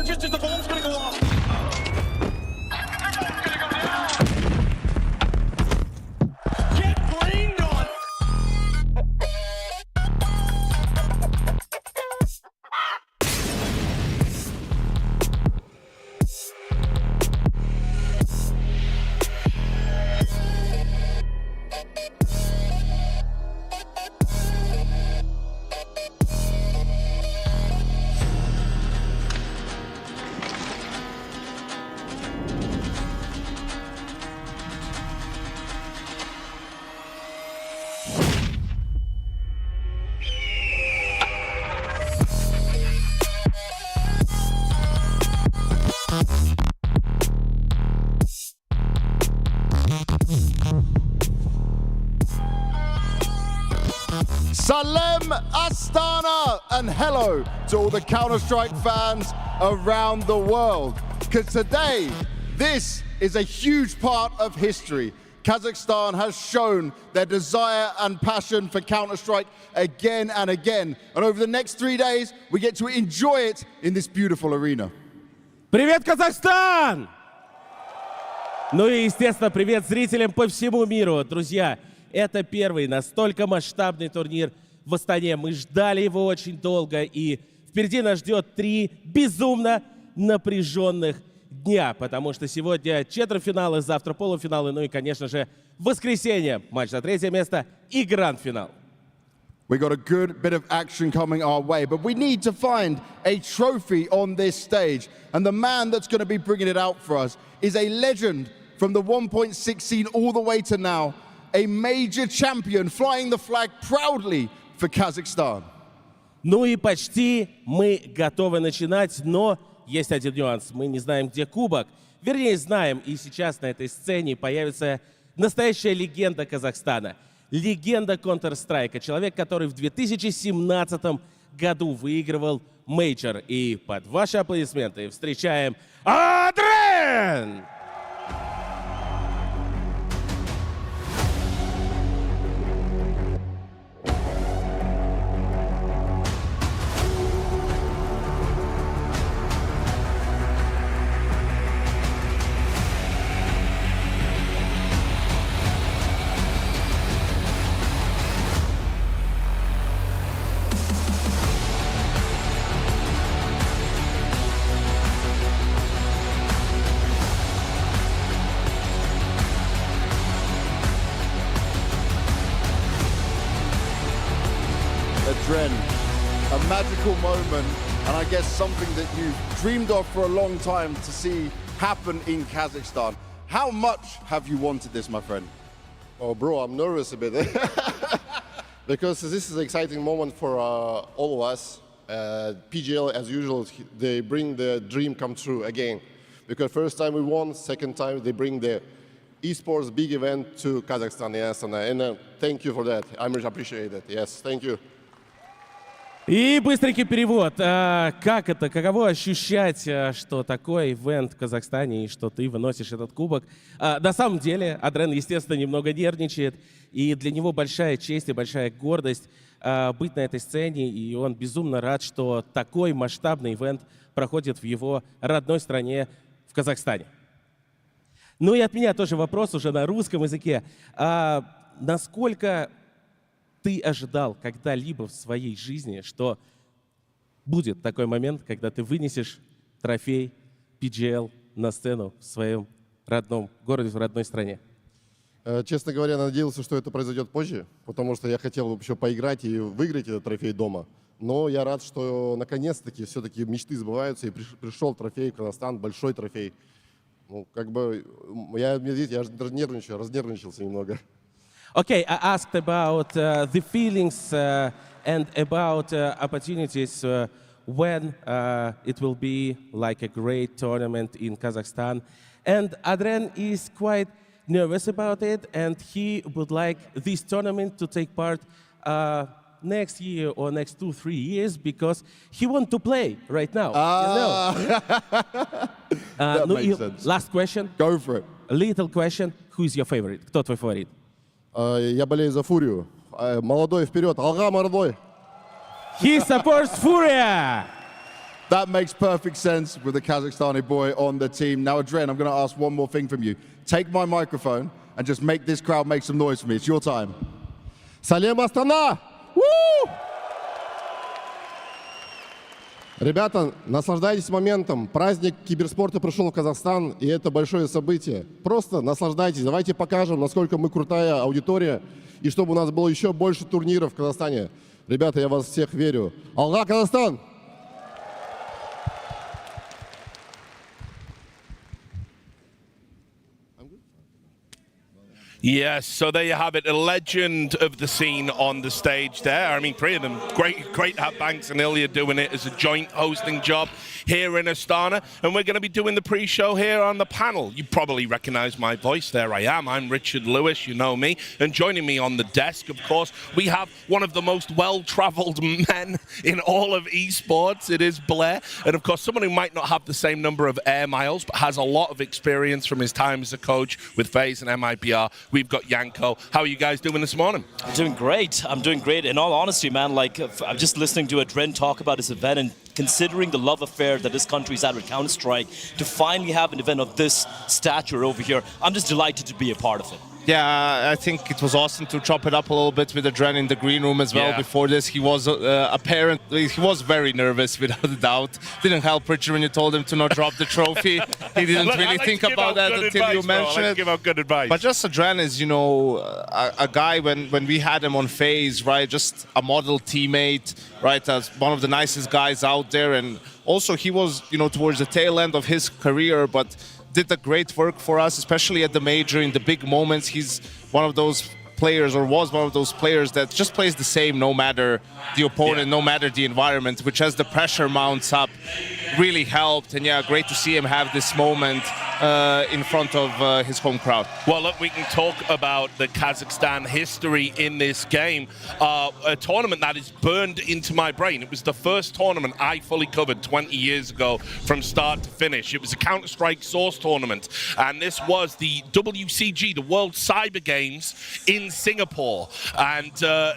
just the ball's going to go off. Get rained on. Salem Astana, and hello to all the Counter-Strike fans around the world. Because today, this is a huge part of history. Kazakhstan has shown their desire and passion for Counter-Strike again and again. And over the next 3 days, we get to enjoy it in this beautiful arena. Привет, Казахстан! Ну и, естественно, привет зрителям по всему миру. Друзья, это первый настолько масштабный турнир в Астане. Мы ждали его очень долго, и впереди нас ждет 3 безумно напряженных дня, потому что сегодня четвертьфиналы, завтра полуфиналы, ну и, конечно же, в воскресенье матч за 3-е место и гранд-финал. We got a good bit of action coming our way, but we need to find a trophy on this stage. And the man that's going to be bringing it out for us is a legend from the 1.6 scene all the way to now, a major champion flying the flag proudly for Kazakhstan. Ну и почти мы готовы начинать, но есть один нюанс. Мы не знаем, где кубок. Вернее, знаем, и сейчас на этой сцене появится настоящая легенда Казахстана. Легенда Counter-Strike. Человек, который в 2017 году выигрывал мейджор. И под ваши аплодисменты встречаем Адрен! Adren, a magical moment, and I guess something that you've dreamed of for a long time to see happen in Kazakhstan. How much have you wanted this, my friend? Oh, bro, I'm nervous a bit. Because this is an exciting moment for all of us. PGL, as usual, they bring the dream come true again. Because first time we won, second time they bring the Esports big event to Kazakhstan in Astana. And thank you for that. I much appreciate it. Yes, thank you. И быстренький перевод. Как это, каково ощущать, что такой ивент в Казахстане и что ты выносишь этот кубок? На самом деле, Адрен, естественно, немного нервничает, и для него большая честь и большая гордость быть на этой сцене, и он безумно рад, что такой масштабный ивент проходит в его родной стране, в Казахстане. Ну и от меня тоже вопрос уже на русском языке. Насколько ты ожидал когда-либо в своей жизни, что будет такой момент, когда ты вынесешь трофей PGL на сцену в своем родном городе, в родной стране? Честно говоря, надеялся, что это произойдет позже, потому что я хотел еще поиграть и выиграть этот трофей дома. Но я рад, что наконец-таки все-таки мечты сбываются, и пришел трофей в Казахстан, большой трофей. Ну, как бы, я разнервничался немного. Okay, I asked about the feelings and about opportunities when it will be like a great tournament in Kazakhstan. And Adren is quite nervous about it, and he would like this tournament to take part next year or next 2-3 years because he wants to play right now. That makes sense. Last question. Go for it. A little question. Who is your favorite? Кто твой фаворит? Я болею за Фурию. Молодой вперед, алга молодой. He supports FURIA. That makes perfect sense with the Kazakhstani boy on the team. Now, Adren, I'm going to ask one more thing from you. Take my microphone and just make this crowd make some noise for me. It's your time. Салем, Астана! Woo! Ребята, наслаждайтесь моментом. Праздник киберспорта пришел в Казахстан, и это большое событие. Просто наслаждайтесь. Давайте покажем, насколько мы крутая аудитория, и чтобы у нас было еще больше турниров в Казахстане. Ребята, я вас всех верю. Алга, Казахстан! Yes, so there you have it, a legend of the scene on the stage there. I mean, three of them, great to have Banks and Ilya doing it as a joint hosting job here in Astana. And we're going to be doing the pre-show here on the panel. You probably recognize my voice. There I am. I'm Richard Lewis, you know me. And joining me on the desk, of course, we have one of the most well-traveled men in all of esports. It is Blair. And of course, someone who might not have the same number of air miles, but has a lot of experience from his time as a coach with FaZe and MIBR. We've got Yanko. How are you guys doing this morning? I'm doing great. I'm doing great. In all honesty, man, like I'm just listening to Adren talk about his event, and considering the love affair that this country's had with Counter-Strike, to finally have an event of this stature over here, I'm just delighted to be a part of it. Yeah, I think it was awesome to chop it up a little bit with Adren in the green room as well. Yeah. Before this, he was apparently, he was very nervous, without a doubt. Didn't help Richard when you told him to not drop the trophy. He didn't really think about that until you mentioned it. Give out good advice. But just Adren is, you know, a guy when we had him on FaZe, right? Just a model teammate, right? As one of the nicest guys out there. And also he was, you know, towards the tail end of his career, but did a great work for us, especially at the major in the big moments. He's one of those players, or was one of those players, that just plays the same no matter the opponent, no matter the environment, which as the pressure mounts up really helped. And yeah, great to see him have this moment in front of his home crowd. Well, look, we can talk about the Kazakhstan history in this game. A tournament that is burned into my brain. It was the first tournament I fully covered 20 years ago from start to finish. It was a Counter-Strike Source tournament, and this was the WCG, the World Cyber Games in Singapore. And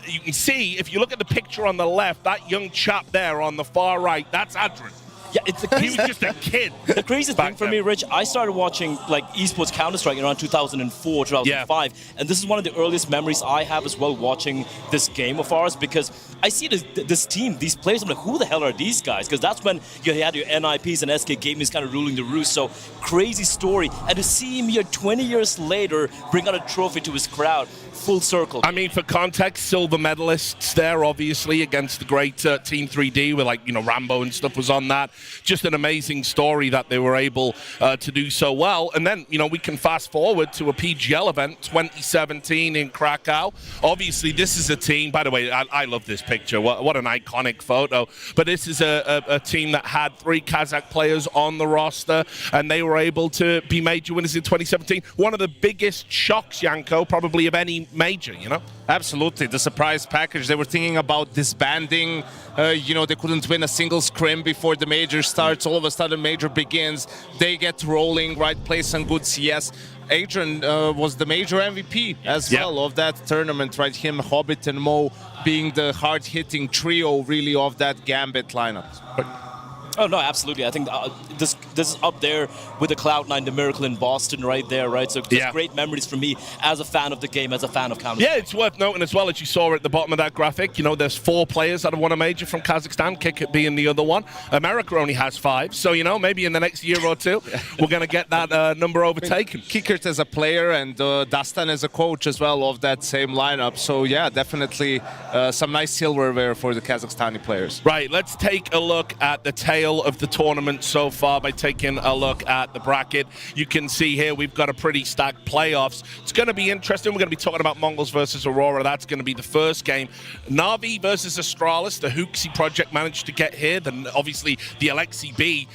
you can see, if you look at the picture on the left, that young chap there on the far right, that's Adren. Yeah, it's the He was just a kid. The crazy thing for me, Rich, I started watching like esports Counter-Strike around 2004, 2005, and this is one of the earliest memories I have as well, watching this game of ours, because I see this team, these players, I'm like, who the hell are these guys? Because that's when you had your NIPs and SK Gaming kind of ruling the roost. So crazy story, and to see him here 20 years later bring out a trophy to his crowd, full circle. I mean, for context, silver medalists there, obviously, against the great Team 3D, where, like, you know, Rambo and stuff was on that. Just an amazing story that they were able to do so well. And then, you know, we can fast forward to a PGL event, 2017 in Krakow. Obviously, this is a team, by the way, I love this picture. What an iconic photo. But this is a team that had 3 Kazakh players on the roster, and they were able to be major winners in 2017. One of the biggest shocks, Yanko, probably of any major, you know? Absolutely, the surprise package. They were thinking about disbanding. You know, they couldn't win a single scrim before the major starts. All of a sudden, major begins. They get rolling, right? Play some good CS. Adrian was the major MVP as well of that tournament, right? Him, Hobbit, and Mo being the hard-hitting trio, really, of that Gambit lineup. Oh, no, absolutely. I think this is up there with the Cloud9, the Miracle in Boston right there, right? So just great memories for me as a fan of the game, as a fan of Counter-Strike. Yeah, it's worth noting as well, as you saw at the bottom of that graphic, you know, there's 4 players that have won a major from Kazakhstan, Kickit being the other one. America only has 5, so, you know, maybe in the next year or two, we're going to get that number overtaken. Kickert as a player and Dastan as a coach as well of that same lineup. So, yeah, definitely some nice silverware for the Kazakhstani players. Right, let's take a look at the tail of the tournament so far by taking a look at the bracket. You can see here we've got a pretty stacked playoffs. It's going to be interesting. We're going to be talking about MongolZ versus Aurora. That's going to be the first game. Na'Vi versus Astralis. The Huxi project managed to get here. Then obviously the Alexi B,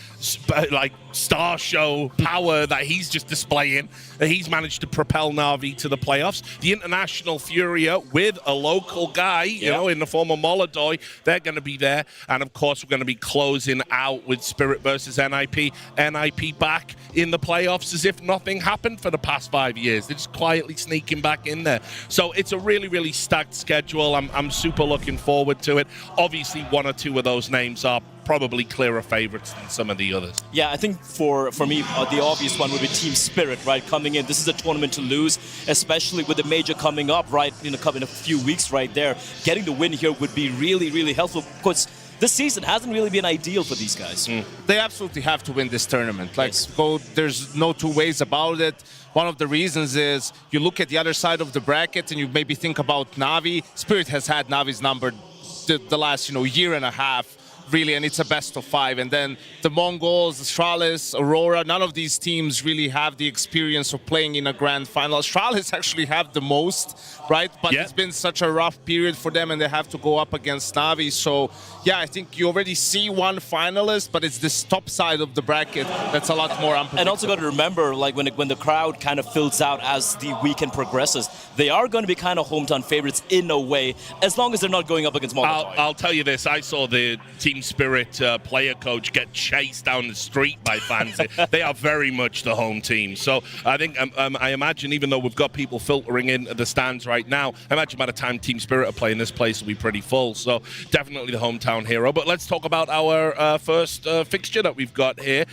like, star show power that he's just displaying. He's managed to propel Na'Vi to the playoffs. The international FURIA with a local guy, you know, in the form of MongolZ, they're going to be there. And of course, we're going to be closing out with Spirit versus NIP. NIP back in the playoffs as if nothing happened for the past 5 years. They're just quietly sneaking back in there. So it's a really, really stacked schedule. I'm super looking forward to it. Obviously, 1 or 2 of those names are probably clearer favorites than some of the others. Yeah, I think for me, the obvious one would be Team Spirit, right? Coming in, this is a tournament to lose, especially with the major coming up, right? In a few weeks right there. Getting the win here would be really, really helpful, because this season hasn't really been ideal for these guys. They absolutely have to win this tournament. Like, there's no two ways about it. One of the reasons is you look at the other side of the bracket and you maybe think about Navi. Spirit has had Navi's number the last, year and a half, really, and it's a best of 5. And then the Mongols, Astralis, Aurora, none of these teams really have the experience of playing in a grand final. Astralis actually have the most, right? But it's been such a rough period for them, and they have to go up against Navi. So, yeah, I think you already see one finalist, but it's this top side of the bracket that's a lot more unpredictable. And also got to remember, like, when the crowd kind of fills out as the weekend progresses, they are going to be kind of hometown favorites in a way, as long as they're not going up against MongolZ. I'll tell you this, I saw the Team Spirit player coach get chased down the street by fans. They are very much the home team. So I think, I imagine, even though we've got people filtering into the stands right now, I imagine by the time Team Spirit are playing, this place will be pretty full. So definitely the hometown hero. But let's talk about our first fixture that we've got here.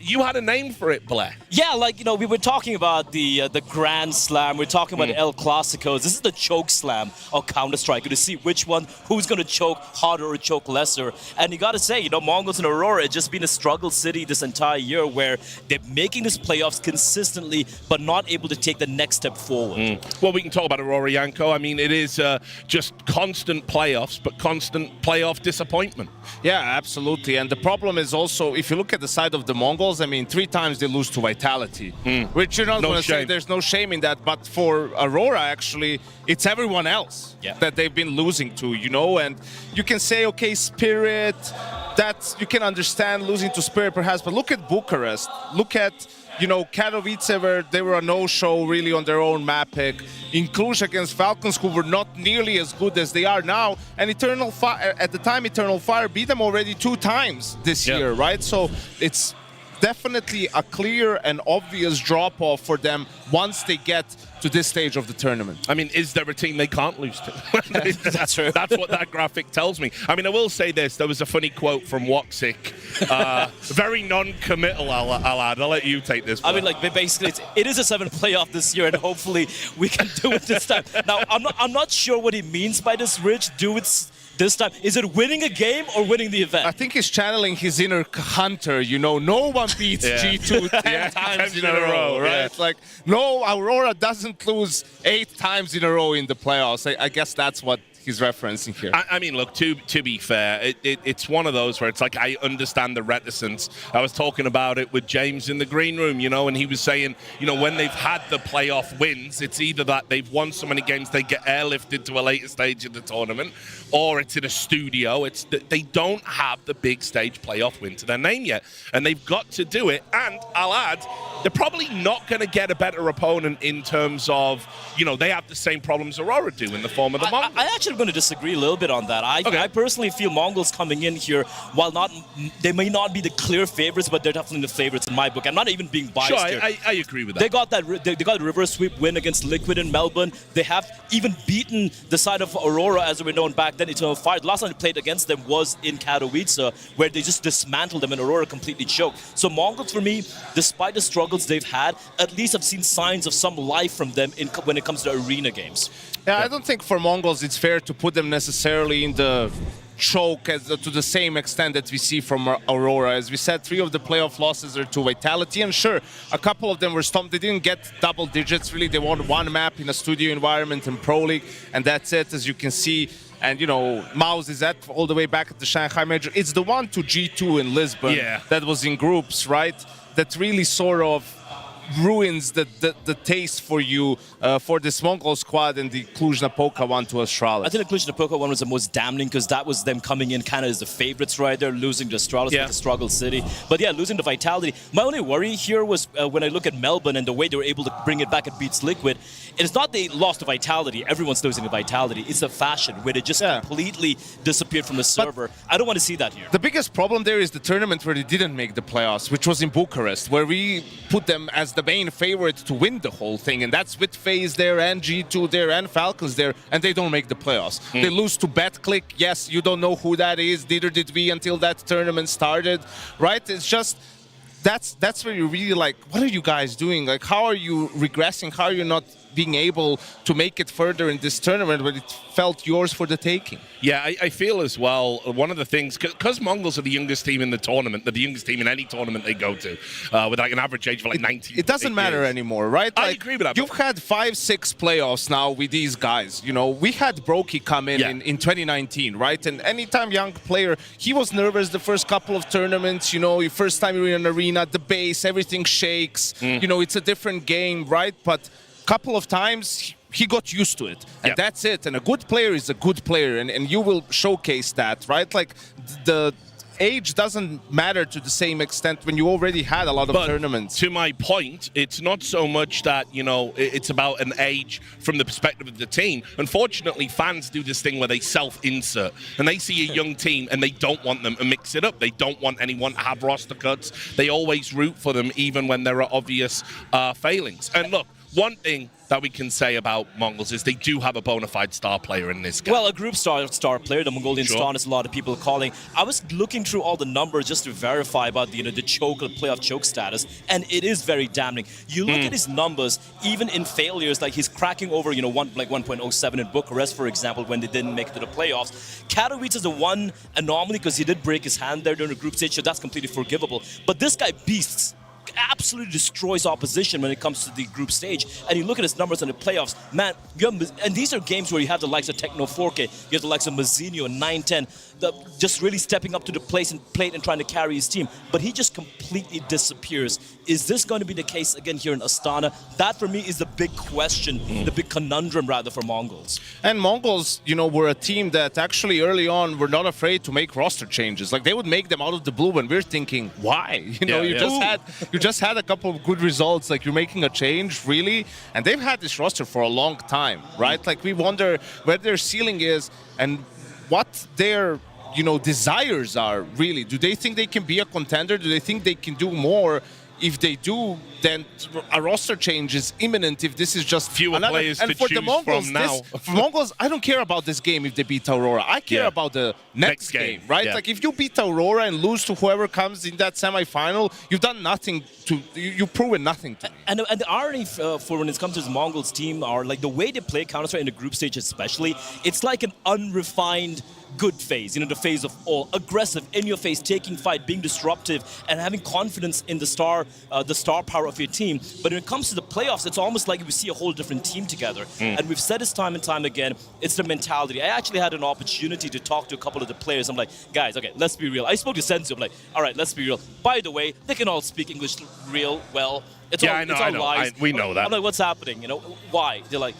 You had a name for it, Blair. Yeah, like, we were talking about the Grand Slam. We're talking about El Clasicos. This is the choke slam of Counter-Strike. To see who's going to choke harder or choke lesser. And you got to say, Mongols and Aurora, it's just been a struggle city this entire year, where they're making this playoffs consistently, but not able to take the next step forward. Well, we can talk about Aurora, Yanko. I mean, it is just constant playoffs, but constant playoff disappointment. Yeah, absolutely. And the problem is also, if you look at the side of the Mongols, I mean, 3 times they lose to Vitality, which you're not going to say there's no shame in that. But for Aurora, actually, it's everyone else that they've been losing to, and you can say, okay, Spirit, you can understand losing to Spirit perhaps, but look at Bucharest, look at Katowice, where they were a no-show really on their own map pick. In Cluj against Falcons, who were not nearly as good as they are now. And Eternal Fire, at the time, Eternal Fire beat them already 2 times this year, right? So it's definitely a clear and obvious drop-off for them once they get to this stage of the tournament. I mean, is there a team they can't lose to? That's true. That's what that graphic tells me. I mean, I will say this. There was a funny quote from Woxic. Very non-committal, I'll add. I'll let you take this one. I mean, like, basically, it is a 7th playoff this year, and hopefully we can do it this time. Now, I'm not sure what he means by this, Rich. Do it this time. Is it winning a game or winning the event? I think he's channeling his inner hunter, no one beats G2 10 times in a row, right? It's like, no, Aurora doesn't lose 8 times in a row in the playoffs. I guess that's what he's referencing here. I mean, look, to be fair, it's one of those where it's like, I understand the reticence. I was talking about it with James in the green room, and he was saying, when they've had the playoff wins, it's either that they've won so many games they get airlifted to a later stage of the tournament, or it's in a studio. It's that they don't have the big stage playoff win to their name yet, and they've got to do it. And I'll add, they're probably not going to get a better opponent in terms of, they have the same problems Aurora do in the form of the Mongols. I actually going to disagree a little bit on that. I personally feel Mongols coming in here, while they may not be the clear favorites, but they're definitely the favorites in my book. I'm not even being biased here. I agree with that. They got a reverse sweep win against Liquid in Melbourne. They have even beaten the side of Aurora, as we were known back then, Eternal Fire. The last time they played against them was in Katowice, where they just dismantled them and Aurora completely choked. So Mongols, for me, despite the struggles they've had, at least I've seen signs of some life from them when it comes to arena games. Yeah, I don't think for Mongols it's fair to put them necessarily in the choke to the same extent that we see from Aurora. As we said, 3 of the playoff losses are to Vitality, and sure, a couple of them were stomped. They didn't get double digits, really. They won 1 map in a studio environment in Pro League, and that's it, as you can see. And, Mouse is all the way back at the Shanghai Major. It's the one to G2 in Lisbon that was in groups, right? That really sort of ruins the taste for you for this Mongol squad, and the Cluj-Napoca one to Astralis. I think the Cluj-Napoca one was the most damning, because that was them coming in kind of as the favorites right there, losing to Astralis with the struggle city. But yeah, losing to Vitality. My only worry here was when I look at Melbourne and the way they were able to bring it back and beat Liquid. It's not they lost to Vitality. Everyone's losing to Vitality. It's the fashion where they just completely disappeared from the server. I don't want to see that here. The biggest problem there is the tournament where they didn't make the playoffs, which was in Bucharest, where we put them as the main favorite to win the whole thing, and that's with FaZe there and G2 there and Falcons there, and they don't make the playoffs. They lose to BetClick. Yes, you don't know who that is, neither did we until that tournament started, right? It's just, that's where you're really like, what are you guys doing? Like, how are you regressing? How are you not being able to make it further in this tournament when it felt yours for the taking? Yeah, I feel as well, one of the things, because Mongols are the youngest team in the tournament, they're the youngest team in any tournament they go to, with like an average age of like 19. It doesn't matter years. anymore, right? I Like, agree with that. You've had 5-6 playoffs now with these guys. You know, we had Brokey come in 2019, right? And anytime young player, he was nervous the first couple of tournaments, you know, your first time you're in an arena, the base, everything shakes, you know, it's a different game, right? But couple of times he got used to it, and that's it. And a good player is a good player, and you will showcase that, right? Like, the age doesn't matter to the same extent when you already had a lot of tournaments. To my point, it's not so much that, you know, it's about an age from the perspective of the team. Unfortunately, fans do this thing where they self-insert, and they see a young team and they don't want them to mix it up. They don't want anyone to have roster cuts. They always root for them even when there are obvious failings. And look, one thing that we can say about Mongols is they do have a bona fide star player in this game. Well, a group star player, the Mongolian Stan, is a lot of people calling. I was looking through all the numbers just to verify about the, you know, the choke, the playoff choke status, and it is very damning. You look at his numbers, even in failures, like he's cracking over, you know, 1.07 in Bucharest, for example, when they didn't make it to the playoffs. Katowice is the one anomaly because he did break his hand there during the group stage, so that's completely forgivable. But this guy beasts. Absolutely destroys opposition when it comes to the group stage. And you look at his numbers in the playoffs, man, and these are games where you have the likes of Techno 4K, you have the likes of Mazzinho and 910, just really stepping up to the plate and trying to carry his team. But he just completely disappears. Is this going to be the case again here in Astana? That for me is the big question, the big conundrum rather for Mongols. And Mongols, you know, were a team that actually early on were not afraid to make roster changes. Like, they would make them out of the blue, and we're thinking, why? You know, you just had a couple of good results. Like, you're making a change, really? And they've had this roster for a long time, right? Like, we wonder where their ceiling is and what their, you know, desires are, really. Do they think they can be a contender? Do they think they can do more? If they do, then a roster change is imminent if this is just fewer players to choose from now. For Mongols, I don't care about this game if they beat Aurora. I care about the next game, right? Like, if you beat Aurora and lose to whoever comes in that semi-final, you've done nothing to, you've proven nothing to me. And the irony for when it comes to the Mongols team are, like, the way they play Counter-Strike in the group stage especially, it's like an unrefined good phase, you know, the phase of all aggressive, in your face, taking fight, being disruptive, and having confidence in the star power of your team. But when it comes to the playoffs, it's almost like we see a whole different team together. And we've said this time and time again, it's the mentality. I actually had an opportunity to talk to a couple of the players. I'm like, guys, okay, let's be real. I spoke to Sensu. I'm like, all right, let's be real. By the way, they can all speak English real well. It's all lies. We know that. I'm like, what's happening? You know, why? They're like,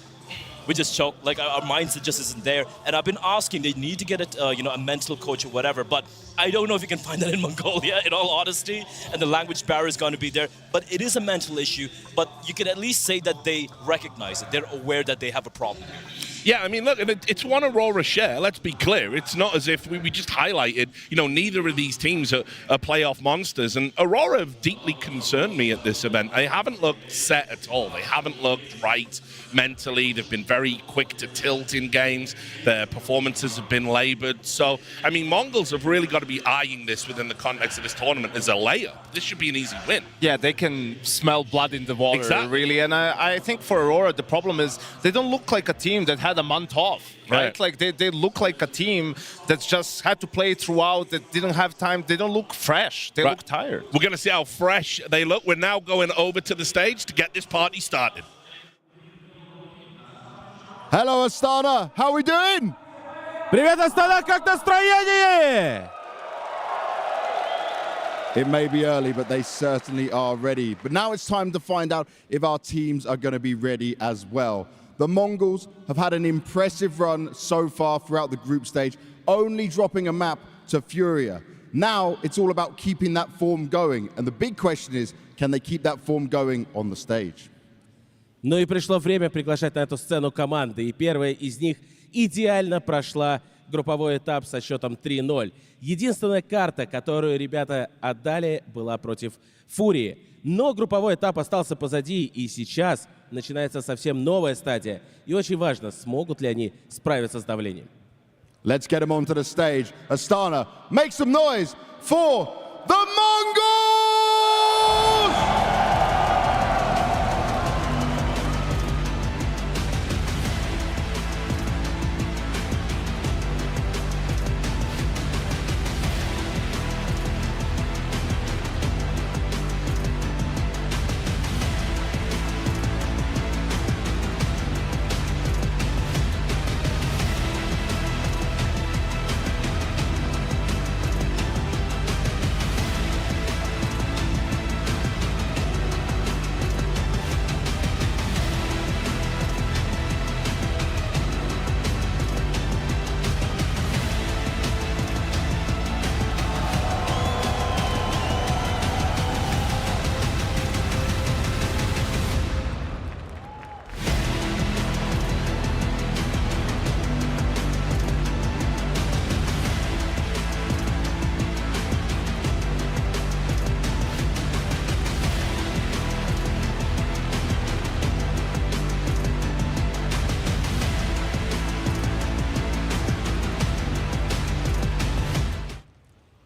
we just choke, like our mindset just isn't there. And I've been asking, they need to get it, you know, a mental coach or whatever, but I don't know if you can find that in Mongolia, in all honesty, and the language barrier is going to be there. But it is a mental issue, but you can at least say that they recognize it. They're aware that they have a problem. Yeah, I mean, look, it's one Aurora share, let's be clear. It's not as if we just highlighted, you know, neither of these teams are playoff monsters. And Aurora have deeply concerned me at this event. They haven't looked set at all. They haven't looked right mentally. They've been very quick to tilt in games. Their performances have been labored. So, I mean, Mongols have really got to be eyeing this within the context of this tournament as a layup. This should be an easy win. Yeah, they can smell blood in the water, really. And I think for Aurora, the problem is they don't look like a team that had a month off, right? Like, they look like a team that's just had to play throughout, that didn't have time. They don't look fresh. They look tired. We're going to see how fresh they look. We're now going over to the stage to get this party started. Hello, Astana. How are we doing? Привет, Астана, как настроение? It may be early, but they certainly are ready. But now it's time to find out if our teams are going to be ready as well. The Mongols have had an impressive run so far throughout the group stage, only dropping a map to FURIA. Now it's all about keeping that form going. And the big question is, can they keep that form going on the stage? Ну и пришло время приглашать на эту сцену команды. И первая из них идеально прошла групповой этап со счетом 3-0. Единственная карта, которую ребята отдали, была против Фурии. Но групповой этап остался позади, и сейчас начинается совсем новая стадия. И очень важно, смогут ли они справиться с давлением. Let's get them onto the stage. Astana, make some noise for the Mongols!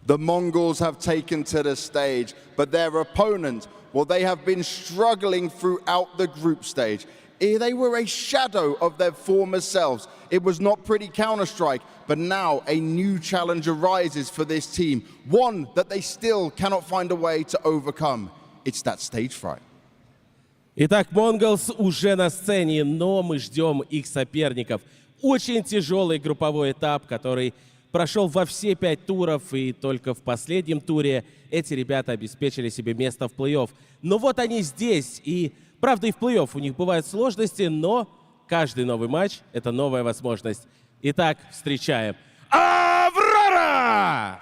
The Mongols have taken to the stage, but their opponent, well, they have been struggling throughout the group stage. They were a shadow of their former selves. It was not pretty Counter-Strike, but now a new challenge arises for this team, one that they still cannot find a way to overcome. It's that stage fright. Итак, MongolZ уже на сцене, но мы ждем их соперников. Очень тяжелый групповой этап, который прошел во все 5 туров, и только в последнем туре эти ребята обеспечили себе место в плей-офф. Но вот они здесь, и правда и в плей-офф у них бывают сложности, но каждый новый матч — это новая возможность. Итак, встречаем Аврора!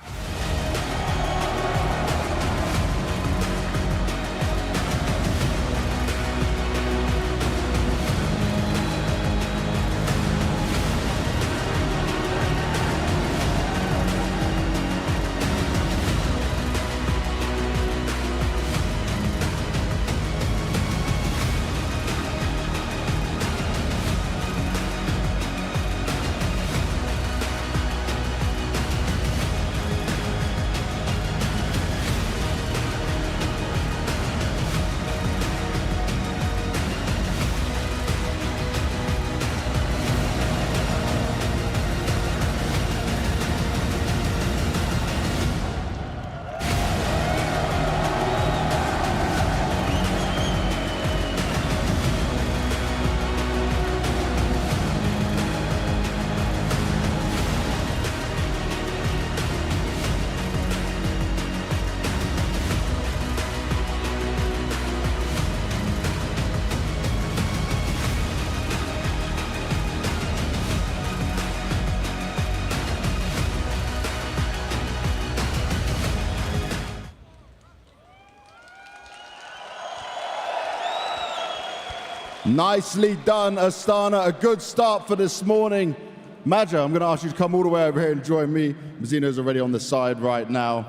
Nicely done, Astana. A good start for this morning. Maja, I'm going to ask you to come all the way over here and join me. Mazino's already on the side right now.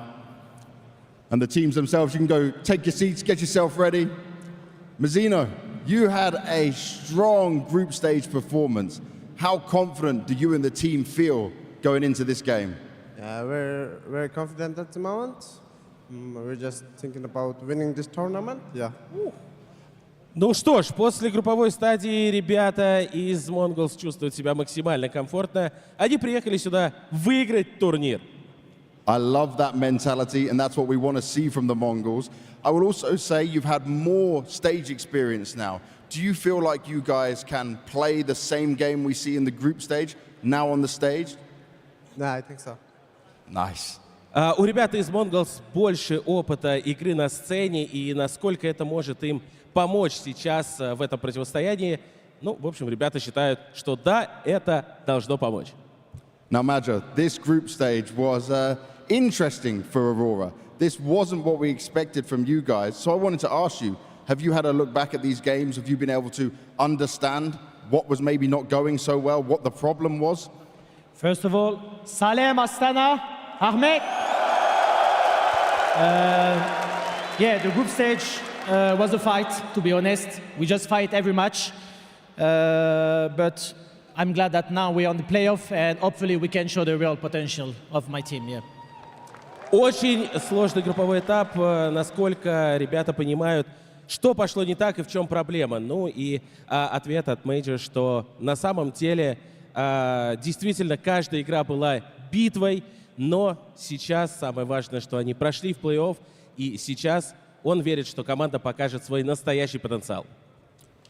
And the teams themselves, you can go take your seats, get yourself ready. Mazino, you had a strong group stage performance. How confident do you and the team feel going into this game? Yeah, we're very confident at the moment. We're just thinking about winning this tournament. Yeah. Ну что ж, после групповой стадии ребята из MongolZ чувствуют себя максимально комфортно. Они приехали сюда выиграть турнир. I love that mentality, and that's what we want to see from the Mongols. I will also say you've had more stage experience now. Do you feel like you guys can play the same game we see in the group stage now on the stage? Yeah, I think so. Nice. У ребят из MongolZ больше опыта игры на сцене, и насколько это может им помочь сейчас в этом противостоянии. Ну, в общем, ребята считают, что да, это должно помочь. Now, Maja, this group stage was interesting for Aurora. This wasn't what we expected from you guys. So I wanted to ask you, have you had a look back at these games? Have you been able to understand what was maybe not going so well, what the problem was? First of all, Salem Astana, Ahmet. Yeah, the group stage was a fight, to be honest. We just fight every match. But I'm glad that now we're on the playoff and hopefully we can show the real potential of my team. Yeah. Очень сложный групповой этап, насколько ребята понимают, что пошло не так и в чем проблема. Ну и ответ от Major, что на самом деле действительно каждая игра была битвой, но сейчас самое важное, что они прошли в плей-офф, и сейчас он верит, что команда покажет свой настоящий потенциал.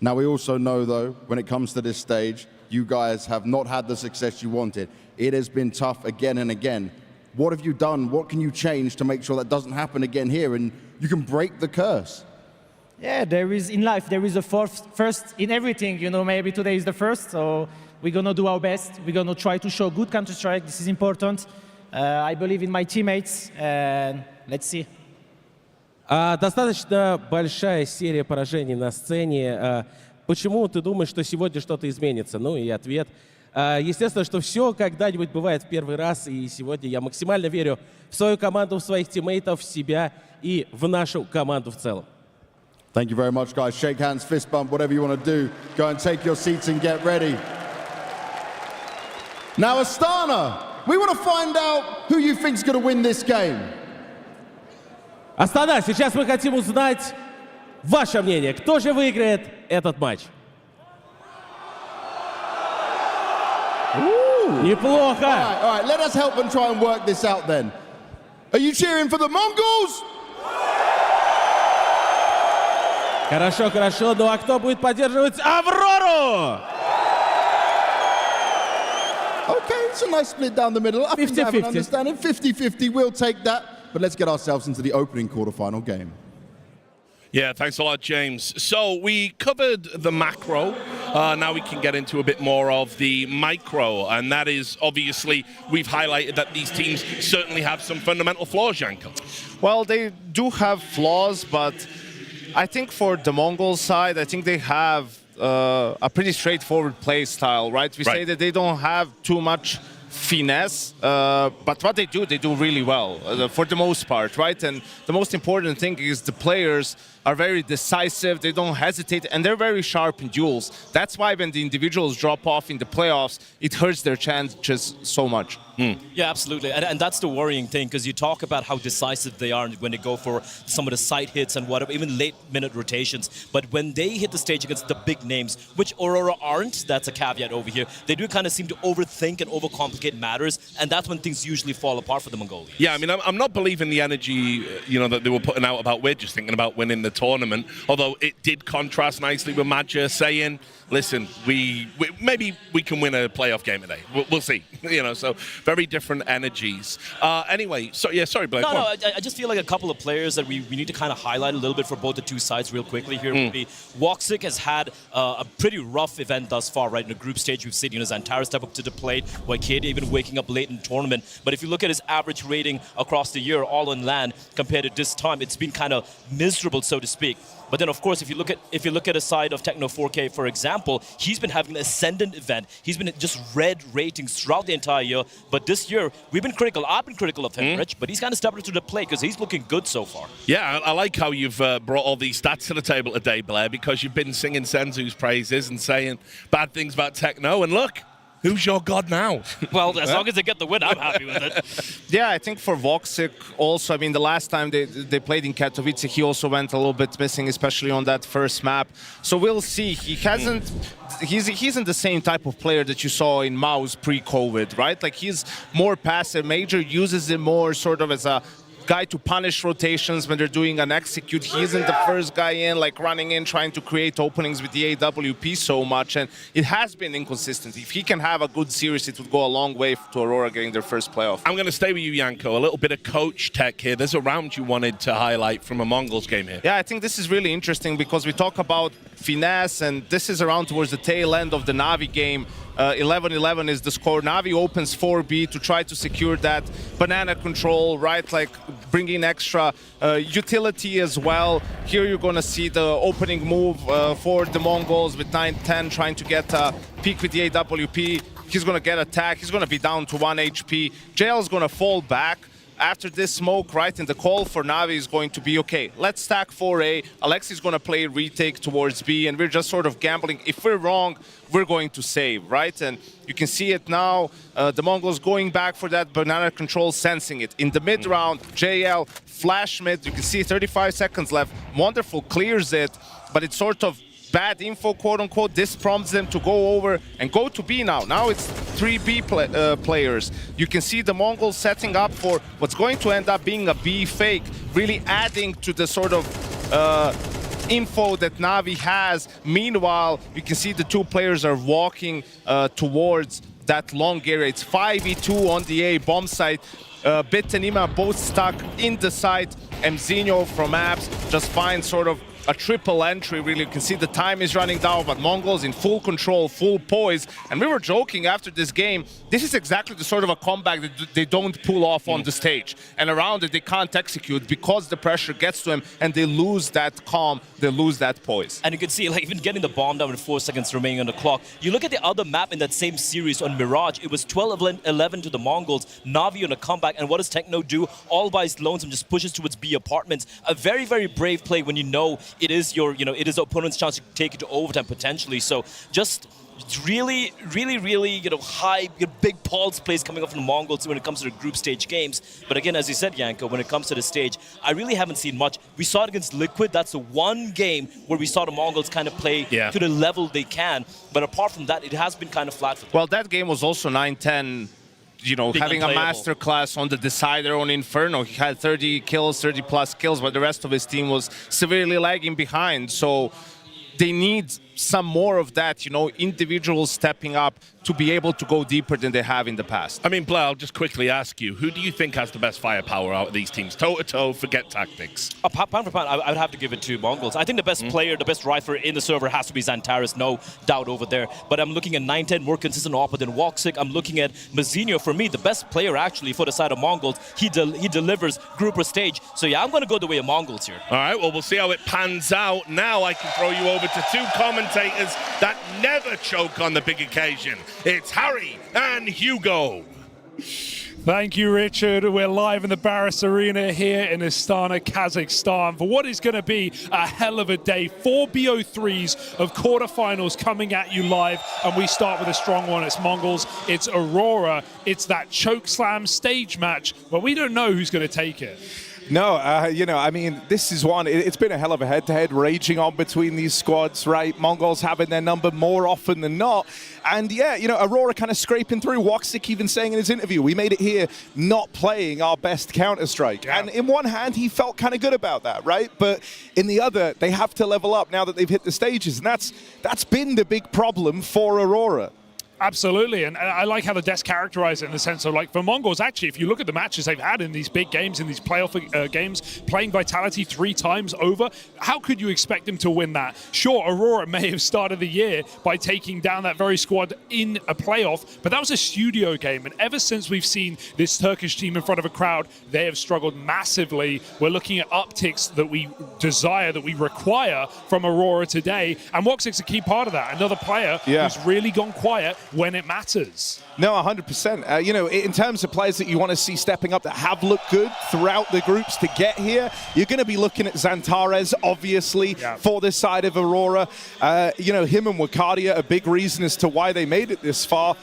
Now we also know, though, when it comes to this stage, you guys have not had the success you wanted. It has been tough again and again. What have you done? What can you change to make sure that doesn't happen again here and you can break the curse? Yeah, there is in life, there is a first in everything. You know, maybe today is the first, so we're going to do our best. We're going to try to show good Counter-Strike. This is important. I believe in my teammates, and let's see. Достаточно большая серия поражений на сцене. Почему ты думаешь, что сегодня что-то изменится? Ну и ответ. Естественно, что все когда-нибудь бывает в первый раз, и сегодня я максимально верю в свою команду, в своих тиммейтов, в себя и в нашу команду в целом. Thank you very much, guys. Shake hands, fist bump, whatever you want to do. Go and take your seats and get ready. Now, Astana, we want to find out who you think is going to win this game. Астана, сейчас мы хотим узнать ваше мнение. Кто же выиграет этот матч? Неплохо. All right, let us help them try and work this out then. Are you cheering for the Mongols? Хорошо, хорошо. Ну а кто будет поддерживать Аврору? Okay, it's a nice split down the middle. I think I have an understanding. 50-50, we'll take that. But let's get ourselves into the opening quarterfinal game. Yeah, thanks a lot, James. So we covered the macro. Now we can get into a bit more of the micro. And that is, obviously, we've highlighted that these teams certainly have some fundamental flaws, Janko. Well, they do have flaws, but I think for the Mongol side, I think they have a pretty straightforward play style, right? We say that they don't have too much finesse, but what they do really well for the most part, right? And the most important thing is the players are very decisive, they don't hesitate, and they're very sharp in duels. That's why when the individuals drop off in the playoffs, it hurts their chances so much. Yeah, absolutely. And that's the worrying thing, because you talk about how decisive they are when they go for some of the side hits and whatever, even late-minute rotations. But when they hit the stage against the big names, which Aurora aren't, that's a caveat over here, they do kind of seem to overthink and overcomplicate matters, and that's when things usually fall apart for the Mongolians. Yeah, I mean, I'm not believing the energy, that they were putting out about we're just thinking about winning the tournament, although it did contrast nicely with Madja saying, listen, maybe we can win a playoff game today. We'll see. So very different energies. Anyway, so yeah, sorry, Blake. No, I just feel like a couple of players that we need to kind of highlight a little bit for both the two sides real quickly here would be Woxic has had a pretty rough event thus far, right? In the group stage, we've seen, Xantara step up to the plate, Wakeda even waking up late in the tournament. But if you look at his average rating across the year, all on LAN, compared to this time, it's been kind of miserable, so to speak. But then, of course, if you look at a side of Techno 4K, for example, he's been having an ascendant event. He's been just red ratings throughout the entire year. But this year, we've been critical. I've been critical of him, Rich, but he's kind of stepped up to the plate because he's looking good so far. Yeah, I like how you've brought all these stats to the table today, Blair, because you've been singing Senzu's praises and saying bad things about Techno. And look, who's your god now? Well, as long as they get the win, I'm happy with it. Yeah, I think for Woxic also, I mean, the last time they played in Katowice, he also went a little bit missing, especially on that first map. So we'll see. He isn't the same type of player that you saw in Maus pre-COVID, right? Like, he's more passive. Major uses him more sort of as a guy to punish rotations when they're doing an execute. He isn't the first guy in, like running in, trying to create openings with the AWP so much, and it has been inconsistent. If he can have a good series, it would go a long way to Aurora getting their first playoff. I'm going to stay with you, Janko. A little bit of coach tech here. There's a round you wanted to highlight from a Mongols game here. Yeah, I think this is really interesting because we talk about finesse, and this is around towards the tail end of the Na'Vi game. 11-11 is the score. Na'Vi opens 4B to try to secure that banana control, right? Like bringing extra utility as well. Here you're going to see the opening move for the Mongols with 9-10 trying to get a peek with the AWP. He's going to get attacked. He's going to be down to 1 HP. JL's going to fall back. After this smoke, right, and the call for Navi is going to be, okay, let's stack 4A. Alexi's going to play retake towards B, and we're just sort of gambling. If we're wrong, we're going to save, right? And you can see it now. The Mongols going back for that banana control, sensing it. In the mid-round, JL, flash mid. You can see 35 seconds left. Wonderful clears it, but it's sort of bad info, quote-unquote. This prompts them to go over and go to B now. Now it's 3 B players. You can see the Mongols setting up for what's going to end up being a B fake, really adding to the sort of info that Navi has. Meanwhile, you can see the 2 players are walking towards that long area. It's 5v2 on the A bomb site. Bit and Ima both stuck in the site. Mzinho from Abs just finds sort of a triple entry, really. You can see the time is running down, but Mongols in full control, full poise. And we were joking after this game, this is exactly the sort of a comeback that they don't pull off on the stage. And around it, they can't execute because the pressure gets to them and they lose that calm, they lose that poise. And you can see, like, even getting the bomb down with 4 seconds remaining on the clock. You look at the other map in that same series on Mirage, it was 12-11 to the Mongols, Navi on a comeback, and what does Techno do? All by his lonesome, just pushes towards B apartments. A very, very brave play when you know it is your, it is the opponent's chance to take it to overtime potentially. So just really, high, big pulse plays coming up from the Mongols when it comes to the group stage games. But again, as you said, Yanko, when it comes to the stage, I really haven't seen much. We saw it against Liquid. That's the one game where we saw the Mongols kind of play to the level they can. But apart from that, it has been kind of flat for them. Well, that game was also 9-10. Having a master class on the decider on Inferno. He had 30 kills, 30 plus kills, but the rest of his team was severely lagging behind. So they need some more of that, individuals stepping up to be able to go deeper than they have in the past. I mean, Blair, I'll just quickly ask you, who do you think has the best firepower out of these teams? Toe-to-toe, forget tactics. Pound for pound, I would have to give it to Mongols. I think the best player, the best rifler in the server has to be Xantares, no doubt over there. But I'm looking at 9-10, more consistent opper than Woxic. I'm looking at Mzinho. For me, the best player actually for the side of Mongols. He delivers group or stage. So yeah, I'm going to go the way of Mongols here. All right, well, we'll see how it pans out. Now I can throw you over to 2 commentators that never choke on the big occasion. It's Harry and Hugo. Thank you, Richard. We're live in the Barys Arena here in Astana, Kazakhstan, for what is going to be a hell of a day. 4 BO3s of quarterfinals coming at you live, and we start with a strong one. It's Mongols, it's Aurora, it's that choke slam stage match, but we don't know who's going to take it. No, I mean, this is one, it's been a hell of a head-to-head raging on between these squads, right? Mongols having their number more often than not. And yeah, Aurora kind of scraping through. Woxic even saying in his interview, we made it here not playing our best Counter-Strike. Yeah. And in one hand, he felt kind of good about that, right? But in the other, they have to level up now that they've hit the stages. And that's been the big problem for Aurora. Absolutely, and I like how the desk characterize it in the sense of, like, for Mongols, actually, if you look at the matches they've had in these big games, in these playoff games, playing Vitality 3 times over, how could you expect them to win that? Sure, Aurora may have started the year by taking down that very squad in a playoff, but that was a studio game, and ever since we've seen this Turkish team in front of a crowd, they have struggled massively. We're looking at upticks that we desire, that we require from Aurora today, and Woxic's a key part of that. Another player who's really gone quiet when it matters. No, 100%. In terms of players that you want to see stepping up that have looked good throughout the groups to get here, you're going to be looking at Xantares, obviously, for this side of Aurora. Him and Wakadia, a big reason as to why they made it this far.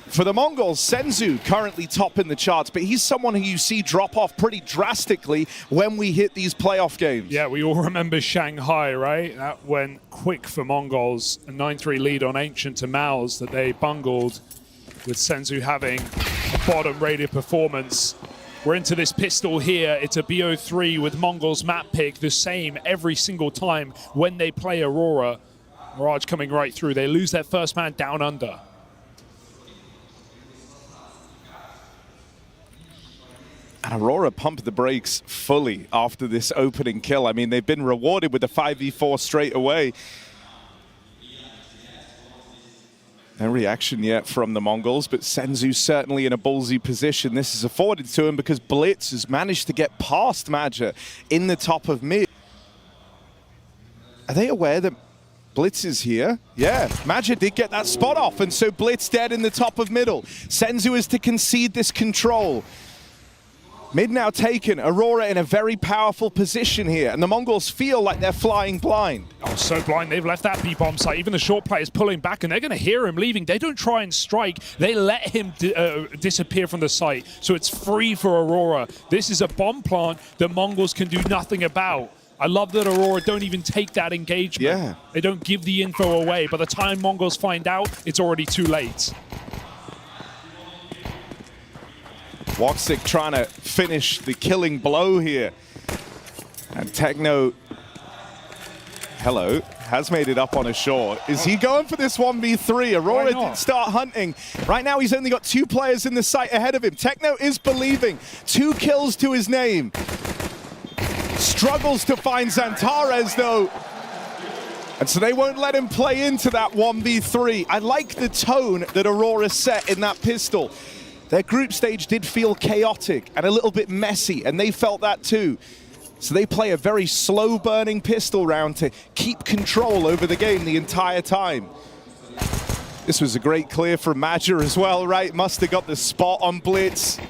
For the Mongols, Senzu currently top in the charts, but he's someone who you see drop off pretty drastically when we hit these playoff games. Yeah, we all remember Shanghai, right? That went quick for Mongols. A 9-3 lead on Ancient to Mao's that they bungled, with Senzu having a bottom-rated performance. We're into this pistol here. It's a BO3 with Mongols map pick, the same every single time when they play Aurora. Mirage coming right through. They lose their first man down under. And Aurora pumped the brakes fully after this opening kill. I mean, they've been rewarded with the 5v4 straight away. No reaction yet from the Mongols, but Senzu's certainly in a ballsy position. This is afforded to him because Blitz has managed to get past Madja in the top of mid. Are they aware that Blitz is here. Yeah, Magic did get that spot off, and so Blitz dead in the top of middle. Senzu is to concede this control. Mid now taken, Aurora in a very powerful position here, and the Mongols feel like they're flying blind. Oh, so blind. They've left that B-bomb site. Even the short players pulling back, and they're going to hear him leaving. They don't try and strike. They let him disappear from the site, so it's free for Aurora. This is a bomb plant that Mongols can do nothing about. I love that Aurora don't even take that engagement. Yeah. They don't give the info away. By the time Mongols find out, it's already too late. Woxic trying to finish the killing blow here. And Techno, hello, has made it up on a shore. Is he going for this 1v3? Aurora did start hunting. Right now he's only got 2 players in the site ahead of him. Techno is believing. 2 kills to his name. Struggles to find Xantares though. And so they won't let him play into that 1v3. I like the tone that Aurora set in that pistol. Their group stage did feel chaotic and a little bit messy, and they felt that too. So they play a very slow-burning pistol round to keep control over the game the entire time. This was a great clear from Major as well, right? Must have got the spot on Blitz.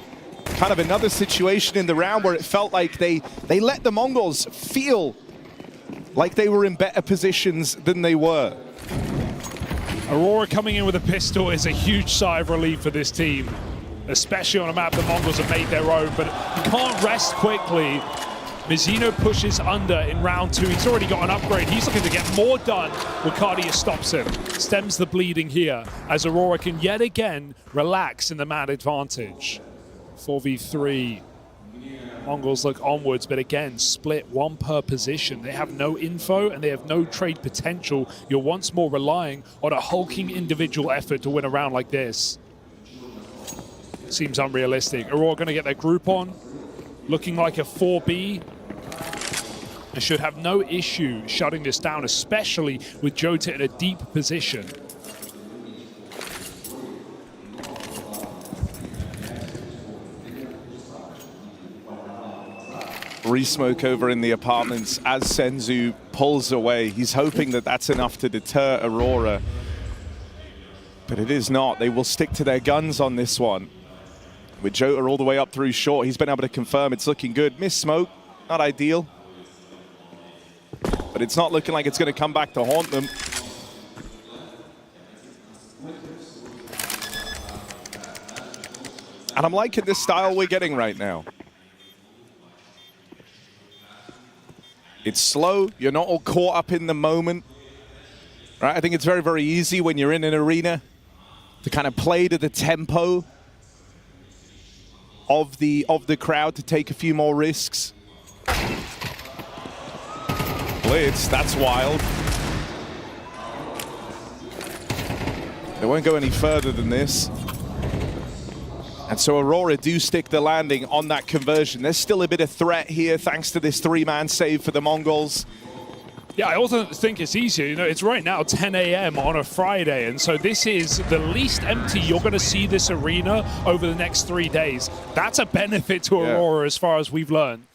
Kind of another situation in the round where it felt like they let the Mongols feel like they were in better positions than they were. Aurora coming in with a pistol is a huge sigh of relief for this team, especially on a map the Mongols have made their own, but you can't rest quickly. Mizzino pushes under in round 2. He's already got an upgrade. He's looking to get more done. Lucadia stops him, stems the bleeding here, as Aurora can yet again relax in the man advantage. 4v3. Mongols look onwards, but again, split 1 per position. They have no info and they have no trade potential. You're once more relying on a hulking individual effort to win a round like this. Seems unrealistic. Aurora going to get their group on, looking like a 4B. They should have no issue shutting this down, especially with Jota in a deep position. Re-smoke over in the apartments as Senzu pulls away. He's hoping that that's enough to deter Aurora. But it is not. They will stick to their guns on this one. With Jota all the way up through short, he's been able to confirm it's looking good. Miss smoke, not ideal. But it's not looking like it's going to come back to haunt them. And I'm liking this style we're getting right now. It's slow, you're not all caught up in the moment. Right? I think it's very, very easy when you're in an arena to kind of play to the tempo of the crowd, to take a few more risks. Blitz, that's wild. They won't go any further than this. And so Aurora do stick the landing on that conversion. There's still a bit of threat here thanks to this 3-man save for the Mongols. Yeah, I also think it's easier. You know, it's right now 10 a.m. on a Friday, and so this is the least empty you're going to see this arena over the next 3 days. That's a benefit to Aurora as far as we've learned.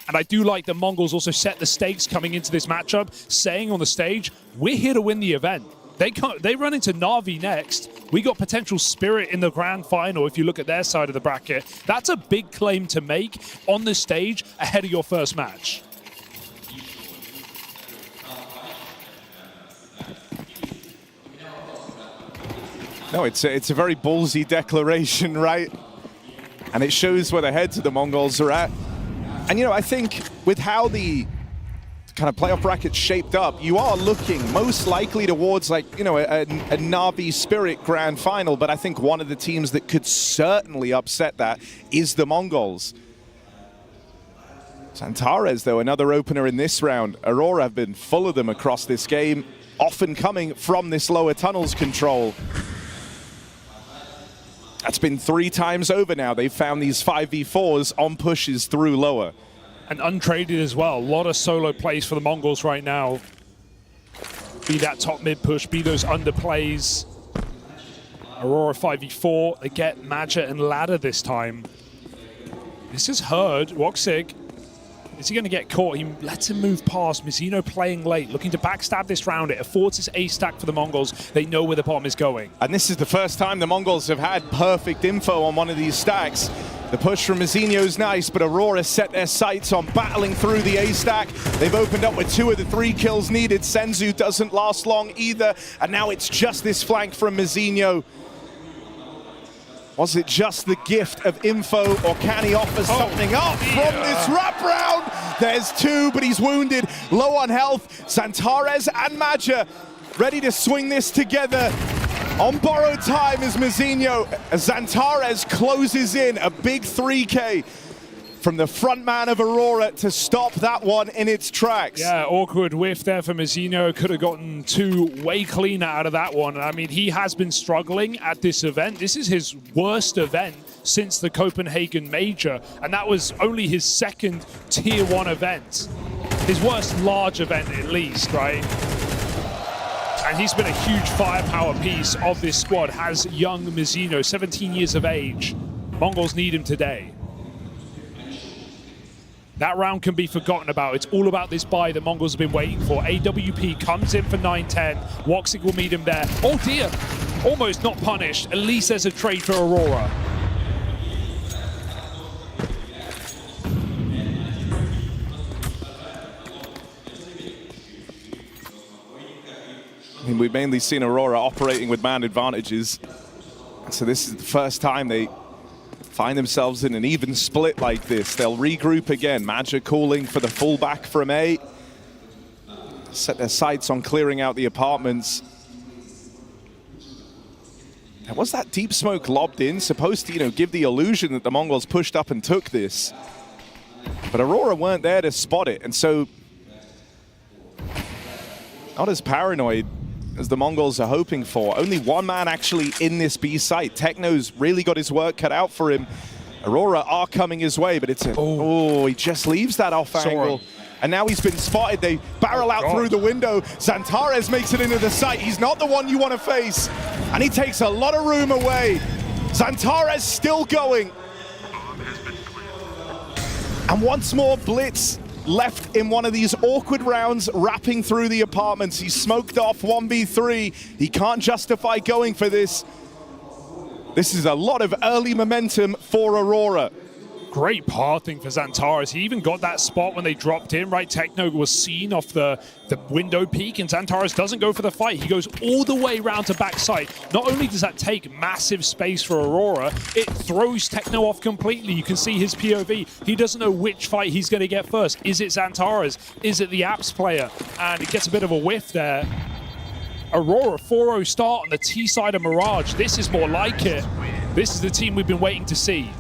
And I do like the Mongols also set the stakes coming into this matchup, saying on the stage, we're here to win the event. They run into Na'Vi next. We got potential Spirit in the grand final if you look at their side of the bracket. That's a big claim to make on the stage ahead of your first match. No, it's a very ballsy declaration, right? And it shows where the heads of the Mongols are at. And, you know, I think with how the kind of playoff bracket shaped up, you are looking most likely towards, like, you know, a Na'Vi Spirit grand final, but I think one of the teams that could certainly upset that is the Mongols. Xantares, though, another opener in this round. Aurora have been full of them across this game, often coming from this lower tunnels control. That's been 3 times over now. They've found these 5v4s on pushes through lower. And untraded as well. A lot of solo plays for the Mongols right now. Be that top mid push, be those underplays. Aurora 5v4. They get Magit and Ladder this time. This is Herd. Woxic Is he going to get caught? He lets him move past. Mizzino playing late, looking to backstab this round. It affords this ace stack for the Mongols. They know where the bomb is going. And this is the first time the Mongols have had perfect info on one of these stacks. The push from Mizzino's nice, but Aurora set their sights on battling through the ace stack. They've opened up with 2 of the 3 kills needed. Senzu doesn't last long either. And now it's just this flank from Mizzino. Was it just the gift of info, or can he offer something up from this wraparound? There's 2, but he's wounded, low on health. Zantares and Maja ready to swing this together. On borrowed time is Mizzino. Zantares closes in a big 3K from the front man of Aurora to stop that one in its tracks. Yeah, awkward whiff there for Mizzino. Could have gotten 2 way cleaner out of that one. I mean, he has been struggling at this event. This is his worst event since the Copenhagen Major, and that was only his 2nd Tier 1 event. His worst large event, at least, right? And he's been a huge firepower piece of this squad. Has young Mizzino, 17 years of age. Mongols need him today. That round can be forgotten about. It's all about this buy that Mongols have been waiting for. AWP comes in for 9-10. Woxic will meet him there. Oh dear, almost not punished. At least there's a trade for Aurora. I mean, we've mainly seen Aurora operating with man advantages. So this is the first time they find themselves in an even split like this. They'll regroup again. Maja calling for the fullback from A. Set their sights on clearing out the apartments. And was that deep smoke lobbed in? Supposed to, give the illusion that the Mongols pushed up and took this. But Aurora weren't there to spot it. And so, not as paranoid as the Mongols are hoping for. Only 1 man actually in this B site. Techno's really got his work cut out for him. Aurora are coming his way, but it's a... Oh, he just leaves that off angle. And now he's been spotted. They barrel out through the window. Zantares makes it into the site. He's not the one you want to face. And he takes a lot of room away. Zantares still going. And once more, Blitz left in one of these awkward rounds, wrapping through the apartments. He's smoked off 1v3. He can't justify going for this. This is a lot of early momentum for Aurora. Great pathing for Zantares. He even got that spot when they dropped in, right? Techno was seen off the window peak, and Zantares doesn't go for the fight. He goes all the way around to backside. Not only does that take massive space for Aurora, it throws Techno off completely. You can see his POV. He doesn't know which fight he's going to get first. Is it Zantares? Is it the Apps player? And it gets a bit of a whiff there. Aurora 4-0 start on the T side of Mirage. This is more like it. This is the team we've been waiting to see.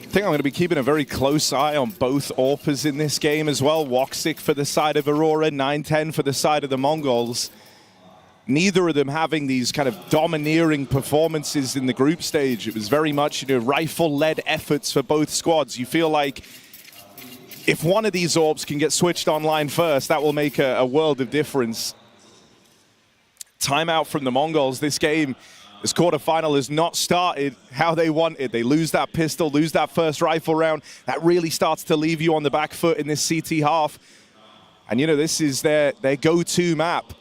I think I'm going to be keeping a very close eye on both AWPers in this game as well. Woxic for the side of Aurora, 9-10 for the side of the Mongols. Neither of them having these kind of domineering performances in the group stage. It was very much, rifle-led efforts for both squads. You feel like if one of these AWPs can get switched online first, that will make a world of difference. Timeout from the Mongols. This game, this quarterfinal has not started how they wanted. They lose that pistol, lose that first rifle round. That really starts to leave you on the back foot in this CT half. And, this is their go-to map.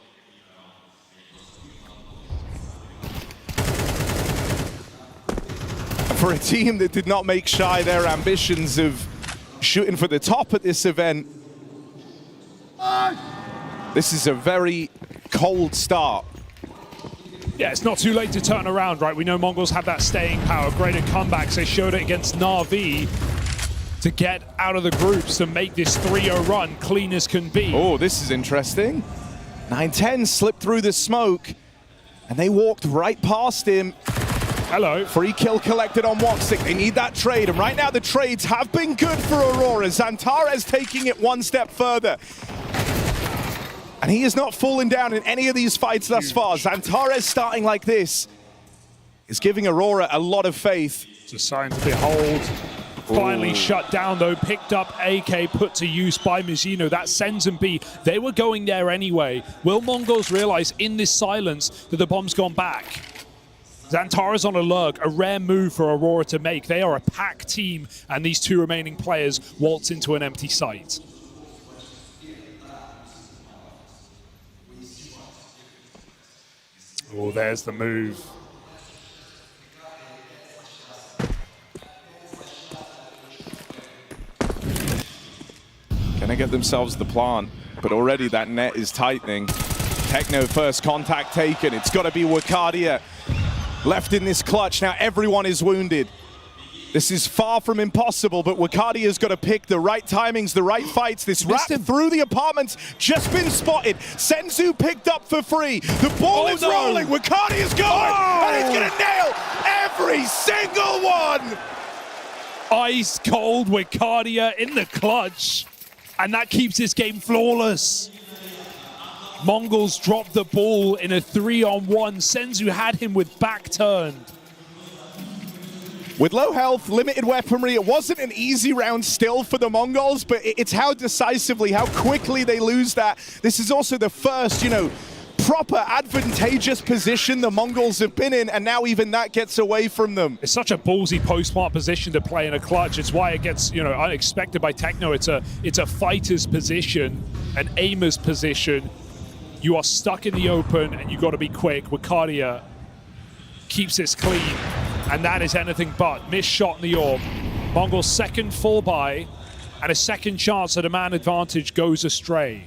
For a team that did not make shy their ambitions of shooting for the top at this event, this is a very cold start. Yeah, it's not too late to turn around, right? We know Mongols have that staying power, greater comebacks. They showed it against Na'Vi to get out of the groups to make this 3-0 run clean as can be. Oh, this is interesting. 9-10 slipped through the smoke, and they walked right past him. Hello. Free kill collected on Woxic. They need that trade, and right now the trades have been good for Aurora. Zantares taking it one step further. And he is not falling down in any of these fights thus far. Zantares starting like this is giving Aurora a lot of faith. It's a sign to behold. Finally shut down though, picked up AK, put to use by Mizzino. That sends them B. They were going there anyway. Will Mongols realize in this silence that the bomb's gone back? Xantara's on a lurk, a rare move for Aurora to make. They are a pack team, and these two remaining players waltz into an empty site. Oh, there's the move. Gonna get themselves the plant, but already that net is tightening. Techno first contact taken. It's got to be Wakadia left in this clutch. Now everyone is wounded. This is far from impossible, but Wakadia's got to pick the right timings, the right fights. This wrap through the apartments, just been spotted. Senzu picked up for free. The ball is rolling. Wakadia's going, and he's going to nail every single one. Ice cold Wakadia in the clutch, and that keeps this game flawless. Mongols dropped the ball in a 3-on-1. Senzu had him with back turned. With low health, limited weaponry, it wasn't an easy round still for the Mongols, but it's how decisively, how quickly they lose that. This is also the first, proper advantageous position the Mongols have been in, and now even that gets away from them. It's such a ballsy post-plant position to play in a clutch. It's why it gets, unexpected by Techno. It's a fighter's position, an aimer's position. You are stuck in the open, and you've got to be quick. Wakadia keeps this clean, and that is anything but. Missed shot in the orb. Mongols' second full buy, and a second chance at a man advantage goes astray.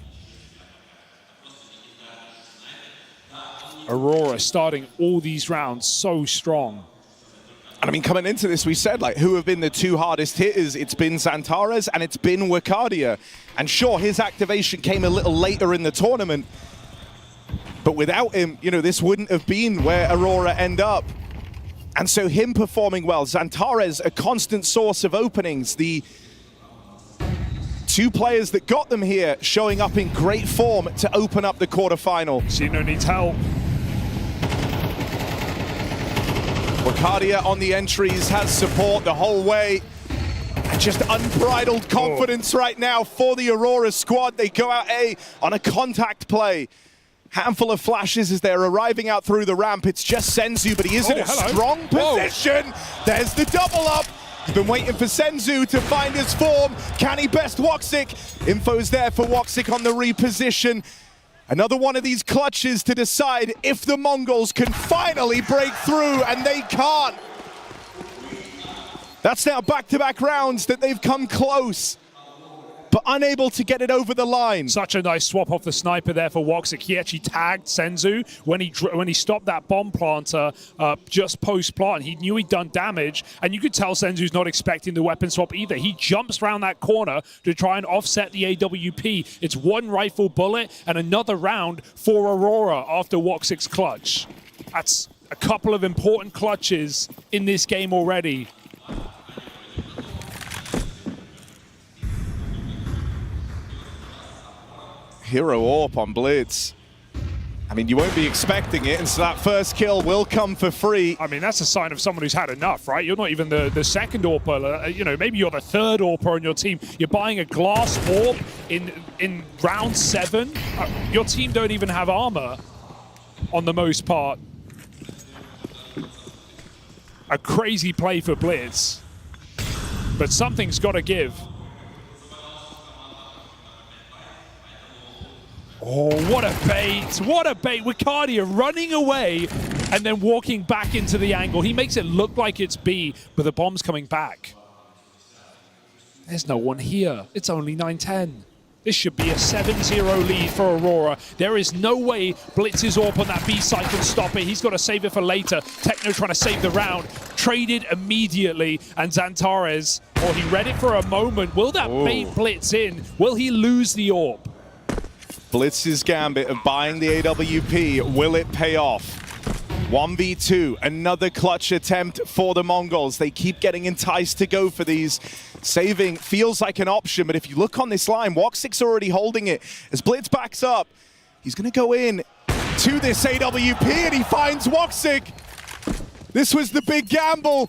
Aurora starting all these rounds so strong. And I mean, coming into this, we said, who have been the two hardest hitters? It's been Xantara's and it's been Wakadia. And sure, his activation came a little later in the tournament, but without him, this wouldn't have been where Aurora end up. And so him performing well, Xantara's a constant source of openings. The two players that got them here showing up in great form to open up the quarterfinal. Sino needs help. Wakadia on the entries, has support the whole way. And just unbridled confidence right now for the Aurora squad. They go out A on a contact play. Handful of flashes as they're arriving out through the ramp. It's just Senzu, but he is in a strong position. There's the double up. He's been waiting for Senzu to find his form. Can he best Woxic? Info's there for Woxic on the reposition. Another one of these clutches to decide if the Mongols can finally break through, and they can't. That's now back-to-back rounds that they've come close, but unable to get it over the line. Such a nice swap off the sniper there for Woxic. He actually tagged Senzu when he stopped that bomb planter just post-plant. He knew he'd done damage, and you could tell Senzu's not expecting the weapon swap either. He jumps around that corner to try and offset the AWP. It's one rifle bullet and another round for Aurora after Woxic's clutch. That's a couple of important clutches in this game already. Hero AWP on Blitz. I mean, you won't be expecting it, and so that first kill will come for free. I mean, that's a sign of someone who's had enough, right? You're not even the second AWPer. Maybe you're the third AWPer on your team. You're buying a glass AWP in round 7. Your team don't even have armor on the most part. A crazy play for Blitz, but something's got to give. Oh, what a bait. What a bait. Wakadia running away and then walking back into the angle. He makes it look like it's B, but the bomb's coming back. There's no one here. It's only 9-10. This should be a 7-0 lead for Aurora. There is no way Blitz's AWP on that B side can stop it. He's got to save it for later. Techno trying to save the round. Traded immediately, and Xantares, he read it for a moment. Will that bait Blitz in? Will he lose the AWP? Blitz's gambit of buying the AWP, will it pay off? 1v2, another clutch attempt for the Mongols. They keep getting enticed to go for these. Saving feels like an option, but if you look on this line, Woxic's already holding it. As Blitz backs up, he's going to go in to this AWP, and he finds Woxic. This was the big gamble.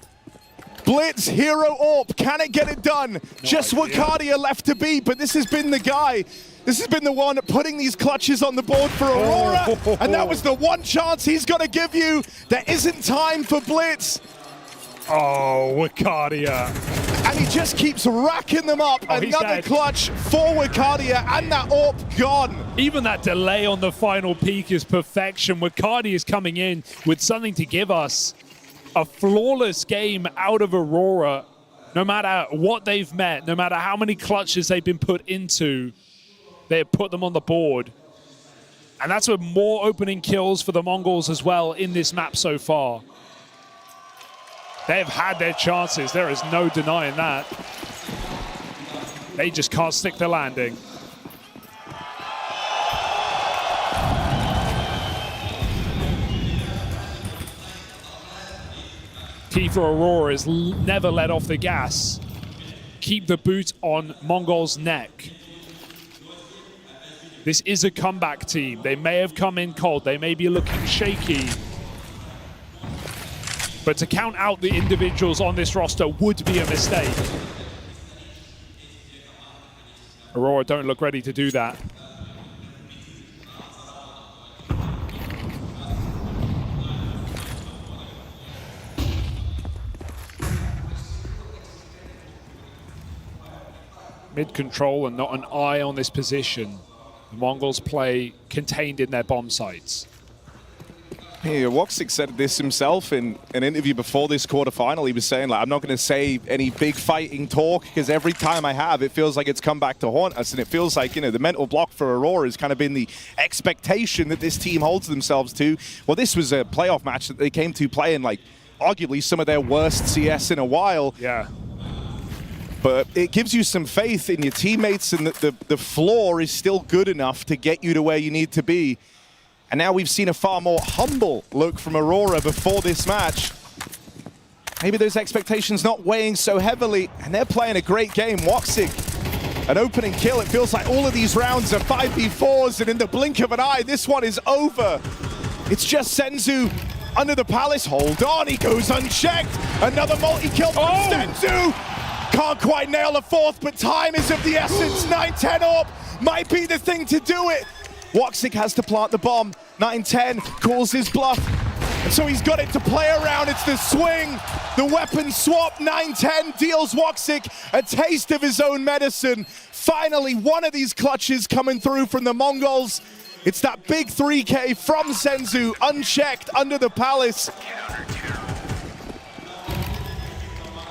Blitz, hero AWP, can it get it done? Just Wakadia left to beat, but this has been the guy This has been the one putting these clutches on the board for Aurora, and that was the one chance he's going to give you. There isn't time for blitz. Oh, Wakadia. And he just keeps racking them up. Another clutch for Wakadia, and that AWP gone. Even that delay on the final peak is perfection. Wakadia is coming in with something to give us. A flawless game out of Aurora. No matter what they've met, no matter how many clutches they've been put into, they have put them on the board. And that's with more opening kills for the Mongols as well in this map so far. They have had their chances. There is no denying that. They just can't stick the landing. Key for Aurora is never let off the gas. Keep the boot on MongolZ neck. This is a comeback team. They may have come in cold. They may be looking shaky. But to count out the individuals on this roster would be a mistake. Aurora don't look ready to do that. Mid-control and not an eye on this position. The Mongols play contained in their bomb sites. Yeah, WOXIK said this himself in an interview before this quarterfinal. He was saying, like, I'm not going to say any big fighting talk because every time I have, it feels like it's come back to haunt us. And it feels like, you know, the mental block for Aurora has kind of been the expectation that this team holds themselves to. Well, this was a playoff match that they came to play in, like, arguably some of their worst CS in a while. Yeah. But it gives you some faith in your teammates and that the floor is still good enough to get you to where you need to be. And now we've seen a far more humble look from Aurora before this match. Maybe those expectations not weighing so heavily, and they're playing a great game. WOXIK, an opening kill. It feels like all of these rounds are 5v4s, and in the blink of an eye, this one is over. It's just Senzu under the palace. Hold on, he goes unchecked. Another multi-kill from Senzu. Can't quite nail a fourth, but time is of the essence. 9-10 AWP might be the thing to do it. WOXIK has to plant the bomb. 9-10 calls his bluff. And so he's got it to play around. It's the swing, the weapon swap. 9-10 deals WOXIK a taste of his own medicine. Finally, one of these clutches coming through from the Mongols. It's that big 3K from Senzu, unchecked under the palace.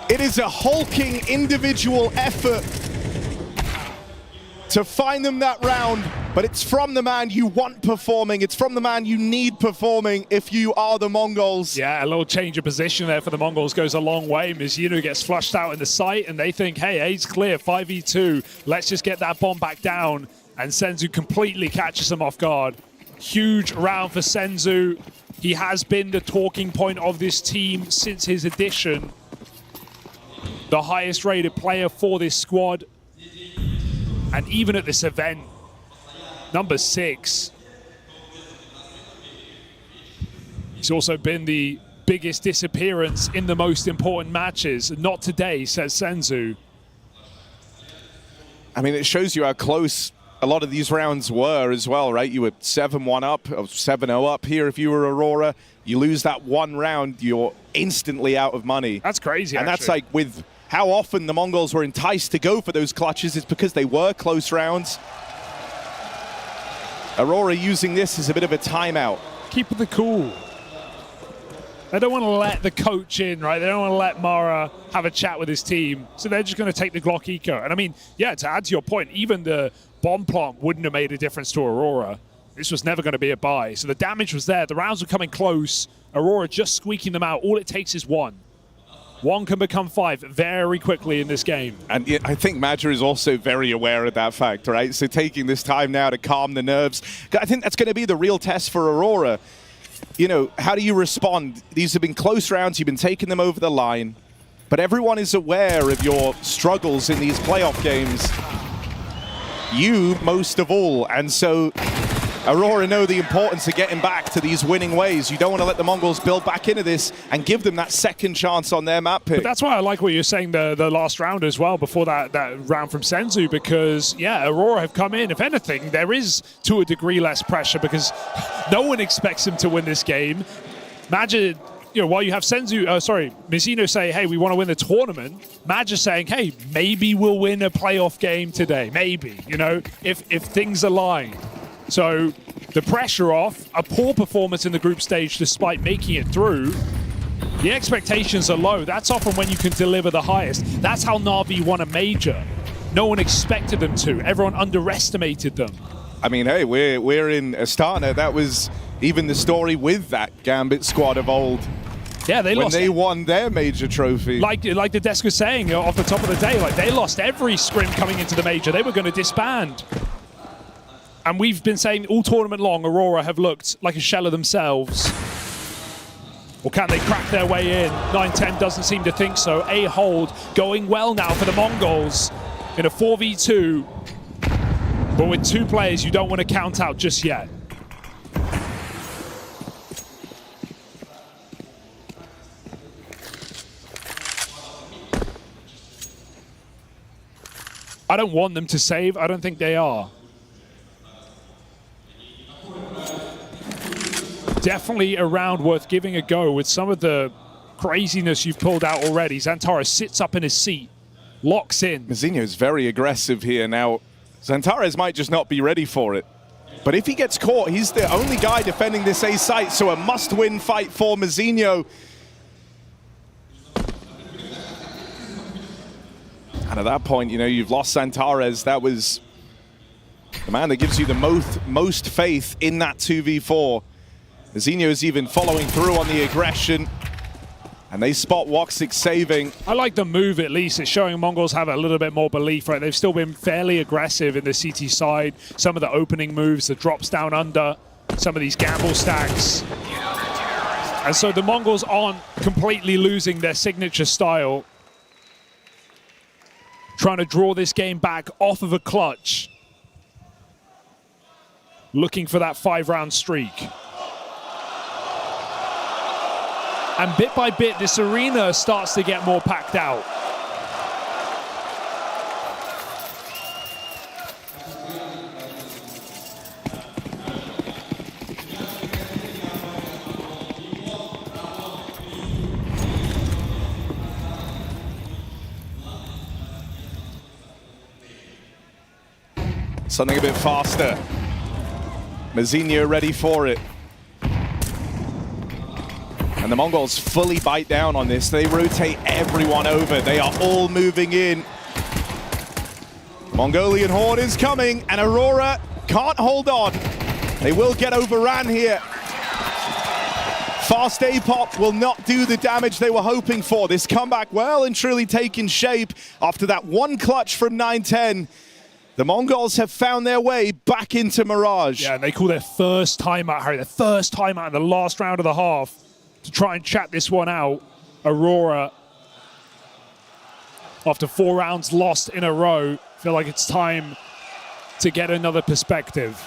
It is a hulking individual effort to find them that round, but it's from the man you want performing. It's from the man you need performing if you are the Mongols. Yeah, a little change of position there for the Mongols goes a long way. Mizuno gets flushed out in the site, and they think, hey, A's clear, 5v2. Let's just get that bomb back down. And Senzu completely catches them off guard. Huge round for Senzu. He has been the talking point of this team since his addition. The highest rated player for this squad. And even at this event, number 6. He's also been the biggest disappearance in the most important matches. Not today, says Senzu. I mean, it shows you how close a lot of these rounds were as well, right? You were 7-1 up, or 7-0 up here if you were Aurora. You lose that one round, you're instantly out of money. That's crazy, and actually. that's like with how often the Mongols were enticed to go for those clutches. It's because they were close rounds. Aurora using this as a bit of a timeout. Keep the cool. They don't want to let the coach in, right? They don't want to let Mara have a chat with his team. So they're just going to take the Glock Eco. And I mean, yeah, to add to your point, even the bomb plant wouldn't have made a difference to Aurora. This was never going to be a buy. So the damage was there. The rounds were coming close. Aurora just squeaking them out. All it takes is one. One can become 5 very quickly in this game. And I think MIBR is also very aware of that fact, right? So taking this time now to calm the nerves. I think that's going to be the real test for Aurora. You know, how do you respond? These have been close rounds. You've been taking them over the line. But everyone is aware of your struggles in these playoff games. You most of all. And so Aurora know the importance of getting back to these winning ways. You don't want to let the Mongols build back into this and give them that second chance on their map pick. But that's why I like what you're saying the last round as well, before that round from Senzu, because, yeah, Aurora have come in. If anything, there is, to a degree, less pressure because no one expects them to win this game. Imagine, you know, while you have Mizzino say, hey, we want to win the tournament, Madge is saying, hey, maybe we'll win a playoff game today. Maybe, you know, if things align. So the pressure off, a poor performance in the group stage despite making it through. The expectations are low. That's often when you can deliver the highest. That's how Na'Vi won a major. No one expected them to. Everyone underestimated them. I mean, hey, we're in Astana. That was even the story with that Gambit squad of old. Yeah, they lost. When they won their major trophy. Like the desk was saying off the top of the day, like they lost every scrim coming into the major. They were going to disband. And we've been saying all tournament long, Aurora have looked like a shell of themselves. Or can they crack their way in? 9-10 doesn't seem to think so. A hold going well now for the Mongols in a 4v2. But with two players, you don't want to count out just yet. I don't want them to save. I don't think they are. Definitely a round worth giving a go with some of the craziness you've pulled out already. Xantares sits up in his seat, locks in. Mizzino is very aggressive here. Now, Xantares might just not be ready for it. But if he gets caught, he's the only guy defending this A site, so a must-win fight for Mizzino. And at that point, you know, you've lost Xantares. That was the man that gives you the most faith in that 2v4. Mizzino is even following through on the aggression. And they spot Woxic saving. I like the move at least. It's showing Mongols have a little bit more belief, right? They've still been fairly aggressive in the CT side. Some of the opening moves, the drops down under, some of these gamble stacks. And so the Mongols aren't completely losing their signature style. Trying to draw this game back off of a clutch. Looking for that 5-round streak. And bit by bit, this arena starts to get more packed out. Something a bit faster. Mizzino ready for it. And the Mongols fully bite down on this. They rotate everyone over. They are all moving in. Mongolian Horde is coming, and Aurora can't hold on. They will get overran here. Fast A-pop will not do the damage they were hoping for. This comeback well and truly taking shape after that one clutch from 9-10. The Mongols have found their way back into Mirage. Yeah, and they call their first timeout, Harry. Their first timeout in the last round of the half to try and chat this one out. Aurora, after 4 rounds lost in a row, feel like it's time to get another perspective.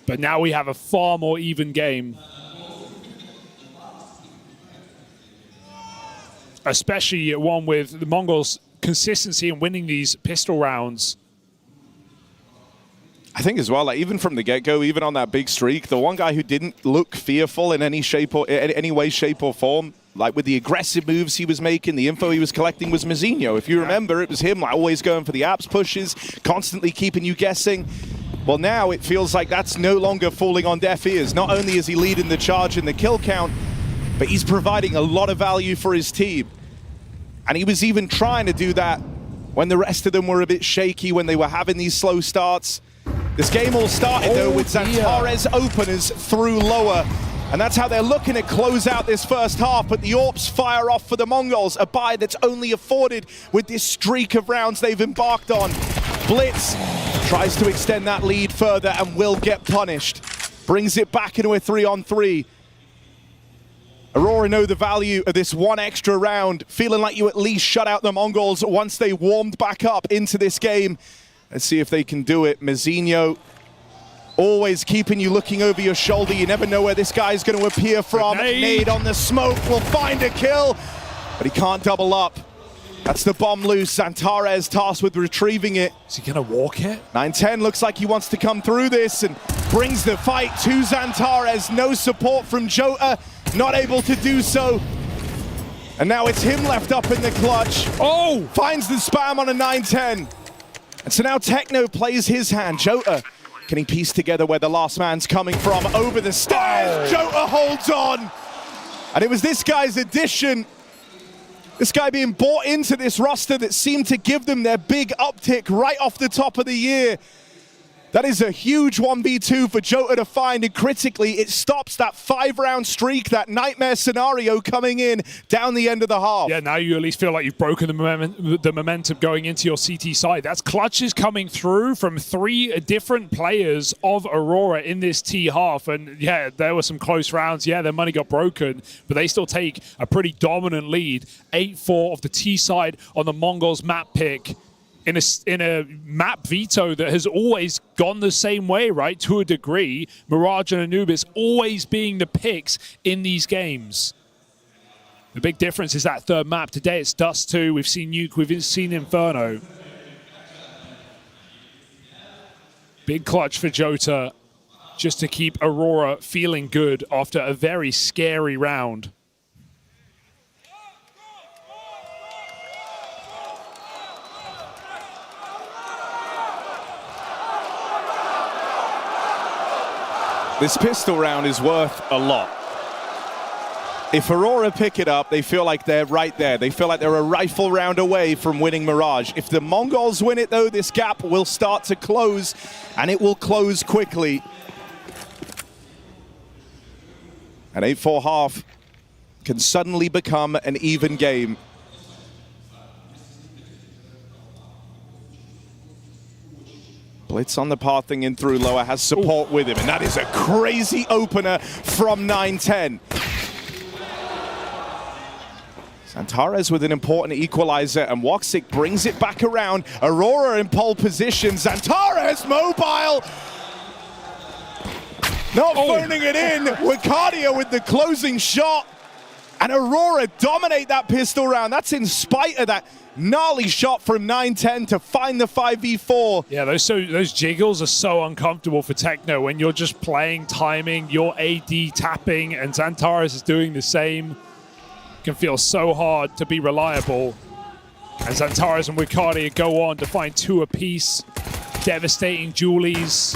But now we have a far more even game. Especially one with the Mongols' consistency in winning these pistol rounds. I think as well, like even from the get-go, even on that big streak, the one guy who didn't look fearful in any shape or any way, shape or form, like with the aggressive moves he was making, the info he was collecting was Mizzino. If you remember, it was him like always going for the apps pushes, constantly keeping you guessing. Well, now it feels like that's no longer falling on deaf ears. Not only is he leading the charge in the kill count, but he's providing a lot of value for his team. And he was even trying to do that when the rest of them were a bit shaky, when they were having these slow starts. This game all started, though, with Xantares openers through lower. And that's how they're looking to close out this first half. But the AWPs fire off for the Mongols, a buy that's only afforded with this streak of rounds they've embarked on. Blitz tries to extend that lead further and will get punished. Brings it back into a 3-on-3. Aurora know the value of this one extra round, feeling like you at least shut out the Mongols once they warmed back up into this game. Let's see if they can do it. Mazinho always keeping you looking over your shoulder. You never know where this guy's going to appear from. Nade on the smoke will find a kill, but he can't double up. That's the bomb loose. Zantares tasked with retrieving it. Is he going to walk it? 910 looks like he wants to come through this and brings the fight to Zantares. No support from Jota, not able to do so. And now it's him left up in the clutch. Oh! Finds the spam on a 910. And so now Techno plays his hand. Jota, can he piece together where the last man's coming from? Over the stairs, Jota holds on. And it was this guy's addition, this guy being bought into this roster that seemed to give them their big uptick right off the top of the year. That is a huge 1v2 for Jota to find, and critically, it stops that 5-round streak, that nightmare scenario coming in down the end of the half. Yeah, now you at least feel like you've broken the momentum going into your CT side. That's clutches coming through from 3 different players of Aurora in this T half, and yeah, there were some close rounds. Yeah, their money got broken, but they still take a pretty dominant lead. 8-4 of the T side on the Mongols map pick. In a map veto that has always gone the same way, right, to a degree. Mirage and Anubis always being the picks in these games. The big difference is that third map. Today it's Dust 2, we've seen Nuke, we've seen Inferno. Big clutch for Jota, just to keep Aurora feeling good after a very scary round. This pistol round is worth a lot. If Aurora pick it up, they feel like they're right there. They feel like they're a rifle round away from winning Mirage. If the Mongols win it, though, this gap will start to close, and it will close quickly. An 8-4 half can suddenly become an even game. Blitz on the pathing in through lower, has support with him, and that is a crazy opener from 910. Zantares with an important equalizer, and Woxic brings it back around. Aurora in pole position. Zantares mobile. Not phoning it in. Wakadia with the closing shot. And Aurora dominate that pistol round. That's in spite of that gnarly shot from 910 to find the 5v4. Yeah, those jiggles are so uncomfortable for Techno when you're just playing, timing, your AD tapping, and Zantares is doing the same. It can feel so hard to be reliable. And Zantares and Wakadia go on to find 2 apiece. Devastating dualies,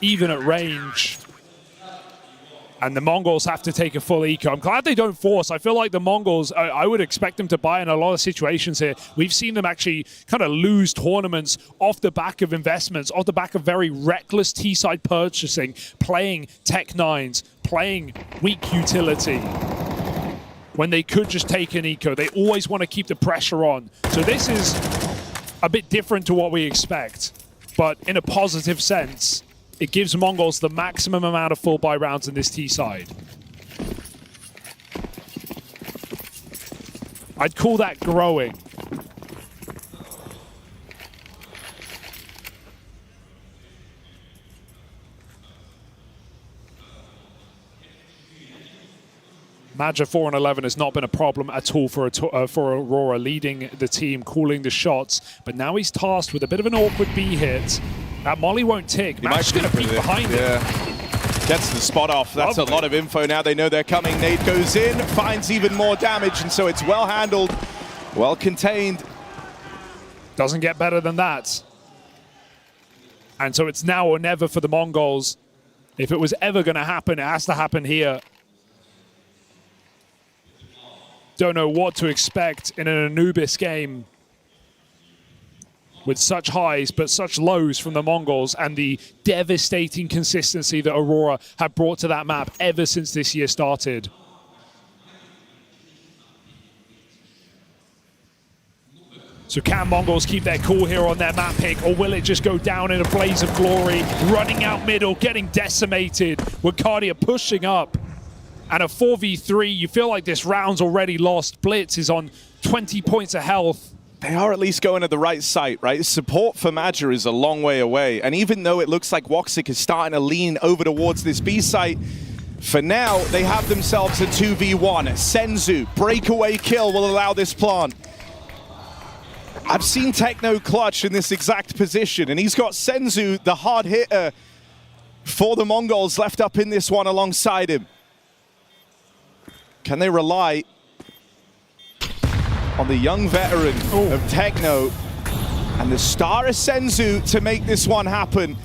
even at range. And the Mongols have to take a full eco. I'm glad they don't force. I feel like the Mongols, I would expect them to buy in a lot of situations here. We've seen them actually kind of lose tournaments off the back of investments, off the back of very reckless T-side purchasing, playing Tech 9s, playing weak utility. When they could just take an eco, they always want to keep the pressure on. So this is a bit different to what we expect, but in a positive sense. It gives Mongols the maximum amount of full buy rounds in this T side. I'd call that growing. Madja 4-11 has not been a problem at all for Aurora, leading the team, calling the shots. But now he's tasked with a bit of an awkward B hit. That molly won't tick. Match's going to peek behind it. Gets the spot off. That's a lot of info now. They know they're coming. Nade goes in, finds even more damage, and so it's well handled, well contained. Doesn't get better than that. And so it's now or never for the Mongols. If it was ever going to happen, it has to happen here. Don't know what to expect in an Anubis game with such highs but such lows from the Mongols and the devastating consistency that Aurora have brought to that map ever since this year started. So can Mongols keep their cool here on their map pick, or will it just go down in a blaze of glory? Running out middle, getting decimated. Wakadia pushing up. and a 4v3. You feel like this round's already lost. Blitz is on 20 points of health. They are at least going at the right site, right? Support for Major is a long way away. And even though it looks like WOXIK is starting to lean over towards this B site, for now, they have themselves a 2v1. Senzu, breakaway kill will allow this plant. I've seen Techno clutch in this exact position, and he's got Senzu, the hard hitter, for the Mongols left up in this one alongside him. Can they rely on the young veteran of Techno and the star of Senzu to make this one happen?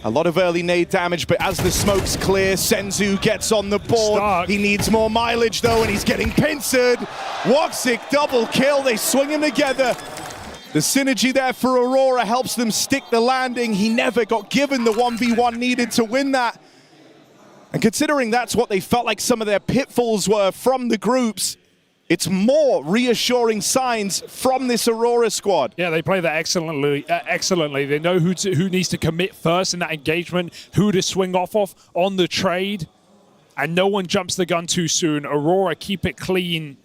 A lot of early nade damage, but as the smoke's clear, Senzu gets on the board. Stuck. He needs more mileage though, and he's getting pincered. WOXIK double kill, they swing him together. The synergy there for Aurora helps them stick the landing. He never got given the 1v1 needed to win that. And considering that's what they felt like some of their pitfalls were from the groups, it's more reassuring signs from this Aurora squad. Yeah, they play that excellently. They know who needs to commit first in that engagement, who to swing off of on the trade, and no one jumps the gun too soon. Aurora keep it clean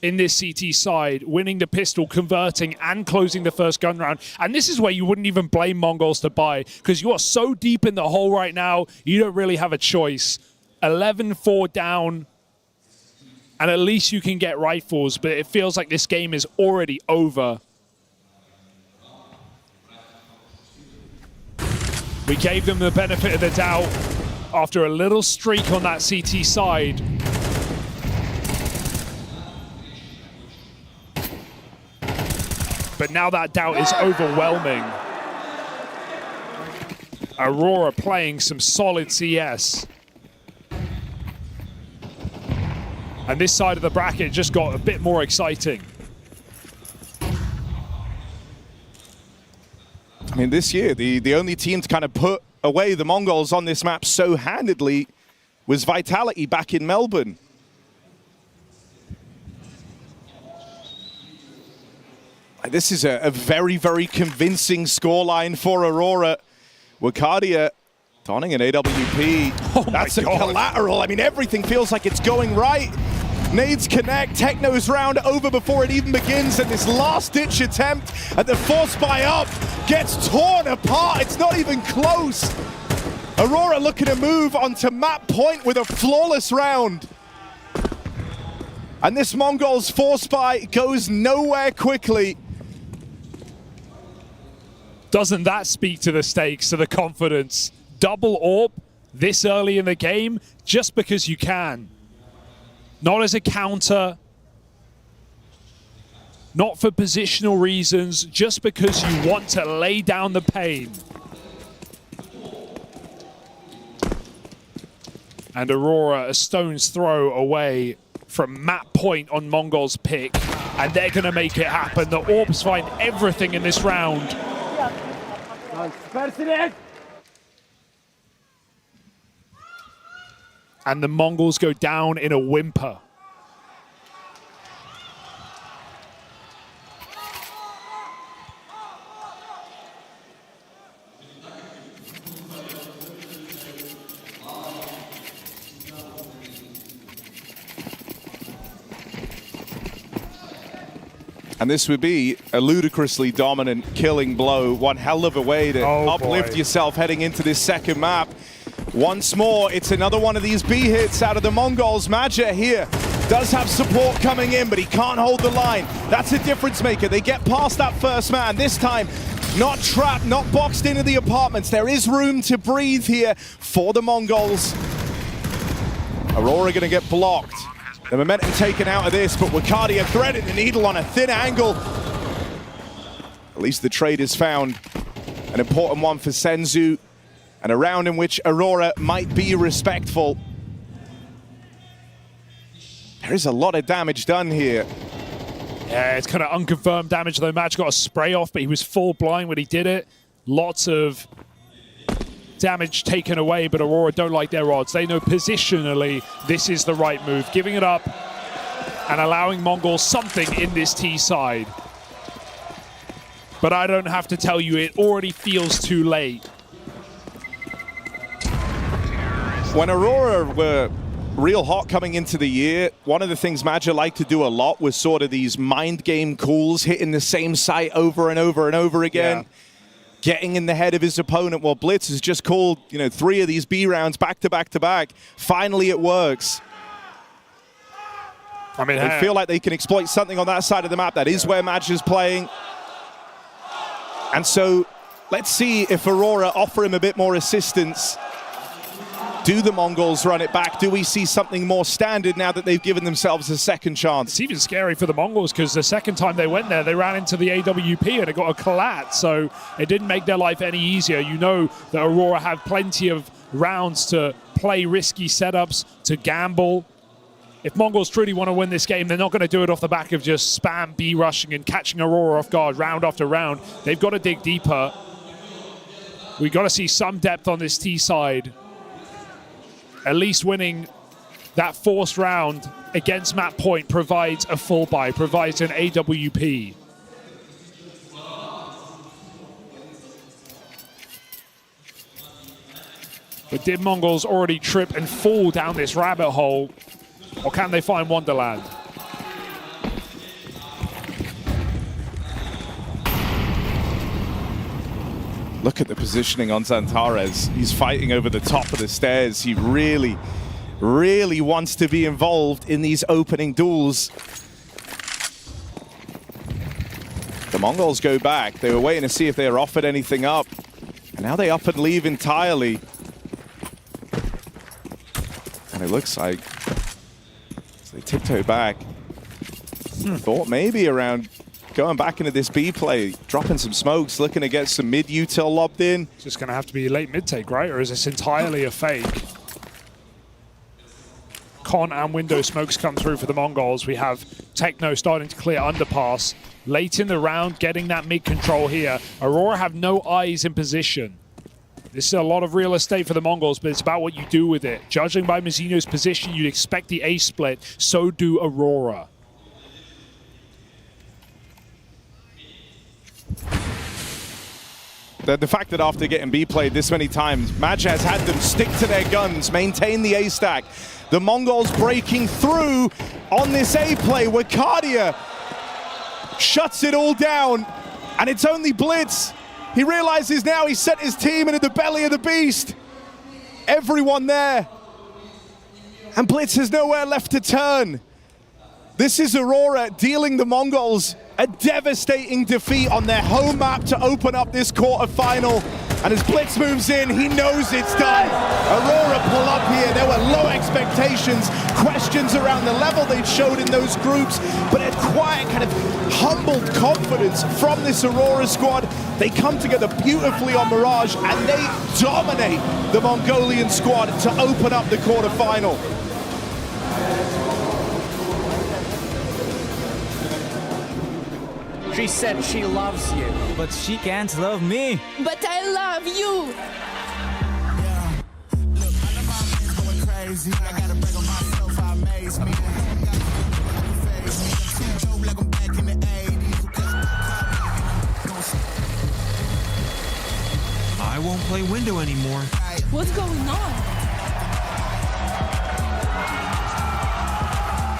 in this CT side, winning the pistol, converting, and closing the first gun round. And this is where you wouldn't even blame Mongols to buy, because you are so deep in the hole right now, you don't really have a choice. 11-4 down, and at least you can get rifles, but it feels like this game is already over. We gave them the benefit of the doubt after a little streak on that CT side. But now that doubt is overwhelming. Aurora playing some solid CS. And this side of the bracket just got a bit more exciting. I mean, this year, the only team to kind of put away the Mongols on this map so handedly was Vitality back in Melbourne. This is a very, very convincing scoreline for Aurora. Wakadia donning an AWP. Oh That's my a God. collateral. I mean, everything feels like it's going right. Nades connect, Techno's round over before it even begins, and this last-ditch attempt at the force buy up gets torn apart. It's not even close. Aurora looking to move onto map point with a flawless round. And this Mongols force buy goes nowhere quickly. Doesn't that speak to the stakes, to the confidence? Double AWP this early in the game just because you can. Not as a counter, not for positional reasons, just because you want to lay down the pain. And Aurora a stone's throw away from map point on Mongol's pick, and they're going to make it happen. The AWPs find everything in this round. And the Mongols go down in a whimper. And this would be a ludicrously dominant killing blow. One hell of a way to uplift yourself heading into this second map. Once more, it's another one of these B hits out of the Mongols. Major here does have support coming in, but he can't hold the line. That's a difference maker. They get past that first man. This time, not trapped, not boxed into the apartments. There is room to breathe here for the Mongols. Aurora gonna get blocked. The momentum taken out of this, but Wakadia threading the needle on a thin angle. At least the trade is found. An important one for Senzu, and a round in which Aurora might be respectful. There is a lot of damage done here. Yeah, it's kind of unconfirmed damage though. Match got a spray off, but he was full blind when he did it. Lots of damage taken away, but Aurora don't like their odds. They know positionally this is the right move. Giving it up and allowing Mongols something in this T side. But I don't have to tell you, it already feels too late. When Aurora were real hot coming into the year. One of the things Major liked to do a lot was sort of these mind game calls, hitting the same site over and over and over again. Yeah. Getting in the head of his opponent. Well, Blitz has just called, 3 of these B rounds back to back to back. Finally, it works. I mean, they feel like they can exploit something on that side of the map. That is where Major's playing. And so, let's see if Aurora offer him a bit more assistance. Do the Mongols run it back? Do we see something more standard now that they've given themselves a second chance? It's even scary for the Mongols because the second time they went there, they ran into the AWP and it got a collat, so it didn't make their life any easier. You know that Aurora have plenty of rounds to play risky setups, to gamble. If Mongols truly want to win this game, they're not going to do it off the back of just spam B rushing and catching Aurora off guard round after round. They've got to dig deeper. We've got to see some depth on this T side. At least winning that forced round against Map Point provides a full buy, provides an AWP. But did Mongols already trip and fall down this rabbit hole, or can they find Wonderland? Look at the positioning on Zantares. He's fighting over the top of the stairs. He really, really wants to be involved in these opening duels. The Mongols go back. They were waiting to see if they were offered anything up. And now they up and leave entirely. And it looks like they tiptoe back. Thought maybe around going back into this B play, dropping some smokes, looking to get some mid-util lobbed in. It's just going to have to be a late mid-take, right? Or is this entirely a fake? Con and window smokes come through for the Mongols. We have Techno starting to clear underpass. Late in the round, getting that mid-control here. Aurora have no eyes in position. This is a lot of real estate for the Mongols, but it's about what you do with it. Judging by Mizzino's position, you'd expect the A split. So do Aurora. The fact that after getting B played this many times, Maj has had them stick to their guns, maintain the A stack. The Mongols breaking through on this A play where Cardia shuts it all down, and it's only Blitz. He realizes now he's set his team into the belly of the beast. Everyone there. And Blitz has nowhere left to turn. This is Aurora dealing the Mongols a devastating defeat on their home map to open up this quarterfinal. And as Blitz moves in, he knows it's done. Aurora pull up here. There were low expectations, questions around the level they'd showed in those groups, but a quiet kind of humbled confidence from this Aurora squad. They come together beautifully on Mirage and they dominate the Mongolian squad to open up the quarterfinal. She said she loves you. But she can't love me. But I love you. Yeah. Look, I'm going crazy. I gotta break on myself, I amaze me. Like I'm back in the 80s. I won't play window anymore. What's going on?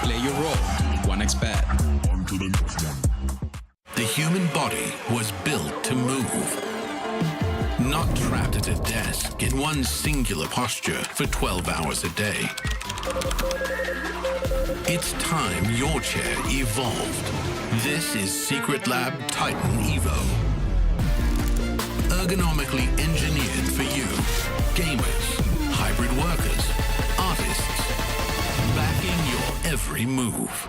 Play your role. 1xBet. On to the next one. The human body was built to move. Not trapped at a desk in one singular posture for 12 hours a day. It's time your chair evolved. This is Secret Lab Titan Evo. Ergonomically engineered for you. Gamers, hybrid workers, artists. Backing your every move.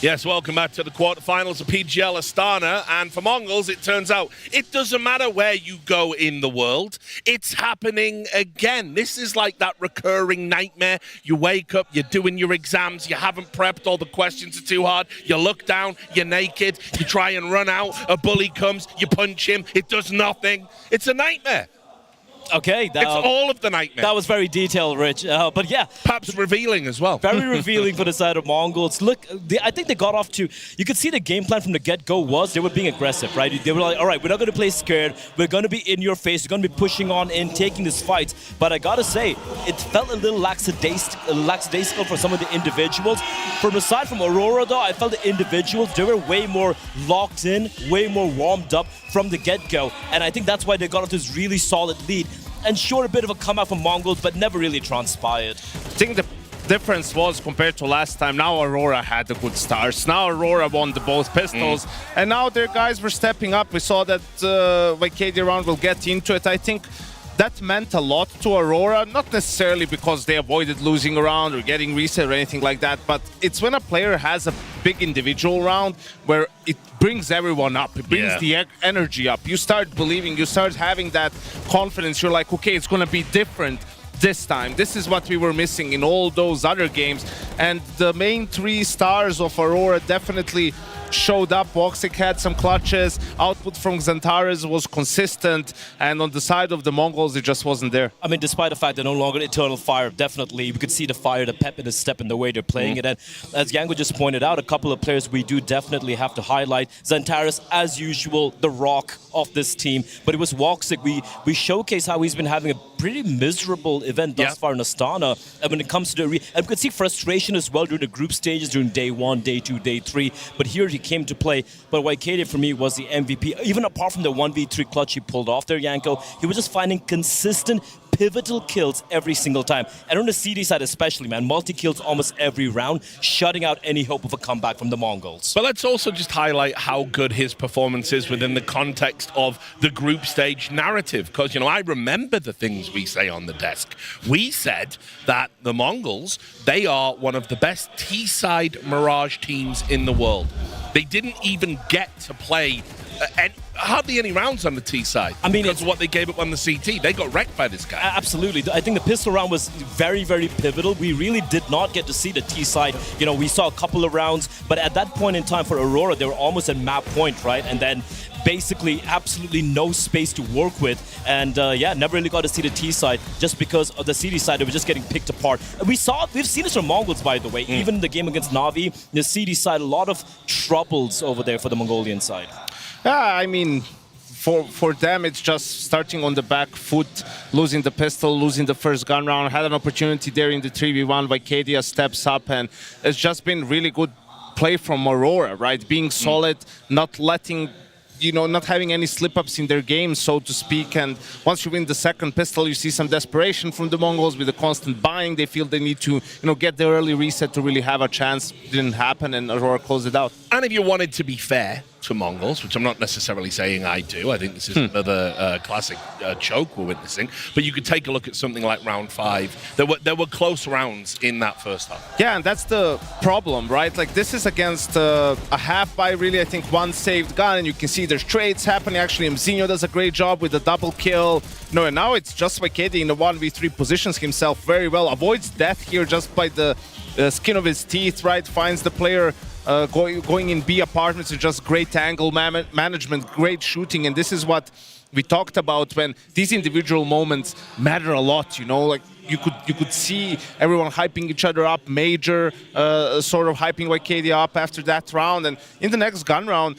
Yes, welcome back to the quarterfinals of PGL Astana. And for Mongols, it turns out it doesn't matter where you go in the world. It's happening again. This is like that recurring nightmare. You wake up, you're doing your exams, you haven't prepped, all the questions are too hard. You look down, you're naked, you try and run out, a bully comes, you punch him, it does nothing. It's a nightmare. Okay, it's all of the nightmare. That was very detailed, Rich. But yeah, perhaps revealing as well. Very revealing for the side of Mongols. Look, I think they got off to. You could see the game plan from the get-go was they were being aggressive, right? They were like, all right, we're not going to play scared. We're going to be in your face. We're going to be pushing on in, taking this fight. But I gotta say, it felt a little lackadaisical for some of the individuals. From aside from Aurora, though, I felt the individuals they were way more locked in, way more warmed up from the get-go, and I think that's why they got off this really solid lead. And showed a bit of a comeback from Mongols, but never really transpired. I think the difference was compared to last time, now Aurora had the good stars. Now Aurora won the both pistols, and now their guys were stepping up. We saw that YKD round will get into it. I think that meant a lot to Aurora, not necessarily because they avoided losing a round or getting reset or anything like that, but it's when a player has a big individual round where it brings everyone up. It brings the energy up. You start believing, you start having that confidence. You're like, okay, it's going to be different this time. This is what we were missing in all those other games. And the main 3 stars of Aurora definitely showed up. Woxic had some clutches. Output from Xantares was consistent. And on the side of the Mongols, it just wasn't there. I mean, despite the fact they're no longer Eternal Fire, definitely, we could see the fire, the pep, and the step in the way they're playing it. And as Yango just pointed out, a couple of players we do definitely have to highlight. Xantares, as usual, the rock of this team. But it was Woxic. We showcased how he's been having a pretty miserable event thus far in Astana. And when it comes to the and we could see frustration as well during the group stages, during day 1, day 2, day 3. But here he came to play. But YKD for me was the MVP. Even apart from the 1v3 clutch he pulled off there, Yanko, he was just finding consistent pivotal kills every single time. And on the CD side especially, man, multi-kills almost every round, shutting out any hope of a comeback from the Mongols. But let's also just highlight how good his performance is within the context of the group stage narrative. Because, you know, I remember the things we say on the desk. We said that the Mongols, they are one of the best T-side Mirage teams in the world. They didn't even get to play hardly any rounds on the T side. I mean, because of what they gave up on the CT. They got wrecked by this guy. Absolutely. I think the pistol round was very, very pivotal. We really did not get to see the T side. You know, we saw a couple of rounds, but at that point in time for Aurora, they were almost at map point, right? And then basically absolutely no space to work with. And yeah, never really got to see the T side just because of the CD side. They were just getting picked apart. And we've seen this from Mongols, by the way. Even in the game against Na'Vi, the CD side, a lot of troubles over there for the Mongolian side. Yeah, I mean, for them, it's just starting on the back foot, losing the pistol, losing the first gun round. Had an opportunity there in the 3v1. YKD steps up, and it's just been really good play from Aurora, right? Being solid, not letting, you know, not having any slip-ups in their game, so to speak. And once you win the second pistol, you see some desperation from the Mongols with the constant buying. They feel they need to, you know, get their early reset to really have a chance. Didn't happen, and Aurora closed it out. And if you wanted to be fair to Mongols, which I'm not necessarily saying I do, I think this is another classic choke we're witnessing, but you could take a look at something like round 5. There were close rounds in that first half. Yeah, and that's the problem, right? Like, this is against a half buy, really. I think one saved gun, and you can see there's trades happening. Actually, Mzinho does a great job with the double kill. No, and now it's just YKD in the 1v3, positions himself very well, avoids death here just by the skin of his teeth, right? Finds the player going in B apartments. It's just great angle management, great shooting, and this is what we talked about when these individual moments matter a lot. You know, like you could see everyone hyping each other up, Major sort of hyping YKD up after that round, and in the next gun round,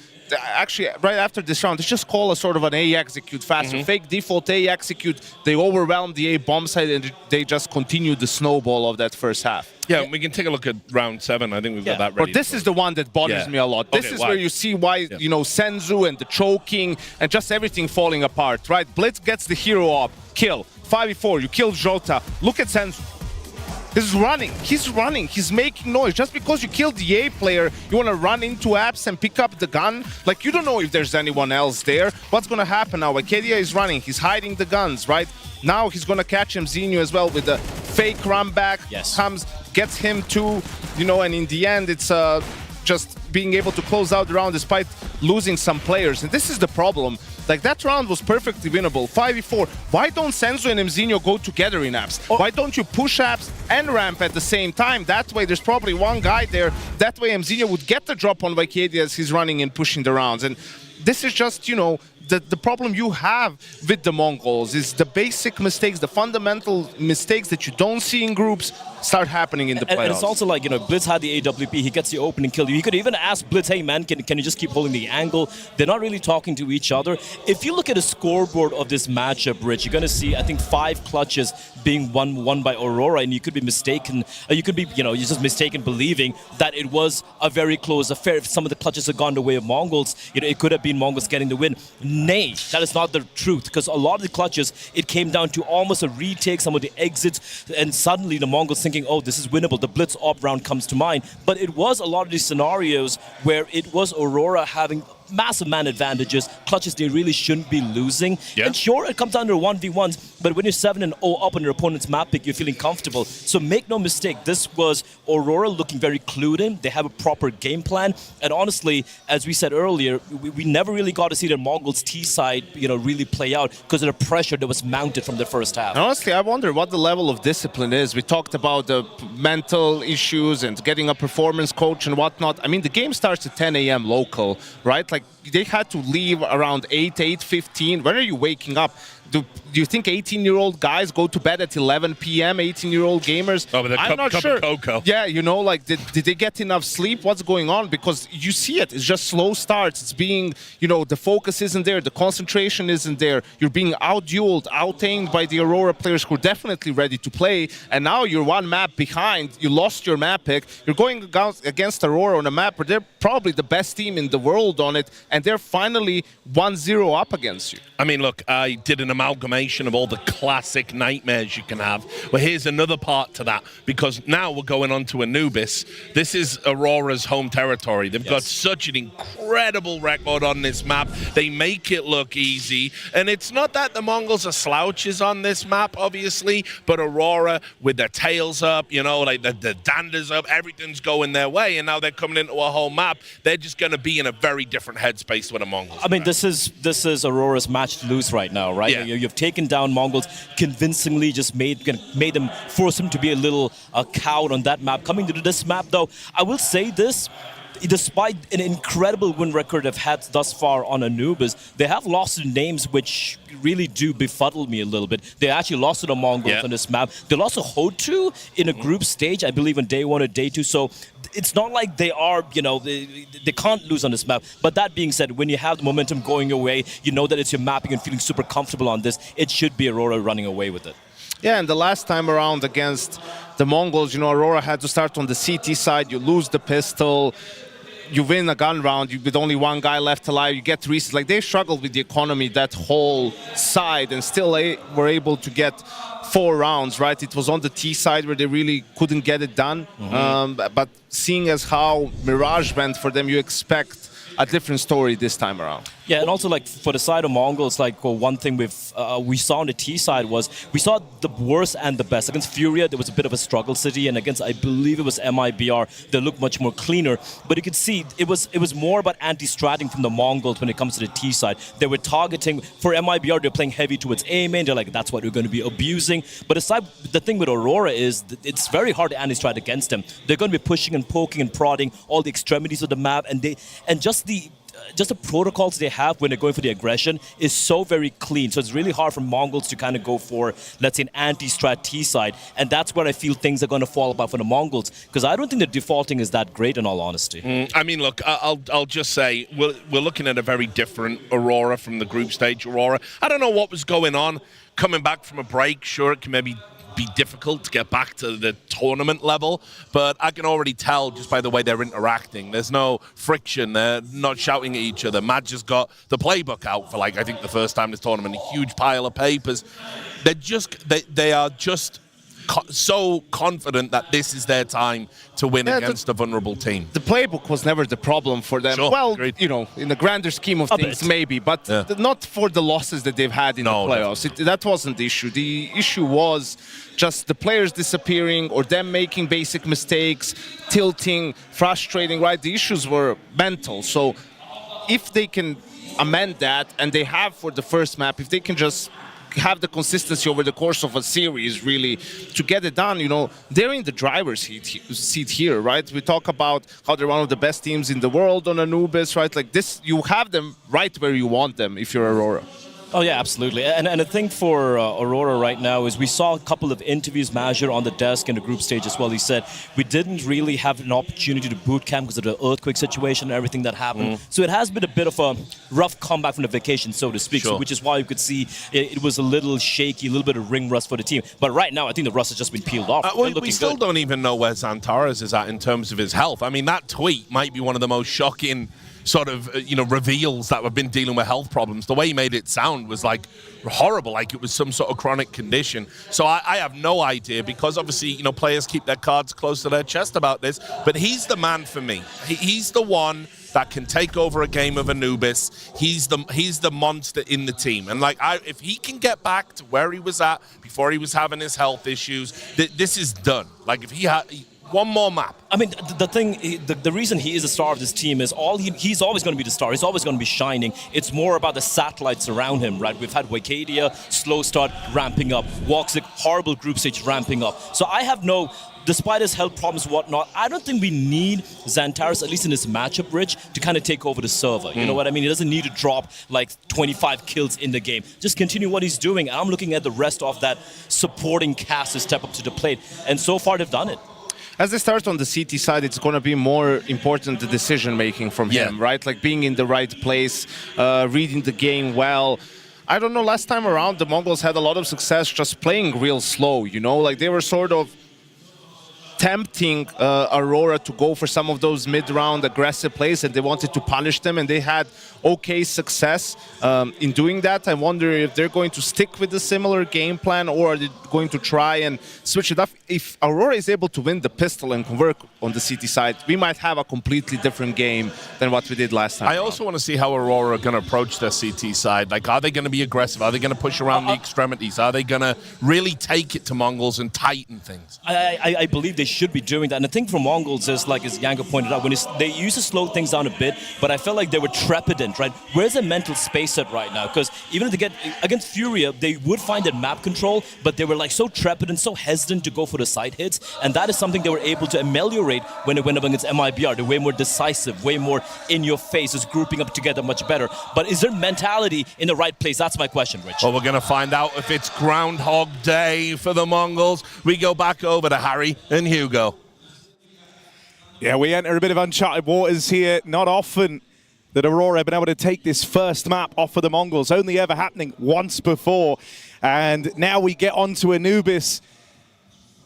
actually right after this round, they just call a sort of an A execute faster, fake default A execute. They overwhelm the A bomb side, and they just continue the snowball of that first half. Yeah, we can take a look at round 7. I think we've got that ready. But this is the one that bothers me a lot. This is where you see why, you know, Senzu and the choking and just everything falling apart, right? Blitz gets the hero up, kill. 5v4, you kill Jota. Look at Senzu. He's running. He's making noise. Just because you killed the A player, you want to run into apps and pick up the gun? Like, you don't know if there's anyone else there. What's going to happen now? Acadia is running. He's hiding the guns, right? Now he's going to catch Mzinho as well with the fake run back. Comes, gets him too, you know, and in the end, it's just being able to close out the round despite losing some players. And this is the problem. Like, that round was perfectly winnable, 5v4. Why don't Senzo and Mzinho go together in apps? Why don't you push apps and ramp at the same time? That way, there's probably one guy there. That way, Mzinho would get the drop on Vikedi as he's running and pushing the rounds. And this is just, you know, the problem you have with the Mongols is the basic mistakes, the fundamental mistakes that you don't see in groups start happening in the playoffs. And it's also like, you know, Blitz had the AWP, he gets the opening kill. You could even ask Blitz, hey man, can you just keep holding the angle? They're not really talking to each other. If you look at the scoreboard of this matchup, Rich, you're going to see, I think, 5 clutches being won by Aurora, and you could be mistaken, you could be, you know, you're just mistaken believing that it was a very close affair. If some of the clutches had gone the way of Mongols, you know, it could have been Mongols getting the win. Nay, that is not the truth, because a lot of the clutches, it came down to almost a retake, some of the exits, and suddenly the Mongols thinking, oh, this is winnable. The Blitz op round comes to mind. But it was a lot of these scenarios where it was Aurora having massive man advantages, clutches they really shouldn't be losing. Yeah. And sure, it comes down to 1v1s, but when you're 7-0 up on your opponent's map pick, you're feeling comfortable. So make no mistake, this was Aurora looking very clued in. They have a proper game plan. And honestly, as we said earlier, we never really got to see the Mongols T side, you know, really play out because of the pressure that was mounted from the first half. And honestly, I wonder what the level of discipline is. We talked about the mental issues and getting a performance coach and whatnot. I mean, the game starts at 10 a.m. local, right? Like, they had to leave around 8:15. When are you waking up? Do you think 18-year-old guys go to bed at 11 p.m., 18-year-old gamers? Oh, with a I'm not sure. Cup of cocoa. Yeah, you know, like, did they get enough sleep? What's going on? Because you see it. It's just slow starts. It's being, you know, the focus isn't there. The concentration isn't there. You're being out-dueled, out-aimed by the Aurora players who are definitely ready to play. And now you're one map behind. You lost your map pick. You're going against Aurora on a map where they're probably the best team in the world on it. And they're finally 1-0 up against you. I mean, look, I did an amalgamation of all the classic nightmares you can have. Well, here's another part to that, because now we're going on to Anubis. This is Aurora's home territory. They've got such an incredible record on this map. They make it look easy. And it's not that the Mongols are slouches on this map, obviously, but Aurora, with their tails up, you know, like the danders up, everything's going their way, and now they're coming into a whole map. They're just going to be in a very different headspace with the Mongols. I mean, this is Aurora's match to lose right now, right? Yeah. You've taken down Mongols convincingly, just made them, force them to be a little cowed on that map. Coming to this map, though, I will say this. Despite an incredible win record they've had thus far on Anubis, they have lost to names which really do befuddle me a little bit. They actually lost to the Mongols on this map. They lost to HOTU in a group stage, I believe, on day 1 or day 2. So it's not like they are, you know, they can't lose on this map. But that being said, when you have the momentum going your way, you know that it's your mapping and feeling super comfortable on this, it should be Aurora running away with it. Yeah, and the last time around against the Mongols, you know, Aurora had to start on the CT side. You lose the pistol. You win a gun round with only one guy left alive, you get resets. Like, they struggled with the economy, that whole side, and still were able to get 4 rounds, right? It was on the T side where they really couldn't get it done. But seeing as how Mirage went for them, you expect a different story this time around. Yeah, and also, like, for the side of Mongols, like, one thing we saw on the T side was we saw the worst and the best. Against FURIA, there was a bit of a struggle city, and against, I believe it was MIBR, they looked much more cleaner. But you could see it was more about anti-stratting from the Mongols when it comes to the T side. They were targeting, for MIBR, they're playing heavy towards A main. They're like, that's what we're going to be abusing. But the thing with Aurora is it's very hard to anti-strat against them. They're going to be pushing and poking and prodding all the extremities of the map, and just the protocols they have when they're going for the aggression is so very clean. So it's really hard for Mongols to kind of go for, let's say, an anti-strat T side. And that's where I feel things are going to fall apart for the Mongols, because I don't think the defaulting is that great, in all honesty. I mean, look, I'll just say we're looking at a very different Aurora from the group stage Aurora. I don't know what was going on. Coming back from a break, sure, it can maybe be difficult to get back to the tournament level, but I can already tell just by the way they're interacting. There's no friction. They're not shouting at each other. Matt just got the playbook out for, like, I think the first time this tournament, a huge pile of papers. They are just so confident that this is their time to win against a vulnerable team. The playbook was never the problem for them. Sure, well, agreed. you know, in the grander scheme of things, maybe, but not for the losses that they've had in the playoffs. That wasn't the issue. The issue was just the players disappearing or them making basic mistakes, tilting, frustrating, right? The issues were mental. So if they can amend that, and they have for the first map, if they can just have the consistency over the course of a series, really, to get it done, you know, they're in the driver's seat here, right? We talk about how they're one of the best teams in the world on Anubis, right? Like this, you have them right where you want them if you're Aurora. Oh yeah, absolutely. And I think for Aurora right now is we saw a couple of interviews, Major on the desk in the group stage as well. He said we didn't really have an opportunity to boot camp because of the earthquake situation and everything that happened. So it has been a bit of a rough comeback from the vacation, so to speak. Sure. So, which is why you could see it was a little shaky, a little bit of ring rust for the team. But right now, I think the rust has just been peeled off. We still don't even know where Xantares is at in terms of his health. I mean, that tweet might be one of the most shocking sort of, you know, reveals that we've been dealing with health problems. The way he made it sound was like horrible, like it was some sort of chronic condition. So I have no idea, because obviously, you know, players keep their cards close to their chest about this, but he's the man for me. He's the one that can take over a game of Anubis. He's the monster in the team. And like, if he can get back to where he was at before he was having his health issues, this is done. Like if he had one more map. I mean, the reason he is the star of this team is he's always going to be the star. He's always going to be shining. It's more about the satellites around him, right? We've had Wakadia, slow start, ramping up. Woxic, horrible group stage, ramping up. So I have despite his health problems and whatnot, I don't think we need Xantares, at least in this matchup, Rich, to kind of take over the server. You know what I mean? He doesn't need to drop like 25 kills in the game. Just continue what he's doing. I'm looking at the rest of that supporting cast to step up to the plate. And so far, they've done it. As they start on the CT side, it's going to be more important the decision-making from him, right? Like being in the right place, reading the game well. I don't know, last time around, the Mongols had a lot of success just playing real slow, you know? Like they were sort of tempting Aurora to go for some of those mid-round aggressive plays, and they wanted to punish them, and they had okay success in doing that. I wonder if they're going to stick with a similar game plan, or are they going to try and switch it up? If Aurora is able to win the pistol and convert on the CT side, we might have a completely different game than what we did last time. I also want to see how Aurora are going to approach their CT side. Like, are they going to be aggressive? Are they going to push around the extremities? Are they going to really take it to Mongols and tighten things? I believe they should be doing that. And the thing for Mongols is, like as Yanko pointed out, when they used to slow things down a bit, but I felt like they were trepidant, right? Where's the mental space at right now? Because even if they get against FURIA, they would find that map control, but they were like so trepidant, so hesitant to go for the side hits. And that is something they were able to ameliorate when they went up against MIBR. They're way more decisive, way more in your face, is grouping up together much better. But is their mentality in the right place? That's my question, Rich. Well, we're going to find out if it's Groundhog Day for the Mongols. We go back over to Harry and Hugo. Yeah, we enter a bit of uncharted waters here. Not often that Aurora have been able to take this first map off of the Mongols. Only ever happening once before. And now we get on to Anubis.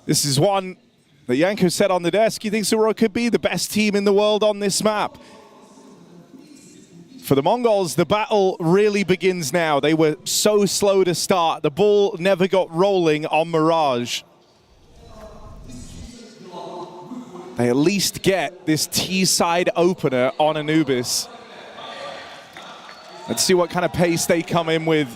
This is one that Yanko said on the desk. He thinks Aurora could be the best team in the world on this map. For the Mongols, the battle really begins now. They were so slow to start. The ball never got rolling on Mirage. They at least get this T-side opener on Anubis. Let's see what kind of pace they come in with.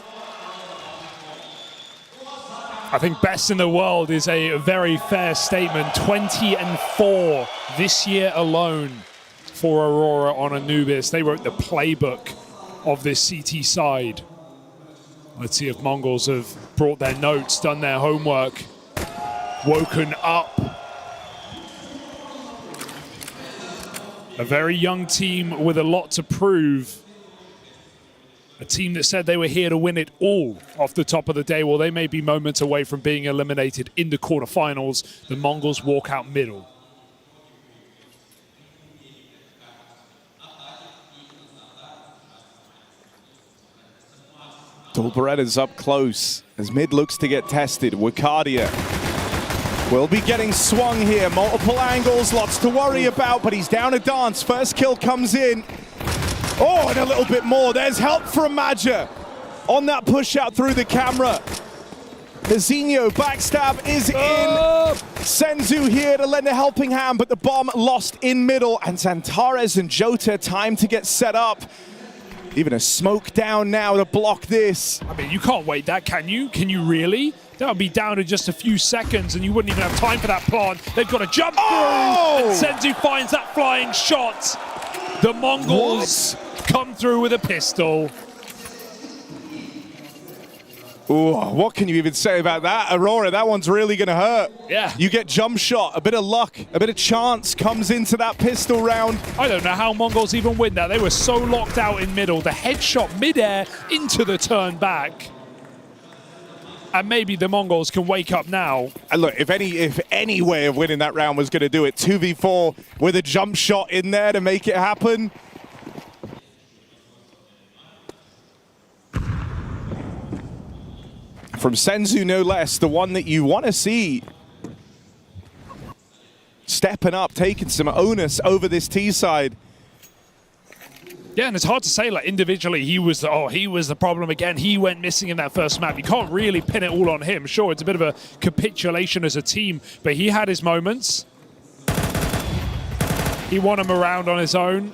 I think best in the world is a very fair statement. 20-4 this year alone for Aurora on Anubis. They wrote the playbook of this CT side. Let's see if Mongols have brought their notes, done their homework, woken up. A very young team with a lot to prove. A team that said they were here to win it all off the top of the day. Well, they may be moments away from being eliminated in the quarterfinals. The Mongols walk out middle. Beretta's up close as mid looks to get tested. Wakadia will be getting swung here. Multiple angles, lots to worry about, but he's down a dance. First kill comes in. Oh, and a little bit more. There's help from Major on that push out through the camera. Mizinho backstab is in. Senzu here to lend a helping hand, but the bomb lost in middle. And Zantares and Jota time to get set up. Even a smoke down now to block this. I mean, you can't wait that, can you? Can you really? That would be down in just a few seconds, and you wouldn't even have time for that plant. They've got to jump through, and Senzu finds that flying shot. The Mongols come through with a pistol. Ooh, what can you even say about that? Aurora, that one's really going to hurt. Yeah. You get jump shot, a bit of luck, a bit of chance comes into that pistol round. I don't know how Mongols even win that. They were so locked out in middle. The headshot mid-air into the turn back. And maybe the Mongols can wake up now. And look, if any way of winning that round was going to do it, 2v4 with a jump shot in there to make it happen. From Senzu, no less, the one that you want to see stepping up, taking some onus over this T side. Yeah, and it's hard to say, like, individually, he was the problem again. He went missing in that first map. You can't really pin it all on him. Sure, it's a bit of a capitulation as a team, but he had his moments. He won him around on his own.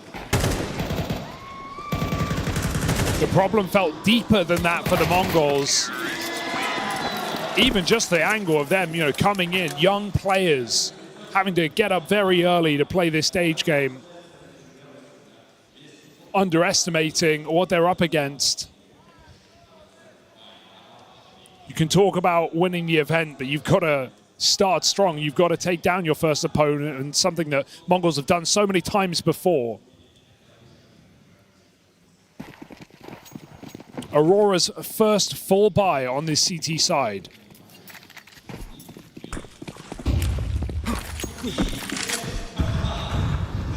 The problem felt deeper than that for the Mongols. Even just the angle of them, you know, coming in, young players, having to get up very early to play this stage game. Underestimating what they're up against. You can talk about winning the event, but you've got to start strong. You've got to take down your first opponent, and something that Mongols have done so many times before. Aurora's first full buy on this CT side.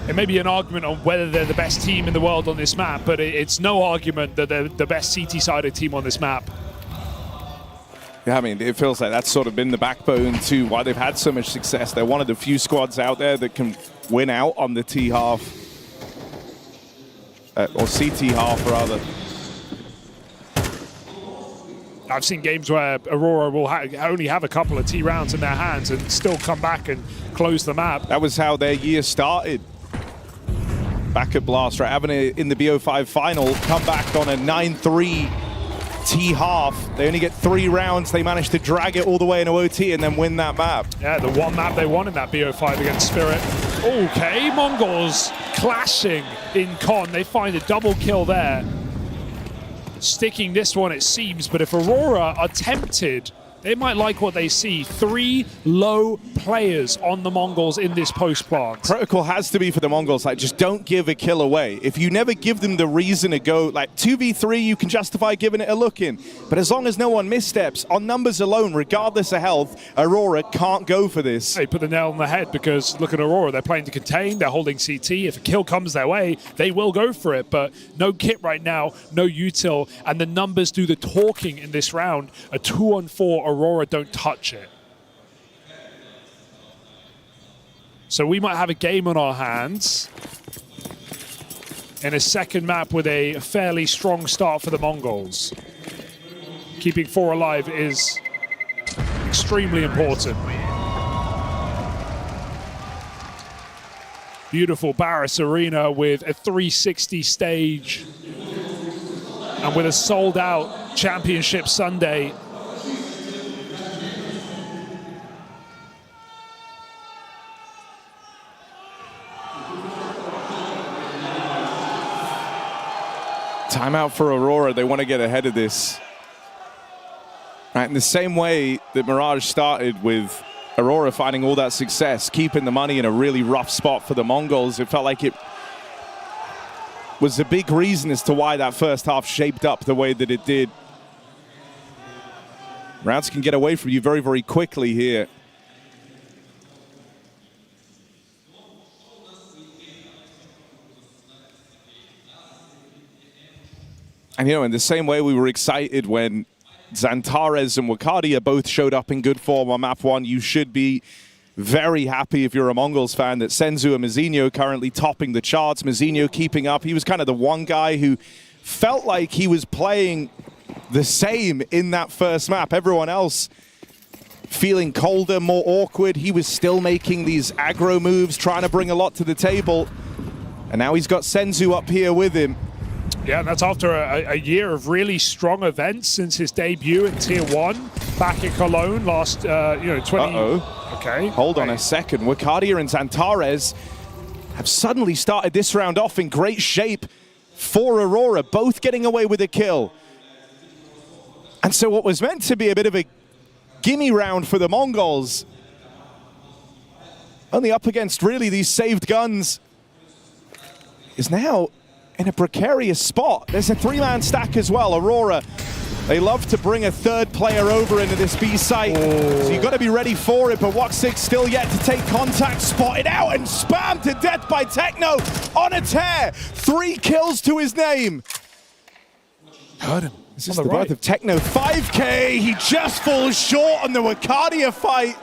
It may be an argument on whether they're the best team in the world on this map, but it's no argument that they're the best CT-sided team on this map. Yeah, I mean, it feels like that's sort of been the backbone to why they've had so much success. They're one of the few squads out there that can win out on the T half. Or CT half, rather. I've seen games where Aurora will only have a couple of T rounds in their hands and still come back and close the map. That was how their year started. Back at Blast, right? Having it in the BO5 final, come back on a 9-3 T half. They only get 3 rounds. They managed to drag it all the way into OT and then win that map. Yeah, the one map they won in that BO5 against Spirit. Okay, Mongols clashing in Con. They find a double kill there. Sticking this one, it seems, but if Aurora are tempted, they might like what they see. 3 low players on the Mongols in this post plant. Protocol has to be for the Mongols, like, just don't give a kill away. If you never give them the reason to go, like 2v3, you can justify giving it a look in. But as long as no one missteps, on numbers alone, regardless of health, Aurora can't go for this. They put the nail on the head, because look at Aurora. They're playing to contain, they're holding CT. If a kill comes their way, they will go for it. But no kit right now, no util, and the numbers do the talking in this round. A 2-on-4 Aurora don't touch it. So we might have a game on our hands in a second map with a fairly strong start for the Mongols. Keeping 4 alive is extremely important. Beautiful Barys Arena with a 360 stage and with a sold-out Championship Sunday. Timeout for Aurora. They want to get ahead of this. Right, in the same way that Mirage started with Aurora finding all that success, keeping the money in a really rough spot for the Mongols, it felt like it was a big reason as to why that first half shaped up the way that it did. Rounds can get away from you very, very quickly here. And, you know, in the same way we were excited when Zantares and Wakadia both showed up in good form on map 1, you should be very happy if you're a Mongols fan that Senzu and Mizinho currently topping the charts. Mizinho keeping up. He was kind of the one guy who felt like he was playing the same in that first map. Everyone else feeling colder, more awkward. He was still making these aggro moves, trying to bring a lot to the table. And now he's got Senzu up here with him. Yeah, and that's after a year of really strong events since his debut in Tier 1 back in Cologne last, 20... Okay. Hold on a second. Wakadia and Xantares have suddenly started this round off in great shape for Aurora, both getting away with a kill. And so what was meant to be a bit of a gimme round for the Mongols, only up against really these saved guns, is now in a precarious spot. There's a three-man stack as well. Aurora, they love to bring a third player over into this B site, so you've got to be ready for it, but WOXIK still yet to take contact, spotted out and spammed to death by Techno on a tear. 3 kills to his name. Heard him. This is the birth of Techno. 5K, he just falls short on the Wakadia fight.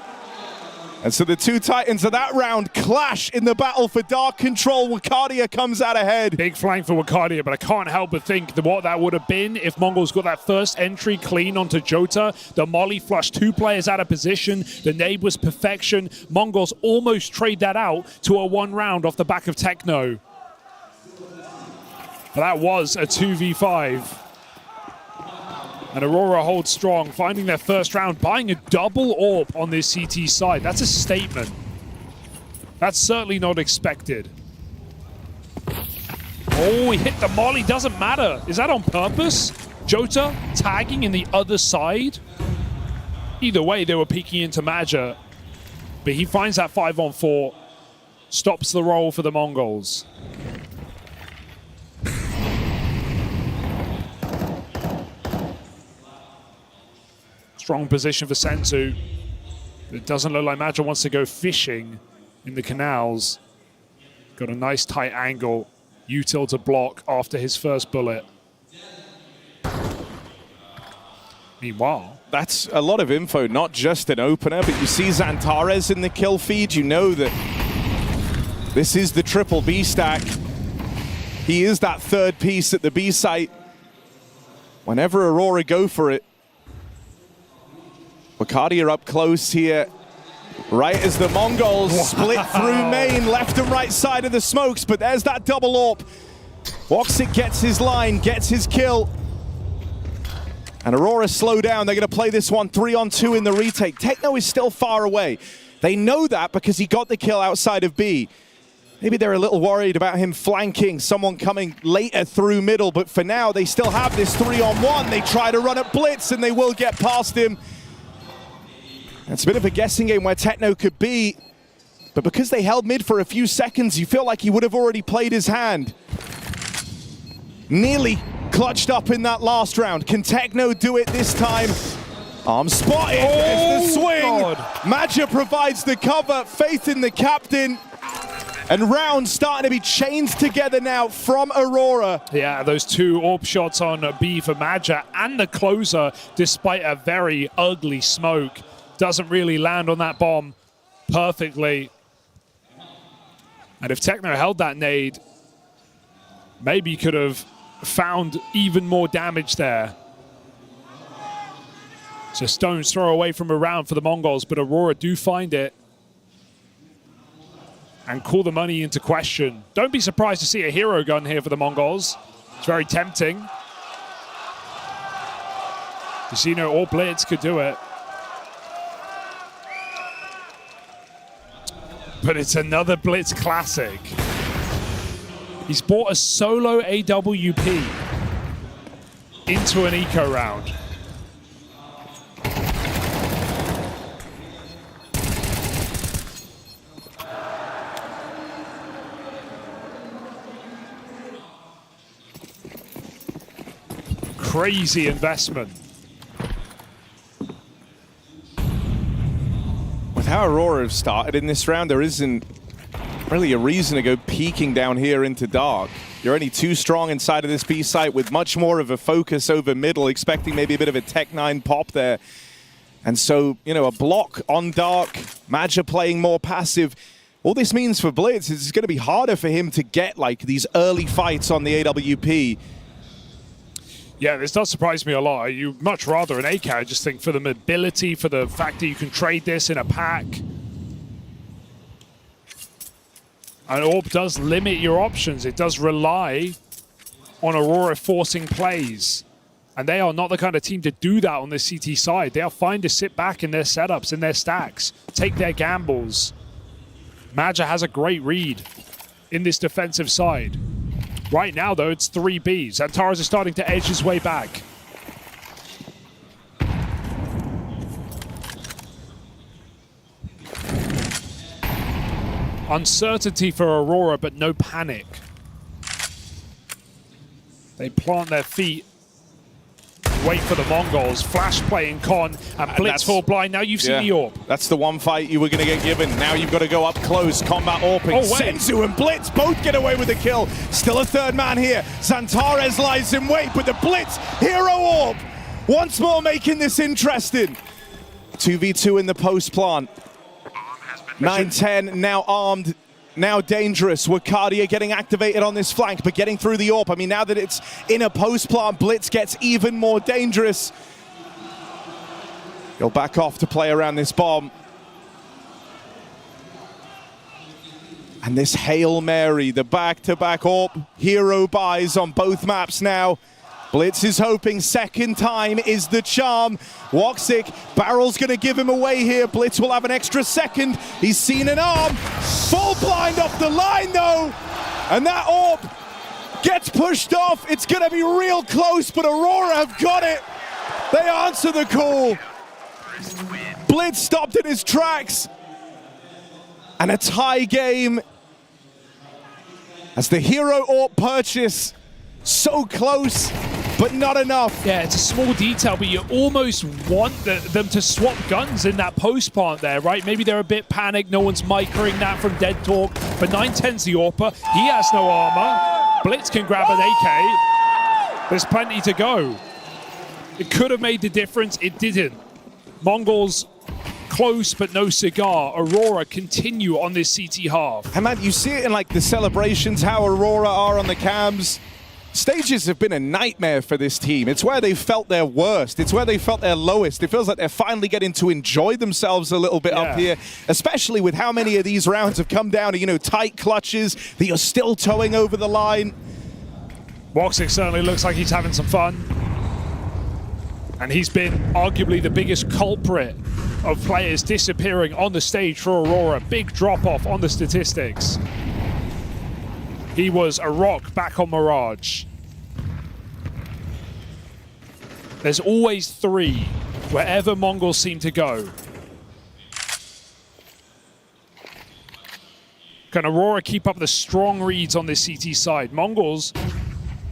And so the two Titans of that round clash in the battle for Dark Control. Wakadia comes out ahead. Big flank for Wakadia, but I can't help but think that what that would have been if Mongols got that first entry clean onto Jota. The Molly flushed 2 players out of position. The nade was perfection. Mongols almost trade that out to a 1 round off the back of Techno. But that was a 2v5. And Aurora holds strong, finding their first round, buying a double AWP on this CT side. That's a statement. That's certainly not expected. Oh, he hit the molly, doesn't matter. Is that on purpose? Jota tagging in the other side? Either way, they were peeking into Maja. But he finds that 5-on-4, stops the roll for the Mongols. Strong position for Senzu. It doesn't look like Maja wants to go fishing in the canals. Got a nice tight angle. Util to block after his first bullet. Meanwhile, that's a lot of info, not just an opener, but you see Xantares in the kill feed. You know that this is the triple B stack. He is that third piece at the B site. Whenever Aurora go for it, Wakadia up close here, right as the Mongols split through main, left and right side of the smokes, but there's that double AWP. WOXIK gets his line, gets his kill. And Aurora slow down. They're going to play this one 3-on-2 in the retake. Techno is still far away. They know that because he got the kill outside of B. Maybe they're a little worried about him flanking, someone coming later through middle, but for now they still have this 3-on-1. They try to run at blitz and they will get past him. It's a bit of a guessing game where Techno could be, but because they held mid for a few seconds, you feel like he would have already played his hand. Nearly clutched up in that last round. Can Techno do it this time? Arm spotted, there's the swing. Maja provides the cover, faith in the captain. And rounds starting to be chained together now from Aurora. Yeah, those 2 AWP shots on B for Maja and the closer, despite a very ugly smoke. Doesn't really land on that bomb perfectly. And if Techno held that nade, maybe he could have found even more damage there. So stone's throw away from a round for the Mongols, but Aurora do find it and call the money into question. Don't be surprised to see a hero gun here for the Mongols. It's very tempting. Casino or Blitz could do it. But it's another Blitz classic. He's bought a solo AWP into an eco round. Crazy investment. With how Aurora have started in this round, there isn't really a reason to go peeking down here into dark. You're only too strong inside of this B site with much more of a focus over middle, expecting maybe a bit of a Tech 9 pop there. And so, you know, a block on dark, Maja playing more passive. All this means for Blitz is it's going to be harder for him to get like these early fights on the AWP. Yeah, this does surprise me a lot. You'd much rather an AK, I just think, for the mobility, for the fact that you can trade this in a pack. And Orb does limit your options. It does rely on Aurora forcing plays. And they are not the kind of team to do that on the CT side. They are fine to sit back in their setups, in their stacks, take their gambles. Maja has a great read in this defensive side. Right now, though, it's 3B. Xantares is starting to edge his way back. Uncertainty for Aurora, but no panic. They plant their feet, wait for the Mongols. Flash playing con and Blitz full blind. Now you've seen the AWP. That's the one fight you were going to get given. Now you've got to go up close. Combat AWPing. Oh, wait. Senzu and Blitz both get away with the kill. Still a third man here. Xantares lies in wait, but the Blitz hero AWP once more making this interesting. 2v2 in the post plant. 9-10 now armed. Now dangerous. Wakadia getting activated on this flank, but getting through the AWP. I mean, now that it's in a post plant, Blitz gets even more dangerous. He'll back off to play around this bomb. And this Hail Mary, the back-to-back AWP hero buys on both maps now. Blitz is hoping second time is the charm. Woxic, Barrel's gonna give him away here. Blitz will have an extra second. He's seen an arm. Full blind off the line though. And that AWP gets pushed off. It's gonna be real close, but Aurora have got it. They answer the call. Blitz stopped in his tracks. And a tie game as the hero AWP purchase so close, but not enough. Yeah, it's a small detail, but you almost want them to swap guns in that post plant there, right? Maybe they're a bit panicked. No one's microing that from Dead Talk. But 910's the AWPer. He has no armor. Blitz can grab an AK. There's plenty to go. It could have made the difference. It didn't. Mongols close, but no cigar. Aurora continue on this CT half. And man, you see it in like the celebrations, how Aurora are on the cams. Stages have been a nightmare for this team. It's where they felt their worst. It's where they felt their lowest. It feels like they're finally getting to enjoy themselves a little bit up here, especially with how many of these rounds have come down to, you know, tight clutches that you're still towing over the line. Woxic certainly looks like he's having some fun. And he's been arguably the biggest culprit of players disappearing on the stage for Aurora. Big drop-off on the statistics. He was a rock back on Mirage. There's always three wherever Mongols seem to go. Can Aurora keep up the strong reads on this CT side? Mongols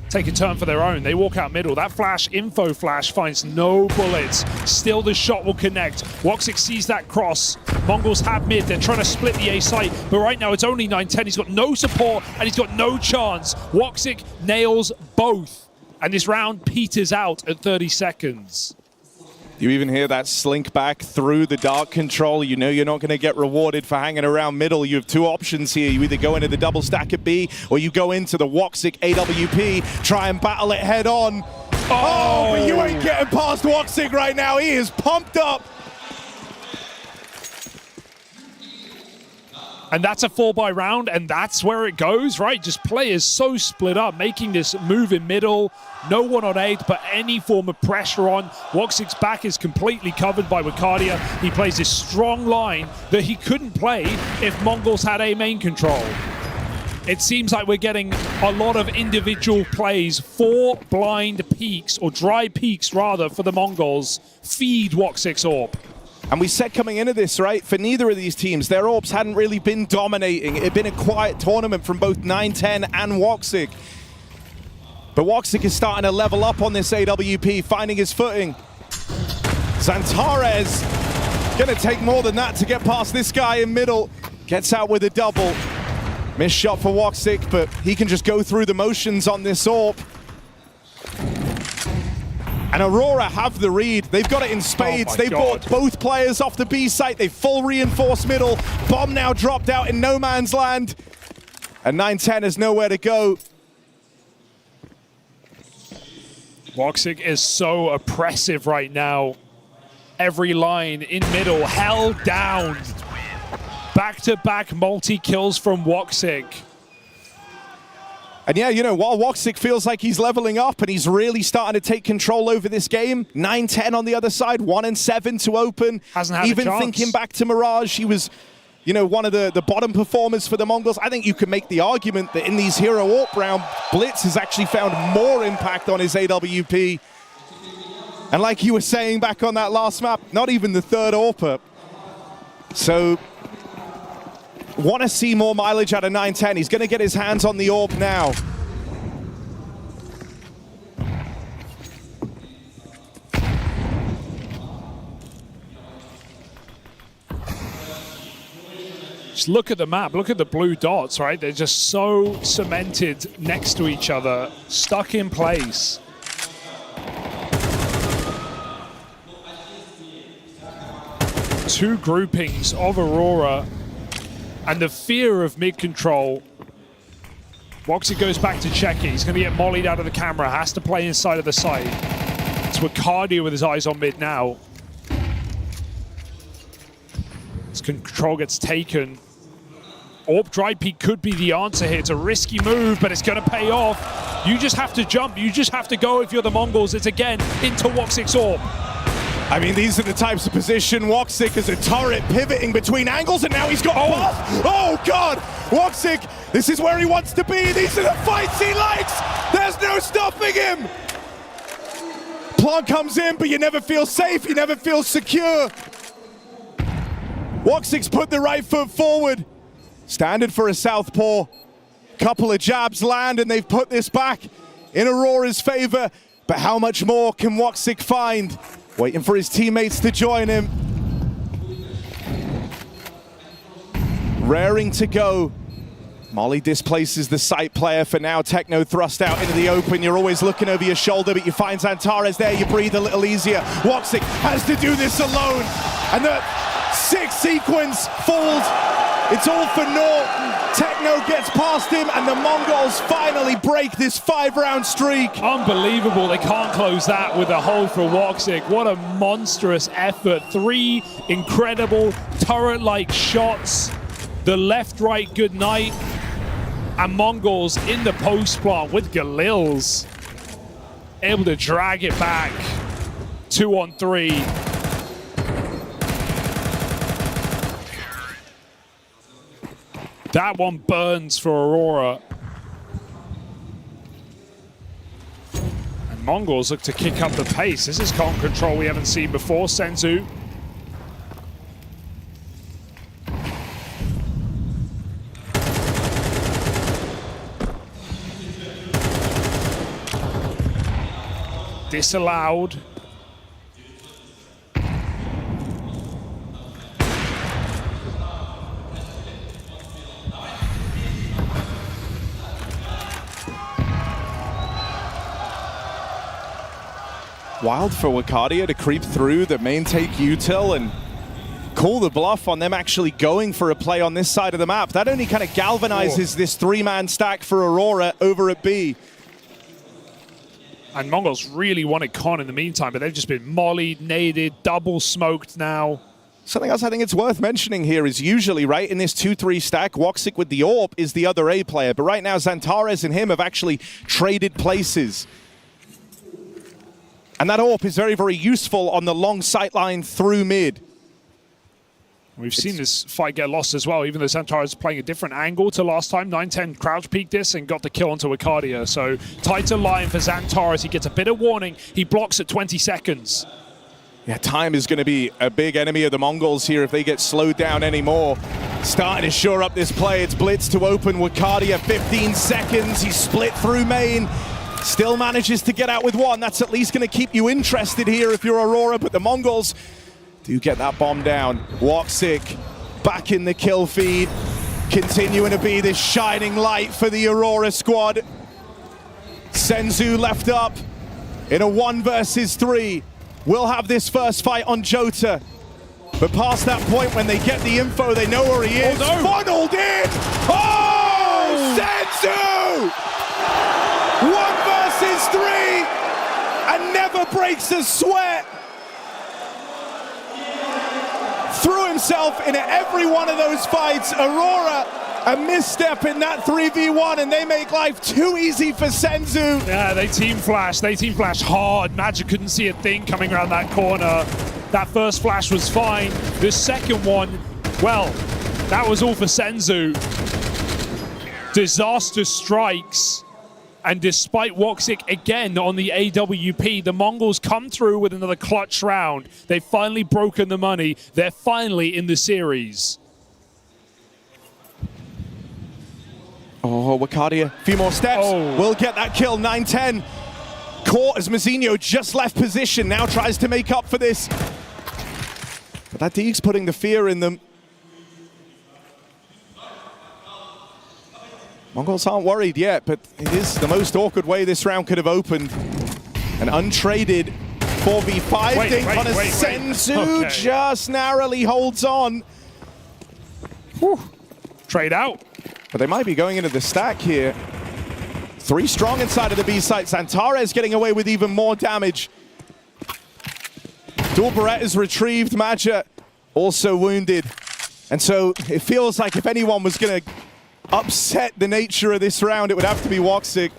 take a turn for their own. They walk out middle. That flash, info flash, finds no bullets. Still the shot will connect. Woxic sees that cross. Mongols have mid. They're trying to split the A site, but right now it's only 910. He's got no support and he's got no chance. Woxic nails both. And this round peters out at 30 seconds. You even hear that slink back through the dark control. You know you're not going to get rewarded for hanging around middle. You have two options here. You either go into the double stack at B, or you go into the Woxic AWP, try and battle it head on. Oh, but you ain't getting past Woxic right now. He is pumped up. And that's a 4-by round, and that's where it goes, right? Just players so split up, making this move in middle. No one on 8, but any form of pressure on. Woxic's back is completely covered by Wakadia. He plays this strong line that he couldn't play if Mongols had A main control. It seems like we're getting a lot of individual plays. 4 blind peaks, or dry peaks rather, for the Mongols. Feed Woxic's AWP. And we said coming into this, right, for neither of these teams, their AWPs hadn't really been dominating. It had been a quiet tournament from both 910 and Woxic. But Woxic is starting to level up on this AWP, finding his footing. Xantares gonna take more than that to get past this guy in middle. Gets out with a double. Missed shot for Woxic, but he can just go through the motions on this AWP. And Aurora have the read. They've got it in spades. They bought both players off the B site. They full reinforced middle. Bomb now dropped out in no man's land. And 910 has nowhere to go. WOXIK is so oppressive right now. Every line in middle held down. Back-to-back multi-kills from WOXIK. And yeah, you know, while WOXIK feels like he's leveling up and he's really starting to take control over this game, 9-10 on the other side, 1-7 to open. Hasn't had Even a chance. thinking back to Mirage, he was, you know, one of the bottom performers for the Mongols. I think you can make the argument that in these Hero AWP round, Blitz has actually found more impact on his AWP. And like you were saying back on that last map, not even the third AWP. So, want to see more mileage out of 9-10. He's going to get his hands on the AWP now. Just look at the map, look at the blue dots, right? They're just so cemented next to each other, stuck in place. Two groupings of Aurora and the fear of mid-control. WOXIK goes back to check it. He's going to get mollied out of the camera, has to play inside of the site. It's Wicardia with his eyes on mid now. As control gets taken. AWP dry peek could be the answer here. It's a risky move, but it's going to pay off. You just have to jump. You just have to go if you're the Mongols. It's again into WOXIK's AWP. I mean, these are the types of position WOXIK as a turret pivoting between angles, and now he's got buff. Oh, God! WOXIK, this is where he wants to be. These are the fights he likes. There's no stopping him. Plant comes in, but you never feel safe. You never feel secure. WOXIK's put the right foot forward. Standard for a southpaw. Couple of jabs land, and they've put this back in Aurora's favor. But how much more can WOXIK find? Waiting for his teammates to join him. Raring to go. Molly displaces the site player for now. Techno thrust out into the open. You're always looking over your shoulder, but you find Xantares there. You breathe a little easier. WOXIK has to do this alone. And the 6 sequence falls. It's all for naught. Techno gets past him, and the Mongols finally break this 5-round streak. Unbelievable. They can't close that with a hold for WOXIK. What a monstrous effort. 3 incredible turret-like shots. The left-right good night. And Mongols in the post plant with Galils. Able to drag it back. 2-on-3. That one burns for Aurora. And Mongols look to kick up the pace. This is comp control we haven't seen before. Senzu. Disallowed. Wild for Wicardia to creep through the main take util and call the bluff on them actually going for a play on this side of the map. That only kind of galvanizes this 3-man stack for Aurora over at B. And Mongols really wanted Con in the meantime, but they've just been mollied, naded, double smoked now. Something else I think it's worth mentioning here is usually, right, in this 2-3 stack, WOXIK with the AWP is the other A player. But right now, Xantares and him have actually traded places. And that AWP is very, very useful on the long sight line through mid. We've seen this fight get lost as well, even though Xantares is playing a different angle to last time. 9-10 crouch peeked this and got the kill onto Wicardia. So tighter line for Xantares. He gets a bit of warning. He blocks at 20 seconds. Yeah, time is going to be a big enemy of the Mongols here if they get slowed down anymore. Starting to shore up this play. It's Blitz to open Wicardia. 15 seconds. He's split through main. Still manages to get out with one. That's at least going to keep you interested here if you're Aurora, but the Mongols do get that bomb down. WOXIK back in the kill feed, continuing to be this shining light for the Aurora squad. Senzu left up in a 1 versus 3. We'll have this first fight on Jota. But past that point, when they get the info, they know where he is. Oh, no. Funneled in! Oh! Senzu! 1 versus 3! breaks a sweat. Threw himself into every one of those fights. Aurora, a misstep in that 3v1, and they make life too easy for Senzu. Yeah, they team flash. They team flash hard. Magic couldn't see a thing coming around that corner. That first flash was fine. The second one, well, that was all for Senzu. Disaster strikes. And despite Woxic again on the AWP, the Mongols come through with another clutch round. They've finally broken the money. They're finally in the series. Oh, Wakadia, a few more steps. Will get that kill, 9-10. Caught as Mazinho just left position, now tries to make up for this. But that Deek's putting the fear in them. Mongols aren't worried yet, but it is the most awkward way this round could have opened. An untraded 4v5 dink on a Senzu, just narrowly holds on. Whew. Trade out. But they might be going into the stack here. 3 strong inside of the B site. Zantares getting away with even more damage. Dual Barret is retrieved. Maja also wounded. And so it feels like if anyone was going to upset the nature of this round, it would have to be Woxic.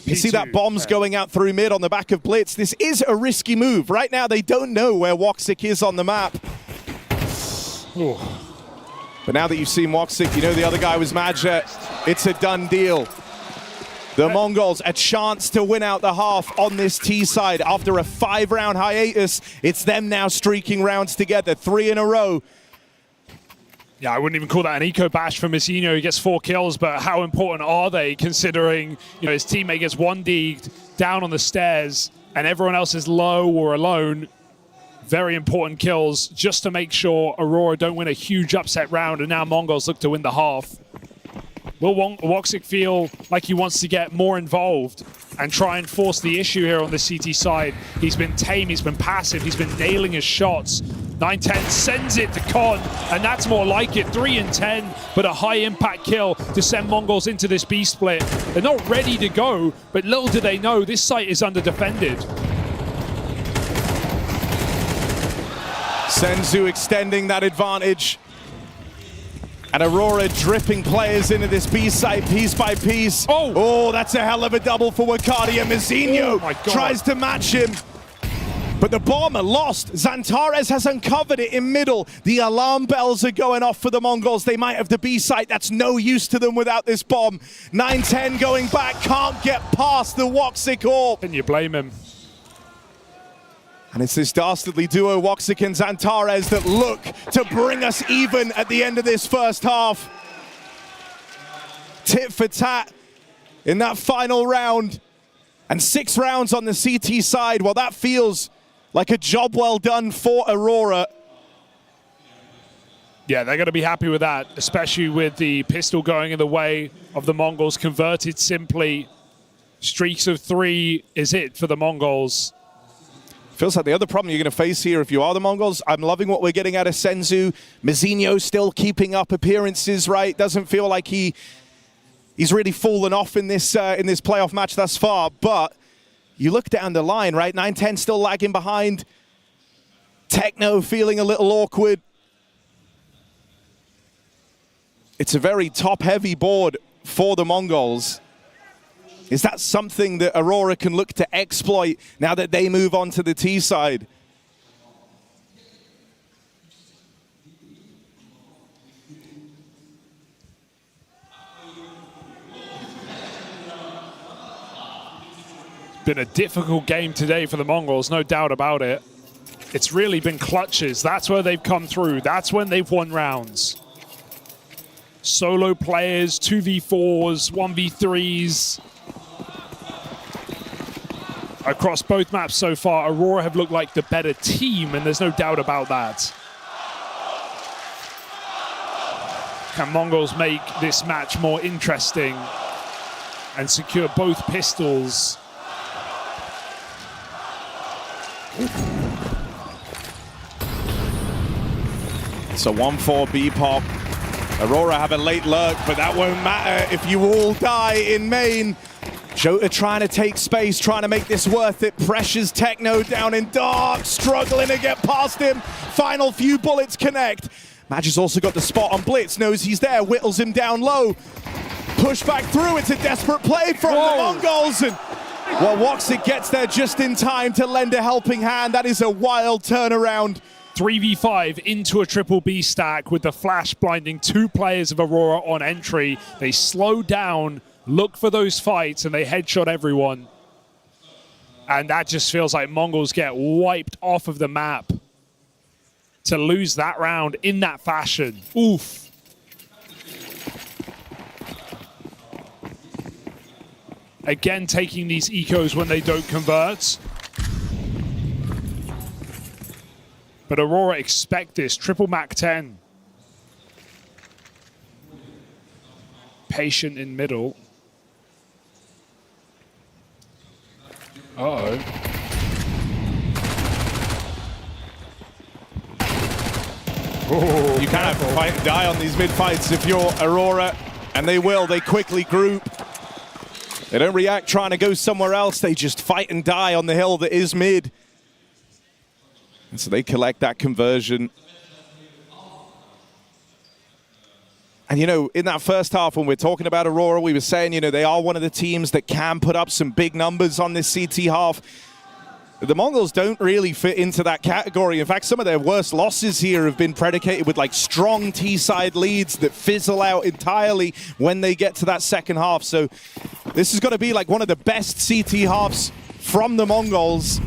You see that bomb's going out through mid on the back of Blitz. This is a risky move. Right now, they don't know where Woxic is on the map. Ooh. But now that you've seen Woxic, you know the other guy was Maja. It's a done deal. The Mongols, a chance to win out the half on this T side. After a 5-round hiatus, it's them now streaking rounds together, 3 in a row. Yeah, I wouldn't even call that an eco bash for Mazinho. He gets 4 kills, but how important are they considering his teammate gets 1D'd down on the stairs and everyone else is low or alone? Very important kills just to make sure Aurora don't win a huge upset round, and now Mongols look to win the half. Will Woxic feel like he wants to get more involved and try and force the issue here on the CT side? He's been tame, he's been passive, he's been nailing his shots. 9-10 sends it to Con, and that's more like it. 3-10, but a high impact kill to send Mongols into this B split. They're not ready to go, but little do they know this site is under defended. Senzu extending that advantage. And Aurora dripping players into this B site piece by piece. Oh, that's a hell of a double for Wakadia. Mazinho tries to match him. But the bomber lost. Zantares has uncovered it in middle. The alarm bells are going off for the Mongols. They might have the B site. That's no use to them without this bomb. 9-10 going back. Can't get past the Woxic Orb. Can you blame him? And it's this dastardly duo, Woxic and Zantares, that look to bring us even at the end of this first half. Tit for tat in that final round. And 6 rounds on the CT side. Well, that feels like a job well done for Aurora. Yeah, they're going to be happy with that, especially with the pistol going in the way of the Mongols. Converted simply. Streaks of 3 is it for the Mongols. Feels like the other problem you're going to face here if you are the Mongols. I'm loving what we're getting out of Senzu. Mazinho still keeping up appearances, right? Doesn't feel like he's really fallen off in this playoff match thus far. But you look down the line, right? 9-10 still lagging behind. Techno feeling a little awkward. It's a very top-heavy board for the Mongols. Is that something that Aurora can look to exploit now that they move on to the T side? Been a difficult game today for the Mongols, no doubt about it. It's really been clutches. That's where they've come through. That's when they've won rounds. Solo players, 2v4s, 1v3s. Across both maps so far, Aurora have looked like the better team, and there's no doubt about that. Can Mongols make this match more interesting and secure both pistols? It's a 1-4 B pop. Aurora have a late lurk, but that won't matter if you all die in main. Jota trying to take space, trying to make this worth it. Pressures Techno down in dark, struggling to get past him. Final few bullets connect. Madge has also got the spot on Blitz, knows he's there, whittles him down low. Push back through, it's a desperate play from the Mongols. And well, WotZik gets there just in time to lend a helping hand. That is a wild turnaround. 3v5 into a triple B stack with the flash blinding 2 players of Aurora on entry. They slow down, look for those fights, and they headshot everyone. And that just feels like Mongols get wiped off of the map. To lose that round in that fashion, oof. Again, taking these ecos when they don't convert. But Aurora expect this. Triple Mac 10. Patient in middle. Uh-oh. You kind of have to fight and die on these mid-fights if you're Aurora, and they will. They quickly group. They don't react trying to go somewhere else. They just fight and die on the hill that is mid. And so they collect that conversion. And, you know, in that first half when we're talking about Aurora, we were saying, you know, they are one of the teams that can put up some big numbers on this CT half. The Mongols don't really fit into that category. In fact, some of their worst losses here have been predicated with like strong T-side leads that fizzle out entirely when they get to that second half. So this is going to be like one of the best CT halves from the Mongols.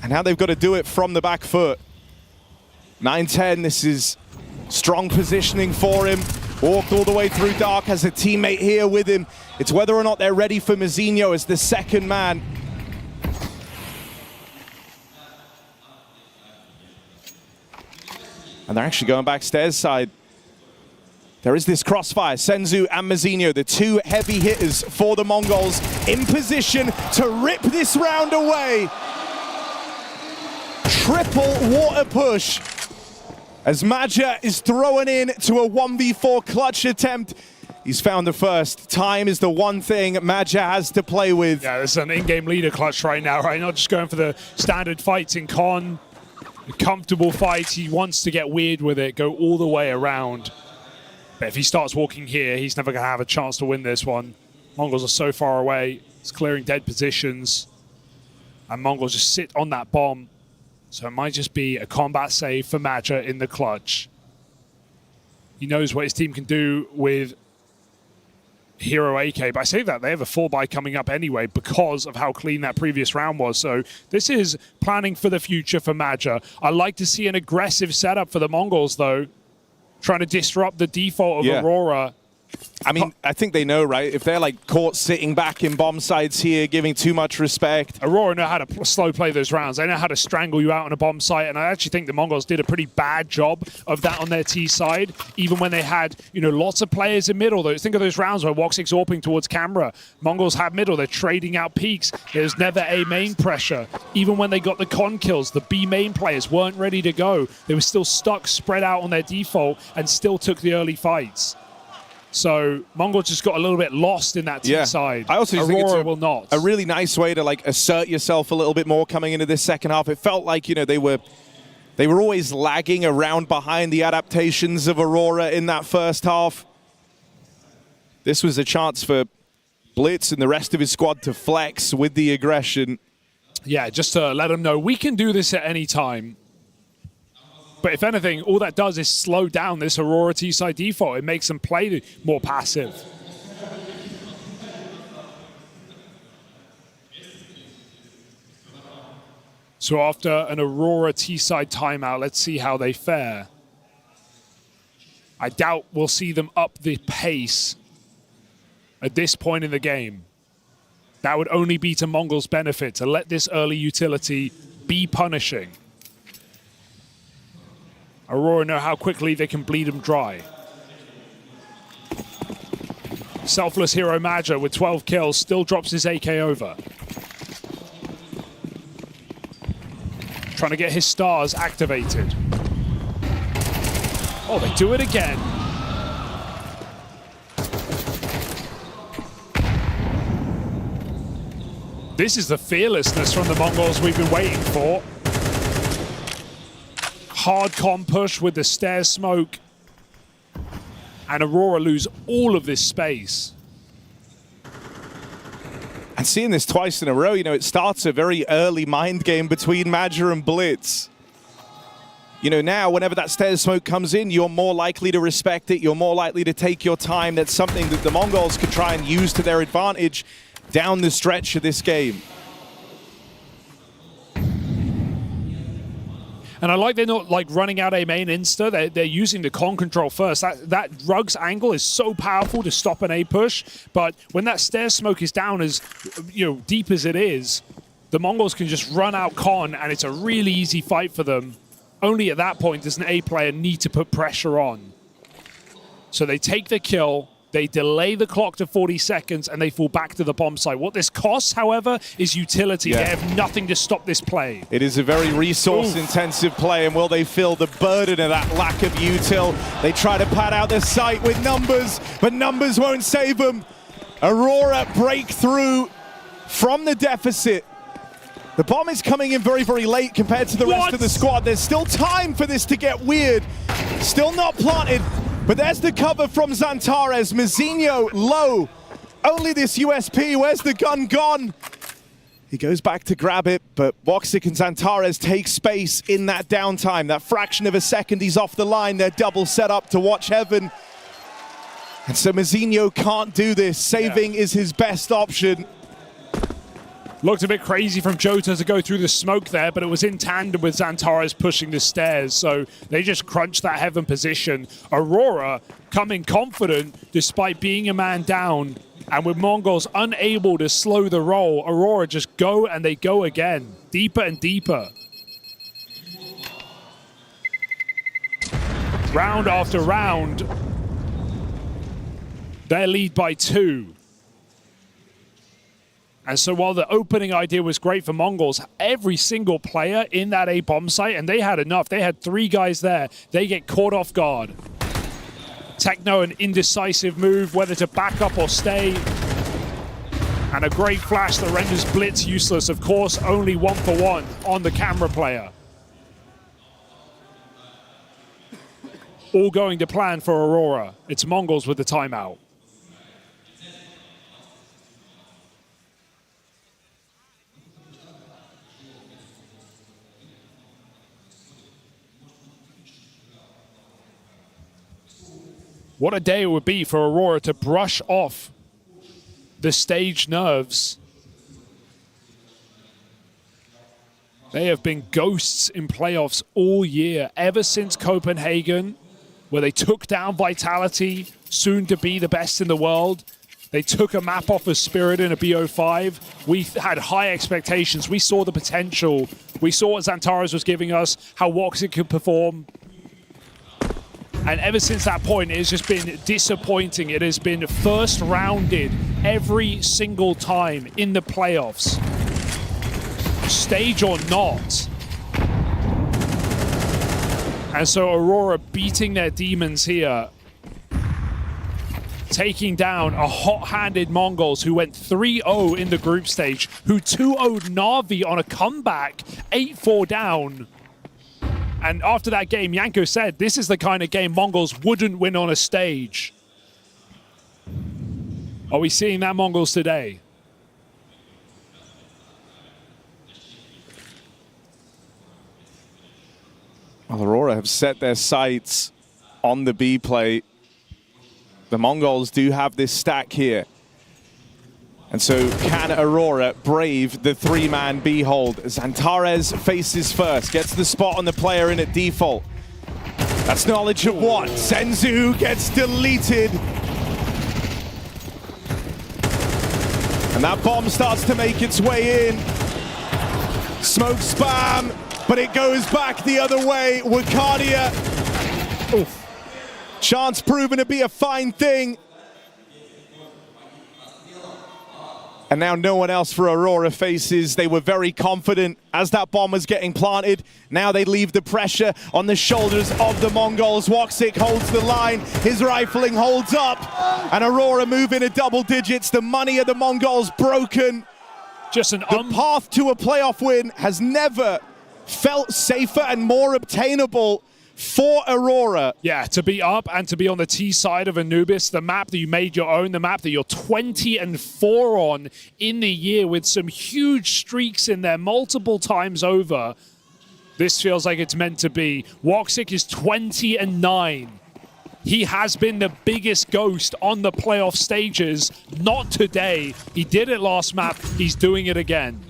And now they've got to do it from the back foot. 9-10, this is strong positioning for him. Walked all the way through dark, has a teammate here with him. It's whether or not they're ready for Mazinho as the second man. And they're actually going back stairs side. There is this crossfire. Senzu and Mazinho, the 2 heavy hitters for the Mongols, in position to rip this round away. Triple water push. As Maja is throwing in to a 1v4 clutch attempt. He's found the first. Time is the one thing Maja has to play with. Yeah, there's an in-game leader clutch right now, right? Not just going for the standard fights in con. Comfortable fights. He wants to get weird with it, go all the way around. But if he starts walking here, he's never going to have a chance to win this one. Mongols are so far away. It's clearing dead positions. And Mongols just sit on that bomb. So it might just be a combat save for Maja in the clutch. He knows what his team can do with Hero AK. But I say that, they have a 4-buy coming up anyway because of how clean that previous round was. So this is planning for the future for Maja. I like to see an aggressive setup for the Mongols, though. Trying to disrupt the default of Aurora. I mean, I think they know, right? If they're like caught sitting back in bomb sites here, giving too much respect. Aurora know how to slow play those rounds. They know how to strangle you out on a bomb site. And I actually think the Mongols did a pretty bad job of that on their T side, even when they had, you know, lots of players in middle. Think of those rounds where WotZik's AWPing towards camera. Mongols have middle. They're trading out peaks. There's never A main pressure. Even when they got the con kills, the B main players weren't ready to go. They were still stuck, spread out on their default, and still took the early fights. So Mongols just got a little bit lost in that T side. I also think it's will not. A really nice way to like assert yourself a little bit more coming into this second half. It felt like, you know, they were always lagging around behind the adaptations of Aurora in that first half. This was a chance for Blitz and the rest of his squad to flex with the aggression. Yeah, just to let them know we can do this at any time. But if anything, all that does is slow down this Aurora T-side default. It makes them play more passive. So after an Aurora T-side timeout, let's see how they fare. I doubt we'll see them up the pace at this point in the game. That would only be to Mongol's benefit, to let this early utility be punishing. Aurora know how quickly they can bleed them dry. Selfless hero Maja with 12 kills still drops his AK over. Trying to get his stars activated. Oh, they do it again. This is the fearlessness from the Mongols we've been waiting for. Hard com push with the stair smoke. And Aurora lose all of this space. And seeing this twice in a row, you know, it starts a very early mind game between Major and Blitz. You know, now, whenever that stairs smoke comes in, you're more likely to respect it. You're more likely to take your time. That's something that the Mongols could try and use to their advantage down the stretch of this game. And I like they're not like running out a main insta. They're using the con control first. That Ruggs angle is so powerful to stop an A push. But when that stair smoke is down as deep as it is, the Mongols can just run out con, and it's a really easy fight for them. Only at that point does an A player need to put pressure on. So they take the kill. They delay the clock to 40 seconds, and they fall back to the bomb site. What this costs, however, is utility. Yeah. They have nothing to stop this play. It is a very resource-intensive play, and will they feel the burden of that lack of util? They try to pad out their site with numbers, but numbers won't save them. Aurora break through from the deficit. The bomb is coming in very, very late compared to the rest of the squad. There's still time for this to get weird. Still not planted. But there's the cover from Xantares. Mazinho low. Only this USP. Where's the gun gone? He goes back to grab it, but Woxic and Xantares take space in that downtime. That fraction of a second he's off the line. They're double set up to watch heaven. And so Mazinho can't do this. Saving is his best option. Looked a bit crazy from Jota to go through the smoke there, but it was in tandem with Xantares pushing the stairs, so they just crunched that heaven position. Aurora coming confident despite being a man down, and with Mongols unable to slow the roll, Aurora just go and they go again, deeper and deeper. Round after round, they lead by 2. And so while the opening idea was great for Mongols, every single player in that A bomb site, and they had enough, they had 3 guys there, they get caught off guard. Techno, an indecisive move, whether to back up or stay. And a great flash that renders Blitz useless. Of course, only 1-for-1 on the camera player. All going to plan for Aurora. It's Mongols with the timeout. What a day it would be for Aurora to brush off the stage nerves. They have been ghosts in playoffs all year, ever since Copenhagen, where they took down Vitality, soon to be the best in the world. They took a map off of Spirit in a BO5. We had high expectations. We saw the potential. We saw what Xantares was giving us, how Woxic could perform. And ever since that point, it has just been disappointing. It has been first rounded every single time in the playoffs. Stage or not. And so Aurora beating their demons here. Taking down a hot-handed Mongols who went 3-0 in the group stage, who 2-0'd Na'Vi on a comeback, 8-4 down. And after that game, Yanko said, this is the kind of game Mongols wouldn't win on a stage. Are we seeing that Mongols today? Well, Aurora have set their sights on the B play. The Mongols do have this stack here. And so can Aurora brave the 3-man B hold? Xantares faces first, gets the spot on the player in at default. That's knowledge of what? Senzu gets deleted. And that bomb starts to make its way in. Smoke spam, but it goes back the other way. Wakadia. Oof. Chance proven to be a fine thing. And now no one else for Aurora faces. They were very confident as that bomb was getting planted. Now they leave the pressure on the shoulders of the Mongols. Woxic holds the line. His rifling holds up. And Aurora move into double digits. The money of the Mongols broken. Just an the path to a playoff win has never felt safer and more obtainable for Aurora. Yeah, to be up and to be on the T side of Anubis, the map that you made your own, the map that you're 20-4 on in the year with some huge streaks in there multiple times over. This feels like it's meant to be. Woxic is 20-9. He has been the biggest ghost on the playoff stages. Not today. He did it last map. He's doing it again.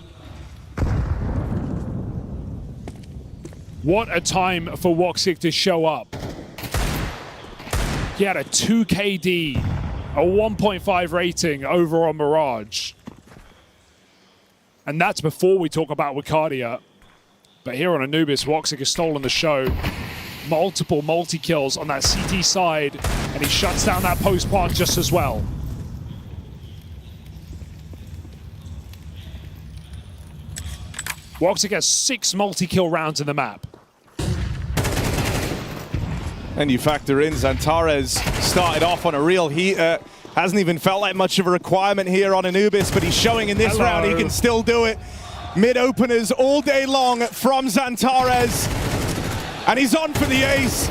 What a time for Woxic to show up. He had a 2 KD, a 1.5 rating over on Mirage. And that's before we talk about Wicardia. But here on Anubis, Woxic has stolen the show. Multiple multi-kills on that CT side, and he shuts down that post plant just as well. Woxic has 6 multi-kill rounds in the map. And you factor in Xantares started off on a real heater. Hasn't even felt like much of a requirement here on Anubis, but he's showing in this round he can still do it. Mid-openers all day long from Xantares. And he's on for the ace.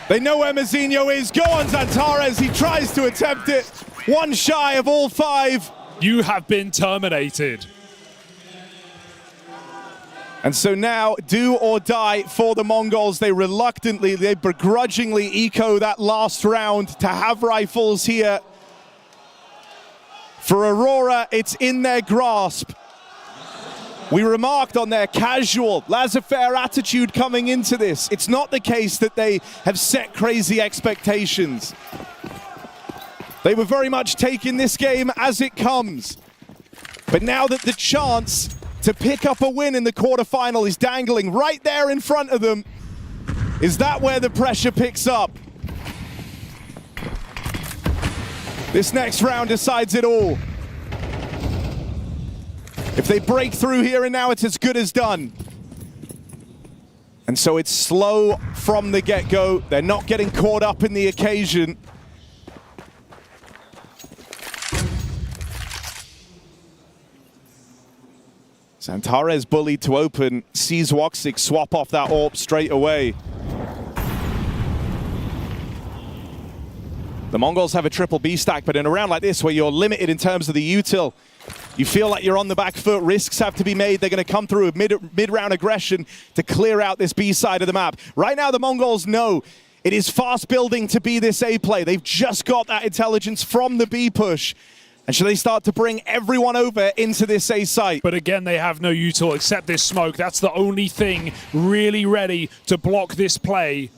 They know where Mazinho is. Go on, Xantares. He tries to attempt it. One shy of all 5. You have been terminated. And so now, do or die for the Mongols. They begrudgingly eco that last round to have rifles here. For Aurora, it's in their grasp. We remarked on their casual, laissez-faire attitude coming into this. It's not the case that they have set crazy expectations. They were very much taking this game as it comes. But now that the chance to pick up a win in the quarterfinal is dangling right there in front of them, is that where the pressure picks up? This next round decides it all. If they break through here and now, it's as good as done. And so it's slow from the get-go. They're not getting caught up in the occasion. Xantares bullied to open, sees Woxic swap off that AWP straight away. The Mongols have a triple B stack, but in a round like this where you're limited in terms of the util, you feel like you're on the back foot, risks have to be made. They're going to come through with mid-round aggression to clear out this B side of the map. Right now, the Mongols know it is fast building to be this A play. They've just got that intelligence from the B push. And should they start to bring everyone over into this A site? But again, they have no util except this smoke. That's the only thing really ready to block this play.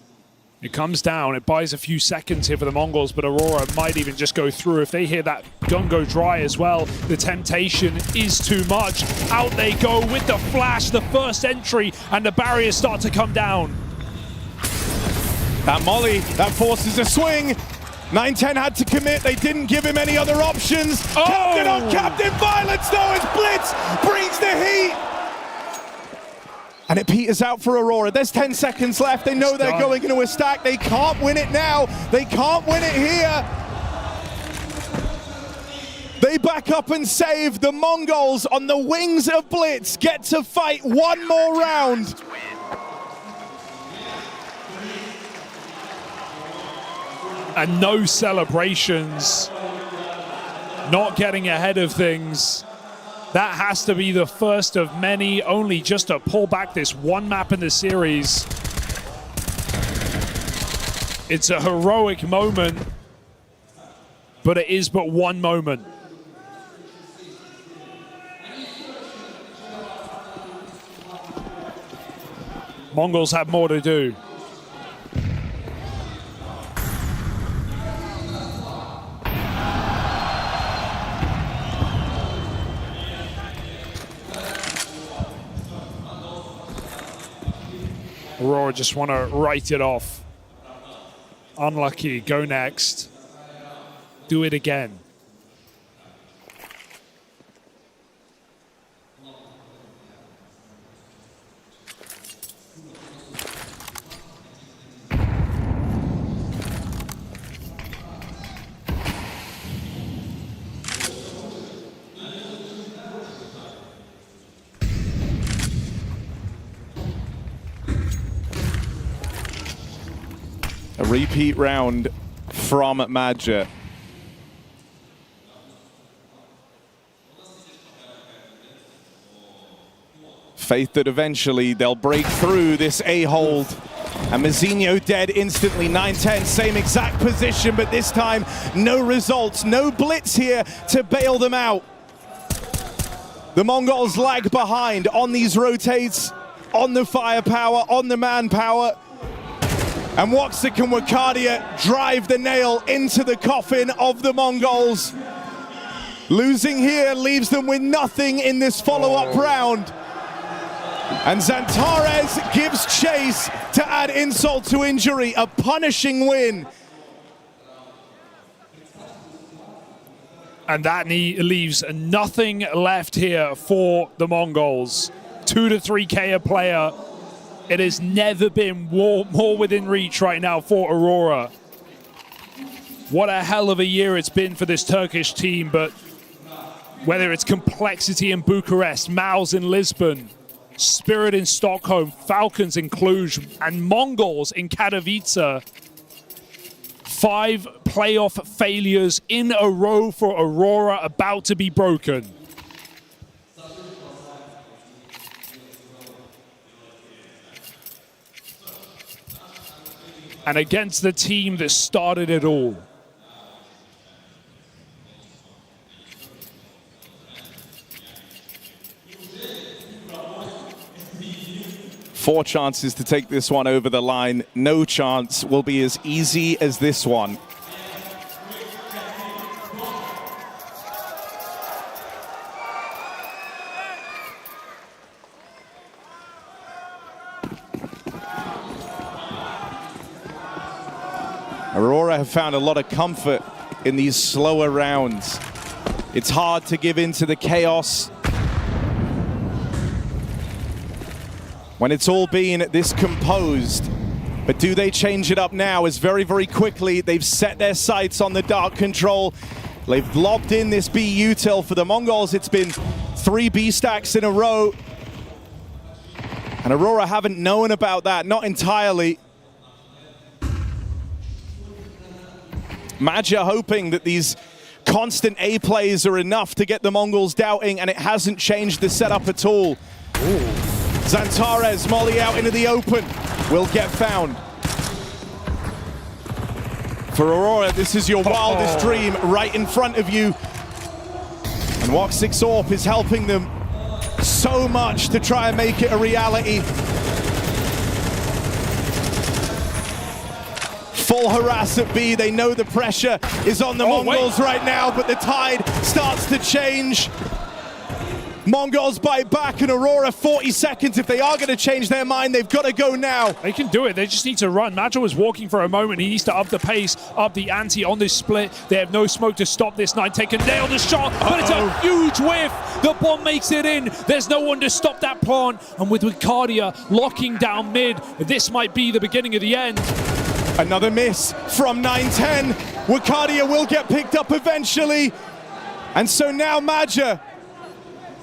It comes down, it buys a few seconds here for the Mongols, but Aurora might even just go through. If they hear that gun go dry as well, the temptation is too much. Out they go with the flash, the first entry, and the barriers start to come down. That molly, that forces a swing. 9-10 had to commit, they didn't give him any other options. Oh! Captain on Captain Violence though, as Blitz brings the heat. And it peters out for Aurora. There's 10 seconds left. They know they're going into a stack. They can't win it now. They can't win it here. They back up and save. The Mongols on the wings of Blitz get to fight one more round. And no celebrations. Not getting ahead of things. That has to be the first of many, only just to pull back this one map in the series. It's a heroic moment, but it is but one moment. Mongols have more to do. Aurora just want to write it off. Unlucky, go next. Do it again. A repeat round from Madja. Faith that eventually they'll break through this A-hold. And Mazinho dead instantly, 9-10, same exact position, but this time no results, no blitz here to bail them out. The Mongols lag behind on these rotates, on the firepower, on the manpower. And Woxic and Wakadia drive the nail into the coffin of the Mongols. Losing here leaves them with nothing in this follow-up round. And Xantares gives chase to add insult to injury, a punishing win. And that leaves nothing left here for the Mongols. 2 to 3K a player. It has never been more within reach right now for Aurora. What a hell of a year it's been for this Turkish team, but whether it's complexity in Bucharest, Mouse in Lisbon, Spirit in Stockholm, Falcons in Cluj, and Mongols in Katowice. 5 playoff failures in a row for Aurora about to be broken. And against the team that started it all. Four chances to take this one over the line. No chance will be as easy as this one. Aurora have found a lot of comfort in these slower rounds. It's hard to give in to the chaos when it's all been this composed. But do they change it up now? As very, very quickly they've set their sights on the Dark Control. They've lobbed in this B util for the Mongols. It's been 3 B stacks in a row. And Aurora haven't known about that, not entirely. Madja hoping that these constant A plays are enough to get the Mongols doubting, and it hasn't changed the setup at all. Ooh. Xantares, molly out into the open, will get found. For Aurora, this is your wildest dream right in front of you. And Woxic Orp is helping them so much to try and make it a reality. Full harass at B, they know the pressure is on the Mongols right now, but the tide starts to change. Mongols bite back, and Aurora 40 seconds. If they are going to change their mind, they've got to go now. They can do it. They just need to run. Madja was walking for a moment. He needs to up the pace, up the ante on this split. They have no smoke to stop this. 9-10 can nail the shot, but it's a huge whiff. The bomb makes it in. There's no one to stop that plant. And with Wakadia locking down mid, this might be the beginning of the end. Another miss from 9-10. Wakadia will get picked up eventually. And so now Madja,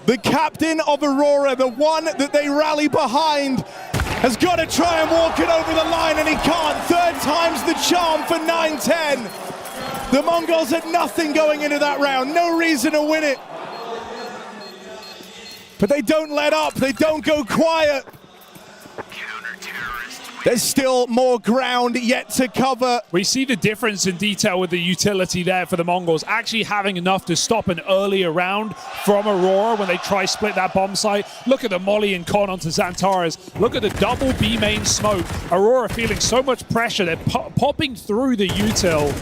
the captain of Aurora, the one that they rally behind, has got to try and walk it over the line, and he can't. Third time's the charm for 9-10. The Mongols had nothing going into that round, no reason to win it. But they don't let up, they don't go quiet. There's still more ground yet to cover. We see the difference in detail with the utility there for the Mongols, actually having enough to stop an earlier round from Aurora when they try split that bomb site. Look at the molly and con onto Xantares. Look at the double B main smoke. Aurora feeling so much pressure. They're popping through the util.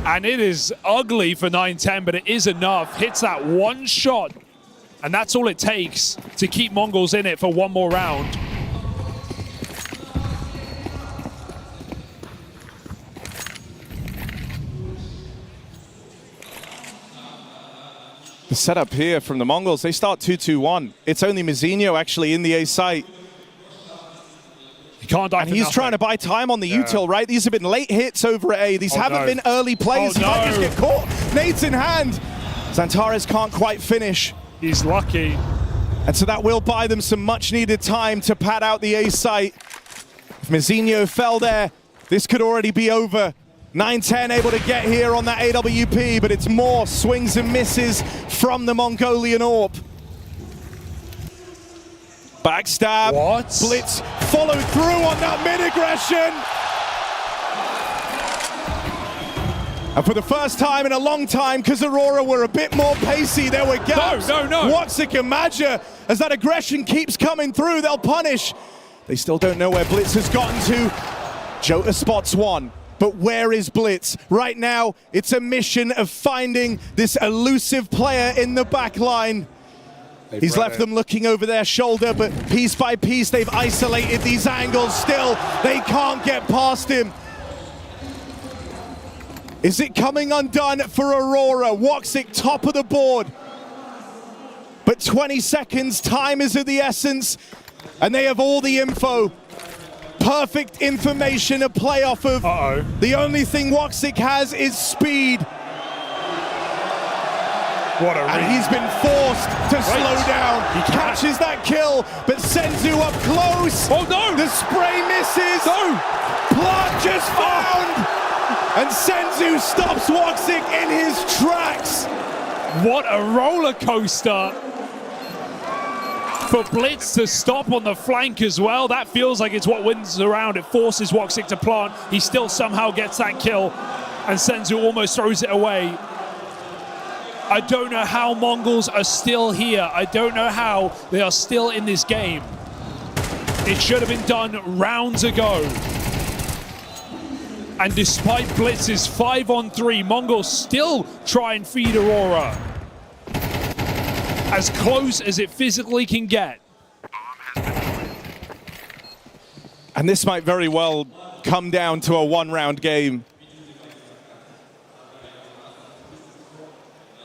And it is ugly for 9-10, but it is enough. Hits that one shot. And that's all it takes to keep Mongols in it for one more round. The setup here from the Mongols, they start 2-2-1. It's only Mazinho actually in the A site. He can't die. And he's trying to buy time on the util, right? These have been late hits over at A. These haven't been early plays. He might just get caught. Nades in hand. Xantares can't quite finish. He's lucky. And so that will buy them some much needed time to pad out the A site. If Mizinho fell there, this could already be over. 9-10 able to get here on that AWP, but it's more swings and misses from the Mongolian AWP. Backstab. What? Blitz followed through on that mid-aggression. And for the first time in a long time, because Aurora were a bit more pacey, there were gaps. No. WotZik and Maja, as that aggression keeps coming through, they'll punish. They still don't know where Blitz has gotten to. Jota spots one, but where is Blitz? Right now, it's a mission of finding this elusive player in the back line. He's left them looking over their shoulder, but piece by piece, they've isolated these angles. Still, they can't get past him. Is it coming undone for Aurora? WotZik top of the board. But 20 seconds, time is of the essence, and they have all the info. Perfect information to play off of. The only thing WotZik has is speed. What a and he's been forced to slow down. He catches that kill, but Senzu up close. Oh no! The spray misses. No! Plant just found. And Senzu stops WotZik in his tracks. What a roller coaster for Blitz to stop on the flank as well. That feels like it's what wins around. It forces WotZik to plant. He still somehow gets that kill, and Senzu almost throws it away. I don't know how Mongols are still here. I don't know how they are still in this game. It should have been done rounds ago. And despite Blitz's 5-on-3, Mongols still try and feed Aurora. As close as it physically can get. And this might very well come down to a one-round game.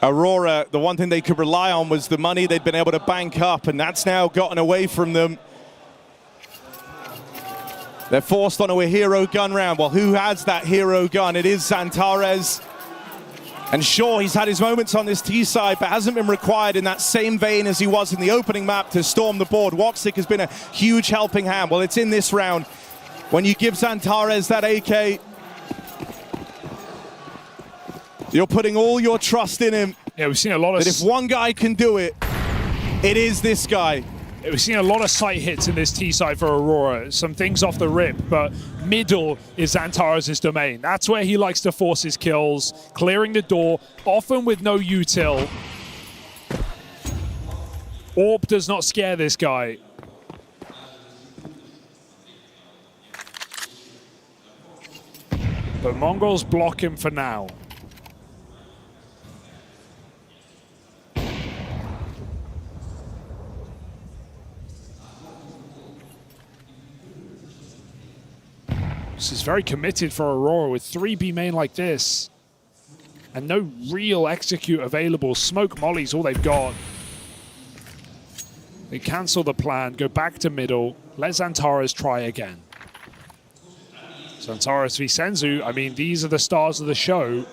Aurora, the one thing they could rely on was the money they'd been able to bank up, and that's now gotten away from them. They're forced onto a hero gun round. Well, who has that hero gun? It is Xantares. And sure, he's had his moments on this T side, but hasn't been required in that same vein as he was in the opening map to storm the board. WotZik has been a huge helping hand. Well, it's in this round. When you give Xantares that AK, you're putting all your trust in him. Yeah, we've seen a lot of... But if one guy can do it, it is this guy. We've seen a lot of sight hits in this T side for Aurora. Some things off the rip, but middle is Xantares' domain. That's where he likes to force his kills, clearing the door, often with no util. AWP does not scare this guy. But Mongols block him for now. This is very committed for Aurora with 3 B main like this. And no real execute available. Smoke molly's all they've got. They cancel the plan, go back to middle, let Xantares try again. Xantares v Senzu, I mean, these are the stars of the show.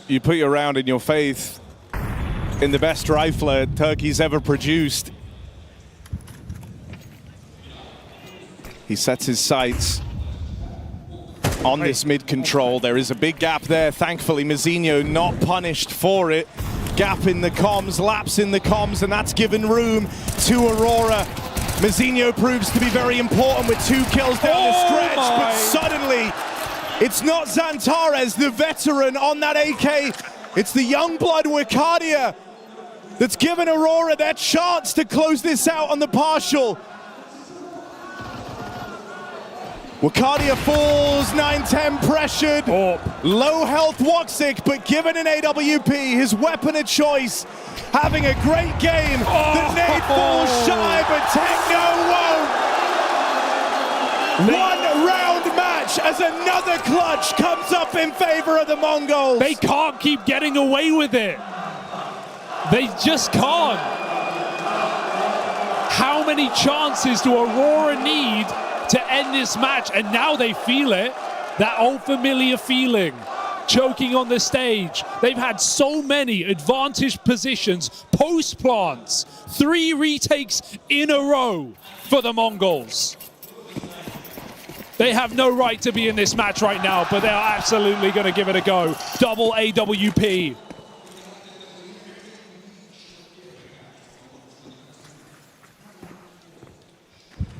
You put your round in your faith in the best rifler Turkey's ever produced. He sets his sights on this mid-control. There is a big gap there. Thankfully, Mizinho not punished for it. Gap in the comms, lapse in the comms, and that's given room to Aurora. Mizinho proves to be very important with 2 kills down the stretch, but suddenly it's not Xantares, the veteran on that AK. It's the young blood Wakadia that's given Aurora their chance to close this out on the partial. Wakadia falls, 9-10 pressured. Low health WotZik, but given an AWP, his weapon of choice, having a great game. The nade falls shy, but Techno won't. 1 round match as another clutch comes up in favor of the Mongols. They can't keep getting away with it. They just can't. How many chances do Aurora need to end this match? And now they feel it, that old familiar feeling. choking on the stage. They've had so many advantage positions post-plants. 3 retakes in a row for the Mongols. They have no right to be in this match right now, but they are absolutely going to give it a go. Double AWP.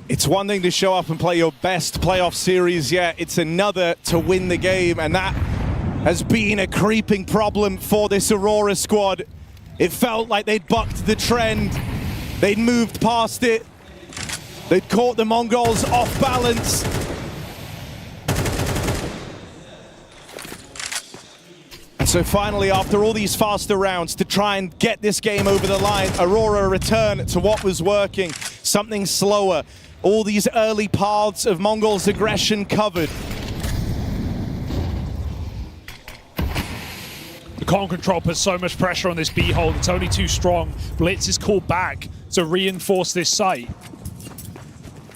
It's one thing to show up and play your best playoff series yet. It's another to win the game, and that has been a creeping problem for this Aurora squad. It felt like they'd bucked the trend. They'd moved past it. They'd caught the Mongols off balance. And so finally, after all these faster rounds to try and get this game over the line, Aurora return to what was working, something slower. All these early paths of Mongols' aggression covered. The con control puts so much pressure on this B hold. It's only too strong. Blitz is called back to reinforce this site.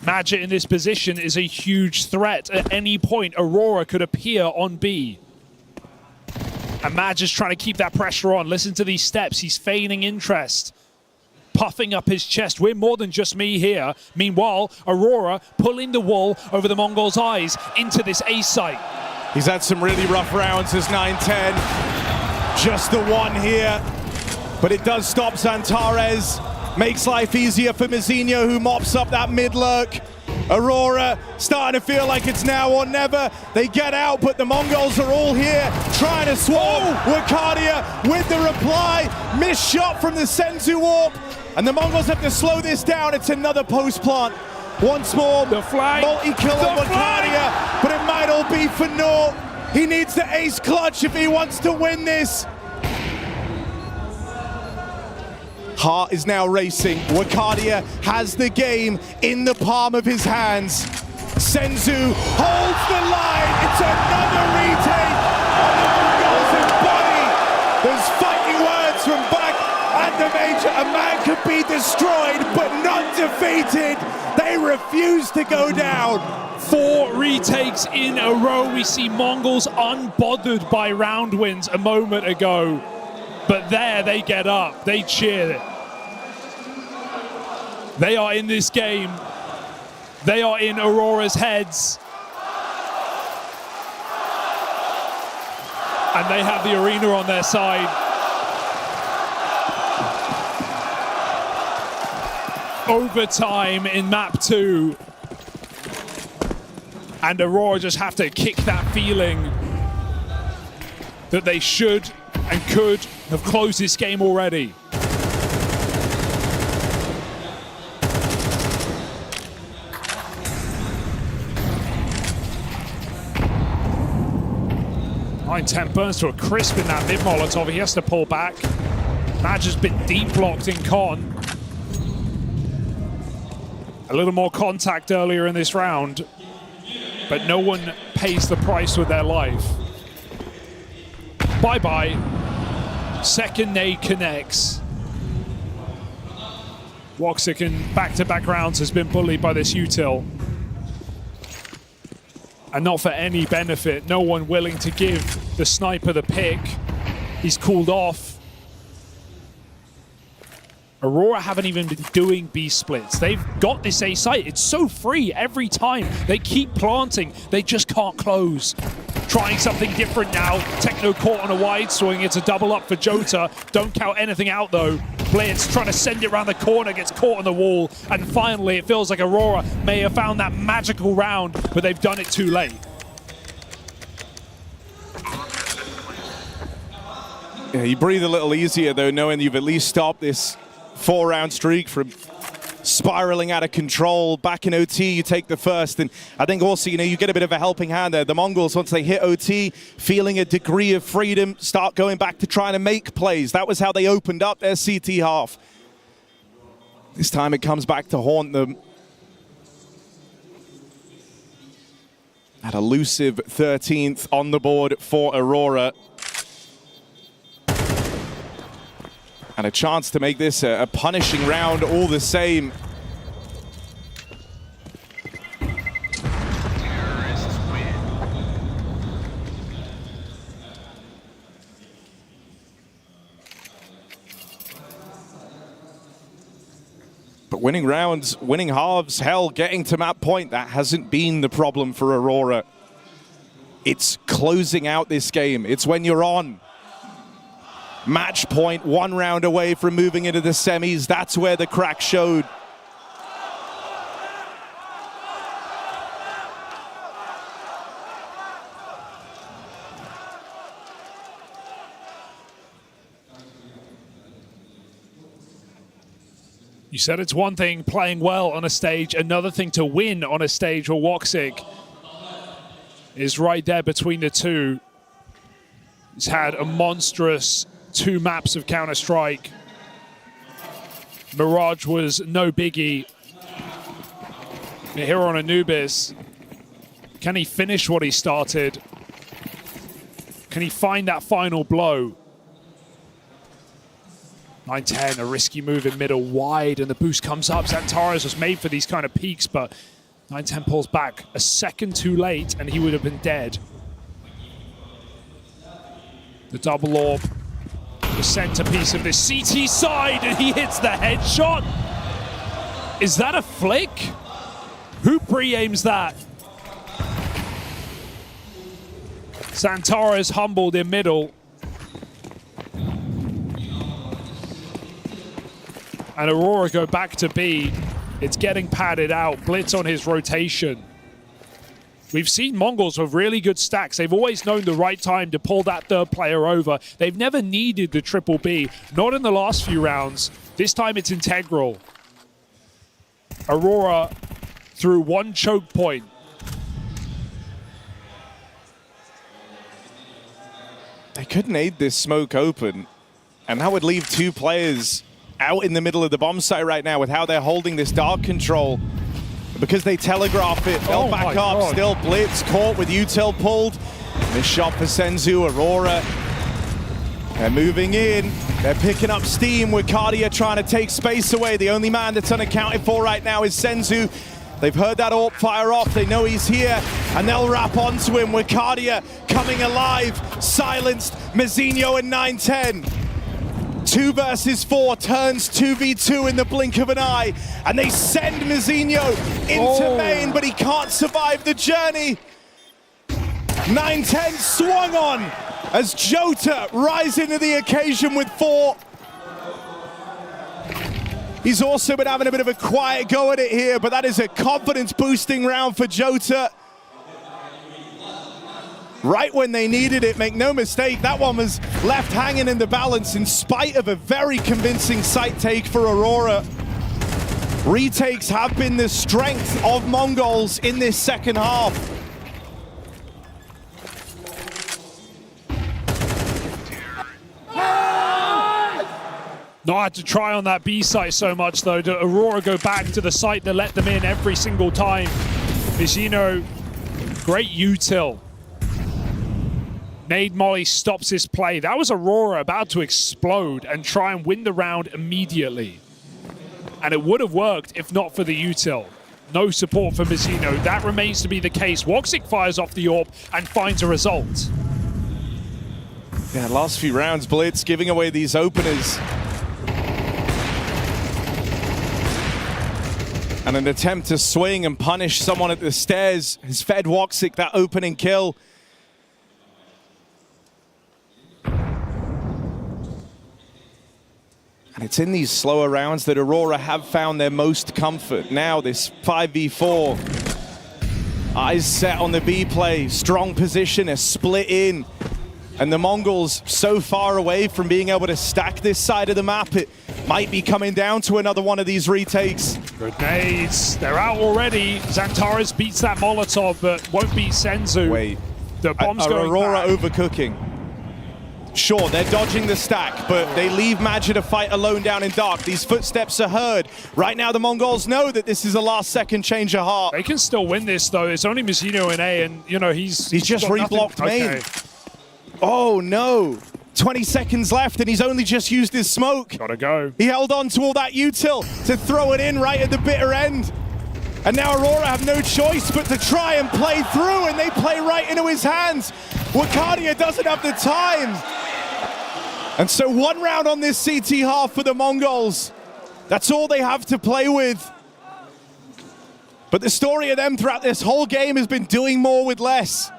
Magic in this position is a huge threat. At any point, Aurora could appear on B. And Madge is trying to keep that pressure on. Listen to these steps. He's feigning interest, puffing up his chest. We're more than just me here. Meanwhile, Aurora pulling the wool over the Mongols' eyes into this A site. He's had some really rough rounds as 9-10. Just the one here. But it does stop Zantares. Makes life easier for Mazinho, who mops up that mid-lurk. Aurora starting to feel like it's now or never. They get out, but the Mongols are all here trying to swarm. Wakadia with the reply. Missed shot from the Senzu Warp. And the Mongols have to slow this down. It's another post-plant. Once more, the flag. Multi-kill on Wakadia, but it might all be for naught. He needs the ace clutch if he wants to win this. Heart is now racing. Wakadia has the game in the palm of his hands. Senzu holds the line. It's another retake on the Mongols embody. There's fighting words from back at the major. A man could be destroyed, but not defeated. They refuse to go down. 4 retakes in a row. We see Mongols unbothered by round wins a moment ago. But there they get up, they cheer. They are in this game. They are in Aurora's heads. And they have the arena on their side. Overtime in map 2. And Aurora just have to kick that feeling that they should and could have closed this game already. Nine-10 burns to a crisp in that mid-Molotov. He has to pull back. Madge has been deep blocked in con. A little more contact earlier in this round, but no one pays the price with their life. Bye-bye. Second nade connects. Woxic in back-to-back rounds has been bullied by this util. And not for any benefit. No one willing to give the sniper the pick. He's cooled off. Aurora haven't even been doing B splits. They've got this A site. It's so free every time. They keep planting. They just can't close. Trying something different now. Techno caught on a wide swing. It's a double up for Jota. Don't count anything out though. Blitz trying to send it around the corner, gets caught on the wall. And finally, it feels like Aurora may have found that magical round, but they've done it too late. Yeah, you breathe a little easier though, knowing you've at least stopped this 4-round streak from spiraling out of control. Back in OT, you take the first, and I think also, you know, you get a bit of a helping hand there. The Mongols, once they hit OT, feeling a degree of freedom, start going back to trying to make plays. That was how they opened up their CT half. This time it comes back to haunt them. That elusive 13th on the board for Aurora. And a chance to make this a punishing round all the same. But winning rounds, winning halves, hell, getting to map point, that hasn't been the problem for Aurora. It's closing out this game. It's when you're on match point, 1 round away from moving into the semis. That's where the crack showed. You said it's one thing playing well on a stage, another thing to win on a stage. Well, WOXIK is right there between the two. He's had a monstrous 2 maps of Counter-Strike. Mirage was no biggie. Here on Anubis, can he finish what he started? Can he find that final blow? 9-10, a risky move in middle, wide, and the boost comes up. Xantares was made for these kind of peaks, but 9-10 pulls back a second too late, and he would have been dead. The double orb, the centerpiece of this CT side, and he hits the headshot. Is that a flick? Who pre-aims that? Xantares humbled in middle. And Aurora go back to B. It's getting padded out. Blitz on his rotation. We've seen MongolZ with really good stacks. They've always known the right time to pull that third player over. They've never needed the triple B. Not in the last few rounds. This time it's integral. Aurora through 1 choke point. They couldn't aid this smoke open. And that would leave 2 players out in the middle of the bomb site right now with how they're holding this dark control. Because they telegraph it, they'll back up, still blitz, caught with util pulled. This shot for Senzu, Aurora. They're moving in, they're picking up steam with Cardia trying to take space away. The only man that's unaccounted for right now is Senzu. They've heard that AWP fire off, they know he's here, and they'll wrap onto him with Cardia coming alive, silenced, Mezzinho and 9-10. 2 versus 4 turns 2v2 in the blink of an eye, and they send Mezzinho into main, but he can't survive the journey. 9-10 swung on as Jota rising to the occasion with 4. He's also been having a bit of a quiet go at it here, but that is a confidence-boosting round for Jota. Right when they needed it, make no mistake, that one was left hanging in the balance in spite of a very convincing site take for Aurora. Retakes have been the strength of MongolZ in this second half. Not had to try on that B site so much though. Did Aurora go back to the site that let them in every single time? Mezzinho, great util. Nade Molly stops his play. That was Aurora about to explode and try and win the round immediately. And it would have worked if not for the util. No support for Mezzinho. That remains to be the case. WOXIK fires off the AWP and finds a result. Yeah, last few rounds, Blitz giving away these openers. And an attempt to swing and punish someone at the stairs has fed WOXIK that opening kill. And it's in these slower rounds that Aurora have found their most comfort. Now this 5v4. Eyes set on the B play, strong position, a split in. And the MongolZ so far away from being able to stack this side of the map, it might be coming down to another one of these retakes. Grenades, they're out already. Xantares beats that Molotov, but won't beat Senzu. Wait, the bomb's going Aurora back. overcooking. Sure, they're dodging the stack, but they leave Maggia to fight alone down in dark. These footsteps are heard. Right now, the MongolZ know that this is a last-second change of heart. They can still win this, though. It's only Mezzinho in A, and, you know, he's just reblocked main. Okay. Oh, no. 20 seconds left, and he's only just used his smoke. Gotta go. He held on to all that util to throw it in right at the bitter end. And now Aurora have no choice but to try and play through, and they play right into his hands. Wakadia doesn't have the time. And so 1 round on this CT half for the MongolZ. That's all they have to play with. But the story of them throughout this whole game has been doing more with less.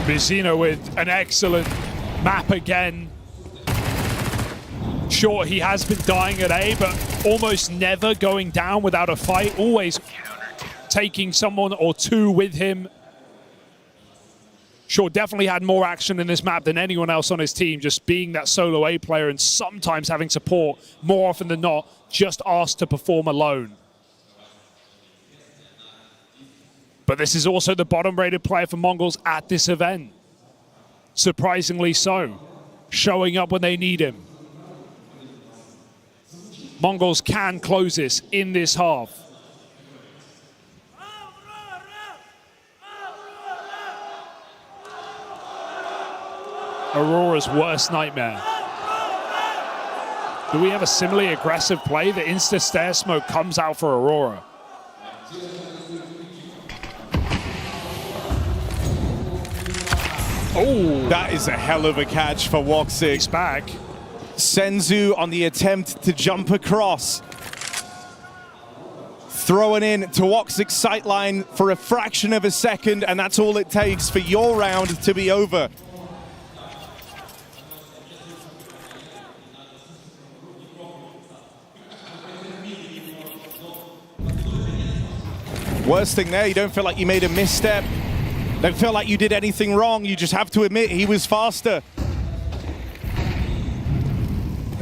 Vicino with an excellent map again. Sure, he has been dying at A, but almost never going down without a fight. Always taking someone or two with him. Sure, definitely had more action in this map than anyone else on his team, just being that solo A player and sometimes having support, more often than not, just asked to perform alone. But this is also the bottom-rated player for MongolZ at this event. Surprisingly so, showing up when they need him. MongolZ can close this in this half. Aurora's worst nightmare. Do we have a similarly aggressive play? The insta-stare smoke comes out for Aurora. Oh, that is a hell of a catch for WOXIK. He's back. Senzu on the attempt to jump across. Throwing in to WOXIK's sightline for a fraction of a second, and that's all it takes for your round to be over. Worst thing there, you don't feel like you made a misstep. Don't feel like you did anything wrong. You just have to admit he was faster.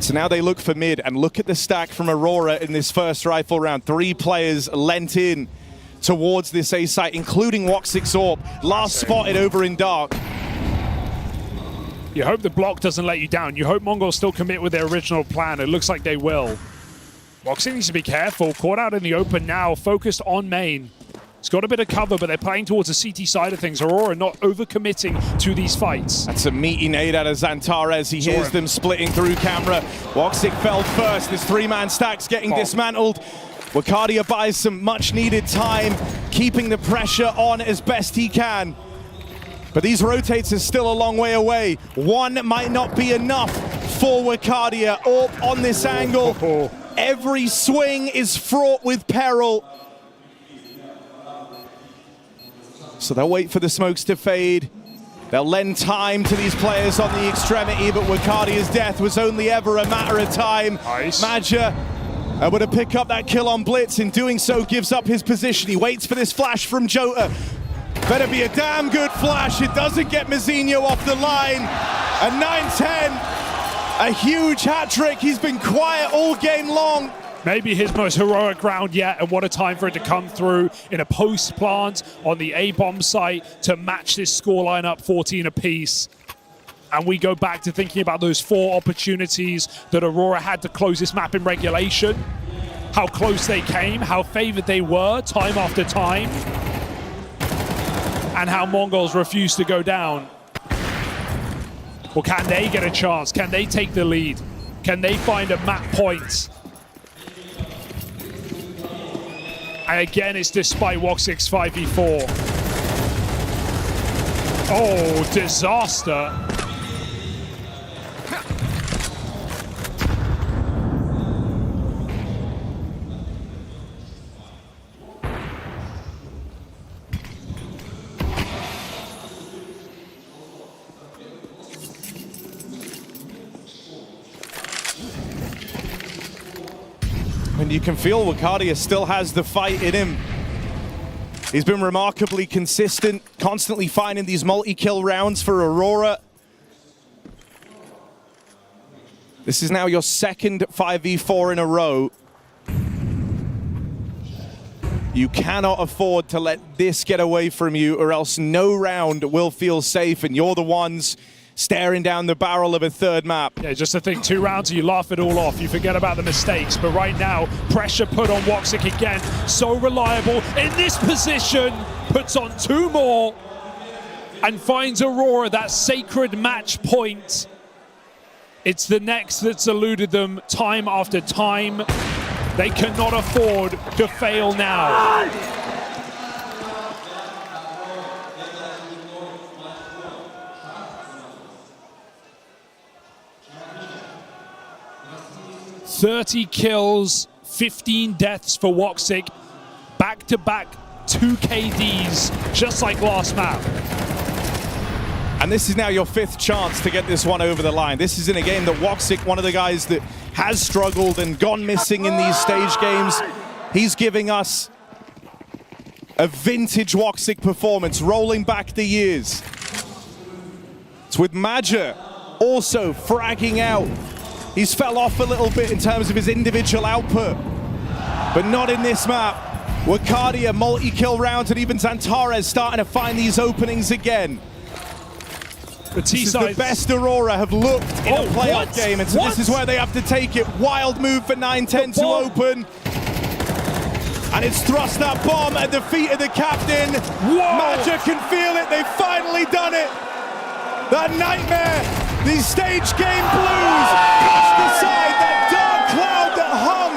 So now they look for mid, and look at the stack from Aurora in this first rifle round. 3 players lent in towards this A site, including WOXIK's AWP. Last spotted over in dark. You hope the block doesn't let you down. You hope MongolZ still commit with their original plan. It looks like they will. WOXIK needs to be careful. Caught out in the open now, focused on main. It's got a bit of cover, but they're playing towards the CT side of things. Aurora not over-committing to these fights. That's a meaty nade out of Xantares. He hears them splitting through camera. WOXIK fell first. This 3-man stack's getting dismantled. Wakadia buys some much-needed time, keeping the pressure on as best he can. But these rotates are still a long way away. One might not be enough for Wakadia. AWP on this angle. Every swing is fraught with peril. So they'll wait for the smokes to fade. They'll lend time to these players on the extremity, but Wakadia's death was only ever a matter of time. Nice. Maja able to pick up that kill on Blitz. In doing so, gives up his position. He waits for this flash from Jota. Better be a damn good flash. It doesn't get Mazinho off the line. A 9-10, a huge hat trick. He's been quiet all game long. Maybe his most heroic round yet, and what a time for it to come through in a post-plant on the A-bomb site to match this scoreline up 14 apiece. And we go back to thinking about those 4 opportunities that Aurora had to close this map in regulation. How close they came, how favored they were time after time, and how MongolZ refused to go down. Well, can they get a chance? Can they take the lead? Can they find a map point? And again, it's despite WOXIK's 5v4. Oh, disaster. And you can feel Wakadia still has the fight in him. He's been remarkably consistent, constantly finding these multi-kill rounds for Aurora. This is now your second 5v4 in a row. You cannot afford to let this get away from you, or else no round will feel safe, and you're the ones staring down the barrel of a third map. Yeah, just to think 2 rounds and you laugh it all off. You forget about the mistakes. But right now, pressure put on WOXIK again. So reliable in this position. Puts on 2 more and finds Aurora that sacred match point. It's the next that's eluded them time after time. They cannot afford to fail now. 30 kills, 15 deaths for Woxic. Back-to-back 2 KDs, just like last map. And this is now your 5th chance to get this one over the line. This is in a game that Woxic, one of the guys that has struggled and gone missing in these stage games, he's giving us a vintage Woxic performance, rolling back the years. It's with MIBR also fragging out. He's fell off a little bit in terms of his individual output, but not in this map. Wakadia multi-kill rounds, and even Zantares starting to find these openings again. This is the best Aurora have looked in a playoff game, and so this is where they have to take it. Wild move for 9-10 to open. And it's thrust that bomb at the feet of the captain. MIBR can feel it, they've finally done it. That nightmare, these stage game blues, pushed aside. That dark cloud that hung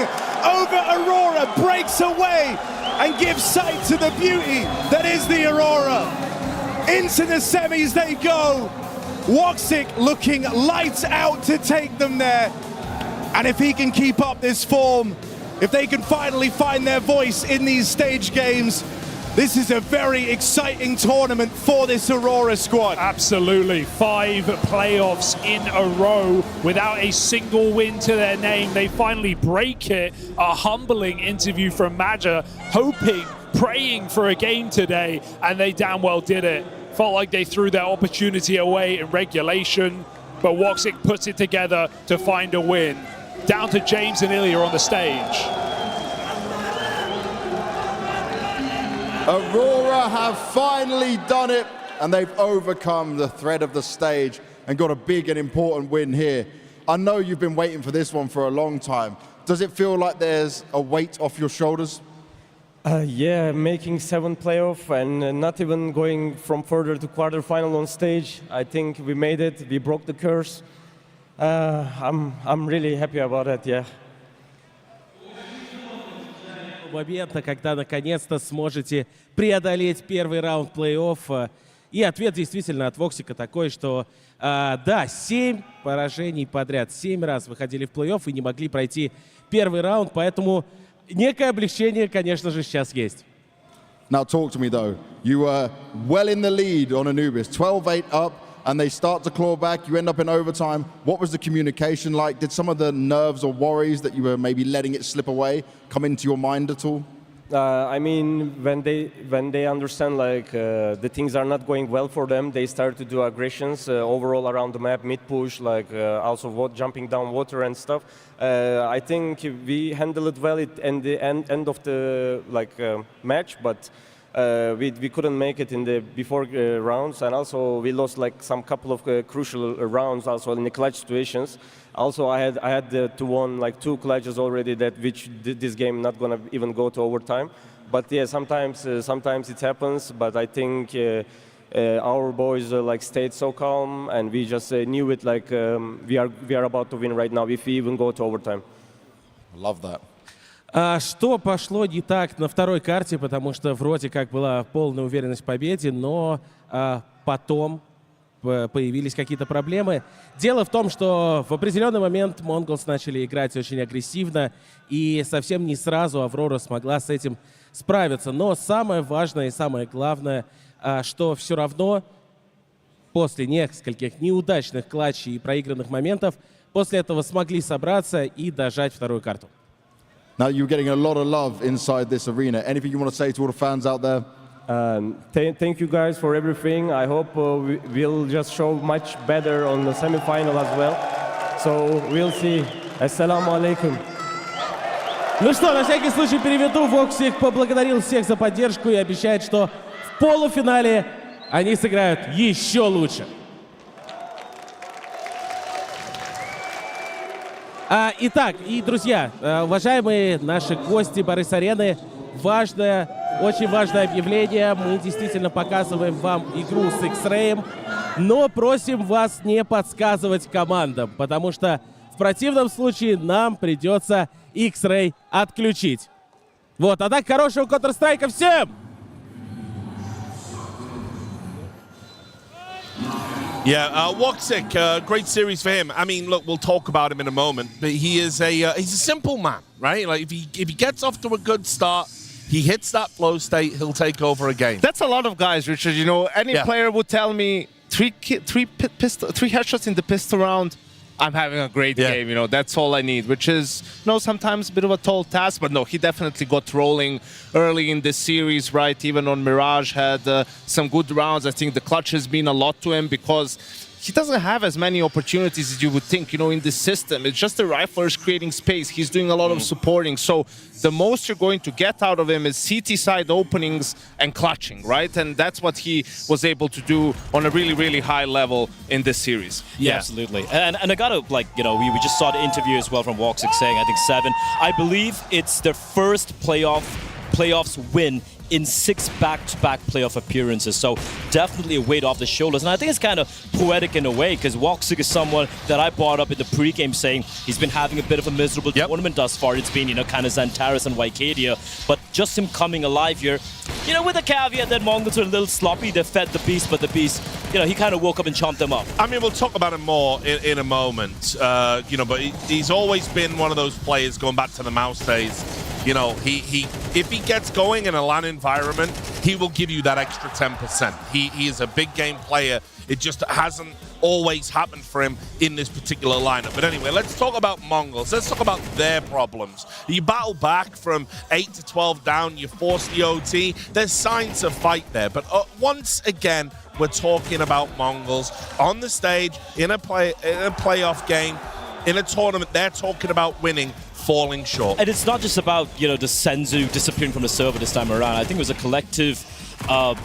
over Aurora breaks away and gives sight to the beauty that is the Aurora. Into the semis they go. Woxic looking lights out to take them there. And if he can keep up this form, if they can finally find their voice in these stage games, this is a very exciting tournament for this Aurora squad. Absolutely. 5 playoffs in a row without a single win to their name. They finally break it. A humbling interview from MIBR, hoping, praying for a game today, and they damn well did it. Felt like they threw their opportunity away in regulation, but Woxic puts it together to find a win. Down to James and Ilya on the stage. Aurora have finally done it, and they've overcome the threat of the stage and got a big and important win here. I know you've been waiting for this one for a long time. Does it feel like there's a weight off your shoulders? Yeah, making 7 playoff and not even going from further to quarterfinal on stage. I think we made it. We broke the curse. I'm really happy about it. Yeah. Момента, когда наконец-то сможете преодолеть первый раунд плей-офф. И ответ действительно от Воксика такой, что да, 7 поражений подряд, 7 раз выходили в плей-офф и не могли пройти первый раунд, поэтому некое облегчение, конечно же, сейчас есть. Now talk to me though. You were well in the lead on Anubis, 12-8 up, and they start to claw back. You end up in overtime. What was the communication like? Did some of the nerves or worries that you were maybe letting it slip away come into your mind at all? I mean, when they understand like the things are not going well for them, they start to do aggressions overall around the map, mid push, like also jumping down water and stuff. I think we handled it well at the end of the match, but we couldn't make it in the before rounds, and also we lost like some couple of crucial rounds also in the clutch situations. Also, I had to win like 2 clutches already which this game not gonna even go to overtime. But yeah, sometimes it happens. But I think our boys like stayed so calm, and we just knew it like we are about to win right now if we even go to overtime. Love that. Что пошло не так на второй карте, потому что вроде как была полная уверенность в победе, но потом появились какие-то проблемы. Дело в том, что в определенный момент MongolZ начали играть очень агрессивно, и совсем не сразу Аврора смогла с этим справиться. Но самое важное и самое главное, что все равно после нескольких неудачных клатчей и проигранных моментов, после этого смогли собраться и дожать вторую карту. Now you're getting a lot of love inside this arena. Anything you want to say to all the fans out there? Thank you guys for everything. I hope we'll just show much better on the semi-final as well. So we'll see. Assalamu alaikum. Ну что, на всякий случай переведу. Воксик поблагодарил всех за поддержку и обещает, что в полуфинале они сыграют еще лучше. Итак, и, друзья, уважаемые наши гости Барыс-арены, очень важное объявление. Мы действительно показываем вам игру с X-Ray, но просим вас не подсказывать командам, потому что в противном случае нам придется X-Ray отключить. Вот, а так, хорошего Counter-Strike всем! Yeah, Woxic, great series for him. I mean, look, we'll talk about him in a moment, but he's a simple man, right? Like if he gets off to a good start, he hits that flow state, he'll take over a game. That's a lot of guys, Richard. You know, any player would tell me three headshots in the pistol round, I'm having a great game, you know, that's all I need, which is, you know, sometimes a bit of a tall task, but no, he definitely got rolling early in this series, right? Even on Mirage had some good rounds. I think the clutch has been a lot to him because he doesn't have as many opportunities as you would think, you know, in this system. It's just the riflers creating space. He's doing a lot of supporting. So the most you're going to get out of him is CT side openings and clutching, right? And that's what he was able to do on a really, really high level in this series. Yeah, absolutely. And I gotta, like, you know, we just saw the interview as well from Woxic saying, I think 7. I believe it's their first playoffs win in 6 back-to-back playoff appearances. So definitely a weight off the shoulders. And I think it's kind of poetic in a way because Woxic is someone that I brought up in the pregame saying he's been having a bit of a miserable tournament thus far. It's been, you know, kind of Xantares and Wycadia. But just him coming alive here, you know, with the caveat that Mongols are a little sloppy. They fed the beast, but the beast, you know, he kind of woke up and chomped them up. I mean, we'll talk about him more in a moment, you know, but he's always been one of those players going back to the mouse days. You know, if he gets going in a LAN environment, he will give you that extra 10%. He is a big game player. It just hasn't always happened for him in this particular lineup. But anyway, let's talk about Mongols. Let's talk about their problems. You battle back from 8 to 12 down. You force the OT. There's signs of fight there. But once again, we're talking about Mongols on the stage in a playoff game, in a tournament. They're talking about winning, falling short. And it's not just about, you know, the Senzu disappearing from the server this time around. I think it was a collective, I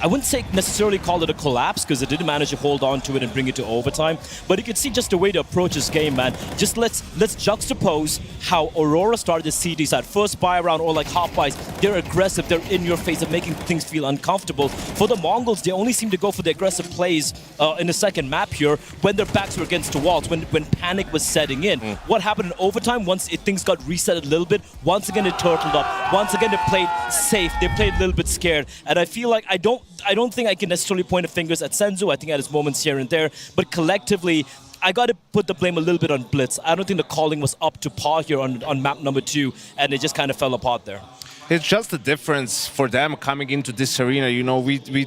wouldn't say necessarily call it a collapse because they didn't manage to hold on to it and bring it to overtime. But you could see just the way to approach this game, man. Just let's juxtapose how Aurora started the CD side. First buy round or like half buys, they're aggressive, they're in your face, they're making things feel uncomfortable. For the Mongols, they only seem to go for the aggressive plays in the second map here when their backs were against the walls, when panic was setting in. What happened in overtime, once things got reset a little bit, once again it turtled up. Once again they played safe, they played a little bit scared. And I feel like I don't think I can necessarily point the fingers at Senzu. I think at his moments here and there, but collectively, I got to put the blame a little bit on Blitz. I don't think the calling was up to par here on map number 2, and it just kind of fell apart there. It's just the difference for them coming into this arena. You know, we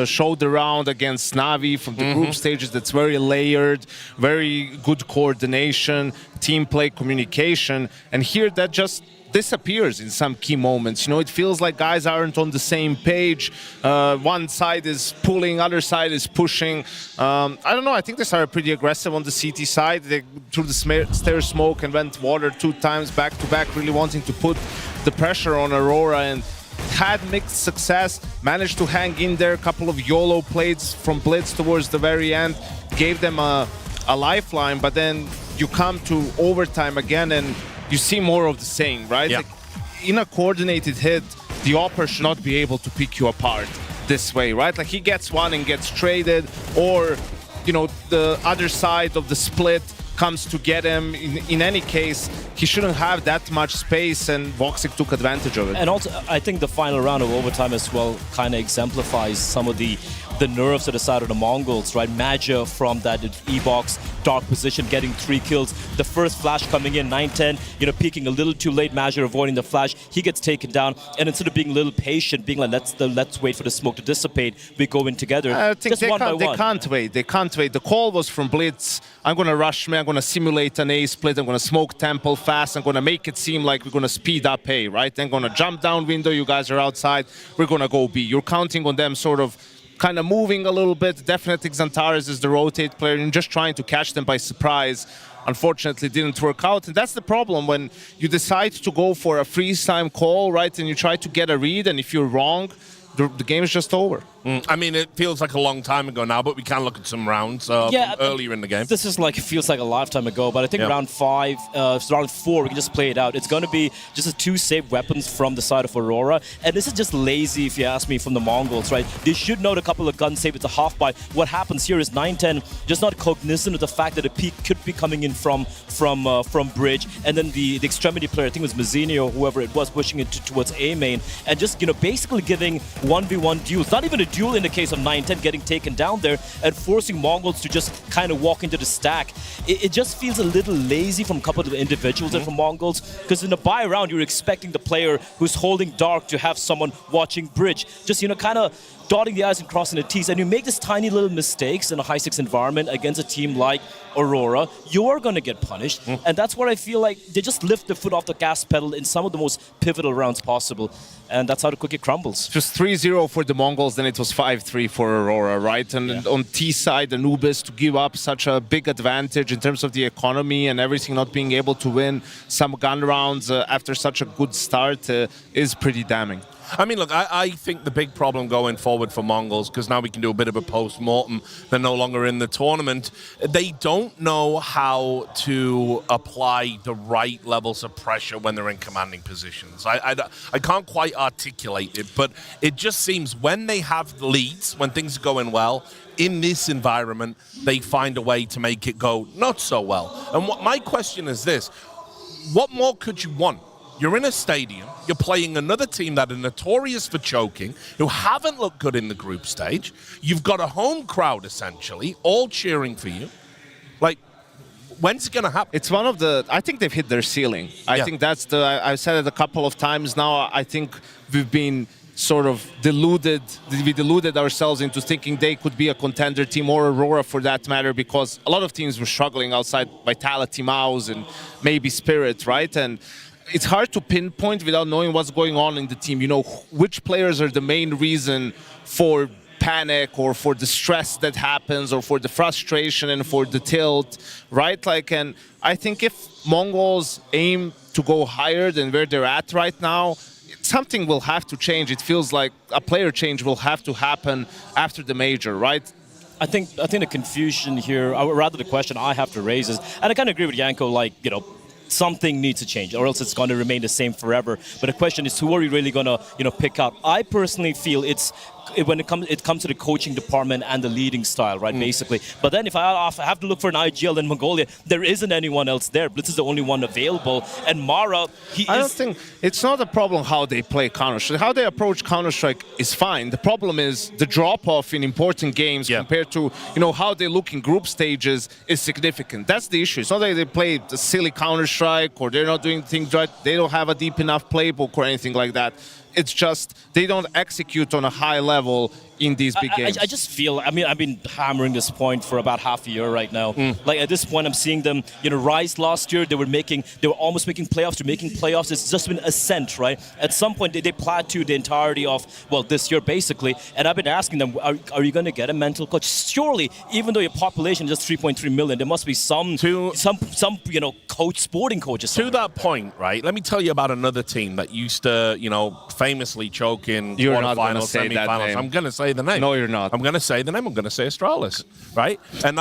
showed the round against Navi from the group stages. That's very layered, very good coordination, team play, communication, and here that just disappears in some key moments. You know, it feels like guys aren't on the same page. One side is pulling, other side is pushing. I don't know, I think they started pretty aggressive on the CT side. They threw the stair smoke and went water 2 times back to back, really wanting to put the pressure on Aurora, and had mixed success, managed to hang in there. A couple of YOLO plays from Blitz towards the very end, gave them a lifeline, but then you come to overtime again and you see more of the same, right? Yeah. Like, in a coordinated hit, the Opper should not be able to pick you apart this way, right? Like, he gets one and gets traded, or, you know, the other side of the split comes to get him. In any case, he shouldn't have that much space, and Woxic took advantage of it. And also, I think the final round of overtime as well kind of exemplifies some of the nerves at the side of the Mongols, right? Major from that E-box dark position, getting 3 kills. The first flash coming in, 9-10, you know, peeking a little too late. Major avoiding the flash. He gets taken down, and instead of being a little patient, being like, let's wait for the smoke to dissipate, we go in together. I think just one by one. They can't wait. They can't wait. The call was from Blitz. I'm going to rush me. I'm going to simulate an A split. I'm going to smoke Temple fast. I'm going to make it seem like we're going to speed up A, right? Then going to jump down window. You guys are outside. We're going to go B. You're counting on them sort of kind of moving a little bit. Definitely Xantares is the rotate player and just trying to catch them by surprise. Unfortunately, didn't work out. And that's the problem when you decide to go for a freeze time call, right? And you try to get a read, and if you're wrong, the game is just over. I mean, it feels like a long time ago now, but we can look at some rounds earlier in the game. This is like, it feels like a lifetime ago, but I think round 4, we can just play it out. It's going to be just 2 safe weapons from the side of Aurora, and this is just lazy, if you ask me, from the Mongols, right? They should note a couple of gun save. It's a half buy. What happens here is 9-10 just not cognizant of the fact that a peak could be coming in from bridge, and then the extremity player, I think it was Mazzini or whoever it was, pushing it towards A main, and just, you know, basically giving 1v1 duels, not even a duel in the case of 9-10 getting taken down there and forcing Mongols to just kind of walk into the stack. It just feels a little lazy from a couple of the individuals and from Mongols, because in a buy round you're expecting the player who's holding dark to have someone watching bridge, just kind of dotting the I's and crossing the T's, and you make this tiny little mistakes in a high-stakes environment against a team like Aurora, you're going to get punished. And that's where I feel like they just lift the foot off the gas pedal in some of the most pivotal rounds possible. And that's how the cookie crumbles. Just 3-0 for the Mongols, then it was 5-3 for Aurora, right? And on T side, Anubis to give up such a big advantage in terms of the economy and everything, not being able to win some gun rounds after such a good start is pretty damning. I mean, look, I think the big problem going forward for Mongols, because now we can do a bit of a post-mortem, they're no longer in the tournament, they don't know how to apply the right levels of pressure when they're in commanding positions. I can't quite articulate it, but it just seems when they have leads, when things are going well, in this environment, they find a way to make it go not so well. And my question is this, what more could you want? You're in a stadium, you're playing another team that are notorious for choking, who haven't looked good in the group stage. You've got a home crowd, essentially, all cheering for you. Like, when's it going to happen? It's one of the... I think they've hit their ceiling. I think that's the... I've said it a couple of times now. I think we've been sort of deluded. We deluded ourselves into thinking they could be a contender team, or Aurora for that matter, because a lot of teams were struggling outside Vitality, Mouse, and maybe Spirit, right? And it's hard to pinpoint without knowing what's going on in the team. You know, which players are the main reason for panic or for the stress that happens or for the frustration and for the tilt, right? Like, and I think if Mongols aim to go higher than where they're at right now, something will have to change. It feels like a player change will have to happen after the major, right? I think the confusion here, or rather the question I have to raise is, and I kind of agree with Yanko, like, something needs to change, or else it's going to remain the same forever. But the question is, who are we really going to, pick up? I personally feel when it comes to the coaching department and the leading style, right, basically. But then if I have to look for an IGL in Mongolia, there isn't anyone else there. Blitz is the only one available. And Mara, I don't think it's not a problem how they play Counter-Strike. How they approach Counter-Strike is fine. The problem is the drop-off in important games compared to, how they look in group stages is significant. That's the issue. It's not that they play the silly Counter-Strike or they're not doing things right. They don't have a deep enough playbook or anything like that. It's just they don't execute on a high level in these big games. I just feel, I've been hammering this point for about half a year right now. Like at this point, I'm seeing them, Rise last year, they were almost making playoffs to making playoffs. It's just been ascent, right? At some point, they plateaued the entirety of, this year basically. And I've been asking them, are you going to get a mental coach? Surely, even though your population is just 3.3 million, there must be some coach, sporting coaches somewhere. To that point, right, let me tell you about another team that used to, famously choke in quarterfinals, semifinals. I'm going to say the name. No, you're not. I'm going to say the name. I'm going to say Astralis, right? And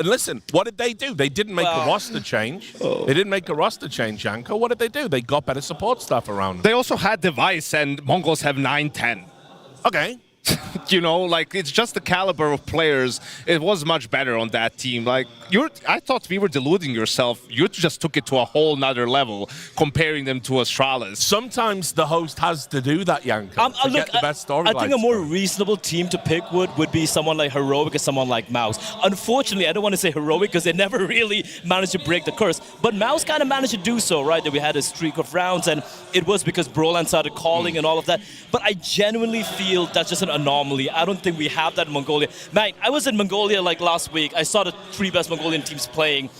listen, what did they do? They didn't make a roster change. They didn't make a roster change, Janko. What did they do? They got better support staff around them. They also had Device, and Mongols have 9-10. Okay. It's just the caliber of players. It was much better on that team. I thought we were deluding yourself. You just took it to a whole nother level, comparing them to Astralis. Sometimes the host has to do that, Yanko, to get the best storyline. I think a more reasonable team to pick would be someone like Heroic or someone like Mouse. Unfortunately, I don't want to say Heroic because they never really managed to break the curse. But Mouse kind of managed to do so, right? That we had a streak of rounds, and it was because Brolan started calling and all of that. But I genuinely feel that's just an anomaly. I don't think we have that in Mongolia. Man, I was in Mongolia last week. I saw the 3 best Mongolian teams playing.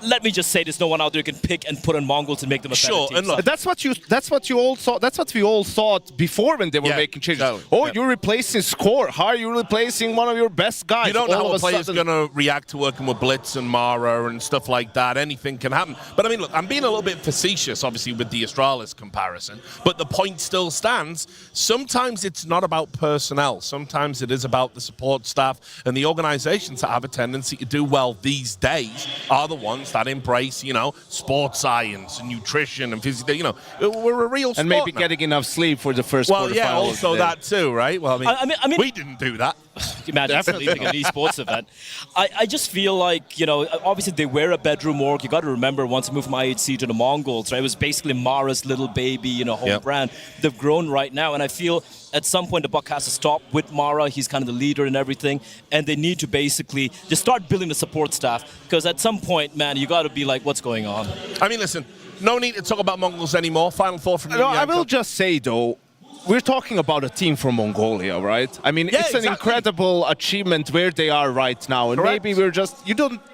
Let me just say, there's no one out there who can pick and put on Mongols and make them a better team. And look, that's what you all thought. That's what we all thought before when they were making changes. You're replacing Score. How are you replacing one of your best guys? You don't know how a player's going to react to working with Blitz and Mara and stuff like that. Anything can happen. But look, I'm being a little bit facetious, obviously, with the Astralis comparison. But the point still stands. Sometimes it's not about personnel. Sometimes it is about the support staff, and the organizations that have a tendency to do well these days are the ones that embrace, sports science and nutrition and physics. We're a real sport and maybe now. getting enough sleep for the first quarterfinals. Well, yeah, also that too, right? Well, I mean, we didn't do that. imagine sleeping an esports event. I just feel like, you know, obviously they were a bedroom org. You got to remember, once you moved from IHC to the Mongols, right? It was basically Mara's little baby, you know, home brand. They've grown right now, and I feel at some point the buck has to stop with Mara. He's kind of the leader and everything, and they need to basically just start building the support staff, because at some point, man, you got to be like, what's going on? I mean, listen, no need to talk about Mongols anymore. Final thought from you. No, I will just say, though, we're talking about a team from Mongolia, right? I mean, it's an incredible achievement where they are right now. And maybe we're just,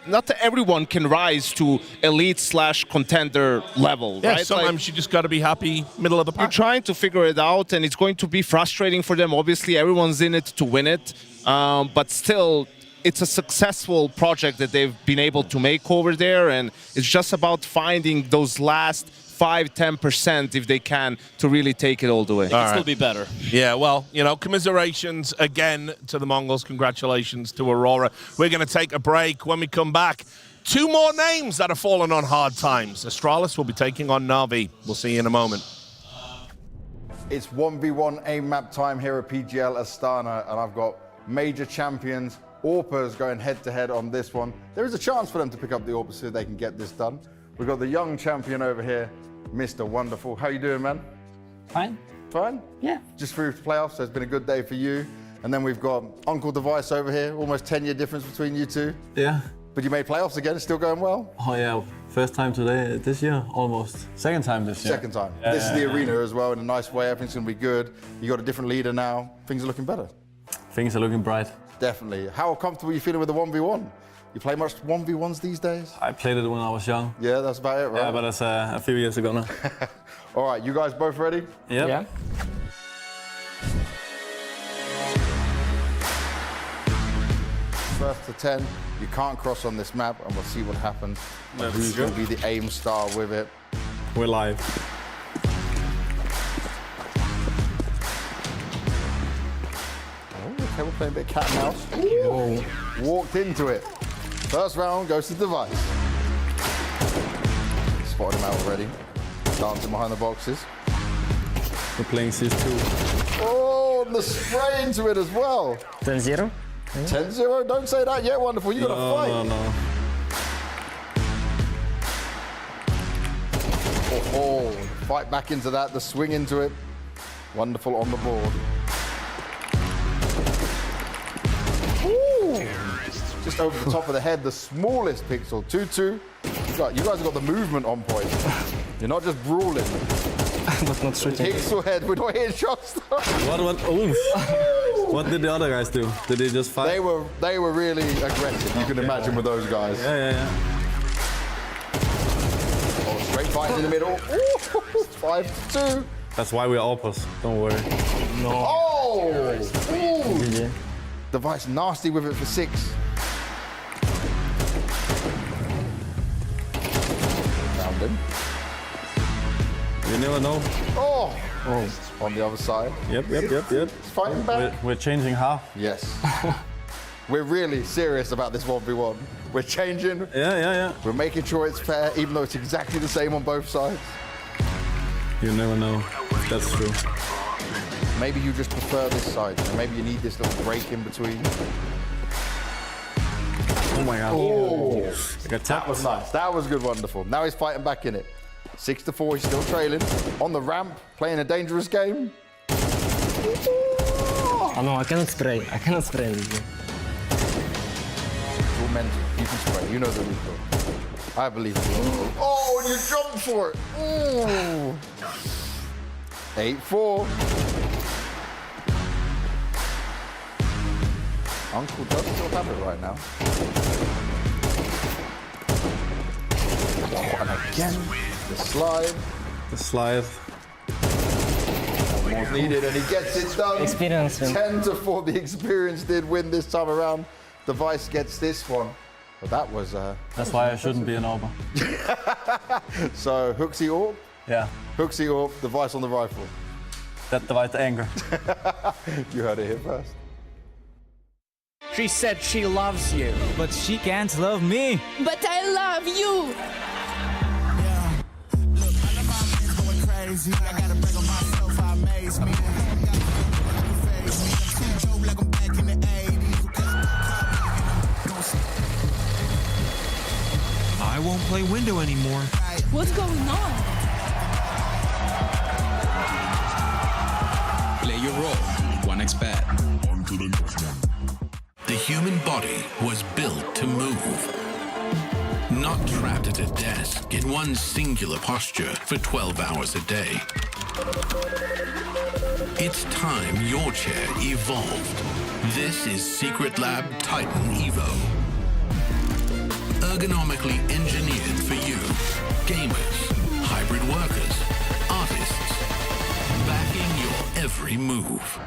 not everyone can rise to elite/contender level, right? Sometimes you just got to be happy middle of the pack. You're trying to figure it out, and it's going to be frustrating for them. Obviously, everyone's in it to win it. But still, it's a successful project that they've been able to make over there. And it's just about finding those last 5-10% if they can to really take it all the way. It can still be better. Yeah, well, you know, commiserations again to the Mongols. Congratulations to Aurora. We're going to take a break. When we come back, 2 more names that have fallen on hard times. Astralis will be taking on Na'Vi. We'll see you in a moment. It's 1v1 aim map time here at PGL Astana, and I've got major champions, AWPers, going head-to-head on this one. There is a chance for them to pick up the AWPers so they can get this done. We've got the young champion over here, Mr. Wonderful. How you doing, man? Fine. Fine? Yeah. Just through playoffs, so it's been a good day for you. And then we've got Uncle Device over here, almost 10-year difference between you two. Yeah. But you made playoffs again, it's still going well? Oh yeah, first time today, this year, almost. Second time this year. Second time. This is the arena as well, in a nice way, everything's gonna be good. You got a different leader now, things are looking better. Things are looking bright. Definitely. How comfortable are you feeling with the 1v1? You play much 1v1s these days? I played it when I was young. Yeah, that's about it, right? Yeah, but that's a few years ago now. All right, you guys both ready? Yep. Yeah. First to 10, you can't cross on this map, and we'll see what happens. Who's going to be the aim star with it? We're live. Oh, okay, we're playing a bit of cat and mouse. Whoa. Walked into it. First round goes to Device. Spotted him out already. Dancing behind the boxes. We're playing Cis 2. Oh, and the spray into it as well. 10-0? 10-0? Don't say that yet, Wonderful. You got to fight. No. Oh, fight back into that. The swing into it. Wonderful on the board. Ooh. Just over the top of the head, the smallest pixel. 2-2. You guys have got the movement on point. You're not just brawling. But not switching. Pixel head, we're not hitting shots. What did the other guys do? Did they just fight? They were really aggressive, you can imagine, with those guys. Yeah. Oh, straight fight in the middle. Ooh, 5-2. That's why we're AWPers, don't worry. No. Oh! Ooh. Device nasty with it for 6. Found him. You never know. Oh! On the other side. Yep. It's fighting back. We're changing half. Yes. We're really serious about this 1v1. We're changing. Yeah. We're making sure it's fair, even though it's exactly the same on both sides. You never know. That's true. Maybe you just prefer this side. And maybe you need this little break in between. Oh my God. Oh. That was nice. That was good, Wonderful. Now he's fighting back in it. 6-4, he's still trailing. On the ramp, playing a dangerous game. Oh no, I cannot spray. With you. It's all mental. You can spray. You know the weak. I believe in you. Oh, and you jumped for it. Ooh. 8-4. Uncle does still have it right now. Oh, and again, the slide. The slide. More needed, and he gets it done. Experience. 10-4. The experience did win this time around. Device gets this one. But that was... That's why I shouldn't be an AWPer. So, Hooksy AWP? Yeah. Hooksy AWP, Device on the rifle. That divides anger. You heard it here first. She said she loves you. But she can't love me. But I love you. Crazy. I gotta break on myself, I amaze me. Joke like I'm back in the 80s. play window anymore. What's going on? Play your role. 1xBet. On to the next one. The human body was built to move. Not trapped at a desk in one singular posture for 12 hours a day. It's time your chair evolved. This is Secret Lab Titan Evo. Ergonomically engineered for you, gamers, hybrid workers, artists, backing your every move.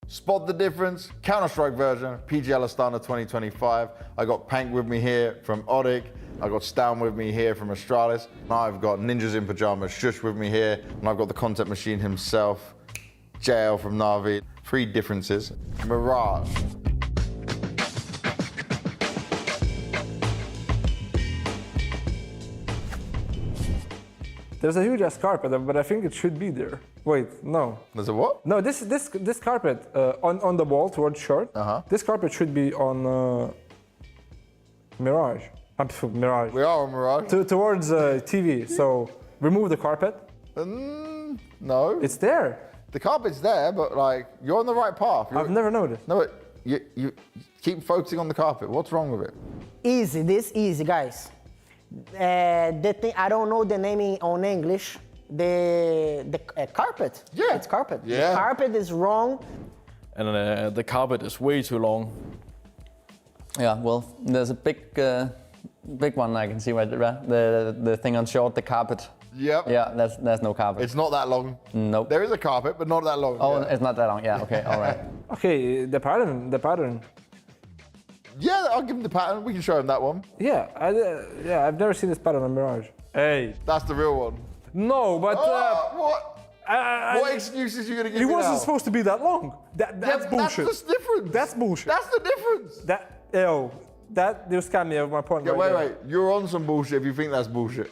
Spot the difference, Counter-Strike version, PGL Astana 2025. I got Pank with me here from ODDIK. I got Stan with me here from Astralis. I've got Ninjas in Pyjamas, Shush with me here. And I've got the content machine himself, JL from Navi. 3 differences. Mirage. There's a huge ass carpet, but I think it should be there. Wait, no. There's a what? No, this carpet on the wall towards short. This carpet should be on Mirage. Mirage. We are on Mirage. Towards TV. So remove the carpet. No. It's there. The carpet's there, but like you're on the right path. I've never noticed. No, but you keep focusing on the carpet. What's wrong with it? Easy. This easy, guys. The thing, I don't know the name on English. The carpet. Yeah. It's carpet. Yeah. The carpet is wrong. And the carpet is way too long. Yeah, well, there's a big one I can see right there. The thing on short, the carpet. Yep. Yeah, there's no carpet. It's not that long. Nope. There is a carpet, but not that long. Oh, yeah. It's not that long. Yeah. Okay. All right. Okay, the pattern. Yeah, I'll give him the pattern. We can show him that one. Yeah, I've never seen this pattern on Mirage. Hey. That's the real one. No, but... what? What excuses are you going to give me It wasn't now? supposed to be that long. That's bullshit. That's the difference. That's bullshit. That's the difference. You scam me of my point. Yeah, right wait. there. You're on some bullshit if you think that's bullshit.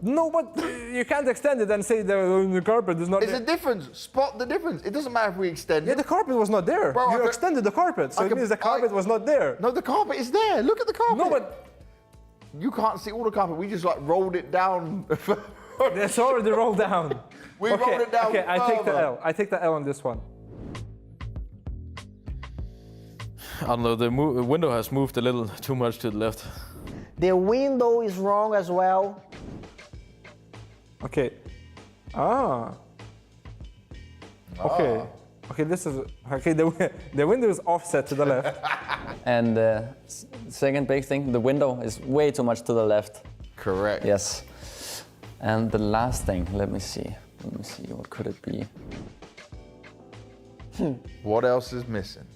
No, but you can't extend it and say the carpet is not It's there. a difference. Spot the difference. It doesn't matter if we extend Yeah, the carpet was not there. Bro, you extended the carpet, so it means the carpet was not there. No, the carpet is there. Look at the carpet. No, but... You can't see all the carpet. We just like rolled it down. It's already rolled down. We rolled it down Okay, I take the further. L. I take the L on this one. I don't know, the window has moved a little too much to the left. The window is wrong as well. Okay. Okay, this is... Okay, the window is offset to the left. And second big thing, the window is way too much to the left. Correct. Yes. And the last thing, let me see, what could it be? What else is missing?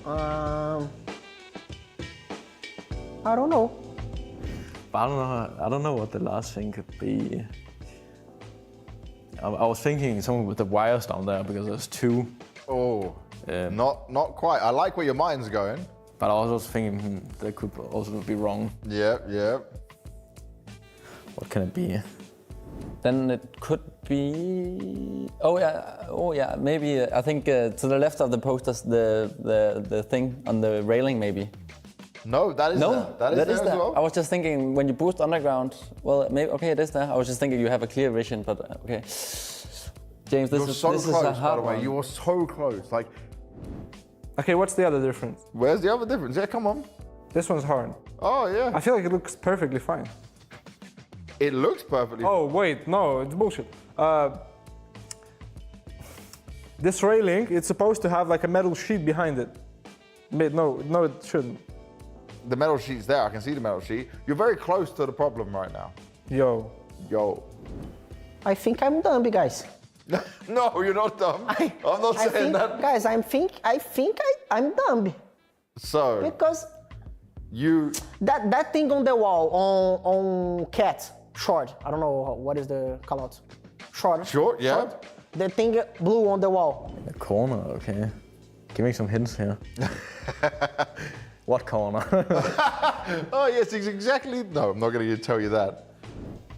I don't know. I don't know what the last thing could be. I was thinking something with the wires down there because there's 2. Oh, not quite. I like where your mind's going. But I was also thinking that could also be wrong. Yep. What can it be? Then it could be. Oh yeah. Maybe I think to the left of the posters, the thing on the railing, maybe. No, that is there. That is there as well. I was just thinking when you boost underground. Well, maybe okay, it is there. I was just thinking you have a clear vision, but okay. James, this is close, a hard by the way. one. You are so close. Like, Okay, what's the other difference? where's the other difference? Yeah, come on. This one's hard. Oh yeah. I feel like it looks perfectly fine. It looks perfectly. Oh wait, no, it's bullshit. This railing, it's supposed to have like a metal sheet behind it. No, it shouldn't. The metal sheet's there. I can see the metal sheet. You're very close to the problem right now. Yo. I think I'm dumb, guys. No, you're not dumb. I'm not saying that. Guys, I think I'm dumb. So. Because you. That thing on the wall on cat short. I don't know what is the call out. Short. Short, yeah. Short. The thing blue on the wall. The corner, okay. Give me some hints here. What corner? Oh yes, it's exactly. No, I'm not going to tell you that.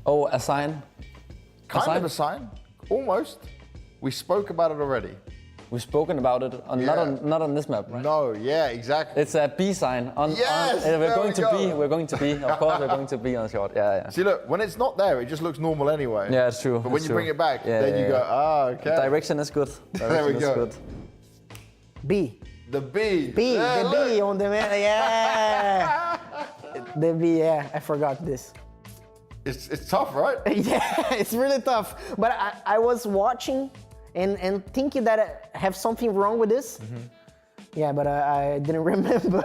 Oh, a sign. Kind of a sign. Almost. We spoke about it already. We've spoken about it, not on this map, right? No, yeah, exactly. It's a B sign. Yes, we're going to be. Of course, we're going to be on short. Yeah. See, look, when it's not there, it just looks normal anyway. Yeah, it's true. But when you bring it back, then you go, okay. Direction is good. There we go. Good. B. The B. B. Yeah, the look. B on the yeah. The B. Yeah, I forgot this. It's tough, right? Yeah, it's really tough. But I was watching and thinking that I have something wrong with this. Yeah, but I didn't remember.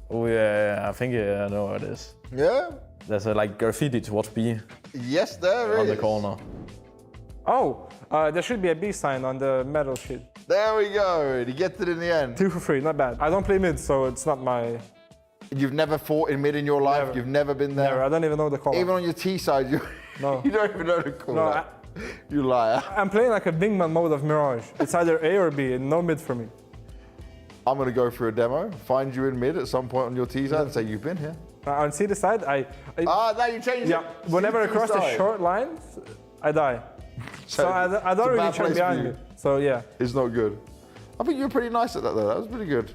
Oh yeah, I think I know what it is. Yeah? There's a like graffiti towards B. Yes, there is. On the corner. Oh, there should be a B sign on the metal sheet. There we go. He gets it in the end. 2 for 3, not bad. I don't play mid, so it's not my... You've never fought in mid in your life? Never. You've never been there? Never, I don't even know the call. Even on your T side, you don't even know the call. No, you liar. I'm playing like a wingman mode of Mirage. It's either A or B, and no mid for me. I'm going to go through a demo, find you in mid at some point on your T side and say, you've been here. On C side, now you changed it. Yeah, whenever I cross the short lines, I die. So I don't really check behind me. So yeah. It's not good. I think you were pretty nice at that though. That was pretty good.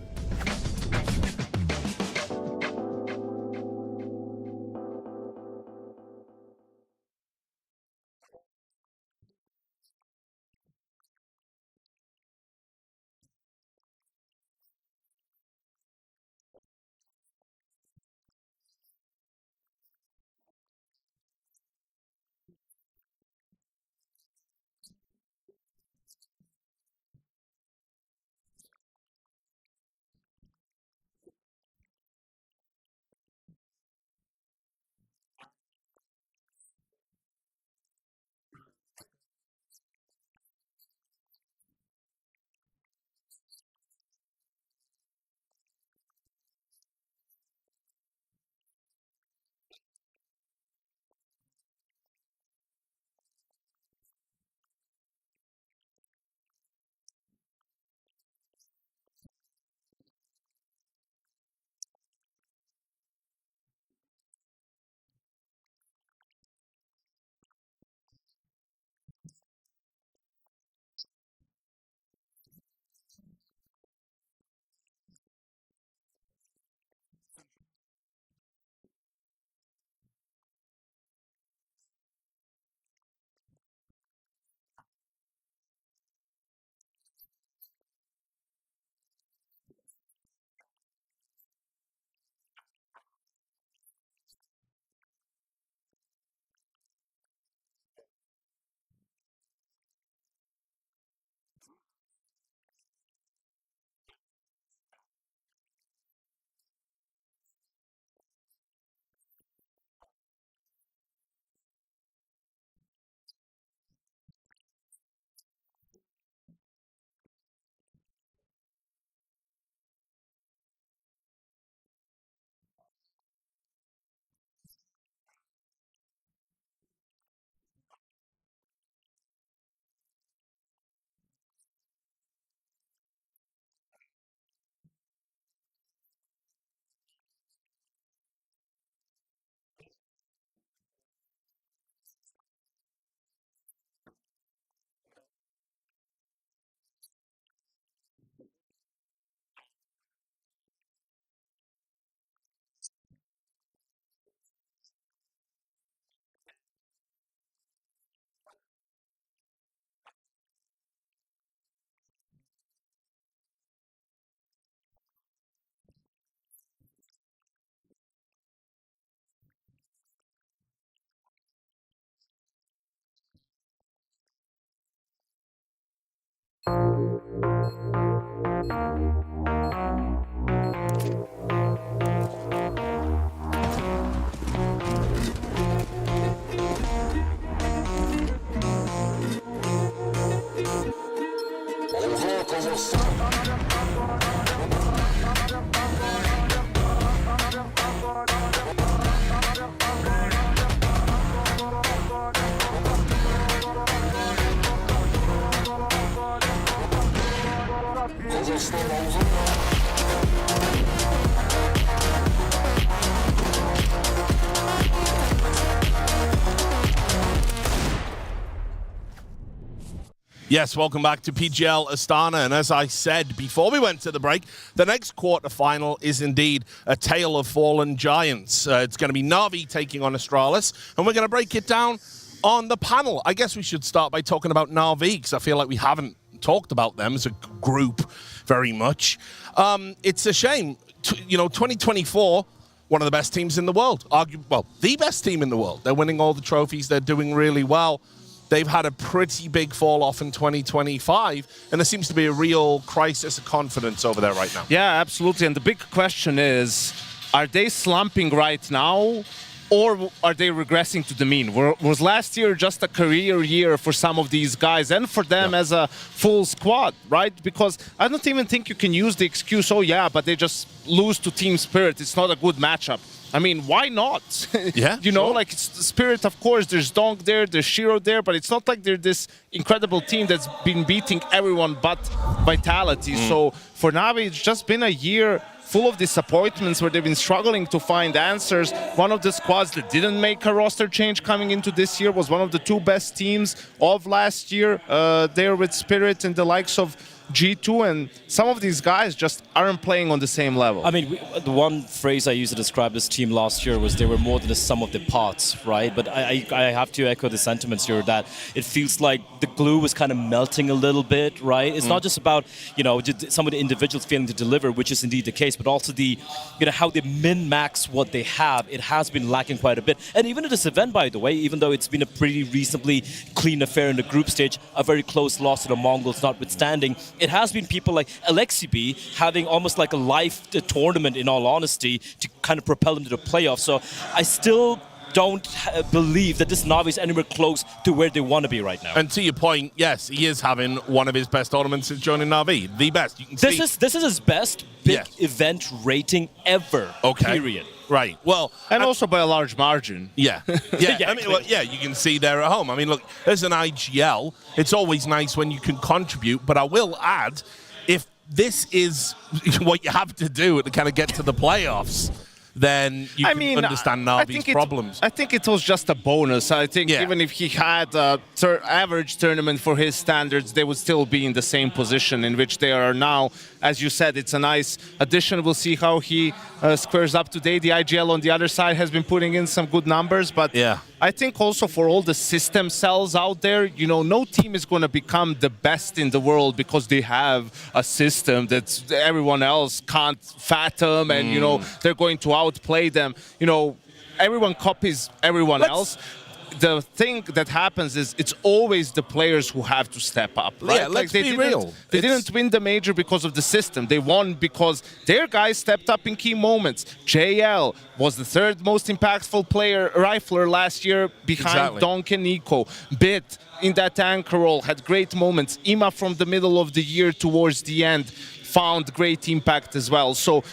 Yes, welcome back to PGL Astana. And as I said before we went to the break, the next quarterfinal is indeed a tale of fallen giants. It's going to be Na'Vi taking on Astralis, and we're going to break it down on the panel. I guess we should start by talking about Na'Vi, because I feel like we haven't talked about them as a group very much. It's a shame. 2024, one of the best teams in the world. Well, the best team in the world. They're winning all the trophies. They're doing really well. They've had a pretty big fall off in 2025, and there seems to be a real crisis of confidence over there right now. Yeah, absolutely. And the big question is, are they slumping right now, or are they regressing to the mean? Was last year just a career year for some of these guys and for them as a full squad, right? Because I don't even think you can use the excuse, oh yeah, but they just lose to Team Spirit. It's not a good matchup. I mean, why not? Yeah, like it's the Spirit, of course, there's Donk there, there's Shiro there, but it's not like they're this incredible team that's been beating everyone but Vitality. So for Na'Vi, it's just been a year full of disappointments where they've been struggling to find answers. One of the squads that didn't make a roster change coming into this year was one of the two best teams of last year, there with Spirit and the likes of G2, and some of these guys just aren't playing on the same level. I mean, the one phrase I used to describe this team last year was they were more than the sum of the parts, right? But I have to echo the sentiments here that it feels like the glue was kind of melting a little bit, right? It's not just about, some of the individuals failing to deliver, which is indeed the case, but also the, how they min-max what they have. It has been lacking quite a bit. And even at this event, by the way, even though it's been a pretty reasonably clean affair in the group stage, a very close loss to the Mongols notwithstanding, it has been people like Alexibi having almost like a live tournament, in all honesty, to kind of propel them to the playoffs. So I still don't believe that this Na'Vi is anywhere close to where they want to be right now. And to your point, yes, he is having one of his best tournaments since joining Na'Vi. The best. You can this is his best big event rating ever. Okay. Period. Right. Well, and also by a large margin. Yeah. Yeah. I mean, you can see there at home. I mean, look, as an IGL, it's always nice when you can contribute, but I will add, if this is what you have to do to kind of get to the playoffs, then you can understand Na'Vi's problems. I think it was just a bonus. I think even if he had an average tournament for his standards, they would still be in the same position in which they are now. As you said, it's a nice addition. We'll see how he squares up today. The IGL on the other side has been putting in some good numbers, but I think also for all the system cells out there, no team is going to become the best in the world because they have a system that everyone else can't fathom, and they're going to outplay them. Everyone copies everyone else. The thing that happens is it's always the players who have to step up. Right? Yeah, let's be real. They didn't win the major because of the system. They won because their guys stepped up in key moments. JL was the third most impactful rifler last year behind Donk and Nico. Bit in that anchor role had great moments. Ima from the middle of the year towards the end found great impact as well. So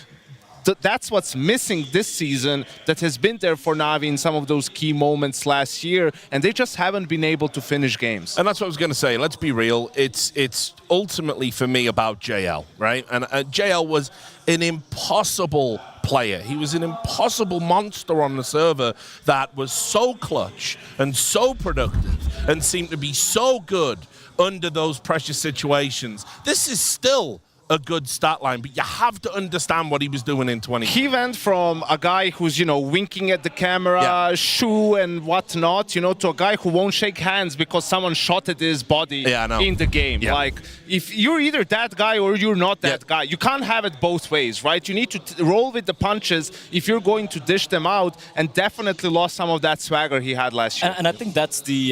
that's what's missing this season that has been there for Na'Vi in some of those key moments last year, and they just haven't been able to finish games. And that's what I was going to say. Let's be real. It's ultimately for me about JL, right? And JL was an impossible player. He was an impossible monster on the server that was so clutch and so productive and seemed to be so good under those pressure situations. This is still a good stat line, but you have to understand what he was doing in 20. He went from a guy who's, winking at the camera, shoo and whatnot, to a guy who won't shake hands because someone shot at his body in the game. Like, if you're either that guy or you're not that guy, you can't have it both ways, right? You need to roll with the punches if you're going to dish them out, and definitely lost some of that swagger he had last year. And I think that's the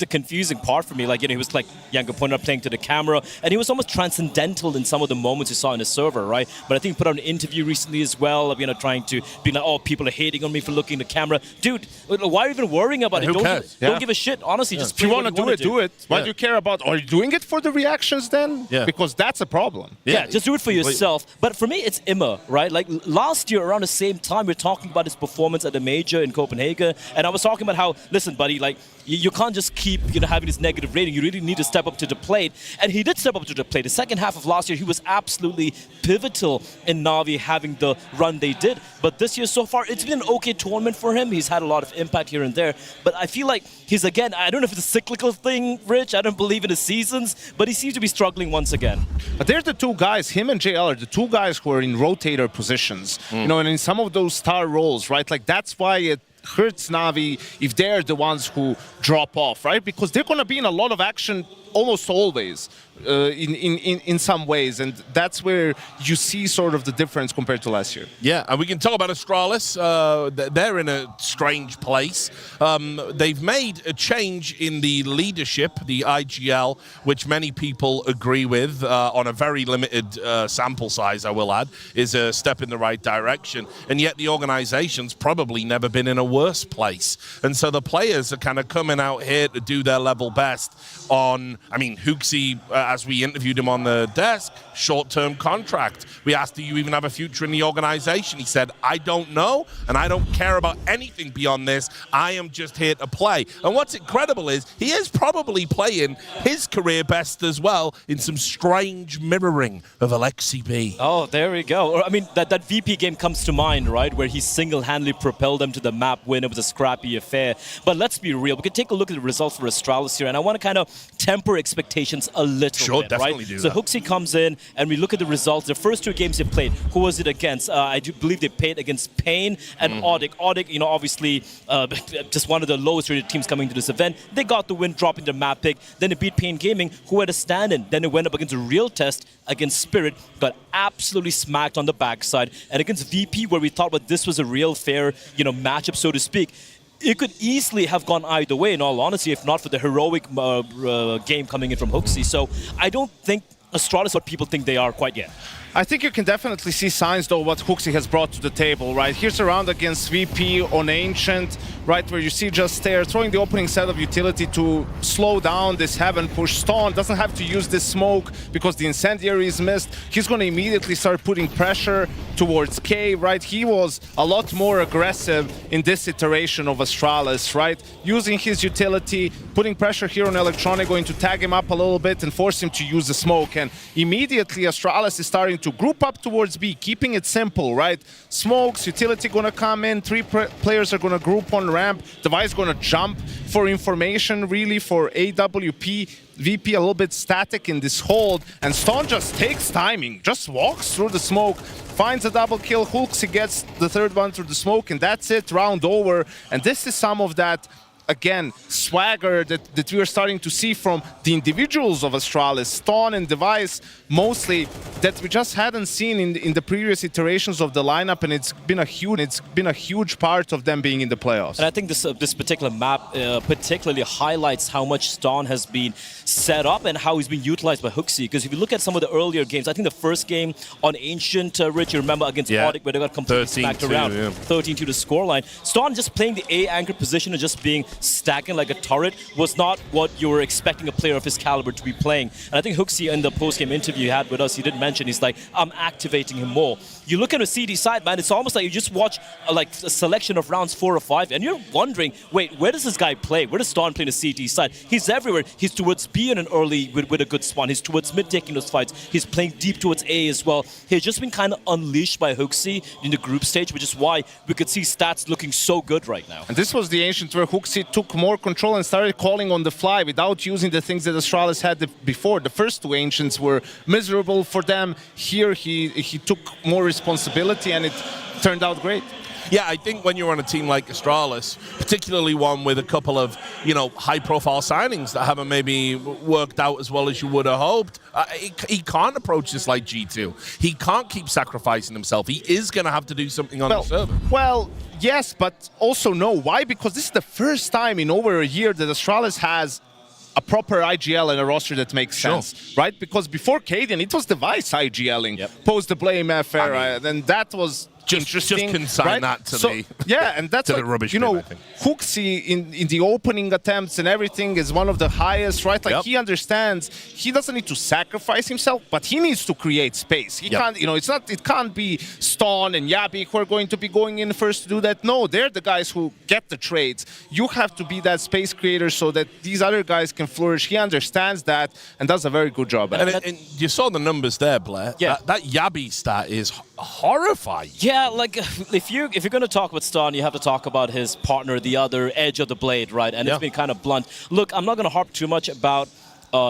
the confusing part for me. Like, he was like Yango pointed out, playing to the camera, and he was almost transcendental in some of the moments you saw in the server, right? But I think he put out an interview recently as well, trying to be like, oh, people are hating on me for looking at the camera. Dude, why are you even worrying about it? Don't give a shit, honestly. Just if you want to do it, do it. Why do you care about, are you doing it for the reactions then? Because that's a problem. Yeah, just do it for yourself. But for me, it's Imma, right? Like, last year around the same time, we were talking about his performance at the major in Copenhagen, and I was talking about how, listen, buddy, like, you can't just keep having this negative rating. You really need to step up to the plate. And he did step up to the plate. The second half of last year, he was absolutely pivotal in Na'Vi having the run they did. But this year so far, it's been an okay tournament for him. He's had a lot of impact here and there. But I feel like he's, again, I don't know if it's a cyclical thing, Rich. I don't believe in the seasons, but he seems to be struggling once again. But there's the two guys, him and JL are the two guys who are in rotator positions. You know, and in some of those star roles, right? Like, that's why it hurts Na'Vi if they're the ones who drop off, right? Because they're going to be in a lot of action almost always in some ways, and that's where you see sort of the difference compared to last year. Yeah, and we can talk about Astralis. They're in a strange place. They've made a change in the leadership, the IGL, which many people agree with on a very limited sample size, I will add, is a step in the right direction. And yet the organization's probably never been in a worse place. And so the players are kind of coming out here to do their level best on, I mean, HOTU, as we interviewed him on the desk, short-term contract. We asked, do you even have a future in the organization? He said, I don't know, and I don't care about anything beyond this. I am just here to play. And what's incredible is he is probably playing his career best as well in some strange mirroring of Alexi B. Oh, there we go. Or, I mean, that VP game comes to mind, right, where he single-handedly propelled them to the map win. It was a scrappy affair. But let's be real. We can take a look at the results for Astralis here, and I want to kind of temper expectations a little bit, definitely right? do so that. HOTU comes in, and we look at the results. The first two games they played, who was it against? I do believe they played against Pain and ODDIK. ODDIK, you know, obviously just one of the lowest rated teams coming to this event. They got the win, dropping their map pick. Then they beat Pain Gaming, who had a stand-in. Then they went up against a real test against Spirit, got absolutely smacked on the backside. And against VP, where we thought, well, this was a real fair, you know, matchup, so to speak. It could easily have gone either way, in all honesty, if not for the heroic game coming in from HOTU. So I don't think Astralis what people think they are quite yet. I think you can definitely see signs, though, what HOTU has brought to the table, right? Here's a round against VP on Ancient, right, where you see just there throwing the opening set of utility to slow down this heaven push. Stone doesn't have to use this smoke because the incendiary is missed. He's going to immediately start putting pressure towards K, right? He was a lot more aggressive in this iteration of Astralis, right? Using his utility, putting pressure here on Electronic, going to tag him up a little bit and force him to use the smoke. And immediately Astralis is starting to group up towards B, keeping it simple, right? Smokes, utility gonna come in, three players are gonna group on ramp, Device gonna jump for information, really, for AWP. VP a little bit static in this hold, and Stone just takes timing, just walks through the smoke, finds a double kill, HOTU gets the third one through the smoke, and that's it, round over. And this is some of that, again, swagger that we are starting to see from the individuals of Astralis, Stone and Device, mostly, that we just hadn't seen in the previous iterations of the lineup, and it's been a huge part of them being in the playoffs. And I think this particular map particularly highlights how much Stone has been set up and how he's been utilized by HOTU. Because if you look at some of the earlier games, I think the first game on Ancient, Rich, you remember against ODDIK, where they got completely smacked around, 13-2 the scoreline. Stone just playing the A anchor position and just being stacking like a turret was not what you were expecting a player of his caliber to be playing. And I think HOTU, in the post-game interview he had with us, he did mention, he's like, I'm activating him more. You look at a CD side, man, it's almost like you just watch like a selection of rounds 4 or 5, and you're wondering, wait, where does this guy play? Where does Stone play in the CD side? He's everywhere. He's towards B in an early with a good spawn. He's towards mid taking those fights. He's playing deep towards A as well. He's just been kind of unleashed by HOTU in the group stage, which is why we could see stats looking so good right now. And this was the Ancient where HOTU took more control and started calling on the fly without using the things that Astralis had before. The first two Ancients were miserable for them. Here he took more responsibility, and it turned out great. Yeah, I think when you're on a team like Astralis, particularly one with a couple of, you know, high-profile signings that haven't maybe worked out as well as you would have hoped, he can't approach this like G2. He can't keep sacrificing himself. He is going to have to do something on the server. Well, yes, but also no. Why? Because this is the first time in over a year that Astralis has a proper IGL and a roster that makes sense, right? Because before Cadian, it was Device IGLing post the Blame affair, and that was interesting. Just consign right? that to so, the yeah, and that's to like, the rubbish you know, bin, I think. HOTU in the opening attempts and everything is one of the highest, right? Like he understands he doesn't need to sacrifice himself, but he needs to create space. He can't, you know, it can't be Stone and Yabi who are going to be going in first to do that. No, they're the guys who get the trades. You have to be that space creator so that these other guys can flourish. He understands that and does a very good job at it. And you saw the numbers there, Blair. Yeah. That Yabi stat is horrifying. Yeah, like if you're going to talk about Stan, you have to talk about his partner, the other edge of the blade, right? And it's been kind of blunt. Look, I'm not going to harp too much about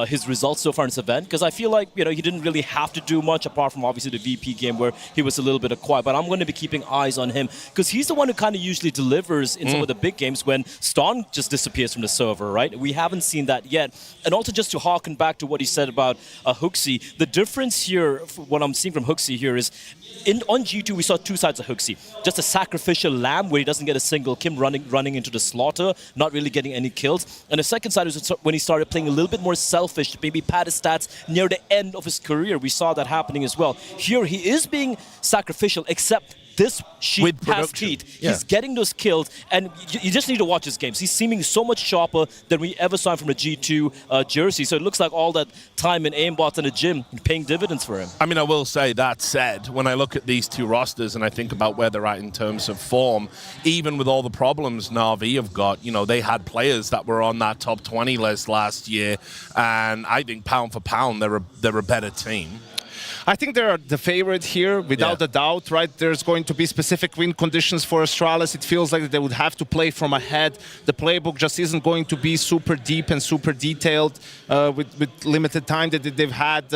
his results so far in this event, because I feel like, you know, he didn't really have to do much apart from obviously the VP game where he was a little bit quiet. But I'm going to be keeping eyes on him because he's the one who kind of usually delivers in some of the big games when Stan just disappears from the server, right? We haven't seen that yet. And also just to harken back to what he said about HOTU, the difference here, what I'm seeing from HOTU here is on G2 we saw two sides of HOTU. Just a sacrificial lamb where he doesn't get a single kill running into the slaughter, not really getting any kills. And the second side was when he started playing a little bit more selfish, maybe pad his stats near the end of his career. We saw that happening as well. Here he is being sacrificial, except this sheet has teeth. He's getting those kills, and you just need to watch his games. He's seeming so much sharper than we ever saw him from the G2 jersey. So it looks like all that time in aimbots in the gym paying dividends for him. I mean, I will say that said, when I look at these two rosters and I think about where they're at in terms of form, even with all the problems Na'Vi have got, you know, they had players that were on that top 20 list last year, and I think pound for pound, they're a better team. I think they're the favorite here, without a doubt, right? There's going to be specific win conditions for Astralis. It feels like they would have to play from ahead. The playbook just isn't going to be super deep and super detailed with limited time that they've had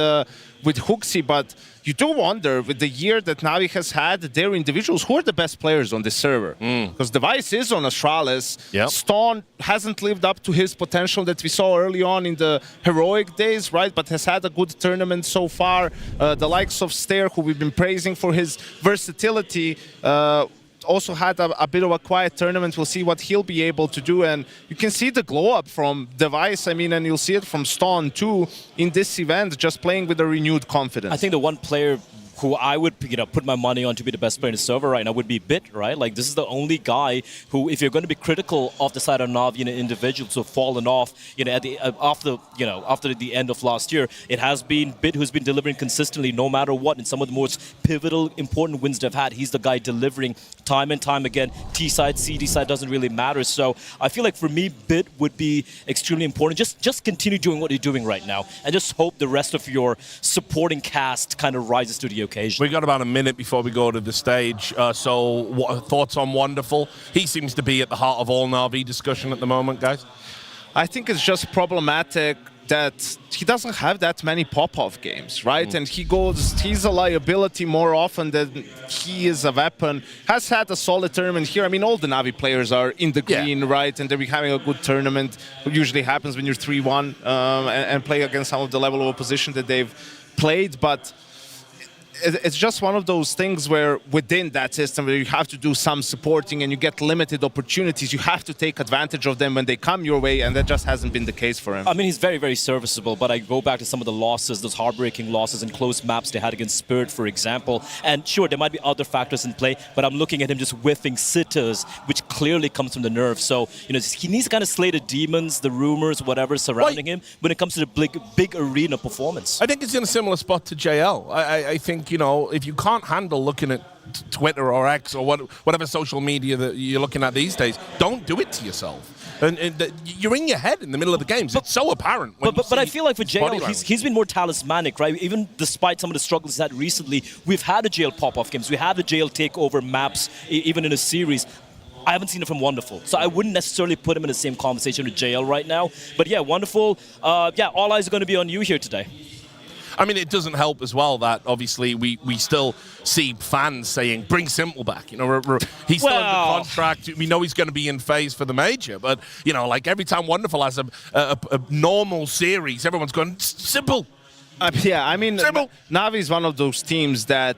with HOTU, but you do wonder, with the year that Na'Vi has had, their individuals, who are the best players on this server? Because Device is on Astralis. Stone hasn't lived up to his potential that we saw early on in the heroic days, right? But has had a good tournament so far. The likes of Stair, who we've been praising for his versatility, also had a bit of a quiet tournament. We'll see what he'll be able to do, and you can see the glow up from Device, I mean, and you'll see it from Stone too in this event, just playing with a renewed confidence. I think the one player who I would, you know, put my money on to be the best player in the server right now would be Bit, right? Like, this is the only guy who, if you're going to be critical of the side of Na'Vi, you know, individuals who have fallen off, you know, at the after the end of last year, it has been Bit who's been delivering consistently no matter what. In some of the most pivotal, important wins they've had, he's the guy delivering time and time again. T side, CD side doesn't really matter. So I feel like for me, Bit would be extremely important. Just continue doing what you're doing right now, and just hope the rest of your supporting cast kind of rises to the occasion. We got about a minute before we go to the stage. So thoughts on Wonderful? He seems to be at the heart of all Na'Vi discussion at the moment, guys. I think it's just problematic that he doesn't have that many pop-off games, right? And he's a liability more often than he is a weapon. Has had a solid tournament here. I mean, all the Na'Vi players are in the green, right? And they're having a good tournament. It usually happens when you're 3-1 and play against some of the level of opposition that they've played, but it's just one of those things where within that system where you have to do some supporting and you get limited opportunities, you have to take advantage of them when they come your way, and that just hasn't been the case for him. I mean, he's very, very serviceable, but I go back to some of the losses, those heartbreaking losses in close maps they had against Spirit, for example. And sure, there might be other factors in play, but I'm looking at him just whiffing sitters, which clearly comes from the nerve. So, you know, he needs to kind of slay the demons, the rumors, whatever surrounding him when it comes to the big arena performance. I think it's in a similar spot to JL. I think, you know, if you can't handle looking at Twitter or X or whatever social media that you're looking at these days, don't do it to yourself. And you're in your head in the middle of the games. It's so apparent. But I feel like for JL, he's been more talismanic, right? Even despite some of the struggles he's had recently, we've had the JL pop-off games. We had the JL take over maps, even in a series. I haven't seen it from Wonderful, so I wouldn't necessarily put him in the same conversation with JL right now. But yeah, Wonderful, all eyes are going to be on you here today. I mean, it doesn't help as well that obviously we still see fans saying, bring Simple back. You know, he's still under contract. We know he's going to be in phase for the major. But, you know, like every time Wonderful has a normal series, everyone's going, Simple. Yeah, I mean, Na'Vi is one of those teams that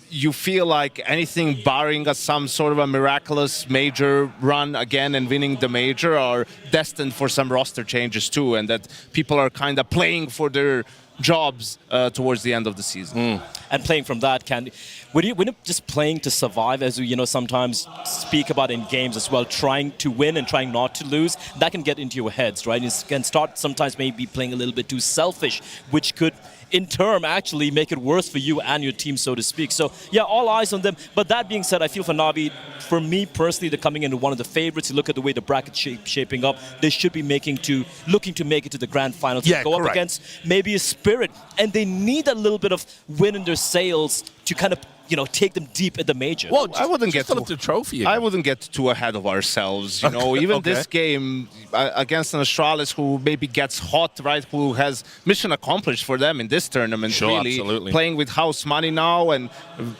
you feel like anything barring some sort of a miraculous major run again and winning the major are destined for some roster changes too, and that people are kind of playing for their jobs towards the end of the season. And playing from that, when you're just playing to survive, as you sometimes speak about in games as well, trying to win and trying not to lose, that can get into your heads, right? You can start sometimes maybe playing a little bit too selfish, which could in turn actually make it worse for you and your team, so to speak. So yeah, all eyes on them. But that being said, I feel for Na'Vi, for me personally, they're coming into one of the favorites. You look at the way the bracket's shaping up, they should be looking to make it to the grand finals. Yeah, go up against maybe a Spirit, and they need a little bit of wind in their sails to kind of take them deep in the major. Well, I wouldn't get the trophy. I wouldn't get too ahead of ourselves. Even this game against an Astralis who maybe gets hot, right? Who has mission accomplished for them in this tournament. Sure, really absolutely. Playing with house money now, and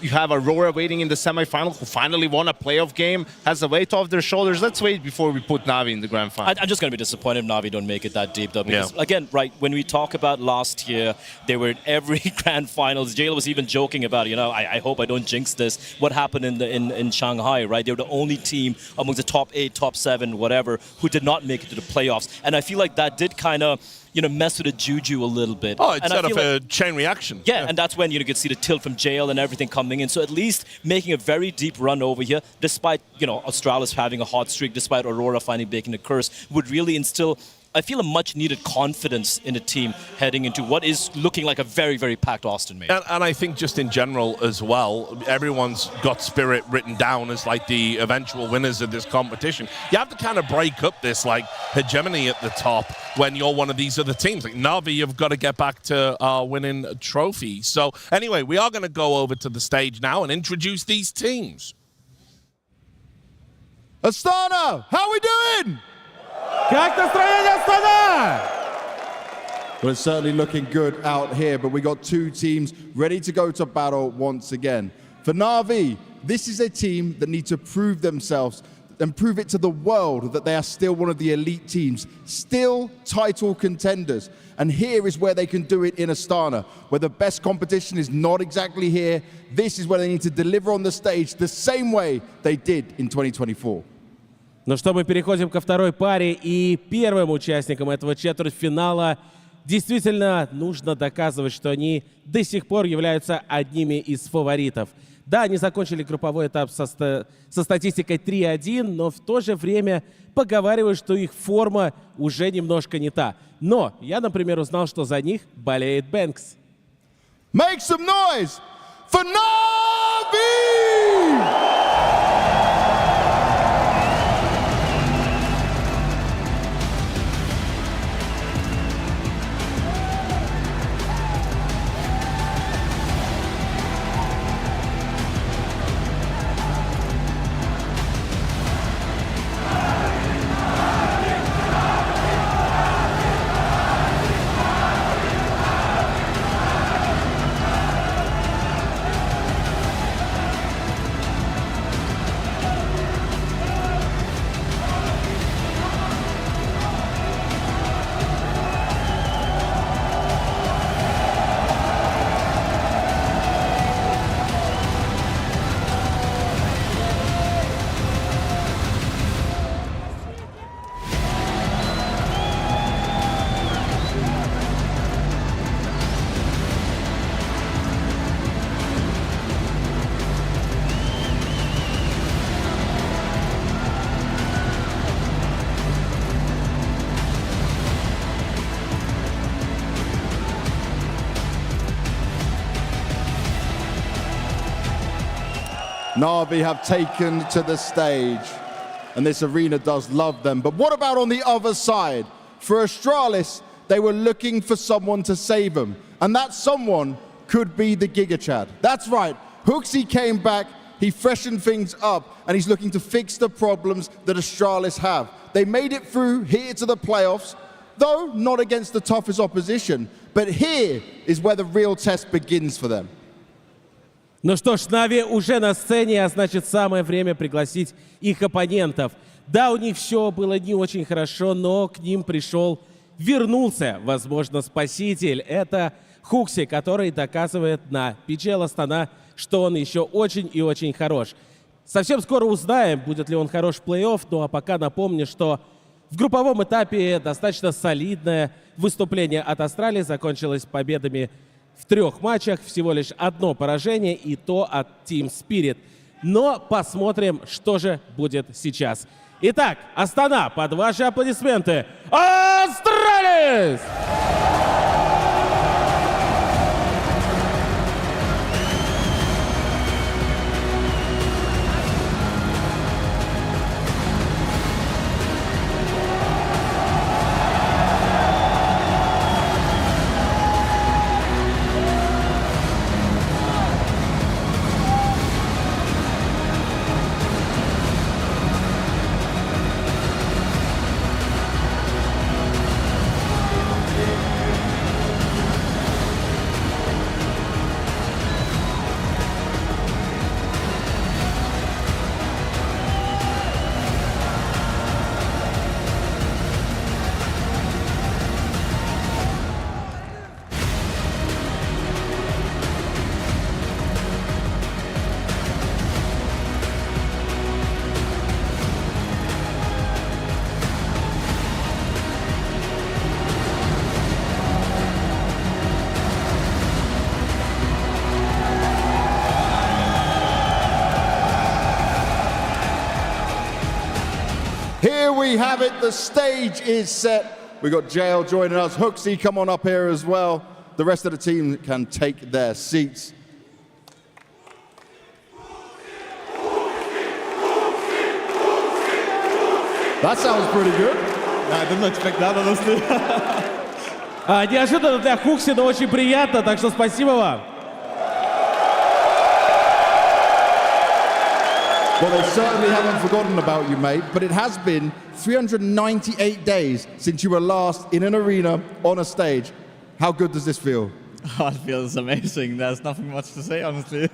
you have Aurora waiting in the semifinal, who finally won a playoff game, has the weight off their shoulders. Let's wait before we put Na'Vi in the grand final. I'm just going to be disappointed if Na'Vi don't make it that deep, though. Because again, right, when we talk about last year, they were in every grand finals. JL was even joking about, I hope I don't jinx this. What happened in Shanghai, right? They were the only team amongst the top 8, top 7, whatever, who did not make it to the playoffs. And I feel like that did kind of, mess with the juju a little bit. Oh, it set up a chain reaction. Yeah, and that's when you could see the tilt from JL and everything coming in. So at least making a very deep run over here, despite, Astralis having a hot streak, despite Aurora finally breaking the curse, would really instill, I feel, a much-needed confidence in the team heading into what is looking like a very, very packed Austin major. And I think just in general as well, everyone's got Spirit written down as like the eventual winners of this competition. You have to kind of break up this like hegemony at the top when you're one of these other teams. Like Na'Vi, you've got to get back to winning a trophy. So anyway, we are going to go over to the stage now and introduce these teams. Astana, how are we doing? Как настроение, Астана? Well, it's certainly looking good out here, but we got two teams ready to go to battle once again. For Na'Vi, this is a team that need to prove themselves and prove it to the world that they are still one of the elite teams, still title contenders. And here is where they can do it in Astana, where the best competition is not exactly here. This is where they need to deliver on the stage the same way they did in 2024. Ну что, мы переходим ко второй паре, и первым участникам этого четвертьфинала действительно нужно доказывать, что они до сих пор являются одними из фаворитов. Да, они закончили групповой этап со статистикой 3-1, но в то же время поговаривают, что их форма уже немножко не та. Но я, например, узнал, что за них болеет Бэнкс. Make some noise for Na'Vi! Na'Vi have taken to the stage, and this arena does love them. But what about on the other side? For Astralis, they were looking for someone to save them, and that someone could be the Giga Chad. That's right, HOTU came back, he freshened things up, and he's looking to fix the problems that Astralis have. They made it through here to the playoffs, though not against the toughest opposition, but here is where the real test begins for them. Ну что ж, Na'Vi уже на сцене, а значит, самое время пригласить их оппонентов. Да, у них все было не очень хорошо, но к ним вернулся, возможно, спаситель. Это HOTU, который доказывает на PGL Astana, что он еще очень и очень хорош. Совсем скоро узнаем, будет ли он хорош в плей-офф, ну а пока напомню, что В групповом этапе достаточно солидное выступление от Astralis закончилось победами в 3 матчах, всего лишь 1 поражение, и то от Team Spirit. Но посмотрим, что же будет сейчас. Итак, Астана, под ваши аплодисменты, Astralis! Here we have it, the stage is set. We got JL joining us. HOTU, come on up here as well. The rest of the team can take their seats. That sounds pretty good. I didn't expect that, honestly. Неожиданно для Хукси, но очень приятно, так что спасибо вам. Well, they certainly haven't forgotten about you, mate, but it has been 398 days since you were last in an arena on a stage. How good does this feel? Oh, it feels amazing. There's nothing much to say, honestly.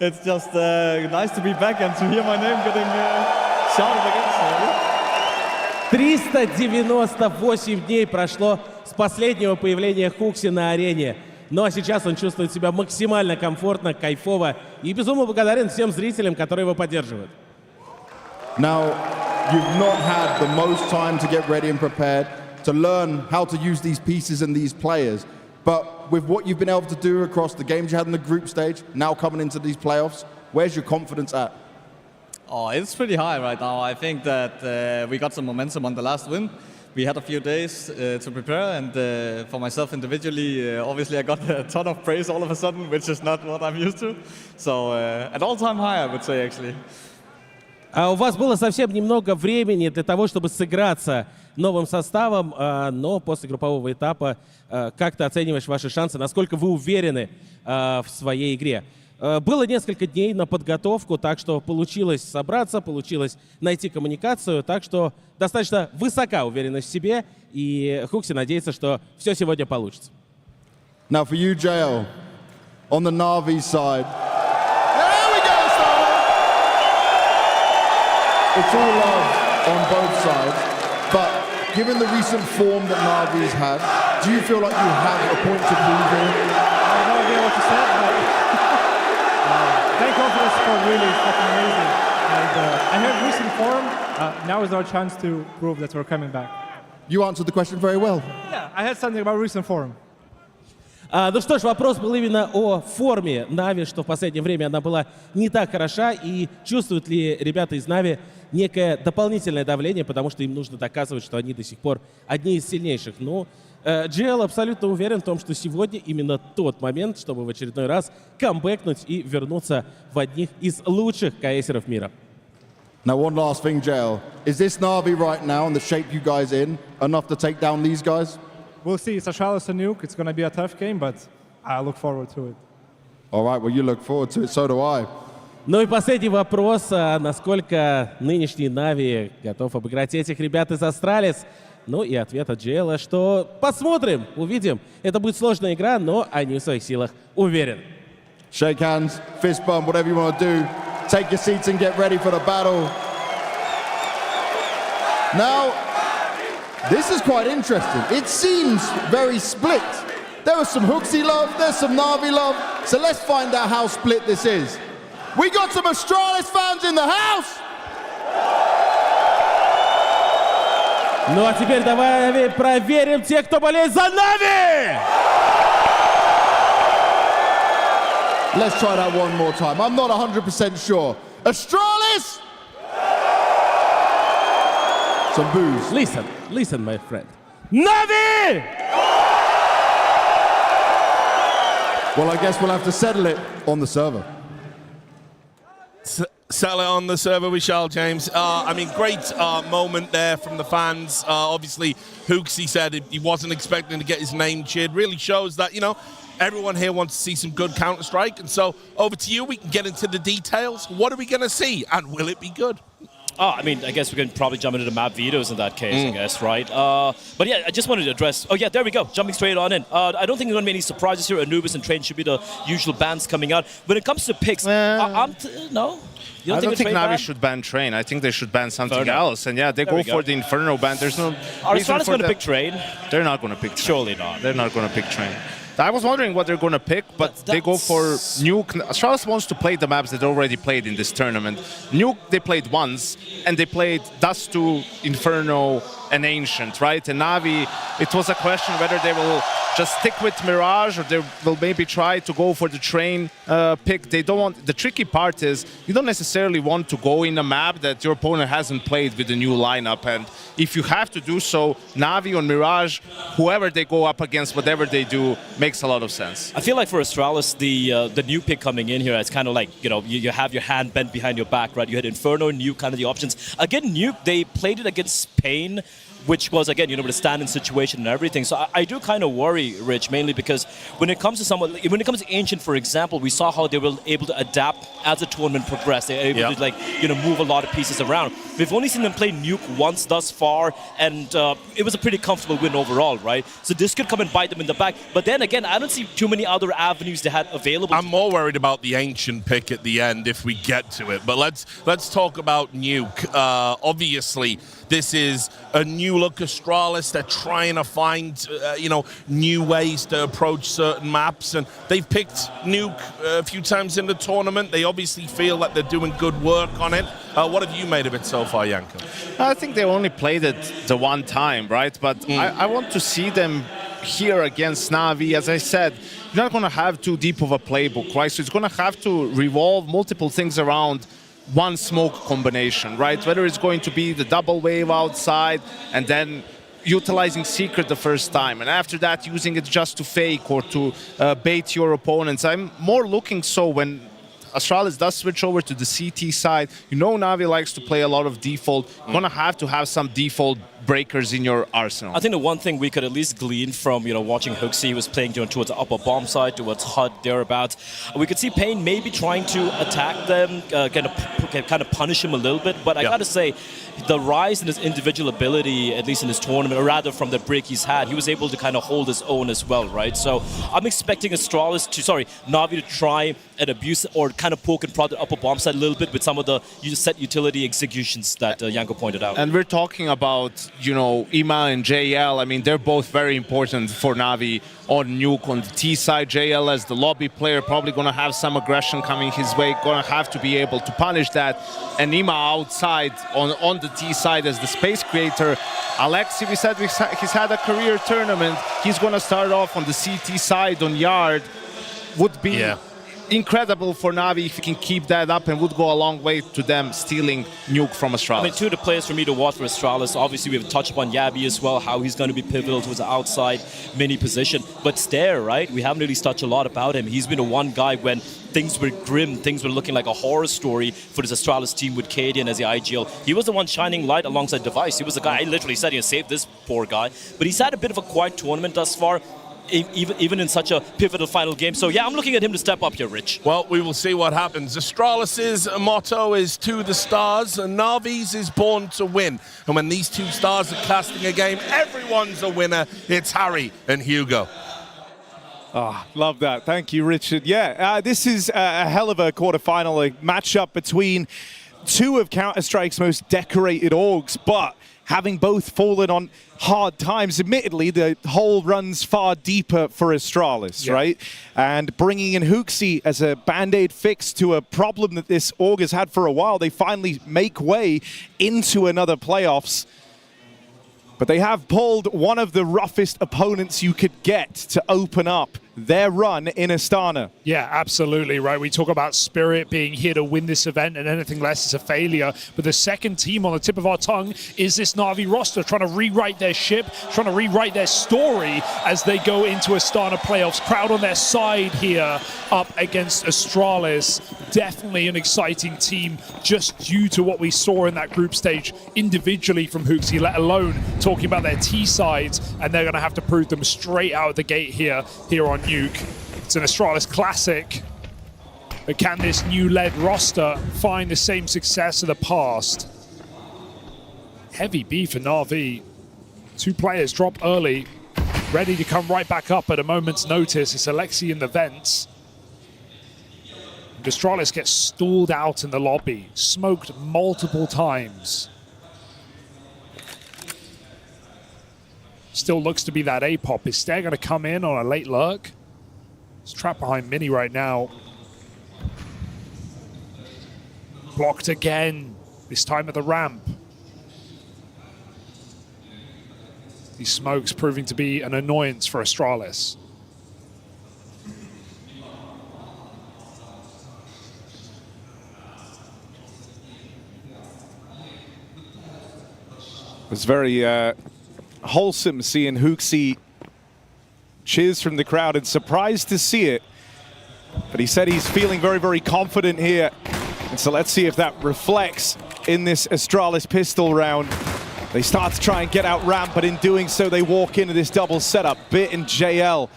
It's just nice to be back and to hear my name getting shouted against. 398 дней прошло с последнего появления Хукси на арене. Ну а сейчас он чувствует себя максимально комфортно, кайфово и безумно благодарен всем зрителям, которые его поддерживают. Now, you've not had the most time to get ready and prepared to learn how to use these pieces and these players. But with what you've been able to do across the games you had in the group stage, now coming into these playoffs, where's your confidence at? Oh, it's pretty high right now. I think that we got some momentum on the last win. We had a few days to prepare, and for myself individually, obviously I got a ton of praise all of a sudden, which is not what I'm used to. So at all-time high, I would say, actually. А у вас было совсем немного времени для того, чтобы сыграться новым составом, но после группового этапа как ты оцениваешь ваши шансы, насколько вы уверены в своей игре? Было несколько дней на подготовку, так что получилось собраться, получилось найти коммуникацию, так что достаточно высока уверенность в себе, и Хукси надеется, что все сегодня получится. Now for you, JL, on the Na'Vi side. It's all love on both sides, but given the recent form that Na'Vi's had, do you feel like you have a point to prove here? I have no idea what to say, but thank you for the support, really, it's fucking amazing. And I heard recent form, now is our chance to prove that we're coming back. You answered the question very well. Yeah, I heard something about recent form. Ну что ж, вопрос был именно о форме Нави, что в последнее время она была не так хороша, и чувствуют ли ребята из Нави некое дополнительное давление, потому что им нужно доказывать, что они до сих пор одни из сильнейших. Ну, GL абсолютно уверен в том, что сегодня именно тот момент, чтобы в очередной раз камбэкнуть и вернуться в одних из лучших КСеров мира. Now, one last thing, JL. Is this Na'Vi right now, and the shape you guys in, enough to take down these guys? We'll see. It's Astralis and Nuke. It's going to be a tough game, but I look forward to it. All right, well, you look forward to it, so do I. Ну и последний вопрос. Насколько нынешний Нави готов обыграть этих ребят из Astralis? Ну и ответ от GL, что посмотрим, увидим. Это будет сложная игра, но они в своих силах уверены. Shake hands, fist bump, whatever you want to do. Take your seats and get ready for the battle. Now, this is quite interesting. It seems very split. There was some HOTU love, there's some Na'Vi love. So let's find out how split this is. We got some Astralis fans in the house. Ну а теперь давай проверим тех, кто болеет за Нави! Let's try that one more time. I'm not 100% sure. Astralis! Some boos. Listen, my friend. Navi! Well, I guess we'll have to settle it on the server. Settle it on the server we shall, James. I mean, great moment there from the fans. Obviously, HOTU said he wasn't expecting to get his name cheered. Really shows that, you know, everyone here wants to see some good Counter-Strike. And so, over to you. We can get into the details. What are we going to see? And will it be good? I mean, I guess we can probably jump into the map vetoes in that case, I guess, right? But yeah, I just wanted to address... Oh yeah, there we go. Jumping straight on in. I don't think there's going to be any surprises here. Anubis and Train should be the usual bans coming out. When it comes to picks, no? I don't think Navi should ban Train. I think they should ban something else. And yeah, they go for the Inferno ban. There's no Are reason Astralis for going to them. pick Train? They're not going to pick Train. Surely not. They're not going to pick Train. I was wondering what they're going to pick, but they go for Nuke. Astralis wants to play the maps that they already played in this tournament. Nuke, they played once, and they played Dust 2, Inferno, and Ancient, right? And Navi, it was a question whether they will just stick with Mirage or they will maybe try to go for the Train pick. They don't want... The tricky part is you don't necessarily want to go in a map that your opponent hasn't played with the new lineup. And if you have to do so, Navi or Mirage, whoever they go up against, whatever they do, makes a lot of sense. I feel like for Astralis, the new pick coming in here, it's kind of like, you know, you have your hand bent behind your back, right? You had Inferno, Nuke, kind of the options. Again, Nuke, they played it against Spain, which was, again, you know, with a stand-in situation and everything. So I do kind of worry, Rich, mainly because when it comes to when it comes to Ancient, for example, we saw how they were able to adapt as the tournament progressed. They were able to, like, you know, move a lot of pieces around. We've only seen them play Nuke once thus far, and it was a pretty comfortable win overall, right? So this could come and bite them in the back. But then again, I don't see too many other avenues they had available. I'm more worried about the Ancient pick at the end if we get to it. But let's talk about Nuke. Obviously, this is a new look Astralis. They're trying to find, you know, new ways to approach certain maps, and they've picked Nuke a few times in the tournament. They obviously feel that they're doing good work on it. What have you made of it so far, Janko? I think they only played it the one time, right? But I want to see them here against Navi. As I said, you're not going to have too deep of a playbook, right? So it's going to have to revolve multiple things around one smoke combination, right? Whether it's going to be the double wave outside and then utilizing Secret the first time, and after that using it just to fake or to bait your opponents. I'm more looking so when Astralis does switch over to the CT side, you know Navi likes to play a lot of default. You're going to have some default breakers in your arsenal. I think the one thing we could at least glean from, you know, watching HOTU, he was playing, you know, towards the upper bomb side, towards HUD, thereabouts. We could see Pain maybe trying to attack them, kind of punish him a little bit. But I got to say, the rise in his individual ability, at least in this tournament, or rather from the break he's had, he was able to kind of hold his own as well, right? So I'm expecting Navi to try and abuse or kind of poke and prod the upper bomb side a little bit with some of the set utility executions that Janko pointed out. And we're talking about, you know, Ima and JL. I mean, they're both very important for Navi on Nuke. On the T side, JL as the lobby player, probably going to have some aggression coming his way, going to have to be able to punish that. And Ima outside on the T side as the space creator. Alexi, we said he's had a career tournament. He's going to start off on the CT side on Yard. Would be incredible for Navi if he can keep that up, and would go a long way to them stealing Nuke from Astralis. I mean, two of the players for me to watch for Astralis, obviously we've touched upon Yabi as well, how he's going to be pivotal towards the outside mini position. But Stair, right, we haven't really touched a lot about him. He's been the one guy when things were grim, things were looking like a horror story for this Astralis team with Cadian as the IGL. He was the one shining light alongside Device. He was the guy, I literally said, you know, save this poor guy. But he's had a bit of a quiet tournament thus far, even in such a pivotal final game. So yeah, I'm looking at him to step up here, Rich. Well, we will see what happens. Astralis' motto is to the stars, and Navi's is born to win. And when these two stars are casting a game, everyone's a winner. It's Harry and Hugo. Oh, love that. Thank you, Richard. Yeah, this is a hell of a quarterfinal, a matchup between two of Counter-Strike's most decorated orgs, but having both fallen on hard times. Admittedly, the hole runs far deeper for Astralis, right? And bringing in HOTU as a band-aid fix to a problem that this org has had for a while, they finally make way into another playoffs. But they have pulled one of the roughest opponents you could get to open up their run in Astana. Yeah, absolutely, right? We talk about Spirit being here to win this event, and anything less is a failure. But the second team on the tip of our tongue is this Na'Vi roster, trying to rewrite their ship, trying to rewrite their story as they go into Astana playoffs. Crowd on their side here, up against Astralis. Definitely an exciting team, just due to what we saw in that group stage individually from HOTU, let alone talking about their T sides, and they're going to have to prove them straight out of the gate here on Nuke. It's an Astralis classic, but can this new led roster find the same success of the past? Heavy B for Na'Vi. 2 players drop early, ready to come right back up at a moment's notice. It's Alexi in the vents. And Astralis gets stalled out in the lobby, smoked multiple times. Still looks to be that A-pop. Is Stair going to come in on a late lurk? He's trapped behind Mini right now. Blocked again, this time at the ramp. These smokes proving to be an annoyance for Astralis. It was very wholesome seeing HOTU cheers from the crowd, and surprised to see it. But he said he's feeling very, very confident here. And so let's see if that reflects in this Astralis pistol round. They start to try and get out ramp, but in doing so, they walk into this double setup. Bit and JL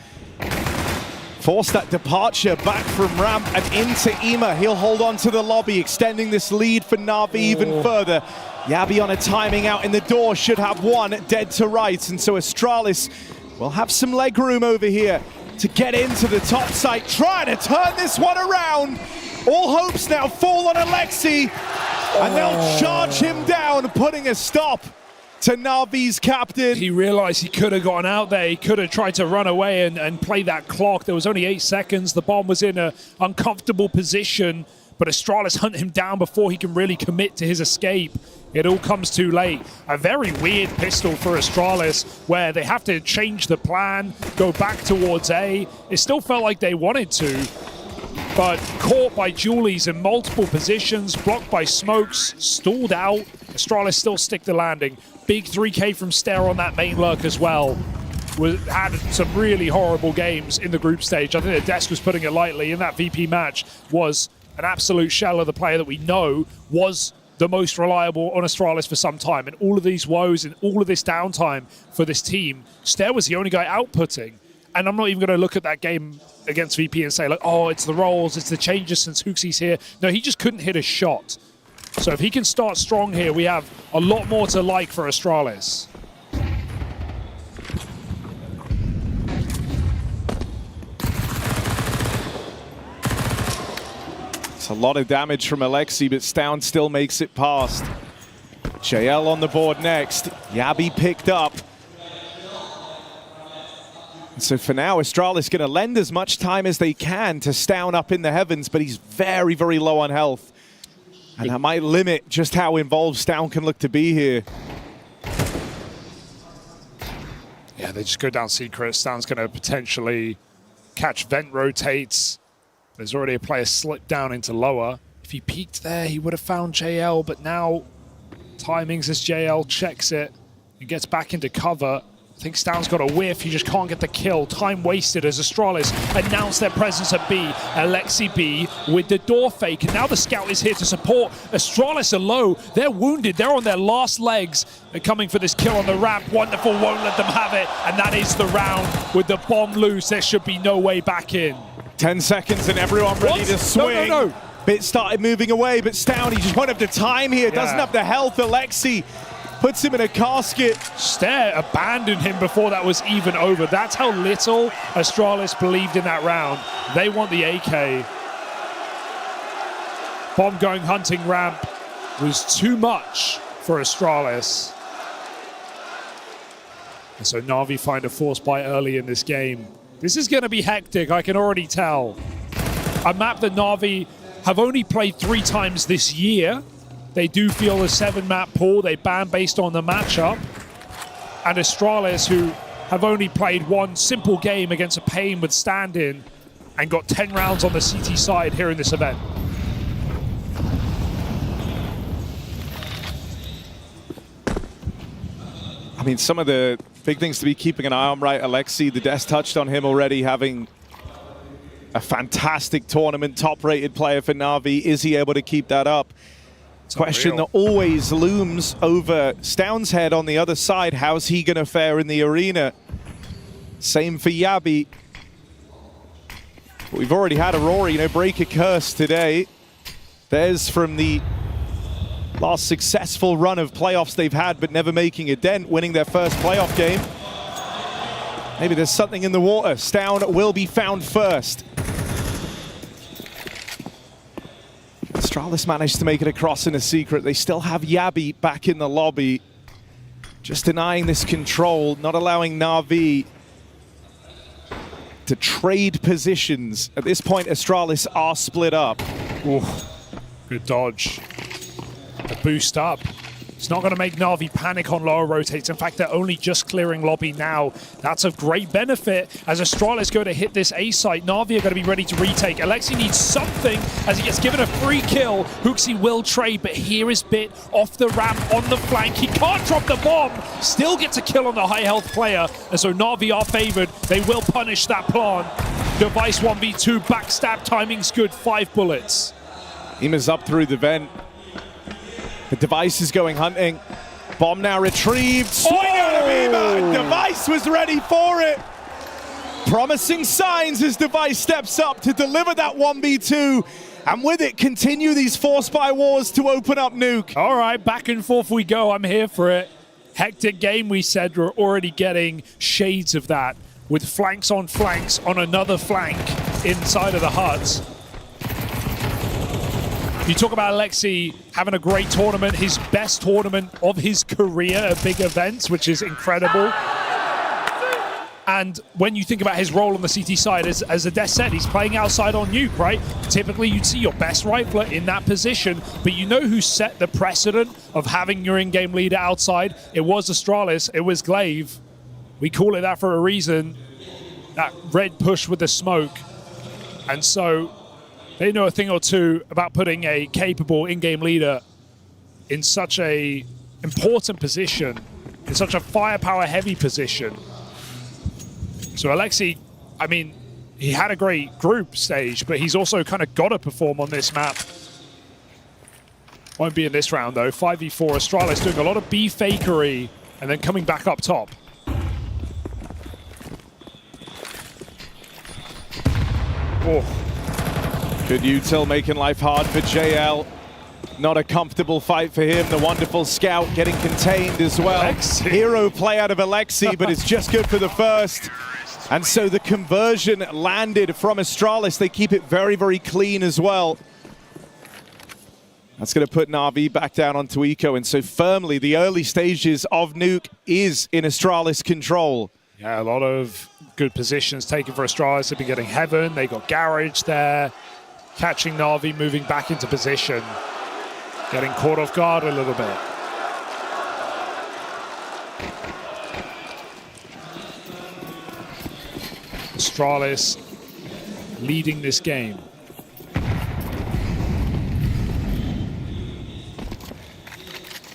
force that departure back from ramp and into Ema. He'll hold on to the lobby, extending this lead for Na'Vi even further. Yabi on a timing out in the door, should have one dead to right. And so Astralis will have some leg room over here to get into the top site, trying to turn this one around. All hopes now fall on Alexi, and they'll charge him down, putting a stop to Na'Vi's captain. He realized he could have gone out there. He could have tried to run away and play that clock. There was only 8 seconds. The bomb was in an uncomfortable position, but Astralis hunt him down before he can really commit to his escape. It all comes too late. A very weird pistol for Astralis, where they have to change the plan, go back towards A. It still felt like they wanted to, but caught by Julies in multiple positions, blocked by smokes, stalled out. Astralis still stick the landing. Big 3K from Stair on that main lurk as well. Had some really horrible games in the group stage. I think the desk was putting it lightly. In that VP match was an absolute shell of the player that we know was the most reliable on Astralis for some time. And all of these woes and all of this downtime for this team, Stair was the only guy outputting. And I'm not even going to look at that game against VP and say, like, oh, it's the roles, it's the changes since HOTU's here. No, he just couldn't hit a shot. So if he can start strong here, we have a lot more to like for Astralis. It's a lot of damage from Alexi, but Stown still makes it past. JL on the board next. Yabi picked up. And so for now, Astralis going to lend as much time as they can to Stown up in the heavens, but he's very, very low on health. And that might limit just how involved Stown can look to be here. Yeah, they just go down secret. Stown's going to potentially catch vent rotates. There's already a player slipped down into lower. If he peeked there, he would have found JL, but now timings as JL checks it and gets back into cover. I think Stown's got a whiff, he just can't get the kill. Time wasted as Astralis announce their presence at B. Alexi B with the door fake, and now the scout is here to support. Astralis are low, they're wounded, they're on their last legs. They're coming for this kill on the ramp. Wonderful won't let them have it, and that is the round. With the bomb loose, there should be no way back in. 10 seconds and everyone ready to swing. No. Bit started moving away, but Stown, he just won't have the time here, doesn't have the health. Alexi puts him in a casket. Stair abandoned him before that was even over. That's how little Astralis believed in that round. They want the AK. Bomb going hunting ramp was too much for Astralis. And so Na'Vi find a force buy early in this game. This is going to be hectic, I can already tell. A map that Na'Vi have only played 3 times this year. They do feel a 7-map pool. They ban based on the matchup. and Astralis, who have only played one simple game against a Pain with stand-in and got 10 rounds on the CT side here in this event. I mean, some of the big things to be keeping an eye on, right? Alexi, the Des touched on him already, having a fantastic tournament, top-rated player for Na'Vi. Is he able to keep that up? Question that always looms over Stoun's head on the other side. How's he going to fare in the arena? Same for Yabi. But we've already had Aurora, break a curse today. There's from the last successful run of playoffs they've had, but never making a dent, winning their first playoff game. Maybe there's something in the water. Stoun will be found first. Astralis managed to make it across in a secret. They still have Yabi back in the lobby. Just denying this control, not allowing Na'Vi to trade positions. At this point, Astralis are split up. Ooh, good dodge. The boost up. It's not going to make Na'Vi panic on lower rotates. In fact, they're only just clearing lobby now. That's a great benefit as Astralis go to hit this A site. Na'Vi are going to be ready to retake. Alexi needs something as he gets given a free kill. Hooksy will trade, but here is Bit off the ramp on the flank. He can't drop the bomb. Still gets a kill on the high health player. And so Na'Vi are favored. They will punish that plan. Device 1v2, backstab timing's good. 5 bullets. Ima's up through the vent. The Device is going hunting. Bomb now retrieved. Swing out of Ima. Device was ready for it. Promising signs as Device steps up to deliver that 1v2. And with it, continue these force by wars to open up Nuke. All right, back and forth we go. I'm here for it. Hectic game, we said. We're already getting shades of that with flanks on another flank inside of the hut. You talk about Alexi having a great tournament, his best tournament of his career at big events, which is incredible. And when you think about his role on the CT side, as Ades said, he's playing outside on Nuke, right? Typically, you'd see your best rifler in that position, but you know who set the precedent of having your in-game leader outside? It was Astralis, it was Glaive. We call it that for a reason, that red push with the smoke. And so they know a thing or two about putting a capable in-game leader in such a important position, in such a firepower-heavy position. So Alexi, I mean, he had a great group stage, but he's also kind of got to perform on this map. Won't be in this round, though. 5v4, Astralis doing a lot of B fakery and then coming back up top. Oh. Good util making life hard for JL. Not a comfortable fight for him. The wonderful scout getting contained as well. Alexi. Hero play out of Alexi, but it's just good for the first. And so the conversion landed from Astralis. They keep it very, very clean as well. That's going to put Na'Vi back down onto Eco. And so firmly, the early stages of Nuke is in Astralis control. Yeah, a lot of good positions taken for Astralis. They've been getting Heaven. They got Garage there. Catching Na'Vi, moving back into position. Getting caught off guard a little bit. Astralis leading this game.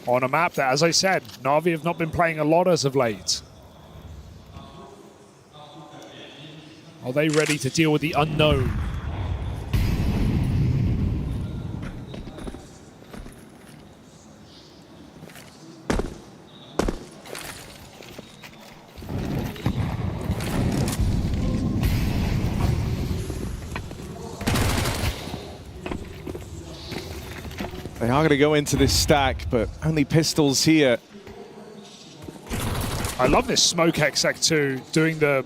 On a map that, as I said, Na'Vi have not been playing a lot as of late. Are they ready to deal with the unknown? They are going to go into this stack, but only pistols here. I love this smoke hexec too, doing the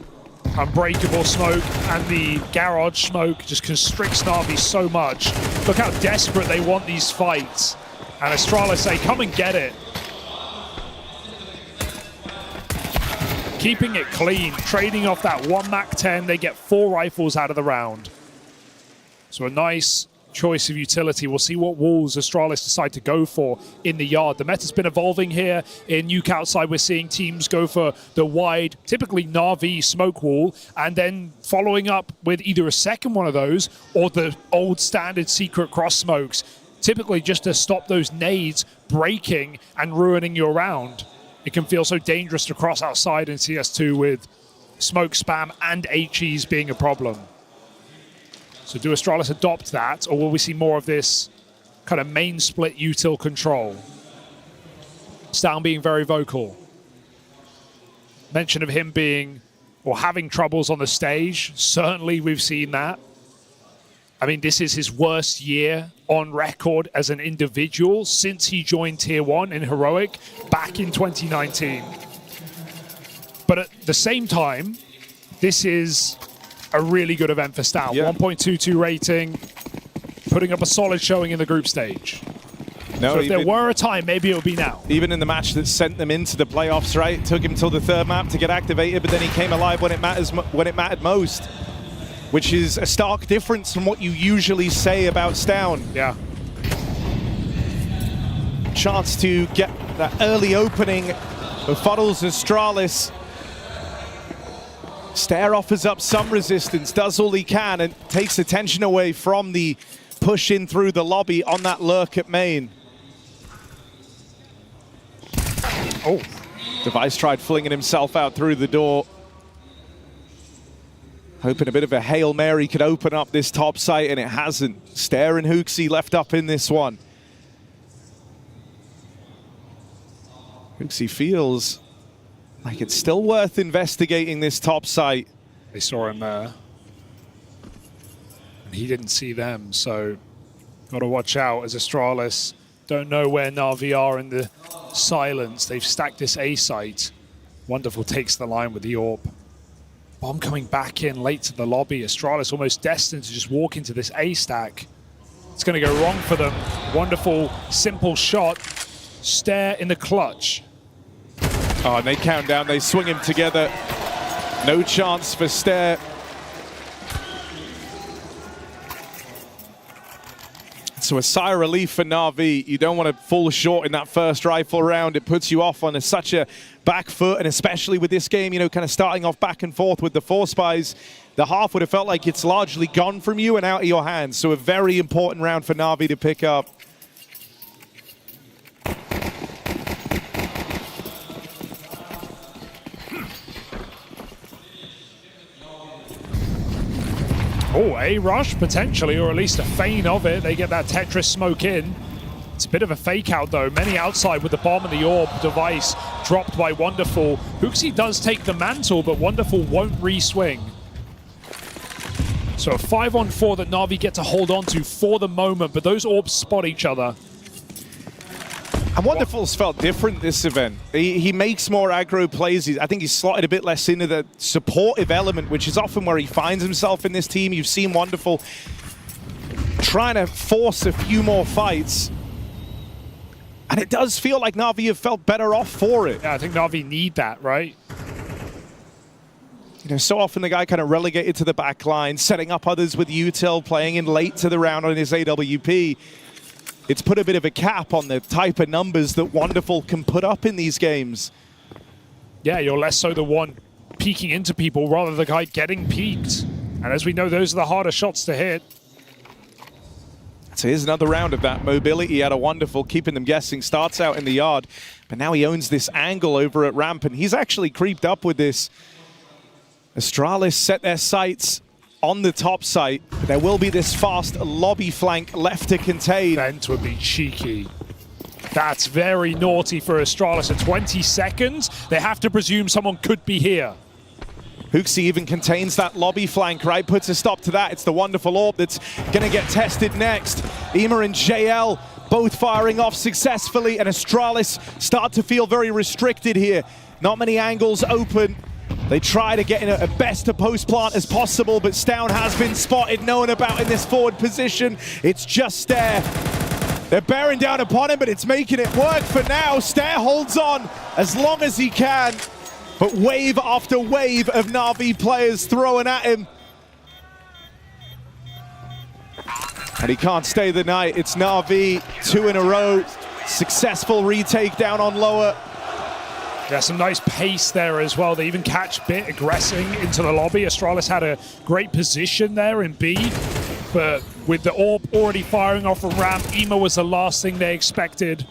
unbreakable smoke and the garage smoke just constricts Na'Vi so much. Look how desperate they want these fights. And Astralis say, come and get it. Keeping it clean, trading off that 1 MAC-10, they get 4 rifles out of the round. So a nice choice of utility. We'll see what walls Astralis decide to go for in the yard. The meta's been evolving here. In Nuke Outside, we're seeing teams go for the wide, typically Na'Vi smoke wall, and then following up with either a second one of those or the old standard secret cross smokes, typically just to stop those nades breaking and ruining your round. It can feel so dangerous to cross outside in CS2 with smoke spam and HEs being a problem. So do Astralis adopt that, or will we see more of this kind of main split util control? Stown being very vocal. Mention of him being, or having troubles on the stage. Certainly we've seen that. I mean, this is his worst year on record as an individual since he joined Tier 1 in Heroic back in 2019. But at the same time, this is a really good event for Stown. 1.22 rating, putting up a solid showing in the group stage. No, so if there were a time, maybe it would be now. Even in the match that sent them into the playoffs, right? It took him till the third map to get activated, but then he came alive when it mattered most, which is a stark difference from what you usually say about Stown. Yeah. Chance to get that early opening befuddles Astralis. Stare offers up some resistance, does all he can, and takes attention away from the push in through the lobby on that lurk at main. Oh. Device tried flinging himself out through the door. Hoping a bit of a Hail Mary could open up this top site, and it hasn't. Stare and HOOXi left up in this one. HOOXi feels like it's still worth investigating this top site. They saw him there. And he didn't see them, so got to watch out as Astralis don't know where Na'Vi are in the silence. They've stacked this A site. Wonderful takes the line with the AWP. Bomb coming back in late to the lobby. Astralis almost destined to just walk into this A stack. It's going to go wrong for them. Wonderful, simple shot. Stare in the clutch. Oh, and they count down, they swing him together. No chance for Stare. So a sigh of relief for Na'Vi. You don't want to fall short in that first rifle round. It puts you off on such a back foot, and especially with this game, you know, kind of starting off back and forth with the 4 spies, the half would have felt like it's largely gone from you and out of your hands. So a very important round for Na'Vi to pick up. Oh, a rush potentially, or at least a feign of it. They get that Tetris smoke in. It's a bit of a fake out though. Many outside with the bomb and the AWP. Device dropped by Wonderful. HOOXi does take the mantle, but Wonderful won't re-swing. So a 5-on-4 that Na'Vi get to hold on to for the moment, but those AWPs spot each other. And Wonderful's felt different this event. He makes more aggro plays. I think he's slotted a bit less into the supportive element, which is often where he finds himself in this team. You've seen Wonderful trying to force a few more fights. And it does feel like Na'Vi have felt better off for it. Yeah, I think Na'Vi need that, right? You know, so often the guy kind of relegated to the back line, setting up others with util, playing in late to the round on his AWP. It's put a bit of a cap on the type of numbers that Wonderful can put up in these games. Yeah, you're less so the one peeking into people rather than the guy getting peeked. And as we know, those are the harder shots to hit. So here's another round of that mobility out of Wonderful, keeping them guessing. Starts out in the yard, but now he owns this angle over at ramp, and he's actually creeped up with this. Astralis set their sights on the top site. There will be this fast lobby flank left to contain. Vent would be cheeky. That's very naughty for Astralis. At 20 seconds, they have to presume someone could be here. HOOXi even contains that lobby flank, right? Puts a stop to that. It's the Wonderful AWP that's going to get tested next. Ema and JL both firing off successfully, and Astralis start to feel very restricted here. Not many angles open. They try to get in a best to post plant as possible, but Stown has been spotted, known about in this forward position. It's just Stare. They're bearing down upon him, but it's making it work for now. Stare holds on as long as he can, but wave after wave of Na'Vi players throwing at him. And he can't stay the night. It's Na'Vi, 2 in a row. Successful retake down on lower. Yeah, some nice pace there as well. They even catch Bit aggressing into the lobby. Astralis had a great position there in B, but with the AWP already firing off a ramp, EMA was the last thing they expected,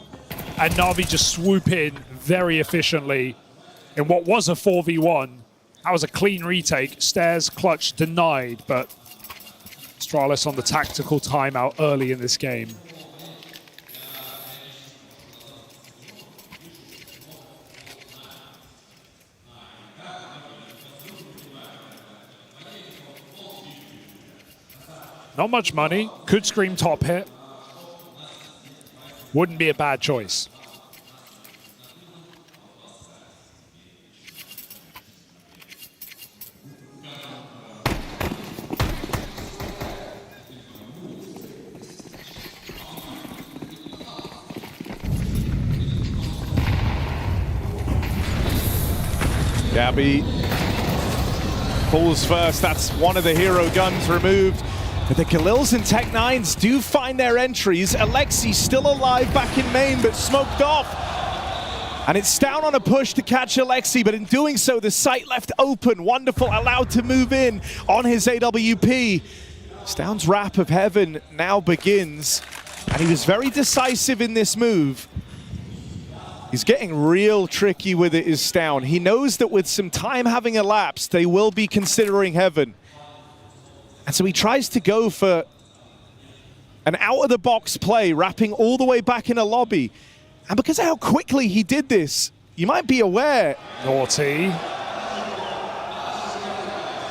and Na'Vi just swoop in very efficiently in what was a 4v1. That was a clean retake. Stairs clutch denied, but Astralis on the tactical timeout early in this game. Not much money. Could scream top hit. Wouldn't be a bad choice. Gabby pulls first. That's one of the hero guns removed. But the Khalils and Tech9s do find their entries. Alexi still alive back in main, but smoked off. And it's down on a push to catch Alexi, but in doing so, the site left open. Wonderful, allowed to move in on his AWP. Stound's Rap of Heaven now begins. And he was very decisive in this move. He's getting real tricky with it, is Stound. He knows that with some time having elapsed, they will be considering Heaven. And so he tries to go for an out-of-the-box play, wrapping all the way back in a lobby. And because of how quickly he did this, you might be aware. Naughty.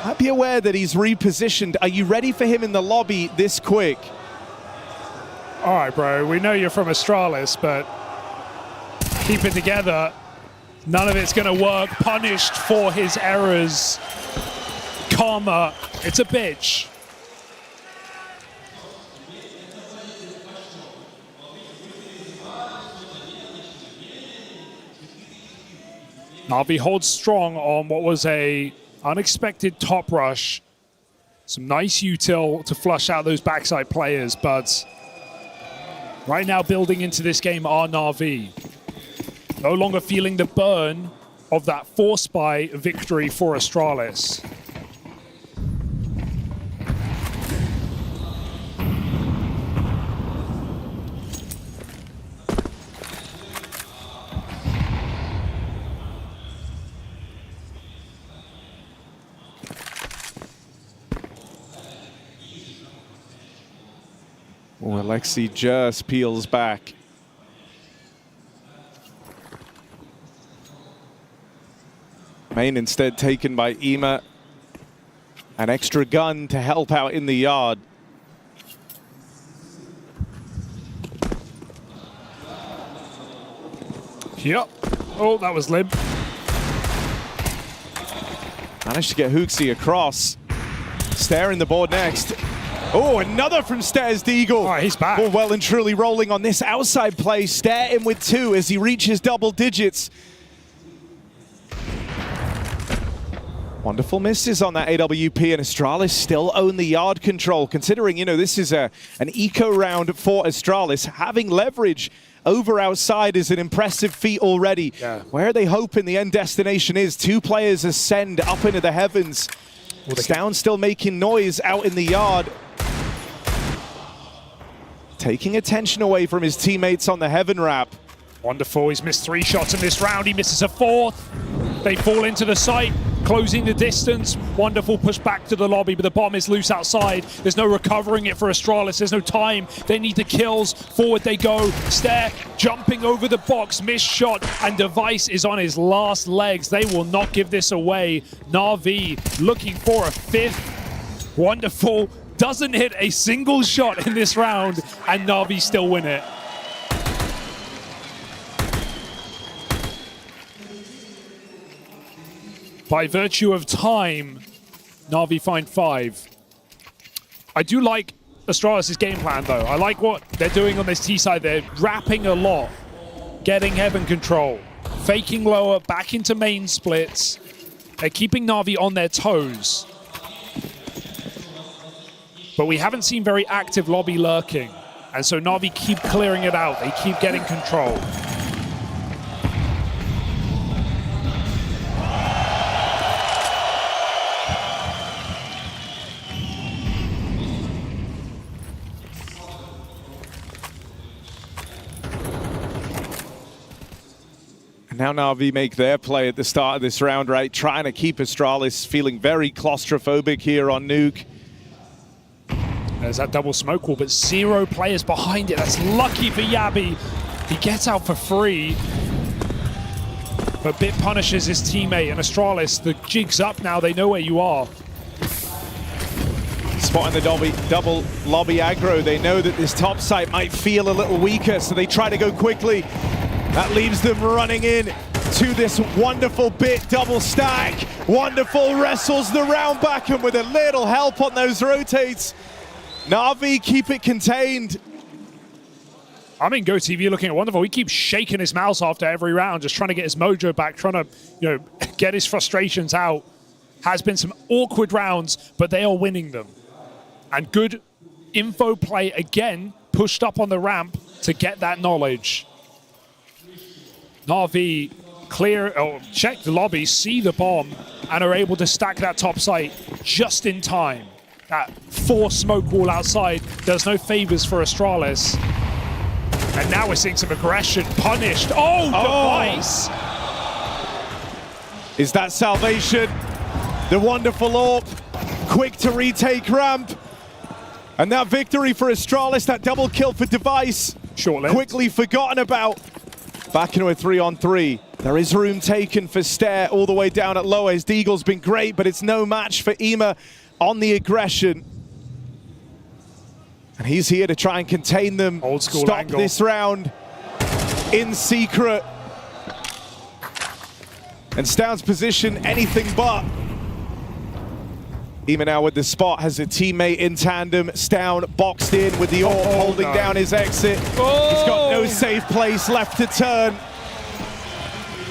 Might be aware that he's repositioned. Are you ready for him in the lobby this quick? All right, bro. We know you're from Astralis, but keep it together. None of it's going to work. Punished for his errors. Karma. It's a bitch. Na'Vi holds strong on what was a unexpected top rush. Some nice util to flush out those backside players, but right now building into this game are Na'Vi. No longer feeling the burn of that force buy victory for Astralis. Oh, Alexi just peels back. Main instead taken by EMA. An extra gun to help out in the yard. Yep. Oh, that was limp. Managed to get Hooksy across. Staring the board next. Oh, another from Stairs Deagle. Oh, he's back. Oh, well and truly rolling on this outside play. Stare in with 2 as he reaches double digits. Wonderful misses on that AWP, and Astralis still own the yard control. Considering, you know, this is an eco round for Astralis. Having leverage over outside is an impressive feat already. Yeah. Where they hoping the end destination is. 2 players ascend up into the heavens. Stound still making noise out in the yard. Taking attention away from his teammates on the heaven wrap. Wonderful, he's missed 3 shots in this round. He misses a 4th. They fall into the site, closing the distance. Wonderful push back to the lobby, but the bomb is loose outside. There's no recovering it for Astralis. There's no time. They need the kills. Forward they go. Stare jumping over the box. Missed shot, and Device is on his last legs. They will not give this away. Na'Vi looking for a 5th. Wonderful. Doesn't hit a single shot in this round, and Na'Vi still win it. By virtue of time, Na'Vi find 5. I do like Astralis' game plan, though. I like what they're doing on this T side. They're wrapping a lot, getting heaven control, faking lower, back into main splits. They're keeping Na'Vi on their toes. but we haven't seen very active lobby lurking. And so Na'Vi keep clearing it out. They keep getting control. Now Na'Vi make their play at the start of this round, right? Trying to keep Astralis feeling very claustrophobic here on Nuke. There's that double smoke wall, but 0 players behind it. That's lucky for Yabi. He gets out for free. But Bit punishes his teammate, and Astralis, the jig's up now. They know where you are. Spotting the double lobby aggro. They know that this top site might feel a little weaker, so they try to go quickly. That leaves them running in to this wonderful Bit double stack. Wonderful wrestles the round back, and with a little help on those rotates, Na'Vi keep it contained. I mean, GoTV looking at Wonderful. He keeps shaking his mouse after every round, just trying to get his mojo back, trying to, get his frustrations out. Has been some awkward rounds, but they are winning them. And good info play again, pushed up on the ramp to get that knowledge. Na'Vi check the lobby, see the bomb, and are able to stack that top site just in time. That 4 smoke wall outside does no favors for Astralis. And now we're seeing some aggression punished. Oh, Device! Is that salvation? The wonderful AWP, quick to retake ramp. And that victory for Astralis, that double kill for Device, quickly forgotten about. Back into a 3-on-3. There is room taken for Stare all the way down at lower. His Deagle's been great, but it's no match for Ema on the aggression. And he's here to try and contain them. Old school stop angle. This round in secret. And Stound's position, anything but. Ema now with the spot, has a teammate in tandem. Stound boxed in with the AWP, holding down his exit. He's got no safe place left to turn.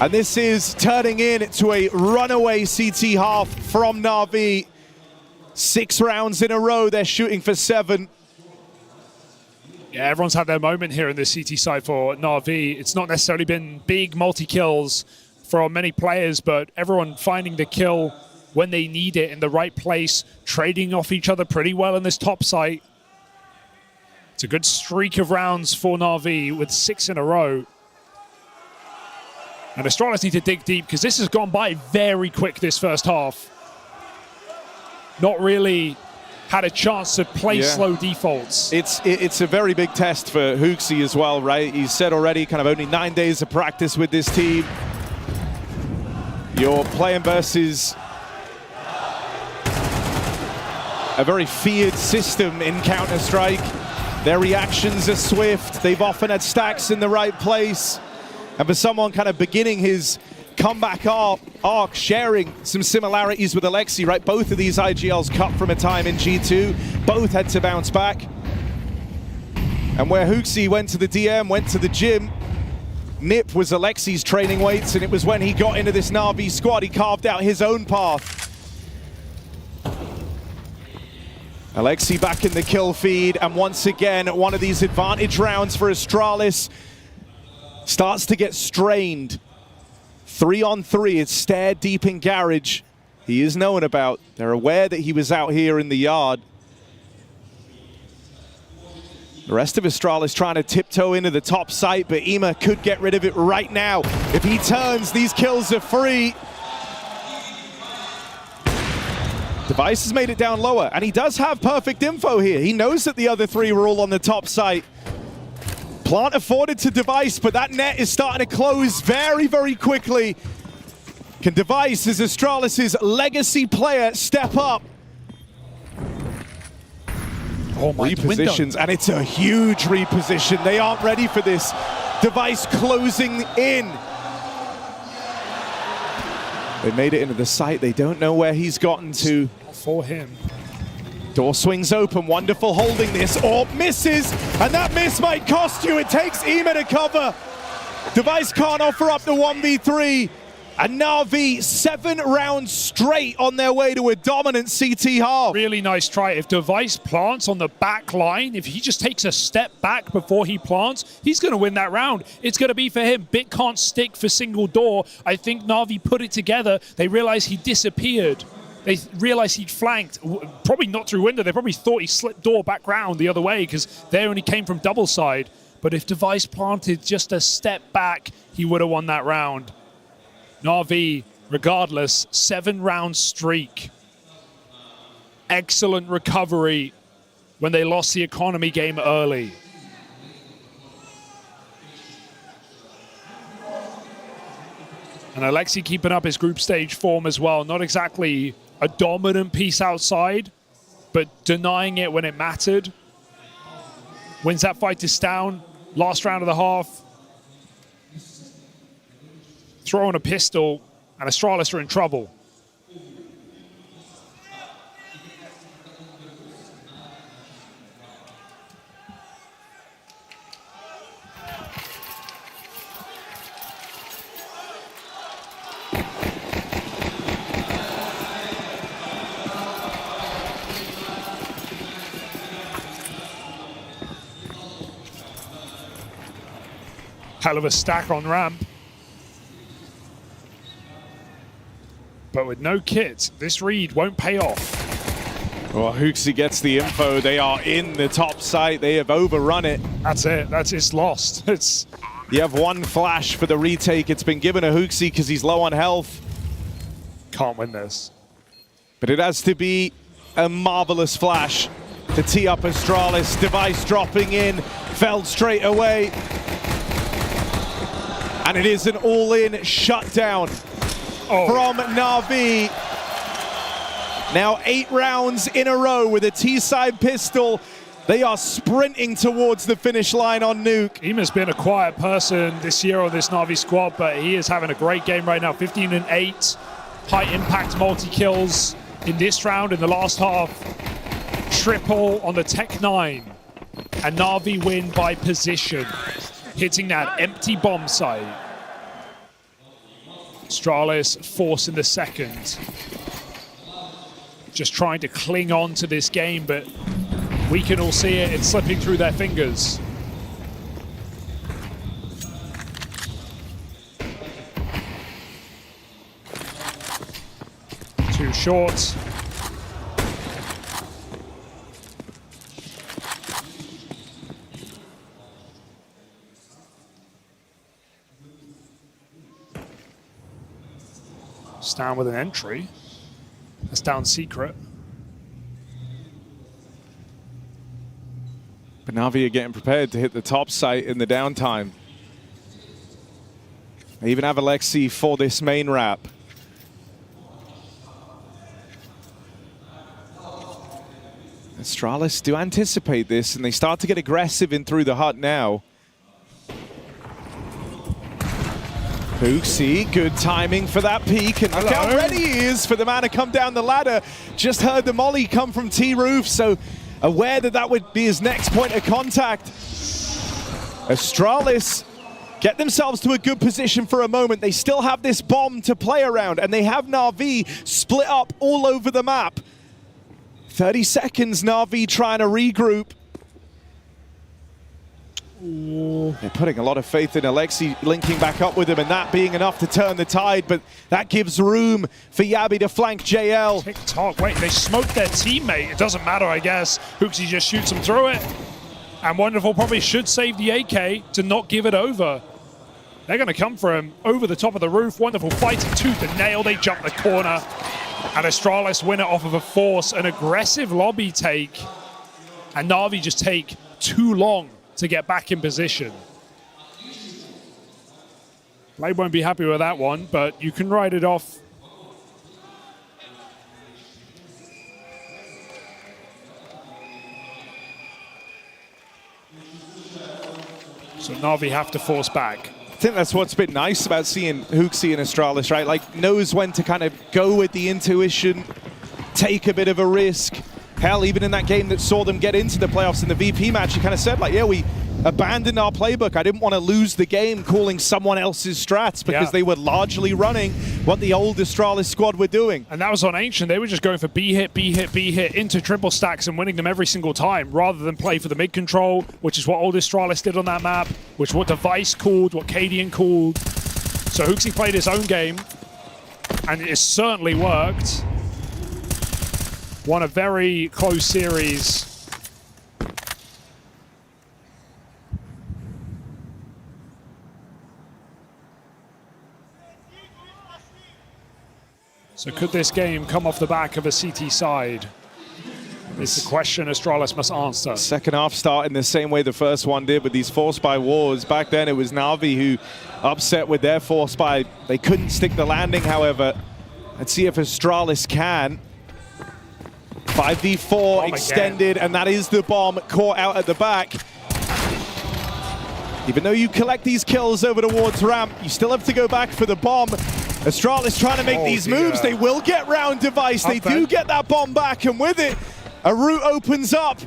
And this is turning into a runaway CT half from Na'Vi. 6 rounds in a row, they're shooting for 7. Yeah, everyone's had their moment here in the CT side for Na'Vi. It's not necessarily been big multi-kills for many players, but everyone finding the kill when they need it in the right place, trading off each other pretty well in this top site. It's a good streak of rounds for Na'Vi with 6 in a row. And Astralis need to dig deep because this has gone by very quick this first half. Not really had a chance to play slow defaults. It's a very big test for HOTU as well, right? He's said already kind of only 9 days of practice with this team. You're playing versus a very feared system in Counter-Strike. Their reactions are swift. They've often had stacks in the right place. And for someone kind of beginning his comeback arc, sharing some similarities with Alexi, right? Both of these IGLs cut from a time in G2. Both had to bounce back. And where HOTU went to the DM, went to the gym, Nip was Alexi's training weights, and it was when he got into this Na'Vi squad, he carved out his own path. Alexi back in the kill feed, and once again, one of these advantage rounds for Astralis starts to get strained. 3-on-3, it's Stare deep in garage. He is known about. They're aware that he was out here in the yard. The rest of Astralis trying to tiptoe into the top site, but Ema could get rid of it right now. If he turns, these kills are free. Device has made it down lower, and he does have perfect info here. He knows that the other 3 were all on the top site. Plant afforded to Device, but that net is starting to close very, very quickly. Can Device, as Astralis' legacy player, step up? Oh my, repositions, and it's a huge reposition. They aren't ready for this. Device closing in. They made it into the site. They don't know where he's gotten to. For him. Door swings open, wonderful holding this. AWP misses, and that miss might cost you. It takes Ema to cover. Device can't offer up the 1v3. And Na'Vi 7 rounds straight on their way to a dominant CT half. Really nice try. If Device plants on the back line, if he just takes a step back before he plants, he's going to win that round. It's going to be for him. Bit can't stick for single door. I think Na'Vi put it together. They realized he disappeared. They realized he'd flanked. Probably not through window. They probably thought he slipped door back round the other way because they only came from double side. But if Device planted just a step back, he would have won that round. Na'Vi, regardless, 7-round streak. Excellent recovery when they lost the economy game early. And Alexi keeping up his group stage form as well. Not exactly a dominant piece outside, but denying it when it mattered. Wins that fight to Stown, last round of the half. Throwing a pistol, and Astralis are in trouble. Hell of a stack on ramp. But with no kit, this read won't pay off. Well, HOTU gets the info. They are in the top site. They have overrun it. That's it. It's lost. You have one flash for the retake. It's been given to HOTU because he's low on health. Can't win this. But it has to be a marvelous flash to tee up Astralis. Device dropping in, fell straight away. And it is an all-in shutdown from Na'Vi. Now 8 rounds in a row with a T-side pistol. They are sprinting towards the finish line on Nuke. Ima's been a quiet person this year on this Na'Vi squad, but he is having a great game right now. 15 and 8, high impact multi-kills in this round in the last half. Triple on the Tech 9. And Na'Vi win by position, hitting that empty bomb site. Astralis forcing the second. Just trying to cling on to this game, but we can all see it. It's slipping through their fingers. Too short. Down with an entry. That's down secret. But Na'Vi are getting prepared to hit the top site in the downtime. They even have Alexi for this main wrap. Astralis do anticipate this, and they start to get aggressive in through the hut now. HOTU, good timing for that peek, and look how ready he is for the man to come down the ladder. Just heard the molly come from T-Roof, so aware that that would be his next point of contact. Astralis get themselves to a good position for a moment. They still have this bomb to play around, and they have Na'Vi split up all over the map. 30 seconds, Na'Vi trying to regroup. They're putting a lot of faith in Alexi linking back up with him, and that being enough to turn the tide, but that gives room for Yabi to flank JL. TikTok, wait, they smoked their teammate. It doesn't matter, I guess. HOTU just shoots him through it. And Wonderful probably should save the AK to not give it over. They're going to come for him over the top of the roof. Wonderful fighting tooth and nail. They jump the corner. And Astralis win it off of a force, an aggressive lobby take. And Na'Vi just take too long to get back in position. Blade won't be happy with that one, but you can write it off. So Na'Vi have to force back. I think that's what's been nice about seeing HOTU and Astralis, right? Like, knows when to kind of go with the intuition, take a bit of a risk. Hell, even in that game that saw them get into the playoffs in the VP match, he kind of said, like, yeah, we abandoned our playbook. I didn't want to lose the game calling someone else's strats because they were largely running what the old Astralis squad were doing. And that was on Ancient. They were just going for B hit, B hit, B hit into triple stacks and winning them every single time rather than play for the mid control, which is what old Astralis did on that map, which what Device called, what Cadian called. So HOOXi played his own game and it certainly worked. Won a very close series. So could this game come off the back of a CT side? It's the question Astralis must answer. Second half starting the same way the first one did with these force buy wars. Back then it was Na'Vi who upset with their force buy. They couldn't stick the landing, however. Let's see if Astralis can. 5v4 extended, and that is the bomb caught out at the back. Even though you collect these kills over towards ramp, you still have to go back for the bomb. Astralis trying to make these moves. They will get round Device. They do get that bomb back, and with it, a route opens up.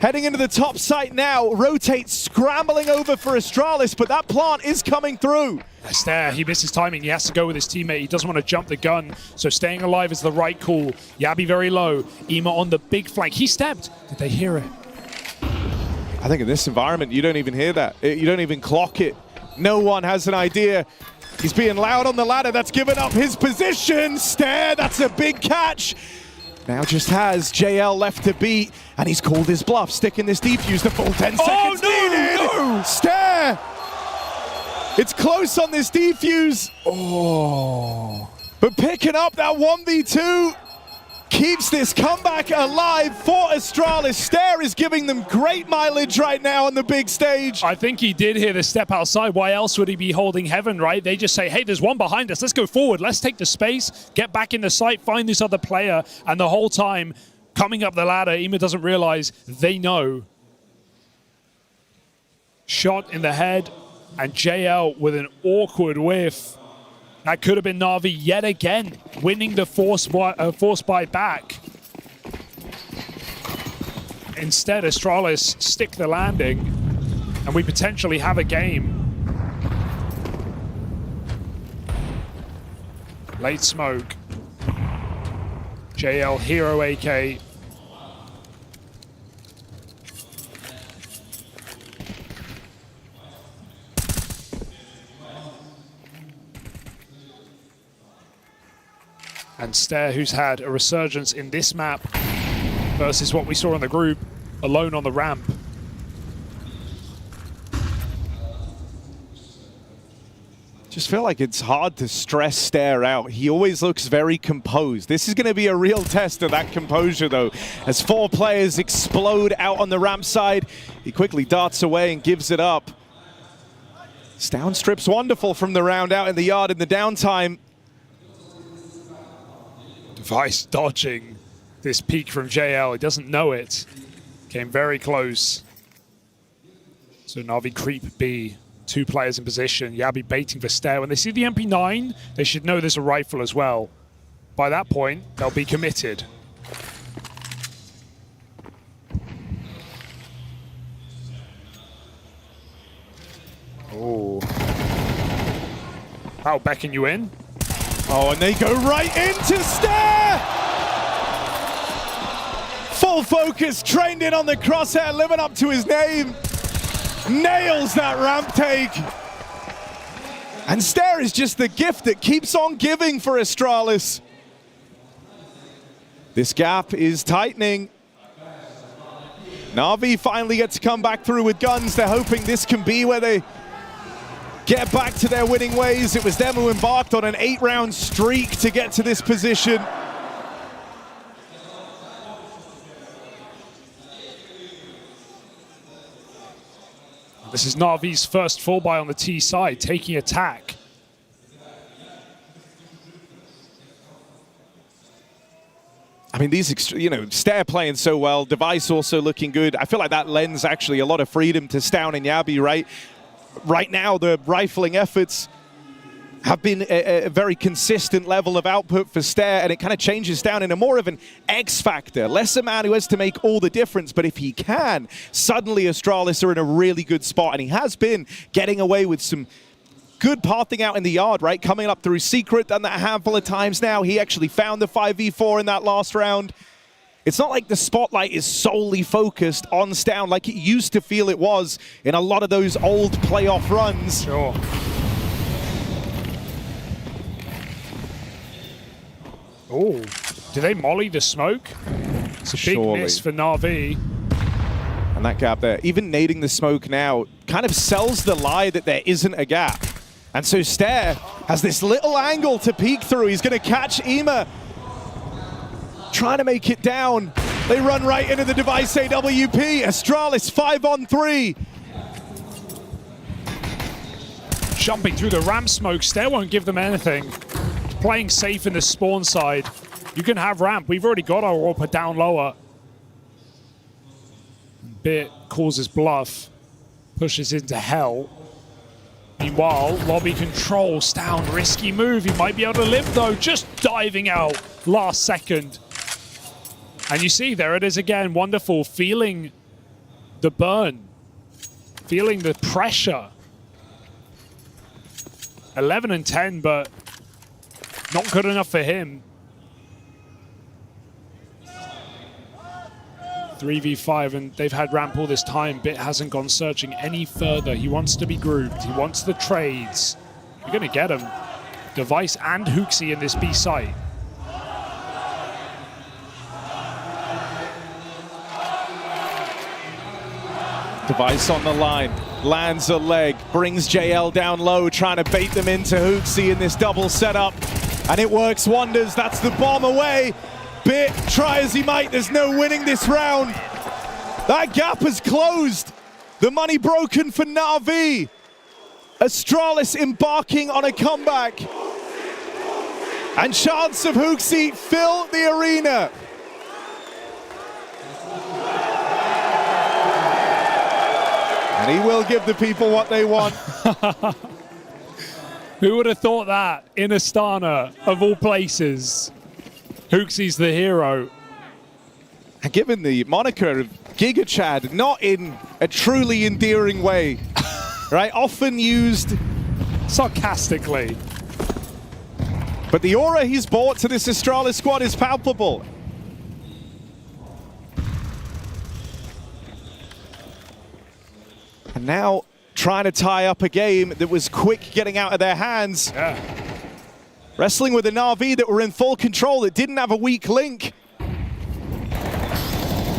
Heading into the top site now. Rotate scrambling over for Astralis, but that plant is coming through. Stare, he misses timing. He has to go with his teammate. He doesn't want to jump the gun, so staying alive is the right call. Yabi very low. Ema on the big flank. He stepped. Did they hear it? I think in this environment, you don't even hear that. You don't even clock it. No one has an idea. He's being loud on the ladder. That's given up his position. Stare, that's a big catch. Now just has JL left to beat, and he's called his bluff, sticking this defuse the full 10 seconds needed. No! Stare! It's close on this defuse. Oh. But picking up that 1v2 keeps this comeback alive for Astralis. Stare is giving them great mileage right now on the big stage. I think he did hear the step outside. Why else would he be holding heaven, right? They just say, hey, there's one behind us. Let's go forward. Let's take the space, get back in the site, find this other player. And the whole time, coming up the ladder, Ema doesn't realize they know. Shot in the head, and JL with an awkward whiff. That could have been Na'Vi yet again, winning the force buy back. Instead, Astralis stick the landing, and we potentially have a game. Late smoke. JL Hero AK. And Stare, who's had a resurgence in this map versus what we saw in the group, alone on the ramp. Just feel like it's hard to stress Stare out. He always looks very composed. This is going to be a real test of that composure, though. As 4 players explode out on the ramp side, he quickly darts away and gives it up. Down strip's wonderful from the round out in the yard in the downtime. Device dodging this peek from JL. He doesn't know it. Came very close. So Na'Vi creep B. 2 players in position. Yabi baiting for Stare. When they see the MP9, they should know there's a rifle as well. By that point, they'll be committed. Oh. I'll beckon you in. Oh, and they go right into Stare! Full focus, trained in on the crosshair, living up to his name. Nails that ramp take. And Stare is just the gift that keeps on giving for Astralis. This gap is tightening. Na'Vi finally get to come back through with guns. They're hoping this can be where they get back to their winning ways. It was them who embarked on an 8-round streak to get to this position. This is Na'Vi's first full buy on the T side, taking attack. I mean, these, Stare playing so well, Device also looking good. I feel like that lends actually a lot of freedom to Stown and Yabi, right? Right now, the rifling efforts have been a very consistent level of output for Stair, and it kind of changes down into more of an X factor. Less a man who has to make all the difference, but if he can, suddenly Astralis are in a really good spot, and he has been getting away with some good pathing out in the yard, right? Coming up through Secret, done that a handful of times now. He actually found the 5v4 in that last round. It's not like the spotlight is solely focused on Stown like it used to feel it was in a lot of those old playoff runs. Sure. Oh, do they molly the smoke? It's a big miss for Na'Vi. And that gap there, even nading the smoke now, kind of sells the lie that there isn't a gap. And so Stair has this little angle to peek through. He's going to catch Ema. Trying to make it down. They run right into the device AWP. Astralis 5-on-3. Jumping through the ramp smoke. Stair won't give them anything. Playing safe in the spawn side. You can have ramp. We've already got our AWP down lower. Bit calls his bluff. Pushes into hell. Meanwhile, lobby control. Stown, risky move. He might be able to live though. Just diving out last second. And you see, there it is again. Wonderful. Feeling the burn. Feeling the pressure. 11 and 10, but not good enough for him. 3v5, and they've had ramp all this time. Bit hasn't gone searching any further. He wants to be grouped. He wants the trades. You're going to get him. Device and HOTU in this B site. Device on the line, lands a leg, brings JL down low, trying to bait them into HOTU in this double setup. And it works wonders. That's the bomb away. Bit, try as he might, there's no winning this round. That gap has closed. The money broken for Na'Vi. Astralis embarking on a comeback. And chance of HOTU fill the arena. And he will give the people what they want. Who would have thought that in Astana, of all places? HOTU's the hero. And given the moniker of Giga Chad, not in a truly endearing way, right? Often used sarcastically. But the aura he's brought to this Astralis squad is palpable. And now trying to tie up a game that was quick getting out of their hands. Yeah. Wrestling with a Na'Vi that were in full control, that didn't have a weak link.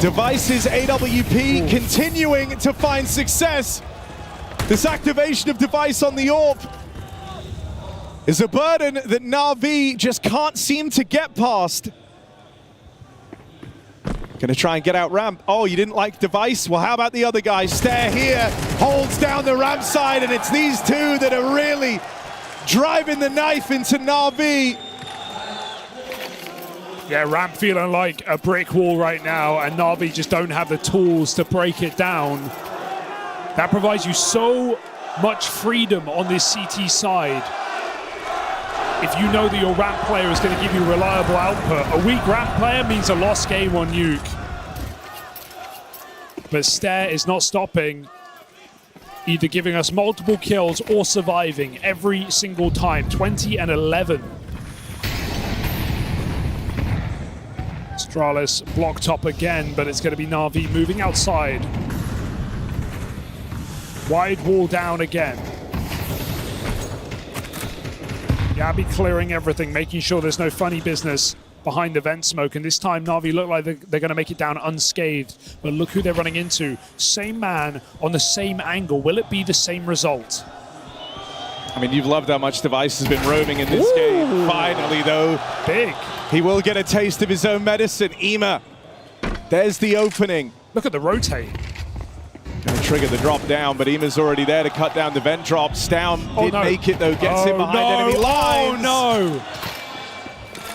Devices AWP continuing to find success. This activation of Device on the AWP is a burden that Na'Vi just can't seem to get past. Gonna try and get out ramp. Oh, you didn't like Device? Well, how about the other guy? Stair here, holds down the ramp side, and it's these two that are really driving the knife into Na'Vi. Yeah, ramp feeling like a brick wall right now, and Na'Vi just don't have the tools to break it down. That provides you so much freedom on this CT side. If you know that your ramp player is going to give you reliable output. A weak ramp player means a lost game on Nuke. But Stair is not stopping, either giving us multiple kills or surviving every single time. 20 and 11. Astralis block top again, but it's going to be Na'Vi moving outside. Wide wall down again. Gabby clearing everything, making sure there's no funny business behind the vent smoke. And this time, Na'Vi look like they're going to make it down unscathed. But look who they're running into. Same man on the same angle. Will it be the same result? I mean, you've loved how much Device has been roaming in this game. Finally, though. Big. He will get a taste of his own medicine. Ema, there's the opening. Look at the rotate. Gonna trigger the drop down, but Ema's already there to cut down the vent drop. Stown did make it though, gets him behind enemy lines. Oh no!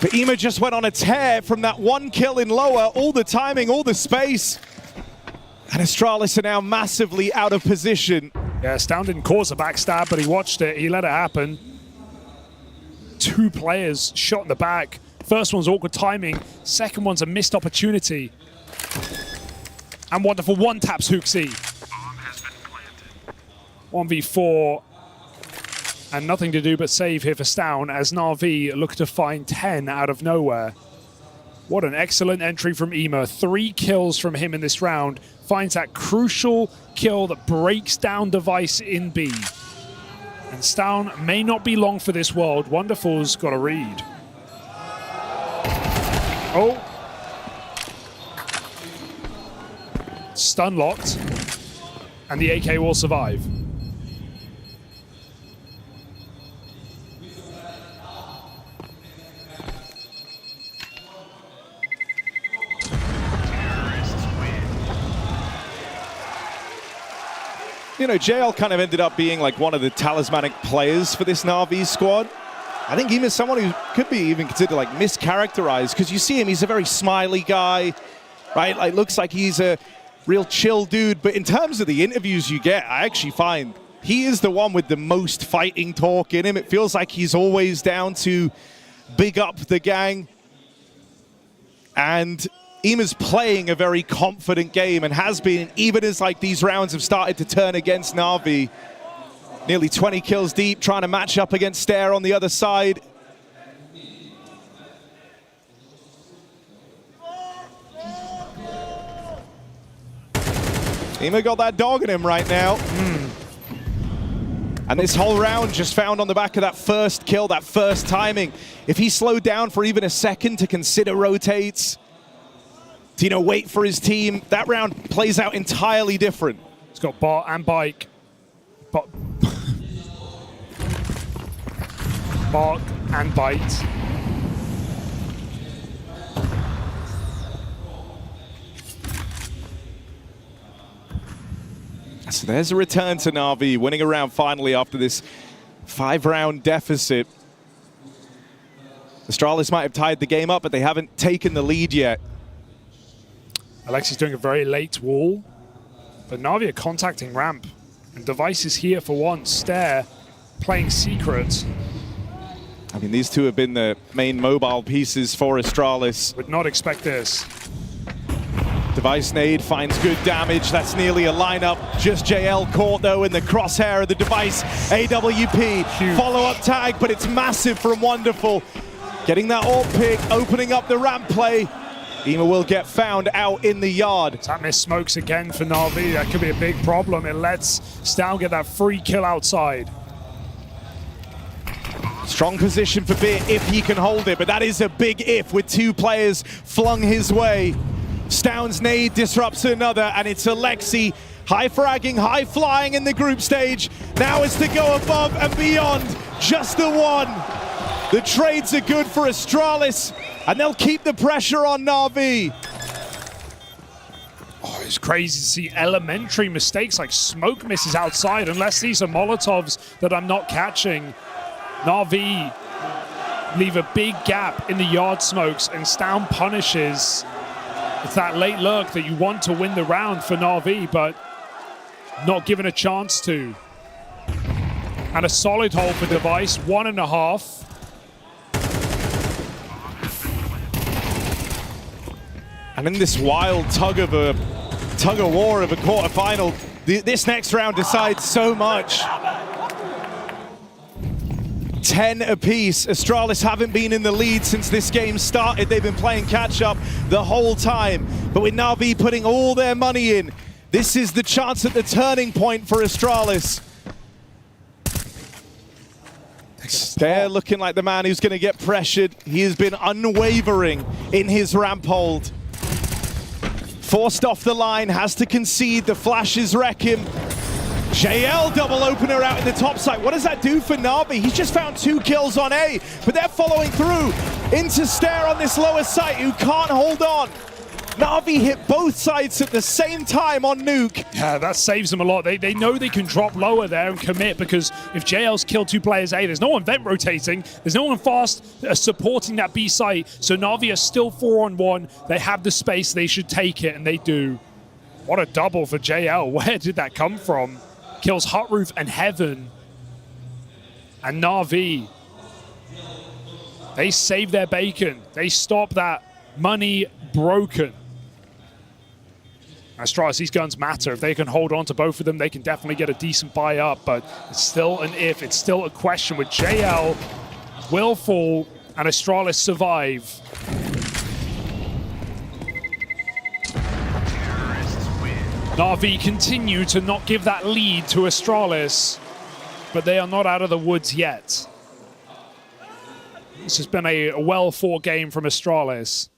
But Ema just went on a tear from that one kill in lower, all the timing, all the space. And Astralis are now massively out of position. Yeah, Stown didn't cause a backstab, but he watched it, he let it happen. two players shot in the back. First one's awkward timing, second one's a missed opportunity. And wonderful one taps HOOXi. 1v4. And nothing to do but save here for Stown as Na'Vi look to find 10 out of nowhere. What an excellent entry from Ema. 3 kills from him in this round. Finds that crucial kill that breaks down Device in B. And Stown may not be long for this world. Wonderful's got a read. Oh. Stun locked. And the AK will survive. You know, JL kind of ended up being like one of the talismanic players for this Na'Vi squad. I think Ema's someone who could be even considered like mischaracterized, because you see him, he's a very smiley guy, right? Like, looks like he's a real chill dude. But in terms of the interviews you get, I actually find he is the one with the most fighting talk in him. It feels like he's always down to big up the gang. And Ema's playing a very confident game and has been, even as like these rounds have started to turn against Na'Vi. Nearly 20 kills deep, trying to match up against Stare on the other side. Ema got that dog in him right now. And this whole round just found on the back of that first kill, that first timing. If he slowed down for even a second to consider rotates, to, you know, wait for his team, that round plays out entirely different. He's got Bot and Bike. Bark and Bite. So there's a return to Na'Vi, winning a round finally after this 5-round deficit. Astralis might have tied the game up, but they haven't taken the lead yet. Alexi's doing a very late wall, but Na'Vi are contacting ramp. And Device is here for once. Stare playing secret. I mean, these two have been the main mobile pieces for Astralis. Would not expect this. Device nade finds good damage. That's nearly a lineup. Just JL caught, though, in the crosshair of the Device AWP. Follow-up tag, but it's massive from Wonderful. Getting that AWP pick, opening up the ramp play. Ema will get found out in the yard. That miss smokes again for Na'Vi. That could be a big problem. It lets Stown get that free kill outside. Strong position for Bit if he can hold it, but that is a big if with 2 players flung his way. Stown's nade disrupts another, and it's Alexi high fragging, high flying in the group stage. Now it's to go above and beyond. Just the one. The trades are good for Astralis, and they'll keep the pressure on Na'Vi. Oh, it's crazy to see elementary mistakes like smoke misses outside, unless these are Molotovs that I'm not catching. Na'Vi leave a big gap in the yard smokes, and Stown punishes. It's that late lurk that you want to win the round for Na'Vi, but not given a chance to. And a solid hole for Device, 1.5. And in this wild tug of war of a quarterfinal, this next round decides so much. 10 apiece. Astralis haven't been in the lead since this game started. They've been playing catch-up the whole time. But with Na'Vi putting all their money in, this is the chance at the turning point for Astralis. Stare looking like the man who's going to get pressured. He has been unwavering in his ramp hold. Forced off the line, has to concede. The flashes wreck him. JL double opener out in the top side. What does that do for Na'Vi? He's just found 2 kills on A, but they're following through into Stare on this lower site, who can't hold on. Na'Vi hit both sides at the same time on Nuke. Yeah, that saves them a lot. They know they can drop lower there and commit, because if JL's killed 2 players A, there's no one vent rotating, there's no one fast supporting that B site, so Na'Vi are still 4-on-1. They have the space, they should take it, and they do. What a double for JL. Where did that come from? Kills Hot Roof and Heaven. And Na'Vi They save their bacon. They stop that money broken. Astralis, these guns matter. If they can hold on to both of them, they can definitely get a decent buy up, but it's still an if. It's still a question with JL will fall and Astralis survive. Na'Vi continue to not give that lead to Astralis, but they are not out of the woods yet. This has been a well-fought game from Astralis.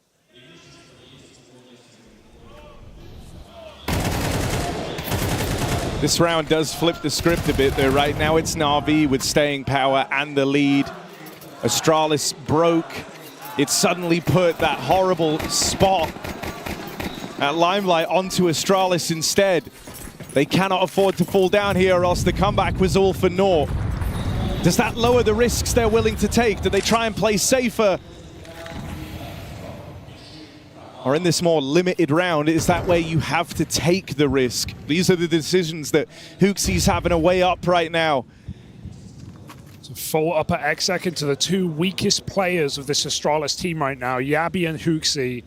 This round does flip the script a bit though. Right now it's Na'Vi with staying power and the lead. Astralis broke. It suddenly put that horrible spot at Limelight onto Astralis instead. They cannot afford to fall down here or else the comeback was all for naught. Does that lower the risks they're willing to take? Do they try and play safer? Or in this more limited round, is that where you have to take the risk? These are the decisions that HOOXie's having a way up right now. So full upper exec into the two weakest players of this Astralis team right now, Yabi and HOOXie.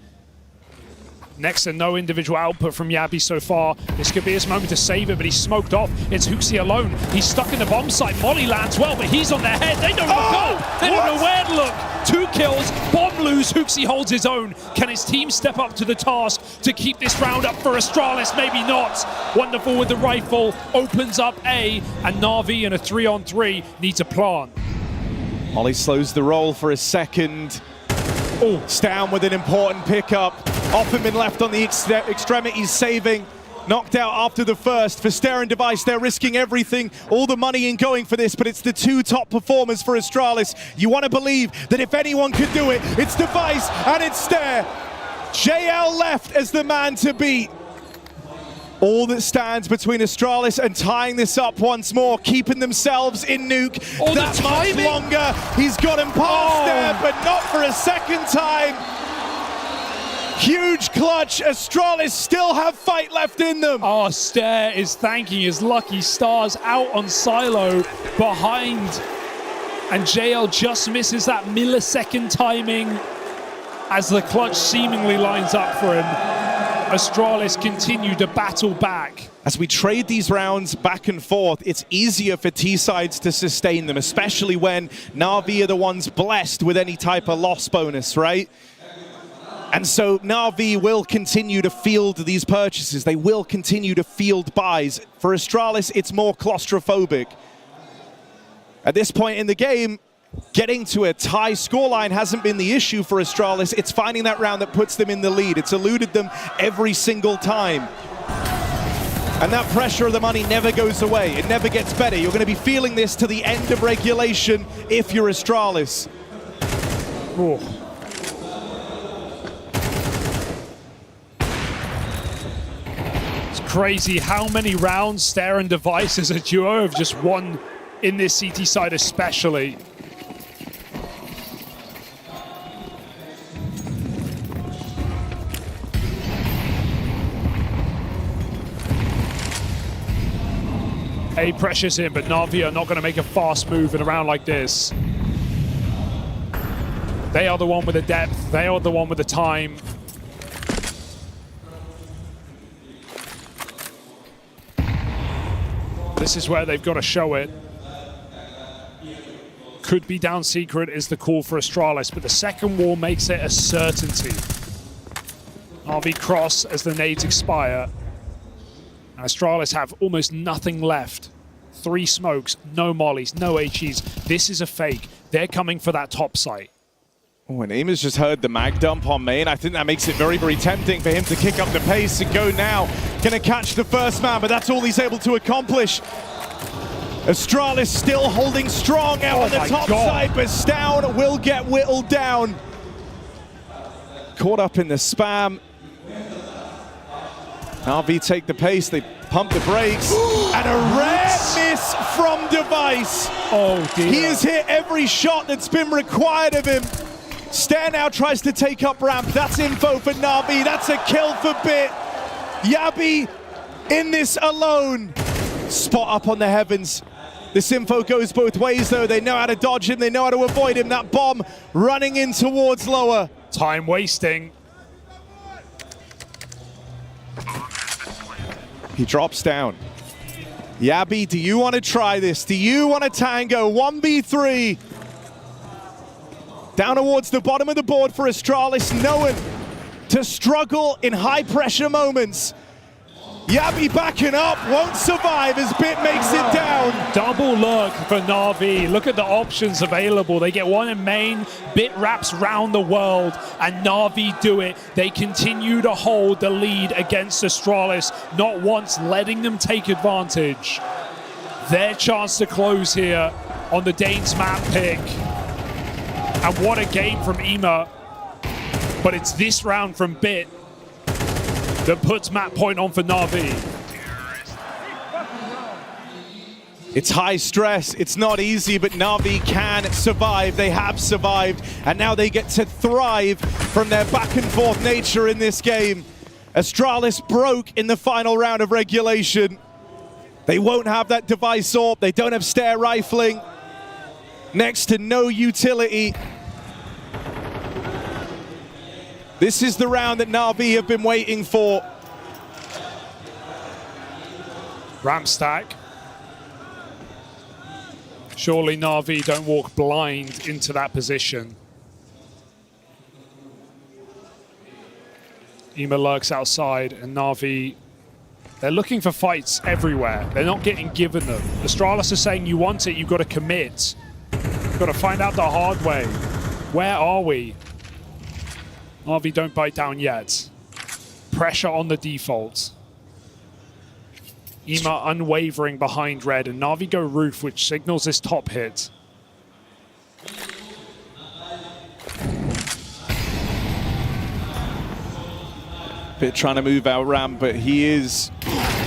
Next to no individual output from Yabi so far. This could be his moment to save it, but he's smoked off. It's HOOXie alone. He's stuck in the bomb site. Molly lands well, but he's on their head. They don't know where to go. They don't know where to look. 2 kills, bomb lose. HOOXie holds his own. Can his team step up to the task to keep this round up for Astralis? Maybe not. Wonderful with the rifle. Opens up A, and Na'Vi in a 3-on-3 need to plant. Molly slows the roll for a second. Oh, Stan with an important pickup. Offenman left on the extremities, saving. Knocked out after the first. For Stare and Device, they're risking everything, all the money in going for this, but it's the 2 top performers for Astralis. You want to believe that if anyone could do it, it's Device and it's Stare. JL left as the man to beat. All that stands between Astralis and tying this up once more, keeping themselves in nuke that much longer. He's got him past there, but not for a second time. Huge clutch. Astralis still have fight left in them. Oh, Stare is thanking his lucky stars out on Silo behind. And JL just misses that millisecond timing as the clutch seemingly lines up for him. Astralis continue to battle back. As we trade these rounds back and forth, it's easier for T-sides to sustain them, especially when Na'Vi are the ones blessed with any type of loss bonus, right? And so Na'Vi will continue to field these purchases. They will continue to field buys. For Astralis, it's more claustrophobic. At this point in the game, getting to a tie scoreline hasn't been the issue for Astralis. It's finding that round that puts them in the lead. It's eluded them every single time. And that pressure of the money never goes away. It never gets better. You're going to be feeling this to the end of regulation if you're Astralis. Ooh. It's crazy how many rounds Stare and Device as a duo have just won in this CT side especially. A pressures in, but Na'Vi are not going to make a fast move in a round like this. They are the one with the depth. They are the one with the time. This is where they've got to show it. Could be down secret is the call for Astralis, but the second wall makes it a certainty. RV cross as the nades expire. And Astralis have almost nothing left. 3 smokes, no mollies, no HEs. This is a fake. They're coming for that top site. Oh, and Aim has just heard the mag dump on main. I think that makes it very, very tempting for him to kick up the pace and go now. Gonna catch the first man, but that's all he's able to accomplish. Astralis still holding strong out on the top side, but Stown will get whittled down. Caught up in the spam. RV take the pace, they pump the brakes, and a rare miss from Device. Oh dear. He has hit every shot that's been required of him. Stare now tries to take up ramp. That's info for Na'Vi. That's a kill for Bit. Yabi in this alone. Spot up on the heavens. This info goes both ways, though. They know how to dodge him. They know how to avoid him. That bomb running in towards lower. Time wasting. He drops down. Yabi, do you want to try this? Do you want to tango? 1v3. Down towards the bottom of the board for Astralis, known to struggle in high-pressure moments. Yabi backing up, won't survive as Bit makes it down. Double look for Na'Vi. Look at the options available. They get one in main, Bit wraps round the world, and Na'Vi do it. They continue to hold the lead against Astralis, not once letting them take advantage. Their chance to close here on the Danes map pick. And what a game from Ema. But it's this round from Bit that puts map point on for Na'Vi. It's high stress, it's not easy, but Na'Vi can survive. They have survived, and now they get to thrive from their back and forth nature in this game. Astralis broke in the final round of regulation. They won't have that device AWP, they don't have stair rifling. Next to no utility. This is the round that Na'Vi have been waiting for. Ramp stack. Surely Na'Vi don't walk blind into that position. Ema lurks outside, and Na'Vi, they're looking for fights everywhere. They're not getting given them. Astralis is saying, you want it, you've got to commit. You've got to find out the hard way. Where are we? Na'Vi don't bite down yet. Pressure on the default. Ema unwavering behind red, and Na'Vi go roof, which signals this top hit. Bit trying to move out ramp, but he is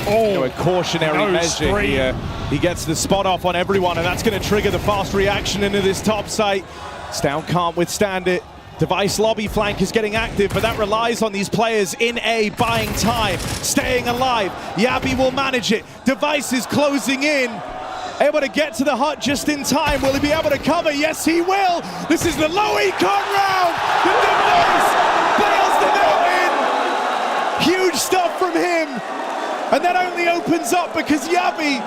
a cautionary measure here. He gets the spot off on everyone, and that's going to trigger the fast reaction into this top site. Stown can't withstand it. Device lobby flank is getting active, but that relies on these players in A buying time, staying alive. Yabi will manage it. Device is closing in. Able to get to the hut just in time. Will he be able to cover? Yes, he will. This is the low econ round. The Device bails the net in. Huge stuff from him. And that only opens up because Yabi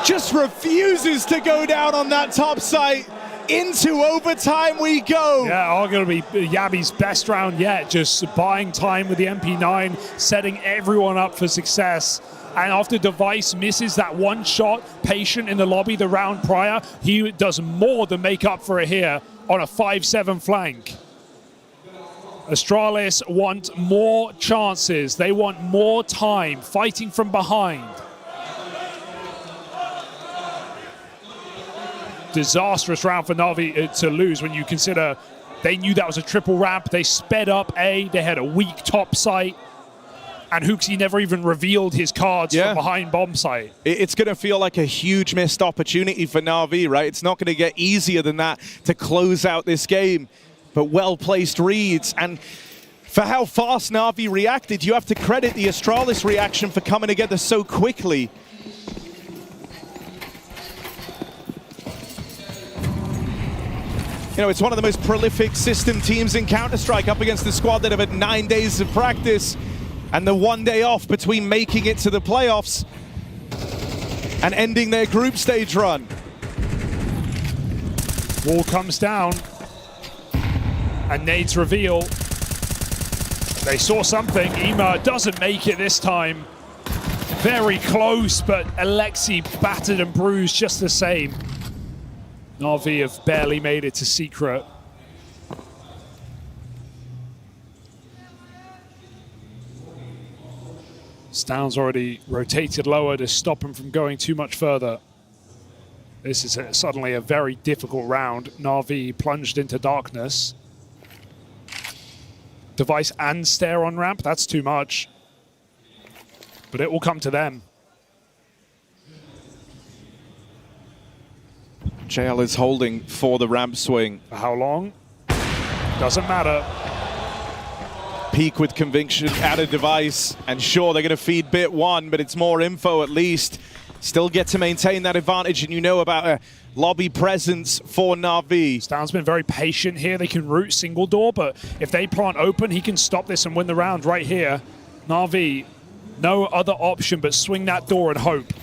just refuses to go down on that top site. Into overtime we go. Yeah, arguably Yabi's best round yet, just buying time with the MP9, setting everyone up for success. And after Device misses that one shot, patient in the lobby the round prior, he does more than make up for it here on a 5-7 flank. Astralis want more chances. They want more time fighting from behind. Disastrous round for Na'Vi to lose when you consider they knew that was a triple ramp. They sped up A, they had a weak top site, and Hooksy never even revealed his cards from behind bomb site. It's going to feel like a huge missed opportunity for Na'Vi, right? It's not going to get easier than that to close out this game, but well-placed reads. And for how fast Na'Vi reacted, you have to credit the Astralis reaction for coming together so quickly. You know, it's one of the most prolific system teams in Counter-Strike up against the squad that have had 9 days of practice and the 1 day off between making it to the playoffs and ending their group stage run. Wall comes down and nades reveal. They saw something. Ema doesn't make it this time. Very close, but Alexi battered and bruised just the same. Na'Vi have barely made it to secret. Stown's already rotated lower to stop him from going too much further. This is suddenly a very difficult round. Na'Vi plunged into darkness. Device and stare on ramp, that's too much. But it will come to them. JL is holding for the ramp swing. For how long? Doesn't matter. Peak with conviction, add a device, and sure, they're going to feed bit one, but it's more info at least. still get to maintain that advantage, and you know about a lobby presence for Na'Vi. Stan's been very patient here. They can root single door, but if they plant open, he can stop this and win the round right here. Na'Vi, no other option but swing that door and hope.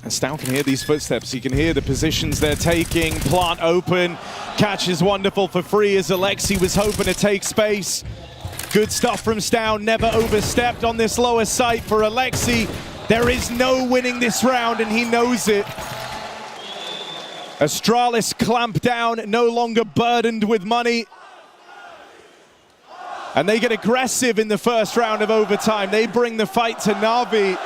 And Stan can hear these footsteps. He can hear the positions they're taking. Plant open. Catch is wonderful for free as Alexi was hoping to take space. Good stuff from Stan. Never overstepped on this lower site for Alexi. There is no winning this round, and he knows it. Astralis clamped down, no longer burdened with money. And they get aggressive in the first round of overtime. They bring the fight to Na'Vi.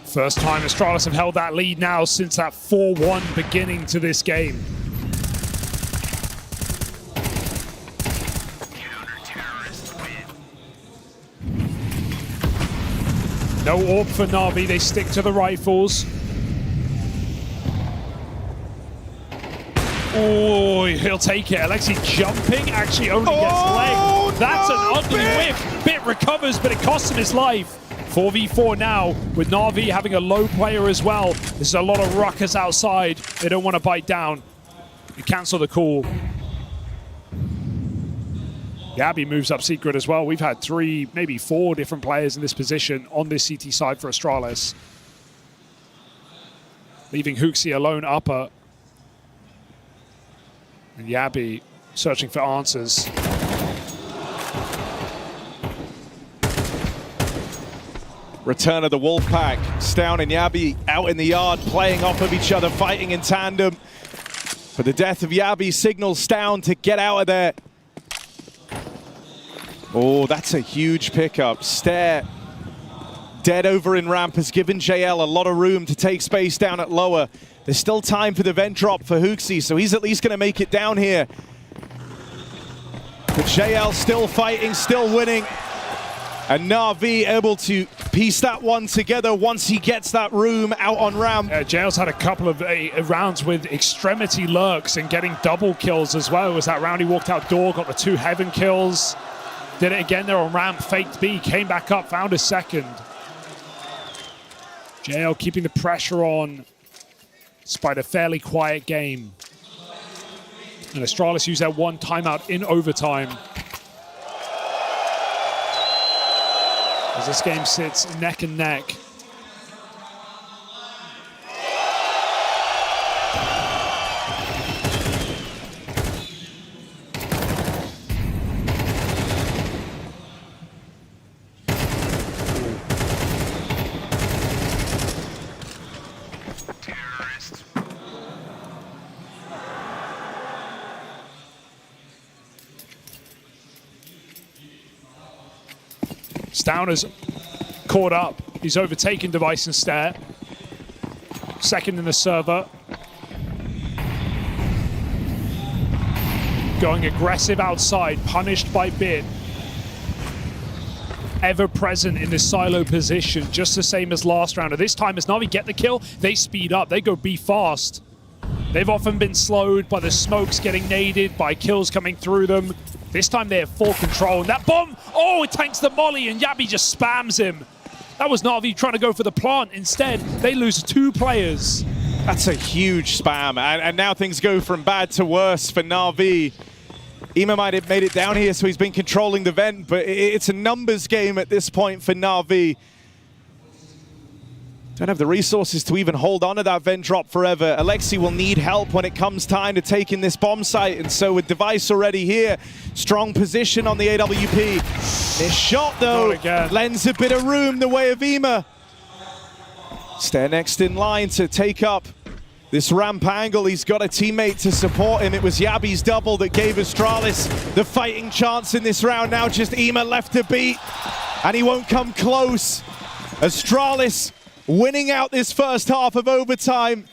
First time Astralis have held that lead now since that 4-1 beginning to this game. No orb for Na'Vi, they stick to the rifles. Oh, he'll take it. Alexi jumping, actually only gets leg. That's an ugly whiff. Bit recovers, but it costs him his life. 4v4 now, with Na'Vi having a low player as well. There's a lot of ruckus outside. They don't want to bite down. You cancel the call. Gabby moves up secret as well. We've had 3, maybe 4 different players in this position on this CT side for Astralis. Leaving HOTU alone upper. And Yabi searching for answers. Return of the Wolfpack. Stan and Yabi out in the yard, playing off of each other, fighting in tandem. But the death of Yabi signals Stan to get out of there. Oh, that's a huge pickup. Stare, dead over in ramp, has given JL a lot of room to take space down at lower. There's still time for the vent drop for HOTU, so he's at least going to make it down here. But JL still fighting, still winning. And Na'Vi able to piece that one together once he gets that room out on ramp. JL's had a couple of rounds with extremity lurks and getting double kills as well. It was that round he walked out door, got the 2 heaven kills. Did it again there on ramp, faked B, came back up, found a second. JL keeping the pressure on despite a fairly quiet game. And Astralis used their 1 timeout in overtime. As this game sits neck and neck. Stauner's caught up. He's overtaken Device and Stare. Second in the server. Going aggressive outside, punished by Bit. Ever present in this silo position, just the same as last round. And this time as Na'Vi get the kill, they speed up, they go B fast. They've often been slowed by the smokes getting naded, by kills coming through them. This time they have full control. And that bomb, oh, it tanks the molly and Yabi just spams him. That was Na'Vi trying to go for the plant. Instead, they lose 2 players. That's a huge spam. And now things go from bad to worse for Na'Vi. Ima might have made it down here, so he's been controlling the vent, but it's a numbers game at this point for Na'Vi. Don't have the resources to even hold on to that vent drop forever. Alexi will need help when it comes time to take in this bomb site, and so with Device already here, strong position on the AWP. This shot, though, lends a bit of room the way of Ima. Stare next in line to take up this ramp angle. He's got a teammate to support him. It was Yabi's double that gave Astralis the fighting chance in this round. Now just Ima left to beat, and he won't come close. Astralis winning out this first half of overtime.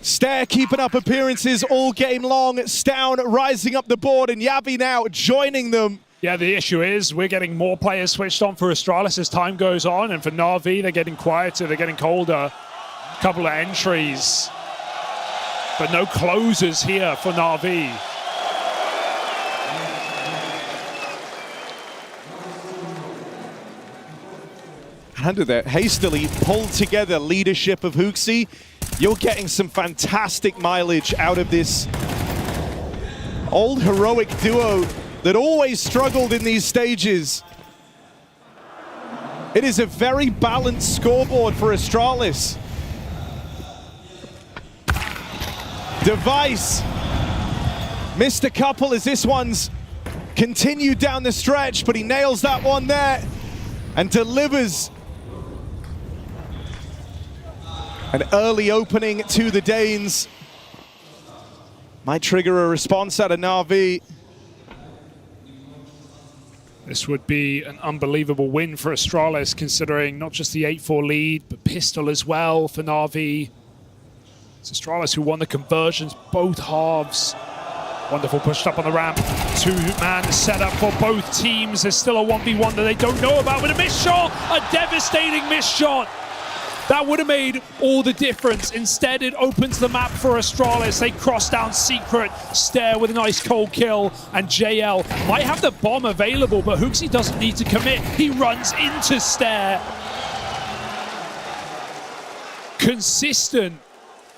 Stare keeping up appearances all game long. Stan rising up the board, and Yabi now joining them. Yeah, the issue is we're getting more players switched on for Astralis as time goes on, and for Na'Vi, they're getting quieter, they're getting colder. Couple of entries. but no closers here for Na'Vi. Under the hastily pulled together leadership of HOTU, you're getting some fantastic mileage out of this old heroic duo that always struggled in these stages. It is a very balanced scoreboard for Astralis. Device missed a couple as this one's continued down the stretch, but he nails that one there and delivers an early opening to the Danes. Might trigger a response out of Na'Vi. This would be an unbelievable win for Astralis, considering not just the 8-4 lead, but pistol as well for Na'Vi. It's Astralis who won the conversions, both halves. Wonderful pushed up on the ramp. Two-man setup for both teams. There's still a 1v1 that they don't know about, but a missed shot, a devastating missed shot. That would have made all the difference. Instead, it opens the map for Astralis. They cross down Secret, Stair with a nice cold kill, and JL might have the bomb available, but HOTU doesn't need to commit. He runs into Stair. Consistent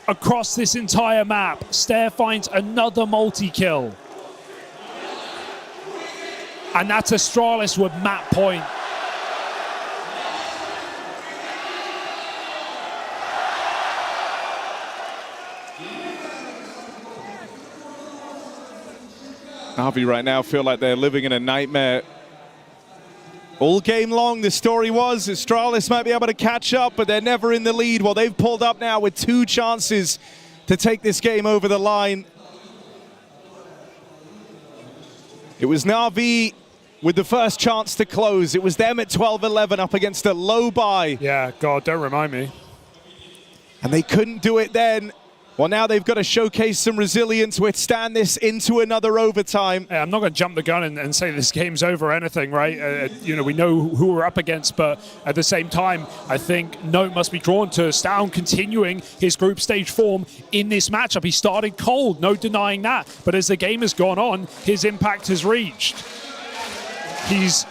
across this entire map. Stair finds another multi-kill. And that's Astralis with map point. Na'Vi right now feel like they're living in a nightmare. All game long, the story was Astralis might be able to catch up, but they're never in the lead. Well, they've pulled up now with 2 chances to take this game over the line. It was Na'Vi with the first chance to close. It was them at 12-11 up against a low buy. Yeah, God, don't remind me. And they couldn't do it then. Well, now they've got to showcase some resilience, withstand this into another overtime. Yeah, I'm not going to jump the gun and say this game's over or anything, right? You know, we know who we're up against, but at the same time, I think note must be drawn to Stown continuing his group stage form in this matchup. He started cold, no denying that. But as the game has gone on, his impact has reached. He's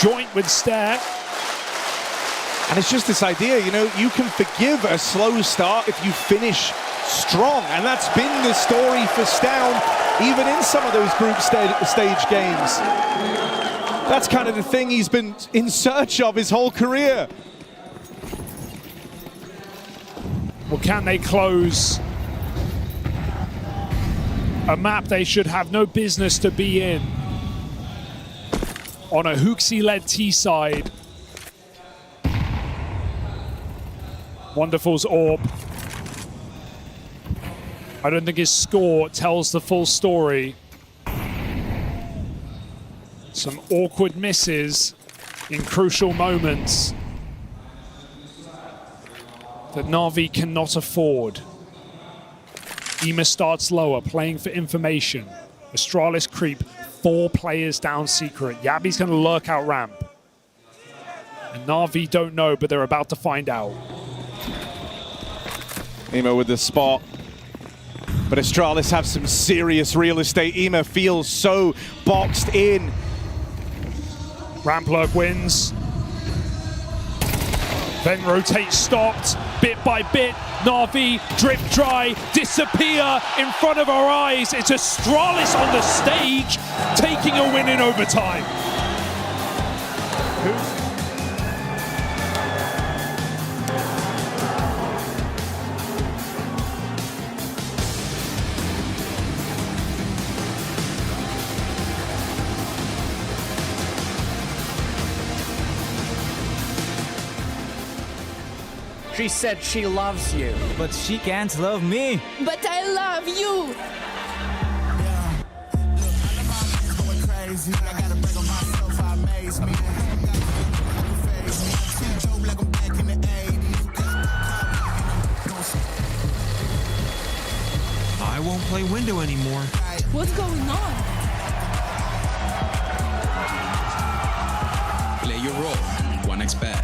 joint with Stair. And it's just this idea, you know, you can forgive a slow start if you finish strong. And that's been the story for Stown, even in some of those group stage games. That's kind of the thing he's been in search of his whole career. Well, can they close a map they should have no business to be in on a HOTU-led T-side? Wonderful's AWP. I don't think his score tells the full story. Some awkward misses in crucial moments that Na'Vi cannot afford. Ema starts lower, playing for information. Astralis creep 4 players down Secret. Yabi's going to lurk out ramp. And Na'Vi don't know, but they're about to find out. Ema with the spot. But Astralis have some serious real estate. Ema feels so boxed in. Ramp lurk wins. Then rotate stopped, bit by bit. Na'Vi drip dry, disappear in front of our eyes. It's Astralis on the stage, taking a win in overtime. She said she loves you. But she can't love me. But I love you. I won't play window anymore. What's going on? Play your role. 1xBet.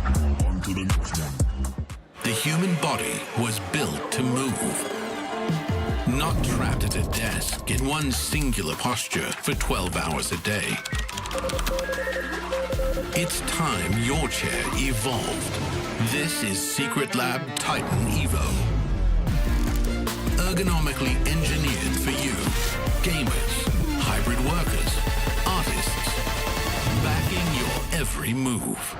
The human body was built to move, one singular posture for 12 hours a day. It's time your chair evolved. This is Secret Lab Titan Evo. Ergonomically engineered for you, gamers, hybrid workers, artists, backing your every move.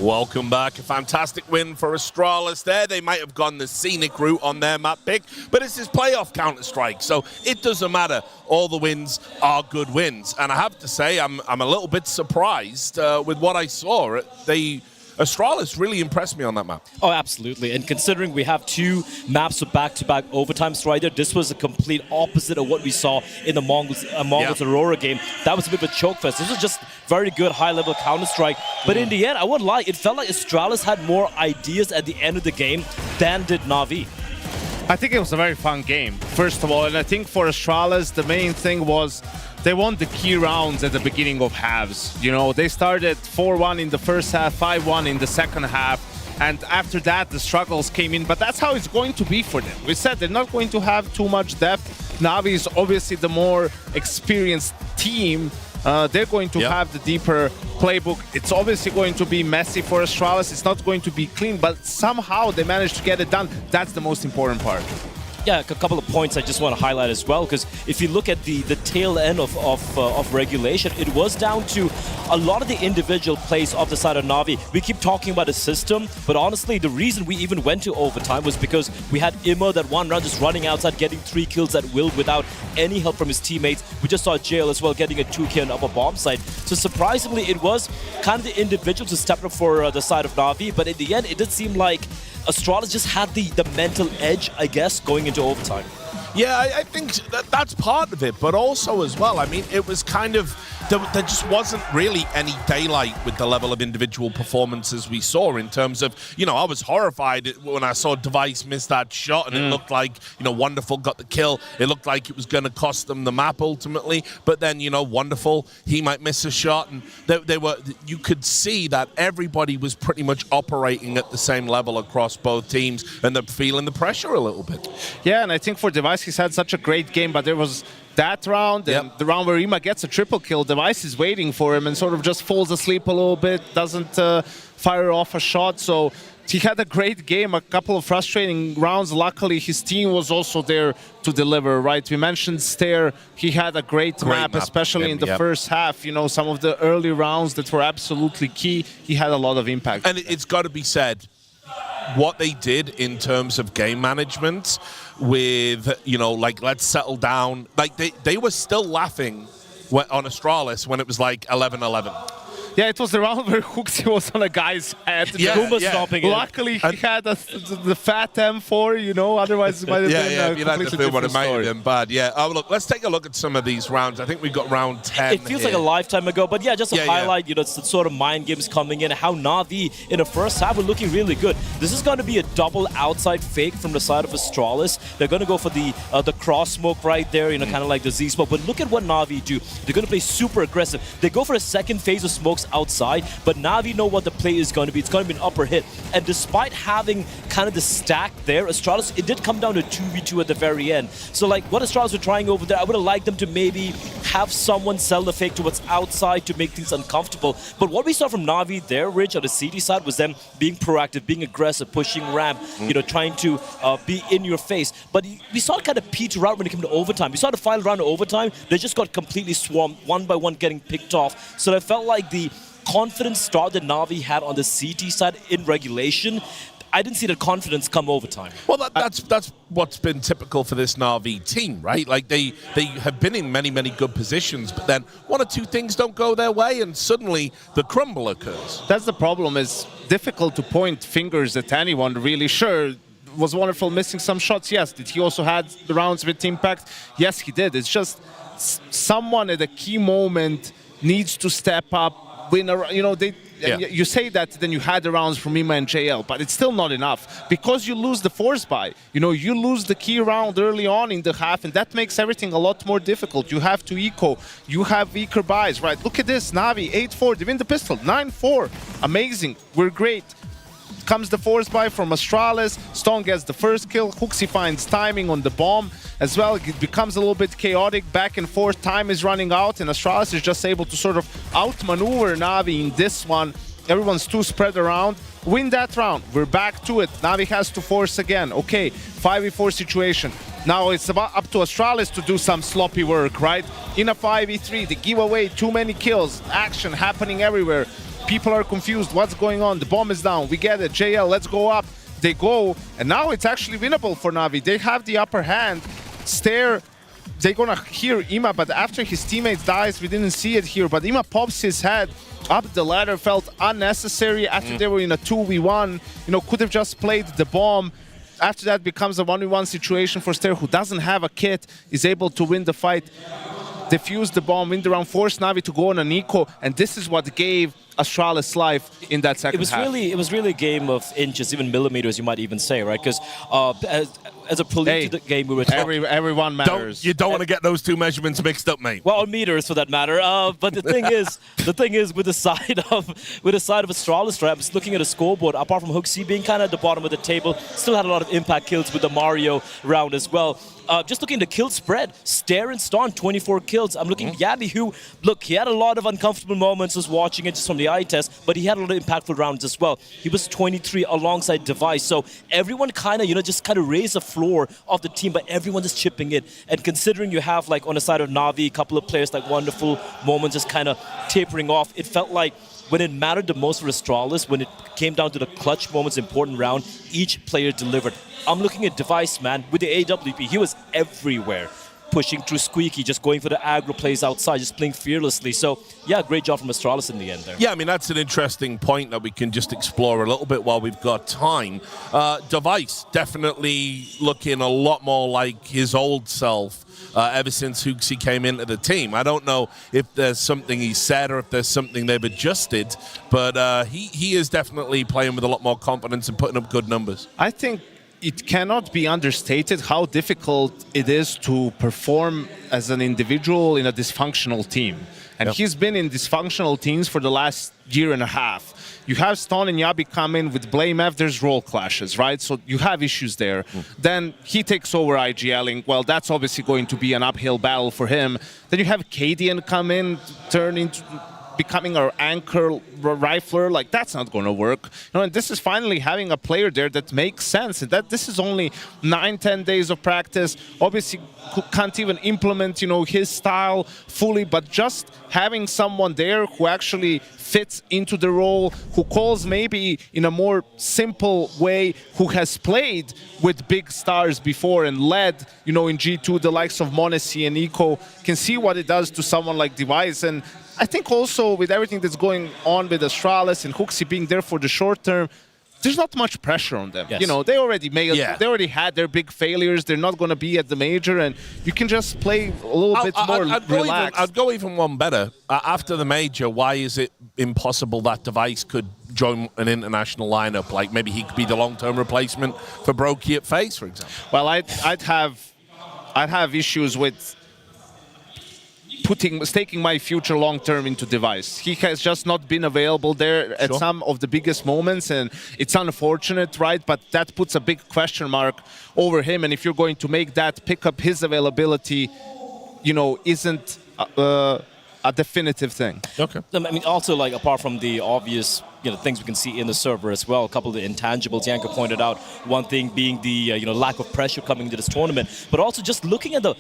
Welcome back. A fantastic win for Astralis there. They might have gone the scenic route on their map pick, but it's his playoff Counter-Strike, so it doesn't matter. All the wins are good wins. And I have to say, I'm a little bit surprised with what I saw. Astralis really impressed me on that map. Oh, absolutely. And considering we have two maps of back-to-back overtimes right there, this was a complete opposite of what we saw in the MongolZ Aurora game. That was a bit of a choke fest. This was just very good high-level Counter-Strike. But in the end, I wouldn't lie, it felt like Astralis had more ideas at the end of the game than did Na'Vi. I think it was a very fun game, first of all. And I think for Astralis, the main thing was they won the key rounds at the beginning of halves. You know, they started 4-1 in the first half, 5-1 in the second half. And after that, the struggles came in. But that's how it's going to be for them. We said they're not going to have too much depth. Na'Vi is obviously the more experienced team. They're going to have the deeper playbook. It's obviously going to be messy for Astralis. It's not going to be clean, but somehow they managed to get it done. That's the most important part. Yeah, a couple of points I just want to highlight as well, because if you look at the tail end of regulation, it was down to a lot of the individual plays of the side of Na'Vi. We keep talking about a system, but honestly, the reason we even went to overtime was because we had Immer that one round just running outside, getting 3 kills at will without any help from his teammates. We just saw JL as well getting a 2K up a bomb site. So surprisingly, it was kind of the individuals who stepped up for the side of Na'Vi, but in the end, it did seem like Astralis just had the mental edge, I guess, going into overtime. Yeah, I think that's part of it, but also as well, I mean, it was kind of, there just wasn't really any daylight with the level of individual performances we saw in terms of, you know, I was horrified when I saw Device miss that shot and it looked like, you know, Wonderful got the kill. It looked like it was going to cost them the map ultimately, but then, you know, Wonderful, he might miss a shot, and you could see that everybody was pretty much operating at the same level across both teams, and they're feeling the pressure a little bit. Yeah, and I think for Device, he's had such a great game, but there was that round and the round where Ima gets a triple kill. Device is waiting for him and sort of just falls asleep a little bit, doesn't fire off a shot. So he had a great game, a couple of frustrating rounds. Luckily, his team was also there to deliver, right? We mentioned Stair. He had a great map, especially in the first half. You know, some of the early rounds that were absolutely key, he had a lot of impact. And it's got to be said, what they did in terms of game management with, you know, like, let's settle down. Like, they were still laughing on Astralis when it was like 11-11. Yeah, it was the round where HOTU was on a guy's head. Stomping Luckily, he had the fat M4, you know, otherwise it might have been a if you like the completely film, it different might have story. been bad. Yeah. Oh, look, let's take a look at some of these rounds. I think we've got round 10. It feels like a lifetime ago, but yeah, just to highlight, you know, it's the sort of mind games coming in, how Na'Vi in the first half were looking really good. This is going to be a double outside fake from the side of Astralis. They're going to go for the cross smoke right there, you know, kind of like the Z smoke. But look at what Na'Vi do. They're going to play super aggressive. They go for a second phase of smokes outside, but Na'Vi know what the play is going to be. It's going to be an upper hit. And despite having kind of the stack there, Astralis, it did come down to 2v2 at the very end. So like what Astralis were trying over there, I would have liked them to maybe have someone sell the fake to what's outside to make things uncomfortable. But what we saw from Na'Vi there, Rich, on the CD side, was them being proactive, being aggressive, pushing ramp, you know, trying to be in your face. But we saw it kind of peter out when it came to overtime. We saw the final round of overtime. They just got completely swarmed, one by one getting picked off. So I felt like the confident start that Na'Vi had on the CT side in regulation, I didn't see that confidence come overtime. Well, that's what's been typical for this Na'Vi team, right? Like they have been in many good positions, but then one or two things don't go their way, and suddenly the crumble occurs. That's the problem. It's difficult to point fingers at anyone, really. Sure, was wonderful missing some shots, yes. Did he also had the rounds with impact? Yes, he did. It's just someone at a key moment needs to step up. You know, you say that, then you had the rounds from Ima and JL, but it's still not enough because you lose the force buy. You know, you lose the key round early on in the half, and that makes everything a lot more difficult. You have to eco, you have weaker buys, right? Look at this, Na'Vi 8-4, they win the pistol, 9-4, amazing, we're great. Comes the force buy from Astralis, Stone gets the first kill, HOTU finds timing on the bomb as well. It becomes a little bit chaotic, back and forth, time is running out, and Astralis is just able to sort of outmaneuver Na'Vi in this one. Everyone's too spread around. Win that round, we're back to it. Na'Vi has to force again. Okay, 5v4 situation. Now it's up to Astralis to do some sloppy work, right? In a 5v3, they give away too many kills, action happening everywhere. People are confused, what's going on? The bomb is down, we get it, JL, let's go up. They go, and now it's actually winnable for Na'Vi. They have the upper hand. Stare, they're gonna hear Ima, but after his teammate dies, we didn't see it here, but Ima pops his head up the ladder, felt unnecessary after they were in a 2v1, you know, could have just played the bomb. After that becomes a 1v1 situation for Stare, who doesn't have a kit, is able to win the fight, defuse the bomb, win the round, force Na'Vi to go on an eco, and this is what gave Astralis life in that second half. It was really a game of inches, even millimeters, you might even say, right? Because as a prelude to the game, we were talking. Everyone matters. You don't want to get those two measurements mixed up, mate. Well, or meters for that matter. But the thing is, with the side of Astralis, right? I was looking at a scoreboard. Apart from HOTU being kind of at the bottom of the table, still had a lot of impact kills with the Mario round as well. Just looking at the kill spread, Stare and Ston, 24 kills. I'm looking at Yabi, who, look, he had a lot of uncomfortable moments just watching it just from the eye test, but he had a lot of impactful rounds as well. He was 23 alongside Device, so everyone kind of, you know, just kind of raised the floor of the team, but everyone just chipping in. And considering you have, like, on the side of Na'Vi, a couple of players like Wonderful Moments just kind of tapering off, it felt like when it mattered the most for Astralis, when it came down to the clutch moments, important round, each player delivered. I'm looking at Device, man, with the AWP, he was everywhere. Pushing through Squeaky, just going for the aggro plays outside, just playing fearlessly. So, yeah, great job from Astralis in the end there. Yeah, I mean, that's an interesting point that we can just explore a little bit while we've got time. Device definitely looking a lot more like his old self ever since HOTU came into the team. I don't know if there's something he said or if there's something they've adjusted, but he is definitely playing with a lot more confidence and putting up good numbers. I think it cannot be understated how difficult it is to perform as an individual in a dysfunctional team. And he's been in dysfunctional teams for the last year and a half. You have Stone and Yabi come in with Blame F, there's role clashes, right? So you have issues there. Then he takes over IGLing. Well, that's obviously going to be an uphill battle for him. Then you have Cadian come in, turn into becoming our anchor rifler, like that's not going to work. You know, and this is finally having a player there that makes sense. And that this is only 9-10 days of practice. Obviously, can't even implement, you know, his style fully, but just having someone there who actually fits into the role, who calls maybe in a more simple way, who has played with big stars before and led, you know, in G2, the likes of MongolZ and Eco, can see what it does to someone like Device. And I think also with everything that's going on with Astralis and HOTU being there for the short term, there's not much pressure on them. Yes. You know, they already they already had their big failures. They're not going to be at the major, and you can just play a little bit more relaxed. I'd go even one better. After the major, why is it impossible that Device could join an international lineup? Like maybe he could be the long-term replacement for Brokey at FaZe, for example. Well, I'd have issues with staking my future long-term into Device. He has just not been available there at some of the biggest moments, and it's unfortunate, right? But that puts a big question mark over him, and if you're going to make that pick up his availability, you know, isn't a definitive thing. Okay. I mean, also, like, apart from the obvious, you know, things we can see in the server as well, a couple of the intangibles Yanko pointed out, one thing being the you know, lack of pressure coming into this tournament, but also just looking at the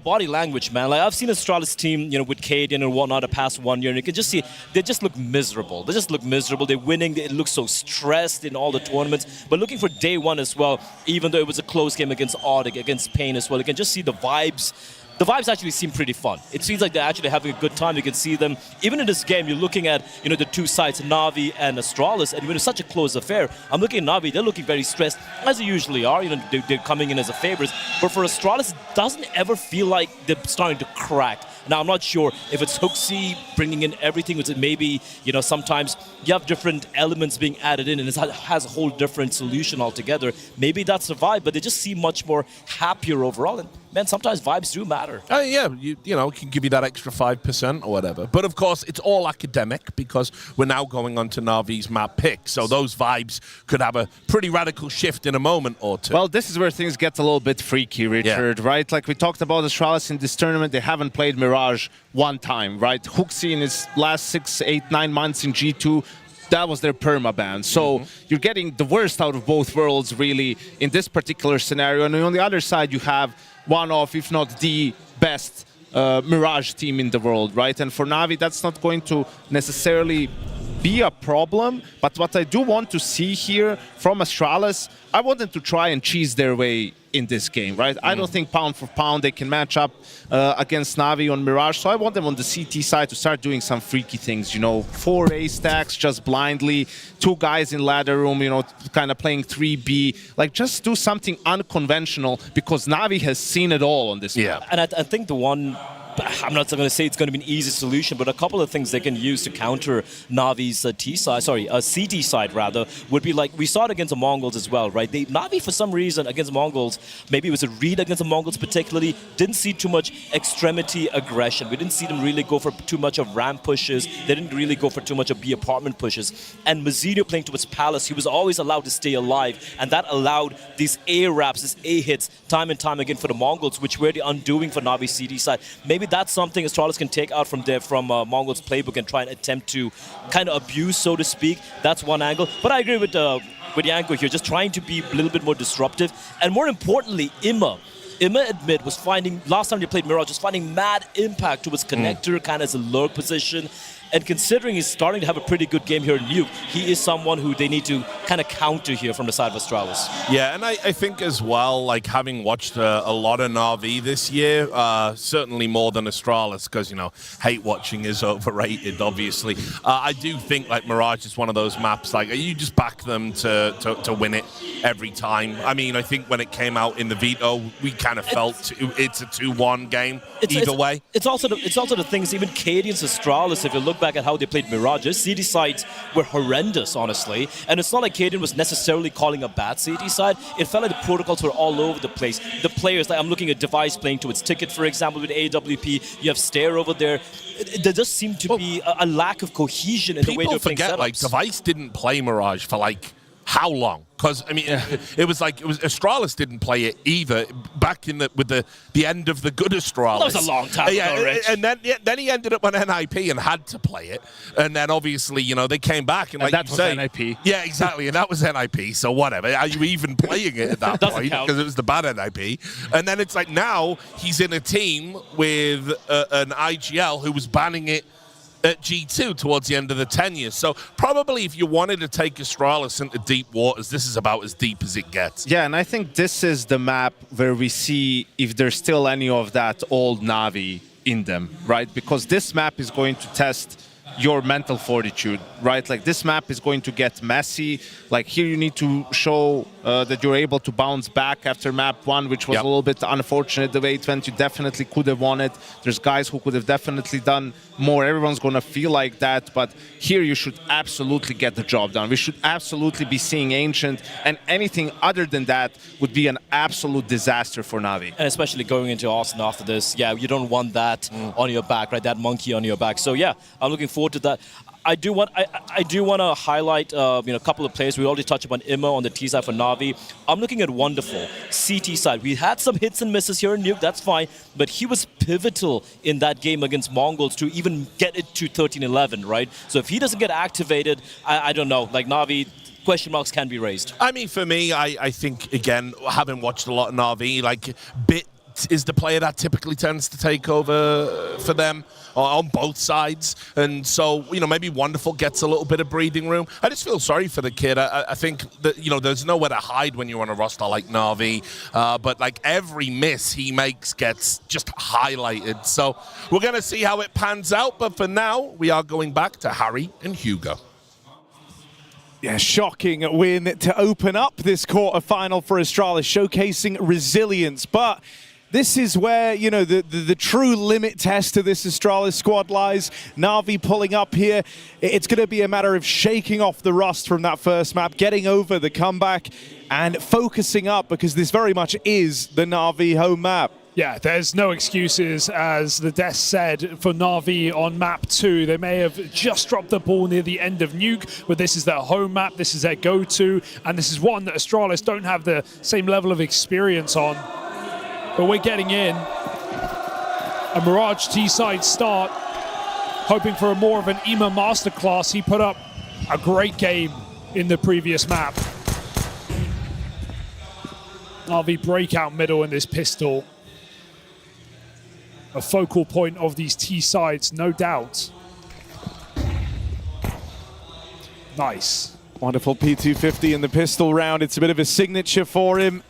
body language, man. Like, I've seen Astralis team, you know, with Cadian and whatnot the past 1 year, and you can just see they just look miserable. They just look miserable. They're winning. It looks so stressed in all the tournaments. But looking for day one as well, even though it was a close game against ODDIK, against Pain as well, you can just see the vibes. The vibes actually seem pretty fun. It seems like they're actually having a good time. You can see them. Even in this game, you're looking at, you know, the two sides, Na'Vi and Astralis, and when it's such a close affair, I'm looking at Na'Vi, they're looking very stressed, as they usually are. You know, they're coming in as a favorites. But for Astralis, it doesn't ever feel like they're starting to crack. Now, I'm not sure if it's HOTU bringing in everything, which maybe, you know, sometimes you have different elements being added in, and it has a whole different solution altogether. Maybe that's the vibe, but they just seem much more happier overall. And man, sometimes vibes do matter. Yeah, you know, it can give you that extra 5% or whatever. But of course, it's all academic because we're now going on to Na'Vi's map pick. So those vibes could have a pretty radical shift in a moment or two. Well, this is where things get a little bit freaky, Richard, right? Like we talked about Astralis in this tournament, they haven't played Mirage one time, right? HOTU in his last 6, 8, 9 months in G2, that was their permaban. So you're getting the worst out of both worlds, really, in this particular scenario. And on the other side, you have one of, if not the best Mirage team in the world, right? And for Na'Vi, that's not going to necessarily be a problem. But what I do want to see here from Astralis, I want them to try and cheese their way in this game, right? I don't think pound for pound they can match up against Na'Vi on Mirage, so I want them on the CT side to start doing some freaky things, you know, 4 A stacks just blindly, 2 guys in ladder room, you know, kind of playing 3B, like just do something unconventional because Na'Vi has seen it all on this map. And I think the one, I'm not going to say it's going to be an easy solution, but a couple of things they can use to counter Navi's CT side rather, would be like, we saw it against the Mongols as well, right? Na'Vi, for some reason, against Mongols, maybe it was a read against the Mongols particularly, didn't see too much extremity aggression. We didn't see them really go for too much of ramp pushes. They didn't really go for too much of B apartment pushes. And Mazidio playing towards Palace, he was always allowed to stay alive, and that allowed these A wraps, these A hits, time and time again for the Mongols, which were the undoing for Navi's CT side. Maybe that's something Astralis can take out from MongolZ playbook and try and attempt to kind of abuse, so to speak. That's one angle. But I agree with Yanko here, just trying to be a little bit more disruptive. And more importantly, Imma admit was finding, last time they played Mirage, was finding mad impact to his connector, kind of as a lurk position. And considering he's starting to have a pretty good game here in Nuke, he is someone who they need to kind of counter here from the side of Astralis. Yeah, and I think as well, like having watched a lot of Na'Vi this year, certainly more than Astralis, because, you know, hate watching is overrated, obviously. I do think like Mirage is one of those maps, like you just back them to win it every time. I mean, I think when it came out in the veto, we kind of felt it's a 2-1 game either way. It's also the things, even Cadian's Astralis, if you look back at how they played Mirages, CT sides were horrendous, honestly. And it's not like Cadian was necessarily calling a bad CT side. It felt like the protocols were all over the place. The players, like I'm looking at Device playing to its ticket, for example, with AWP. You have Stare over there. There just seemed to be a lack of cohesion in the way they're playing setups. Like, Device didn't play Mirage for, like, how long? Because, I mean, it was Astralis didn't play it either back in with the end of the good Astralis. That was a long time ago, Rich. And then he ended up on NIP and had to play it. And then, obviously, you know, they came back and like that you was say, NIP. Yeah, exactly. And that was NIP. So whatever. Are you even playing it at that point? Because it was the bad NIP. And then it's like now he's in a team with an IGL who was banning it at G2 towards the end of the tenure. So probably if you wanted to take Astralis into deep waters, this is about as deep as it gets. Yeah, and I think this is the map where we see if there's still any of that old Na'Vi in them, right? Because this map is going to test your mental fortitude, right? Like this map is going to get messy. Like here you need to show that you're able to bounce back after map 1, which was a little bit unfortunate the way it went. You definitely could have won it. There's guys who could have definitely done more. Everyone's going to feel like that, but here you should absolutely get the job done. We should absolutely be seeing Ancient, and anything other than that would be an absolute disaster for Na'Vi. And especially going into Austin after this, yeah, you don't want that on your back, right? That monkey on your back. So yeah, I'm looking forward to that. I do want to highlight a couple of players. We already touched upon Immo on the T side for Na'Vi. I'm looking at Wonderful, CT side. We had some hits and misses here in Nuke, that's fine, but he was pivotal in that game against Mongols to even get it to 13-11, right? So if he doesn't get activated, I don't know, like Na'Vi, question marks can be raised. I mean, for me, I think, again, having watched a lot of Na'Vi, like, Bit is the player that typically tends to take over for them on both sides. And so, maybe Wonderful gets a little bit of breathing room. I just feel sorry for the kid. I think that, there's nowhere to hide when you're on a roster like Na'Vi. But, like, every miss he makes gets just highlighted. So we're going to see how it pans out. But for now, we are going back to Harry and Hugo. Yeah, shocking win to open up this quarterfinal for Astralis, showcasing resilience. But this is where, the true limit test to this Astralis squad lies. Na'Vi pulling up here. It's going to be a matter of shaking off the rust from that first map, getting over the comeback, and focusing up, because this very much is the Na'Vi home map. Yeah, there's no excuses, as the Des said, for Na'Vi on map 2. They may have just dropped the ball near the end of Nuke, but this is their home map, this is their go-to, and this is one that Astralis don't have the same level of experience on. But we're getting in. A Mirage T-side start, hoping for more of an Ima masterclass. He put up a great game in the previous map. Na'Vi breakout middle in this pistol. A focal point of these T-sides, no doubt. Nice. Wonderful P250 in the pistol round. It's a bit of a signature for him.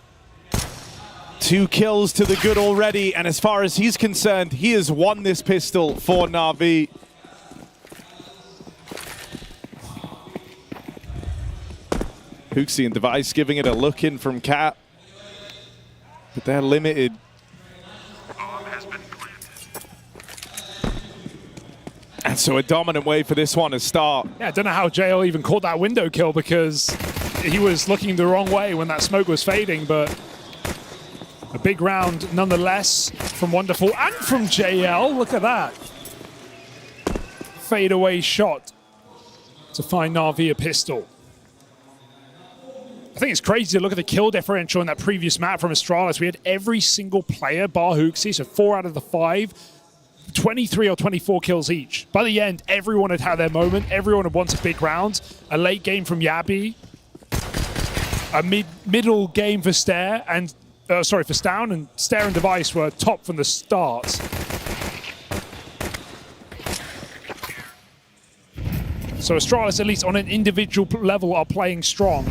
2 kills to the good already, and as far as he's concerned, he has won this pistol for Na'Vi. Hooksy and Device giving it a look in from Cat, but they're limited. And so a dominant way for this one to start. Yeah, I don't know how JL even caught that window kill, because he was looking the wrong way when that smoke was fading, but a big round nonetheless from Wonderful and from JL. Look at that. Fadeaway shot to find Na'Vi a pistol. I think it's crazy to look at the kill differential in that previous map from Astralis. We had every single player, bar Hooksy, so 4 out of the 5, 23 or 24 kills each. By the end, everyone had had their moment. Everyone had won a big round. A late game from Yabi. A middle game for Stare and for Stown, and Stare and Device were top from the start. So Astralis, at least on an individual level, are playing strong.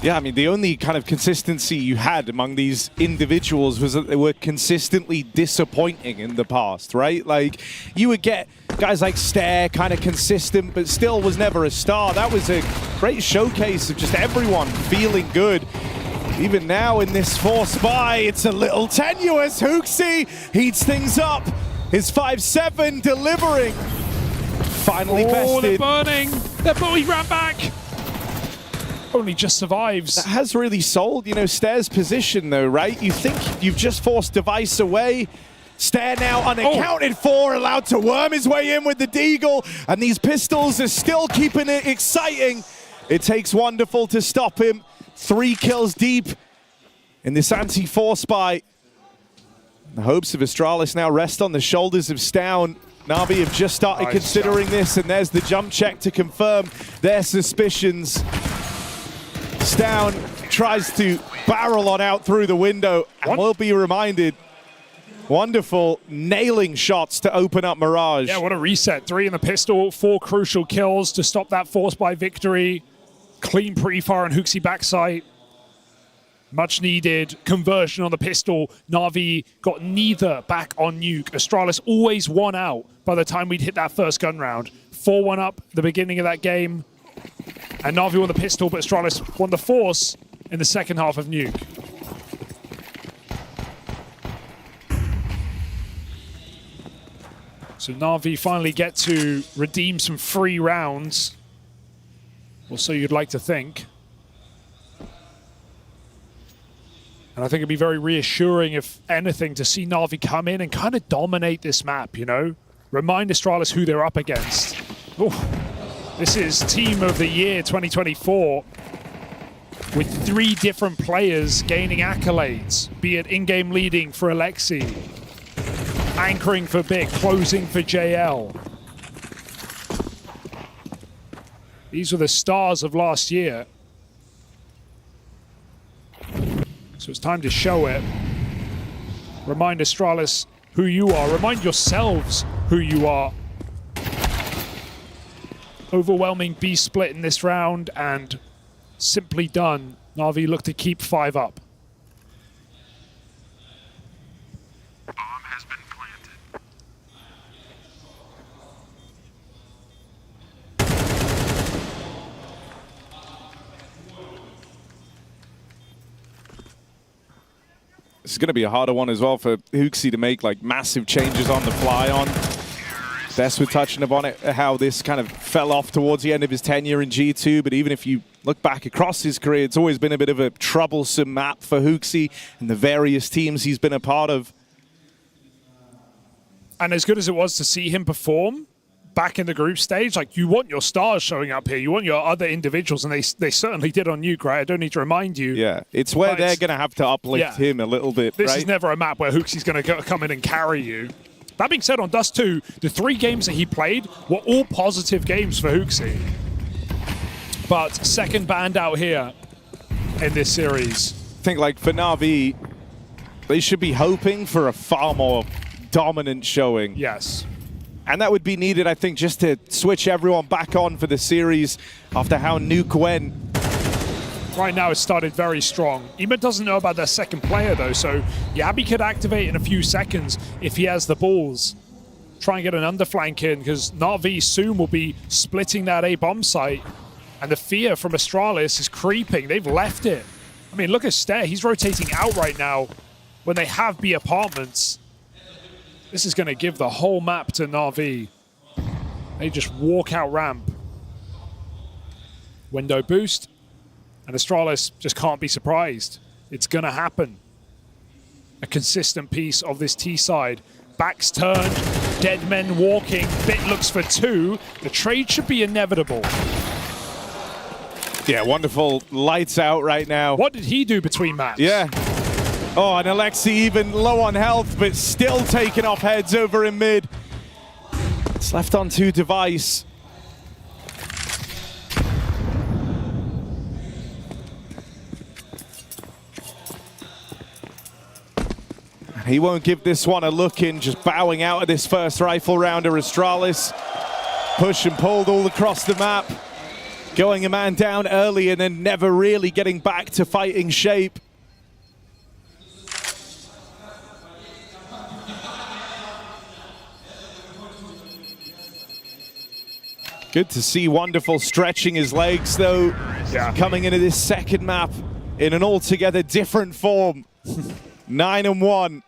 Yeah, I mean, the only kind of consistency you had among these individuals was that they were consistently disappointing in the past, right? Like, you would get guys like Stare kind of consistent, but still was never a star. That was a great showcase of just everyone feeling good. Even now in this force buy, it's a little tenuous. Hooksy heats things up. His 5-7 delivering. Finally bested. Oh, they're burning. He ran back. Only just survives. That has really sold, Stare's position though, right? You think you've just forced Device away. Stare now unaccounted for, allowed to worm his way in with the Deagle, and these pistols are still keeping it exciting. It takes Wonderful to stop him. 3 kills deep in this anti-force buy. The hopes of Astralis now rest on the shoulders of Stown. Na'Vi have just started considering this, and there's the jump check to confirm their suspicions. Stown tries to barrel on out through the window, and will be reminded Wonderful nailing shots to open up Mirage. Yeah, what a reset. 3 in the pistol, 4 crucial kills to stop that force by victory. Clean pre-fire on HOOXi backside. Much needed conversion on the pistol. Na'Vi got neither back on nuke. Astralis always 1 out by the time we'd hit that first gun round. 4-1 up the beginning of that game. And Na'Vi won the pistol, but Astralis won the force in the second half of nuke. So Na'Vi finally get to redeem some free rounds. Or so you'd like to think. And I think it'd be very reassuring, if anything, to see Na'Vi come in and kind of dominate this map, you know? Remind Astralis who they're up against. Ooh, this is Team of the Year 2024 with 3 different players gaining accolades, be it in-game leading for Alexi, anchoring for Big, closing for JL. These were the stars of last year. So it's time to show it. Remind Astralis who you are. Remind yourselves who you are. Overwhelming B split in this round, and simply done. Na'Vi look to keep 5 up. This is going to be a harder one as well for HOOXi to make like massive changes on the fly on. Best with touching upon it, how this kind of fell off towards the end of his tenure in G2, but even if you look back across his career, it's always been a bit of a troublesome map for HOOXi and the various teams he's been a part of. And as good as it was to see him perform back in the group stage, like, you want your stars showing up here, you want your other individuals, and they certainly did on nuke, right? I don't need to remind you. Yeah, it's where they're going to have to uplift him a little bit, This right? is never a map where HOOXi's going to come in and carry you. That being said, on Dust 2, the 3 games that he played were all positive games for HOOXi. But second banned out here in this series. I think, like, for Na'Vi, they should be hoping for a far more dominant showing. Yes. And that would be needed, I think, just to switch everyone back on for the series after how Nuke went. Right now, it started very strong. Ema doesn't know about their second player, though, so Yabi could activate in a few seconds if he has the balls. Try and get an underflank in, because Na'Vi soon will be splitting that A-bomb site. And the fear from Astralis is creeping. They've left it. I mean, look at Stair. He's rotating out right now when they have B apartments. This is going to give the whole map to Na'Vi. They just walk out ramp. Window boost. And Astralis just can't be surprised. It's going to happen. A consistent piece of this T side. Backs turned. Dead men walking. Bit looks for 2. The trade should be inevitable. Yeah, wonderful lights out right now. What did he do between maps? Yeah. Oh, and Alexi even low on health, but still taking off heads over in mid. It's left on 2 device. He won't give this one a look in, just bowing out of this first rifle rounder. Astralis push and pulled all across the map, going a man down early and then never really getting back to fighting shape. Good to see Wonderful stretching his legs, though, coming into this second map in an altogether different form. 9-1.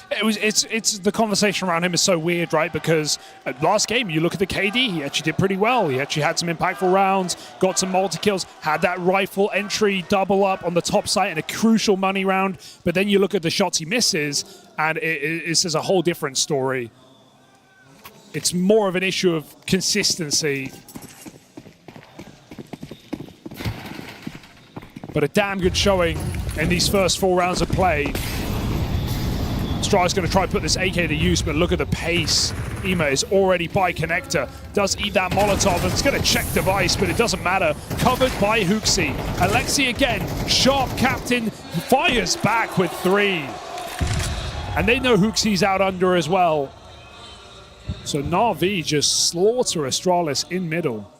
It's the conversation around him is so weird, right? Because last game, you look at the KD, he actually did pretty well. He actually had some impactful rounds, got some multi-kills, had that rifle entry double up on the top site in a crucial money round. But then you look at the shots he misses, and it's a whole different story. It's more of an issue of consistency. But a damn good showing in these first 4 rounds of play. Stride's going to try to put this AK to use, but look at the pace. Ema is already by connector. Does eat that Molotov, and it's going to check device, but it doesn't matter. Covered by HOOXi. Alexi again, sharp captain, fires back with 3. And they know Huxi's out under as well. So Na'Vi just slaughter Astralis in middle.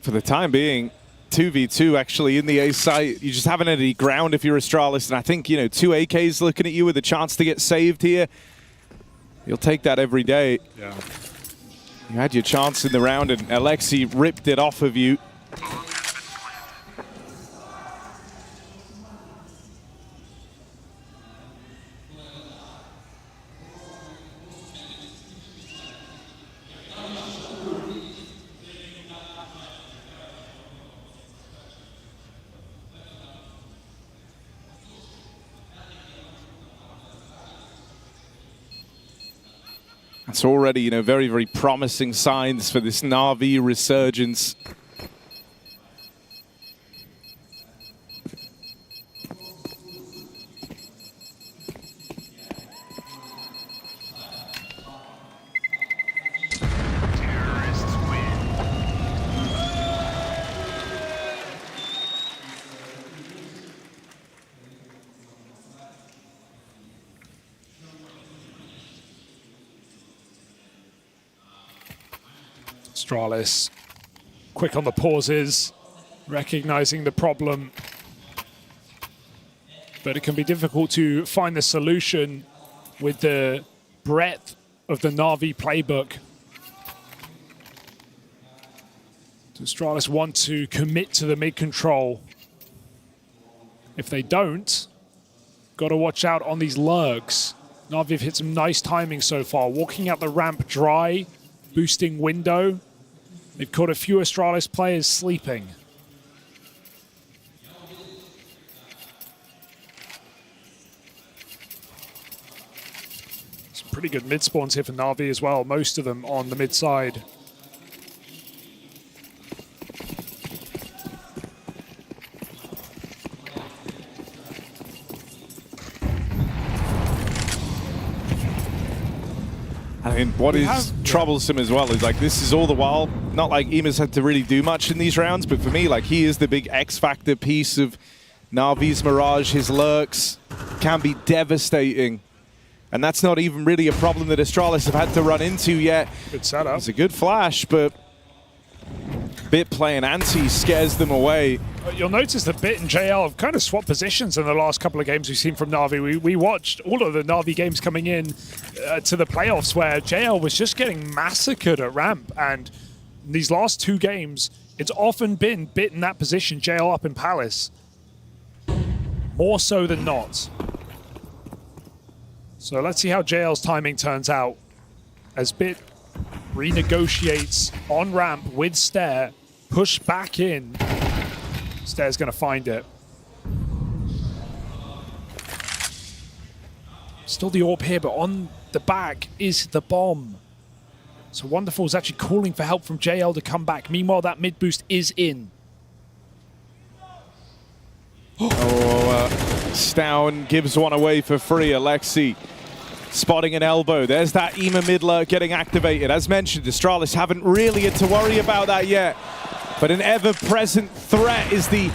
For the time being, 2v2 actually in the A site. You just haven't had any ground if you're Astralis, and I think, you know, 2 AKs looking at you with a chance to get saved here. You'll take that every day. Yeah. You had your chance in the round, and Alexi ripped it off of you. It's already, you know, very, very promising signs for this Na'Vi resurgence. Astralis, quick on the pauses, recognizing the problem. But it can be difficult to find the solution with the breadth of the Na'Vi playbook. Does Astralis want to commit to the mid control? If they don't, got to watch out on these lurks. Na'Vi have hit some nice timing so far. Walking out the ramp dry, boosting window. They've caught a few Astralis players sleeping. Some pretty good mid spawns here for Na'Vi as well, most of them on the mid side. I mean, what is troublesome as well is, like, this is all the while, not like Emus had to really do much in these rounds, but for me, like, he is the big X-factor piece of Na'Vi's Mirage. His lurks can be devastating. And that's not even really a problem that Astralis have had to run into yet. Good setup. It's a good flash, but Bit playing anti scares them away. You'll notice that Bit and JL have kind of swapped positions in the last couple of games we've seen from Na'Vi. We watched all of the Na'Vi games coming in to the playoffs where JL was just getting massacred at ramp, and these last two games, it's often been Bit in that position, JL up in Palace. More so than not. So let's see how JL's timing turns out as Bit renegotiates on ramp with Stair, push back in. Stair's gonna find it. Still the AWP here, but on the back is the bomb. So Wonderful is actually calling for help from JL to come back. Meanwhile, that mid boost is in. Stown gives one away for free. Alexi spotting an elbow. There's that EMA mid lurk getting activated. As mentioned, Astralis haven't really had to worry about that yet. But an ever-present threat is the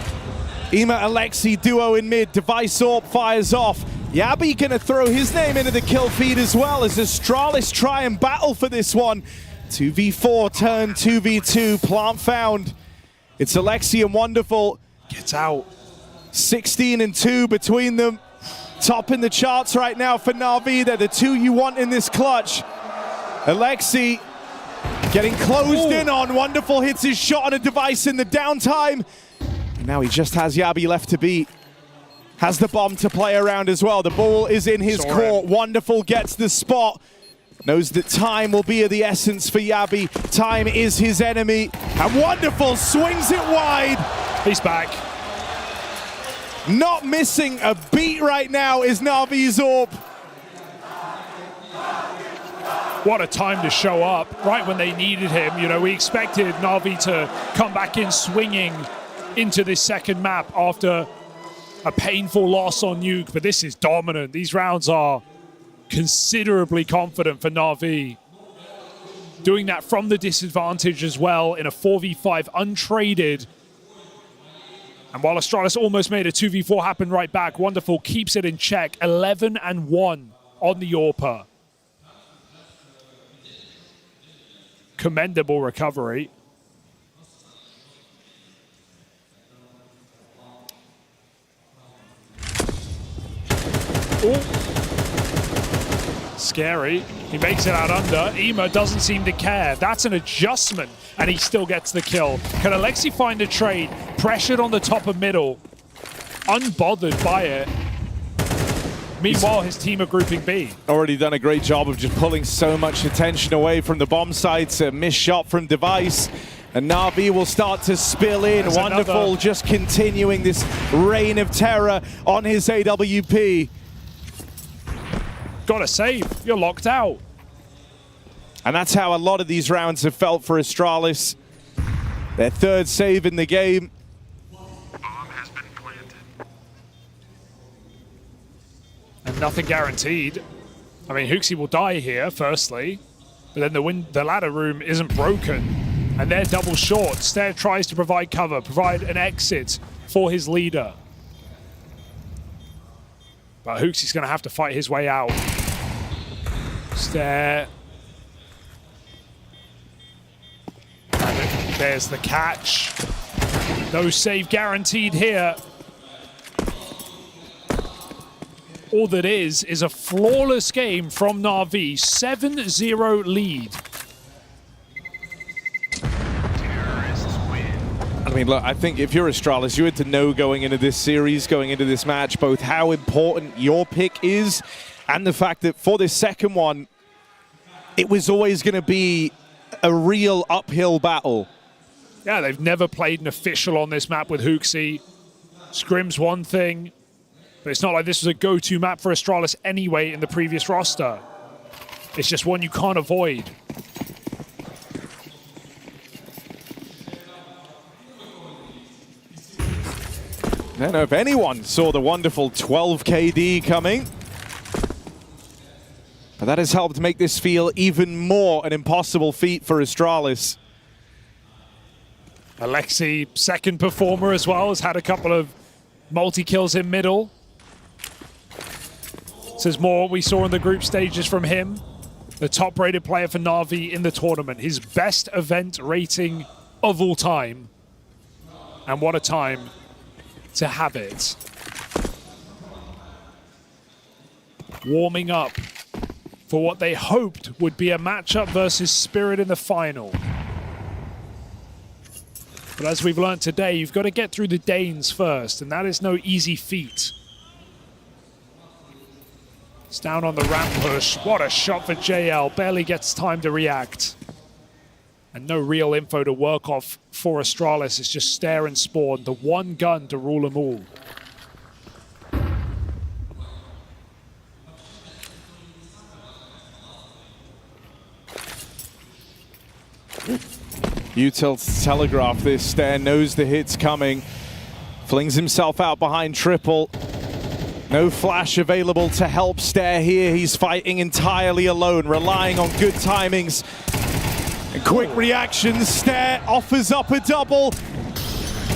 EMA Alexi duo in mid. Device AWP fires off. Yabi gonna throw his name into the kill feed as well as Astralis try and battle for this one. 2v4 turn 2v2. Plant found. It's Alexi and Wonderful. Gets out. 16 and 2 between them. Top in the charts right now for Na'Vi. They're the two you want in this clutch. Alexi getting closed in on. Wonderful hits his shot on a device in the downtime. And now he just has Yabi left to beat. Has the bomb to play around as well. The ball is in his court. Wonderful gets the spot. Knows that time will be of the essence for Yabi. Time is his enemy. And Wonderful swings it wide. He's back. Not missing a beat right now is Na'Vi's AWP. What a time to show up, right when they needed him. You know, we expected Na'Vi to come back in swinging into this second map after a painful loss on Nuke, but this is dominant. These rounds are considerably confident for Na'Vi. doing that from the disadvantage as well in a 4v5 untraded. And while Astralis almost made a 2v4 happen right back, Wonderful keeps it in check. 11-1 on the AWPer. Commendable recovery. Ooh. Scary. He makes it out under. Ema doesn't seem to care. That's an adjustment, and he still gets the kill. Can Alexi find a trade? Pressured on the top of middle. Unbothered by it. Meanwhile, his team are grouping B. Already done a great job of just pulling so much attention away from the bomb sites. A missed shot from Device. And Na'Vi will start to spill in. There's Wonderful another. just continuing this reign of terror on his AWP. Gotta save. You're locked out. And that's how a lot of these rounds have felt for Astralis. Their third save in the game. And nothing guaranteed. I mean, HOTU will die here, firstly. But then the ladder room isn't broken. And they're double short. Stair tries to provide cover, provide an exit for his leader. But HOTU's going to have to fight his way out. Stair. And there's the catch. No save guaranteed here. All that is a flawless game from Na'Vi. 7-0 lead. I mean, look, I think if you're Astralis, you had to know going into this series, going into this match, both how important your pick is and the fact that for this second one, it was always going to be a real uphill battle. Yeah, they've never played an official on this map with HOTU. Scrim's one thing, but it's not like this was a go-to map for Astralis anyway in the previous roster. It's just one you can't avoid. I don't know if anyone saw the wonderful 12 KD coming. But that has helped make this feel even more an impossible feat for Astralis. Alexi, second performer as well, has had a couple of multi-kills in middle. This is more what we saw in the group stages from him. The top-rated player for Na'Vi in the tournament. His best event rating of all time. And what a time to have it. Warming up for what they hoped would be a matchup versus Spirit in the final. But as we've learned today, you've got to get through the Danes first, and that is no easy feat. It's down on the ramp push. What a shot for JL. Barely gets time to react. And no real info to work off for Astralis. It's just Stare and Spawn, the one gun to rule them all. Util telegraph this. Stare knows the hit's coming. Flings himself out behind triple. No flash available to help Stare here. He's fighting entirely alone, relying on good timings and quick reactions. Stare offers up a double.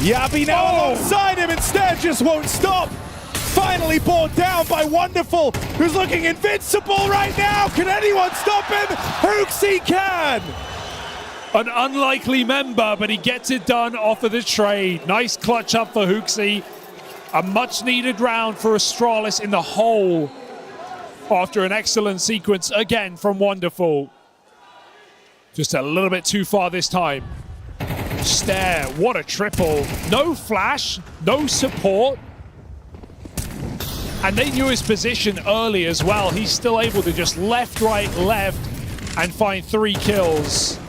Yabi now alongside him, and Stare just won't stop. Finally brought down by Wonderful, who's looking invincible right now. Can anyone stop him? HOTU can! An unlikely member, but he gets it done off of the trade. Nice clutch up for HOTU. A much-needed round for Astralis in the hole after an excellent sequence again from Wonderful. Just a little bit too far this time. Stare, what a triple. No flash, no support. And they knew his position early as well. He's still able to just left, right, left, and find 3 kills.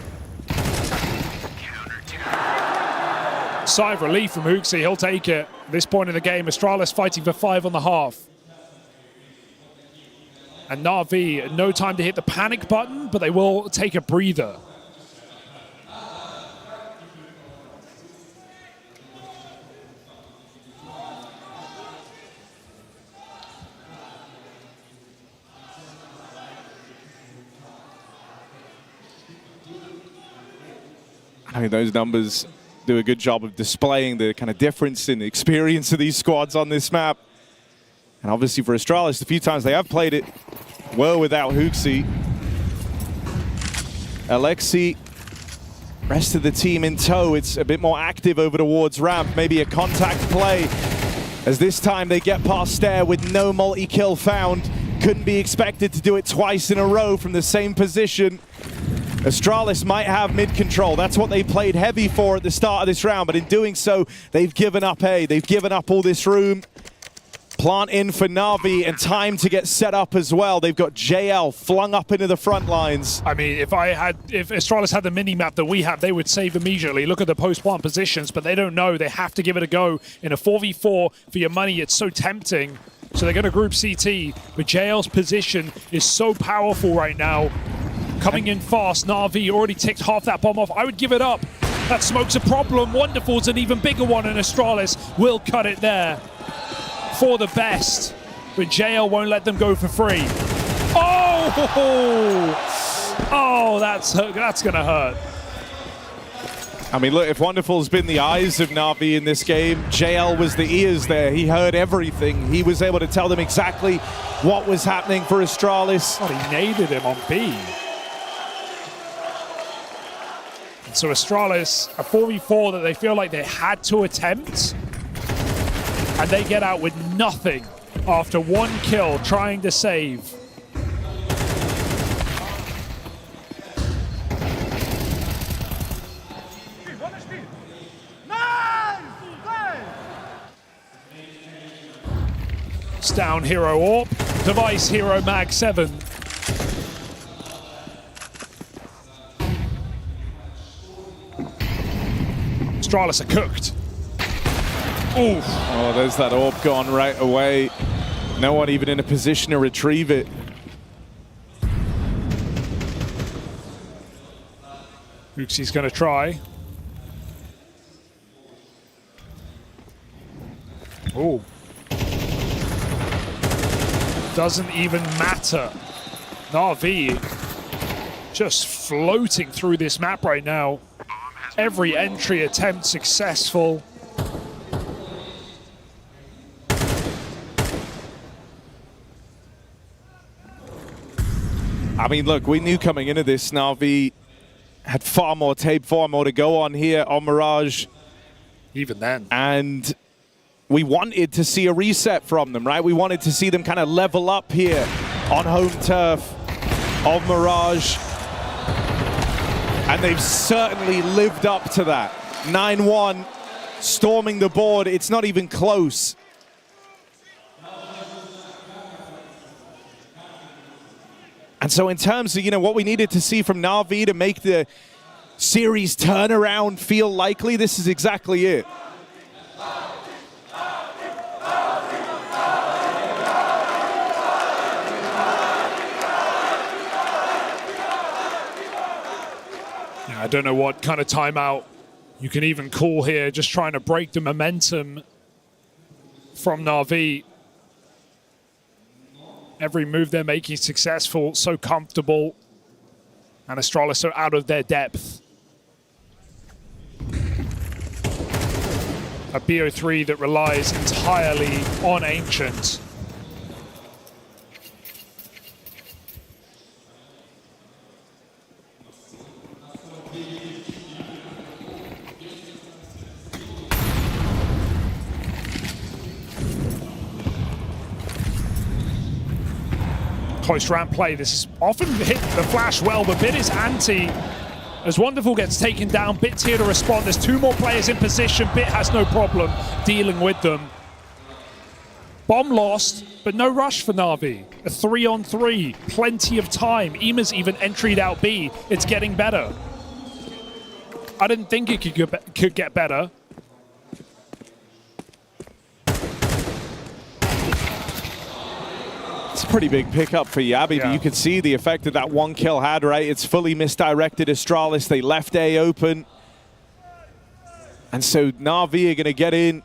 Sigh of relief from HOTU, he'll take it. At this point in the game, Astralis fighting for 5 on the half. And Na'Vi, no time to hit the panic button, but they will take a breather. I mean, those numbers do a good job of displaying the kind of difference in the experience of these squads on this map. And obviously for Astralis, the few times they have played it were without HOTU. Alexi, rest of the team in tow. It's a bit more active over towards ramp, maybe a contact play. As this time they get past Stair with no multi-kill found. Couldn't be expected to do it twice in a row from the same position. Astralis might have mid-control. That's what they played heavy for at the start of this round, but in doing so, they've given up A. They've given up all this room. Plant in for Na'Vi and time to get set up as well. They've got JL flung up into the front lines. I mean, if Astralis had the mini-map that we have, they would save immediately. Look at the post-plant positions, but they don't know. They have to give it a go. In a 4v4 for your money, it's so tempting. So they're going to group CT, but JL's position is so powerful right now. Coming in fast, Na'Vi already ticked half that bomb off. I would give it up. That smoke's a problem. Wonderful's an even bigger one, and Astralis will cut it there for the best. But JL won't let them go for free. Oh, that's going to hurt. I mean, look, if Wonderful's been the eyes of Na'Vi in this game, JL was the ears there. He heard everything. He was able to tell them exactly what was happening for Astralis. Oh, he naded him on B. So Astralis, a 4v4 that they feel like they had to attempt, and they get out with nothing after one kill trying to save. It's down Hero Orb, device Hero Mag 7. Astralis are cooked. Oof. Oh, there's that orb gone right away. No one even in a position to retrieve it. Uxi's going to try. Oh. Doesn't even matter. Na'Vi just floating through this map right now. Every entry attempt successful. I mean, look, we knew coming into this, Na'Vi had far more tape, far more to go on here on Mirage. Even then. And we wanted to see a reset from them, right? We wanted to see them kind of level up here on home turf of Mirage. And they've certainly lived up to that. 9-1, storming the board. It's not even close. And so in terms of, you know, what we needed to see from Na'Vi to make the series turnaround feel likely, this is exactly it. I don't know what kind of timeout you can even call here, just trying to break the momentum from Na'Vi. Every move they're making successful, so comfortable, and Astralis so out of their depth. A BO3 that relies entirely on Ancient. Close ramp play. This is often hit the flash well, but Bit is anti. As Wonderful gets taken down, Bit's here to respond. There's two more players in position. Bit has no problem dealing with them. Bomb lost, but no rush for Na'Vi. A 3-on-3, plenty of time. Ema's even entried out B. It's getting better. I didn't think it could get better. It's a pretty big pickup for Yabi, but you can see the effect that that one kill had, right? It's fully misdirected Astralis. They left A open. And so Na'Vi are going to get in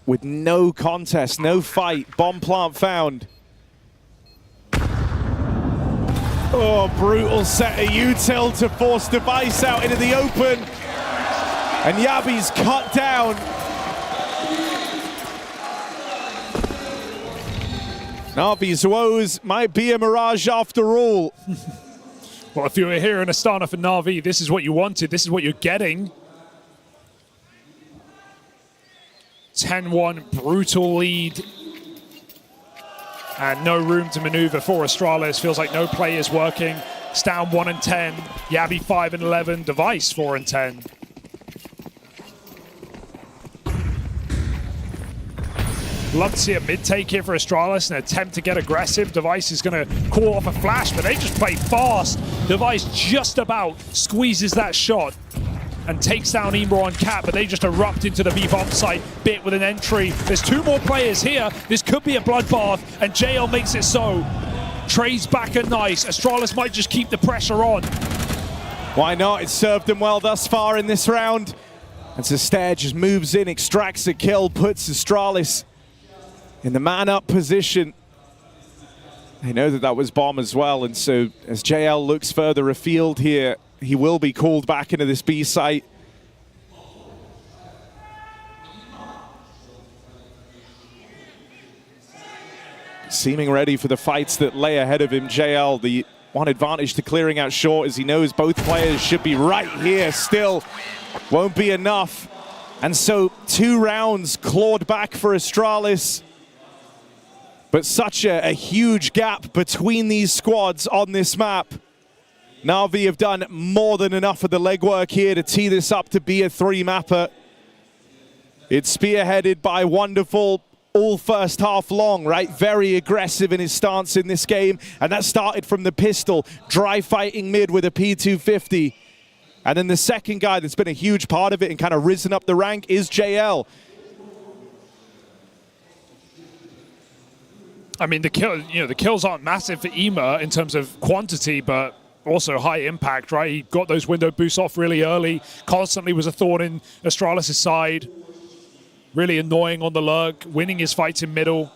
with no contest, no fight. Bomb plant found. Oh, brutal set of util to force device out into the open. And Yabi's cut down. Na'Vi's woes might be a mirage after all. Well, if you were here in Astana for Na'Vi, this is what you wanted. This is what you're getting. 10-1, brutal lead. And no room to maneuver for Astralis. Feels like no play is working. It's down 1 and 10. Yabi 5 and 11. Device 4 and 10. Love to see a mid-take here for Astralis, an attempt to get aggressive. Device is going to call off a flash, but they just play fast. Device just about squeezes that shot and takes down Emor on Cat, but they just erupt into the B-bomb site. Bit with an entry. There's 2 more players here. This could be a bloodbath, and JL makes it so. Trades back a nice. Astralis might just keep the pressure on. Why not? It served them well thus far in this round. And Zestair just moves in, extracts a kill, puts Astralis in the man-up position. They know that that was bomb as well, and so as JL looks further afield here, he will be called back into this B site. Seeming ready for the fights that lay ahead of him, JL, the one advantage to clearing out short as he knows both players should be right here still. Won't be enough. And so 2 rounds clawed back for Astralis. But such a huge gap between these squads on this map. Na'Vi have done more than enough of the legwork here to tee this up to be a 3-mapper. It's spearheaded by Wonderful all first half long, right? Very aggressive in his stance in this game. And that started from the pistol, dry fighting mid with a P250. And then the second guy that's been a huge part of it and kind of risen up the rank is JL. I mean, the kills aren't massive for Ema in terms of quantity, but also high impact, right? He got those window boosts off really early, constantly was a thorn in Astralis' side. Really annoying on the lurk, winning his fights in middle.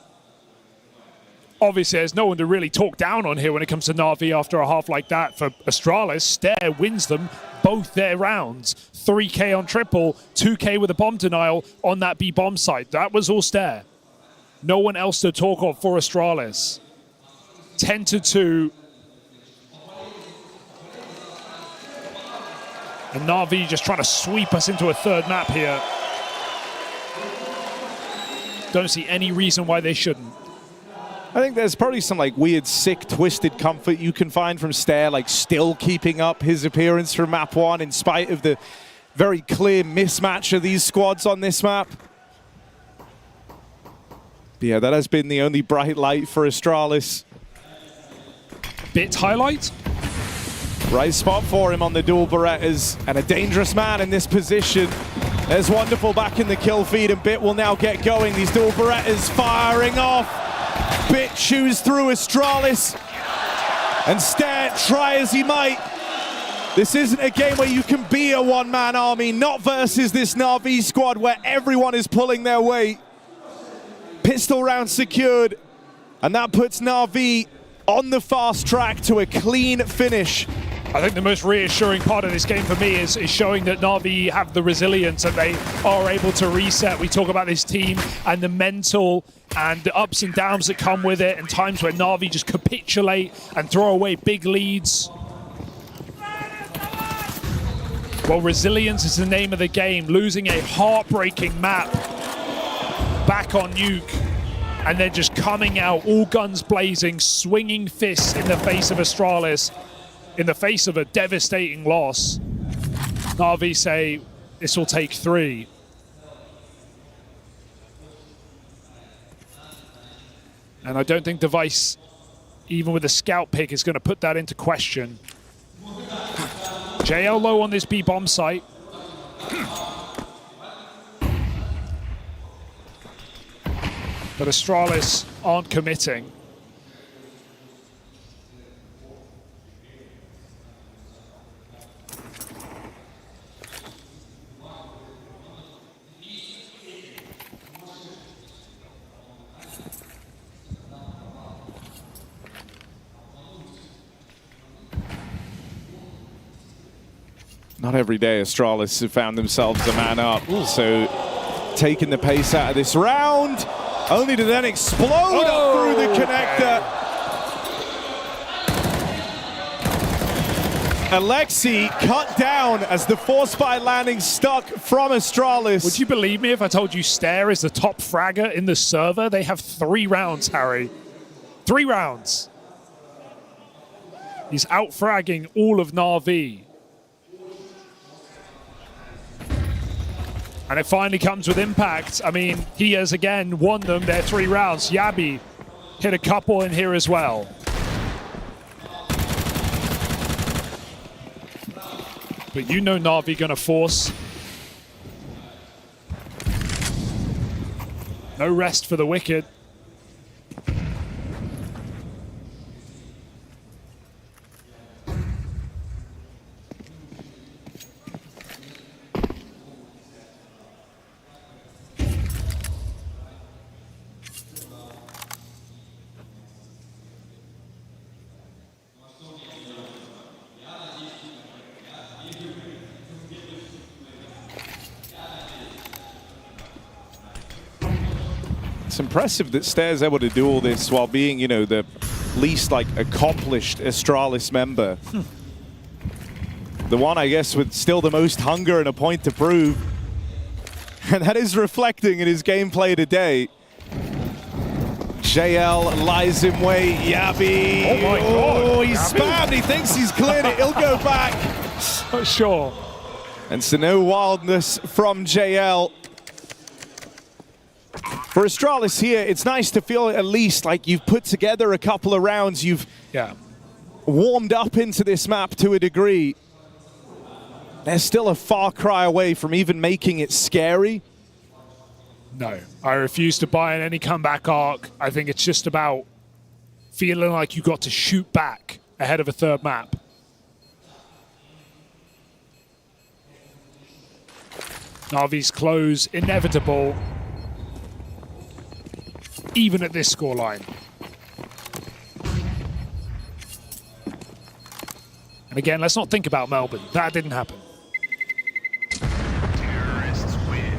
Obviously, there's no one to really talk down on here when it comes to Na'Vi after a half like that. For Astralis, Stair wins them both their rounds. 3K on triple, 2K with a bomb denial on that B bomb site. That was all Stair. No one else to talk of for Astralis. 10-2. And Na'Vi just trying to sweep us into a 3rd map here. Don't see any reason why they shouldn't. I think there's probably some like weird, sick, twisted comfort you can find from Stair, like still keeping up his appearance from map 1 in spite of the very clear mismatch of these squads on this map. Yeah, that has been the only bright light for Astralis. Bit highlight. Right spot for him on the dual Berettas, and a dangerous man in this position. There's Wonderful back in the kill feed, and Bit will now get going. These dual Berettas firing off. Bit chews through Astralis, and Stair, try as he might. This isn't a game where you can be a one-man army, not versus this Na'Vi squad where everyone is pulling their weight. Pistol round secured, and that puts Na'Vi on the fast track to a clean finish. I think the most reassuring part of this game for me is showing that Na'Vi have the resilience and they are able to reset. We talk about this team and the mental and the ups and downs that come with it, and times where Na'Vi just capitulate and throw away big leads. Well, resilience is the name of the game. Losing a heartbreaking map back on Nuke, and then just coming out all guns blazing, swinging fists in the face of Astralis, in the face of a devastating loss. Na'Vi say this will take 3. And I don't think Device, even with a scout pick, is going to put that into question. JL low on this B bomb site. But Astralis aren't committing. Not every day Astralis have found themselves a man up. So taking the pace out of this round, only to then explode up through the connector. Alexi cut down as the force fire landing stuck from Astralis. Would you believe me if I told you Stare is the top fragger in the server? They have 3 rounds, Harry. 3 rounds. He's out-fragging all of Na'Vi. And it finally comes with impact. I mean, he has again won them their 3 rounds. Yabi hit a couple in here as well. But you know Na'Vi gonna force. No rest for the Wicked. It's impressive that Stare's able to do all this while being, you know, the least like accomplished Astralis member. The one, I guess, with still the most hunger and a point to prove. And that is reflecting in his gameplay today. JL lies in wait. Yabi. Oh my God. He's Yabi. spammed. He thinks he's cleared it. He'll go back. Not sure. And so no wildness from JL. For Astralis here, it's nice to feel at least like you've put together a couple of rounds. You've warmed up into this map to a degree. They're still a far cry away from even making it scary. No, I refuse to buy in any comeback arc. I think it's just about feeling like you got to shoot back ahead of a 3rd map. Na'Vi's close, inevitable. Even at this scoreline. And again, let's not think about Melbourne. That didn't happen. Terrorists win.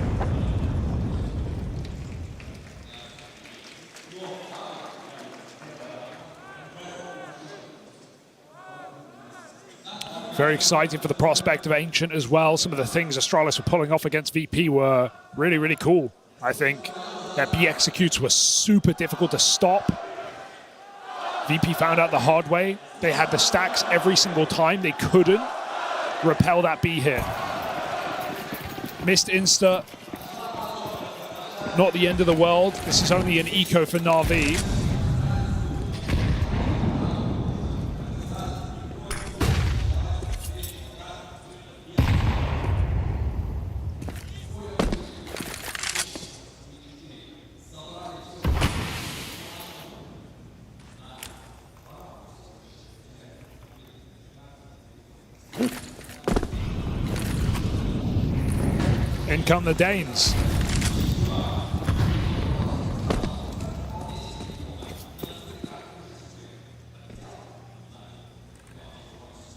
Very excited for the prospect of Ancient as well. Some of the things Astralis were pulling off against VP were really, really cool, I think. Their B executes were super difficult to stop. VP found out the hard way. They had the stacks every single time. They couldn't repel that B hit. Missed Insta. Not the end of the world. This is only an eco for Na'Vi. In come the Danes.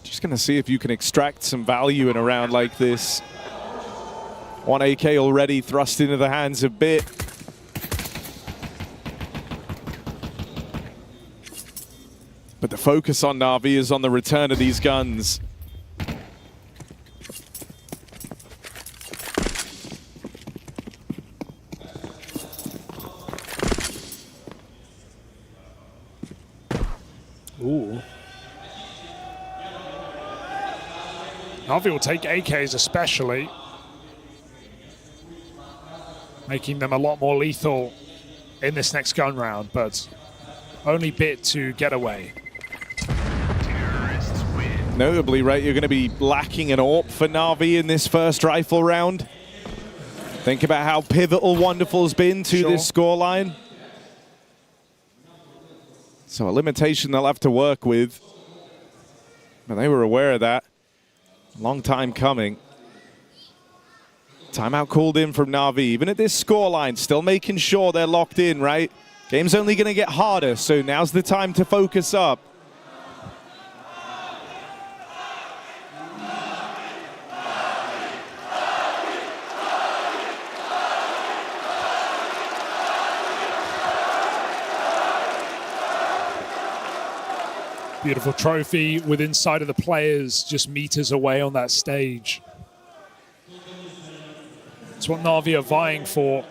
Just going to see if you can extract some value in a round like this. 1 AK already thrust into the hands of Bit. But the focus on Na'Vi is on the return of these guns. Ooh. Na'Vi will take AKs especially, making them a lot more lethal in this next gun round, but only Bit to get away. Notably, right, you're going to be lacking an AWP for Na'Vi in this first rifle round. Think about how pivotal Wonderful's been to this scoreline. So a limitation they'll have to work with. But they were aware of that. Long time coming. Timeout called in from Na'Vi. Even at this scoreline, still making sure they're locked in, right? Game's only going to get harder, so now's the time to focus up. Beautiful trophy with inside of the players, just meters away on that stage. It's what Na'Vi are vying for.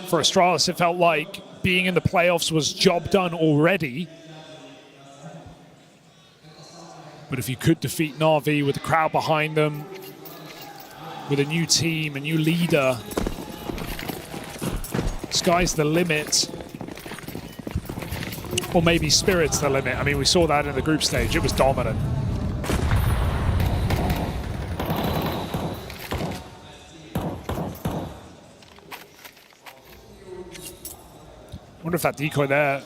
For Astralis, it felt like being in the playoffs was job done already. But if you could defeat Na'Vi with the crowd behind them, with a new team, a new leader, sky's the limit. Or maybe spirit's the limit. I mean, we saw that in the group stage. It was dominant. I wonder if that decoy there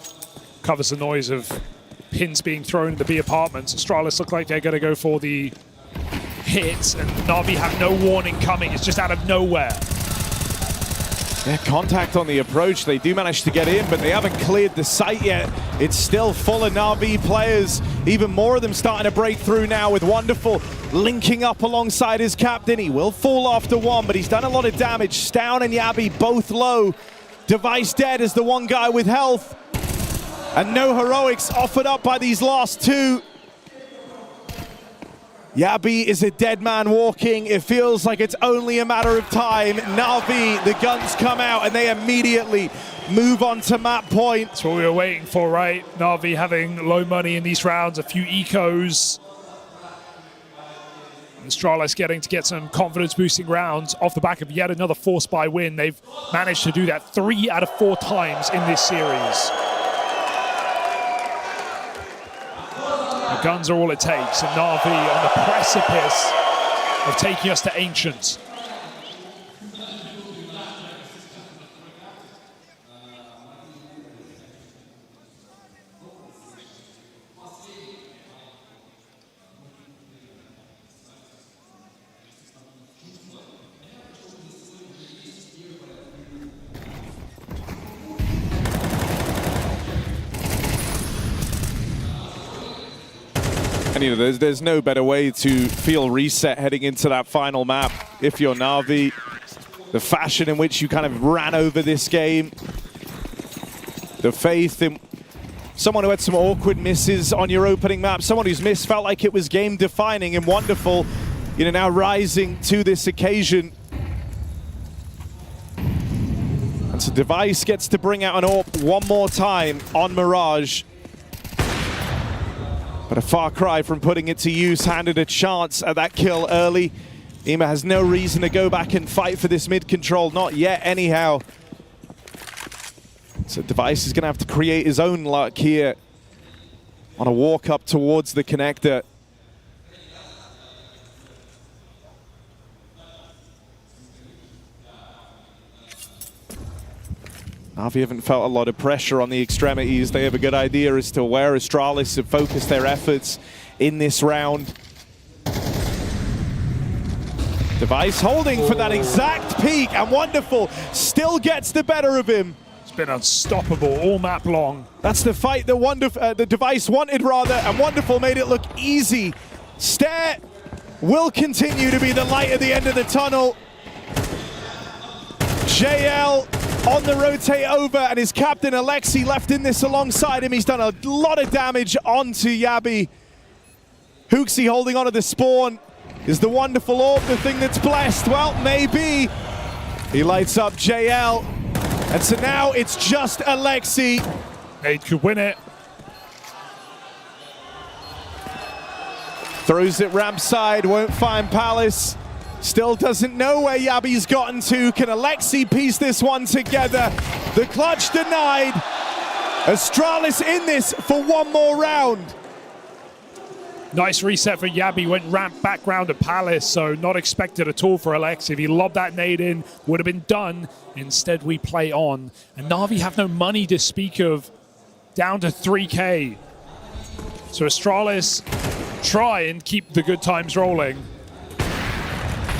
covers the noise of pins being thrown in the B apartments. Astralis look like they're going to go for the hits, and Na'Vi have no warning coming. It's just out of nowhere. Yeah, contact on the approach. They do manage to get in, but they haven't cleared the site yet. It's still full of Na'Vi players. Even more of them starting to break through now with Wonderful linking up alongside his captain. He will fall after one, but he's done a lot of damage. Stown and Yabi both low. Device dead as the one guy with health. And no heroics offered up by these last two. Yabi is a dead man walking. It feels like it's only a matter of time. Na'Vi, the guns come out and they immediately move on to map point. That's what we were waiting for, right? Na'Vi having low money in these rounds, a few ecos. Astralis getting to get some confidence boosting rounds off the back of yet another Force by win. They've managed to do that 3 out of 4 times in this series. The guns are all it takes, and Na'Vi on the precipice of taking us to Ancients. And you know, there's no better way to feel reset heading into that final map if you're Na'Vi. The fashion in which you kind of ran over this game. The faith in someone who had some awkward misses on your opening map. Someone whose miss felt like it was game defining and Wonderful, you know, now rising to this occasion. And so Device gets to bring out an AWP one more time on Mirage. But a far cry from putting it to use, handed a chance at that kill early. Ema has no reason to go back and fight for this mid control, not yet anyhow. So Device is going to have to create his own luck here on a walk up towards the connector. Na'Vi haven't felt a lot of pressure on the extremities. They have a good idea as to where Astralis have focused their efforts in this round. Device holding for that exact peak, and Wonderful still gets the better of him. It's been unstoppable all map long. That's the fight that the Device wanted, rather, and Wonderful made it look easy. Stare will continue to be the light at the end of the tunnel. JL on the rotate over, and his captain Alexi left in this alongside him. He's done a lot of damage onto Yabi. Hooksy holding onto the spawn. Is the Wonderful AWP the thing that's blessed? Well, maybe. He lights up JL. And so now it's just Alexi. Nate could win it. Throws it ramp side, won't find Palace. Still doesn't know where Yabi's gotten to. Can Alexi piece this one together? The clutch denied. Astralis in this for one more round. Nice reset for Yabi, went ramp back round to Palace, so not expected at all for Alexi. If he lobbed that nade in, would have been done. Instead, we play on. And Na'Vi have no money to speak of, down to 3K. So Astralis try and keep the good times rolling.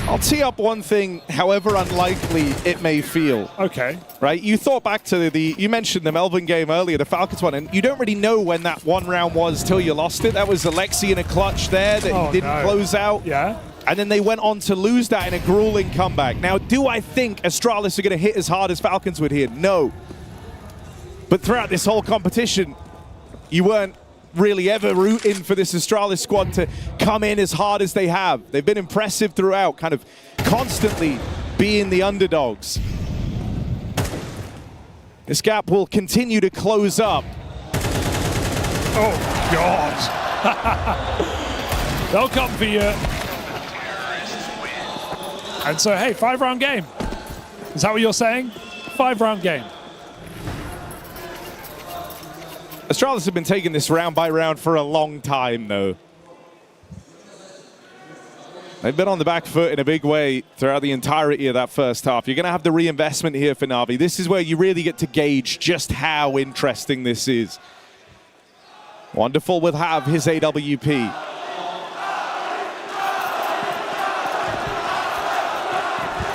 I'll tee up one thing, however unlikely it may feel. Okay. Right, you thought back to you mentioned the Melbourne game earlier, the Falcons one, and you don't really know when that one round was till you lost it. That was Alexi in a clutch there that he didn't close out. Yeah. And then they went on to lose that in a grueling comeback. Now, do I think Astralis are going to hit as hard as Falcons would here? No. But throughout this whole competition, you weren't really ever rooting for this Astralis squad to come in as hard as they have. They've been impressive throughout, kind of constantly being the underdogs. This gap will continue to close up. Oh, God. They'll come for you. And so, hey, 5-round game. Is that what you're saying? 5-round game. Astralis have been taking this round by round for a long time, though. They've been on the back foot in a big way throughout the entirety of that first half. You're going to have the reinvestment here for Na'Vi. This is where you really get to gauge just how interesting this is. Wonderful will have his AWP.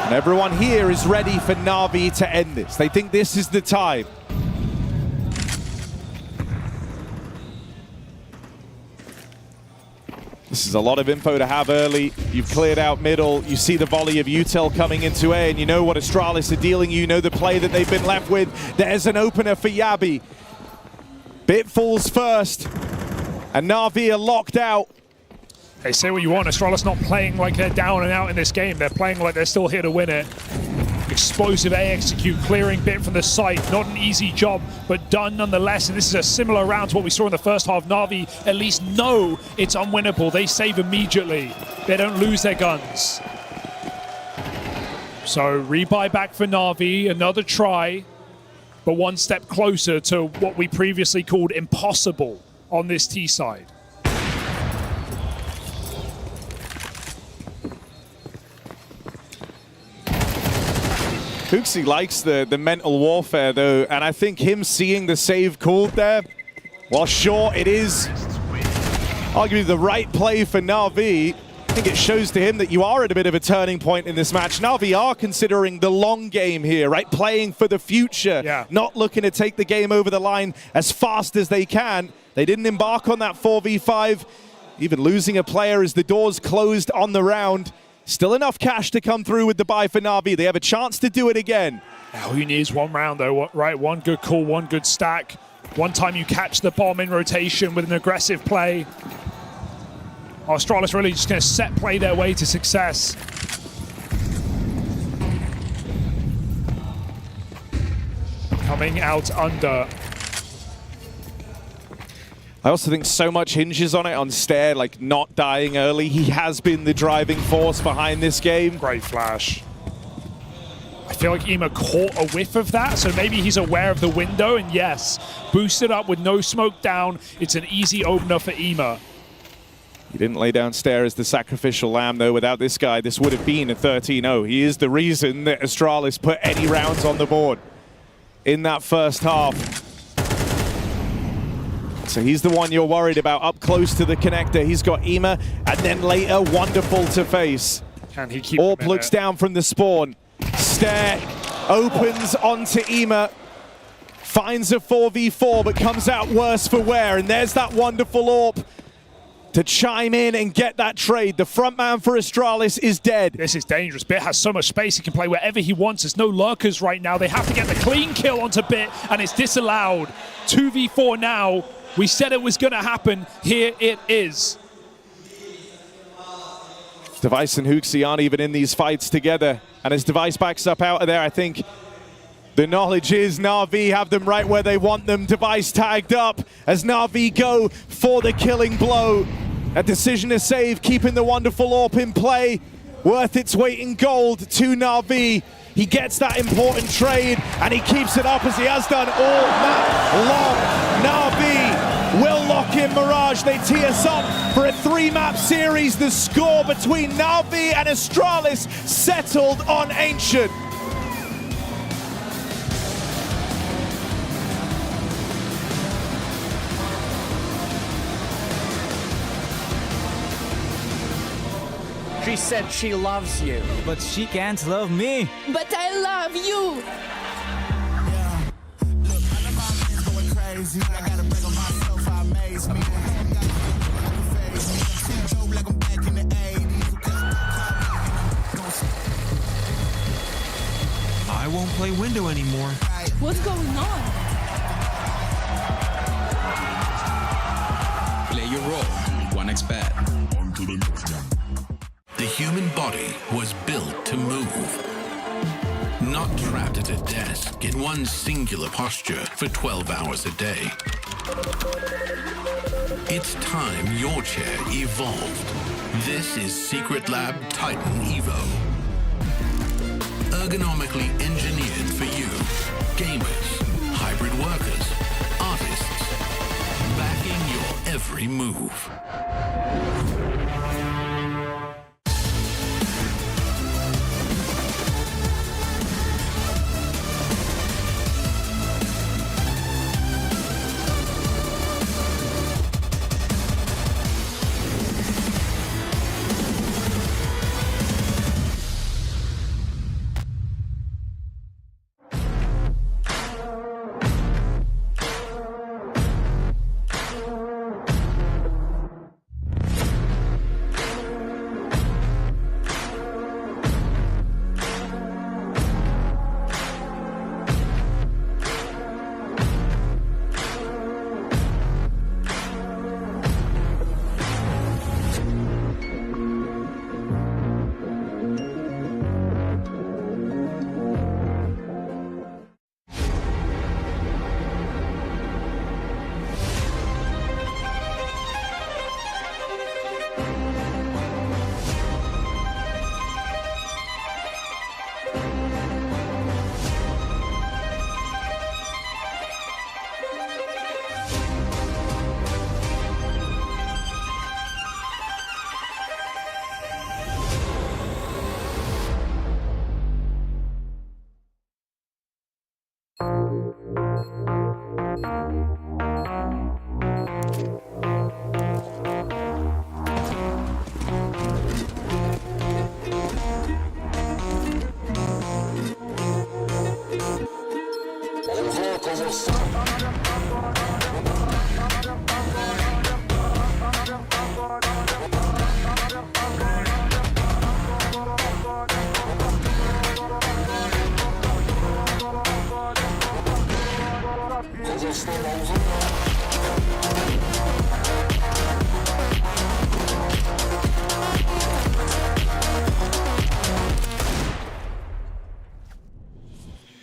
And everyone here is ready for Na'Vi to end this. They think this is the time. This is a lot of info to have early. You've cleared out middle. You see the volley of Util coming into A, and you know what Astralis are dealing you. know the play that they've been left with. There's an opener for Yabi. Bit falls first, and Na'Vi are locked out. Hey, say what you want, Astralis not playing like they're down and out in this game. They're playing like they're still here to win it. Explosive A execute, clearing bit from the site. Not an easy job, but done nonetheless. And this is a similar round to what we saw in the first half. Na'Vi at least know it's unwinnable. They save immediately. They don't lose their guns. So rebuy back for Na'Vi, another try, but one step closer to what we previously called impossible on this T side. HOTU likes the mental warfare, though, and I think him seeing the save called there, while sure it is arguably the right play for Na'Vi, I think it shows to him that you are at a bit of a turning point in this match. Na'Vi are considering the long game here, right? Playing for the future, not looking to take the game over the line as fast as they can. They didn't embark on that 4v5, even losing a player as the doors closed on the round. Still enough cash to come through with the buy for Na'Vi. They have a chance to do it again. Now, who needs one round, though, right? One good call, one good stack. One time you catch the bomb in rotation with an aggressive play. Astralis really just going to set play their way to success. Coming out under. I also think so much hinges on it, on Stair, like not dying early. He has been the driving force behind this game. Great flash. I feel like Ema caught a whiff of that, so maybe he's aware of the window, and yes, boosted up with no smoke down. It's an easy opener for Ema. He didn't lay down Stair as the sacrificial lamb, though. Without this guy, this would have been a 13-0. He is the reason that Astralis put any rounds on the board in that first half. So he's the one you're worried about up close to the connector. He's got Ema, and then later, wonderful to face. Can he keep Orp looks down from the spawn. Stair opens onto Ema, finds a 4v4, but comes out worse for wear. And there's that wonderful Orp to chime in and get that trade. The front man for Astralis is dead. This is dangerous. Bit has so much space. He can play wherever he wants. There's no lurkers right now. They have to get the clean kill onto Bit, and it's disallowed. 2v4 now. We said it was going to happen. Here it is. Device and HOTU aren't even in these fights together. And as Device backs up out of there, I think the knowledge is Na'Vi have them right where they want them. Device tagged up as Na'Vi go for the killing blow. A decision to save, keeping the wonderful Orp in play. Worth its weight in gold to Na'Vi. He gets that important trade, and he keeps it up as he has done all map long. Na'Vi will lock in Mirage. They tee us up for a 3-map series. The score between Na'Vi and Astralis settled on Ancient. She said she loves you. But she can't love me. But I love you. I won't play window anymore. What's going on? expert. The human body was built to move. Not trapped at a desk in one singular posture for 12 hours a day. It's time your chair evolved. This is Secret Lab Titan Evo. Ergonomically engineered for you. Gamers, hybrid workers, artists. Backing your every move.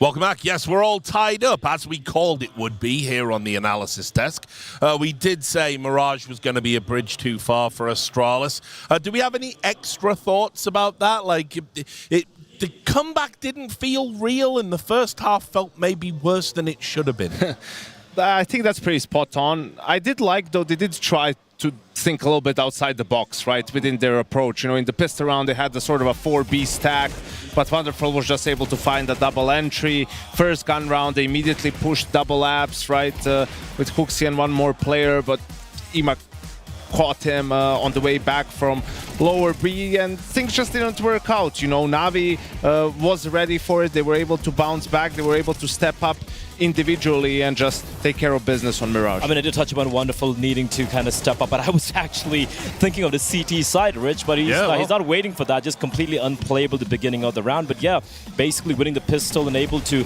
Welcome back. Yes, we're all tied up, as we called it would be here on the analysis desk. We did say Mirage was going to be a bridge too far for Astralis. Do we have any extra thoughts about that? Like, the comeback didn't feel real, and the first half felt maybe worse than it should have been. I think that's pretty spot on. I did like, though, they did try to think a little bit outside the box, right, within their approach. You know, in the pistol round, they had the sort of a 4B stack, but Wonderful was just able to find a double entry. First gun round, they immediately pushed double apps, right, with Huxi and one more player, but Ima caught him on the way back from lower B, and things just didn't work out. You know, Navi was ready for it. They were able to bounce back. They were able to step up individually and just take care of business on Mirage. I mean, I did touch upon Wonderful needing to kind of step up, but I was actually thinking of the CT side, Rich, but he's not waiting for that, just completely unplayable at the beginning of the round. But yeah, basically winning the pistol and able to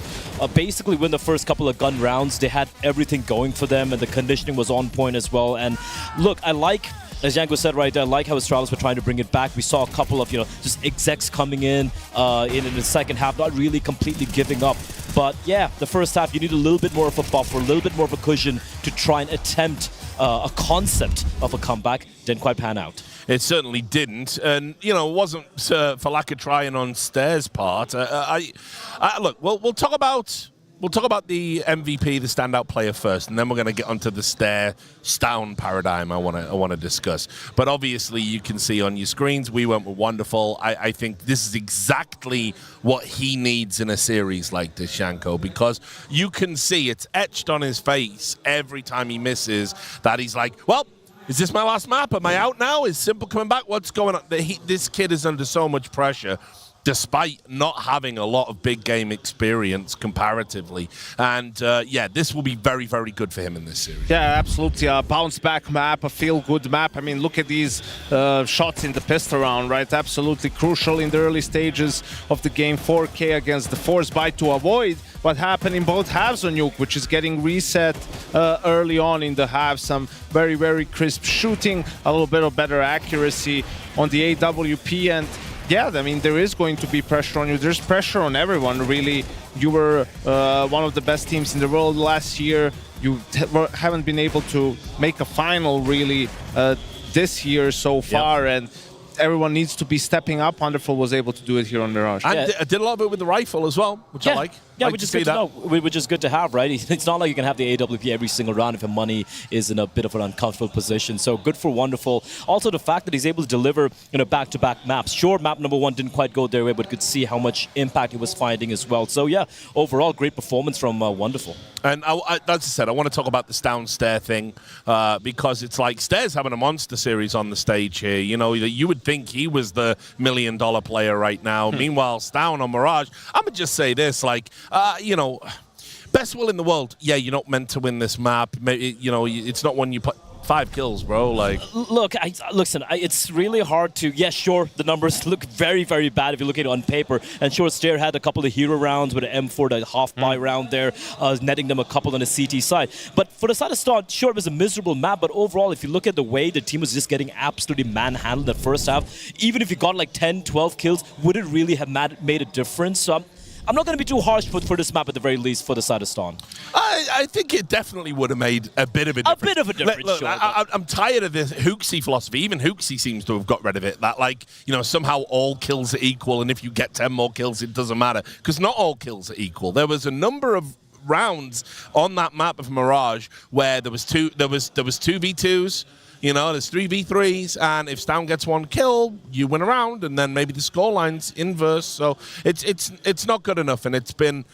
basically win the first couple of gun rounds. They had everything going for them, and the conditioning was on point as well. And look, I like, as Janko said right there, I like how Astralis were trying to bring it back. We saw a couple of, just execs coming in the second half, not really completely giving up. But yeah, the first half, you need a little bit more of a buffer, a little bit more of a cushion to try and attempt a concept of a comeback. Didn't quite pan out. It certainly didn't, and it wasn't for lack of trying on Stair's part. Look, we'll talk about the MVP, the standout player first, and then we're going to get onto the stare-down paradigm I want to discuss. But obviously, you can see on your screens, we went with Wonderful. I think this is exactly what he needs in a series like this, Janko, because you can see it's etched on his face every time he misses that he's like, well, is this my last map? Am I out now? Is Simple coming back? What's going on? This kid is under so much pressure, despite not having a lot of big game experience comparatively. And yeah, this will be very, very good for him in this series. Yeah, absolutely. A bounce back map, a feel-good map. I mean, look at these shots in the pistol round, right? Absolutely crucial in the early stages of the game. 4K against the Force Bite to avoid what happened in both halves on Nuke, which is getting reset early on in the half. Some very, very crisp shooting, a little bit of better accuracy on the AWP, and yeah, I mean, there is going to be pressure on you. There's pressure on everyone, really. You were one of the best teams in the world last year. You haven't been able to make a final, really, this year so far, and everyone needs to be stepping up. Wonderful was able to do it here on Mirage. And did a lot of it with the rifle as well, which I like. Yeah, like which is good to know. Which is good to have, right? It's not like you can have the AWP every single round if your money is in a bit of an uncomfortable position. So good for Wonderful. Also, the fact that he's able to deliver, back-to-back maps. Sure, map number 1 didn't quite go their way, but could see how much impact he was finding as well. So yeah, overall, great performance from Wonderful. And as I said, I want to talk about this downstairs thing because it's like Stairs having a monster series on the stage here. You would think he was the $1 million player right now. Meanwhile, Stown on Mirage, I'm going to just say this, best will in the world. Yeah, you're not meant to win this map. Maybe, it's not one you put 5 kills, bro. Look, listen, it's really hard to. Yeah, sure, the numbers look very, very bad if you look at it on paper. And sure, Stair had a couple of hero rounds with an M4, the half-buy round there, netting them a couple on the CT side. But for the side of Star, sure, it was a miserable map. But overall, if you look at the way the team was just getting absolutely manhandled in the first half, even if you got like 10, 12 kills, would it really have made a difference? So I'm not going to be too harsh for this map at the very least for the side of Ston. I think it definitely would have made a bit of a difference. A bit of a difference, Look, sure. I'm tired of this Hooksy philosophy. Even Hooksy seems to have got rid of it. That, somehow all kills are equal, and if you get 10 more kills, it doesn't matter. Because not all kills are equal. There was a number of rounds on that map of Mirage where there was 2v2s. There's 3v3s, and if Stown gets 1 kill, you win a round, and then maybe the scoreline's inverse. So it's not good enough, and it's been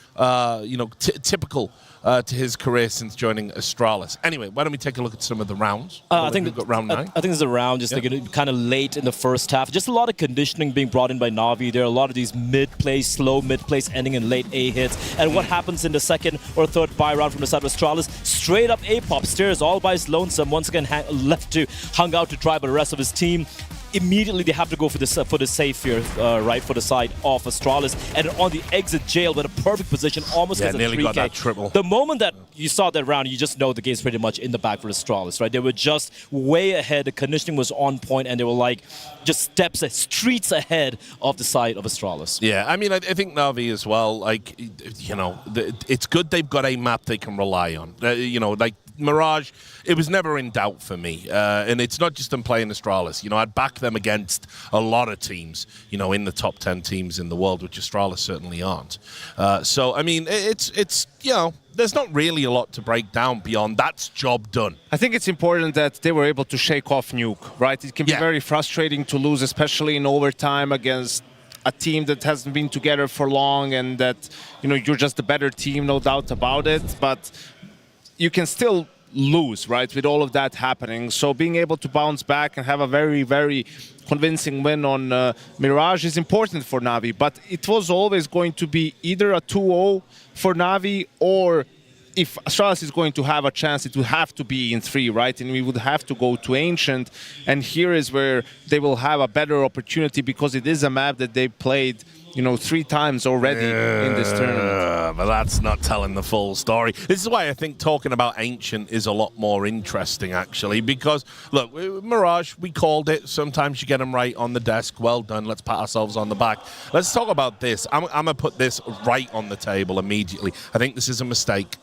typical to his career since joining Astralis. Anyway, why don't we take a look at some of the rounds? I think we've got round 9. I think there's a round just kind of late in the first half. Just a lot of conditioning being brought in by Na'Vi. There are a lot of these mid-plays, slow mid-plays ending in late A hits. And what happens in the second or third buy round from the side of Astralis? Straight up A-pop. Stairs all by his lonesome. Once again, left to hung out to try by the rest of his team. Immediately they have to go for the safe here, right, for the side of Astralis. And on the exit jail with a perfect position, almost gets a 3K. Got that triple. The moment that you saw that round, you just know the game's pretty much in the bag for Astralis, right? They were just way ahead. The conditioning was on point, and they were just streets ahead of the side of Astralis. Yeah, I mean, I think Na'Vi as well, it's good they've got a map they can rely on. Mirage, it was never in doubt for me. And it's not just them playing Astralis. I'd back them against a lot of teams, in the top 10 teams in the world, which Astralis certainly aren't. So, I mean, it's there's not really a lot to break down beyond that's job done. I think it's important that they were able to shake off Nuke, right? It can be very frustrating to lose, especially in overtime against a team that hasn't been together for long, and that, you're just a better team, no doubt about it. But you can still lose, right, with all of that happening. So being able to bounce back and have a very, very convincing win on Mirage is important for Na'Vi. But it was always going to be either a 2-0 for Na'Vi, or if Astralis is going to have a chance, it would have to be in 3, right? And we would have to go to Ancient. And here is where they will have a better opportunity, because it is a map that they played 3 times already in this tournament. But that's not telling the full story. This is why I think talking about Ancient is a lot more interesting, actually, because, look, Mirage, we called it. Sometimes you get them right on the desk. Well done. Let's pat ourselves on the back. Let's talk about this. I'm going to put this right on the table immediately. I think this is a mistake.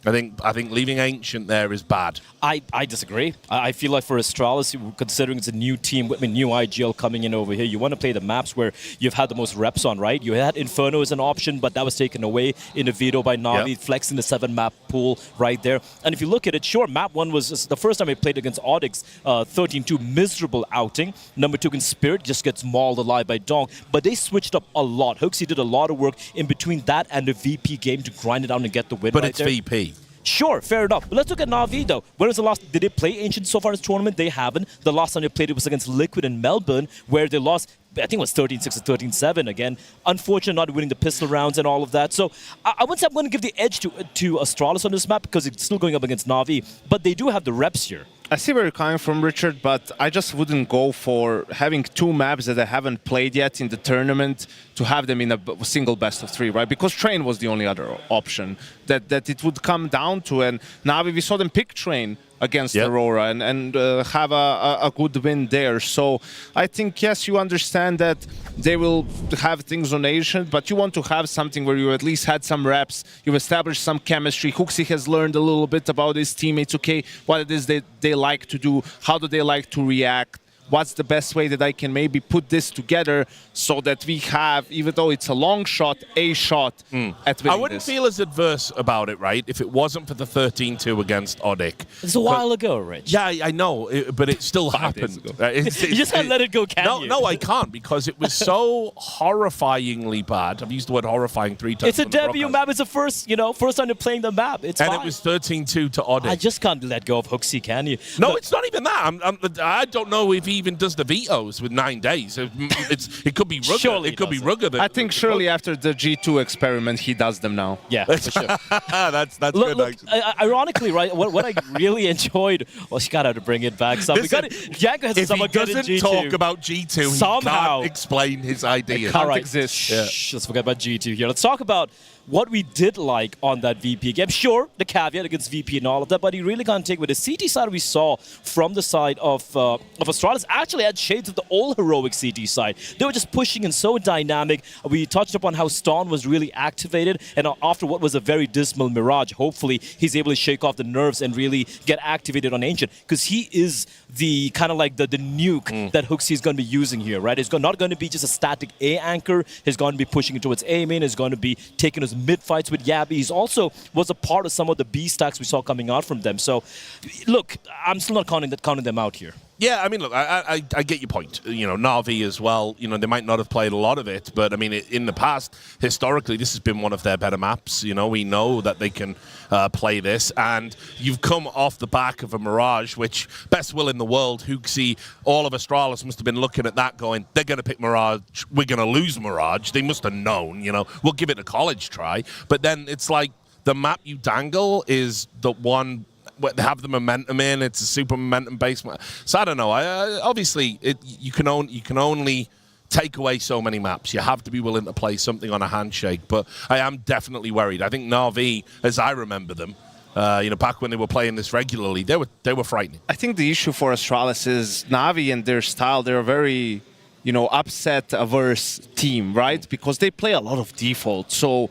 I think leaving Ancient there is bad. I disagree. I feel like for Astralis, considering it's a new team, new IGL coming in over here, you want to play the maps where you've had the most reps on, right? You had Inferno as an option, but that was taken away in the veto by Na'Vi, flexing the 7-map pool right there. And if you look at it, sure, map 1 was the first time we played against ODDIK, 13-2, miserable outing. Number 2 against Spirit just gets mauled alive by Dong. But they switched up a lot. Hooksy did a lot of work in between that and the VP game to grind it out and get the win. But it's VP. Sure, fair enough. But let's look at Na'Vi, though. When was the last... Did they play Ancient so far in this tournament? They haven't. The last time they played it was against Liquid in Melbourne, where they lost, I think it was 13-6 or 13-7 again. Unfortunate not winning the pistol rounds and all of that. So I wouldn't say I'm going to give the edge to Astralis on this map, because it's still going up against Na'Vi. But they do have the reps here. I see where you're coming from, Richard, but I just wouldn't go for having 2 maps that I haven't played yet in the tournament to have them in a single best of 3, right? Because Train was the only other option that it would come down to. And now we saw them pick Train against Aurora and have a good win there. So I think, yes, you understand that they will have things on Asian, but you want to have something where you at least had some reps, you've established some chemistry. HOTU has learned a little bit about his teammates, okay, what it is they like to do, how do they like to react, what's the best way that I can maybe put this together so that we have, even though it's a long shot, a shot at winning I wouldn't feel as adverse about it, right, if it wasn't for the 13-2 against ODDIK. It's a while ago, Rich. Yeah, I know, but it still happened. You just can't let it go, can you? No, I can't, because it was so horrifyingly bad. I've used the word horrifying 3 times. It's a debut map. It's the first, first time they're playing the map. It's fine. It was 13-2 to ODDIK. I just can't let go of HOTU, can you? No, it's not even that. I don't know if he even does the vetoes with 9 days. It could be rugged. Surely it could be rugged. I think surely after the G2 experiment, he does them now. Yeah, for sure. that's good. Look, ironically, right, what I really enjoyed was you got to bring it back. So Janko has if someone he doesn't G2, talk about G2, somehow he can't explain his idea. It can't exist. Shh, let's forget about G2 here. Let's talk about what we did like on that VP game. Sure, the caveat against VP and all of that, but you really can't take with the CT side we saw from the side of Astralis actually had shades of the old heroic CT side. They were just pushing and so dynamic. We touched upon how Ston was really activated, and after what was a very dismal Mirage, hopefully he's able to shake off the nerves and really get activated on Ancient, because he is the kind of like the nuke that HOTU is going to be using here, right? It's not going to be just a static A anchor. He's going to be pushing it towards A main. He's going to be taking his mid fights with Yabby. He's also was a part of some of the B stacks we saw coming out from them. So, look, I'm still not counting them out here. Yeah, I mean, look, I get your point. Na'Vi as well, they might not have played a lot of it, but, I mean, in the past, historically, this has been one of their better maps. We know that they can play this, and you've come off the back of a Mirage, which, best will in the world, HOTU, all of Astralis must have been looking at that going, they're going to pick Mirage, we're going to lose Mirage. They must have known, we'll give it a college try. But then it's like the map you dangle is the one have the momentum in. It's a super momentum based. So I don't know. Obviously, you can only take away so many maps. You have to be willing to play something on a handshake. But I am definitely worried. I think Na'Vi, as I remember them, back when they were playing this regularly, they were frightening. I think the issue for Astralis is Na'Vi and their style. They're a very upset-averse team, right? Because they play a lot of default. So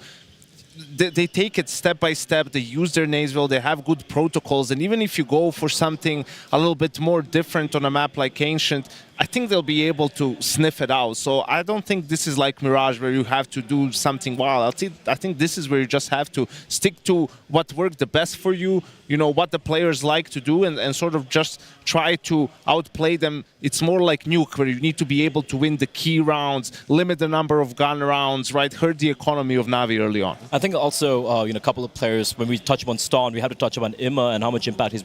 they take it step by step. They use their nades well. They have good protocols. And even if you go for something a little bit more different on a map like Ancient, I think they'll be able to sniff it out. So I don't think this is like Mirage where you have to do something wild. I think this is where you just have to stick to what worked the best for you, what the players like to do, and sort of just try to outplay them. It's more like Nuke, where you need to be able to win the key rounds, limit the number of gun rounds, right? Hurt the economy of Na'Vi early on. I think also, a couple of players, when we touch upon Ston, we have to touch upon Imma and how much impact he's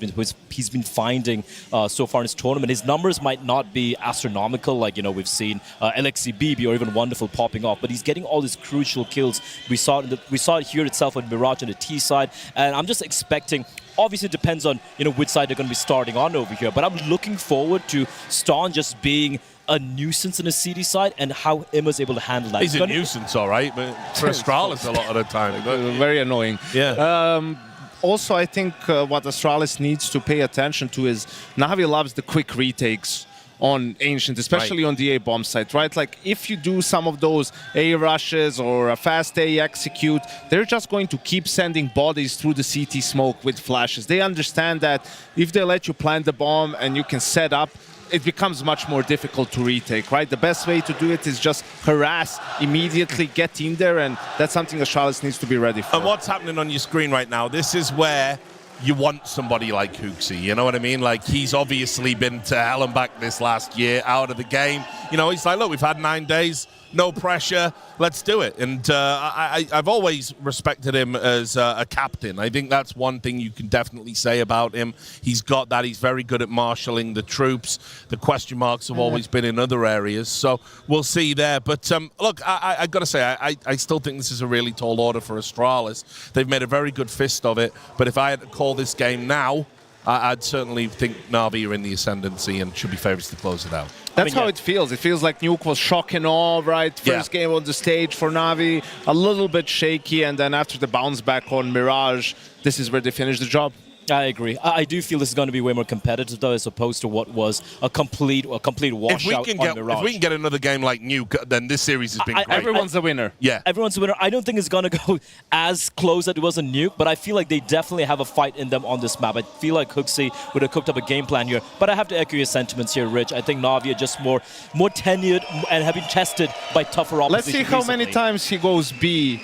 been finding so far in his tournament. His numbers might not be astronomical, like we've seen LXCBB or even Wonderful popping off, but he's getting all these crucial kills. We saw it here itself with Mirage on the T side, and I'm just expecting. Obviously, it depends on which side they're going to be starting on over here, but I'm looking forward to Ston just being a nuisance in the CD side and how Imma's able to handle that. He's a nuisance, all right, but for Astralis a lot of the time. Very annoying. Yeah. Also, I think what Astralis needs to pay attention to is Na'Vi loves the quick retakes on Ancient, especially on the A bomb site, right? Like, if you do some of those A rushes or a fast A execute, they're just going to keep sending bodies through the CT smoke with flashes. They understand that if they let you plant the bomb and you can set up, it becomes much more difficult to retake, right? The best way to do it is just harass immediately, get in there, and that's something Astralis needs to be ready for. And what's happening on your screen right now, this is where you want somebody like HOTU, you know what I mean? Like, he's obviously been to hell and back this last year, out of the game. He's like, look, we've had 9 days, no pressure, let's do it. And I've always respected him as a captain. I think that's one thing you can definitely say about him. He's got that. He's very good at marshalling the troops. The question marks have always been in other areas, so we'll see there. But look, I got to say, I still think this is a really tall order for Astralis. They've made a very good fist of it, but if I had to call this game now, I'd certainly think Na'Vi are in the ascendancy and should be favorites to close it out. That's how it feels. It feels like Nuke was shock and awe, right? First game on the stage for Na'Vi, a little bit shaky, and then after the bounce back on Mirage, this is where they finish the job. I agree. I do feel this is going to be way more competitive, though, as opposed to what was a complete washout on Mirage. If we can get another game like Nuke, then this series has been great. Everyone's a winner. Yeah. Everyone's a winner. I don't think it's going to go as close as it was in Nuke, but I feel like they definitely have a fight in them on this map. I feel like HOTU would have cooked up a game plan here, but I have to echo your sentiments here, Rich. I think Na'Vi are just more tenured and have been tested by tougher opposition. Let's see how many times he goes B.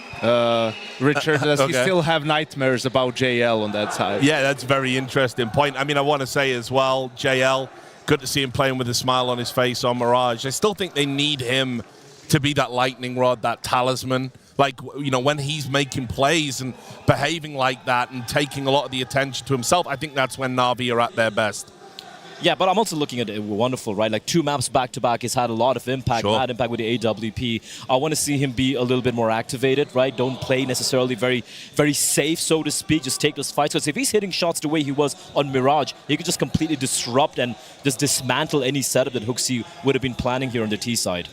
Richard, does he still have nightmares about JL on that side? Yeah, that's a very interesting point. I mean, I want to say as well, JL, good to see him playing with a smile on his face on Mirage. I still think they need him to be that lightning rod, that talisman. Like, you know, when he's making plays and behaving like that and taking a lot of the attention to himself, I think that's when Na'Vi are at their best. Yeah, but I'm also looking at it wonderful, right? Like 2 maps back-to-back, he's had a lot of impact, bad impact with the AWP. I want to see him be a little bit more activated, right? Don't play necessarily very safe, so to speak. Just take those fights. Because if he's hitting shots the way he was on Mirage, he could just completely disrupt and just dismantle any setup that HOTU would have been planning here on the T side.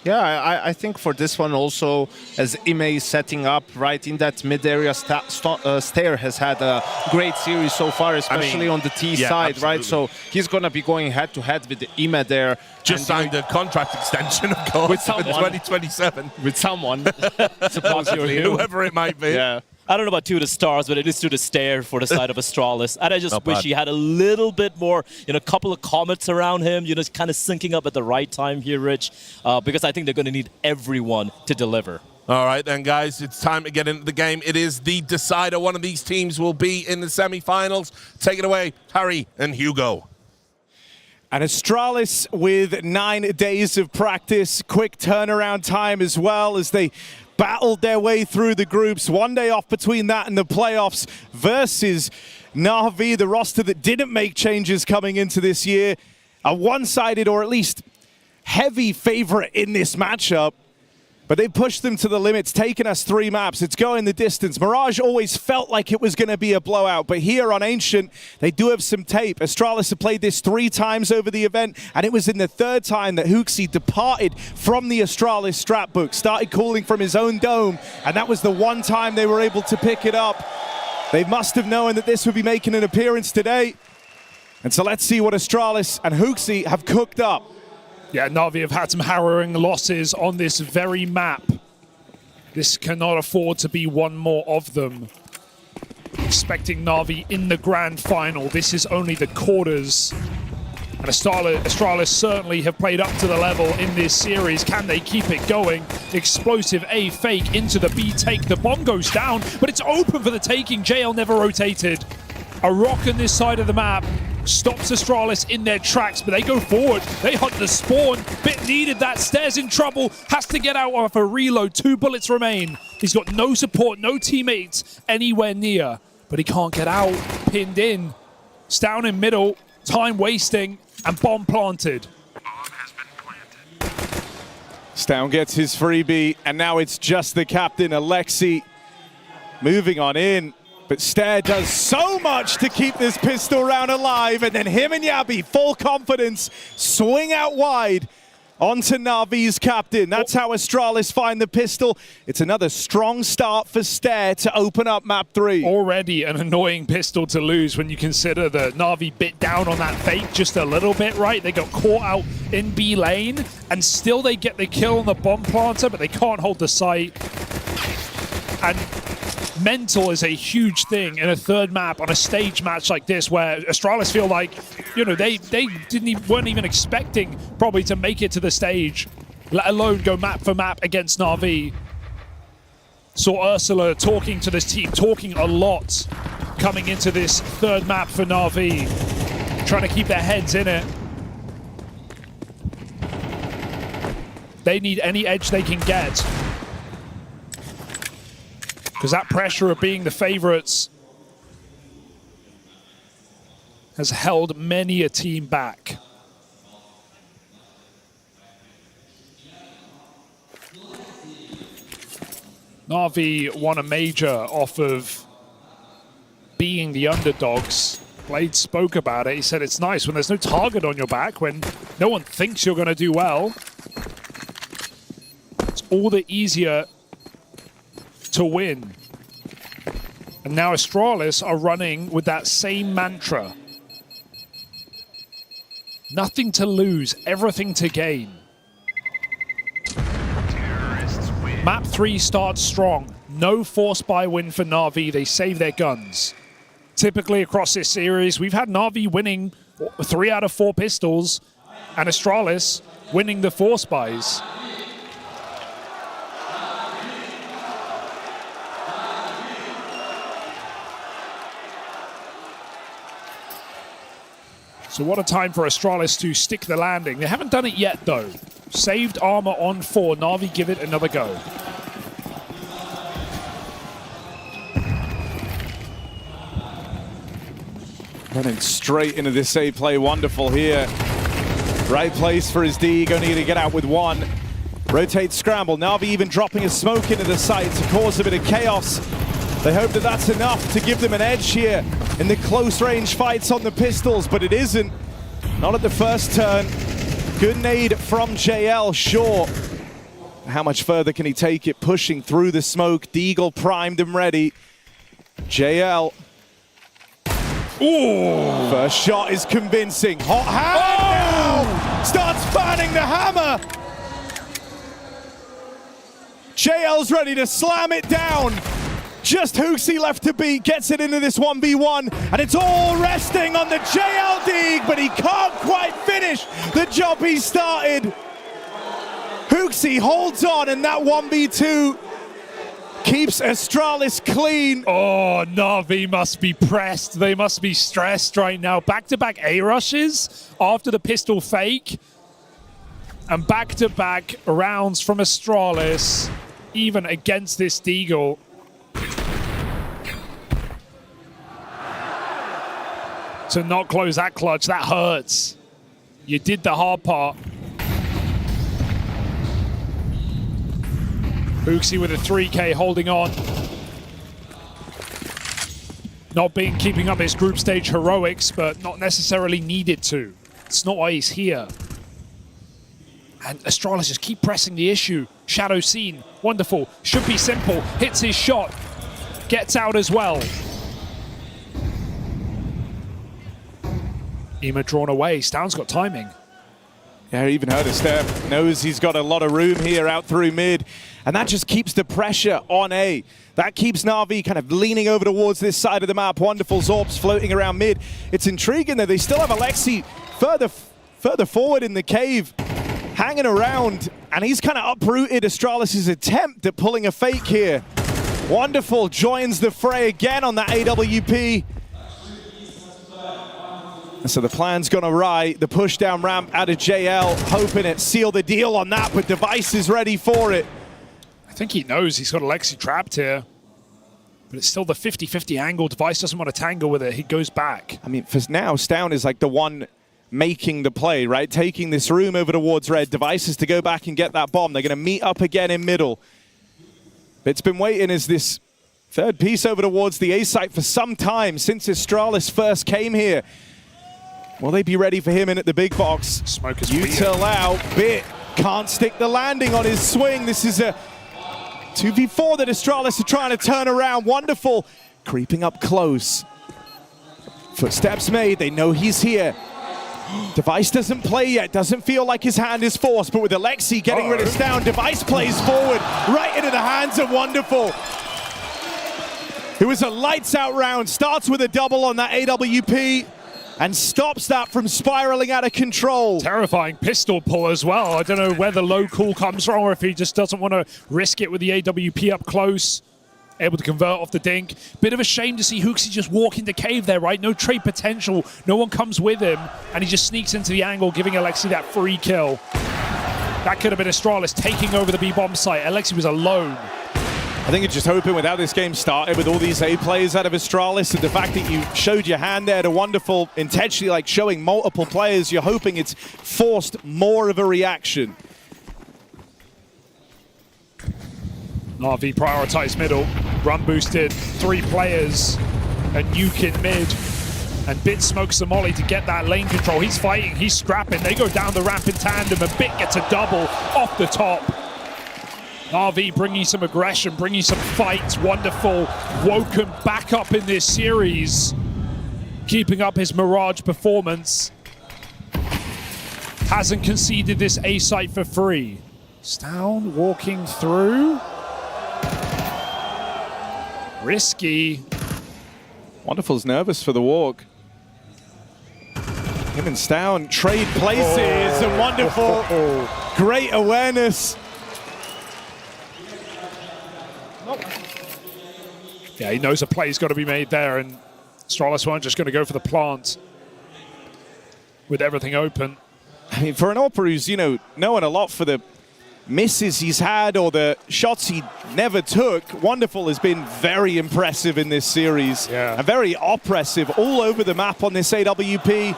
Yeah, I think for this one also, as Ime is setting up right in that mid-area, Stair has had a great series so far, especially on the T side, absolutely. right? So he's going to be going head-to-head with Ime there. Just signed a contract extension, of course, with someone. 2027. With someone, supposedly. Whoever it might be. Yeah. I don't know about 2 of the stars, but it is to the Stair for the side of Astralis. And I just wish he had a little bit more, you know, a couple of comets around him, you know, kind of syncing up at the right time here, Rich, because I think they're going to need everyone to deliver. All right, then, guys, it's time to get into the game. It is the decider. One of these teams will be in the semifinals. Take it away, Harry and Hugo. And Astralis with 9 days of practice, quick turnaround time as well as they battled their way through the groups. 1 day off between that and the playoffs versus Na'Vi, the roster that didn't make changes coming into this year. A one-sided or at least heavy favorite in this matchup. But they pushed them to the limits, taking us 3 maps. It's going the distance. Mirage always felt like it was going to be a blowout, but here on Ancient, they do have some tape. Astralis have played this 3 times over the event, and it was in the 3rd time that HOTU departed from the Astralis strat book, started calling from his own dome, and that was the one time they were able to pick it up. They must have known that this would be making an appearance today. And so let's see what Astralis and HOTU have cooked up. Yeah, Na'Vi have had some harrowing losses on this very map. This cannot afford to be one more of them. Expecting Na'Vi in the grand final. This is only the quarters. And Astralis certainly have played up to the level in this series. Can they keep it going? Explosive A fake into the B take. The bomb goes down, but it's open for the taking. JL never rotated. A rock on this side of the map stops Astralis in their tracks, but they go forward. They hunt the spawn. Bit needed that. Stairs in trouble. Has to get out of a reload. 2 bullets remain. He's got no support, no teammates anywhere near, but he can't get out. Pinned in. It's down in middle. Time wasting and bomb planted. Stown gets his freebie, and now it's just the captain, Alexi, moving on in. But Stair does so much to keep this pistol round alive, and then him and Yabi, full confidence, swing out wide onto Na'Vi's captain. That's how Astralis find the pistol. It's another strong start for Stair to open up map 3. Already an annoying pistol to lose when you consider that Na'Vi bit down on that fake just a little bit, right? They got caught out in B lane, and still they get the kill on the bomb planter, but they can't hold the site. And mental is a huge thing in a 3rd map on a stage match like this, where Astralis feel like, you know, they weren't even expecting probably to make it to the stage, let alone go map for map against Na'Vi. Saw Ursula talking to this team, talking a lot coming into this 3rd map for Na'Vi, trying to keep their heads in it. They need any edge they can get, because that pressure of being the favorites has held many a team back. Na'Vi won a major off of being the underdogs. Blade spoke about it. He said it's nice when there's no target on your back, when no one thinks you're going to do well. It's all the easier to win. And now Astralis are running with that same mantra. Nothing to lose, everything to gain. Map 3 starts strong. No force buy win for Na'Vi. They save their guns. Typically across this series, we've had Na'Vi winning 3 out of 4 pistols and Astralis winning the force buys. So what a time for Astralis to stick the landing. They haven't done it yet, though. Saved armor on 4. Na'Vi give it another go. Running straight into this A play. Wonderful here. Right place for his D. Going to need to get out with 1. Rotate scramble. Na'Vi even dropping a smoke into the site to cause a bit of chaos. They hope that that's enough to give them an edge here in the close range fights on the pistols, but it isn't. Not at the first turn. Good nade from JL, sure. How much further can he take it? Pushing through the smoke. Deagle primed and ready. JL. Ooh. First shot is convincing. Hot hand now! Starts fanning the hammer. JL's ready to slam it down. Just HOTU left to beat, gets it into this 1v1, and it's all resting on the JL Dig, but he can't quite finish the job he started. HOTU holds on, and that 1v2 keeps Astralis clean. Oh, Na'Vi must be pressed. They must be stressed right now. Back-to-back A rushes after the pistol fake, and back-to-back rounds from Astralis, even against this Deagle. To not close that clutch, that hurts. You did the hard part. HOTU with a 3K holding on. Not keeping up his group stage heroics, but not necessarily needed to. It's not why he's here. And Astralis just keep pressing the issue. Shadow seen, wonderful, should be simple. Hits his shot, gets out as well. Ema drawn away. Stound's got timing. Yeah, he even heard a step. Knows he's got a lot of room here out through mid. And that just keeps the pressure on A. That keeps Na'Vi kind of leaning over towards this side of the map. Wonderful Zorbs floating around mid. It's intriguing that they still have Alexi further forward in the cave, hanging around. And he's kind of uprooted Astralis' attempt at pulling a fake here. Wonderful joins the fray again on that AWP. So the plan's gone awry. The push down ramp out of JL, hoping it seal the deal on that, but Device is ready for it. I think he knows he's got Alexi trapped here, but it's still the 50-50 angle. Device doesn't want to tangle with it. He goes back. I mean, for now, Stound is like the one making the play, right? Taking this room over towards red. Device is to go back and get that bomb. They're going to meet up again in middle. It's been waiting as this third piece over towards the A site for some time since Astralis first came here. Will they be ready for him in at the big box? Smoke is Util out. Bit can't stick the landing on his swing. This is a 2v4 that Astralis are trying to turn around. Wonderful. Creeping up close. Footsteps made. They know he's here. Device doesn't play yet. Doesn't feel like his hand is forced. But with Alexi getting rid of Stound, Device plays forward. Right into the hands of Wonderful. It was a lights out round. Starts with a double on that AWP. And stops that from spiraling out of control. Terrifying pistol pull as well. I don't know where the low call comes from, or if he just doesn't want to risk it with the AWP up close. Able to convert off the dink. Bit of a shame to see HOTU just walk into cave there, right? No trade potential. No one comes with him. And he just sneaks into the angle, giving Alexi that free kill. That could have been Astralis taking over the B-bomb site. Alexi was alone. I think it's just hoping with how this game started with all these A players out of Astralis and the fact that you showed your hand there to Wonderful, intentionally like showing multiple players, you're hoping it's forced more of a reaction. Na'Vi prioritized middle, run boosted, 3 players. a nuke in mid. And Bit smokes the molly to get that lane control. He's fighting, he's scrapping. They go down the ramp in tandem, and Bit gets a double off the top. Na'Vi bringing some aggression, bringing some fights. Wonderful. Woken back up in this series. Keeping up his Mirage performance. Hasn't conceded this A site for free. Stown walking through. Risky. Wonderful's nervous for the walk. Him and Stown trade places, and Wonderful, great awareness. Yeah, he knows a play's got to be made there, and Astralis weren't just going to go for the plant with everything open. I mean, for an Orpa who's, you know, knowing a lot for the misses he's had or the shots he never took, Wonderful has been very impressive in this series. Yeah. And very oppressive all over the map on this AWP.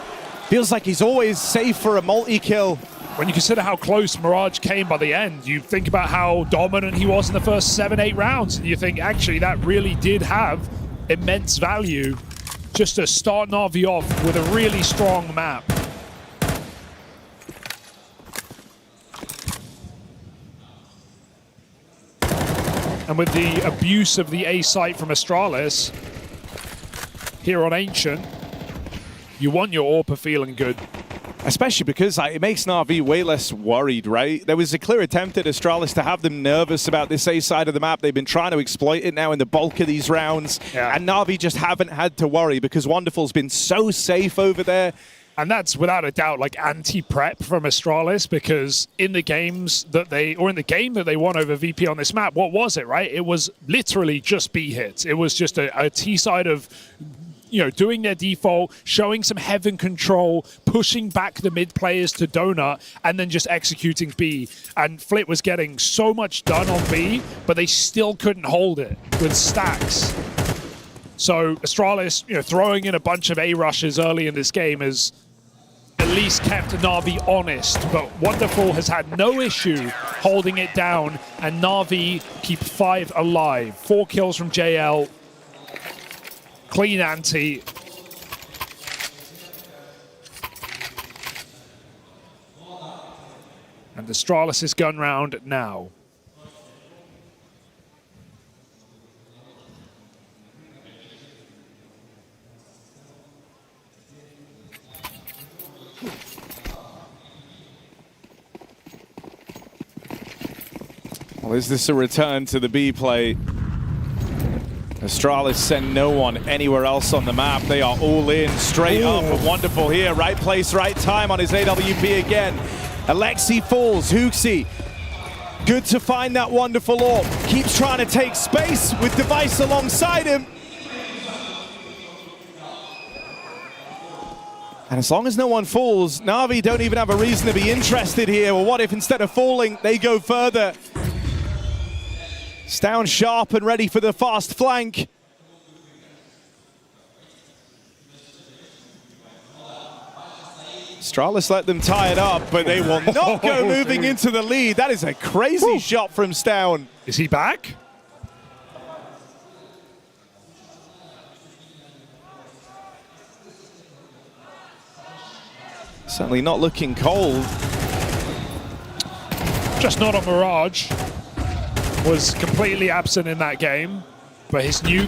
Feels like he's always safe for a multi-kill. When you consider how close Mirage came by the end, you think about how dominant he was in the first 7-8 rounds, and you think, actually, that really did have immense value just to start Na'Vi off with a really strong map. And with the abuse of the A site from Astralis here on Ancient, you want your Orpa feeling good. Especially because it makes Na'Vi way less worried, right? There was a clear attempt at Astralis to have them nervous about this A side of the map. They've been trying to exploit it now in the bulk of these rounds. Yeah. And Na'Vi just haven't had to worry because Wonderful's been so safe over there. And that's without a doubt like anti-prep from Astralis, because in the games that in the game that they won over VP on this map, what was it, right? It was literally just B hits. It was just a T side of, you know, doing their default, showing some heaven control, pushing back the mid players to Donut, and then just executing B. And Flit was getting so much done on B, but they still couldn't hold it with stacks. So Astralis, you know, throwing in a bunch of A rushes early in this game has at least kept Na'Vi honest. But Wonderful has had no issue holding it down, and Na'Vi keep 5 alive. 4 kills from JL. Clean ante. And Astralis' gun round now. Well, is this a return to the B play? Astralis send no one anywhere else on the map. They are all in, straight up, and Wonderful here. Right place, right time on his AWP again. Alexi falls, Hooksy. Good to find that Wonderful AWP. Keeps trying to take space with Device alongside him. And as long as no one falls, Na'Vi don't even have a reason to be interested here. Well, what if instead of falling, they go further? Stown sharp and ready for the fast flank. Astralis let them tie it up, but they will not go moving into the lead. That is a crazy shot from Stown. Is he back? Certainly not looking cold. Just not on Mirage. Was completely absent in that game, but his nuke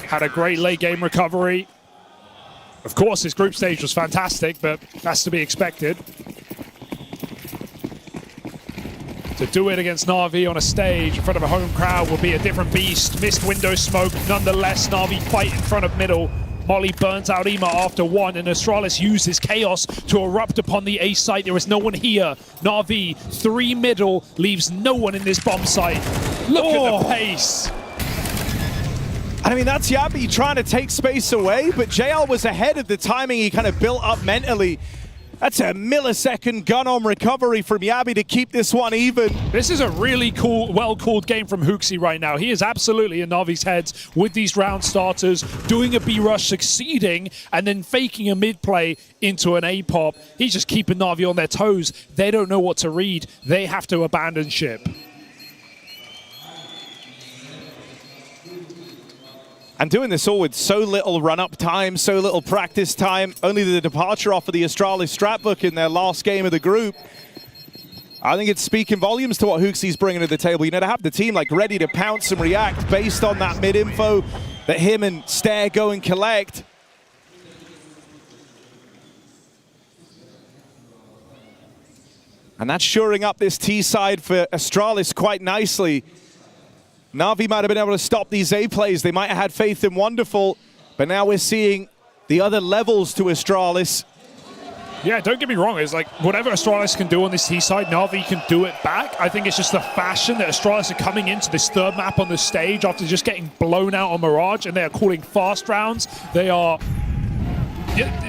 had a great late game recovery. Of course, his group stage was fantastic, but that's to be expected. To do it against Na'Vi on a stage in front of a home crowd will be a different beast. Missed window smoke, nonetheless, Na'Vi fight in front of middle. Molly burns out Ema after 1, and Astralis uses Chaos to erupt upon the A site. There is no one here. Na'Vi, 3 middle, leaves no one in this bomb site. Look at the pace. I mean, that's Yabi trying to take space away, but JL was ahead of the timing he kind of built up mentally. That's a millisecond gun-on recovery from Yabi to keep this one even. This is a really cool, well-called game from Hooksy right now. He is absolutely in Na'Vi's heads with these round starters, doing a B-rush, succeeding, and then faking a mid-play into an A-pop. He's just keeping Na'Vi on their toes. They don't know what to read. They have to abandon ship. And doing this all with so little run-up time, so little practice time, only the departure off of the Astralis Stratbook in their last game of the group. I think it's speaking volumes to what HOTU's bringing to the table. You know, to have the team like ready to pounce and react based on that mid-info that him and Stare go and collect. And that's shoring up this T side for Astralis quite nicely. Na'Vi might have been able to stop these A plays. They might have had faith in Wonderful, but now we're seeing the other levels to Astralis. Yeah, don't get me wrong. It's like whatever Astralis can do on this T side, Na'Vi can do it back. I think it's just the fashion that Astralis are coming into this third map on the stage after just getting blown out on Mirage, and they are calling fast rounds. They are...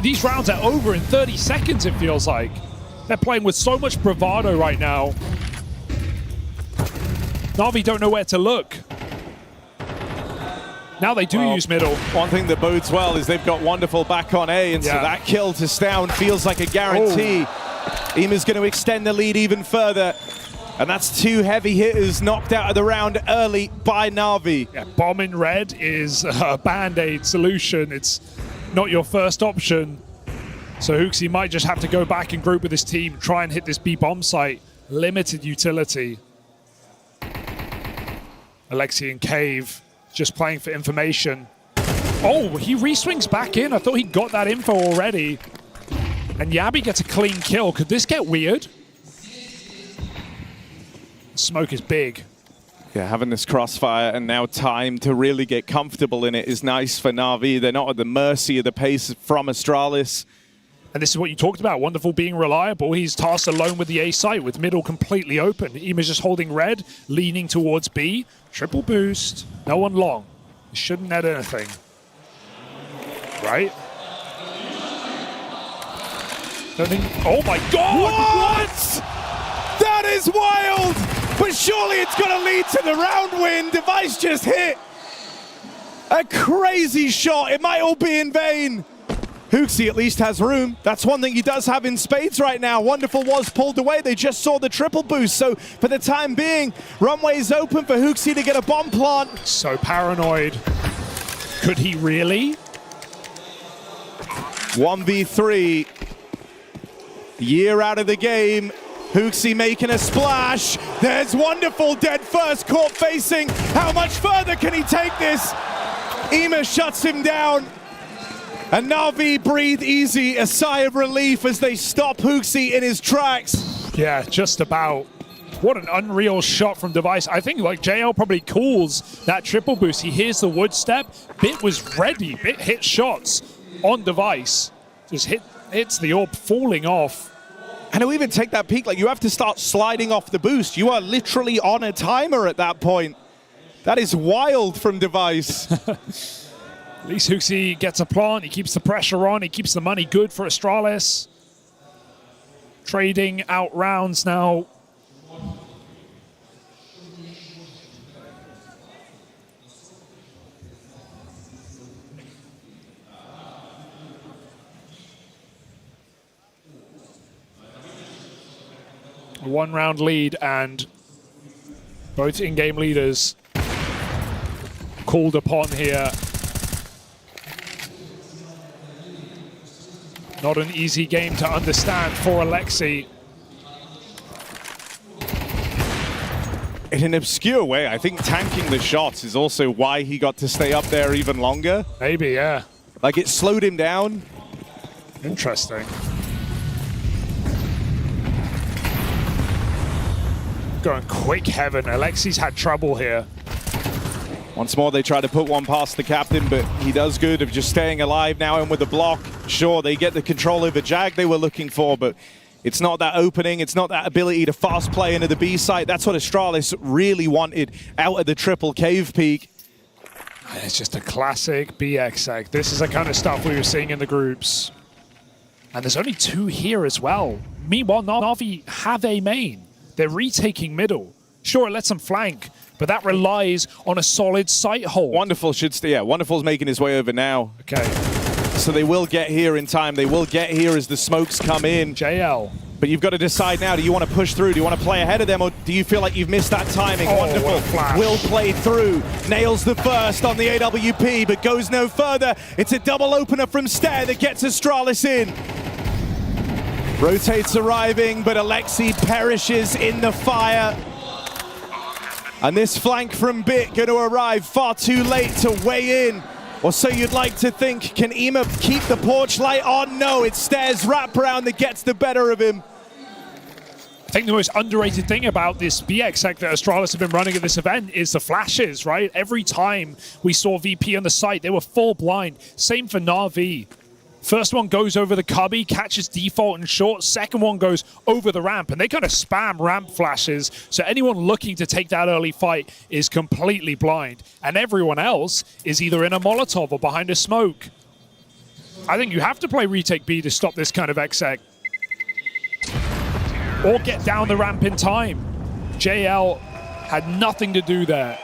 These rounds are over in 30 seconds, it feels like. They're playing with so much bravado right now. Na'Vi don't know where to look. Now they do use middle. One thing that bodes well is they've got Wonderful back on A, and so that kill to Stown feels like a guarantee. Ima's going to extend the lead even further, and that's two heavy hitters knocked out of the round early by Na'Vi. Yeah, bomb in red is a band-aid solution. It's not your first option. So HOTU might just have to go back and group with his team, try and hit this B bomb site. Limited utility. Alexi and Cave just playing for information. Oh, he re-swings back in. I thought he got that info already. And Yabi gets a clean kill. Could this get weird? Smoke is big. Yeah, having this crossfire and now time to really get comfortable in it is nice for Na'Vi. They're not at the mercy of the pace from Astralis. And this is what you talked about, Wonderful being reliable. He's tasked alone with the A site, with middle completely open. Ima's just holding red, leaning towards B. Triple boost, no one long. Shouldn't net anything. Right? Don't think, oh my God! What? That is wild! But surely it's gonna lead to the round win. Device just hit a crazy shot. It might all be in vain. HOTU at least has room. That's one thing he does have in spades right now. Wonderful was pulled away. They just saw the triple boost. So for the time being, runway's open for HOTU to get a bomb plant. So paranoid. Could he really? 1v3. Year out of the game. HOTU making a splash. There's Wonderful dead first, caught facing. How much further can he take this? Ima shuts him down. And Na'Vi breathe easy, a sigh of relief as they stop HOTU in his tracks. Yeah, just about. What an unreal shot from Device. I think like JL probably calls that triple boost. He hears the wood step. Bit was ready. Bit hit shots on Device. Just hits the orb falling off. And to even take that peak, like you have to start sliding off the boost. You are literally on a timer at that point. That is wild from Device. At least HOTU gets a plant, he keeps the pressure on, he keeps the money good for Astralis. Trading out rounds now. A one-round lead, and both in-game leaders called upon here. Not an easy game to understand for Alexi. In an obscure way, I think tanking the shots is also why he got to stay up there even longer. Maybe, yeah. Like it slowed him down. Interesting. Going quick heaven. Alexi's had trouble here. Once more, they try to put one past the captain, but he does good of just staying alive now and with the block. Sure, they get the control over Jag they were looking for, but it's not that opening. It's not that ability to fast play into the B site. That's what Astralis really wanted out of the triple cave peak. It's just a classic BXX. This is the kind of stuff we were seeing in the groups. And there's only two here as well. Meanwhile, Na'Vi have a main. They're retaking middle. Sure, it lets them flank, but that relies on a solid site hold. Wonderful should stay. Yeah, Wonderful's making his way over now. Okay. So they will get here in time. They will get here as the smokes come in. JL. But you've got to decide now, do you want to push through? Do you want to play ahead of them, or do you feel like you've missed that timing? Oh, Wonderful. Will play through. Nails the first on the AWP, but goes no further. It's a double opener from Stair that gets Astralis in. Rotates arriving, but Alexi perishes in the fire. And this flank from Bit going to arrive far too late to weigh in. Or so you'd like to think. Can Ema keep the porch light on? No, it's Stair's wraparound that gets the better of him. I think the most underrated thing about this BX sec that Astralis have been running at this event is the flashes, right? Every time we saw VP on the site, they were full blind. Same for Na'Vi. First one goes over the cubby, catches default and short. Second one goes over the ramp, and they kind of spam ramp flashes. So anyone looking to take that early fight is completely blind. And everyone else is either in a Molotov or behind a smoke. I think you have to play retake B to stop this kind of exec. Or get down the ramp in time. JL had nothing to do there.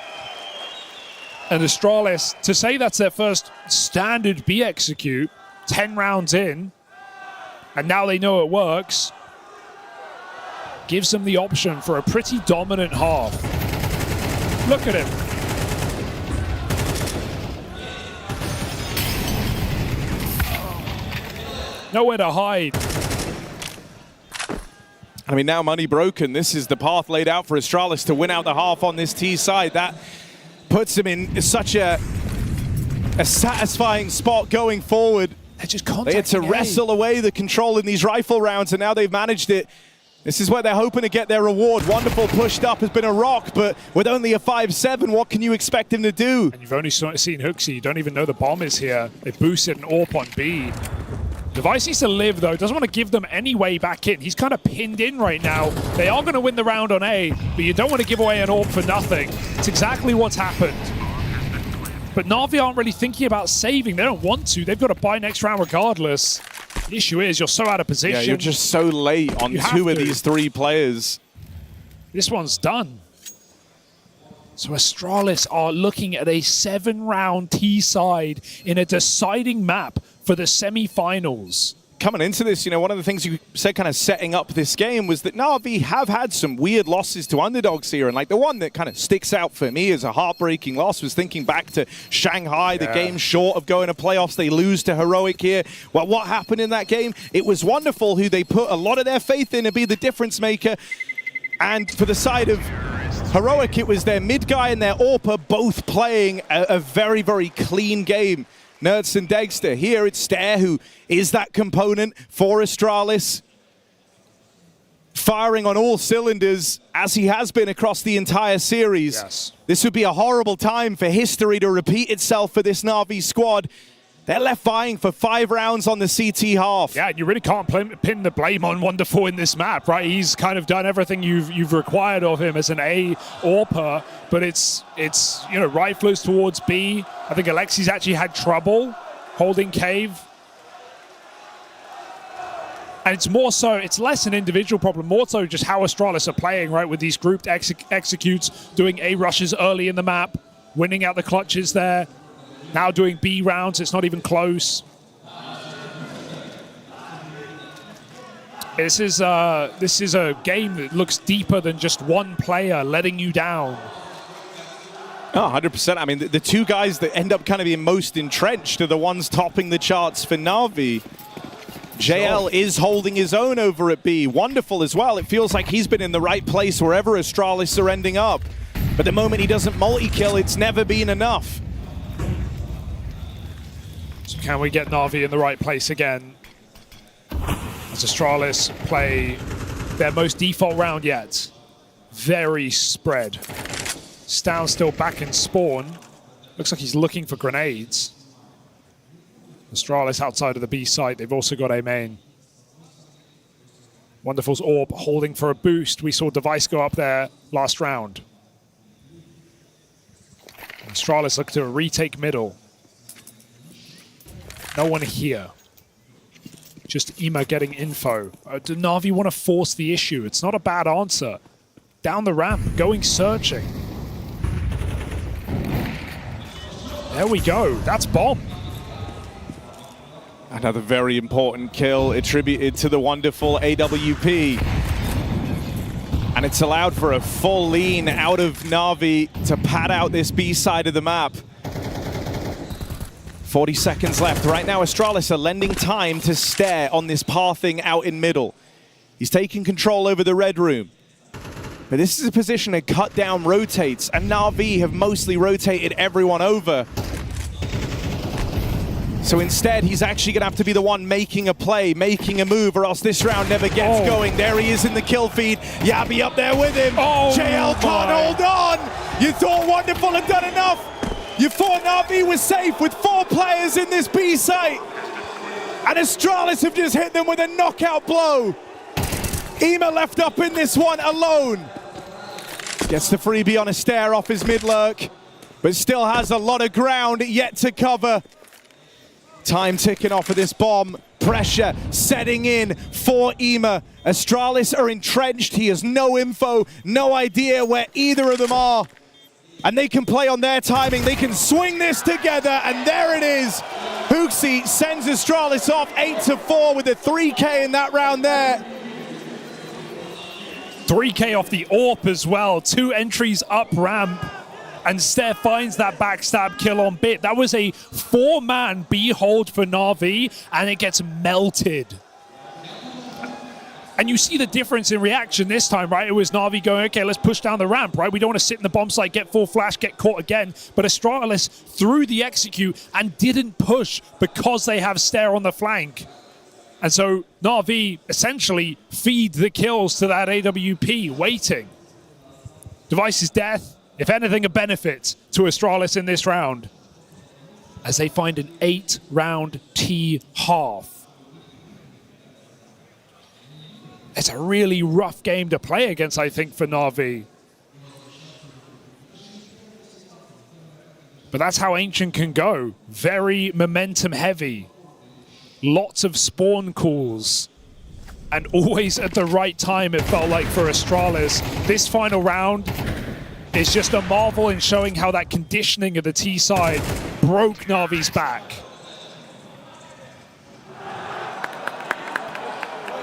And Astralis, to say that's their first standard B execute, 10 rounds in, and now they know it works, gives them the option for a pretty dominant half. Look at him. Nowhere to hide. I mean, now money broken. This is the path laid out for Astralis to win out the half on this T side. That puts him in such a satisfying spot going forward. They had to wrestle away the control in these rifle rounds, and now they've managed it. This is where they're hoping to get their reward. Wonderful pushed up has been a rock, but with only a 5-7, what can you expect him to do? And you've only seen Hooksy. You don't even know the bomb is here. They boosted an AWP on B. Device needs to live, though. Doesn't want to give them any way back in. He's kind of pinned in right now. They are going to win the round on A, but you don't want to give away an AWP for nothing. It's exactly what's happened. But Na'Vi aren't really thinking about saving. They don't want to. They've got to buy next round regardless. The issue is you're so out of position. Yeah, you're just so late on two of these three players. This one's done. So Astralis are looking at a 7-round T-side in a deciding map for the semi-finals. Coming into this, you know, one of the things you said kind of setting up this game was that Na'Vi have had some weird losses to underdogs here, and like the one that kind of sticks out for me as a heartbreaking loss was thinking back to Shanghai, the game short of going to playoffs. They lose to Heroic here. Well, what happened in that game? It was Wonderful, who they put a lot of their faith in to be the difference maker. And for the side of Heroic, it was their mid guy and their AWPer both playing a very, very clean game. Nerds and Degster. Here it's Stair, who is that component for Astralis, firing on all cylinders as he has been across the entire series. Yes. This would be a horrible time for history to repeat itself for this Na'Vi squad. They're left vying for 5 rounds on the CT half. Yeah, you really can't pin the blame on Wonderful in this map, right? He's kind of done everything you've required of him as an A AWPer, but it's you know, riflers towards B. I think Alexi's actually had trouble holding Cave. And it's more so, it's less an individual problem, more so just how Astralis are playing, right? With these grouped executes, doing A rushes early in the map, winning out the clutches there. Now doing B rounds, it's not even close. This is a game that looks deeper than just one player letting you down. Oh, 100%. I mean, the two guys that end up kind of being most entrenched are the ones topping the charts for Na'Vi. JL is holding his own over at B. Wonderful as well. It feels like he's been in the right place wherever Astralis are ending up. But the moment he doesn't multi-kill, it's never been enough. So can we get Na'Vi in the right place again? As Astralis play their most default round yet. Very spread. Stown still back in spawn. Looks like he's looking for grenades. Astralis outside of the B site. They've also got a main. Wonderful's AWP holding for a boost. We saw Device go up there last round. Astralis look to retake middle. No one here. Just Ema getting info. Do Na'Vi want to force the issue? It's not a bad answer. Down the ramp, going searching. There we go. That's bomb. Another very important kill attributed to the wonderful AWP. And it's allowed for a full lean out of Na'Vi to pad out this B side of the map. 40 seconds left. Right now, Astralis are lending time to Stare on this pathing out in middle. He's taking control over the red room. But this is a position to cut down rotates, and Na'Vi have mostly rotated everyone over. So instead, he's actually going to have to be the one making a play, making a move, or else this round never gets going. There he is in the kill feed. Yabi up there with him. JL can't hold on. You thought Wonderful had done enough. You thought Na'Vi was safe with 4 players in this B site. And Astralis have just hit them with a knockout blow. Ema left up in this one alone. Gets the freebie on a Stare off his mid-lurk, but still has a lot of ground yet to cover. Time ticking off of this bomb. Pressure setting in for Ema. Astralis are entrenched. He has no info, no idea where either of them are. And they can play on their timing. They can swing this together, and there it is. HOTU sends Astralis off 8-4 with a 3K in that round there. 3K off the AWP as well. 2 entries up ramp. And Steph finds that backstab kill on Bit. That was a 4-man B hold for Na'Vi, and it gets melted. And you see the difference in reaction this time, right? It was Na'Vi going, okay, let's push down the ramp, right? We don't want to sit in the bomb site, get full flash, get caught again. But Astralis threw the execute and didn't push because they have Stare on the flank. And so Na'Vi essentially feed the kills to that AWP, waiting. Device's death, if anything, a benefit to Astralis in this round, as they find an 8-round T half. It's a really rough game to play against, I think, for Na'Vi. But that's how Ancient can go. Very momentum heavy. Lots of spawn calls. And always at the right time, it felt like, for Astralis. This final round is just a marvel in showing how that conditioning of the T side broke Na'Vi's back.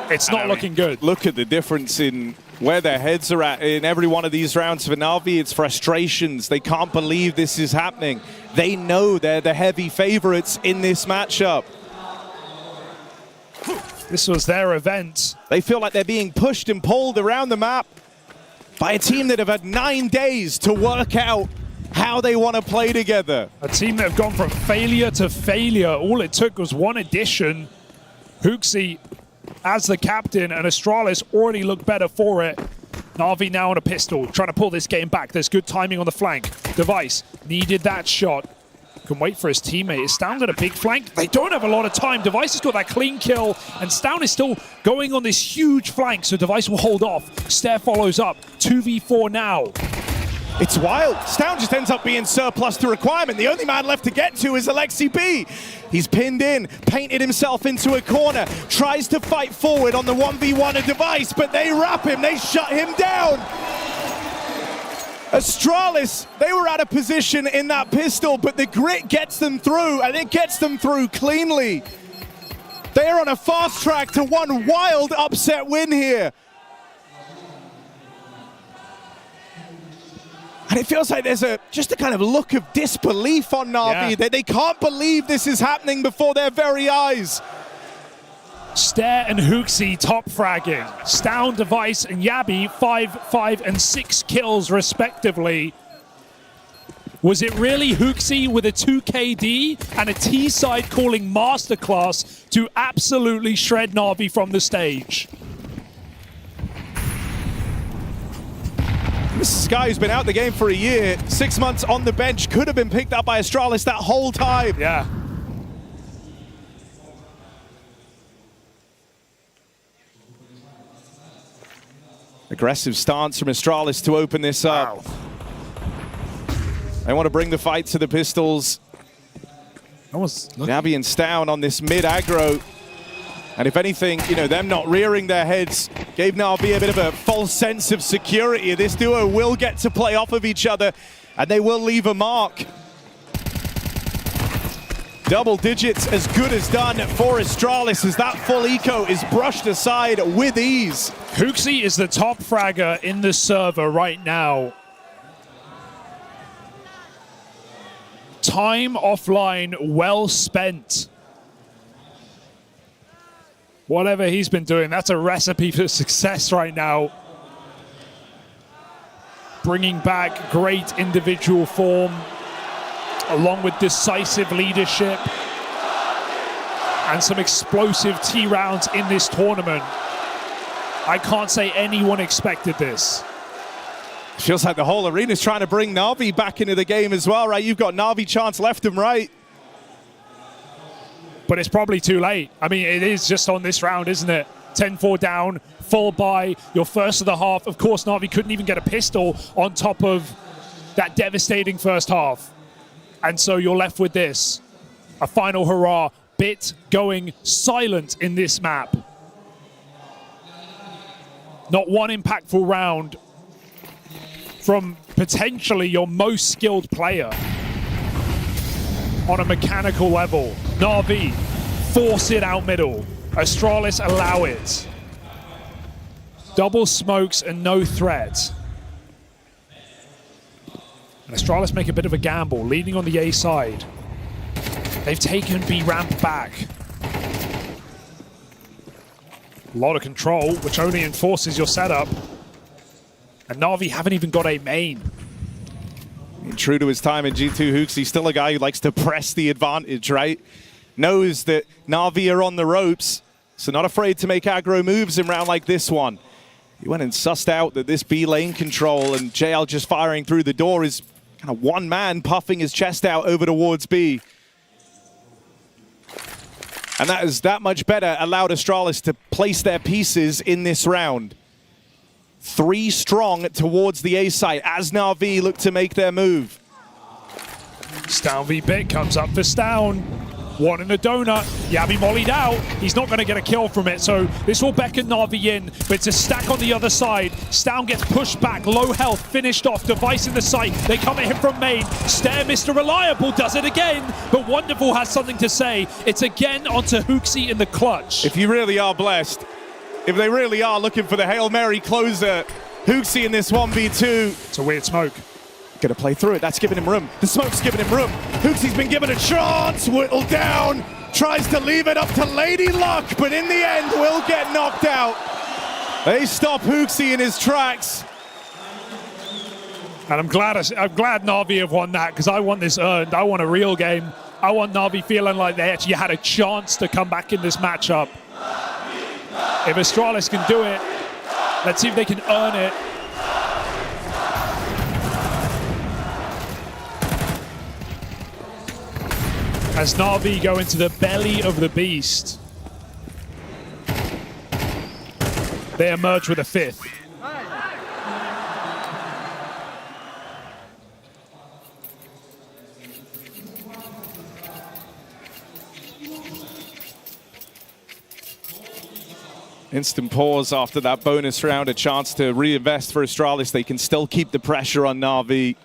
It's not looking good. Look at the difference in where their heads are at in every one of these rounds. For Na'Vi, it's frustrations. They can't believe this is happening. They know they're the heavy favorites in this matchup. This was their event. They feel like they're being pushed and pulled around the map by a team that have had 9 days to work out how they want to play together. A team that have gone from failure to failure. All it took was one addition. HOTU as the captain, and Astralis already looked better for it. Na'Vi now on a pistol, trying to pull this game back. There's good timing on the flank. Device needed that shot. Can wait for his teammate. Is Stown got a big flank? They don't have a lot of time. Device has got that clean kill, and Stown is still going on this huge flank, so Device will hold off. Stare follows up. 2v4 now. It's wild. Stown just ends up being surplus to requirement. The only man left to get to is Alexi B. He's pinned in, painted himself into a corner, tries to fight forward on the 1v1 of Device, but they wrap him, they shut him down. Astralis, they were out of position in that pistol, but the grit gets them through, and it gets them through cleanly. They are on a fast track to one wild upset win here. And it feels like there's just a kind of look of disbelief on Na'Vi. Yeah. They can't believe this is happening before their very eyes. Stare and HOTU top fragging. Stown, Device, and Yabi 5, 5, and 6 kills respectively. Was it really HOTU with a 2 KD and a T side calling masterclass to absolutely shred Na'Vi from the stage? This is a guy who's been out the game for a year, 6 months on the bench, could have been picked up by Astralis that whole time. Yeah. Aggressive stance from Astralis to open this up. Wow. They want to bring the fight to the pistols. Nabi and Stown on this mid-aggro. And if anything, you know, them not rearing their heads gave Na'Vi a bit of a false sense of security. This duo will get to play off of each other, and they will leave a mark. Double digits as good as done for Astralis as that full eco is brushed aside with ease. HOTU is the top fragger in the server right now. Time offline well spent. Whatever he's been doing, that's a recipe for success right now. Bringing back great individual form, along with decisive leadership and some explosive T rounds in this tournament. I can't say anyone expected this. Feels like the whole arena's trying to bring Na'Vi back into the game as well, right? You've got Na'Vi chance left and right. But it's probably too late. I mean, it is just on this round, isn't it? 10-4 down, full buy, your first of the half. Of course, Na'Vi couldn't even get a pistol on top of that devastating first half. And so you're left with this. A final hurrah. Bit going silent in this map. Not one impactful round from potentially your most skilled player on a mechanical level. Na'Vi force it out middle. Astralis allow it. Double smokes and no threat. And Astralis make a bit of a gamble, leading on the A side. They've taken B ramp back. A lot of control, which only enforces your setup. And Na'Vi haven't even got a main. True to his time in G2, HOTU, still a guy who likes to press the advantage, right? Knows that Na'Vi are on the ropes, so not afraid to make aggro moves in round like this one. He went and sussed out that this B lane control and JL just firing through the door is kind of one man puffing his chest out over towards B. And that is that much better allowed Astralis to place their pieces in this round. 3 strong towards the A site as Na'Vi look to make their move. Stown v Bit comes up for Stown. One in a donut. Yabi mollied out. He's not going to get a kill from it, so this will beckon Na'Vi in, but it's a stack on the other side. Stown gets pushed back, low health, finished off, device in the site. They come at him from main. Stare Mr. Reliable does it again, but Wonderful has something to say. It's again onto HOTU in the clutch. If you really are blessed, if they really are looking for the Hail Mary closer, HOTU in this 1v2. It's a weird smoke. Gonna play through it, that's giving him room. The smoke's giving him room. HOTU's been given a chance, whittled down. Tries to leave it up to Lady Luck, but in the end will get knocked out. They stop HOTU in his tracks. And I'm glad Na'Vi have won that, because I want this earned. I want a real game. I want Na'Vi feeling like they actually had a chance to come back in this matchup. If Astralis can do it, let's see if they can earn it. As Na'Vi go into the belly of the beast, they emerge with a 5th. Instant pause after that bonus round, a chance to reinvest for Astralis. They can still keep the pressure on Na'Vi.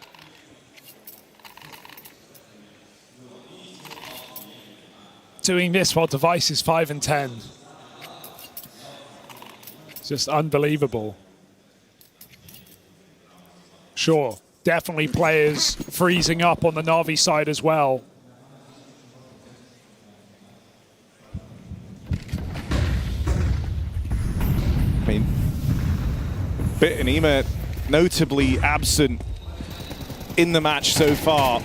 Doing this while device is 5 and 10. It's just unbelievable. Sure, definitely players freezing up on the Na'Vi side as well. I mean, Bit and Ema notably absent in the match so far.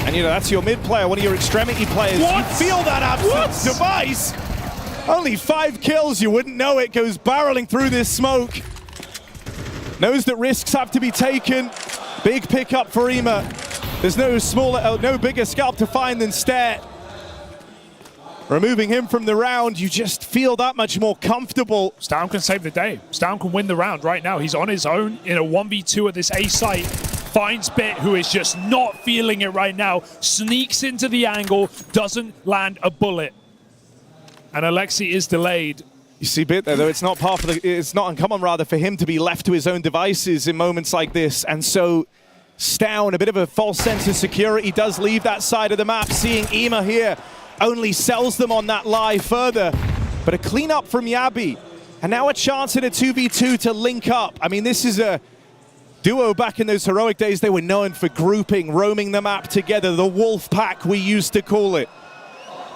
And you know, that's your mid player, one of your extremity players. What? You feel that absence. What? Device, only 5 kills, you wouldn't know it, goes barreling through this smoke. Knows that risks have to be taken. Big pickup for Ema. There's no bigger scalp to find than Stare. Removing him from the round, you just feel that much more comfortable. Stown can save the day. Stown can win the round right now. He's on his own in a 1v2 at this A site. Finds Bit, who is just not feeling it right now. Sneaks into the angle, doesn't land a bullet. And Alexi is delayed. You see Bit there, though, it's not uncommon rather for him to be left to his own devices in moments like this. And so Stown, a bit of a false sense of security, does leave that side of the map. Seeing Ema here only sells them on that lie further. But a cleanup from Yabi. And now a chance in a 2v2 to link up. I mean, this is a duo back in those heroic days. They were known for grouping, roaming the map together. The wolf pack, we used to call it.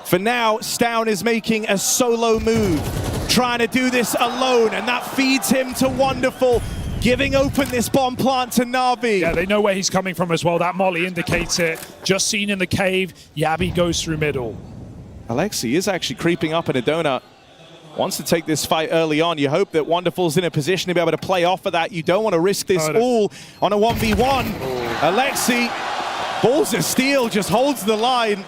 For now, Stown is making a solo move, trying to do this alone, and that feeds him to Wonderful, giving open this bomb plant to Na'Vi. Yeah, they know where he's coming from as well. That molly indicates it. Just seen in the cave, Yabi goes through middle. Alexi is actually creeping up in a donut. Wants to take this fight early on. You hope that Wonderful's in a position to be able to play off of that. You don't want to risk this all on a 1v1. Alexi, balls of steel, just holds the line.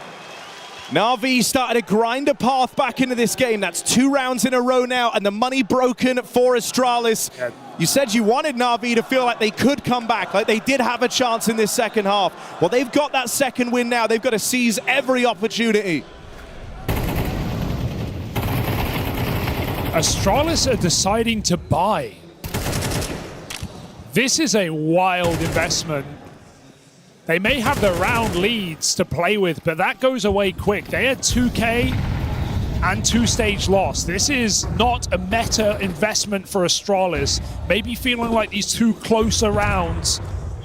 Na'Vi started to grind a path back into this game. That's 2 rounds in a row now, and the money broken for Astralis. Yeah. You said you wanted Na'Vi to feel like they could come back, like they did have a chance in this second half. Well, they've got that second win now. They've got to seize every opportunity. Astralis are deciding to buy. This is a wild investment. They may have the round leads to play with, but that goes away quick. They had 2K and 2-stage loss. This is not a meta investment for Astralis. Maybe feeling like these 2 closer rounds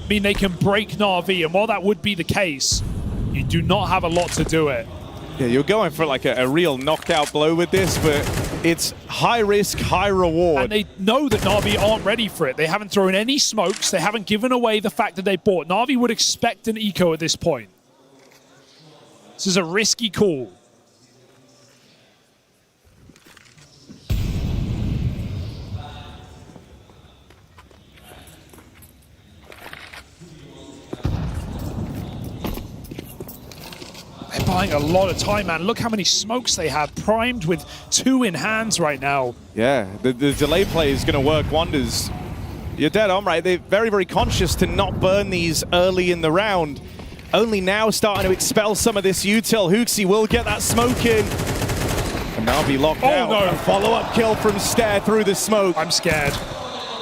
mean they can break Na'Vi, and while that would be the case, you do not have a lot to do it. Yeah, you're going for like a real knockout blow with this, but it's high risk, high reward. And they know that Na'Vi aren't ready for it. They haven't thrown any smokes. They haven't given away the fact that they bought. Na'Vi would expect an eco at this point. This is a risky call. They're buying a lot of time, man. Look how many smokes they have, primed with 2 in hands right now. Yeah, the delay play is going to work wonders. You're dead on, right? They're very, very conscious to not burn these early in the round. Only now starting to expel some of this util. HOTU will get that smoke in. And Na'Vi locked out. No. A follow-up kill from Stare through the smoke. I'm scared.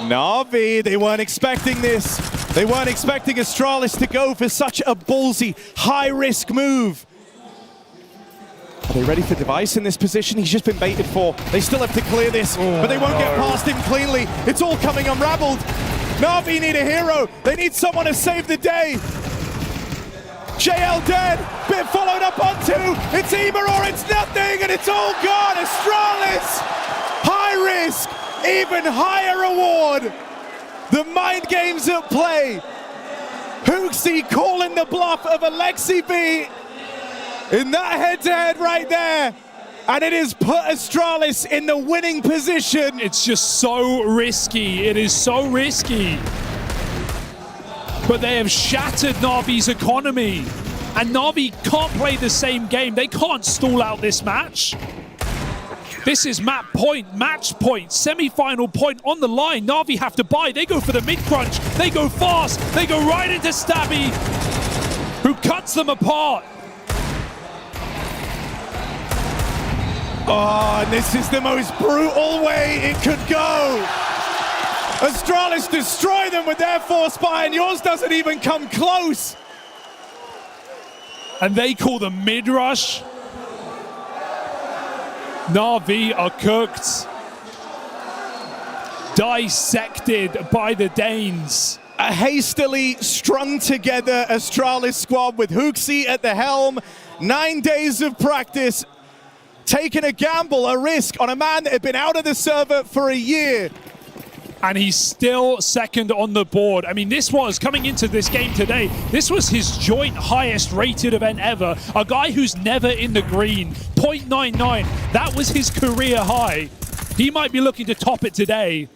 Na'Vi, they weren't expecting this. They weren't expecting Astralis to go for such a ballsy, high-risk move. Are they ready for Device in this position? He's just been baited for. They still have to clear this, but they won't get past him cleanly. It's all coming unraveled. Na'Vi need a hero. They need someone to save the day. JL dead, bit followed up on 2. It's Ema or it's nothing, and it's all gone. Astralis, high risk, even higher reward. The mind games at play. HOTU calling the bluff of Alexi B in that head-to-head right there. And it has put Astralis in the winning position. It's just so risky. It is so risky. But they have shattered Na'Vi's economy. And Na'Vi can't play the same game. They can't stall out this match. This is map point, match point, semi-final point on the line. Na'Vi have to buy. They go for the mid-crunch. They go fast. They go right into Stabby, who cuts them apart. Oh, and this is the most brutal way it could go. Astralis destroy them with their force buy, and yours doesn't even come close. And they call the mid-rush. Na'Vi are cooked. Dissected by the Danes. A hastily strung together Astralis squad with HOTU at the helm. 9 days of practice. Taking a gamble, a risk on a man that had been out of the server for a year. And he's still second on the board. I mean, this was, coming into this game today, this was his joint highest rated event ever. A guy who's never in the green, 0.99. That was his career high. He might be looking to top it today.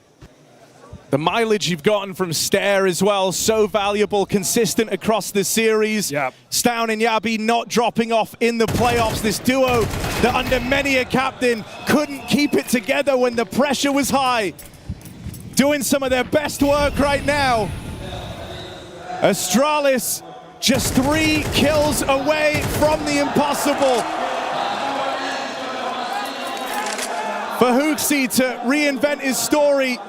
The mileage you've gotten from Stare as well, so valuable, consistent across the series. Yep. Stown and Yabi not dropping off in the playoffs. This duo that under many a captain couldn't keep it together when the pressure was high. Doing some of their best work right now. Astralis just 3 kills away from the impossible. For HOTU to reinvent his story.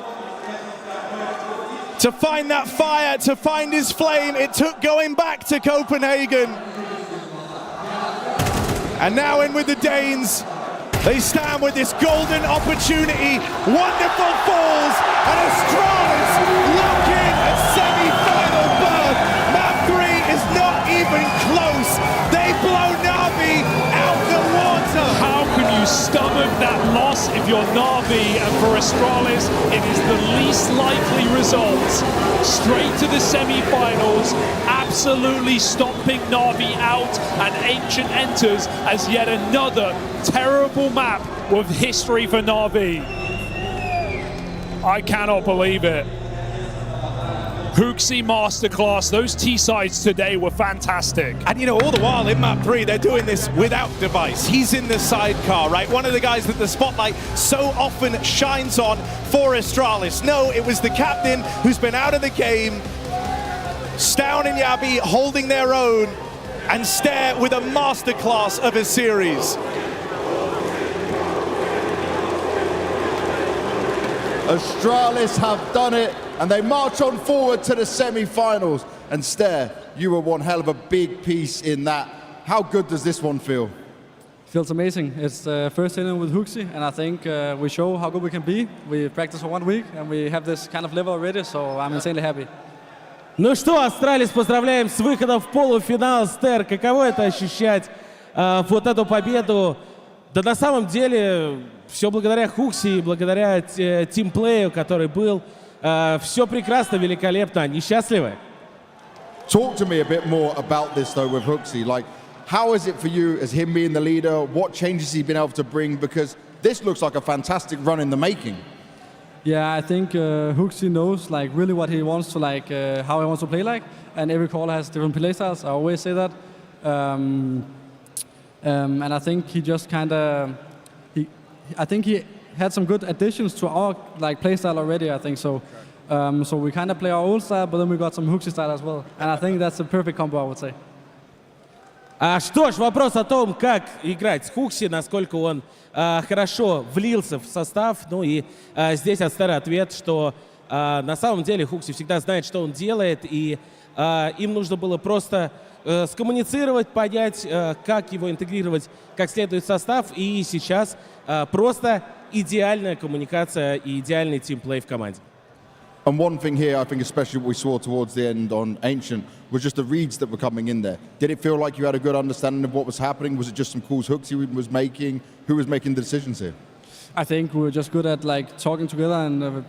to find that fire, to find his flame. It took going back to Copenhagen. And now in with the Danes. They stand with this golden opportunity. Wonderful falls, and Astralis lock in a semi-final berth. Map 3 is not even close. They blow Na'Vi out the water. How can you stomach that loss if you're Na'Vi? And for Astralis, it is the least likely result. Straight to the semi-finals, absolutely stomping Na'Vi out, and Ancient enters as yet another terrible map with history for Na'Vi. I cannot believe it. HOTU masterclass. Those T-sides today were fantastic. And you know, all the while in map 3, they're doing this without Device. He's in the sidecar, right? One of the guys that the spotlight so often shines on for Astralis. No, it was the captain who's been out of the game. Stown and Yabi holding their own, and Stare with a masterclass of a series. Astralis have done it, and they march on forward to the semi-finals. And Stare, you were one hell of a big piece in that. How good does this one feel? Feels amazing. It's the first inning with HOTU, and I think we show how good we can be. We practiced for 1 week, and we have this kind of level already, so I'm insanely happy. Ну что, Астралис, поздравляем с выходом в полуфинал. Стер, каково это ощущать вот эту победу? Да на самом деле, все благодаря HOTU и благодаря тимплею, который был. Все прекрасно, великолепно. Они счастливы. Talk to me a bit more about this though with HOTU. Like, how is it for you as him being the leader? What changes he's been able to bring? Because this looks like a fantastic run in the making. Yeah, I think HOTU knows like really what he wants to like, how he wants to play like, and every caller has different play styles. I always say that, and I think he just kind of, I think he had some good additions to our like play style already. I think so. So we kind of play our old style, but then we got some HOTU style as well, and I think that's a perfect combo, I would say. Что ж, вопрос о том, как играть с HOTU, насколько он хорошо влился в состав. Ну и здесь от Стера ответ, что на самом деле HOTU всегда знает, что он делает, и им нужно было просто скоммуницировать, понять, как его интегрировать как следует в состав, и сейчас просто идеальная коммуникация и идеальный тимплей в команде. And one thing here, I think especially what we saw towards the end on Ancient, was just the reads that were coming in there. Did it feel like you had a good understanding of what was happening? Was it just some calls HOTU was making? Who was making the decisions here? I think we were just good at like talking together and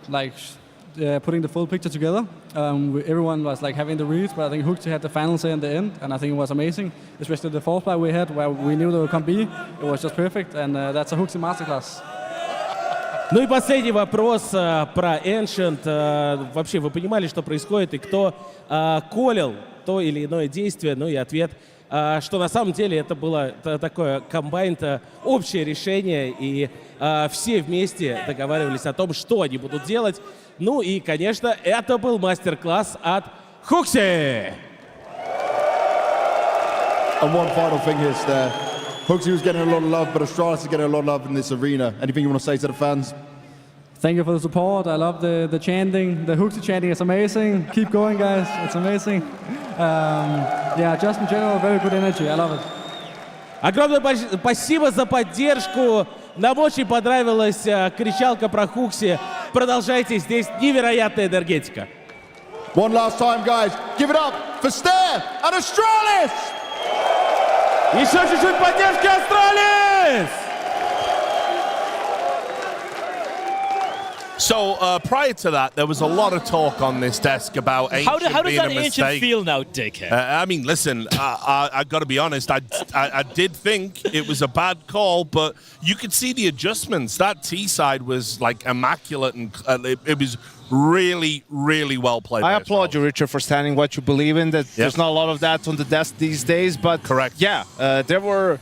putting the full picture together. Everyone was like having the reads, but I think HOTU had the final say in the end, and I think it was amazing, especially the fourth play we had where we knew they would come B. It was just perfect, and that's a HOTU masterclass. Ну и последний вопрос про Ancient. Вообще, вы понимали, что происходит, и кто колил то или иное действие? Ну и ответ, что на самом деле это было такое комбайн, общее решение, и все вместе договаривались о том, что они будут делать. Ну и, конечно, это был мастер-класс от HOTU. And one final thing is there. HOTU was getting a lot of love, but Astralis is getting a lot of love in this arena. Anything you want to say to the fans? Thank you for the support. I love the chanting. The HOTU chanting is amazing. Keep going, guys. It's amazing. Yeah, just in general, very good energy. I love it. Огромное спасибо за поддержку. Нам очень понравилась кричалка про HOTU. Продолжайте, здесь невероятная энергетика. One last time, guys. Give it up for Stare and Astralis! Еще чуть-чуть поддержки, Astralis! So prior to that, there was a lot of talk on this desk about Ancient How does being that a mistake. Ancient feel now, Dick? I mean, listen, I got to be honest. I did think it was a bad call, but you could see the adjustments. That T side was like immaculate, and it was really, really well played. I applaud you, Richard, for standing what you believe in. That there's not a lot of that on the desk these days, but correct. Yeah, there were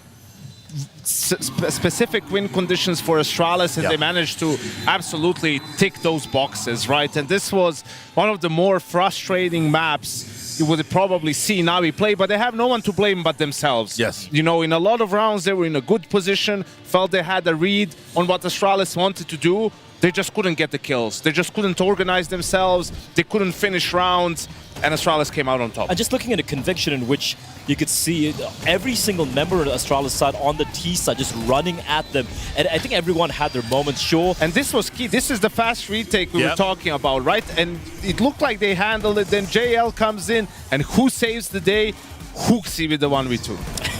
specific win conditions for Astralis, and they managed to absolutely tick those boxes, right? And this was one of the more frustrating maps you would probably see Navi play, but they have no one to blame but themselves. Yes. You know, in a lot of rounds, they were in a good position, felt they had a read on what Astralis wanted to do, they just couldn't get the kills. They just couldn't organize themselves. They couldn't finish rounds, and Astralis came out on top. And just looking at the conviction in which you could see every single member of the Astralis side on the T side just running at them. And I think everyone had their moments, sure. And this was key. This is the fast retake we were talking about, right? And it looked like they handled it. Then JL comes in, and who saves the day? HOTU with the 1v2.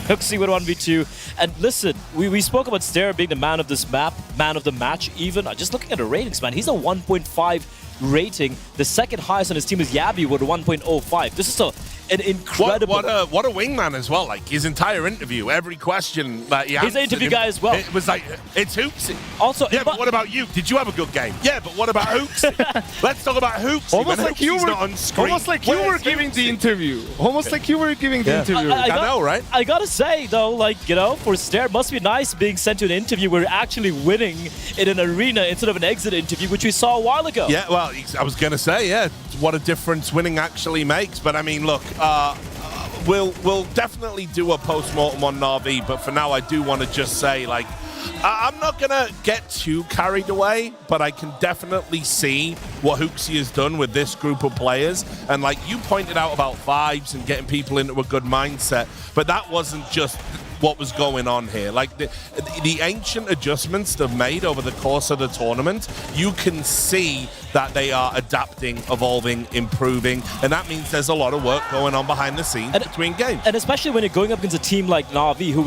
HOTU with 1v2. And listen, we spoke about Stair being the man of this map, man of the match even. Just looking at the ratings, man, he's a 1.5 rating. The second highest on his team is Yabi with a 1.05. This is an incredible... What a wingman as well. Like, his entire interview, every question that he answered. He's an interview guy as well. It was like, it's HOTU. Also, yeah, but what about you? Did you have a good game? Yeah, but what about HOTU? Let's talk about HOTU. Almost like you were, not on screen. Almost like you were giving the interview. Almost like you were giving the interview. I know, right? I gotta say, though, like, you know, for Stair, it must be nice being sent to an interview where you're actually winning in an arena instead of an exit interview, which we saw a while ago. Yeah, well, I was going to say, yeah, what a difference winning actually makes. But I mean, look, we'll definitely do a post-mortem on Na'Vi, but for now I do want to just say, like, I'm not going to get too carried away, but I can definitely see what HOTU has done with this group of players. And like you pointed out about vibes and getting people into a good mindset, but that wasn't just what was going on here. Like the ancient adjustments they've made over the course of the tournament, you can see that they are adapting, evolving, improving, and that means there's a lot of work going on behind the scenes between games. And especially when you're going up against a team like Na'Vi, who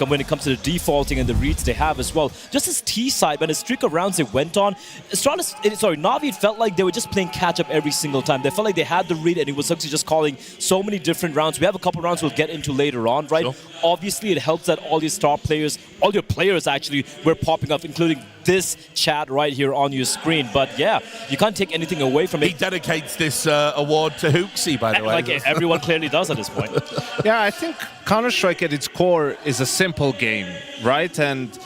when it comes to the defaulting and the reads they have as well, just this T side, when the streak of rounds they went on, Na'Vi, it felt like they were just playing catch up every single time. They felt like they had the read, and it was actually just calling so many different rounds. We have a couple rounds we'll get into later on, right? Sure. Obviously, it helps that all your star players, all your players actually were popping up, including this chat right here on your screen. But yeah, you can't take anything away from it. He dedicates this award to HOTU, by the way. Like everyone clearly does at this point. Yeah, I think Counter-Strike at its core is a simple game, right? And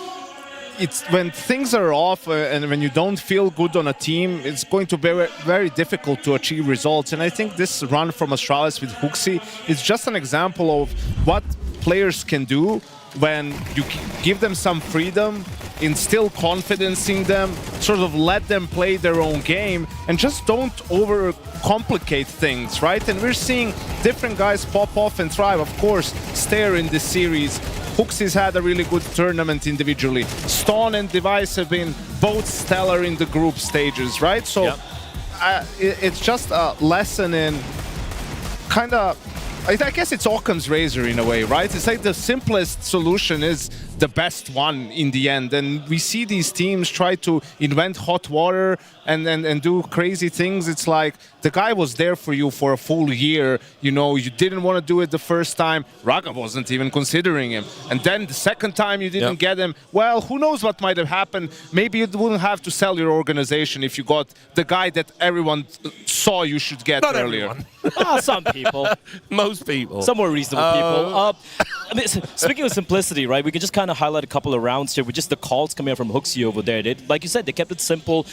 it's when things are off and when you don't feel good on a team, it's going to be very difficult to achieve results. And I think this run from Astralis with HOTU is just an example of what players can do when you give them some freedom, instill confidence in them, sort of let them play their own game, and just don't overcomplicate things, right? And we're seeing different guys pop off and thrive. Of course, Stair in this series. HOTU's had a really good tournament individually. Stone and Device have been both stellar in the group stages, right? So it's just a lesson in kind of, I guess it's Occam's razor in a way, right? It's like the simplest solution is the best one in the end. And we see these teams try to invent hot water and do crazy things. It's like the guy was there for you for a full year. You know, you didn't want to do it the first time. Raga wasn't even considering him. And then the second time you didn't get him. Well, who knows what might have happened. Maybe you wouldn't have to sell your organization if you got the guy that everyone saw you should get Not earlier. Everyone. Some people. Most people. Some more reasonable people. I mean, speaking of simplicity, right, we can just kind of highlight a couple of rounds here with just the calls coming out from HOTU over there. Like you said, they kept it simple.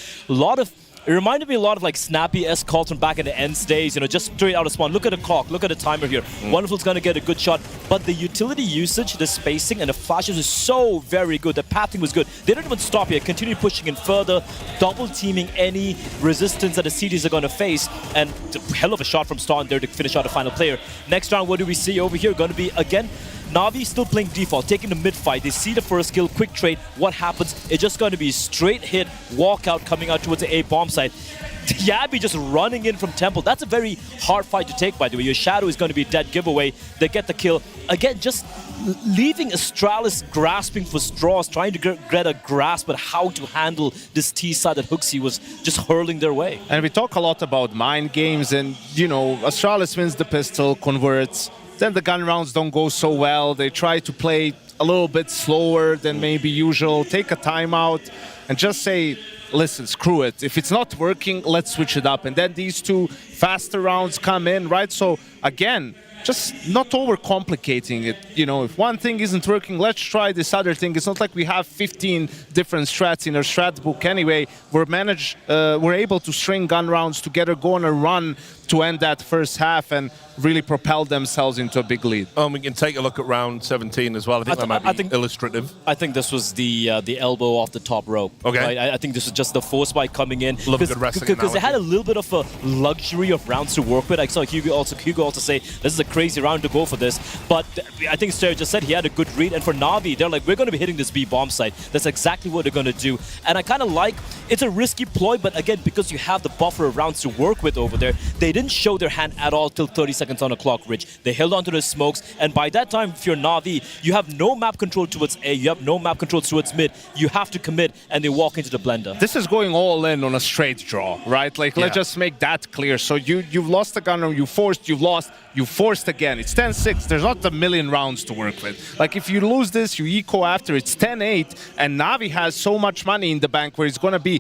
It reminded me a lot of like snappy-esque calls from back in the ends days, you know, just straight out of spawn. Look at the clock, look at the timer here. Wonderful's going to get a good shot, but the utility usage, the spacing, and the flashes is so very good. The pathing was good. They don't even stop here. Continue pushing in further, double-teaming any resistance that the CDs are going to face, and a hell of a shot from Star there to finish out the final player. Next round, what do we see over here? Going to be, again, Na'Vi still playing default, taking the mid-fight. They see the first kill, quick trade. What happens? It's just going to be straight hit, walkout coming out towards the A bomb site. Yabi just running in from Temple. That's a very hard fight to take, by the way. Your Shadow is going to be a dead giveaway. They get the kill. Again, just leaving Astralis grasping for straws, trying to get a grasp at how to handle this T-side that HOTU was just hurling their way. And we talk a lot about mind games, and, you know, Astralis wins the pistol, converts. Then the gun rounds don't go so well. They try to play a little bit slower than maybe usual, take a timeout, and just say, listen, screw it. If it's not working, let's switch it up. And then these two faster rounds come in, right? So, again, just not overcomplicating it. You know, if one thing isn't working, let's try this other thing. It's not like we have 15 different strats in our strat book anyway. We're able to string gun rounds together, go on a run, to end that first half and really propel themselves into a big lead. We can take a look at round 17 as well. I think that might be illustrative. I think this was the elbow off the top rope. Okay. Right? I think this was just the force spike coming in. Love a good wrestling because they had a little bit of a luxury of rounds to work with. I saw Hugo also say this is a crazy round to go for this. But I think Ster just said he had a good read. And for Na'Vi, they're like, we're going to be hitting this B bomb site. That's exactly what they're going to do. And I kind of like, it's a risky ploy, but again, because you have the buffer of rounds to work with over there, they didn't show their hand at all till 30 seconds on the clock, Rich. They held onto the smokes, and by that time, if you're Na'Vi, you have no map control towards A, you have no map control towards mid, you have to commit, and they walk into the blender. This is going all in on a straight draw, right? Like, let's just make that clear. So you've lost the gunner, you forced, you've lost, you forced again. It's 10-6, there's not a million rounds to work with. Like, if you lose this, you eco after, it's 10-8, and Na'Vi has so much money in the bank where it's going to be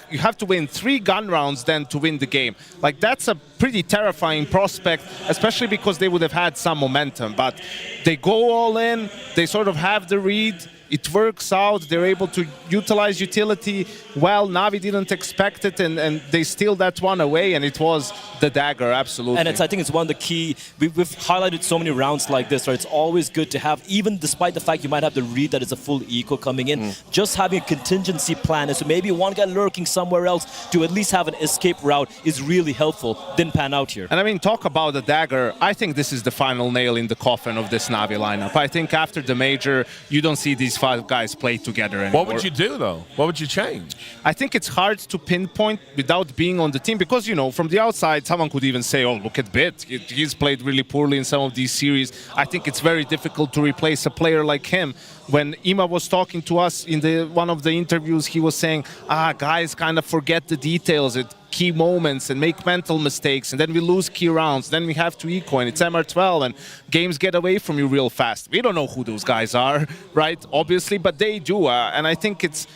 you have to win 3 gun rounds then to win the game. Like, that's a pretty terrifying prospect, especially because they would have had some momentum. But they go all in, they sort of have the read, it works out, they're able to utilize utility well. Na'Vi didn't expect it, and they steal that one away, and it was the dagger, absolutely. And I think it's one of the key, we've highlighted so many rounds like this, right? It's always good to have, even despite the fact you might have the read that is a full eco coming in, just having a contingency plan, so maybe one guy lurking somewhere else to at least have an escape route is really helpful. Didn't pan out here. And I mean, talk about the dagger, I think this is the final nail in the coffin of this Na'Vi lineup. I think after the major, you don't see these 5 guys play together anymore. What would you do, though? What would you change? I think it's hard to pinpoint without being on the team because, you know, from the outside, someone could even say, oh, look at Bit. He's played really poorly in some of these series. I think it's very difficult to replace a player like him. When Ima was talking to us in one of the interviews, he was saying, guys kind of forget the details at key moments and make mental mistakes, and then we lose key rounds, then we have to eco, and it's MR12, and games get away from you real fast. We don't know who those guys are, right? Obviously, but they do. And I think it's,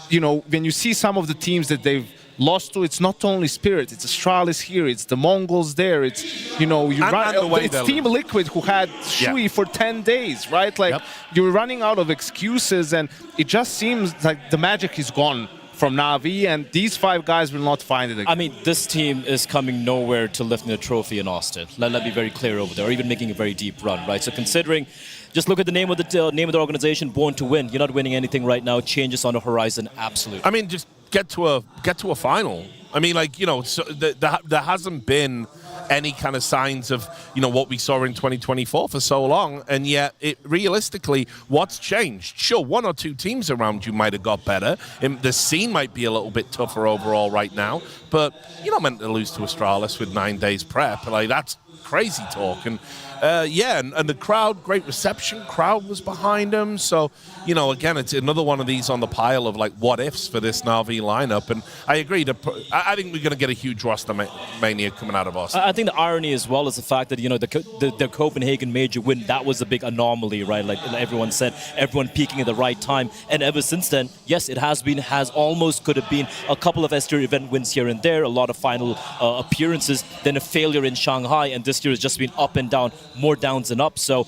you know, when you see some of the teams that they've lost to, it's not only Spirit, it's Astralis here, it's the MongolZ there, it's, you know, it's Team Liquid who had Shui for 10 days, right? Like, you're running out of excuses, and it just seems like the magic is gone from Na'Vi, and these 5 guys will not find it again. I mean, this team is coming nowhere to lifting a trophy in Austin. Let be very clear over there, or even making a very deep run, right? So considering, just look at the name of the organization, Born to Win. You're not winning anything right now. Changes on the horizon, absolutely. I mean, just get to a final. I mean, like, you know, so there hasn't been any kind of signs of, you know, what we saw in 2024 for so long, and yet realistically, what's changed? Sure, 1 or 2 teams around you might have got better, and the scene might be a little bit tougher overall right now, but you're not meant to lose to Astralis with 9 days prep. Like, that's crazy talk. And and the crowd, great reception, crowd was behind them. So, you know, again, it's another one of these on the pile of like what ifs for this Na'Vi lineup. And I agree, I think we're going to get a huge roster mania coming out of us. I think the irony as well is the fact that, you know, the Copenhagen major win, that was a big anomaly, right? Like everyone said, everyone peaking at the right time. And ever since then, yes, it has almost could have been a couple of S-tier event wins here and there, a lot of final appearances, then a failure in Shanghai. And this year has just been up and down, more downs than up. So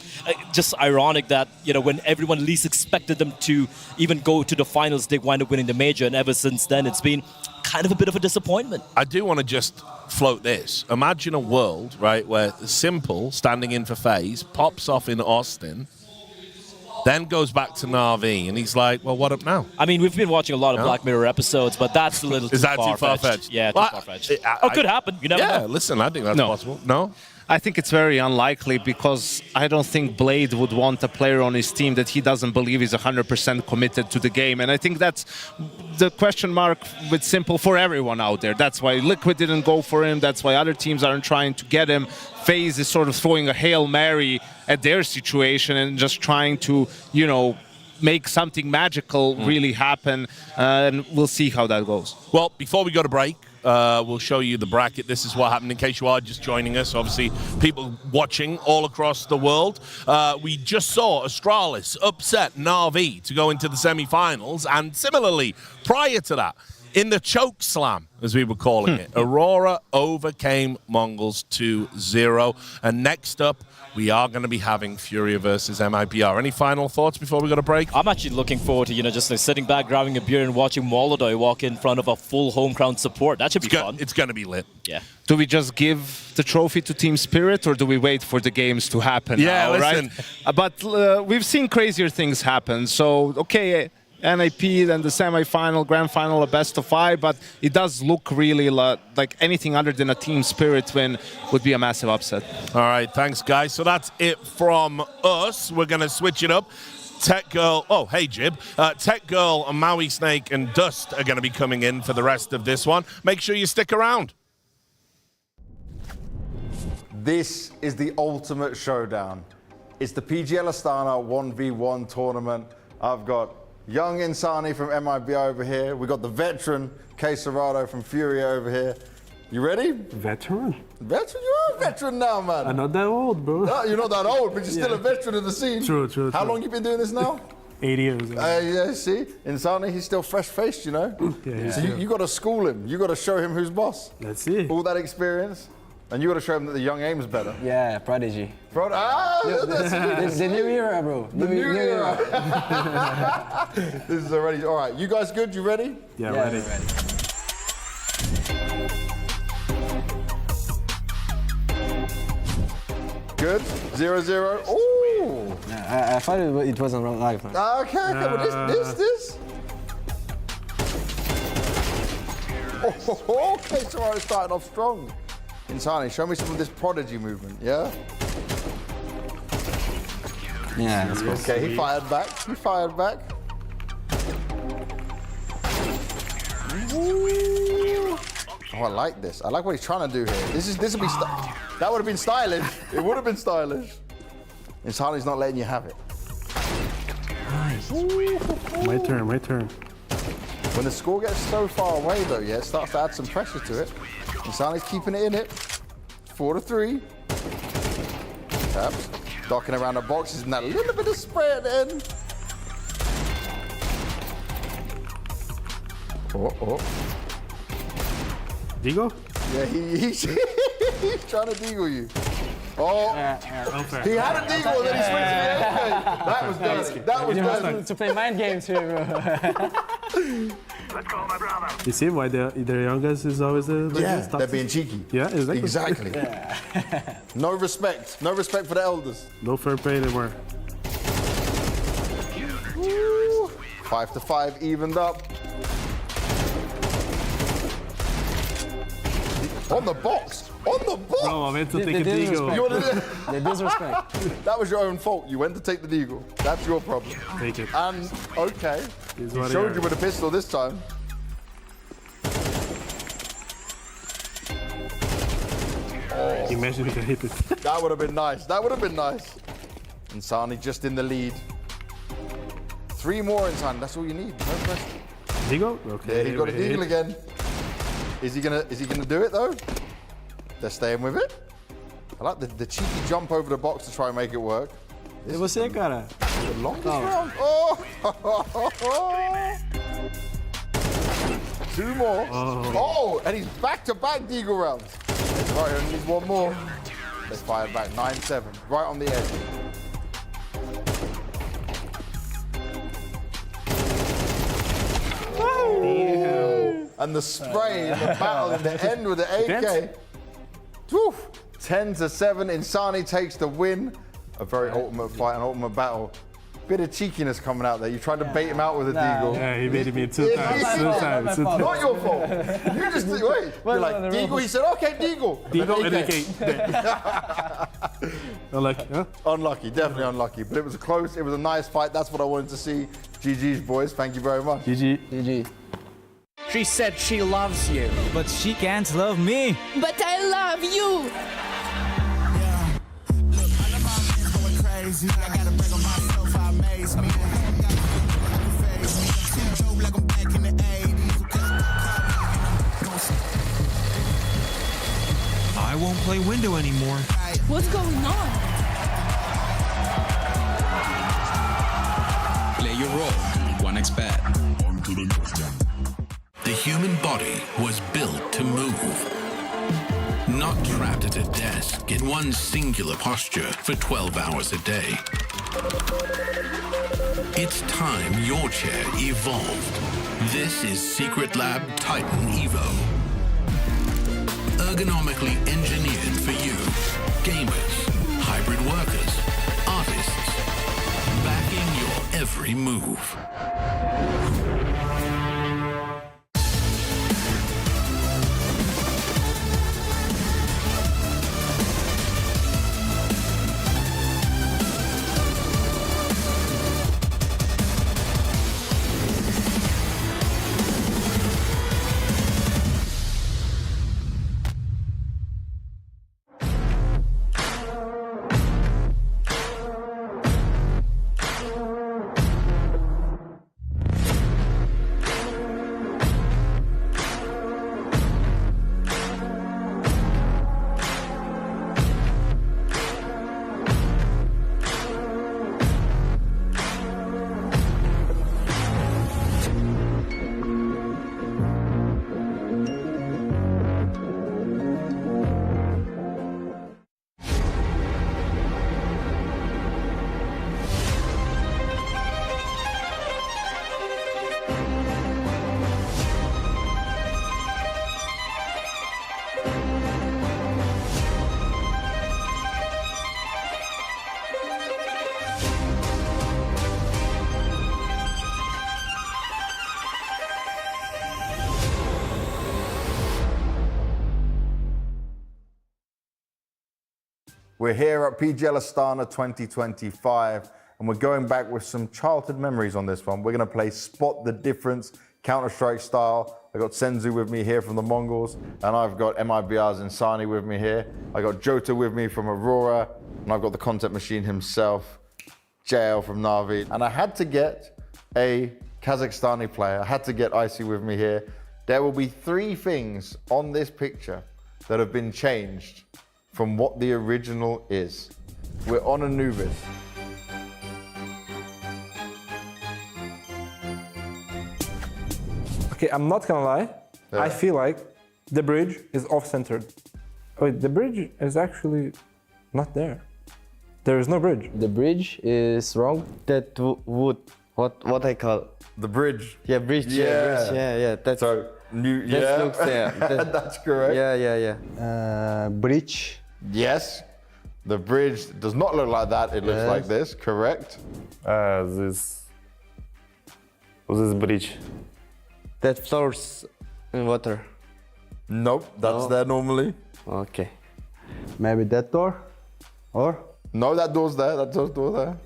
just ironic that, you know, when everyone least expected them to even go to the finals, they wind up winning the major. And ever since then, it's been kind of a bit of a disappointment. I do want to just float this. Imagine a world, right, where Simple, standing in for FaZe, pops off in Austin, then goes back to Na'Vi, and he's like, well, what up now? I mean, we've been watching a lot of Black Mirror episodes, but that's a little too far-fetched. Yeah, too far-fetched. It could happen. You never know. Yeah, listen, I think that's possible. No? I think it's very unlikely because I don't think Blade would want a player on his team that he doesn't believe is 100% committed to the game. And I think that's the question mark with Simple for everyone out there. That's why Liquid didn't go for him. That's why other teams aren't trying to get him. FaZe is sort of throwing a Hail Mary at their situation and just trying to, you know, make something magical really happen. And we'll see how that goes. Well, before we go to break, we'll show you the bracket. This is what happened in case you are just joining us. Obviously, people watching all across the world. We just saw Astralis upset Na'Vi to go into the semi-finals. And similarly, prior to that, In the choke slam, as we were calling it, Aurora overcame MongolZ 2-0. And next up, we are going to be having FURIA versus MIBR. Any final thoughts before we go to break? I'm actually looking forward to, just like sitting back, grabbing a beer and watching MongolZ walk in front of a full home crowd support. That should be fun. It's going to be lit. Yeah. Do we just give the trophy to Team Spirit, or do we wait for the games to happen? Yeah, now, listen. Right? But we've seen crazier things happen. So, okay, NAP, then the semi-final, grand final, a best of 5, but it does look really like anything other than a Team Spirit win would be a massive upset. All right, thanks, guys. So that's it from us. We're going to switch it up. Tech Girl, oh, hey, Jib. Tech Girl, and Maui Snake, and Dust are going to be coming in for the rest of this one. Make sure you stick around. This is the ultimate showdown. It's the PGL Astana 1v1 tournament. I've got young Insani from MIBR over here. We've got the veteran Kazakhstan from FURIA over here. You ready? Veteran? Veteran? You are a veteran now, man. I'm not that old, bro. No, you're not that old, but you're still a veteran of the scene. True. How long you been doing this now? 8 years. Yeah, see? Insani, he's still fresh-faced, you know? Yeah, so you got to school him. You got to show him who's boss. Let's see. All that experience. And you got to show him that the young aim's better. Yeah, Prodigy. That's the new era, bro. The new era. This is already, all right. You guys good? You ready? Yeah, ready. Good. 0-0. Ooh. I thought it wasn't live. Okay, well, this. Okay, so I started off strong. Insani, show me some of this Prodigy movement, yeah? Yeah, that's cool. Okay, he fired back. Ooh. Oh, I like this. I like what he's trying to do here. This would be that would have been stylish. It would have been stylish. Insani's not letting you have it. Nice. My turn. When the score gets so far away, though, yeah, it starts to add some pressure to it. Insani's keeping it in it. 4-3. Taps. Docking around the boxes and that little bit of spray at the end. Oh. Deagle? Yeah, he's trying to deagle you. Oh, he had a deagle, then he switched to the AK. That was good. That was good. To play mind games here, bro. You see why the youngest is always the they're being cheeky. Yeah, exactly. No respect for the elders. No fair play anymore. 5-5 evened up. On the box. Bro, I meant to take a deagle. They disrespect. That was your own fault. You went to take the deagle. That's your problem. Take it. And okay, he showed you with a pistol this time. Oh. Imagine if I hit it. That would have been nice. Insani just in the lead. 3 more, Insani. That's all you need. No pressure. Deagle? Okay. Yeah, he got a deagle again. Is he gonna do it though? They're staying with it. I like the cheeky jump over the box to try and make it work. Você, cara. The longest round. Oh! 2 more. Oh, and he's back-to-back deagle rounds. Right, he only needs 1 more. Let's fire back. 9-7. Right on the edge. Oh. And the spray in the battle in the end with the AK. 10-7. Insani takes the win. A very ultimate fight, an ultimate battle. Bit of cheekiness coming out there. You tried to bait him out with a deagle. Yeah, he made me 2 times. Not your fault. You just wait. You're like deagle. He said, "Okay, deagle." Deagle and AK. Unlucky, huh? Unlucky, definitely unlucky. But it was close. It was a nice fight. That's what I wanted to see. GG's, boys. Thank you very much. GG. She said she loves you. But she can't love me. But I love you. Crazy. I gotta break on myself, I amaze me. Like I'm back in the 80s. I won't play window anymore. What's going on? Play your role. 1xBet. The human body was built to move. Not trapped at a desk in one singular posture for 12 hours a day. It's time your chair evolved. This is Secret Lab Titan Evo. Ergonomically engineered for you, gamers, hybrid workers, artists, backing your every move. We're here at PGL Astana 2025, and we're going back with some childhood memories on this one. We're going to play Spot the Difference, Counter-Strike style. I got Senzu with me here from the Mongols, and I've got MIBR's Insani with me here. I got Jota with me from Aurora, and I've got the content machine himself, JL from Navi. And I had to get a Kazakhstani player. I had to get Icy with me here. There will be 3 things on this picture that have been changed from what the original is. We're on Anubis. Okay, I'm not gonna lie. Yeah. I feel like the bridge is off-centered. Wait, the bridge is actually not there. There is no bridge. The bridge is wrong. That would what I call the bridge. Yeah, bridge. Yeah, bridge. That's so new. Yeah, looks, that's correct. Yeah. Bridge. Yes, the bridge does not look like that. It looks like this. Correct. This bridge. That floors in water. Nope, that's there normally. Okay. Maybe that door, or? No, that door's there. That door there.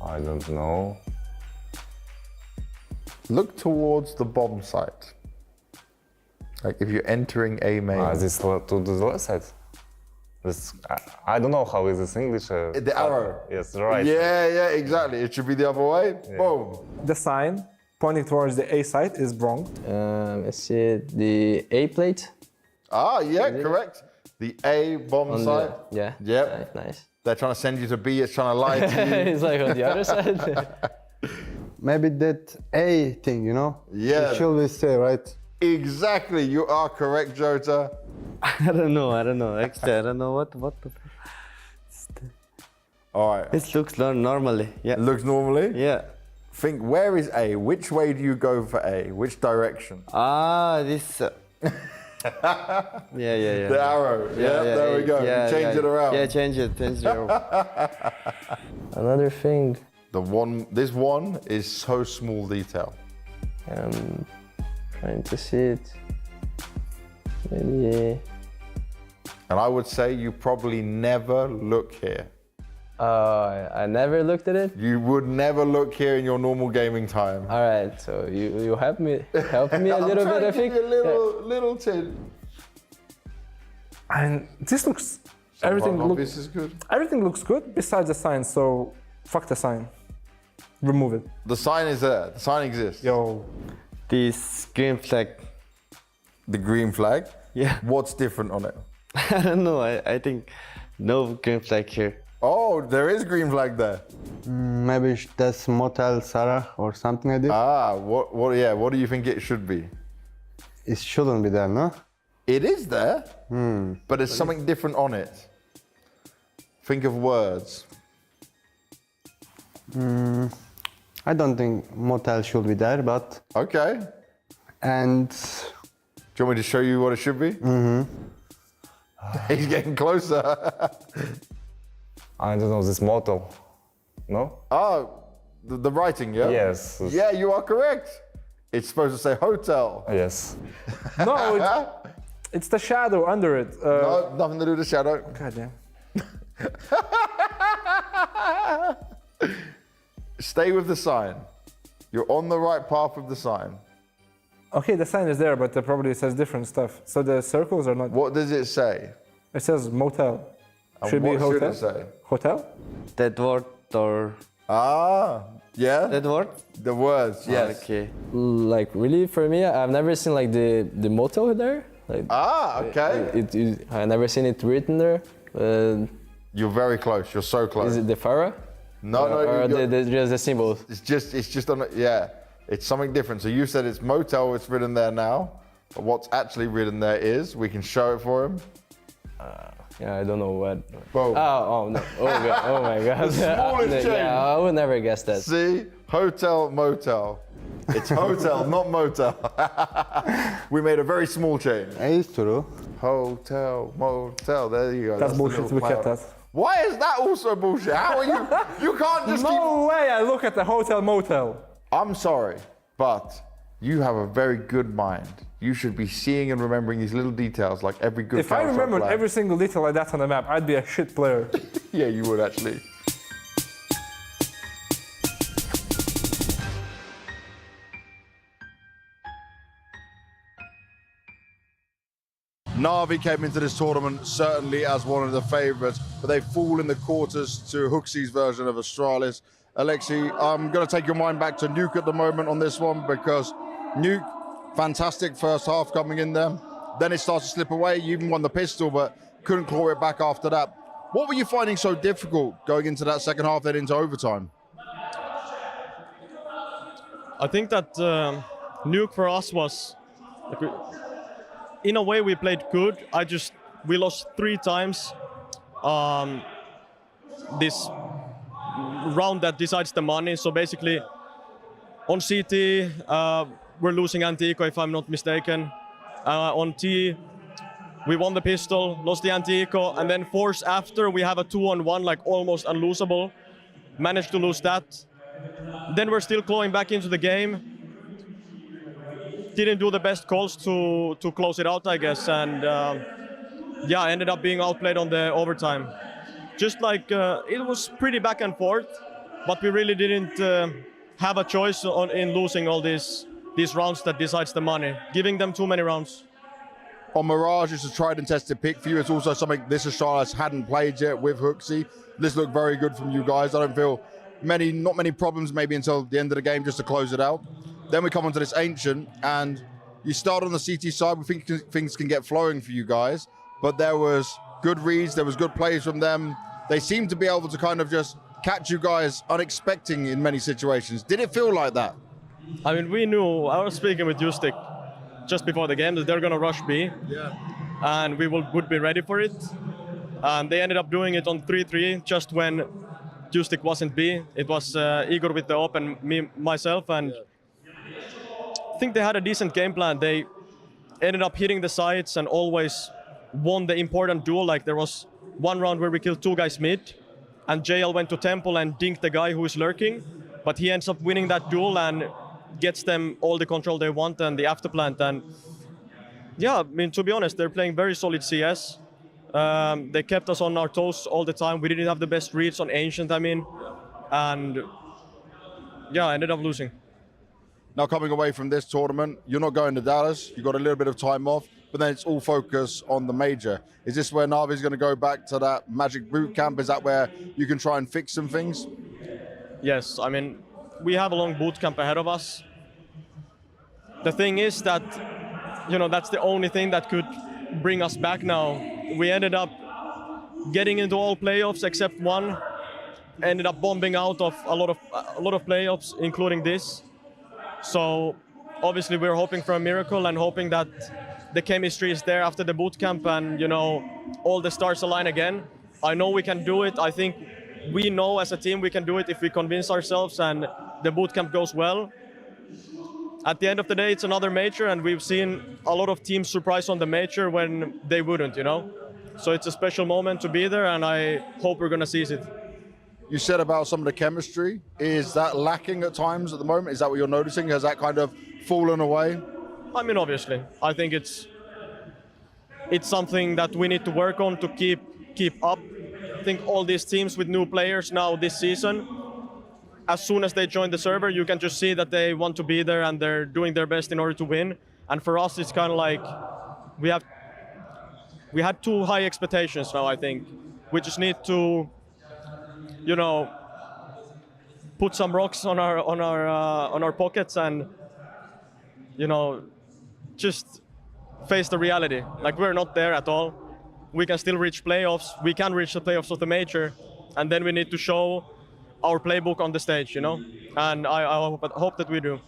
I don't know. Look towards the bomb site. Like if you're entering A main. This to the left side. This, I don't know how is this English. The arrow. Yes, right. Yeah, exactly. It should be the other way. Yeah. Boom. The sign pointing towards the A site is wrong. Let's see the A plate. Ah, yeah, correct. The A bomb site. Yeah. Yep. Nice. They're trying to send you to B. It's trying to lie to you. It's like on the other side. Maybe that A thing, you know? Yeah. It should be say, right? Exactly. You are correct, Jota. I don't know. Actually, I don't know what. All right. This looks normally. Yeah. It looks normally? Yeah. Think, where is A? Which way do you go for A? Which direction? This. Yeah. The arrow. Yeah, there we go. Yeah, change it around. Yeah, change it around. Another thing. This one is so small detail. Trying to see it. Maybe. And I would say you probably never look here. I never looked at it. You would never look here in your normal gaming time. All right, so you help me a little bit. I think. Little tin. And this looks. Everything looks good. Everything looks good besides the sign. So fuck the sign. Remove it. The sign is there. The sign exists. Yo. This green flag. The green flag? Yeah. What's different on it? I don't know. I think no green flag here. Oh, there is green flag there. Maybe that's Motel Sarah or something like this. Ah, what do you think it should be? It shouldn't be there, no? It is there, but there's something different on it. Think of words. I don't think Motel should be there, but... Okay. And... Do you want me to show you what it should be? He's getting closer. I don't know, this motto. No? Oh, the writing, yeah? Yes. Yeah, you are correct. It's supposed to say hotel. Yes. No, it's the shadow under it. No, nothing to do with the shadow. God damn. Stay with the sign. You're on the right path with the sign. Okay, the sign is there, but it probably says different stuff. So the circles are not... What does it say? It says motel. And Should be what hotel. should it say? Hotel? That word or Ah, yeah? that word? The words, yes. Okay. Like really, for me, I've never seen like the motto there. Like, okay. I never seen it written there. You're very close. You're so close. Is it the FURIA? No, or just the symbol? It's just on. Yeah, it's something different. So you said it's motel. It's written there now. But what's actually written there is we can show it for him. Yeah, I don't know what. Boom. Oh no! Oh god! Oh my god! The smallest change. Yeah, I would never guess that. See, hotel, motel. It's hotel, not motel. We made a very small change. It's true. Hotel, motel. There you go. That's bullshit. Look at that. Why is that also bullshit? How are you? You can't just No way! I look at the hotel motel. I'm sorry, but you have a very good mind. You should be seeing and remembering these little details like every good If I remembered every single detail like that on the map, I'd be a shit player. Yeah, you would actually. Na'Vi came into this tournament certainly as one of the favourites, but they fall in the quarters to HOTU's version of Astralis. Alexi, I'm going to take your mind back to Nuke at the moment on this one, because Nuke, fantastic first half coming in there. Then it starts to slip away. You even won the pistol, but couldn't claw it back after that. What were you finding so difficult going into that second half, then into overtime? I think that Nuke for us was... in a way, we played good. We lost 3 times. This round that decides the money. So basically, on CT, we're losing anti-eco, if I'm not mistaken. On T, we won the pistol, lost the anti-eco, and then force after, we have a 2-on-1, like almost unlosable. Managed to lose that. Then we're still clawing back into the game. Didn't do the best calls to close it out, I guess, and yeah, ended up being outplayed on the overtime. Just like it was pretty back and forth, but we really didn't have a choice in losing all these rounds that decides the money, giving them too many rounds. On Mirage, it's a tried and tested pick for you. It's also something this Astralis hadn't played yet with HOTU. This looked very good from you guys. I don't feel not many problems maybe until the end of the game just to close it out. Then we come onto this Ancient, and you start on the CT side. We think things can get flowing for you guys, but there was good reads, there was good plays from them. They seemed to be able to kind of just catch you guys unexpected in many situations. Did it feel like that? I mean, we knew, I was speaking with Justik just before the game, that they're going to rush B, and we would be ready for it. And they ended up doing it on 3-3, just when Justik wasn't B. It was Igor with the op and myself, and I think they had a decent game plan. They ended up hitting the sides and always won the important duel. Like there was one round where we killed 2 guys mid, and JL went to Temple and dinked the guy who is lurking, but he ends up winning that duel and gets them all the control they want and the afterplant. And yeah, I mean, to be honest, they're playing very solid CS. They kept us on our toes all the time. We didn't have the best reads on Ancient, I mean, and yeah, I ended up losing. Now coming away from this tournament, you're not going to Dallas, you've got a little bit of time off, but then it's all focus on the major. Is this where Na'Vi's going to go back to that Magic boot camp? Is that where you can try and fix some things? Yes, I mean, we have a long boot camp ahead of us. The thing is that, you know, that's the only thing that could bring us back now. We ended up getting into all playoffs except one, ended up bombing out of a lot of playoffs, including this. So obviously we're hoping for a miracle and hoping that the chemistry is there after the boot camp and, you know, all the stars align again. I know we can do it. I think we know as a team we can do it if we convince ourselves and the boot camp goes well. At the end of the day, it's another major, and we've seen a lot of teams surprise on the major when they wouldn't, you know? So it's a special moment to be there, and I hope we're going to seize it. You said about some of the chemistry. Is that lacking at times at the moment? Is that what you're noticing? Has that kind of fallen away? I mean, obviously. I think it's something that we need to work on to keep up. I think all these teams with new players now this season, as soon as they join the server, you can just see that they want to be there and they're doing their best in order to win. And for us, it's kind of like we had too high expectations now, I think. We just need to, you know, put some rocks on our pockets and, you know, just face the reality. Like, we're not there at all. We can still reach playoffs. We can reach the playoffs of the major, and then we need to show our playbook on the stage, you know, and I hope that we do.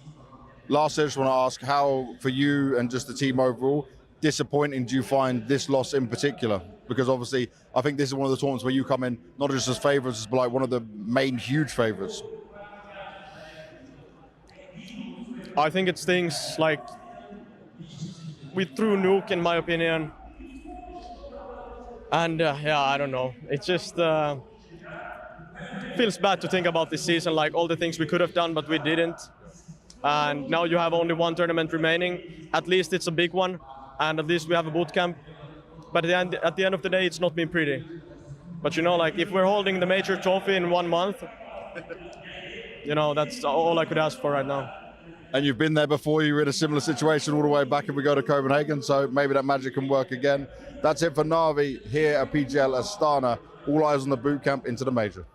Lastly, I just want to ask how, for you and just the team overall, disappointing do you find this loss in particular? Because obviously, I think this is one of the tournaments where you come in not just as favourites, but like one of the main huge favourites. I think it's things like we threw Nuke, in my opinion, and yeah, I don't know. It just feels bad to think about this season, like all the things we could have done, but we didn't. And now you have only one tournament remaining. At least it's a big one, and at least we have a boot camp. But at the end of the day, it's not been pretty. But you know, like if we're holding the major trophy in 1 month, you know, that's all I could ask for right now. And you've been there before. You were in a similar situation all the way back if we go to Copenhagen, so maybe that magic can work again. That's it for Navi here at PGL Astana. All eyes on the boot camp into the major.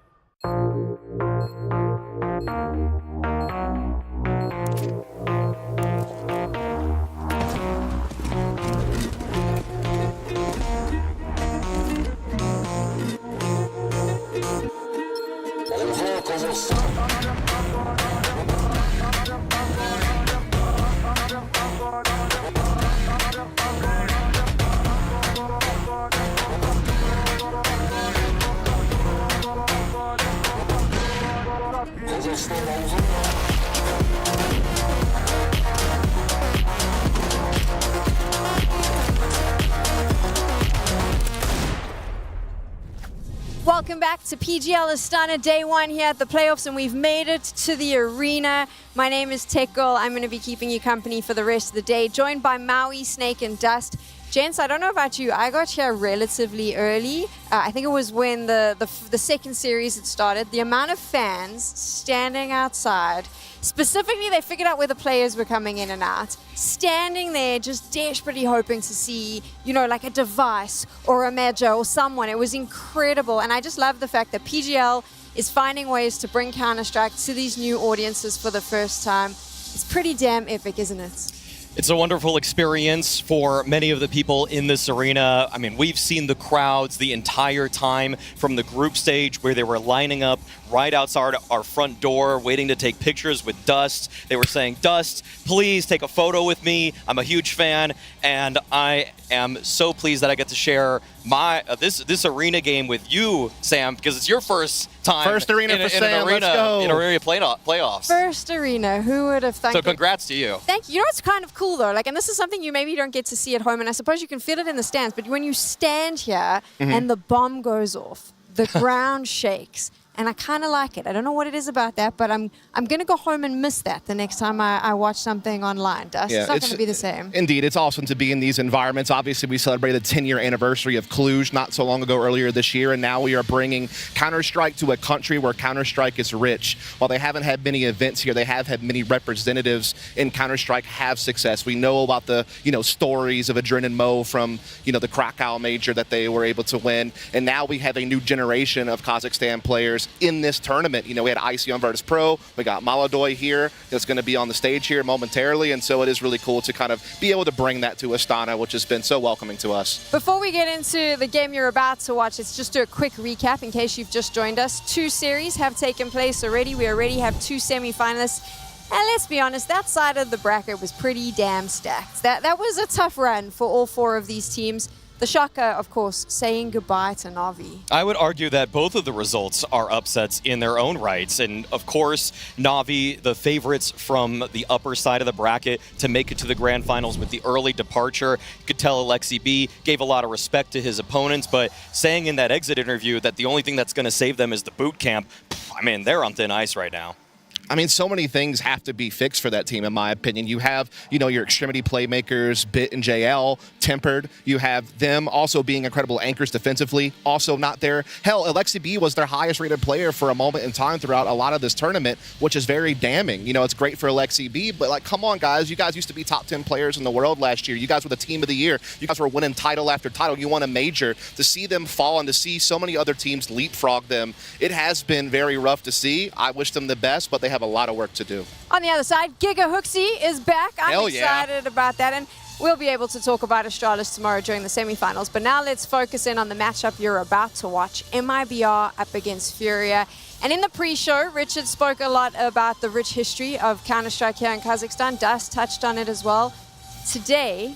Welcome back to PGL Astana, day one here at the playoffs, and we've made it to the arena. My name is Tech Girl. I'm going to be keeping you company for the rest of the day, joined by Maui, Snake, and Dust. Gents, I don't know about you, I got here relatively early. I think it was when the second series had started. The amount of fans standing outside, specifically they figured out where the players were coming in and out, standing there just desperately hoping to see, you know, like a device or a Major or someone. It was incredible, and I just love the fact that PGL is finding ways to bring Counter-Strike to these new audiences for the first time. It's pretty damn epic, isn't it? It's a wonderful experience for many of the people in this arena. I mean, we've seen the crowds the entire time from the group stage where they were lining up right outside our front door waiting to take pictures with Dust. They were saying, Dust, please take a photo with me. I'm a huge fan, and I am so pleased that I get to share my this arena game with you, Sam, because it's your first time first arena in for Sam. an arena, Let's go. in arena playoffs. First arena, who would have thought? So congrats to you. Thank you. You know what's kind of cool though, like, and this is something you maybe don't get to see at home, and I suppose you can feel it in the stands, but when you stand here and the bomb goes off, the ground shakes. And I kind of like it. I don't know what it is about that, but I'm going to go home and miss that the next time I watch something online. Dust. Yeah, it's not going to be the same. Indeed, it's awesome to be in these environments. Obviously, we celebrated the 10-year anniversary of Cluj not so long ago earlier this year, and now we are bringing Counter-Strike to a country where Counter-Strike is rich. While they haven't had many events here, they have had many representatives in Counter-Strike have success. We know about the stories of Adren and Mo from the Krakow major that they were able to win, and now we have a new generation of Kazakhstan players teams in this tournament. You know, we had Icy on Virtus.pro, we got MongolZ here that's going to be on the stage here momentarily, and so it is really cool to kind of be able to bring that to Astana, which has been so welcoming to us. Before we get into the game you're about to watch, let's just do a quick recap in case you've just joined us. 2 series have taken place already. We already have 2 semi-finalists. And let's be honest, that side of the bracket was pretty damn stacked. That was a tough run for all 4 of these teams. The shocker, of course, saying goodbye to Na'Vi. I would argue that both of the results are upsets in their own rights. And of course, Na'Vi, the favorites from the upper side of the bracket to make it to the grand finals with the early departure. You could tell Alexi B gave a lot of respect to his opponents, but saying in that exit interview that the only thing that's going to save them is the boot camp, I mean, they're on thin ice right now. I mean, so many things have to be fixed for that team, in my opinion. You have, you know, your extremity playmakers, Bit and JL, tempered. You have them also being incredible anchors defensively, also not there. Hell, Alexi B was their highest rated player for a moment in time throughout a lot of this tournament, which is very damning. You know, it's great for Alexi B, but like, come on, guys. You guys used to be top 10 players in the world last year. You guys were the team of the year. You guys were winning title after title. You won a major. To see them fall and to see so many other teams leapfrog them, it has been very rough to see. I wish them the best, but they have a lot of work to do. On the other side, Giga Hooksy is back. I'm excited about that. And we'll be able to talk about Astralis tomorrow during the semifinals. But now let's focus in on the matchup you're about to watch. MIBR up against FURIA. And in the pre-show, Richard spoke a lot about the rich history of Counter-Strike here in Kazakhstan. Dust touched on it as well. Today,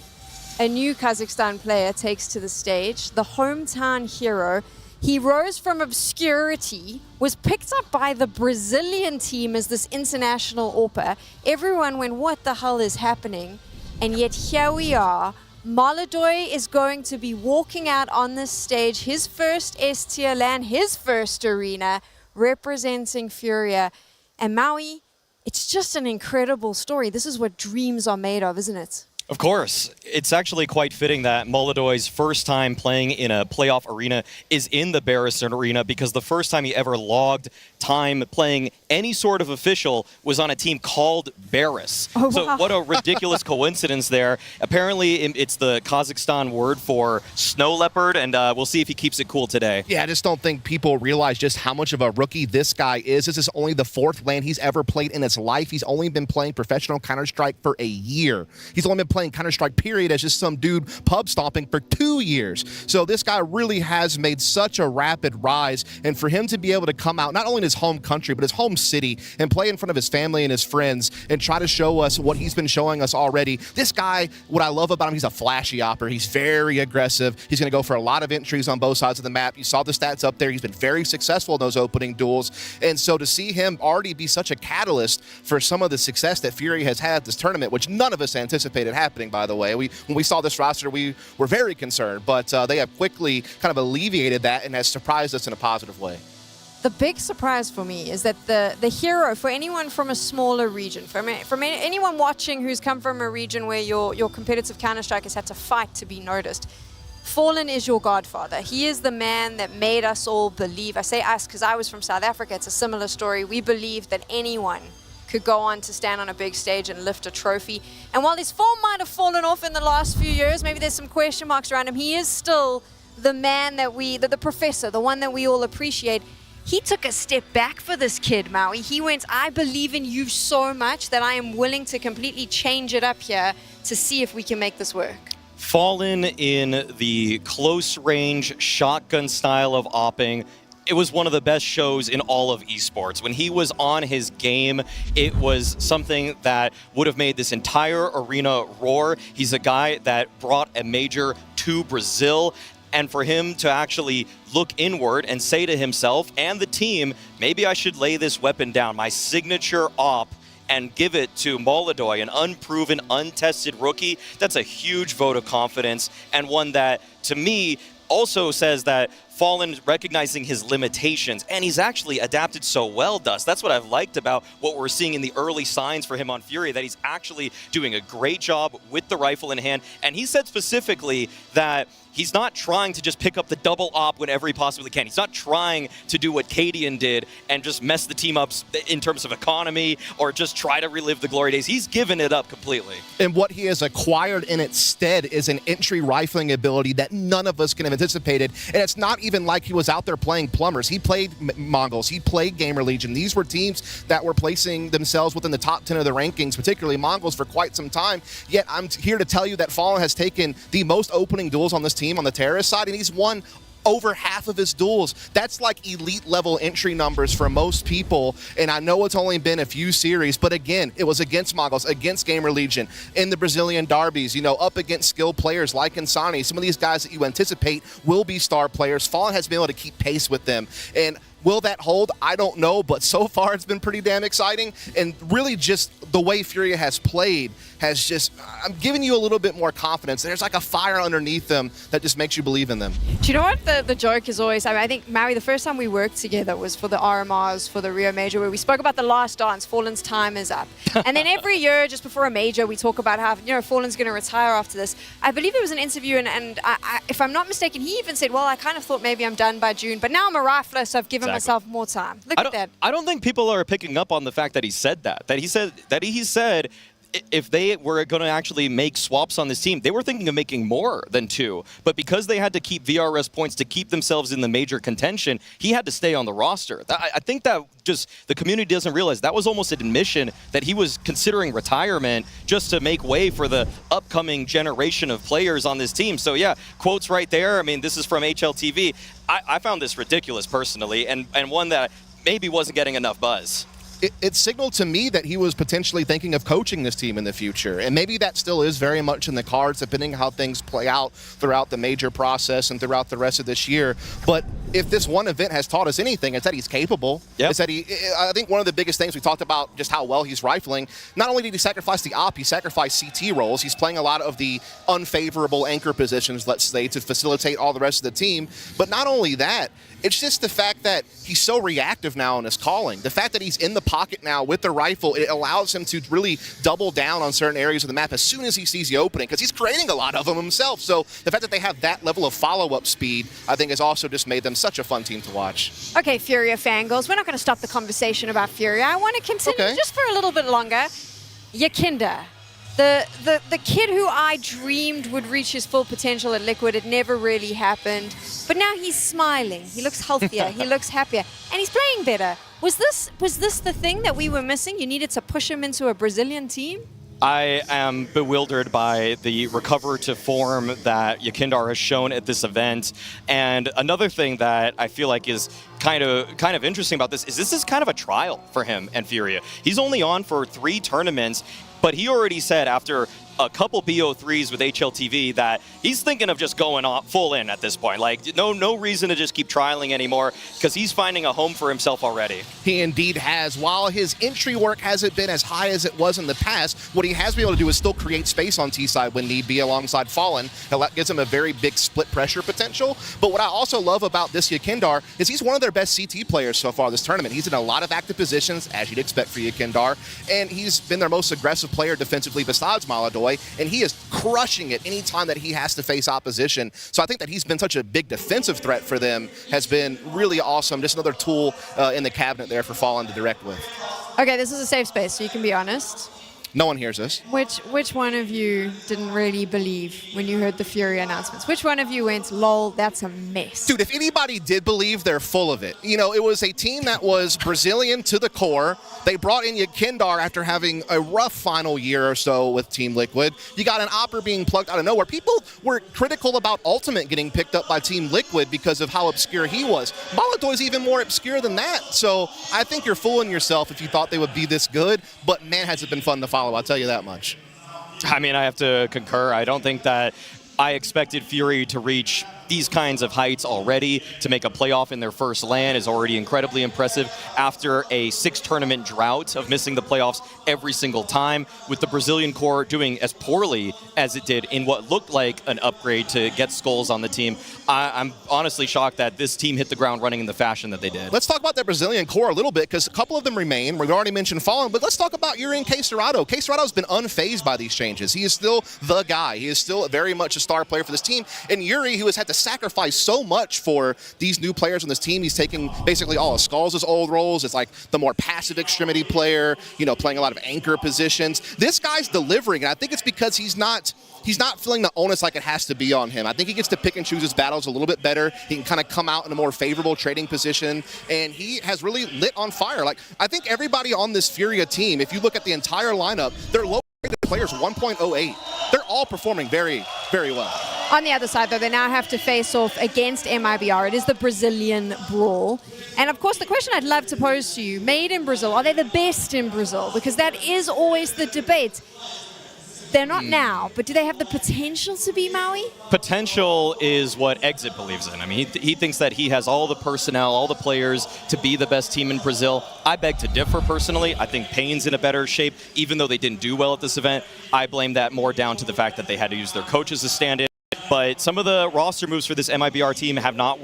a new Kazakhstan player takes to the stage, the hometown hero. He rose from obscurity, was picked up by the Brazilian team as this international AWPer. Everyone went, what the hell is happening? And yet here we are. MongolZ is going to be walking out on this stage, his first S-tier LAN, his first arena, representing FURIA. And Maui, it's just an incredible story. This is what dreams are made of, isn't it? Of course. It's actually quite fitting that MongolZ's first time playing in a playoff arena is in the Barys arena, because the first time he ever logged time playing any sort of official was on a team called Barys. Oh, wow. So what a ridiculous coincidence there. Apparently it's the Kazakhstan word for snow leopard, and we'll see if he keeps it cool today. Yeah, I just don't think people realize just how much of a rookie this guy is. This is only the 4th LAN he's ever played in his life. He's only been playing professional Counter-Strike for a year. He's only been playing Counter-Strike period as just some dude pub stomping for 2 years. So this guy really has made such a rapid rise, and for him to be able to come out not only in his home country but his home city and play in front of his family and his friends and try to show us what he's been showing us already. This guy, what I love about him, he's a flashy AWPer. He's very aggressive. He's going to go for a lot of entries on both sides of the map. You saw the stats up there. He's been very successful in those opening duels, and so to see him already be such a catalyst for some of the success that FURIA has had this tournament, which none of us anticipated happening, by the way. When we saw this roster, we were very concerned, but they have quickly kind of alleviated that and has surprised us in a positive way. The big surprise for me is that the hero, for anyone from a smaller region, from anyone watching who's come from a region where your competitive Counter-Strike has had to fight to be noticed, Fallen is your godfather. He is the man that made us all believe. I say us because I was from South Africa. It's a similar story. We believed that anyone could go on to stand on a big stage and lift a trophy. And while his form might have fallen off in the last few years, maybe there's some question marks around him, he is still the man that the professor, the one that we all appreciate. He took a step back for this kid, Maui. He went, I believe in you so much that I am willing to completely change it up here to see if we can make this work. Fallen in the close range shotgun style of opping. It was one of the best shows in all of esports. When he was on his game, it was something that would have made this entire arena roar. He's a guy that brought a major to Brazil. And for him to actually look inward and say to himself and the team, maybe I should lay this weapon down, my signature op, and give it to MongolZ, an unproven, untested rookie, that's a huge vote of confidence, and one that, to me, also says that Fallen recognizing his limitations, and he's actually adapted so well, Dust. That's what I've liked about what we're seeing in the early signs for him on FURIA, that he's actually doing a great job with the rifle in hand. And he said specifically that he's not trying to just pick up the double op whenever he possibly can. He's not trying to do what Cadian did and just mess the team up in terms of economy or just try to relive the glory days. He's given it up completely. And what he has acquired in its stead is an entry rifling ability that none of us can have anticipated. And it's not even even like he was out there playing plumbers. He played MongolZ. He played GamerLegion. These were teams that were placing themselves within the top 10 of the rankings, particularly MongolZ, for quite some time. Yet I'm here to tell you that Fallen has taken the most opening duels on this team on the terrorist side, and he's won over half of his duels. That's like elite level entry numbers for most people, and I know it's only been a few series, but again, it was against MongolZ, against GamerLegion, in the Brazilian derbies, you know, up against skilled players like Insani, some of these guys that you anticipate will be star players. Fallen has been able to keep pace with them, and will that hold? I don't know, but so far it's been pretty damn exciting, and really just the way FURIA has played has just, I'm giving you a little bit more confidence. There's like a fire underneath them that just makes you believe in them. Do you know what the joke is always? I mean, I think, Maui, the first time we worked together was for the RMRs, for the Rio Major, where we spoke about the last dance, Fallen's time is up. And then every year, just before a major, we talk about how, you know, Fallen's going to retire after this. I believe there was an interview, and if I'm not mistaken, he even said, well, I kind of thought maybe I'm done by June, but now I'm a rifler, so I've given myself more time. Look at that. I don't think people are picking up on the fact that he said that. He said if they were going to actually make swaps on this team, they were thinking of making more than 2. But because they had to keep VRS points to keep themselves in the major contention, he had to stay on the roster. I think that just the community doesn't realize that was almost an admission that he was considering retirement just to make way for the upcoming generation of players on this team. So yeah, quotes right there. I mean, this is from HLTV. I found this ridiculous personally, and one that maybe wasn't getting enough buzz. It signaled to me that he was potentially thinking of coaching this team in the future. And maybe that still is very much in the cards, depending on how things play out throughout the major process and throughout the rest of this year. But if this one event has taught us anything, it's that he's capable. It's that I think one of the biggest things we talked about, just how well he's rifling, not only did he sacrifice the op, he sacrificed CT roles. He's playing a lot of the unfavorable anchor positions, let's say, to facilitate all the rest of the team. But not only that, it's just the fact that he's so reactive now in his calling. The fact that he's in the pocket now with the rifle, it allows him to really double down on certain areas of the map as soon as he sees the opening, because he's creating a lot of them himself. So the fact that they have that level of follow-up speed, I think, has also just made them such a fun team to watch. Okay, FURIA fangirls, we're not going to stop the conversation about FURIA. I want to continue just for a little bit longer. Yakinda. The kid who I dreamed would reach his full potential at Liquid, it never really happened. But now he's smiling. He looks healthier. He looks happier. And he's playing better. Was this the thing that we were missing? You needed to push him into a Brazilian team? I am bewildered by the recover to form that Yakindar has shown at this event. And another thing that I feel like is kind of interesting about this is kind of a trial for him and FURIA. He's only on for 3 tournaments, but he already said after a couple BO3s with HLTV that he's thinking of just going full in at this point. Like, no reason to just keep trialing anymore, because he's finding a home for himself already. He indeed has. While his entry work hasn't been as high as it was in the past, what he has been able to do is still create space on T-side when need be alongside Fallen. That gives him a very big split pressure potential. But what I also love about this Yakindar is he's one of their best CT players so far this tournament. He's in a lot of active positions, as you'd expect for Yakindar, and he's been their most aggressive player defensively besides MongolZ, and he is crushing it anytime that he has to face opposition. So I think that he's been such a big defensive threat for them has been really awesome. Just another tool in the cabinet there for Fallen to direct with. Okay, this is a safe space, so you can be honest. No one hears us. Which one of you didn't really believe when you heard the FURIA announcements? Which one of you went, lol, that's a mess? Dude, if anybody did believe, they're full of it. You know, it was a team that was Brazilian to the core. They brought in Yakindar after having a rough final year or so with Team Liquid. You got an Opera being plucked out of nowhere. People were critical about Ultimate getting picked up by Team Liquid because of how obscure he was. MongolZ is even more obscure than that. So I think you're fooling yourself if you thought they would be this good. But man, has it been fun to follow. I'll tell you that much. I mean, I have to concur. I don't think that I expected FURIA to reach these kinds of heights already. To make a playoff in their first LAN is already incredibly impressive after a 6-tournament drought of missing the playoffs every single time, with the Brazilian core doing as poorly as it did in what looked like an upgrade to get skulls on the team. I'm honestly shocked that this team hit the ground running in the fashion that they did. Let's talk about that Brazilian core a little bit, because a couple of them remain. We've already mentioned Fallen, but let's talk about Yuri and Kaserado. Kaserado's been unfazed by these changes. He is still the guy. He is still very much a star player for this team. And Yuri, who has had to sacrifice so much for these new players on this team, he's taking basically all of Skulls' old roles. It's like the more passive extremity player, you know, playing a lot of anchor positions. This guy's delivering, and I think it's because he's not he's not feeling the onus like it has to be on him. I think he gets to pick and choose his battles a little bit better. He can kind of come out in a more favorable trading position, and he has really lit on fire. Like, I think everybody on this FURIA team, if you look at the entire lineup, they're low-rated players, 1.08. They're all performing very, very well. On the other side, though, they now have to face off against MIBR. It is the Brazilian brawl. And of course, the question I'd love to pose to you, made in Brazil, are they the best in Brazil? Because that is always the debate. They're not now, but do they have the potential to be Maui? Potential is what Exit believes in. I mean, he thinks that he has all the personnel, all the players to be the best team in Brazil. I beg to differ personally. I think Pain's in a better shape, even though they didn't do well at this event. I blame that more down to the fact that they had to use their coaches as stand-in. But some of the roster moves for this MIBR team have not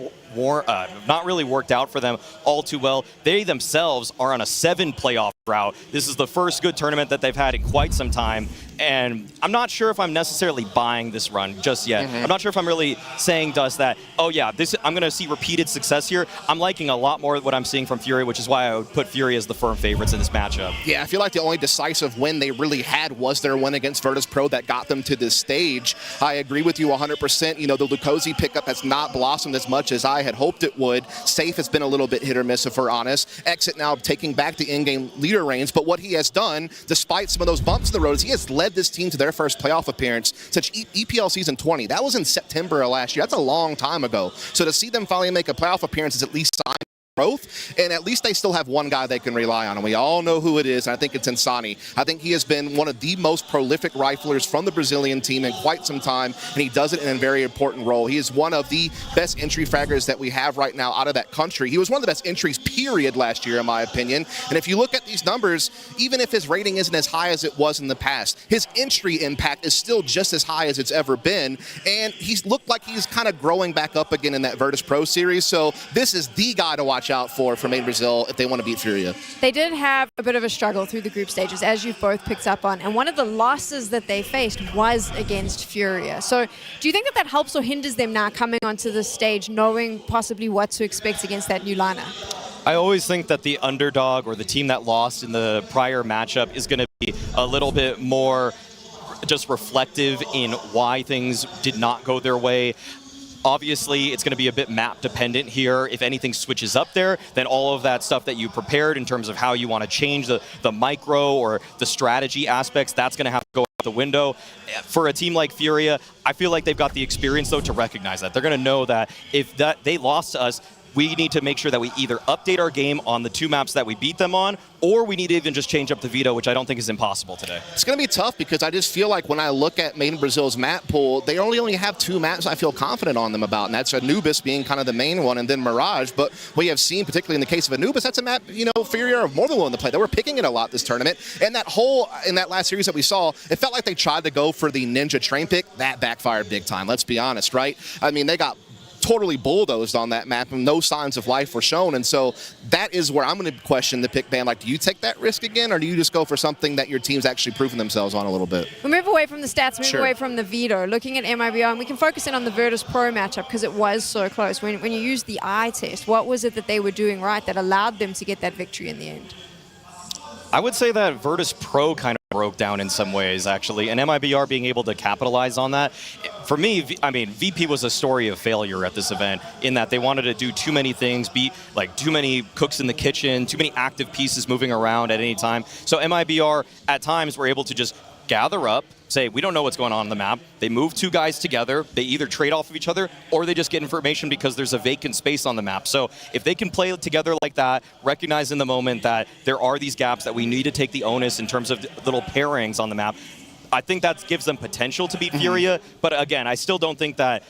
really worked out for them all too well. They themselves are on a 7 playoff route. This is the first good tournament that they've had in quite some time. And I'm not sure if I'm necessarily buying this run just yet. I'm not sure if I'm really saying to us that, oh yeah, I'm going to see repeated success here. I'm liking a lot more what I'm seeing from FURIA, which is why I would put FURIA as the firm favorites in this matchup. Yeah, I feel like the only decisive win they really had was their win against Virtus.pro that got them to this stage. I agree with you 100%. You know, the Lukosi pickup has not blossomed as much as I had hoped it would. Safe has been a little bit hit or miss, if we're honest. Exit now taking back the in-game leader reins, but what he has done, despite some of those bumps in the road, is he has led this team to their first playoff appearance since EPL Season 20. That was in September of last year. That's a long time ago. So to see them finally make a playoff appearance is at least sign growth, and at least they still have one guy they can rely on, and we all know who it is, and I think it's Insani. I think he has been one of the most prolific riflers from the Brazilian team in quite some time, and he does it in a very important role. He is one of the best entry fraggers that we have right now out of that country. He was one of the best entries, period, last year, in my opinion, and if you look at these numbers, even if his rating isn't as high as it was in the past, his entry impact is still just as high as it's ever been, and he's looked like he's kind of growing back up again in that Virtus.pro series, so this is the guy to watch out for Main Brazil if they want to beat FURIA. They did have a bit of a struggle through the group stages, as you've both picked up on, and one of the losses that they faced was against FURIA. So do you think that that helps or hinders them now coming onto the stage, knowing possibly what to expect against that new lineup? I always think that the underdog or the team that lost in the prior matchup is going to be a little bit more just reflective in why things did not go their way. Obviously, it's going to be a bit map dependent here. If anything switches up there, then all of that stuff that you prepared in terms of how you want to change the micro or the strategy aspects, that's going to have to go out the window. For a team like FURIA, I feel like they've got the experience, though, to recognize that. They're going to know that if they lost to us, we need to make sure that we either update our game on the 2 maps that we beat them on, or we need to even just change up the veto, which I don't think is impossible today. It's going to be tough because I just feel like when I look at Made in Brazil's map pool, they only have 2 maps I feel confident on them about, and that's Anubis being kind of the main one, and then Mirage. But we have seen, particularly in the case of Anubis, that's a map, you know, FURIA are more than willing to play. They were picking it a lot this tournament, and in that last series that we saw, it felt like they tried to go for the Ninja train pick. That backfired big time, let's be honest, right? I mean, they got totally bulldozed on that map and no signs of life were shown, and so that is where I'm going to question the pick ban. Like, do you take that risk again, or do you just go for something that your team's actually proven themselves on a little bit? We'll move away from the stats, move Sure. away from the veto, looking at MIBR, and we can focus in on the Virtus.pro matchup because it was so close. When you used the eye test, what was it that they were doing right that allowed them to get that victory in the end? I would say that Virtus.pro kind of broke down in some ways, actually, and MIBR being able to capitalize on that. For me, I mean, VP was a story of failure at this event in that they wanted to do too many things, be like too many cooks in the kitchen, too many active pieces moving around at any time. So MIBR at times were able to just gather up, say, we don't know what's going on the map. They move 2 guys together. They either trade off of each other or they just get information because there's a vacant space on the map. So if they can play together like that, recognize in the moment that there are these gaps that we need to take the onus in terms of little pairings on the map, I think that gives them potential to beat FURIA. But again, I still don't think that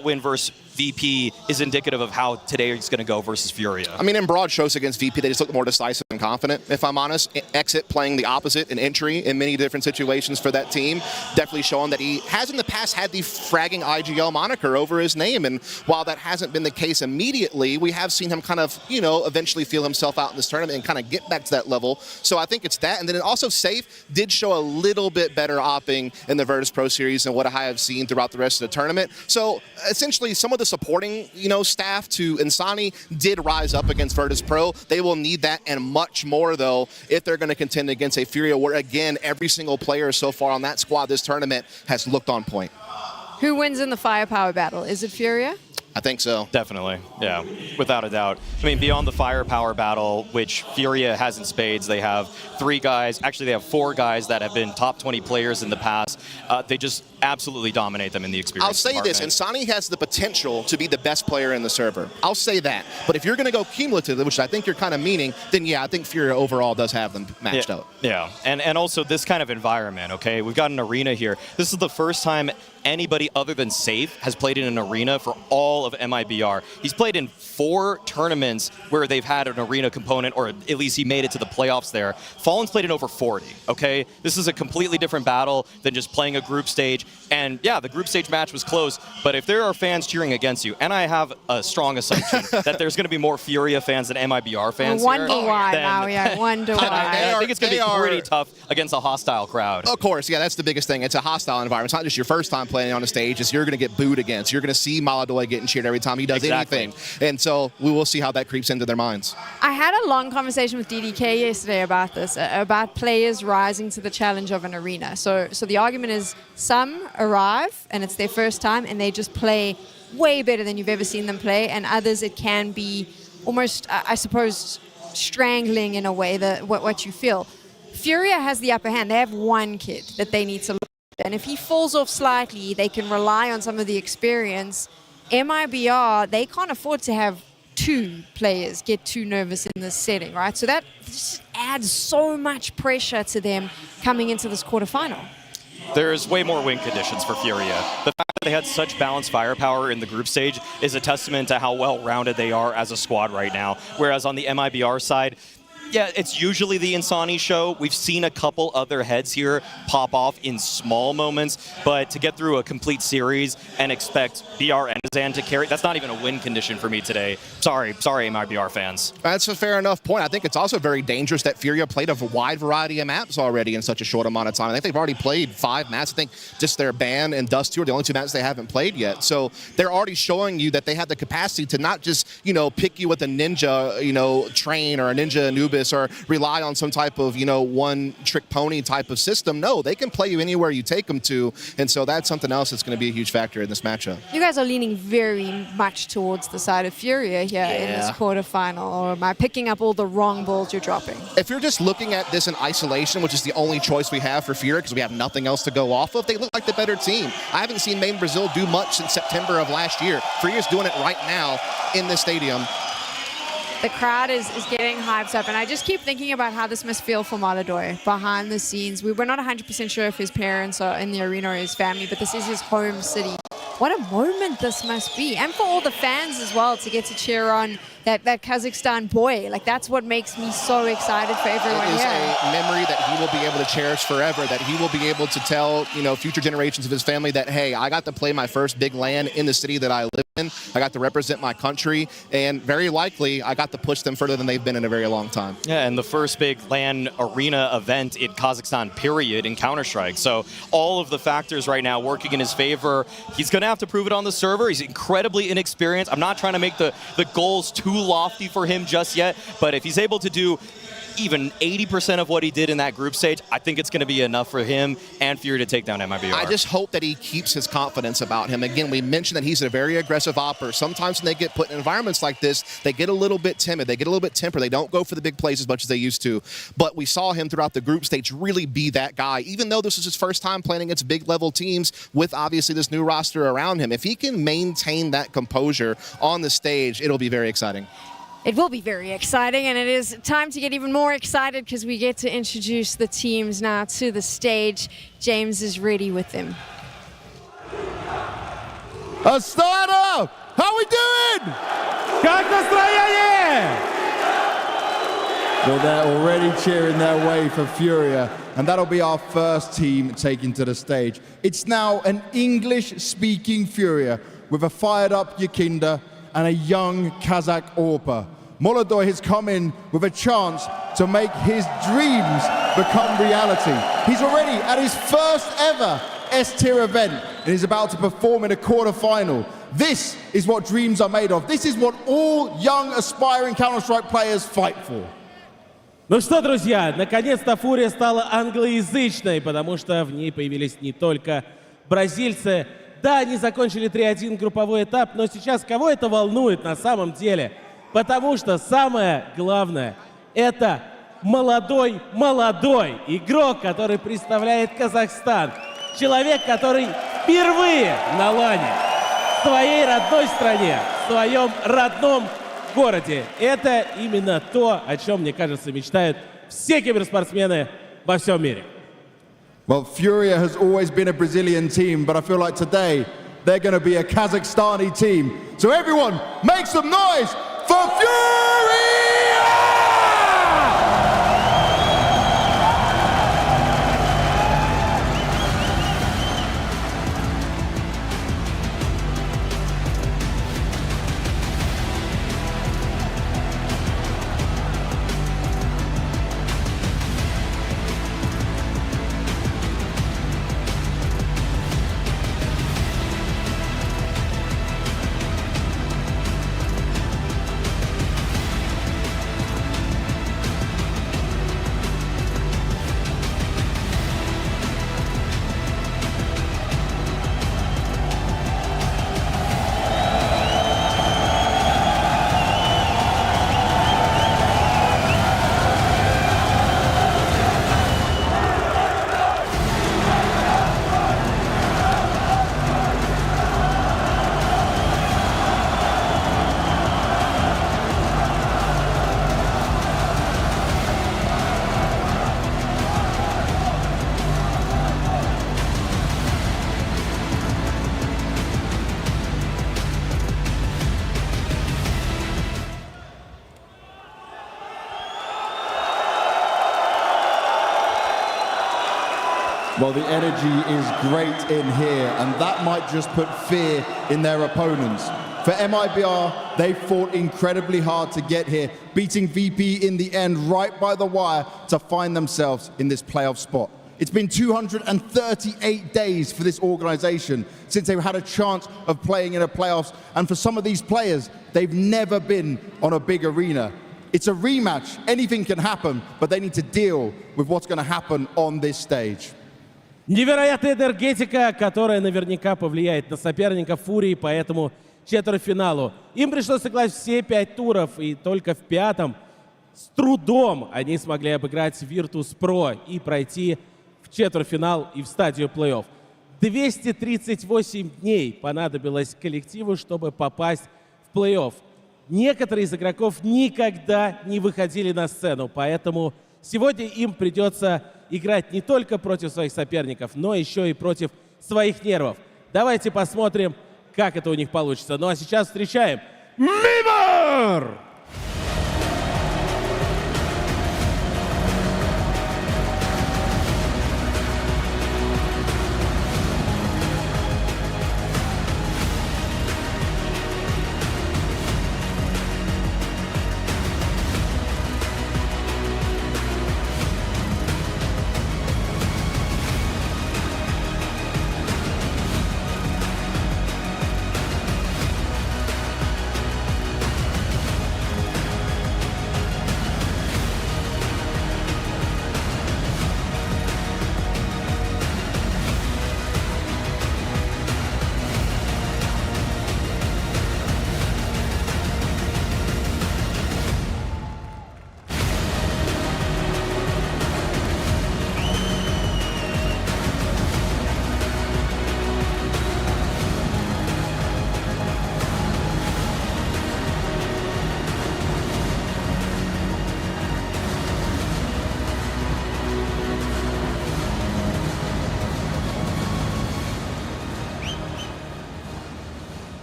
win versus VP is indicative of how today is going to go versus FURIA. I mean, in broad strokes against VP, they just look more decisive and confident, if I'm honest. Exit playing the opposite in entry in many different situations for that team, definitely showing that he has in the past had the fragging IGL moniker over his name, and while that hasn't been the case immediately, we have seen him kind of, you know, eventually feel himself out in this tournament and kind of get back to that level. So I think it's that, and then it also Safe did show a little bit better opping in the Virtus.pro series than what I have seen throughout the rest of the tournament. So essentially, some of the supporting, staff to Insani did rise up against Virtus.pro. They will need that and much more, though, if they're going to contend against a FURIA where, again, every single player so far on that squad this tournament has looked on point. Who wins in the firepower battle? Is it FURIA? I think so. Definitely, yeah, without a doubt. I mean, beyond the firepower battle, which FURIA has in spades, they have 3 guys, actually they have 4 guys that have been top 20 players in the past. They just absolutely dominate them in the experience I'll say department. this, Insani has the potential to be the best player in the server. I'll say that. But if you're going to go cumulative, which I think you're kind of meaning, then yeah, I think FURIA overall does have them matched up. Yeah, and also this kind of environment, okay? We've got an arena here. This is the first time anybody other than Safe has played in an arena for all of MIBR. He's played in 4 tournaments where they've had an arena component, or at least he made it to the playoffs there. Fallen's played in over 40, okay? This is a completely different battle than just playing a group stage. And yeah, the group stage match was close, but if there are fans cheering against you, and I have a strong assumption that there's going to be more FURIA fans than MIBR fans I wonder here, why, then, Maui, I wonder why. I think it's going to be pretty tough against a hostile crowd. Of course, yeah, that's the biggest thing. It's a hostile environment. It's not just your first time playing on a stage. It's you're going to get booed against. You're going to see MongolZ getting cheered every time he does anything. And so we will see how that creeps into their minds. I had a long conversation with ODDIK yesterday about this, about players rising to the challenge of an arena. So the argument is some arrive and it's their first time and they just play way better than you've ever seen them play, and others it can be almost, I suppose, strangling in a way that what you feel. FURIA has the upper hand. They have one kid that they need to look at, and if he falls off slightly, they can rely on some of the experience. MIBR, they can't afford to have 2 players get too nervous in this setting, right? So that just adds so much pressure to them coming into this quarterfinal. There's way more win conditions for FURIA. The fact that they had such balanced firepower in the group stage is a testament to how well-rounded they are as a squad right now. Whereas on the MIBR side, yeah, it's usually the Insani show. We've seen a couple other heads here pop off in small moments, but to get through a complete series and expect BR and Zan to carry, that's not even a win condition for me today. Sorry, MIBR fans. That's a fair enough point. I think it's also very dangerous that FURIA played a wide variety of maps already in such a short amount of time. I think they've already played 5 maps. I think just their Ban and Dust 2 are the only 2 maps they haven't played yet. So they're already showing you that they have the capacity to not just, pick you with a ninja, train or a ninja Anubis, or rely on some type of, one-trick pony type of system. No, they can play you anywhere you take them to, and so that's something else that's going to be a huge factor in this matchup. You guys are leaning very much towards the side of FURIA here in this quarterfinal, or am I picking up all the wrong balls you're dropping? If you're just looking at this in isolation, which is the only choice we have for FURIA because we have nothing else to go off of, they look like the better team. I haven't seen Main Brazil do much since September of last year. FURIA's doing it right now in this stadium. The crowd is getting hyped up, and I just keep thinking about how this must feel for MongolZ behind the scenes. We're not 100% sure if his parents are in the arena or his family, but this is his home city. What a moment this must be, and for all the fans as well to get to cheer on that Kazakhstan boy. Like, that's what makes me so excited for everyone here. It is a memory that he will be able to cherish forever, that he will be able to tell, future generations of his family that, hey, I got to play my first big LAN in the city that I live in. I got to represent my country, and very likely I got to push them further than they've been in a very long time. Yeah, and the first big LAN arena event in Kazakhstan, period, in Counter-Strike. So all of the factors right now working in his favor. He's going to have to prove it on the server. He's incredibly inexperienced. I'm not trying to make the goals too lofty for him just yet, but if he's able to do even 80% of what he did in that group stage, I think it's going to be enough for him and FURIA to take down MIBR. I just hope that he keeps his confidence about him. Again, we mentioned that he's a very aggressive opper. Sometimes when they get put in environments like this, they get a little bit timid. They get a little bit tempered. They don't go for the big plays as much as they used to. But we saw him throughout the group stage really be that guy, even though this is his first time playing against big level teams with obviously this new roster around him. If he can maintain that composure on the stage, it'll be very exciting. It will be very exciting, and it is time to get even more excited because we get to introduce the teams now to the stage. James is ready with them. Astana! How we doing? Как настроение? Well, they're already cheering their way for FURIA, and that'll be our first team taken to the stage. It's now an English-speaking FURIA with a fired-up Yakinda and a young Kazakh Orpa. MongolZ has come in with a chance to make his dreams become reality. He's already at his first ever S-tier event and is about to perform in a quarterfinal. This is what dreams are made of. This is what all young, aspiring Counter-Strike players fight for. Ну что, друзья, наконец-то Фурия стала англоязычной, потому что в ней появились не только бразильцы. Да, они закончили 3-1 групповой этап, но сейчас кого это волнует на самом деле? Потому что самое главное — это молодой игрок, который представляет Казахстан. Человек, который впервые на лане в своей родной стране, в своем родном городе. Это именно то, о чем, мне кажется, мечтают все киберспортсмены во всем мире. Well, FURIA has always been a Brazilian team, but I feel like today they're going to be a Kazakhstani team. So everyone, make some noise for FURIA! Well, the energy is great in here, and that might just put fear in their opponents. For MIBR, they fought incredibly hard to get here, beating VP in the end right by the wire to find themselves in this playoff spot. It's been 238 days for this organization since they've had a chance of playing in a playoffs, and for some of these players, they've never been on a big arena. It's a rematch, anything can happen, but they need to deal with what's going to happen on this stage. Невероятная энергетика, которая наверняка повлияет на соперников Фурии по этому четвертьфиналу. Им пришлось сыграть все 5 туров, и только в 5-м с трудом они смогли обыграть Virtus.pro и пройти в четвертьфинал и в стадию плей-офф. 238 дней понадобилось коллективу, чтобы попасть в плей-офф. Некоторые из игроков никогда не выходили на сцену, поэтому сегодня им придется играть не только против своих соперников, но еще и против своих нервов. Давайте посмотрим, как это у них получится. Ну а сейчас встречаем MIBR!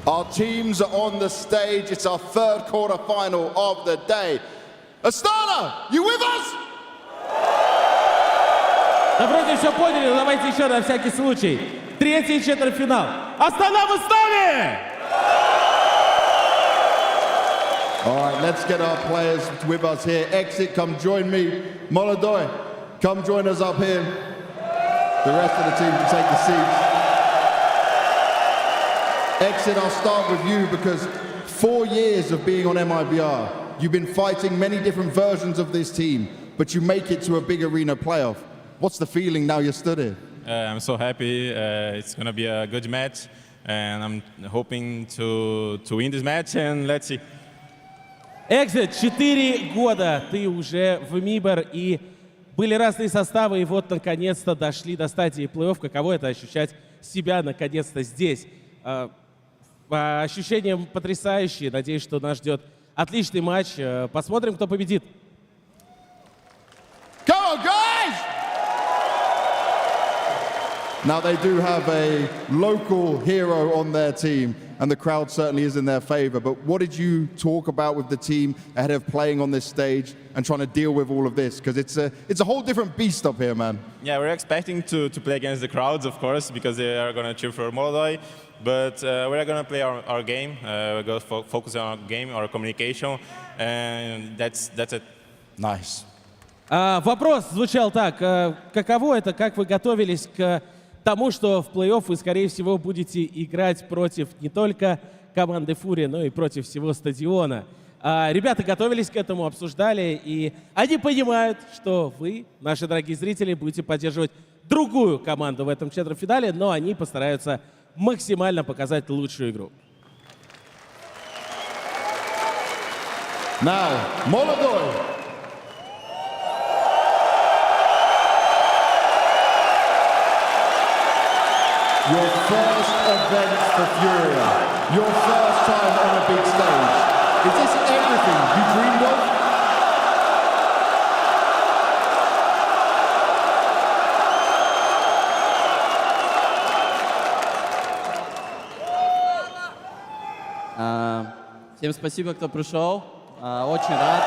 Our teams are on the stage. It's our third quarterfinal of the day. Astana, you with us? Да вроде все поняли, но давайте еще на всякий случай. Третий четвертьфинал. Астана, вы с нами? All right, let's get our players with us here. Exit, come join me. MongolZ, come join us up here. The rest of the team can take the seats. Exit, I'll start with you because 4 years of being on MIBR, you've been fighting many different versions of this team, but you make it to a big arena playoff. What's the feeling now you're stood here? I'm so happy. It's going to be a good match, and I'm hoping to win this match, and let's see. Exit, 4 года ты уже в MIBR, и были разные составы, и вот наконец-то дошли до стадии плей-офф. Каково это ощущать себя наконец-то здесь? По ощущениям потрясающие. Надеюсь, что нас ждет отличный матч. Посмотрим, кто победит. Go on, guys! Now they do have a local hero on their team, and the crowd certainly is in their favor. But what did you talk about with the team ahead of playing on this stage and trying to deal with all of this? Because it's a whole different beast up here, man. Yeah, we're expecting to play against the crowds, of course, because they are going to cheer for MongolZ. But we're going to play our game. We're going to focus on our game, our communication, and that's it. Nice. Вопрос звучал так. Каково это, как вы готовились к тому, что в плей-офф вы, скорее всего, будете играть против не только команды FURIA, но и против всего стадиона? Ребята готовились к этому, обсуждали, и они понимают, что вы, наши дорогие зрители, будете поддерживать другую команду в этом четвертьфинале, но они постараются максимально показать лучшую игру. Now, MongolZ. Your first event for FURIA, your first time on a big stage. Is this everything you dreamed of? Всем спасибо, кто пришел. Очень рад.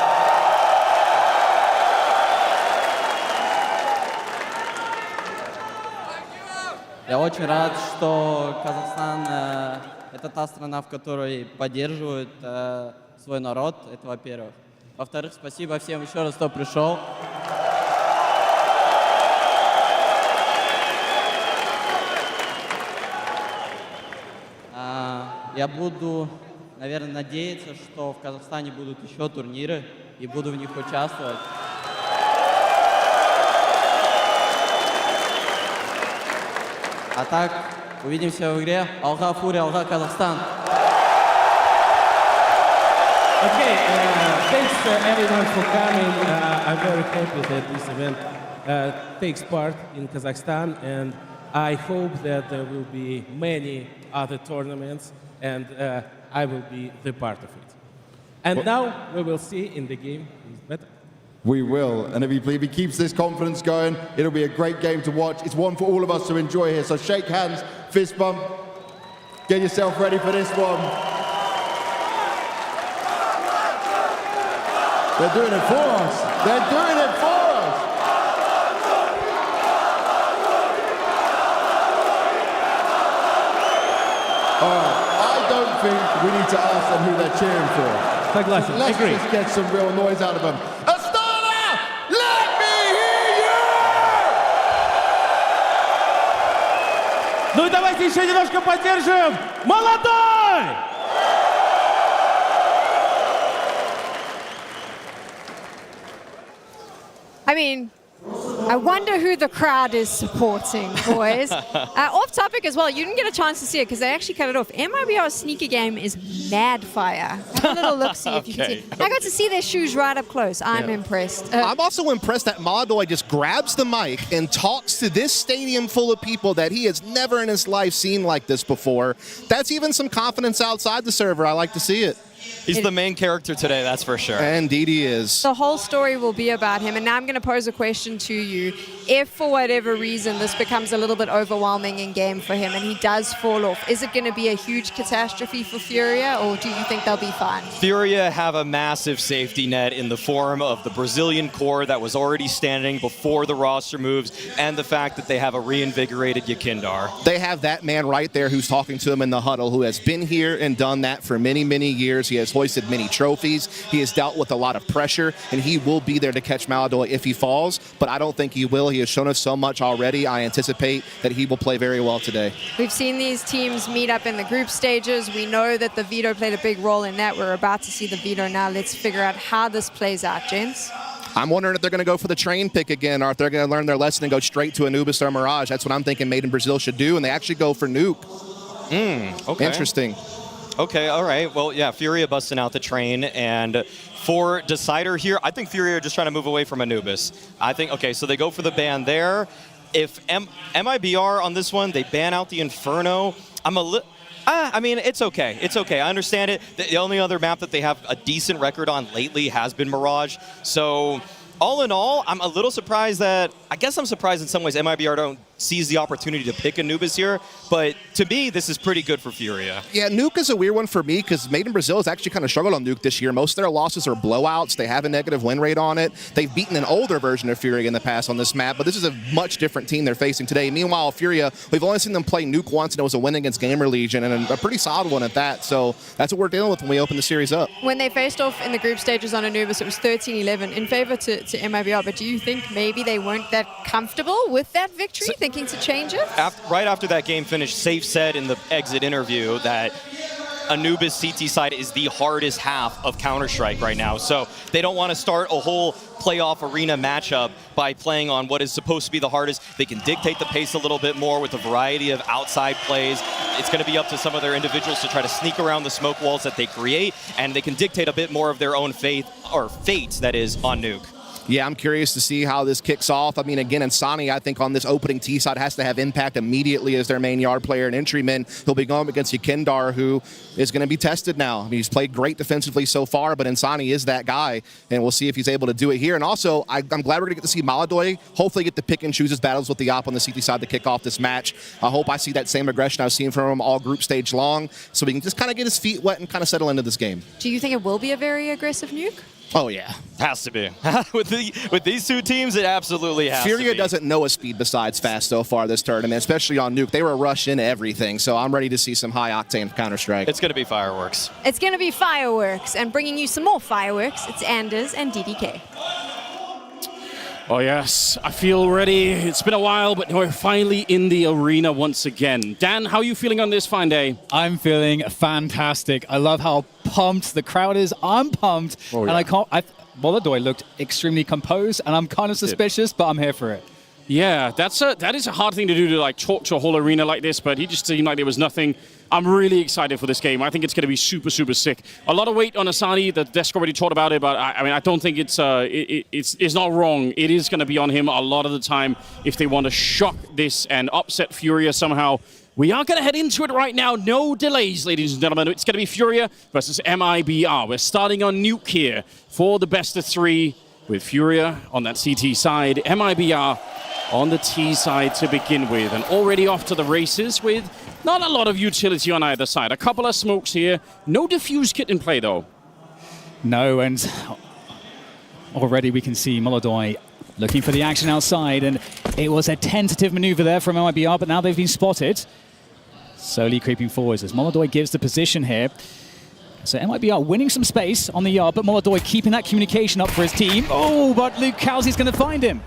Я очень рад, что Казахстан это та страна, в которой поддерживают свой народ. Это во-первых. Во-вторых, спасибо всем еще раз, кто пришел. Я буду, наверное, надеяться, что в Казахстане будут еще турниры и буду в них участвовать. А так, увидимся в игре. Алга FURIA, Алга Казахстан. Okay, thanks everyone for coming. I'm very happy that this event takes part in Kazakhstan, and I hope that there will be many other tournaments, and I will be the part of it. And now we will see in the game who's better. We will, and if he keeps this confidence going, it'll be a great game to watch. It's one for all of us to enjoy here, so shake hands, fist bump, get yourself ready for this one. They're doing it for us. They're doing it for us. All right, I don't think we need to ask them who they're cheering for. Let's just get some real noise out of them. Astana, let me hear you! Ну и давайте еще немножко поддержим молодой! I mean, I wonder who the crowd is supporting, boys. Off topic as well, you didn't get a chance to see it because they actually cut it off. MIBR's sneaker game is mad fire. Have a little look-see if you can see. I got to see their shoes right up close. I'm impressed. I'm also impressed that MongolZ just grabs the mic and talks to this stadium full of people that he has never in his life seen like this before. That's even some confidence outside the server. I like to see it. He's the main character today, that's for sure. Indeed he is. The whole story will be about him, and now I'm going to pose a question to you. If, for whatever reason, this becomes a little bit overwhelming in game for him and he does fall off, is it going to be a huge catastrophe for FURIA, or do you think they'll be fine? FURIA have a massive safety net in the form of the Brazilian core that was already standing before the roster moves, and the fact that they have a reinvigorated Yakindar. They have that man right there who's talking to him in the huddle, who has been here and done that for many, many years. He has hoisted many trophies. He has dealt with a lot of pressure, and he will be there to catch MongolZ if he falls, but I don't think he will. He has shown us so much already. I anticipate that he will play very well today. We've seen these teams meet up in the group stages. We know that the veto played a big role in that. We're about to see the veto now. Let's figure out how this plays out, gents. I'm wondering if they're going to go for the train pick again, or if they're going to learn their lesson and go straight to Anubis or Mirage. That's what I'm thinking Made in Brazil should do, and they actually go for Nuke. Okay. Interesting. Okay, all right. Well, yeah, FURIA busting out the train, and for Decider here, I think FURIA are just trying to move away from Anubis. I think, okay, so they go for the ban there. If MIBR on this one, they ban out the Inferno, I mean, it's okay. It's okay. I understand it. The only other map that they have a decent record on lately has been Mirage. So all in all, I'm a little surprised that, I guess I'm surprised in some ways MIBR don't seize the opportunity to pick Anubis here, but to me, this is pretty good for FURIA. Yeah, Nuke is a weird one for me because Made in Brazil has actually kind of struggled on Nuke this year. Most of their losses are blowouts. They have a negative win rate on it. They've beaten an older version of FURIA in the past on this map, but this is a much different team they're facing today. Meanwhile, FURIA, we've only seen them play Nuke once, and it was a win against GamerLegion, and a pretty solid one at that. So that's what we're dealing with when we open the series up. When they faced off in the group stages on Anubis, it was 13-11 in favor to MIBR, but do you think maybe they weren't that comfortable with that victory, thinking to change it? Right after that game finished, Safe said in the exit interview that Anubis CT side is the hardest half of Counter-Strike right now. So they don't want to start a whole playoff arena matchup by playing on what is supposed to be the hardest. They can dictate the pace a little bit more with a variety of outside plays. It's going to be up to some of their individuals to try to sneak around the smoke walls that they create, and they can dictate a bit more of their own fate, that is, on Nuke. Yeah, I'm curious to see how this kicks off. I mean, again, Insani, I think on this opening T side has to have impact immediately as their main yard player and entryman. He'll be going against Yekindar, who is going to be tested now. I mean, he's played great defensively so far, but Insani is that guy, and we'll see if he's able to do it here. And also, I'm glad we're going to get to see MongolZ hopefully get to pick and choose his battles with the op on the CT side to kick off this match. I hope I see that same aggression I've seen from him all group stage long, so we can just kind of get his feet wet and kind of settle into this game. Do you think it will be a very aggressive Nuke? Oh, yeah. Has to be. with these two teams, it absolutely has to be. FURIA doesn't know a speed besides fast so far this tournament, especially on Nuke. They were rush into everything, so I'm ready to see some high-octane Counter-Strike. It's going to be fireworks. It's going to be fireworks, and bringing you some more fireworks, it's Anders and DDK. Oh yes, I feel ready. It's been a while, but we're finally in the arena once again. Dan, how are you feeling on this fine day? I'm feeling fantastic. I love how pumped the crowd is. I'm pumped, and MongolZ looked extremely composed, and I'm kind of suspicious, but I'm here for it. Yeah, that is a hard thing to do, to like talk to a whole arena like this, but he just seemed like there was nothing. I'm really excited for this game. I think it's going to be super, super sick. A lot of weight on Asani. The desk already talked about it, but I mean, I don't think it's not wrong. It is going to be on him a lot of the time if they want to shock this and upset FURIA somehow. We are going to head into it right now. No delays, ladies and gentlemen. It's going to be FURIA versus MIBR. We're starting on Nuke here for the best of three with FURIA on that CT side, MIBR on the T side to begin with. And already off to the races with not a lot of utility on either side. A couple of smokes here. No diffuse kit in play, though. No, and already we can see MongolZ looking for the action outside, and it was a tentative maneuver there from MIBR, but now they've been spotted. Slowly creeping forwards as MongolZ gives the position here. So MIBR winning some space on the yard, but MongolZ keeping that communication up for his team. Oh, but Luke Kowsey's going to find him.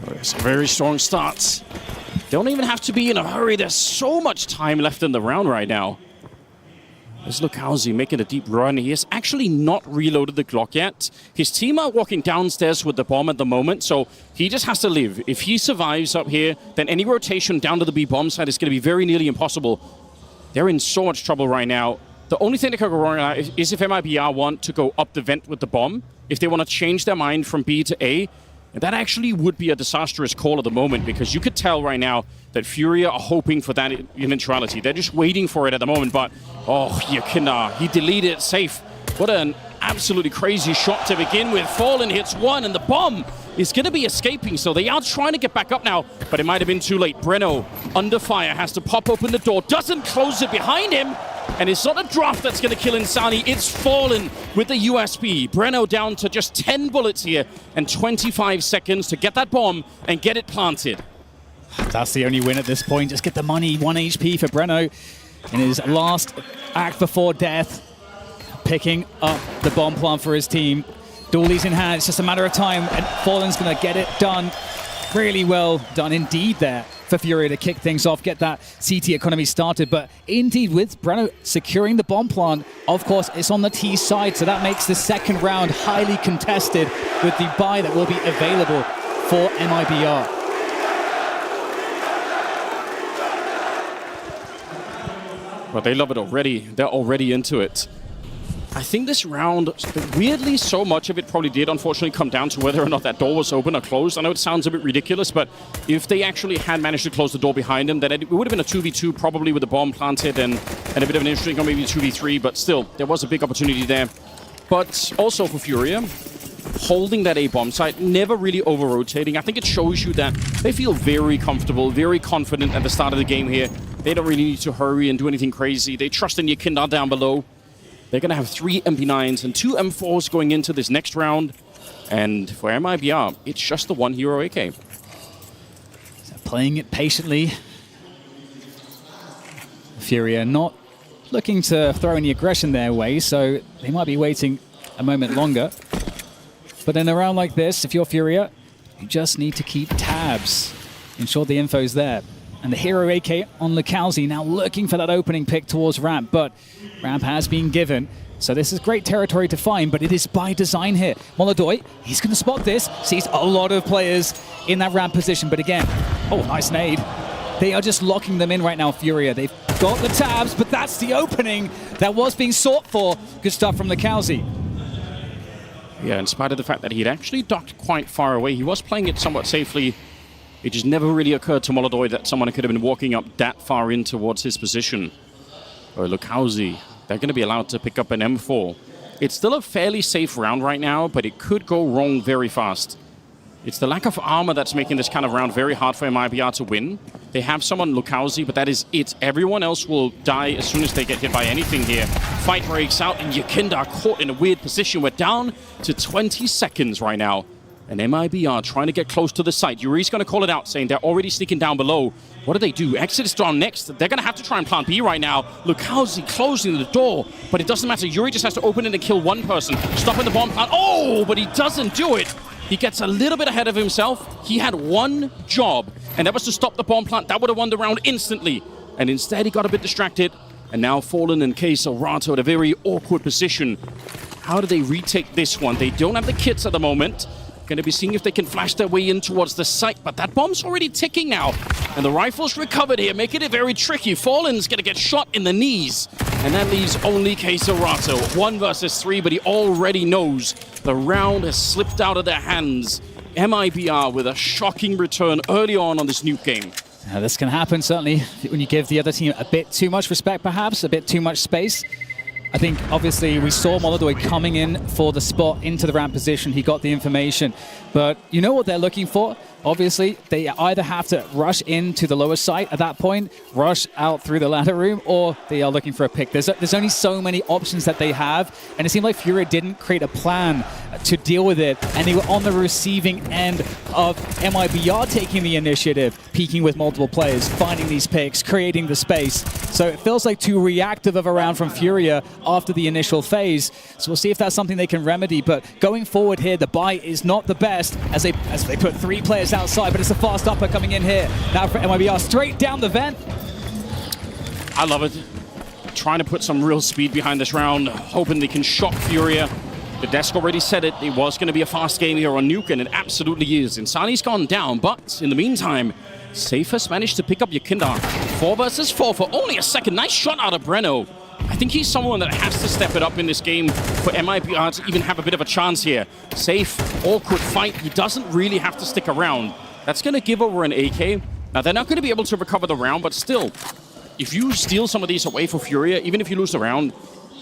It's a very strong start. Don't even have to be in a hurry. There's so much time left in the round right now. There's Lukowski making a deep run. He has actually not reloaded the Glock yet. His team are walking downstairs with the bomb at the moment, so he just has to live. If he survives up here, then any rotation down to the B bomb side is going to be very nearly impossible. They're in so much trouble right now. The only thing that could go wrong is if MIBR want to go up the vent with the bomb, if they want to change their mind from B to A. And that actually would be a disastrous call at the moment, because you could tell right now that FURIA are hoping for that eventuality. They're just waiting for it at the moment, but oh, he deleted it safe. What an absolutely crazy shot to begin with. Fallen hits one, and the bomb is going to be escaping, so they are trying to get back up now, but it might have been too late. Breno, under fire, has to pop open the door, doesn't close it behind him, and it's not a draft that's going to kill Insani. It's Fallen with the USP. Breno down to just 10 bullets here and 25 seconds to get that bomb and get it planted. That's the only win at this point. Just get the money. 1 HP for Breno in his last act before death. picking up the bomb plant for his team. Dooley's in hand, it's just a matter of time, and Fallen's gonna get it done. Really well done indeed there for FURIA to kick things off, get that CT economy started. But indeed, with Breno securing the bomb plant, of course, it's on the T side, so that makes the second round highly contested with the buy that will be available for MIBR. But they love it already. They're already into it. I think this round, weirdly, so much of it probably did unfortunately come down to whether or not that door was open or closed. I know it sounds a bit ridiculous, but if they actually had managed to close the door behind them, then it would have been a 2v2 probably with the bomb planted and a bit of an interesting, or maybe 2v3, but still, there was a big opportunity there. But also for FURIA, holding that A bomb site, never really over-rotating. I think it shows you that they feel very comfortable, very confident at the start of the game here. They don't really need to hurry and do anything crazy. They trust in Yekindar down below. They're going to have 3 MP9s and 2 M4s going into this next round. And for MIBR, it's just the 1 hero AK. So playing it patiently. FURIA not looking to throw any aggression their way, so they might be waiting a moment longer. But in a round like this, if you're FURIA, you just need to keep tabs. Ensure the info's there. And the hero AK on Lucausey now looking for that opening pick towards ramp, but ramp has been given. So this is great territory to find, but it is by design here. MongolZ, he's going to spot this, sees a lot of players in that ramp position, but again, oh, nice nade. They are just locking them in right now, FURIA. They've got the tabs, but that's the opening that was being sought for. Good stuff from Lucausey. Yeah, in spite of the fact that he'd actually ducked quite far away, he was playing it somewhat safely. It just never really occurred to MongolZ that someone could have been walking up that far in towards his position. Or Lucausey, they're going to be allowed to pick up an M4. It's still a fairly safe round right now, but it could go wrong very fast. It's the lack of armor that's making this kind of round very hard for MIBR to win. They have someone Lucausey, but that is it. Everyone else will die as soon as they get hit by anything here. Fight breaks out, and Yekindar caught in a weird position. We're down to 20 seconds right now. And MIBR trying to get close to the site. Yuri's going to call it out, saying they're already sneaking down below. What do? Exit is down next. They're going to have to try and plant B right now. Lucausey closing the door, but it doesn't matter. Yuri just has to open it and kill one person. Stopping the bomb plant. Oh, but he doesn't do it. He gets a little bit ahead of himself. He had one job, and that was to stop the bomb plant. That would have won the round instantly. And instead, he got a bit distracted. And now Fallen and Kazakhstan at a very awkward position. How do they retake this one? They don't have the kits at the moment. Going to be seeing if they can flash their way in towards the site, but that bomb's already ticking now. And the rifle's recovered here, making it very tricky. Fallen's going to get shot in the knees. And that leaves only Kazakhstan. 1 versus 3, but he already knows the round has slipped out of their hands. MIBR with a shocking return early on this nuke game. Now, this can happen, certainly, when you give the other team a bit too much respect, perhaps, a bit too much space. I think, obviously, we saw MongolZ coming in for the spot into the ramp position. He got the information. But you know what they're looking for? Obviously, they either have to rush into the lower site at that point, rush out through the ladder room, or they are looking for a pick. There's only so many options that they have, and it seemed like FURIA didn't create a plan to deal with it, and they were on the receiving end of MIBR taking the initiative, peeking with multiple players, finding these picks, creating the space. So it feels like too reactive of a round from FURIA after the initial phase. So we'll see if that's something they can remedy, but going forward here, the buy is not the best as they put 3 players outside, but it's a fast upper coming in here. Now for MIBR, straight down the vent. I love it. Trying to put some real speed behind this round, hoping they can shock FURIA. The desk already said it. It was going to be a fast game here on Nuke, and it absolutely is. Insani's gone down, but in the meantime, Safe has managed to pick up Yekindar. 4 versus 4 for only a second. Nice shot out of Breno. I think he's someone that has to step it up in this game for MIBR to even have a bit of a chance here. Safe, awkward fight. He doesn't really have to stick around. That's going to give over an AK. Now, they're not going to be able to recover the round, but still, if you steal some of these away for FURIA, even if you lose the round,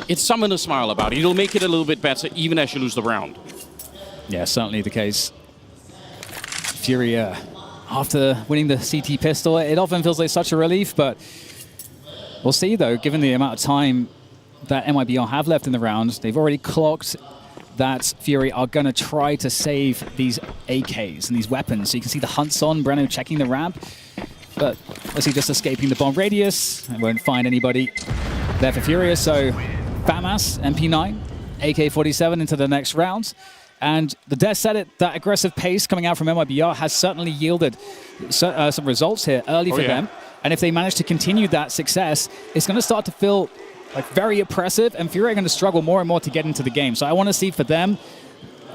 it's something to smile about. It'll make it a little bit better, even as you lose the round. Yeah, certainly the case. FURIA, after winning the CT pistol, it often feels like such a relief, but we'll see, though, given the amount of time that MIBR have left in the round, they've already clocked that FURIA are going to try to save these AKs and these weapons. So you can see the hunts on, Breno checking the ramp, but was he just escaping the bomb radius? I won't find anybody there for FURIA, so FAMAS, MP9, AK-47 into the next round. And the Des said it, that aggressive pace coming out from MIBR has certainly yielded some results here early for them. And if they manage to continue that success, it's going to start to feel like very oppressive, and FURIA are going to struggle more and more to get into the game. So I want to see for them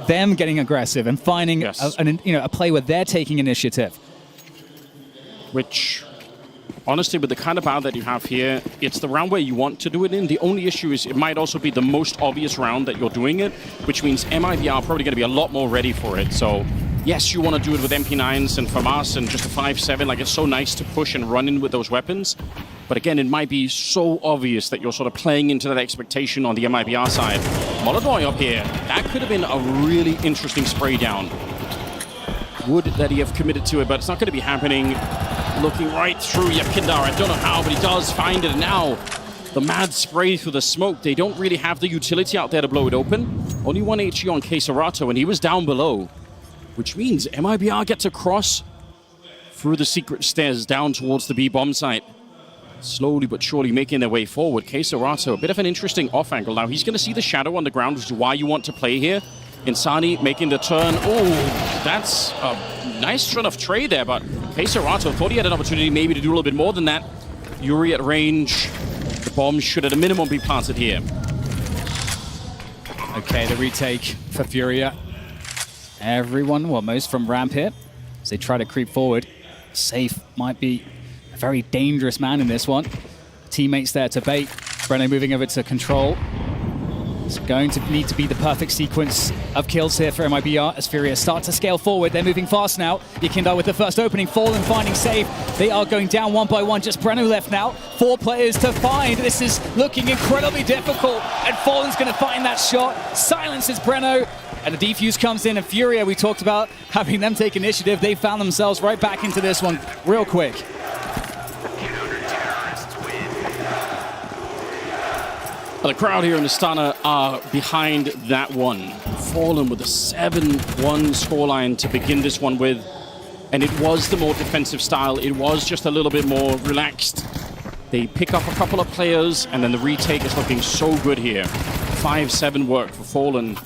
getting aggressive and finding a play where they're taking initiative. Which, honestly, with the kind of battle that you have here, it's the round where you want to do it in. The only issue is it might also be the most obvious round that you're doing it, which means MIBR are probably going to be a lot more ready for it. So, yes, you want to do it with MP9s and FAMAS and just a 5-7. Like, it's so nice to push and run in with those weapons. But again, it might be so obvious that you're sort of playing into that expectation on the MIBR side. MongolZ up here. That could have been a really interesting spray down. Would that he have committed to it, but it's not going to be happening. Looking right through Yakindar. I don't know how, but he does find it. And now the mad spray through the smoke. They don't really have the utility out there to blow it open. Only 1 HE on Kazakhstan, and he was down below. Which means MIBR gets across through the secret stairs down towards the B bomb site. Slowly but surely making their way forward. Kazakhstan, a bit of an interesting off angle. Now he's going to see the shadow on the ground, which is why you want to play here. Insani making the turn. Oh, that's a nice run of trade there, but Kazakhstan thought he had an opportunity maybe to do a little bit more than that. Yuri at range. The bomb should at a minimum be planted here. Okay, the retake for FURIA. Everyone, well, most from ramp here, as they try to creep forward. Safe might be a very dangerous man in this one. Teammates there to bait. Breno moving over to control. It's going to need to be the perfect sequence of kills here for MIBR as FURIA start to scale forward. They're moving fast now. Yakindar with the first opening, Fallen finding safe. They are going down one by one. Just Breno left now. 4 players to find. This is looking incredibly difficult. And Fallen's going to find that shot. Silences Breno. And the defuse comes in. And FURIA, we talked about having them take initiative. They found themselves right back into this one real quick. The crowd here in Astana are behind that one. Fallen with a 7-1 scoreline to begin this one with. And it was the more defensive style. It was just a little bit more relaxed. They pick up a couple of players, and then the retake is looking so good here. 5-7 work for Fallen.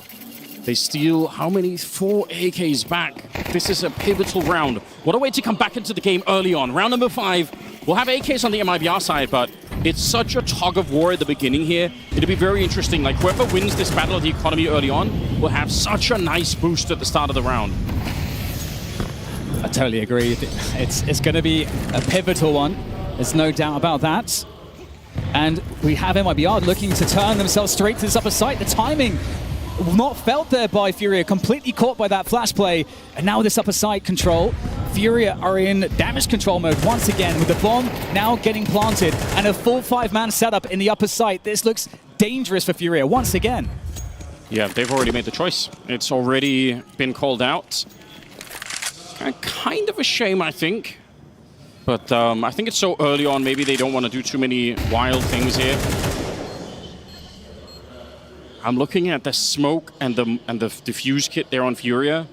They steal how many? 4 AKs back. This is a pivotal round. What a way to come back into the game early on. Round number 5. We'll have AKs on the MIBR side, but it's such a tug of war at the beginning here. It'll be very interesting. Like, whoever wins this battle of the economy early on will have such a nice boost at the start of the round. I totally agree. It's going to be a pivotal one. There's no doubt about that. And we have MIBR looking to turn themselves straight to this upper site. The timing not felt there by FURIA, completely caught by that flash play. And now this upper side control. FURIA are in damage control mode once again with the bomb now getting planted and a full 5-man setup in the upper site. This looks dangerous for FURIA once again. Yeah, they've already made the choice. It's already been called out. Kind of a shame, I think. But I think it's so early on, maybe they don't want to do too many wild things here. I'm looking at the smoke and the diffuse kit there on FURIA.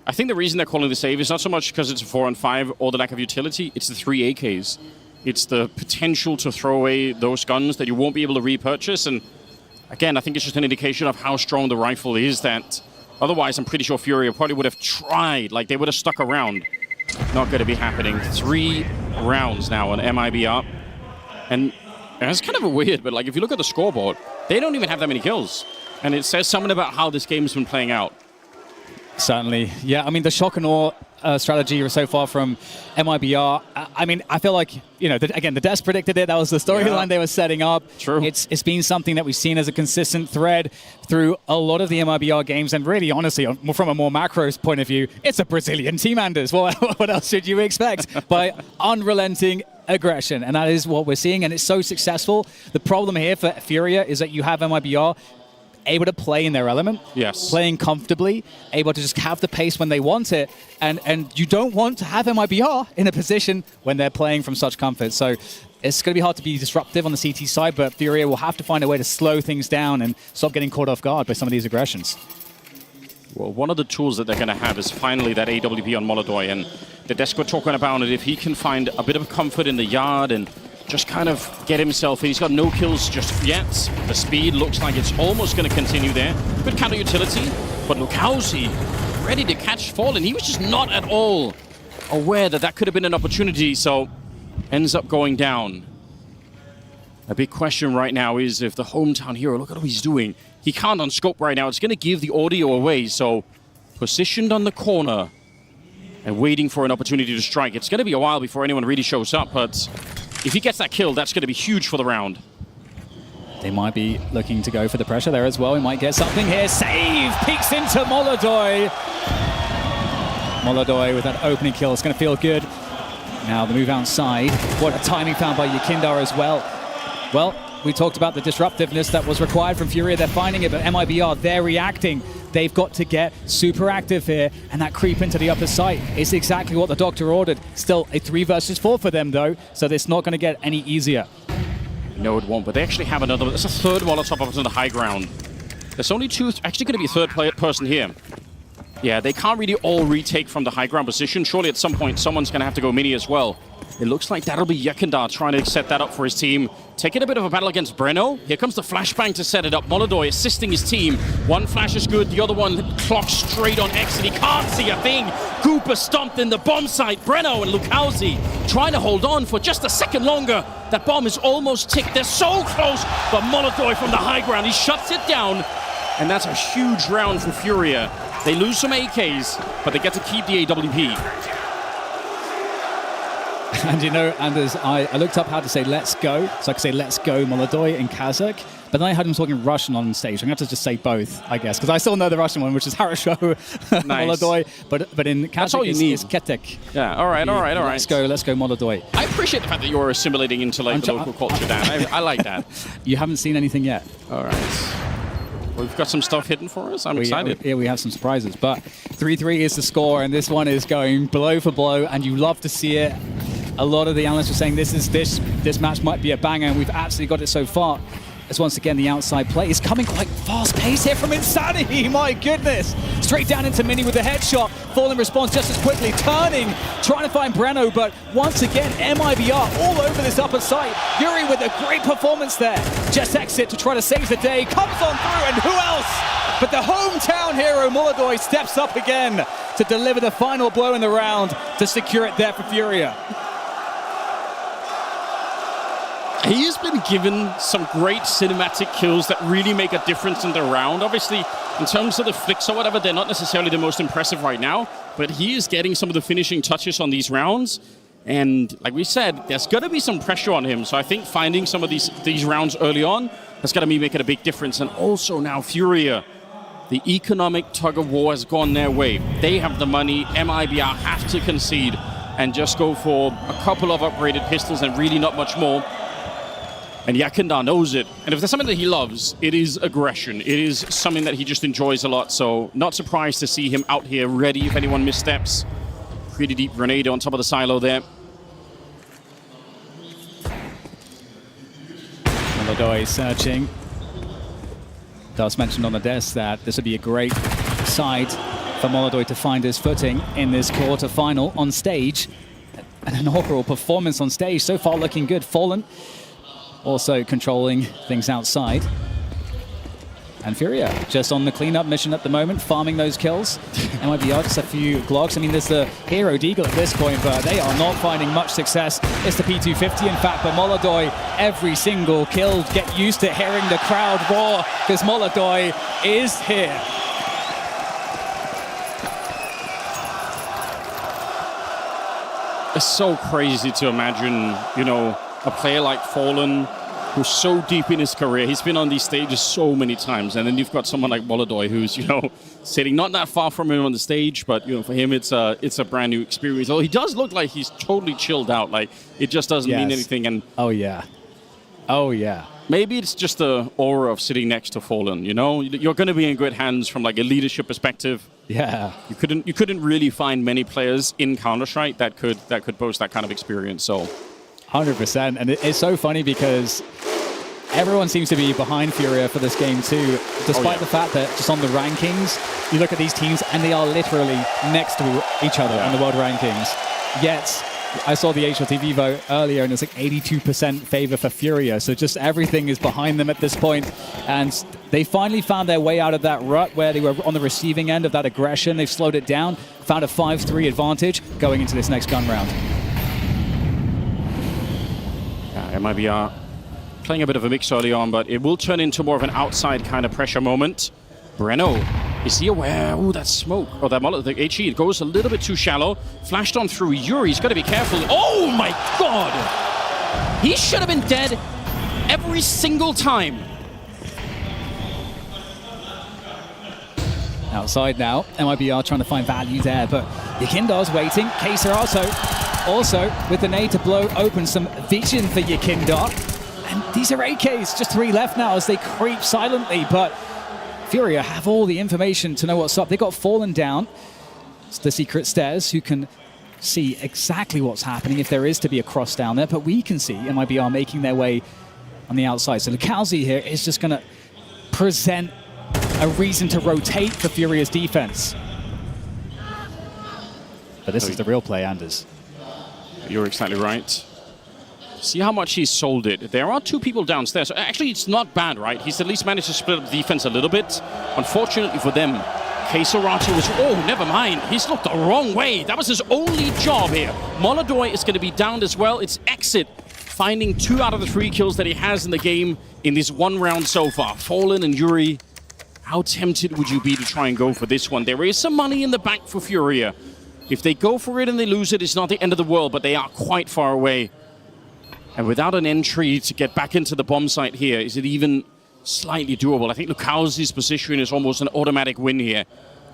I think the reason they're calling the save is not so much because it's a 4 on 5 or the lack of utility, it's the 3 AKs. It's the potential to throw away those guns that you won't be able to repurchase. And again, I think it's just an indication of how strong the rifle is that otherwise I'm pretty sure FURIA probably would have tried, like they would have stuck around. Not going to be happening. 3 rounds now on MIBR. And it's kind of a weird, but like if you look at the scoreboard, they don't even have that many kills. And it says something about how this game's been playing out. Certainly. Yeah, I mean, the shock and awe strategy so far from MIBR, I mean, I feel like, you know, again, the Des predicted it. That was the storyline they were setting up. True. It's been something that we've seen as a consistent thread through a lot of the MIBR games. And really, honestly, from a more macro point of view, it's a Brazilian team, Anders. What else should you expect? By unrelenting aggression. And that is what we're seeing. And it's so successful. The problem here for FURIA is that you have MIBR able to play in their element, playing comfortably, able to just have the pace when they want it, and you don't want to have MIBR in a position when they're playing from such comfort. So it's going to be hard to be disruptive on the CT side, but FURIA will have to find a way to slow things down and stop getting caught off guard by some of these aggressions. Well, one of the tools that they're going to have is finally that AWP on MongolZ, and the Desk were talking about it. If he can find a bit of comfort in the yard and just kind of get himself in. He's got no kills just yet. The speed looks like it's almost going to continue there. Good counter utility, but MongolZ ready to catch Fallen. He was just not at all aware that that could have been an opportunity, so ends up going down. A big question right now is if the hometown hero, look at what he's doing. He can't on scope right now. It's going to give the audio away, so positioned on the corner and waiting for an opportunity to strike. It's going to be a while before anyone really shows up, but if he gets that kill, that's going to be huge for the round. They might be looking to go for the pressure there as well. We might get something here. Save! Peeks into MongolZ. MongolZ with that opening kill. It's going to feel good. Now the move outside. What a timing found by Yakindar as well. Well, we talked about the disruptiveness that was required from FURIA. They're finding it, but MIBR, they're reacting. They've got to get super active here, and that creep into the upper site is exactly what the doctor ordered. Still a 3 versus 4 for them, though, so it's not going to get any easier. No, it won't, but they actually have another. There's a third Molotov up to the high ground. There's only two, actually going to be a third person here. Yeah, they can't really all retake from the high ground position. Surely at some point, someone's going to have to go mini as well. It looks like that'll be Yakindar trying to set that up for his team. Taking a bit of a battle against Breno. Here comes the flashbang to set it up. MongolZ assisting his team. One flash is good, the other one clocks straight on exit. He can't see a thing. Gooper stomped in the bomb site. Breno and MongolZ trying to hold on for just a second longer. That bomb is almost ticked. They're so close, but MongolZ from the high ground, he shuts it down. And that's a huge round for FURIA. They lose some AKs, but they get to keep the AWP. And you know, Anders, I looked up how to say let's go. So I could say let's go MongolZ in Kazakh. But then I heard him talking Russian on stage. I'm going to have to just say both, I guess. Because I still know the Russian one, which is Harasho MongolZ. But in Kazakh, it's Ketek. Yeah, all right. Let's go MongolZ. I appreciate the fact that you're assimilating into like the local culture, Dan. I like that. You haven't seen anything yet. All right. We've got some stuff hidden for us. I'm excited. Yeah, we have some surprises. But 3-3 is the score, and this one is going blow for blow, and you love to see it. A lot of the analysts are saying this match might be a banger, and we've absolutely got it so far. As once again, the outside play is coming quite fast-paced here from Insanity. My goodness. Straight down into Mini with the headshot. Fallen responds just as quickly, turning, trying to find Breno, but once again, MIBR all over this upper site. Yuri with a great performance there. Just exit to try to save the day. Comes on through, and who else but the hometown hero, MongolZ, steps up again to deliver the final blow in the round to secure it there for FURIA. He has been given some great cinematic kills that really make a difference in the round. Obviously, in terms of the flicks or whatever, they're not necessarily the most impressive right now, but he is getting some of the finishing touches on these rounds. And like we said, there's going to be some pressure on him. So I think finding some of these rounds early on has got to be making a big difference. And also now FURIA, the economic tug of war has gone their way. They have the money. MIBR have to concede and just go for a couple of upgraded pistols and really not much more. And Yakindar knows it. And if there's something that he loves, it is aggression. It is something that he just enjoys a lot. So not surprised to see him out here ready if anyone missteps. Pretty deep grenade on top of the silo there. MongolZ searching. Does mention on the desk that this would be a great side for MongolZ to find his footing in this quarter-final on stage. An inaugural performance on stage. So far looking good. Fallen also controlling things outside. And FURIA just on the cleanup mission at the moment, farming those kills. MIBR just a few Glocks. I mean, there's the hero Deagle at this point, but they are not finding much success. It's the P250, in fact, but MongolZ, every single kill, get used to hearing the crowd roar, because MongolZ is here. It's so crazy to imagine, you know, a player like Fallen, who's so deep in his career. He's been on these stages so many times, and then you've got someone like MongolZ who's, you know, sitting not that far from him on the stage, but, you know, for him it's a brand new experience. Although he does look like he's totally chilled out, like it just doesn't mean anything. And oh yeah, maybe it's just the aura of sitting next to Fallen. You know, you're going to be in good hands from like a leadership perspective. Yeah, you couldn't really find many players in Counter-Strike that could boast that kind of experience. So. 100%, and it's so funny because everyone seems to be behind FURIA for this game too, despite the fact that just on the rankings, you look at these teams and they are literally next to each other on the world rankings. Yet I saw the HOTU vote earlier, and it's like 82% favor for FURIA. So just everything is behind them at this point. And they finally found their way out of that rut where they were on the receiving end of that aggression. They've slowed it down, found a 5-3 advantage going into this next gun round. MIBR playing a bit of a mix early on, but it will turn into more of an outside kind of pressure moment. Breno, is he aware? Oh, that smoke. Oh, that the HE, it goes a little bit too shallow. Flashed on through Yuri. He's got to be careful. Oh my god! He should have been dead every single time. Outside now, MIBR trying to find value there, but Yakindar's waiting. Keserato also with the nade to blow open some vision for Yakindar. And these are AKs, just 3 left now as they creep silently, but FURIA have all the information to know what's up. They got Fallen down. It's the secret stairs who can see exactly what's happening if there is to be a cross down there, but we can see MIBR making their way on the outside. So LuCaoZ here is just going to present a reason to rotate for FURIA's defense. But this is the real play, Anders. You're exactly right. See how much he's sold it. There are 2 people downstairs. So actually, it's not bad, right? He's at least managed to split up the defense a little bit. Unfortunately for them, Keserato was... Oh, never mind. He's looked the wrong way. That was his only job here. MongolZ is going to be downed as well. It's Exit finding 2 out of the 3 kills that he has in the game in this 1 round so far. Fallen and Yuri. How tempted would you be to try and go for this one? There is some money in the bank for FURIA. If they go for it and they lose it, it's not the end of the world, but they are quite far away. And without an entry to get back into the bomb site here, is it even slightly doable? I think LuCaoZ's position is almost an automatic win here.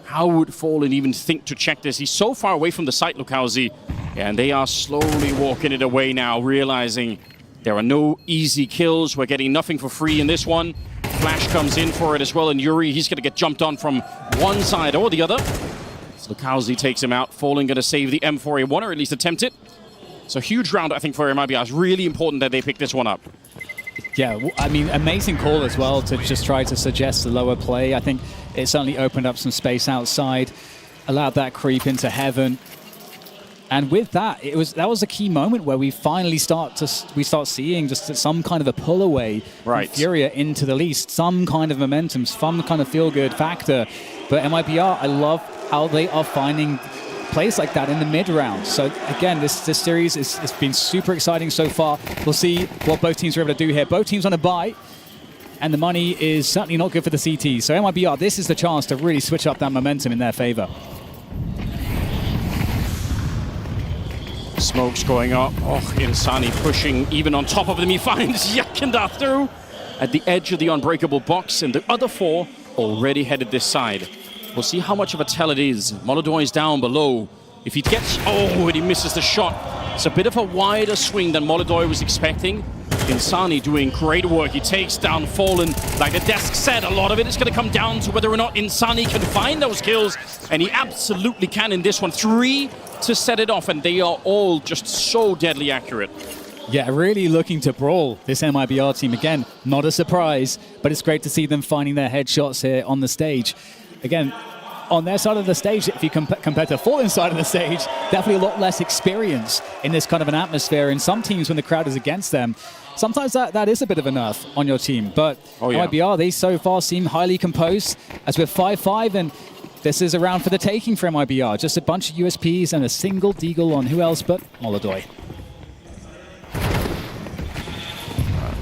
How would Fallen even think to check this? He's so far away from the site, LuCaoZ. And they are slowly walking it away now, realizing there are no easy kills. We're getting nothing for free in this one. Flash comes in for it as well, and Yuri, he's going to get jumped on from one side or the other. So LuCaoZ takes him out. Fallen going to save the M4A1, or at least attempt it. So huge round, I think, for MIBR. It's really important that they pick this one up. Yeah, I mean, amazing call as well to just try to suggest the lower play. I think it certainly opened up some space outside, allowed that creep into heaven. And with that, that was a key moment where we finally start seeing just some kind of a pull away from FURIA into the least, some kind of momentum, some kind of feel-good factor. But MIBR, I love how they are finding plays like that in the mid-round. So again, this series has been super exciting so far. We'll see what both teams are able to do here. Both teams on a bye, and the money is certainly not good for the CT. So MIBR, this is the chance to really switch up that momentum in their favor. Smoke's going up. Oh, Insani pushing even on top of them. He finds Yakindar through at the edge of the unbreakable box, and the other 4 already headed this side. We'll see how much of a tell it is. MongolZ is down below. If he gets... Oh, and he misses the shot. It's a bit of a wider swing than MongolZ was expecting. Insani doing great work. He takes down Fallen. Like the desk said, a lot of it is going to come down to whether or not Insani can find those kills. And he absolutely can in this one. 3 to set it off, and they are all just so deadly accurate. Yeah, really looking to brawl this MIBR team. Again, not a surprise, but it's great to see them finding their headshots here on the stage. Again, on their side of the stage, if you compare to Fallen's side of the stage, definitely a lot less experience in this kind of an atmosphere. In some teams, when the crowd is against them, sometimes that is a bit of a nerf on your team. But MIBR, they so far seem highly composed, as we're 5-5, and this is a round for the taking for MIBR. Just a bunch of USPs and a single deagle on who else but MongolZ.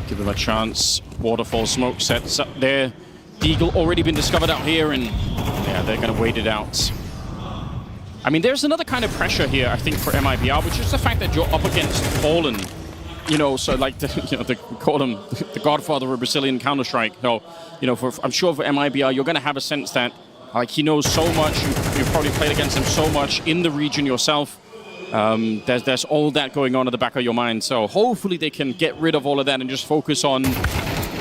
Give them a chance. Waterfall smoke sets up there. Deagle already been discovered out here, and yeah, they're going to wait it out. I mean, there's another kind of pressure here, I think, for MIBR, which is the fact that you're up against Fallen. You know, so like, they call him the godfather of Brazilian Counter-Strike. So, you know, I'm sure for MIBR, you're going to have a sense that, like, he knows so much. You've probably played against him so much in the region yourself. There's all that going on at the back of your mind. So hopefully they can get rid of all of that and just focus on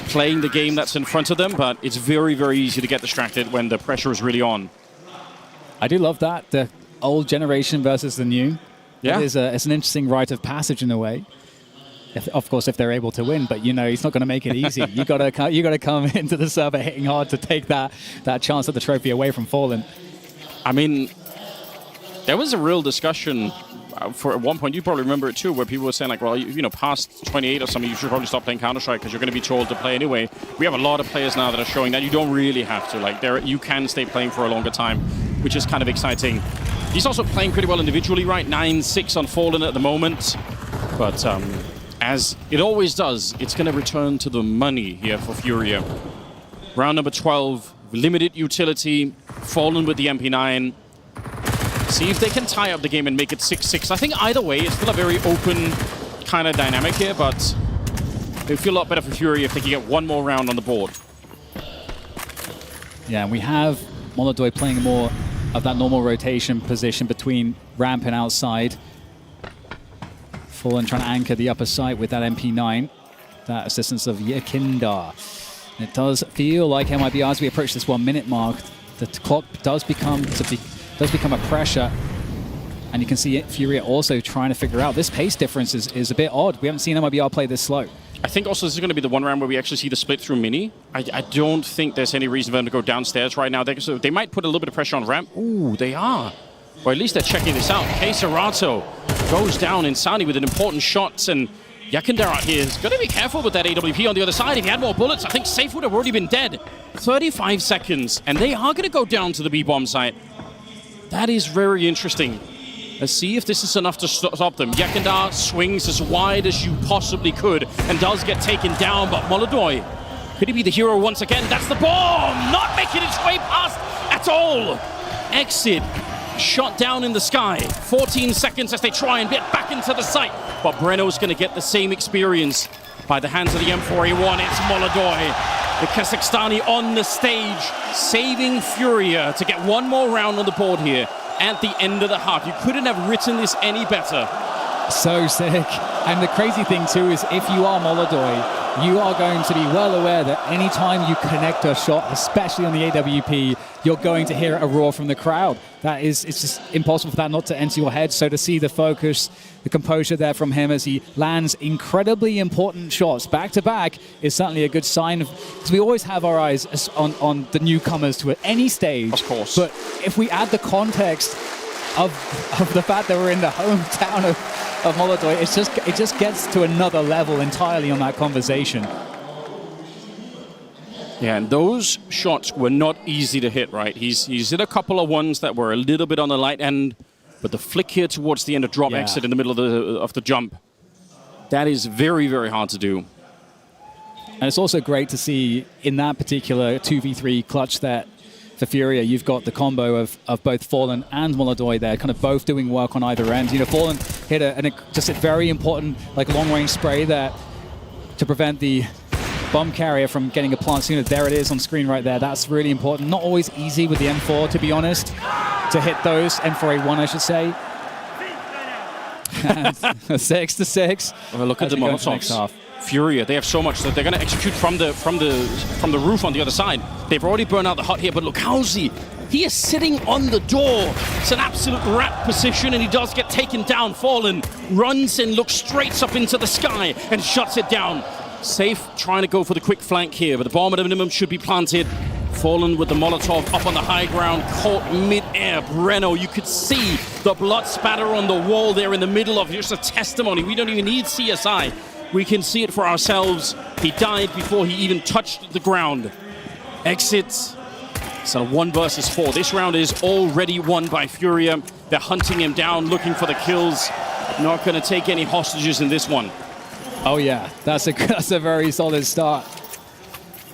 playing the game that's in front of them. But it's very, very easy to get distracted when the pressure is really on. I do love that, the old generation versus the new. Yeah. It's an interesting rite of passage in a way. Of course, if they're able to win, but you know, he's not going to make it easy. you got to come into the server hitting hard to take that chance at the trophy away from Fallen. I mean, there was a real discussion for at one point, you probably remember it too, where people were saying like, well, you know, past 28 or something, you should probably stop playing Counter-Strike because you're going to be told to play anyway. We have a lot of players now that are showing that you don't really have to. Like, you can stay playing for a longer time, which is kind of exciting. He's also playing pretty well individually, right? 9-6 on Fallen at the moment. But as it always does, it's going to return to the money here for FURIA. Round number 12, limited utility, Fallen with the MP9. See if they can tie up the game and make it 6-6. I think either way, it's still a very open kind of dynamic here, but it would feel a lot better for FURIA if they can get one more round on the board. Yeah, and we have MongolZ playing more of that normal rotation position between ramp and outside. Fallen trying to anchor the upper side with that MP9. That assistance of Yakindar. It does feel like MIBR, as we approach this 1 minute mark, the clock does become a pressure. And you can see FURIA also trying to figure out this pace difference is a bit odd. We haven't seen MIBR play this slow. I think also this is going to be the one round where we actually see the split through mini. I don't think there's any reason for them to go downstairs right now. They might put a little bit of pressure on ramp. Ooh, they are. Or at least they're checking this out. Keserato goes down Insani with an important shot, and Yakindar out here is going to be careful with that AWP on the other side. If he had more bullets, I think Safe would have already been dead. 35 seconds, and they are going to go down to the B-bomb site. That is very interesting. Let's see if this is enough to stop them. Yakindar swings as wide as you possibly could and does get taken down, but MongolZ, could he be the hero once again? That's the bomb! Not making its way past at all! Exit. Shot down in the sky. 14 seconds as they try and get back into the site. But Breno's going to get the same experience by the hands of the M4A1. It's MongolZ, the Kazakhstani on the stage, saving FURIA to get one more round on the board here at the end of the half. You couldn't have written this any better. So sick. And the crazy thing too is if you are MongolZ, you are going to be well aware that anytime you connect a shot, especially on the AWP, you're going to hear a roar from the crowd. It's just impossible for that not to enter your head. So to see the focus, the composure there from him as he lands incredibly important shots back to back is certainly a good sign. Because we always have our eyes on the newcomers to any stage. Of course. But if we add the context of the fact that we're in the hometown of MongolZ, it just gets to another level entirely on that conversation. Yeah, and those shots were not easy to hit, right? He's hit a couple of ones that were a little bit on the light end, but the flick here towards the end of drop exit in the middle of the jump, that is very, very hard to do. And it's also great to see in that particular 2v3 clutch that for FURIA, you've got the combo of both Fallen and MongolZ there, kind of both doing work on either end. You know, Fallen hit just a very important long-range spray there to prevent the bomb carrier from getting a plant sooner. There it is on screen right there. That's really important. Not always easy with the M4, to be honest, to hit those. M4A1, I should say. And 6-6. Well, look at the Molotovs. FURIA, they have so much that they're going to execute from the roof on the other side. They've already burned out the hut here, but look, HOTU, he is sitting on the door. It's an absolute rat position, and he does get taken down. Fallen runs and looks straight up into the sky and shuts it down. Safe trying to go for the quick flank here, but the bomb at a minimum should be planted. Fallen with the Molotov up on the high ground, caught mid-air. Breno, you could see the blood spatter on the wall there in the middle of just a testimony. We don't even need CSI. We can see it for ourselves. He died before he even touched the ground. Exits. So 1 versus 4. This round is already won by FURIA. They're hunting him down, looking for the kills. Not going to take any hostages in this one. Oh yeah, that's a very solid start.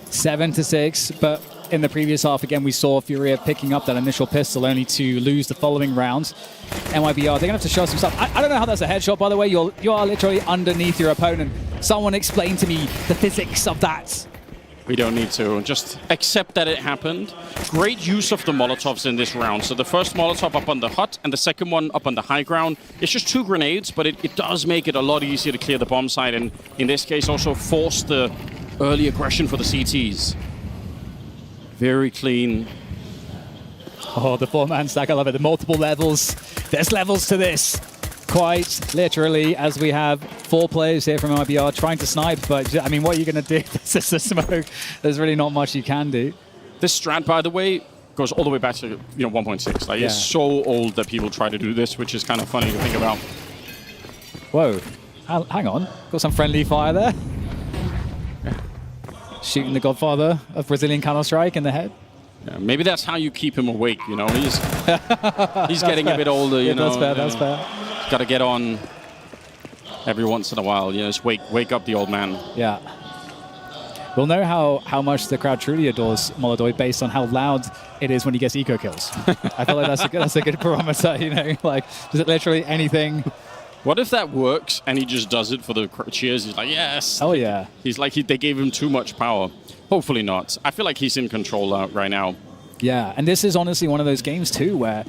7-6, but in the previous half, again, we saw FURIA picking up that initial pistol only to lose the following round. MIBR, they're going to have to show some stuff. I don't know how that's a headshot, by the way. You are literally underneath your opponent. Someone explain to me the physics of that. We don't need to. Just accept that it happened. Great use of the Molotovs in this round. So the first Molotov up on the hut and the second one up on the high ground. It's just 2 grenades, but it does make it a lot easier to clear the bomb site, and in this case also force the early aggression for the CTs. Very clean. Oh, the 4-man stack, I love it. The multiple levels. There's levels to this. Quite literally, as we have 4 players here from MIBR trying to snipe, but I mean, what are you going to do? This is the smoke. There's really not much you can do. This strat, by the way, goes all the way back to 1.6. Like, it's so old that people try to do this, which is kind of funny to think about. Whoa. Hang on. Got some friendly fire there. Shooting the godfather of Brazilian Counter-Strike in the head. Yeah, maybe that's how you keep him awake, you know. He's getting a bit older, you know. That's fair. He's got to get on every once in a while, you know, just wake up the old man. Yeah. We'll know how much the crowd truly adores MongolZ based on how loud it is when he gets eco kills. I feel like that's a good barometer, you know. Like, is it literally anything? What if that works and he just does it for the cheers? He's like, yes. Oh, yeah. He's like, they gave him too much power. Hopefully not. I feel like he's in control right now. Yeah, and this is honestly one of those games too where,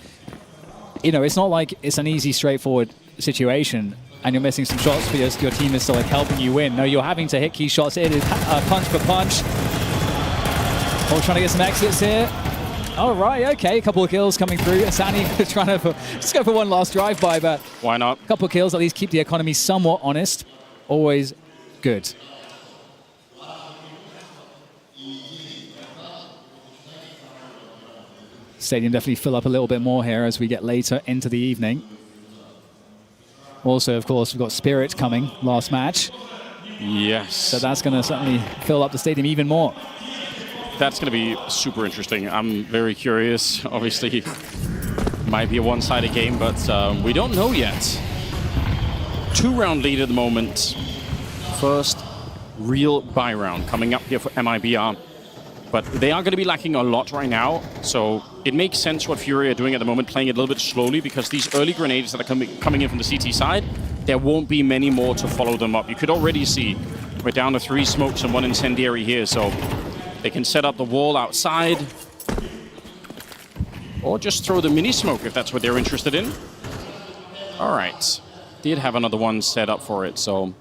you know, it's not like it's an easy, straightforward situation and you're missing some shots, but your team is still like helping you win. No, you're having to hit key shots. It is punch for punch. Oh, trying to get some exits here. All right, okay, a couple of kills coming through. Asani trying to just go for one last drive-by, but why not? A couple of kills, at least keep the economy somewhat honest. Always good. Stadium definitely fill up a little bit more here as we get later into the evening. Also, of course, we've got Spirit coming last match. Yes. So that's going to certainly fill up the stadium even more. That's going to be super interesting. I'm very curious. Obviously, might be a one-sided game, but we don't know yet. 2-round lead at the moment. First real buy round coming up here for MIBR. But they are going to be lacking a lot right now, so it makes sense what FURIA are doing at the moment, playing it a little bit slowly, because these early grenades that are coming in from the CT side, there won't be many more to follow them up. You could already see we're down to 3 smokes and 1 incendiary here, so they can set up the wall outside, or just throw the mini smoke if that's what they're interested in. All right, did have another one set up for it, so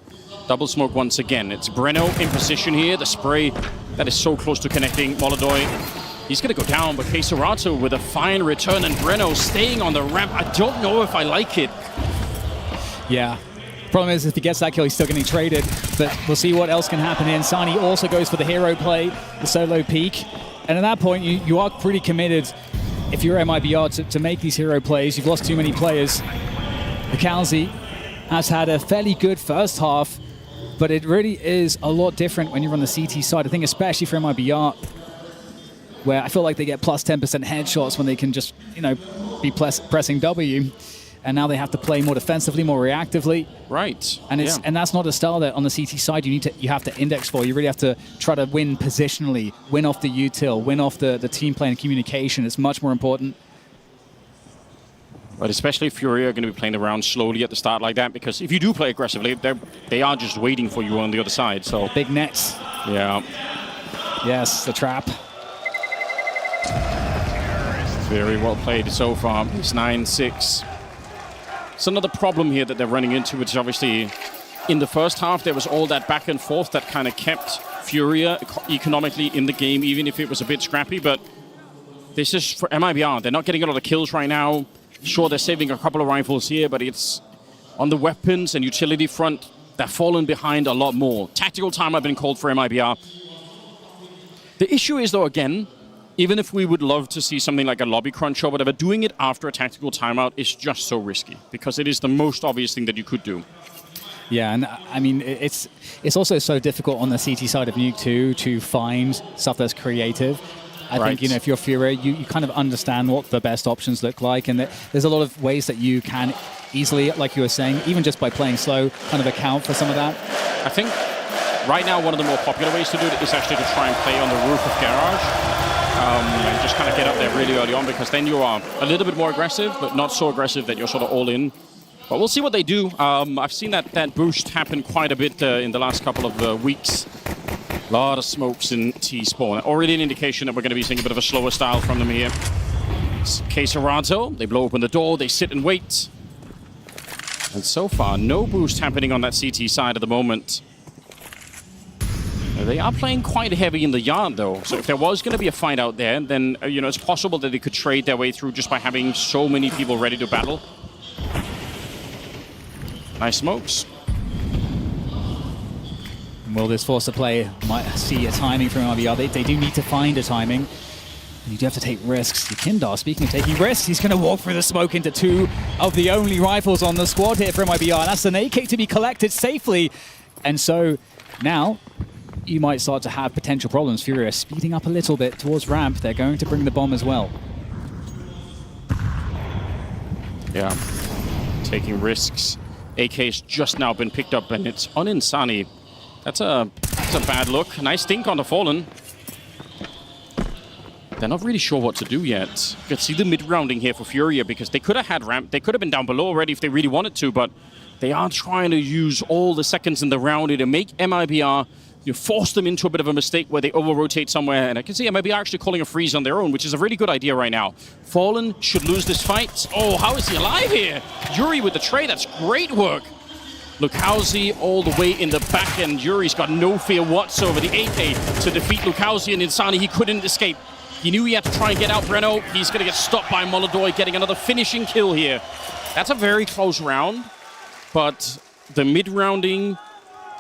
double smoke once again. It's Breno in position here, the spray that is so close to connecting. MongolZ, he's going to go down, but Kazakhstan with a fine return, and Breno staying on the ramp. I don't know if I like it. Yeah. Problem is, if he gets that kill, he's still getting traded, but we'll see what else can happen here. Sani also goes for the hero play, the solo peek, and at that point, you are pretty committed, if you're MIBR, to make these hero plays. You've lost too many players. MongolZ has had a fairly good first half, but it really is a lot different when you're on the CT side. I think especially for MIBR, where I feel like they get plus 10% headshots when they can just, you know, be pressing W. And now they have to play more defensively, more reactively. Right. And and that's not a style that on the CT side you have to index for. You really have to try to win positionally, win off the util, win off the team play and communication. It's much more important. But especially if FURIA are going to be playing around slowly at the start like that, because if you do play aggressively, they are just waiting for you on the other side. So big nets. Yeah. Yes, the trap. Very well played so far. It's 9-6. It's another problem here that they're running into, which is obviously in the first half, there was all that back and forth that kind of kept FURIA economically in the game, even if it was a bit scrappy. But this is for MIBR. They're not getting a lot of kills right now. Sure, they're saving a couple of rifles here, but it's on the weapons and utility front, they're falling behind a lot more. Tactical time have been called for MIBR. The issue is, though, again, even if we would love to see something like a lobby crunch or whatever, doing it after a tactical timeout is just so risky, because it is the most obvious thing that you could do. Yeah, and I mean, it's also so difficult on the CT side of Nuke 2 to find stuff that's creative. I think, you know, if you're FURIA, you kind of understand what the best options look like, and there's a lot of ways that you can easily, like you were saying, even just by playing slow, kind of account for some of that. I think right now one of the more popular ways to do it is actually to try and play on the roof of Garage, and just kind of get up there really early on, because then you are a little bit more aggressive, but not so aggressive that you're sort of all in. But we'll see what they do. I've seen that boost happen quite a bit in the last couple of weeks. A lot of smokes in T-spawn. Already an indication that we're going to be seeing a bit of a slower style from them here. Kazakhstan, they blow open the door, they sit and wait. And so far, no boost happening on that CT side at the moment. They are playing quite heavy in the yard, though. So if there was going to be a fight out there, then you know, it's possible that they could trade their way through just by having so many people ready to battle. Nice smokes. Will this force a play? Might see a timing from MIBR. They do need to find a timing. You do have to take risks. Yakindar, speaking of taking risks, he's going to walk through the smoke into two of the only rifles on the squad here for MIBR. That's an AK to be collected safely. And so now you might start to have potential problems. FURIA speeding up a little bit towards ramp. They're going to bring the bomb as well. Yeah, taking risks. AK's just now been picked up, and it's on Insani. That's a bad look. Nice dink on the Fallen. They're not really sure what to do yet. You can see the mid-rounding here for FURIA, because they could have had ramp. They could have been down below already if they really wanted to, but they are trying to use all the seconds in the round to make MIBR, force them into a bit of a mistake where they over-rotate somewhere. And I can see MIBR actually calling a freeze on their own, which is a really good idea right now. Fallen should lose this fight. Oh, how is he alive here? Yuri with the trade, that's great work. Lukowski all the way in the back end. Yuri's got no fear whatsoever. The AK to defeat Lukowski and Insani, he couldn't escape. He knew he had to try and get out Breno. He's going to get stopped by MongolZ, getting another finishing kill here. That's a very close round, but the mid-rounding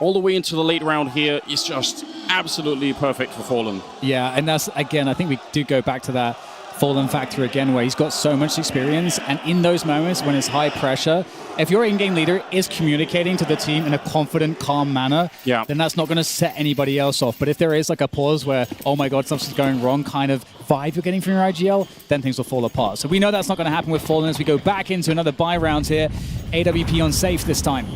all the way into the late round here is just absolutely perfect for Fallen. Yeah, and that's, again, I think we do go back to that Fallen factor again, where he's got so much experience, and in those moments when it's high pressure, if your in-game leader is communicating to the team in a confident, calm manner, then that's not going to set anybody else off. But if there is like a pause where, oh my god, something's going wrong kind of vibe you're getting from your IGL, then things will fall apart. So we know that's not going to happen with Fallen as we go back into another buy round here. AWP on safe this time.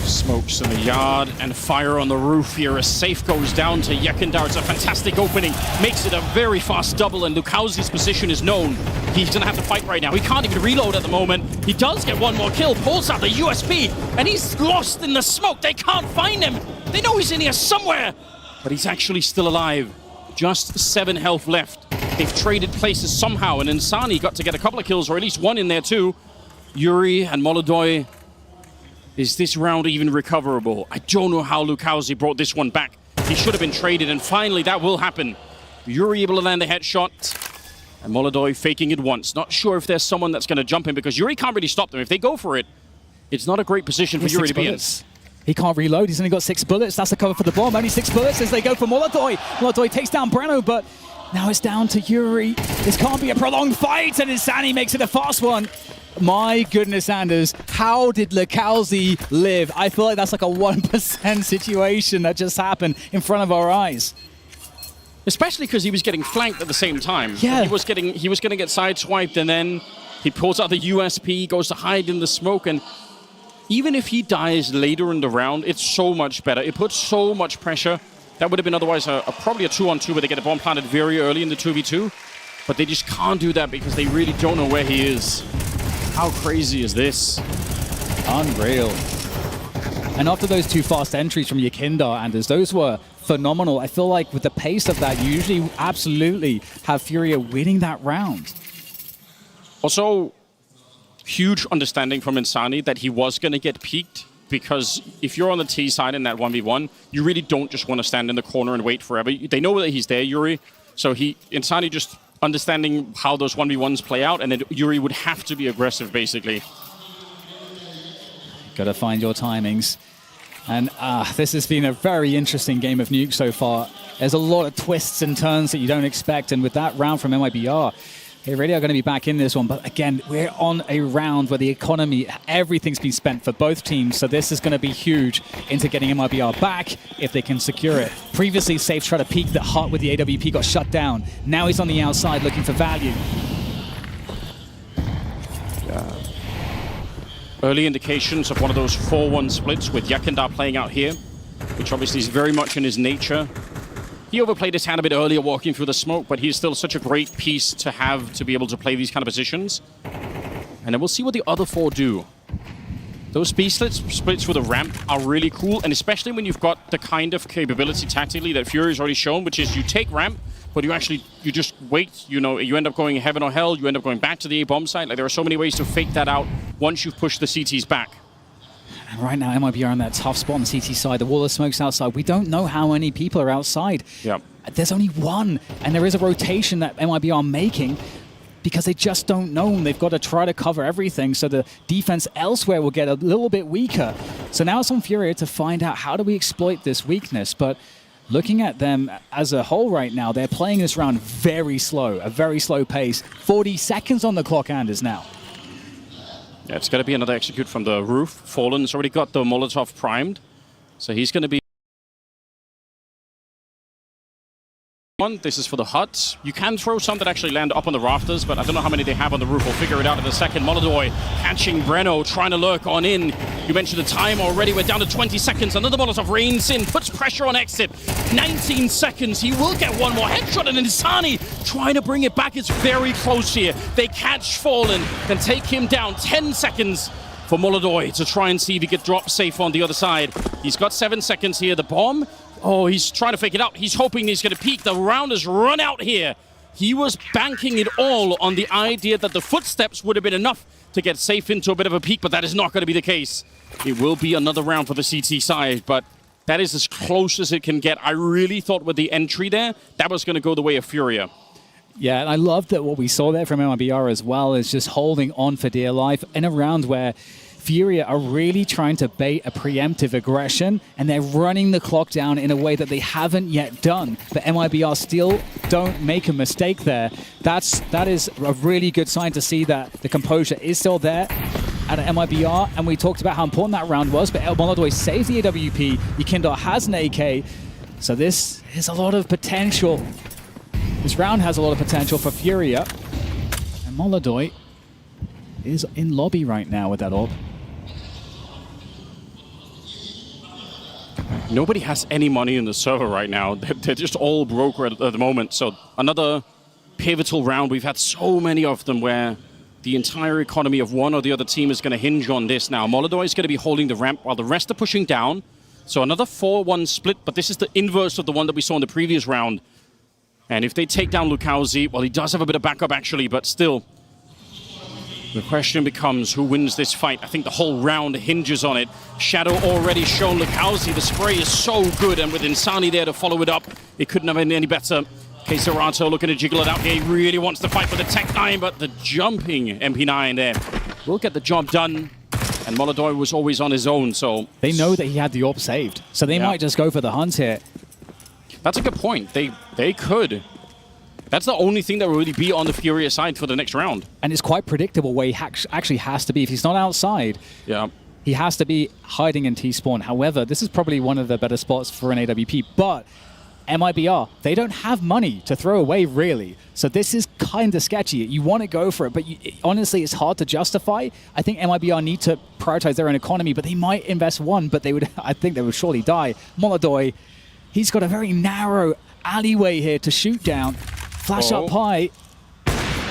Smokes in the yard and fire on the roof here as safe goes down to Yakindar. It's a fantastic opening, makes it a very fast double, and Lukowski's position is known. He's going to have to fight right now. He can't even reload at the moment. He does get one more kill, pulls out the USP, and he's lost in the smoke. They can't find him. They know he's in here somewhere, but he's actually still alive. Just 7 health left. They've traded places somehow, and Insani got to get a couple of kills, or at least one in there too. Yuri and MongolZ. Is this round even recoverable? I don't know how Lukowski brought this one back. He should have been traded, and finally that will happen. Yuri able to land a headshot, and MongolZ faking it once. Not sure if there's someone that's going to jump in, because Yuri can't really stop them. If they go for it, it's not a great position for Yuri to be in. He can't reload. He's only got 6 bullets. That's the cover for the bomb. Only 6 bullets as they go for MongolZ. MongolZ takes down Breno, but now it's down to Yuri. This can't be a prolonged fight, and Insani makes it a fast one. My goodness, Anders, how did Lukowski live? I feel like that's like a 1% situation that just happened in front of our eyes. Especially because he was getting flanked at the same time. Yeah. He was going to get sideswiped, and then he pulls out the USP, goes to hide in the smoke, and even if he dies later in the round, it's so much better. It puts so much pressure. That would have been otherwise probably a 2-on-2 where they get a bomb planted very early in the 2v2, but they just can't do that because they really don't know where he is. How crazy is this? Unreal. And after those 2 fast entries from Yakindar, Anders, those were phenomenal. I feel like with the pace of that, you usually absolutely have FURIA winning that round. Also, huge understanding from Insani that he was going to get peaked, because if you're on the T side in that 1v1, you really don't just want to stand in the corner and wait forever. They know that he's there, Yuri, so Insani just understanding how those 1v1s play out, and then Yuri would have to be aggressive, basically. Gotta find your timings. And this has been a very interesting game of Nuke so far. There's a lot of twists and turns that you don't expect, and with that round from MIBR, they really are going to be back in this one. But again, we're on a round where the economy, everything's been spent for both teams, so this is going to be huge into getting MIBR back if they can secure it. Previously, Safe tried to peek the hut with the AWP, got shut down. Now he's on the outside looking for value. Early indications of one of those 4-1 splits with Yakindar playing out here, which obviously is very much in his nature. He overplayed his hand a bit earlier walking through the smoke, but he's still such a great piece to have to be able to play these kind of positions. And then we'll see what the other 4 do. Those B splits with a ramp are really cool, and especially when you've got the kind of capability tactically that FURIA's already shown, which is you take ramp, but you just wait, you end up going heaven or hell, you end up going back to the A-bomb site. Like, there are so many ways to fake that out once you've pushed the CTs back. And right now, MIBR on that tough spot on the CT side. The wall of smoke's outside. We don't know how many people are outside. Yep. There's only 1, and there is a rotation that MIBR are making because they just don't know. They've got to try to cover everything, so the defense elsewhere will get a little bit weaker. So now it's on FURIA to find out how do we exploit this weakness. But looking at them as a whole right now, they're playing this round very slow, a very slow pace. 40 seconds on the clock, Anders, now. Yeah, it's going to be another execute from the roof. Fallen's already got the Molotov primed, so he's going to be... This is for the HUTs. You can throw some that actually land up on the rafters, but I don't know how many they have on the roof. We'll figure it out in a second. MongolZ catching Breno, trying to lurk on in. You mentioned the time already. We're down to 20 seconds. Another Molotov rains in, puts pressure on exit. 19 seconds. He will get one more headshot, and Insani trying to bring it back. It's very close here. They catch Fallen and take him down. 10 seconds for MongolZ to try and see if he could drop safe on the other side. He's got 7 seconds here. The bomb. Oh, he's trying to fake it out. He's hoping he's going to peek. The round has run out here. He was banking it all on the idea that the footsteps would have been enough to get safe into a bit of a peek, but that is not going to be the case. It will be another round for the CT side, but that is as close as it can get. I really thought with the entry there, that was going to go the way of FURIA. Yeah, and I love that what we saw there from MIBR as well is just holding on for dear life in a round where FURIA are really trying to bait a preemptive aggression, and they're running the clock down in a way that they haven't yet done. But MIBR still don't make a mistake there. That is a really good sign to see that the composure is still there at MIBR, and we talked about how important that round was, but MongolZ saves the AWP. Yekindar has an AK, so this is a lot of potential. This round has a lot of potential for FURIA, and MongolZ is in lobby right now with that orb. Nobody has any money in the server right now. They're just all broke at the moment. So another pivotal round. We've had so many of them where the entire economy of one or the other team is going to hinge on this now. MongolZ is going to be holding the ramp while the rest are pushing down. So another 4-1 split, but this is the inverse of the one that we saw in the previous round. And if they take down LukowZ, well, he does have a bit of backup actually, but still, the question becomes who wins this fight. I think the whole round hinges on it. Shadow already shown LukowZ. The spray is so good, and with Insani there to follow it up, it couldn't have been any better. Keserato looking to jiggle it out here. He really wants to fight for the Tech 9, but the jumping MP9 there will get the job done. And MongolZ was always on his own, so... They know that he had the orb saved, so they might just go for the hunt here. That's a good point. They could. That's the only thing that will really be on the FURIA side for the next round. And it's quite predictable where he actually has to be. If he's not outside, he has to be hiding in T-spawn. However, this is probably one of the better spots for an AWP. But MIBR, they don't have money to throw away, really. So this is kind of sketchy. You want to go for it, but honestly, it's hard to justify. I think MIBR need to prioritize their own economy, but they might invest one, but they would. I think they would surely die. MongolZ, he's got a very narrow alleyway here to shoot down. Flash up high.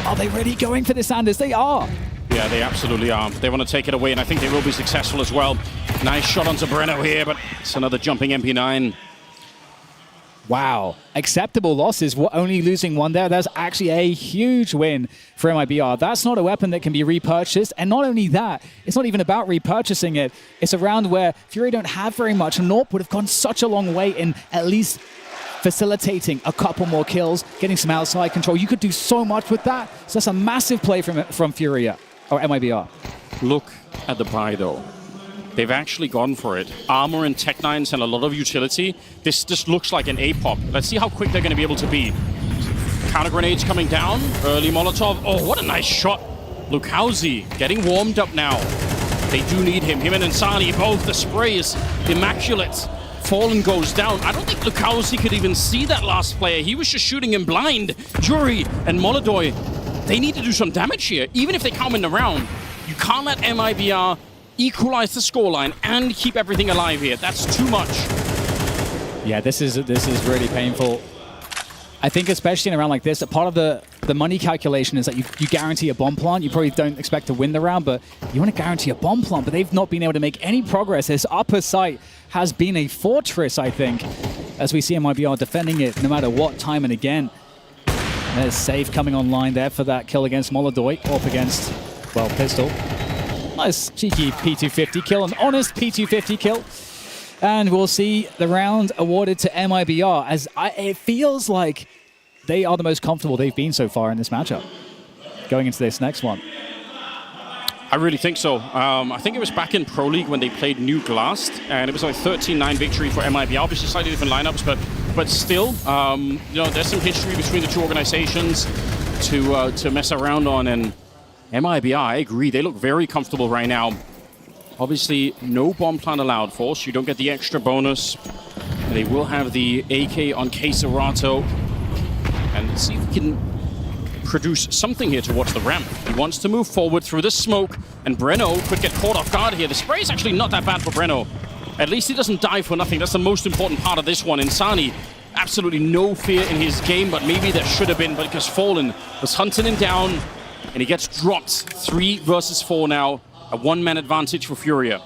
Are they really going for this, Anders? They are. Yeah, they absolutely are. They want to take it away, and I think they will be successful as well. Nice shot onto Breno here, but it's another jumping MP9. Wow. Acceptable losses. Only losing one there. That's actually a huge win for MIBR. That's not a weapon that can be repurchased. And not only that, it's not even about repurchasing it. It's a round where FURIA don't have very much. And Norp would have gone such a long way in at least facilitating a couple more kills, getting some outside control. You could do so much with that. So that's a massive play from FURIA, or MIBR. Look at the buy, though. They've actually gone for it. Armor and Tech 9s and a lot of utility. This just looks like an A-pop. Let's see how quick they're going to be able to be. Counter grenades coming down. Early Molotov. Oh, what a nice shot. LukowZ getting warmed up now. They do need him. Him and Insani both. The spray is immaculate. Fallen goes down. I don't think LukowZ could even see that last player. He was just shooting him blind. Jury and MongolZ, they need to do some damage here. Even if they come in the round, you can't let MIBR equalize the scoreline and keep everything alive here. That's too much. Yeah, this is really painful. I think especially in a round like this, a part of the money calculation is that you guarantee a bomb plant. You probably don't expect to win the round, but you want to guarantee a bomb plant, but they've not been able to make any progress. This upper site has been a fortress, I think, as we see MIBR defending it no matter what, time and again. There's Safe coming online there for that kill against MongolZ, up against, well, Pistol. Nice cheeky P250 kill, an honest P250 kill. And we'll see the round awarded to MIBR, as it feels like they are the most comfortable they've been so far in this matchup, going into this next one. I really think so. I think it was back in Pro League when they played Nuke last, and it was like 13-9 victory for MIBR. Obviously slightly different lineups, but but still, you know, there's some history between the two organizations to mess around on. And MIBR, I agree, they look very comfortable right now. Obviously, no bomb plant allowed, Force. You don't get the extra bonus. They will have the AK on Kazakhstan. And let's see if we can produce something here towards the ramp. He wants to move forward through the smoke, and Breno could get caught off guard here. The spray is actually not that bad for Breno. At least he doesn't die for nothing. That's the most important part of this one. Insani, absolutely no fear in his game, but maybe there should have been, because Fallen was hunting him down, and he gets dropped. 3 versus 4 now. A one-man advantage for FURIA.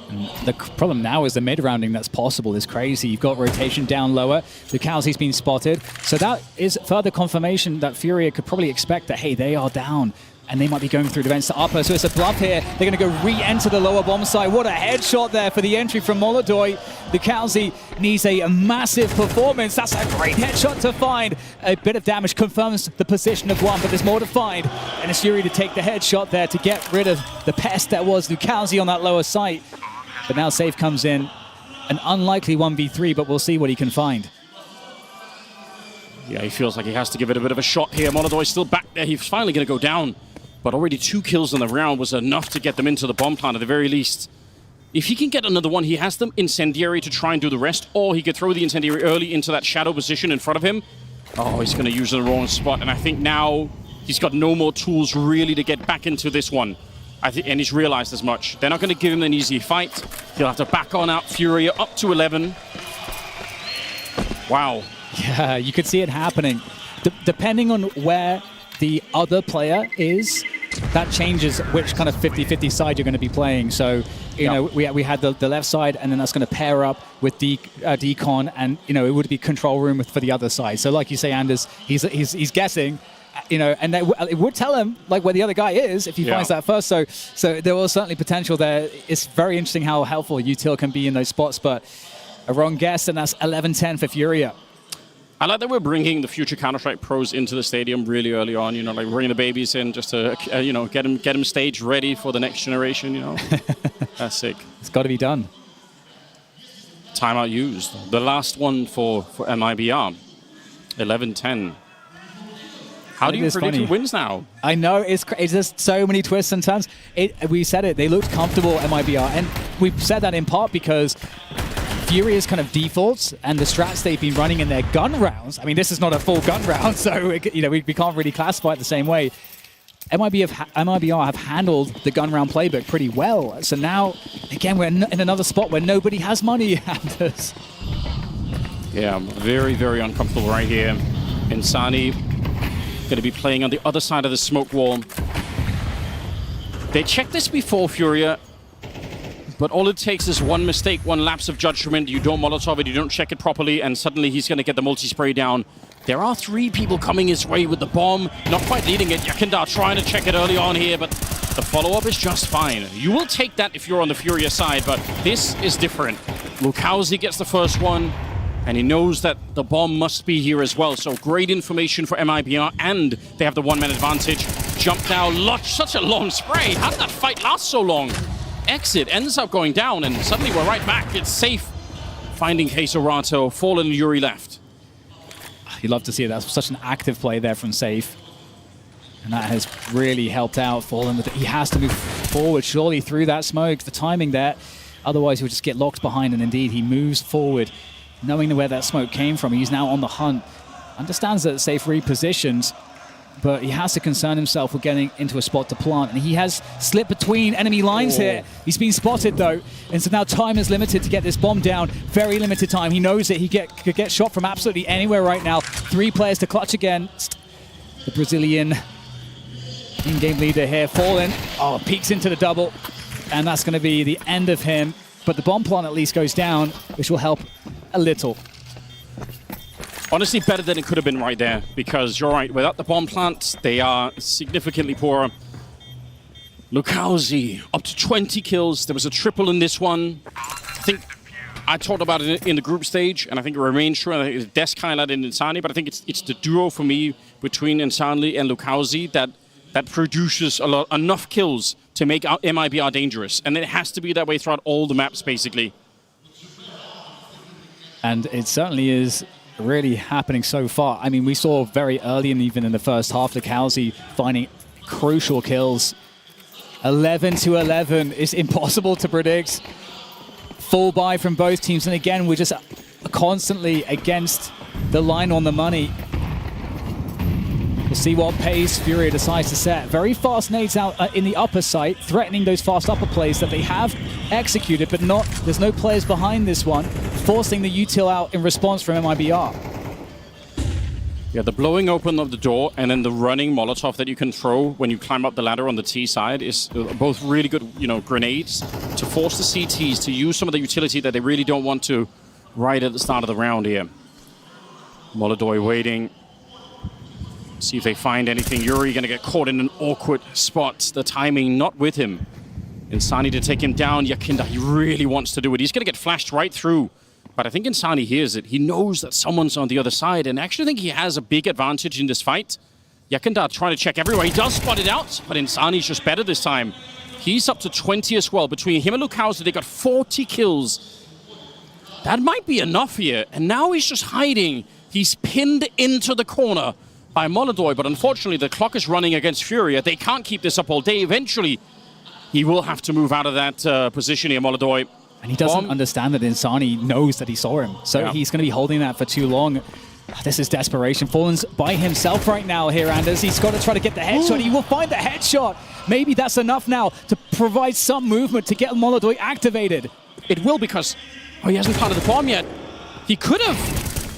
And the problem now is the mid-rounding that's possible is crazy. You've got rotation down lower. Lucalzi's been spotted. So that is further confirmation that FURIA could probably expect that, hey, they are down. And they might be going through the vents to upper. So it's a bluff here. They're going to go re-enter the lower bomb site. What a headshot there for the entry from MongolZ. Lucalzi needs a massive performance. That's a great headshot to find. A bit of damage confirms the position of one, but there's more to find. And it's Yuri to take the headshot there to get rid of the pest that was Lucalzi on that lower site. But now Safe comes in. An unlikely 1v3, but we'll see what he can find. Yeah, he feels like he has to give it a bit of a shot here. MongolZ is still back there. He's finally going to go down. But already 2 kills in the round was enough to get them into the bomb plant at the very least. If he can get another one, he has them incendiary to try and do the rest, or he could throw the incendiary early into that shadow position in front of him. Oh, he's going to use the wrong spot, and I think now he's got no more tools really to get back into this one. And he's realized as much. They're not going to give him an easy fight. He'll have to back on out FURIA up to 11. Wow. Yeah, you could see it happening. Depending on where the other player is, that changes which kind of 50-50 side you're going to be playing. So, you know, we had the left side, and then that's going to pair up with Decon, and, you know, it would be control room for the other side. So like you say, Anders, he's guessing, you know, and it would tell him like where the other guy is if he finds that first. So there was certainly potential there. It's very interesting how helpful util can be in those spots, but a wrong guess, and that's 11-10 for FURIA. I like that we're bringing the future Counter-Strike pros into the stadium really early on, you know, like bringing the babies in just to, you know, get them stage ready for the next generation, you know. That's sick. It's got to be done. Timeout used. The last one for MIBR. 11-10. How do you predict who wins now? I know, it's just so many twists and turns. We said it, they looked comfortable, MIBR, and we said that in part because FURIA's kind of defaults and the strats they've been running in their gun rounds. I mean, this is not a full gun round, so you know we can't really classify it the same way. MIBR have handled the gun round playbook pretty well. So now, again, we're in another spot where nobody has money. Yeah, very, very uncomfortable right here. Insani going to be playing on the other side of the smoke wall. They checked this before, FURIA. But all it takes is one mistake, one lapse of judgment. You don't Molotov it, you don't check it properly, and suddenly he's going to get the multi-spray down. There are 3 people coming his way with the bomb. Not quite leading it. Yakindar trying to check it early on here, but the follow-up is just fine. You will take that if you're on the FURIA side, but this is different. Lucalzi gets the first one, and he knows that the bomb must be here as well. So great information for MIBR, and they have the one-man advantage. Jump now, such a long spray. How did that fight last so long? Exit ends up going down, and suddenly we're right back. It's Safe finding Kazakhstan. Fallen and Yuri left. You'd love to see it. That's such an active play there from Safe. And that has really helped out Fallen. He has to move forward surely through that smoke. The timing there. Otherwise, he would just get locked behind, and indeed, he moves forward, knowing where that smoke came from. He's now on the hunt. Understands that Safe repositioned, but he has to concern himself with getting into a spot to plant. And he has slipped between enemy lines here. He's been spotted, though. And so now time is limited to get this bomb down. Very limited time. He knows that he could get shot from absolutely anywhere right now. 3 players to clutch against the Brazilian in-game leader here. Fallen. Oh, peeks into the double. And that's going to be the end of him. But the bomb plant at least goes down, which will help a little. Honestly, better than it could have been right there, because you're right, without the bomb plant, they are significantly poorer. Lucalzi, up to 20 kills. There was a triple in this one. I think I talked about it in the group stage, and I think it remains true. I think it's Desk highlighted in Insani, but I think it's the duo for me between Insani and Lucalzi that produces enough kills to make MIBR dangerous. And it has to be that way throughout all the maps, basically. And it certainly is really happening so far. I mean, we saw very early and even in the first half, LuCaoZ finding crucial kills. 11 to 11 is impossible to predict. Full buy from both teams. And again, we're just constantly against the line on the money. We'll see what pace FURIA decides to set. Very fast nades out in the upper site, threatening those fast upper plays that they have executed, but there's no players behind this one, forcing the util out in response from MIBR. Yeah, the blowing open of the door and then the running Molotov that you can throw when you climb up the ladder on the T side is both really good, grenades to force the CTs to use some of the utility that they really don't want to right at the start of the round here. MongolZ waiting. See if they find anything. Yuri going to get caught in an awkward spot. The timing not with him. Insani to take him down. Yakinda, he really wants to do it. He's going to get flashed right through. But I think Insani hears it. He knows that someone's on the other side, and I actually think he has a big advantage in this fight. Yakinda trying to check everywhere. He does spot it out, but Insani's just better this time. He's up to 20 as well. Between him and LuCaoZ, they got 40 kills. That might be enough here. And now he's just hiding. He's pinned into the corner by MongolZ, but unfortunately the clock is running against FURIA. They can't keep this up all day. Eventually, he will have to move out of that position here, MongolZ. And he doesn't understand that Insani knows that he saw him. So he's going to be holding that for too long. This is desperation. Fallen's by himself right now here, Anders. He's got to try to get the headshot. He will find the headshot. Maybe that's enough now to provide some movement to get MongolZ activated. It will, because he hasn't planted the bomb yet. He could have.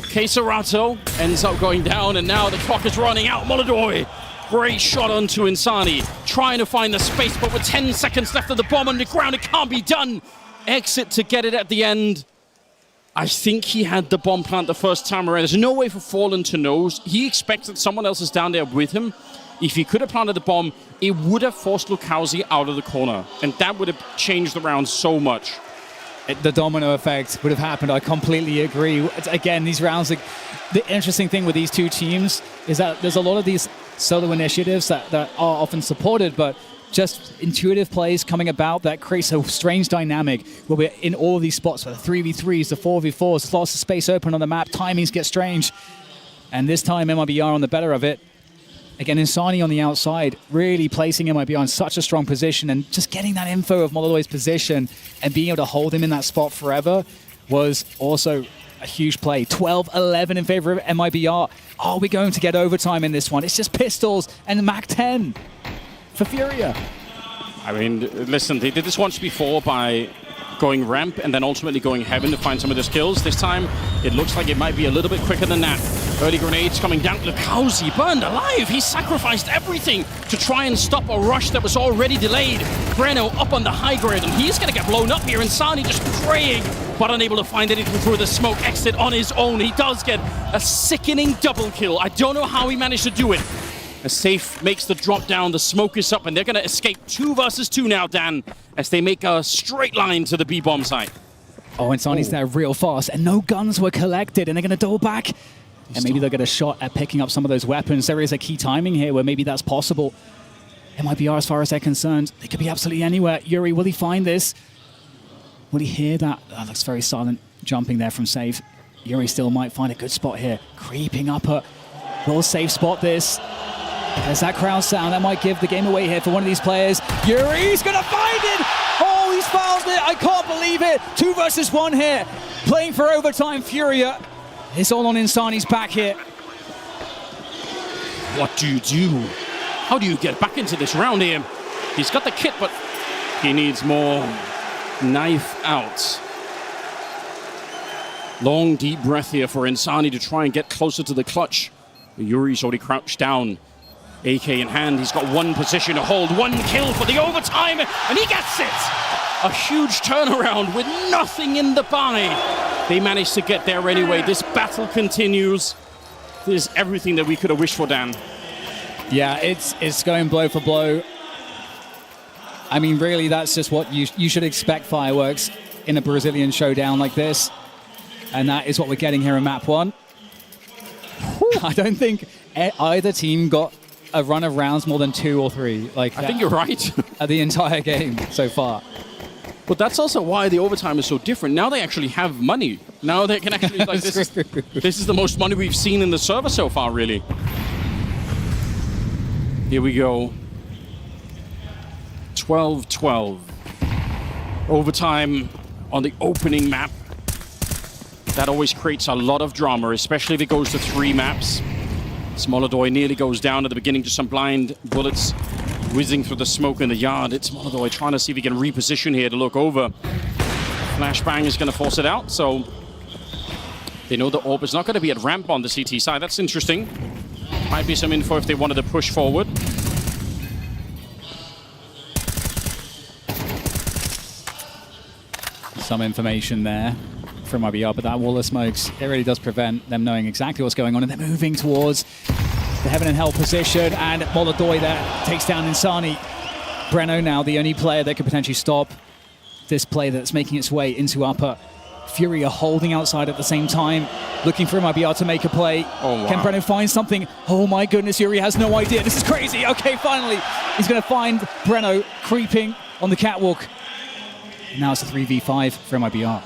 Keserato ends up going down, and now the clock is running out. MongolZ, great shot onto Insani. Trying to find the space, but with 10 seconds left of the bomb on the ground, it can't be done. Exit to get it at the end. I think he had the bomb plant the first time around. There's no way for Fallen to know. He expects that someone else is down there with him. If he could have planted the bomb, it would have forced LuCaoZ out of the corner, and that would have changed the round so much. The domino effect would have happened. I completely agree. Again, these rounds, the interesting thing with these two teams is that there's a lot of these solo initiatives that are often supported, but just intuitive plays coming about that creates a strange dynamic where we're in all of these spots, where the 3v3s, the 4v4s, there's lots of space open on the map, timings get strange. And this time MIBR on the better of it. Again, Insani on the outside, really placing MIBR in such a strong position, and just getting that info of MongolZ's position and being able to hold him in that spot forever was also a huge play. 12-11 in favor of MIBR. Are we going to get overtime in this one? It's just pistols and Mach 10 for FURIA. I mean, listen, they did this once before by going ramp and then ultimately going heaven to find some of the skills. This time, it looks like it might be a little bit quicker than that. Early grenades coming down. LuCaoZ burned alive. He sacrificed everything to try and stop a rush that was already delayed. Breno up on the high ground, and he's going to get blown up here. Insani just praying, but unable to find anything through the smoke. Exit on his own. He does get a sickening double kill. I don't know how he managed to do it. As Safe makes the drop down, the smoke is up, and they're going to escape 2 versus 2 now, Dan, as they make a straight line to the B-bomb site. Oh, Insani's there real fast, and no guns were collected, and they're going to double back. And maybe they'll get a shot at picking up some of those weapons. There is a key timing here where maybe that's possible. MIBR, as far as they're concerned, they could be absolutely anywhere. Yuri, will he find this? Will he hear that? Oh, looks very silent jumping there from Safe. Yuri still might find a good spot here. Creeping up at... Will Safe spot this? There's that crowd sound. That might give the game away here for one of these players. Yuri's going to find it! Oh, he's found it! I can't believe it! 2 versus 1 here. Playing for overtime, FURIA. It's all on Insani's back here. What do you do? How do you get back into this round here? He's got the kit, but he needs more knife out. Long, deep breath here for Insani to try and get closer to the clutch. Yuri's already crouched down. AK in hand, he's got one position to hold, 1 kill for the overtime, and he gets it! A huge turnaround with nothing in the buy. They managed to get there anyway. This battle continues. This is everything that we could have wished for, Dan. Yeah, it's going blow for blow. I mean, really, that's just what you should expect, fireworks, in a Brazilian showdown like this. And that is what we're getting here in map 1. I don't think either team got a run of rounds more than 2 or 3. Like I think you're right. The entire game so far. But that's also why the overtime is so different. Now they actually have money. Now they can actually, like, this is the most money we've seen in the server so far, really. Here we go. 12-12. Overtime on the opening map. That always creates a lot of drama, especially if it goes to 3 maps. MongolZ nearly goes down at the beginning, just some blind bullets whizzing through the smoke in the yard. It's MongolZ trying to see if he can reposition here to look over. Flashbang is going to force it out, so they know the AWP is not going to be at ramp on the CT side. That's interesting. Might be some info if they wanted to push forward. Some information there from MIBR, but that wall of smokes, it really does prevent them knowing exactly what's going on, and they're moving towards the heaven and hell position, and MongolZ there takes down Insani. Breno now the only player that could potentially stop this play that's making its way into upper. FURIA holding outside at the same time, looking for MIBR to make a play. Oh, wow. Can Breno find something? Oh my goodness, FURIA has no idea. This is crazy. Okay, finally, he's going to find Breno creeping on the catwalk. Now it's a 3v5 for MIBR.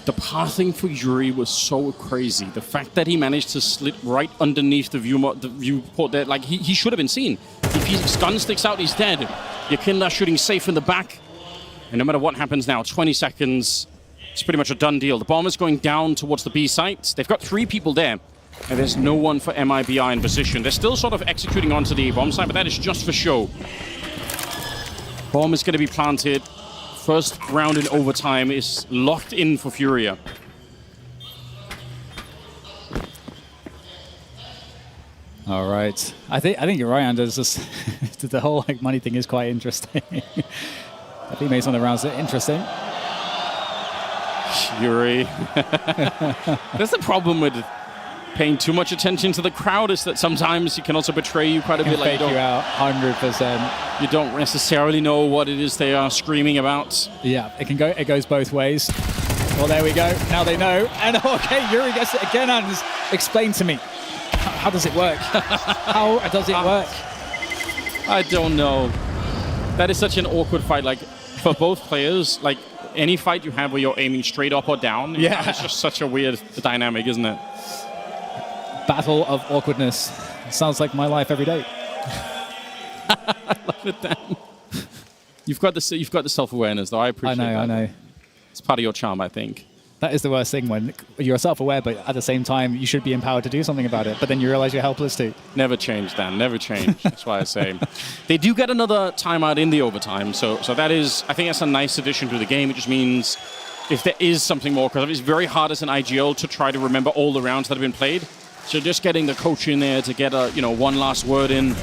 The pathing for Yuri was so crazy. The fact that he managed to slip right underneath the viewport there, like he should have been seen. If his gun sticks out, he's dead. Yakinda shooting safe in the back. And no matter what happens now, 20 seconds, it's pretty much a done deal. The bomber's going down towards the B site. They've got 3 people there, and there's no one for MIBR in position. They're still sort of executing onto the bomb site, but that is just for show. Bomb is going to be planted. First round in overtime is locked in for FURIA. All right, I think you're right, Anders. The whole like money thing is quite interesting. I think made some of the rounds interesting. Yuri. That's the problem with paying too much attention to the crowd, is that sometimes it can also betray you quite a bit. Like, fake you out 100%. You don't necessarily know what it is they are screaming about. Yeah, it can go. It goes both ways. Well, there we go. Now they know. And okay, Yuri gets it again. And explain to me, how does it work? How does it work? I don't know. That is such an awkward fight. Like for both players, like any fight you have where you're aiming straight up or down, yeah, it's just such a weird dynamic, isn't it? Battle of awkwardness. Sounds like my life every day. I love it, Dan. You've got the self-awareness, though. I appreciate that. I know. It's part of your charm, I think. That is the worst thing, when you're self-aware, but at the same time, you should be empowered to do something about it. But then you realize you're helpless too. Never change, Dan. Never change. That's why I say. They do get another timeout in the overtime, so that is, I think that's a nice addition to the game. It just means if there is something more, because it's very hard as an IGL to try to remember all the rounds that have been played. So just getting the coach in there to get a one last word in.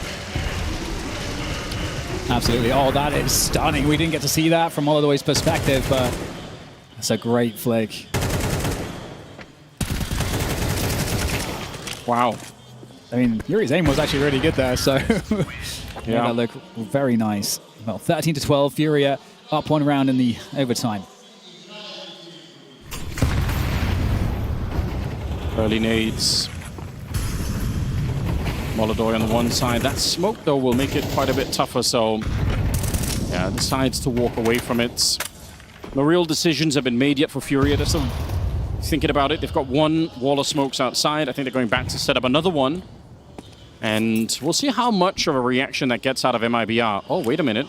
Absolutely. Oh, that is stunning. We didn't get to see that from MongolZ's perspective, but that's a great flick. Wow. I mean, Yuri's aim was actually really good there, so yeah, that looked very nice. Well, 13-12, FURIA up 1 round in the overtime. Early nades. MongolZ on the one side. That smoke, though, will make it quite a bit tougher, so yeah, decides to walk away from it. No real decisions have been made yet for FURIA. They're still thinking about it. They've got 1 wall of smokes outside. I think they're going back to set up another one. And we'll see how much of a reaction that gets out of MIBR. Oh, wait a minute.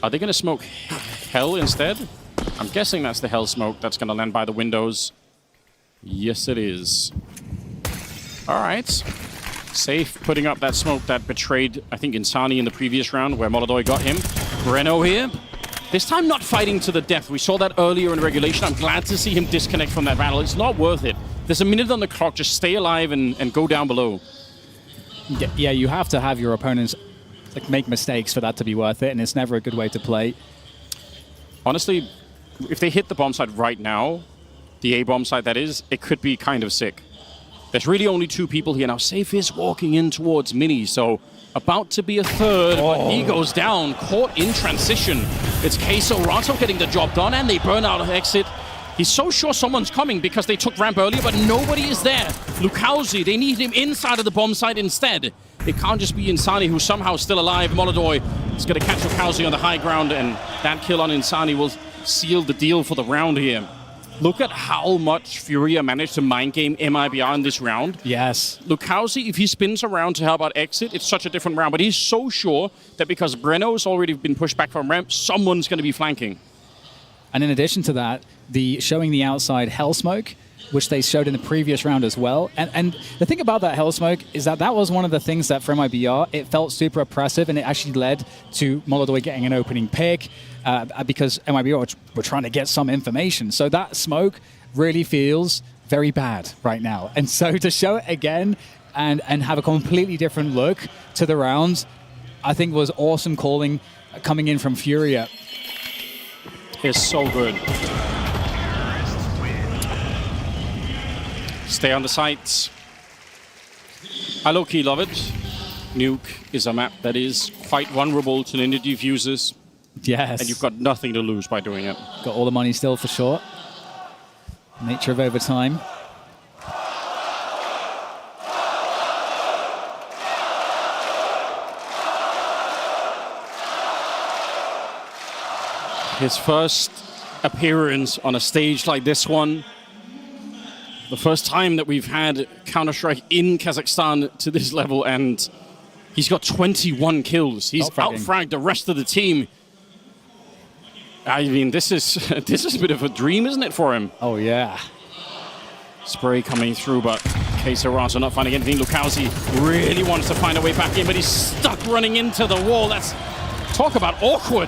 Are they going to smoke Hell instead? I'm guessing that's the Hell smoke that's going to land by the windows. Yes, it is. All right. Safe putting up that smoke that betrayed, I think, Insani in the previous round where MongolZ got him. Breno here. This time not fighting to the death. We saw that earlier in regulation. I'm glad to see him disconnect from that battle. It's not worth it. There's a minute on the clock. Just stay alive and go down below. Yeah, you have to have your opponents make mistakes for that to be worth it, and it's never a good way to play. Honestly, if they hit the bomb site right now, the A bomb site that is, it could be kind of sick. There's really only 2 people here now. Safe is walking in towards Mini, so about to be a third, but he goes down, caught in transition. It's Queso Rato getting the job done, and they burn out of exit. He's so sure someone's coming because they took ramp earlier, but nobody is there. Lukauzi, they need him inside of the bomb site instead. It can't just be Insani who's somehow still alive. MongolZ is going to catch LuCaozi on the high ground, and that kill on Insani will seal the deal for the round here. Look at how much FURIA managed to mind game MIBR in this round. Yes. LuCaozi, if he spins around to help out exit, it's such a different round. But he's so sure that because Breno's already been pushed back from ramp, someone's going to be flanking. And in addition to that, showing the outside Hell Smoke, which they showed in the previous round as well. And the thing about that Hell Smoke is that was one of the things that for MIBR, it felt super oppressive, and it actually led to MongolZ getting an opening pick because MIBR were trying to get some information. So that smoke really feels very bad right now. And so to show it again and have a completely different look to the rounds, I think was awesome calling coming in from FURIA. It's so good. Stay on the sites. I low-key love it. Nuke is a map that is quite vulnerable to ninja diffusers. Yes. And you've got nothing to lose by doing it. Got all the money still for sure. Nature of overtime. His first appearance on a stage like this one. The first time that we've had Counter-Strike in Kazakhstan to this level, and he's got 21 kills. He's outfragged the rest of the team. I mean, this is a bit of a dream, isn't it, for him? Oh, yeah. Spray coming through, but Kazakhstan not finding anything. LuCaozi really wants to find a way back in, but he's stuck running into the wall. That's talk about awkward.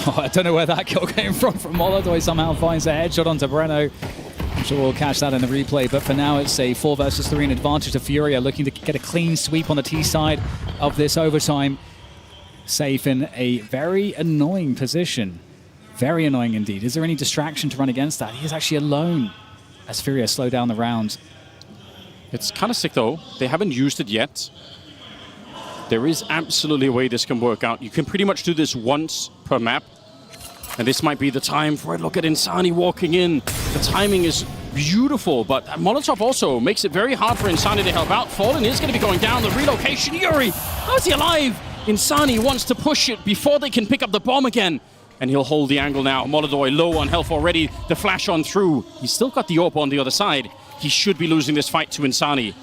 Oh, I don't know where that kill came from MongolZ somehow finds a headshot onto Breno. I'm sure we'll catch that in the replay, but for now it's a 4 versus 3 in advantage to FURIA, looking to get a clean sweep on the T side of this overtime. Safe in a very annoying position. Very annoying indeed. Is there any distraction to run against that? He is actually alone as FURIA slow down the round. It's kind of sick though. They haven't used it yet. There is absolutely a way this can work out. You can pretty much do this once per map. And this might be the time for it. Look at Insani walking in. The timing is beautiful, but Molotov also makes it very hard for Insani to help out. Fallen is going to be going down. The relocation. Yuri, how's he alive? Insani wants to push it before they can pick up the bomb again. And he'll hold the angle now. MongolZ low on health already. The flash on through. He's still got the AWP on the other side. He should be losing this fight to Insani.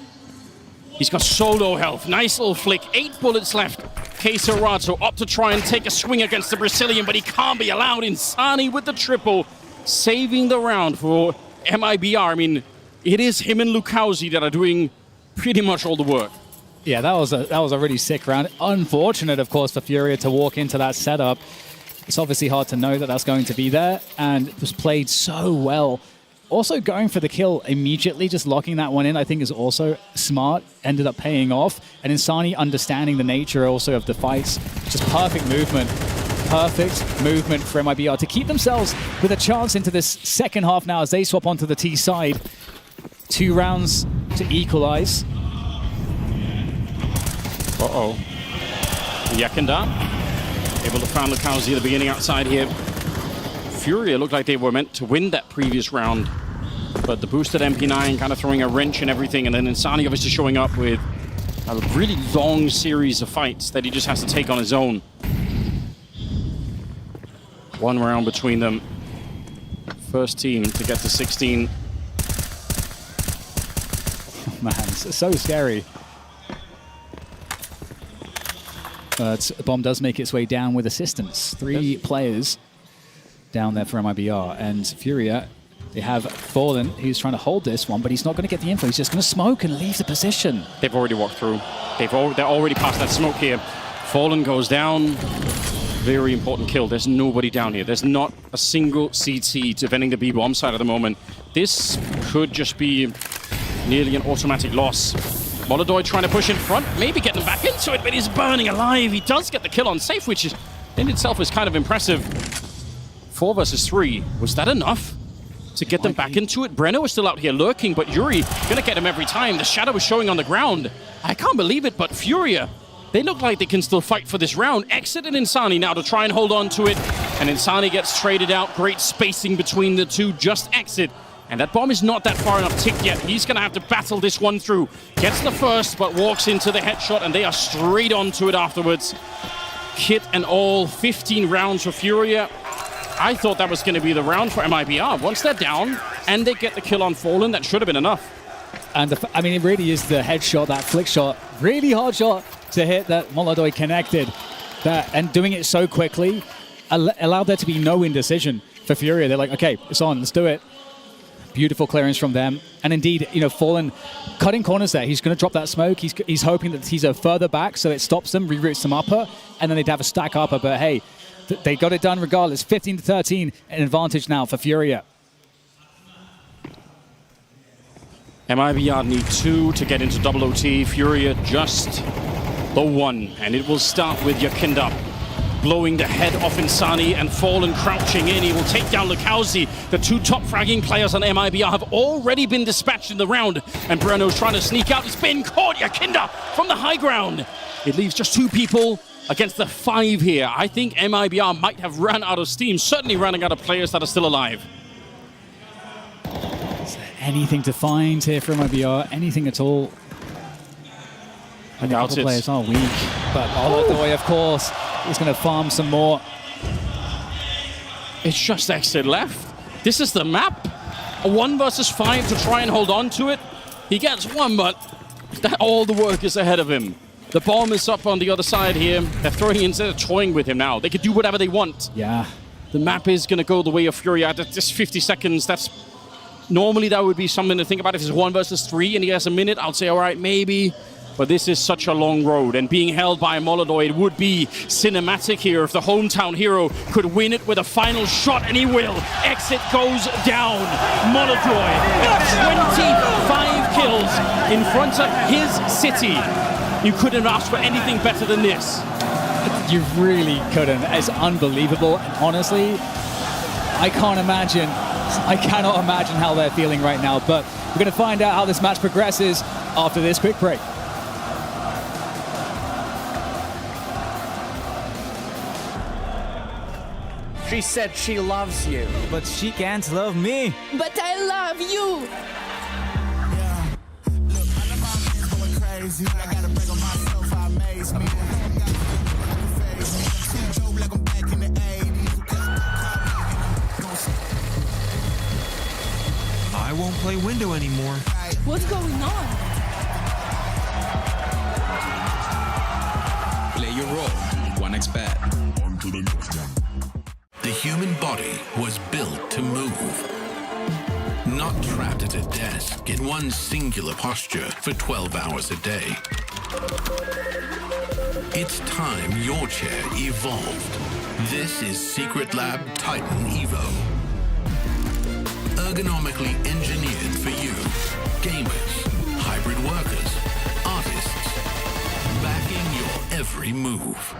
He's got solo health. Nice little flick. 8 bullets left. Kazakhstan up to try and take a swing against the Brazilian, but he can't be allowed. Insani with the triple, saving the round for MIBR. I mean, it is him and LuCaozi that are doing pretty much all the work. Yeah, that was a really sick round. Unfortunate, of course, for FURIA to walk into that setup. It's obviously hard to know that that's going to be there, and it was played so well. Also going for the kill immediately, just locking that one in, I think is also smart, ended up paying off. And Insani understanding the nature also of the fights, just perfect movement for MIBR to keep themselves with a chance into this second half now as they swap onto the T side. 2 rounds to equalize. Uh-oh. Yakenda able to find LuCaozi at the beginning outside here. FURIA looked like they were meant to win that previous round, but the boosted MP9 kind of throwing a wrench in everything, and then Insani obviously showing up with a really long series of fights that he just has to take on his own. 1 round between them. First team to get to 16. Oh, man, it's so scary. But Bomb does make its way down with assistance. 3 players down there for MIBR, and FURIA, they have Fallen, who's trying to hold this one, but he's not going to get the info. He's just going to smoke and leave the position. They've already walked through. They're already past that smoke here. Fallen goes down. Very important kill. There's nobody down here. There's not a single CT defending the B-bomb side at the moment. This could just be nearly an automatic loss. MongolZ trying to push in front, maybe get them back into it, but he's burning alive. He does get the kill on safe, which is, in itself is kind of impressive. 4 versus 3. Was that enough to get them back into it? Breno is still out here lurking, but Yuri gonna get him every time. The shadow is showing on the ground. I can't believe it, but FURIA, they look like they can still fight for this round. Exit and Insani now to try and hold on to it. And Insani gets traded out. Great spacing between the two. Just Exit And that bomb is not that far enough ticked yet. He's going to have to battle this one through. Gets the first, but walks into the headshot, and they are straight onto it afterwards. Kit and all, 15 rounds for FURIA. I thought that was going to be the round for MIBR. Once they're down and they get the kill on Fallen, that should have been enough. And I mean, it really is the headshot, that flick shot. Really hard shot to hit that MongolZ connected. And doing it so quickly allowed there to be no indecision for FURIA. They're like, okay, it's on, let's do it. Beautiful clearance from them. And indeed, you know, Fallen cutting corners there. He's going to drop that smoke. He's hoping that he's further back so it stops them, reroutes them upper, and then they'd have a stack upper. But hey, they got it done regardless. 15-13, an advantage now for FURIA. MIBR need 2 to get into double OT. FURIA just the 1. And it will start with Yakinda blowing the head off Insani, and Fallen crouching in. He will take down Lukowski. The 2 top fragging players on MIBR have already been dispatched in the round, and Breno's trying to sneak out. He's been caught. Yakinda from the high ground. It leaves just 2 people against the 5 here. I think MIBR might have run out of steam, certainly running out of players that are still alive. Is there anything to find here for MIBR? Anything at all? And the other players are weak, but ODDIK, of course, is going to farm some more. It's just exit left. This is the map. A 1 versus 5 to try and hold on to it. He gets 1, but all the work is ahead of him. The bomb is up on the other side here. They're throwing instead of toying with him now. They can do whatever they want. Yeah. The map is going to go the way of FURIA. That's just 50 seconds. That's normally that would be something to think about. If it's 1 versus 3 and he has a minute, I'll say, all right, maybe. But this is such a long road, and being held by MongolZ, it would be cinematic here if the hometown hero could win it with a final shot, and he will. Exit goes down. MongolZ, 25 kills in front of his city. You couldn't ask for anything better than this. You really couldn't. It's unbelievable. And honestly, I cannot imagine how they're feeling right now, but we're going to find out how this match progresses after this quick break. She said she loves you, but she can't love me. But I love you. I won't play window anymore. What's going on? Play your role. 1xBet. On to the next one. The human body was built to move. Not trapped at a desk in one singular posture for 12 hours a day. It's time your chair evolved. This is Secret Lab Titan Evo. Ergonomically engineered for you. Gamers, hybrid workers, artists. Backing your every move.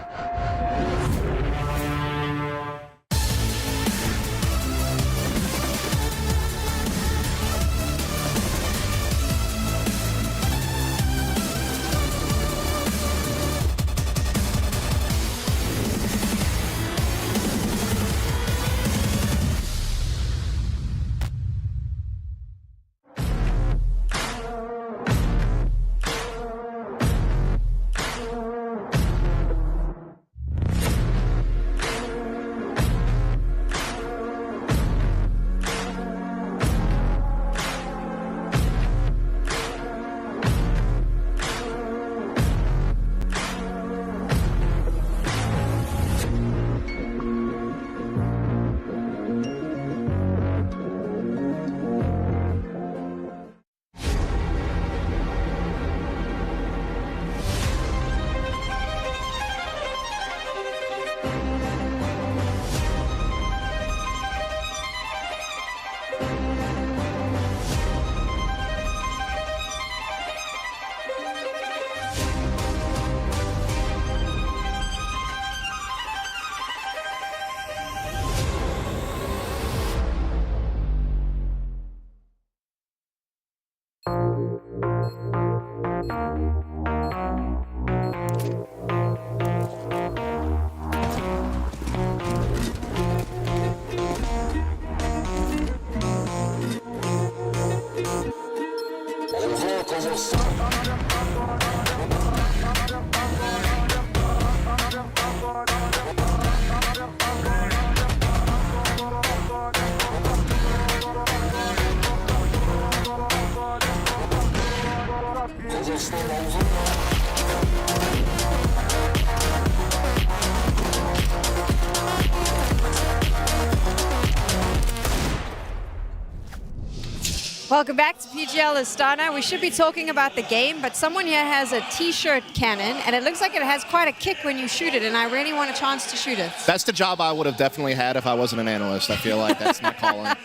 Welcome back to PGL Astana. We should be talking about the game, but someone here has a t-shirt cannon, and it looks like it has quite a kick when you shoot it, and I really want a chance to shoot it. That's the job I would have definitely had if I wasn't an analyst. I feel like that's my calling.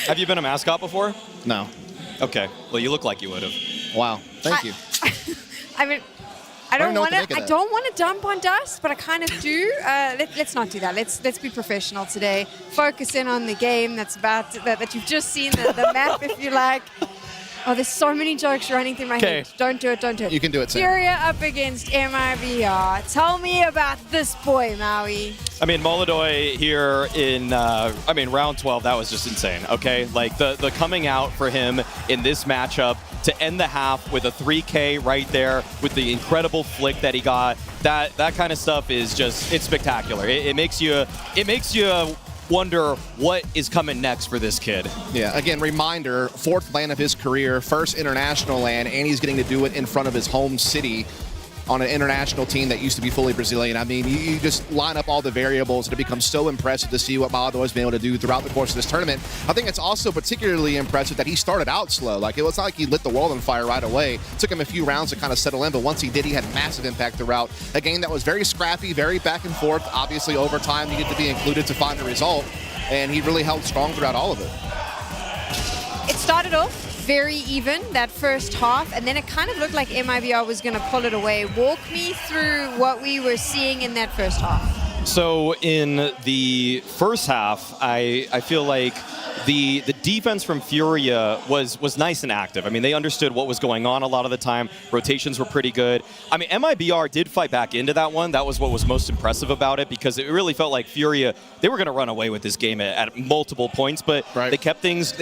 Have you been a mascot before? No. Okay. Well, you look like you would have. Wow. Thank you. I mean, I don't want to dump on Dust, but I kind of do. Let's not do that. Let's be professional today. Focus in on the game that's that you've just seen, the map, if you like. Oh, there's so many jokes running through my head. Don't do it. Don't do it. You can do it, Sam. FURIA up against MIBR. Tell me about this boy, Maui. I mean, MongolZ here in, round 12, that was just insane, okay? Like, the coming out for him in this matchup to end the half with a 3K right there with the incredible flick that he got, that kind of stuff is just, it's spectacular. It makes you wonder what is coming next for this kid. Yeah, again, reminder, 4th LAN of his career, 1st international LAN, and he's getting to do it in front of his home city on an international team that used to be fully Brazilian. I mean, you just line up all the variables, and it becomes so impressive to see what MongolZ has been able to do throughout the course of this tournament. I think it's also particularly impressive that he started out slow. Like, it was not like he lit the world on fire right away. It took him a few rounds to kind of settle in, but once he did, he had massive impact throughout. A game that was very scrappy, very back and forth. Obviously, overtime needed to be included to find a result, and he really held strong throughout all of it. It started off very even, that first half, and then it kind of looked like MIBR was going to pull it away. Walk me through what we were seeing in that first half. So in the first half, I feel like the defense from FURIA was nice and active. I mean, they understood what was going on a lot of the time. Rotations were pretty good. I mean, MIBR did fight back into that one. That was what was most impressive about it, because it really felt like FURIA, they were going to run away with this game at multiple points, but they kept things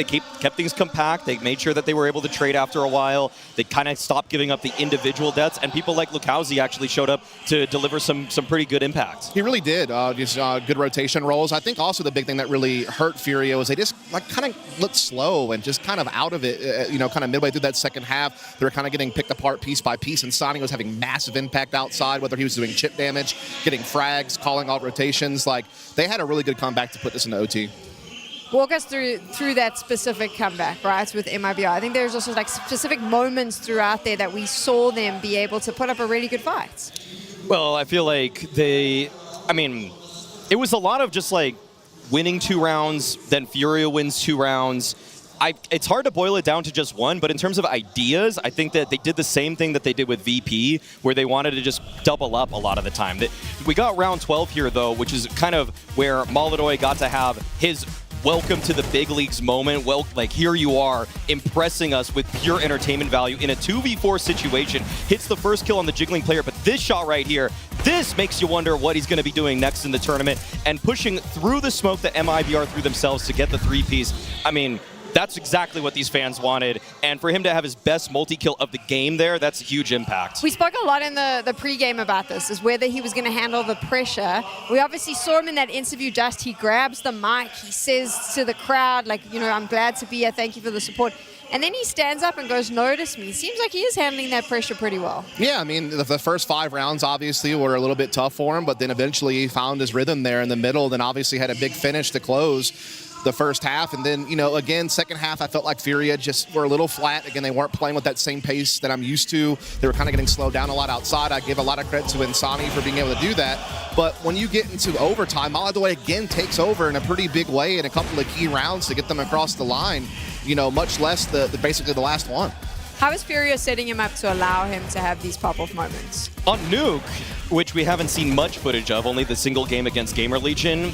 compact. They made sure that they were able to trade after a while. They kind of stopped giving up the individual deaths, and people like MongolZ actually showed up to deliver some pretty good impact. He really did. Just good rotation rolls. I think also the big thing that really hurt FURIA was they just kind of looked slow and just kind of out of it, kind of midway through that second half. They were kind of getting picked apart piece by piece, and Sonny was having massive impact outside, whether he was doing chip damage, getting frags, calling out rotations. Like, they had a really good comeback to put this into OT. Walk us through that specific comeback, right, with MIBR. I think there's also like specific moments throughout there that we saw them be able to put up a really good fight. Well, I feel like it was a lot of just like winning 2 rounds, then FURIA wins 2 rounds. It's hard to boil it down to just one, but in terms of ideas, I think that they did the same thing that they did with VP, where they wanted to just double up a lot of the time. We got round 12 here, though, which is kind of where MongolZ got to have his welcome to the big leagues moment. Well, like, here you are, impressing us with pure entertainment value in a 2v4 situation. Hits the first kill on the jiggling player, but this shot right here, this makes you wonder what he's going to be doing next in the tournament, and pushing through the smoke that MIBR threw themselves to get the 3-piece. I mean, that's exactly what these fans wanted, and for him to have his best multi-kill of the game there, that's a huge impact. We spoke a lot in the pre-game about this, is whether he was going to handle the pressure. We obviously saw him in that interview, Dust. He grabs the mic, he says to the crowd, like, I'm glad to be here, thank you for the support. And then he stands up and goes, notice me. Seems like he is handling that pressure pretty well. Yeah, I mean, the first 5 rounds obviously were a little bit tough for him, but then eventually he found his rhythm there in the middle, then obviously had a big finish to close the first half. And then, again, second half, I felt like FURIA just were a little flat. Again, they weren't playing with that same pace that I'm used to. They were kind of getting slowed down a lot outside. I give a lot of credit to Insani for being able to do that. But when you get into overtime, MongolZ again takes over in a pretty big way in a couple of key rounds to get them across the line, much less basically the last one. How is FURIA setting him up to allow him to have these pop-off moments? On Nuke, which we haven't seen much footage of, only the single game against GamerLegion,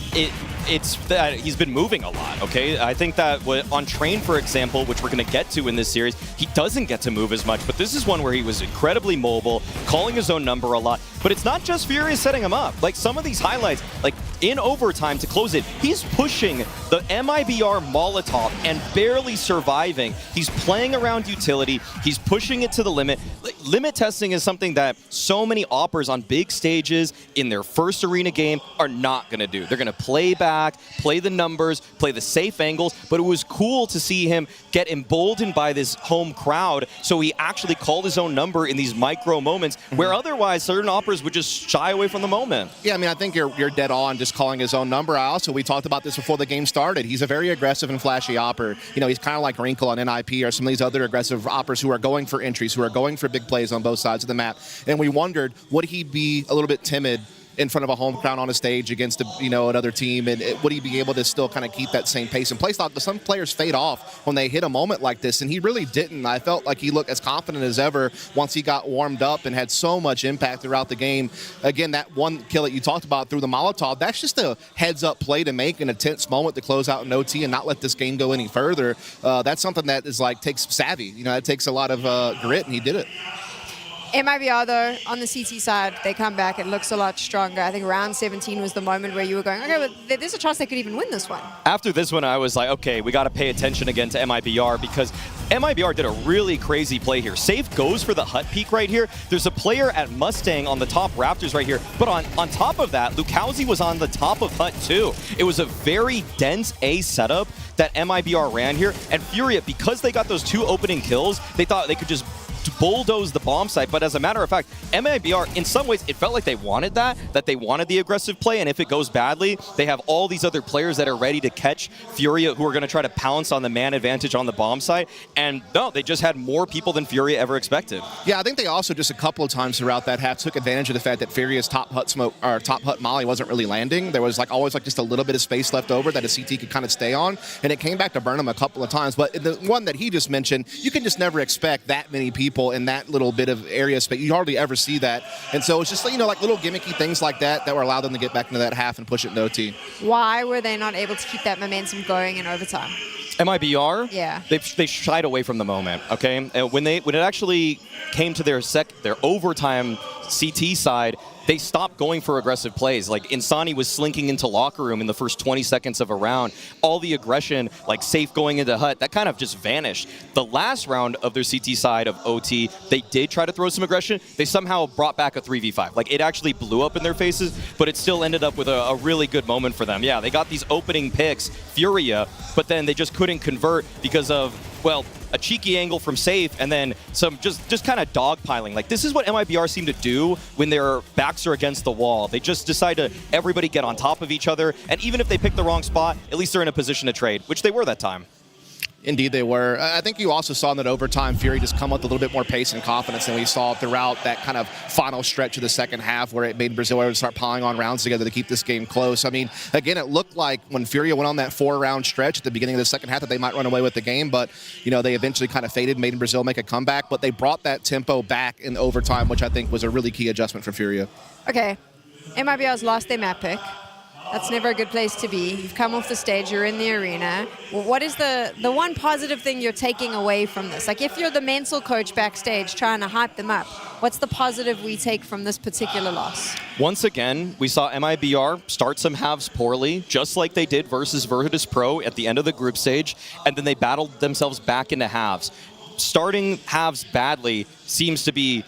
it's that he's been moving a lot, okay? I think that on Train, for example, which we're going to get to in this series, he doesn't get to move as much, but this is one where he was incredibly mobile, calling his own number a lot. But it's not just FURIA setting him up. Like some of these highlights, like in overtime to close it, he's pushing the MIBR Molotov and barely surviving. He's playing around utility. He's pushing it to the limit. Limit testing is something that so many oppers on big stages in their first arena game are not going to do. They're going to play back, play the numbers, play the safe angles, but it was cool to see him get emboldened by this home crowd, so he actually called his own number in these micro moments where otherwise certain oppers would just shy away from the moment. Yeah, I mean, I think you're dead on just calling his own number. We talked about this before the game started. He's a very aggressive and flashy opper. You know, he's kind of like Wrinkle on NIP or some of these other aggressive oppers who are going for entries, who are going for big plays on both sides of the map. And we wondered, would he be a little bit timid in front of a home crowd on a stage against another team, and would he be able to still kind of keep that same pace and play style? Some players fade off when they hit a moment like this, and he really didn't. I felt like he looked as confident as ever once he got warmed up and had so much impact throughout the game. Again, that one kill that you talked about through the Molotov, that's just a heads-up play to make in a tense moment to close out an OT and not let this game go any further. That's something that is takes savvy. You know, it takes a lot of grit, and he did it. MIBR, though, on the CT side, they come back. It looks a lot stronger. I think round 17 was the moment where you were going, okay, but there's a chance they could even win this one. After this one, I was like, okay, we got to pay attention again to MIBR because MIBR did a really crazy play here. Safe goes for the hut peek right here. There's a player at Mustang on the top Raptors right here. But on top of that, Lukowski was on the top of hut too. It was a very dense A setup that MIBR ran here. And FURIA, because they got those 2 opening kills, they thought they could just bulldoze the bomb site, but as a matter of fact, MIBR, in some ways, it felt like they wanted that they wanted the aggressive play, and if it goes badly, they have all these other players that are ready to catch FURIA who are going to try to pounce on the man advantage on the bomb site, and no, they just had more people than FURIA ever expected. Yeah, I think they also just a couple of times throughout that half took advantage of the fact that FURIA's top hut molly wasn't really landing. There was always just a little bit of space left over that a CT could kind of stay on, and it came back to burn him a couple of times, but the one that he just mentioned, you can just never expect that many people in that little bit of area space. You hardly ever see that. And so it's just, like little gimmicky things like that were allowed them to get back into that half and push it into OT. Why were they not able to keep that momentum going in overtime? MIBR, yeah, they shied away from the moment. Okay, when it actually came to their overtime CT side, they stopped going for aggressive plays. Like Insani was slinking into locker room in the first 20 seconds of a round. All the aggression, like Safe going into hut, that kind of just vanished. The last round of their CT side of OT, they did try to throw some aggression. They somehow brought back a 3v5. Like it actually blew up in their faces, but it still ended up with a really good moment for them. Yeah, they got these opening picks, FURIA, but then they just couldn't convert because of, well, a cheeky angle from Safe, and then some just kind of dogpiling. Like, this is what MIBR seem to do when their backs are against the wall. They just decide to everybody get on top of each other, and even if they pick the wrong spot, at least they're in a position to trade, which they were that time. Indeed they were. I think you also saw in that overtime FURIA just come with a little bit more pace and confidence than we saw throughout that kind of final stretch of the second half where it made Brazil able to start piling on rounds together to keep this game close. I mean, again, it looked like when FURIA went on that 4-round stretch at the beginning of the second half that they might run away with the game, but they eventually kind of faded, made Brazil make a comeback, but they brought that tempo back in overtime, which I think was a really key adjustment for FURIA. Okay, MIBR's lost their map pick. That's never a good place to be. You've come off the stage, you're in the arena. Well, what is the one positive thing you're taking away from this? Like if you're the mental coach backstage trying to hype them up, what's the positive we take from this particular loss? Once again, we saw MIBR start some halves poorly, just like they did versus Virtus.pro at the end of the group stage, and then they battled themselves back into halves. Starting halves badly seems to be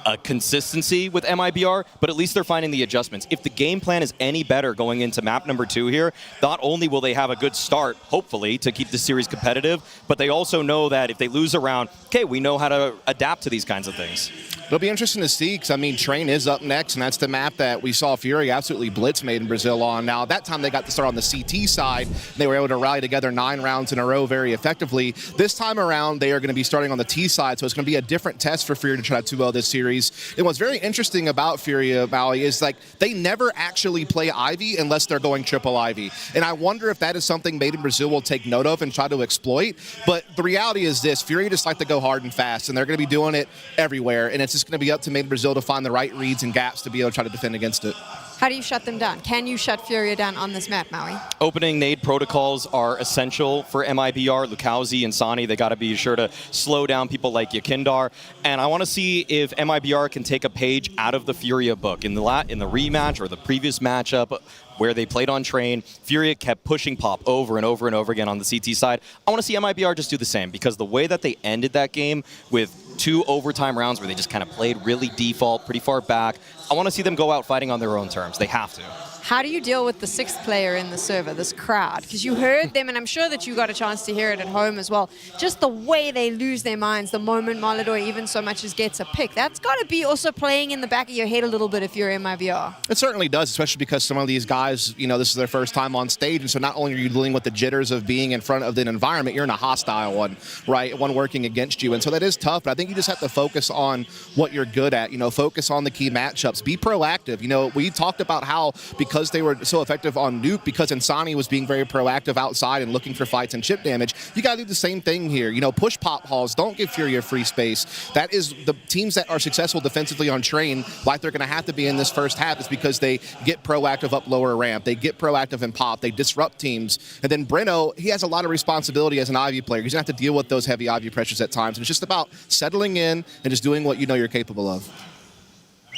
a consistency with MIBR, but at least they're finding the adjustments. If the game plan is any better going into map number 2 here, not only will they have a good start, hopefully, to keep the series competitive, but they also know that if they lose a round, okay, we know how to adapt to these kinds of things. It'll be interesting to see because, I mean, Train is up next, and that's the map that we saw FURIA absolutely blitz made in Brazil on. Now, at that time, they got to start on the CT side. They were able to rally together 9 rounds in a row very effectively. This time around, they are going to be starting on the T side, so it's going to be a different test for FURIA to try to 2-0 this series. And what's very interesting about FURIA, Maui, is they never actually play Ivy unless they're going triple Ivy. And I wonder if that is something Made in Brazil will take note of and try to exploit. But the reality is this, FURIA just like to go hard and fast, and they're going to be doing it everywhere. And it's just going to be up to Made in Brazil to find the right reads and gaps to be able to try to defend against it. How do you shut them down? Can you shut FURIA down on this map, Maui? Opening nade protocols are essential for MIBR. LuCaoZ and Sani, they got to be sure to slow down people like Yakindar. And I want to see if MIBR can take a page out of the FURIA book. In the rematch or the previous matchup where they played on Train, FURIA kept pushing Pop over and over and over again on the CT side. I want to see MIBR just do the same, because the way that they ended that game with 2 overtime rounds where they just kind of played really default, pretty far back, I want to see them go out fighting on their own terms. They have to. How do you deal with the 6th player in the server, this crowd? Because you heard them, and I'm sure that you got a chance to hear it at home as well. Just the way they lose their minds the moment MongolZ even so much as gets a pick. That's got to be also playing in the back of your head a little bit if you're MIBR. It certainly does, especially because some of these guys, you know, this is their first time on stage, and so not only are you dealing with the jitters of being in front of an environment, you're in a hostile one, right? One working against you, and so that is tough, but I think you just have to focus on what you're good at, you know, focus on the key matchups, be proactive. You know, we talked about how because they were so effective on Nuke, because Insani was being very proactive outside and looking for fights and chip damage, you got to do the same thing here. You know, push pop halls, don't give FURIA free space. That is the teams that are successful defensively on Train, like they're going to have to be in this first half, is because they get proactive up lower ramp, they get proactive in pop, they disrupt teams. And then Breno, he has a lot of responsibility as an Ivy player. He's going to have to deal with those heavy Ivy pressures at times. And it's just about settling in and just doing what you know you're capable of.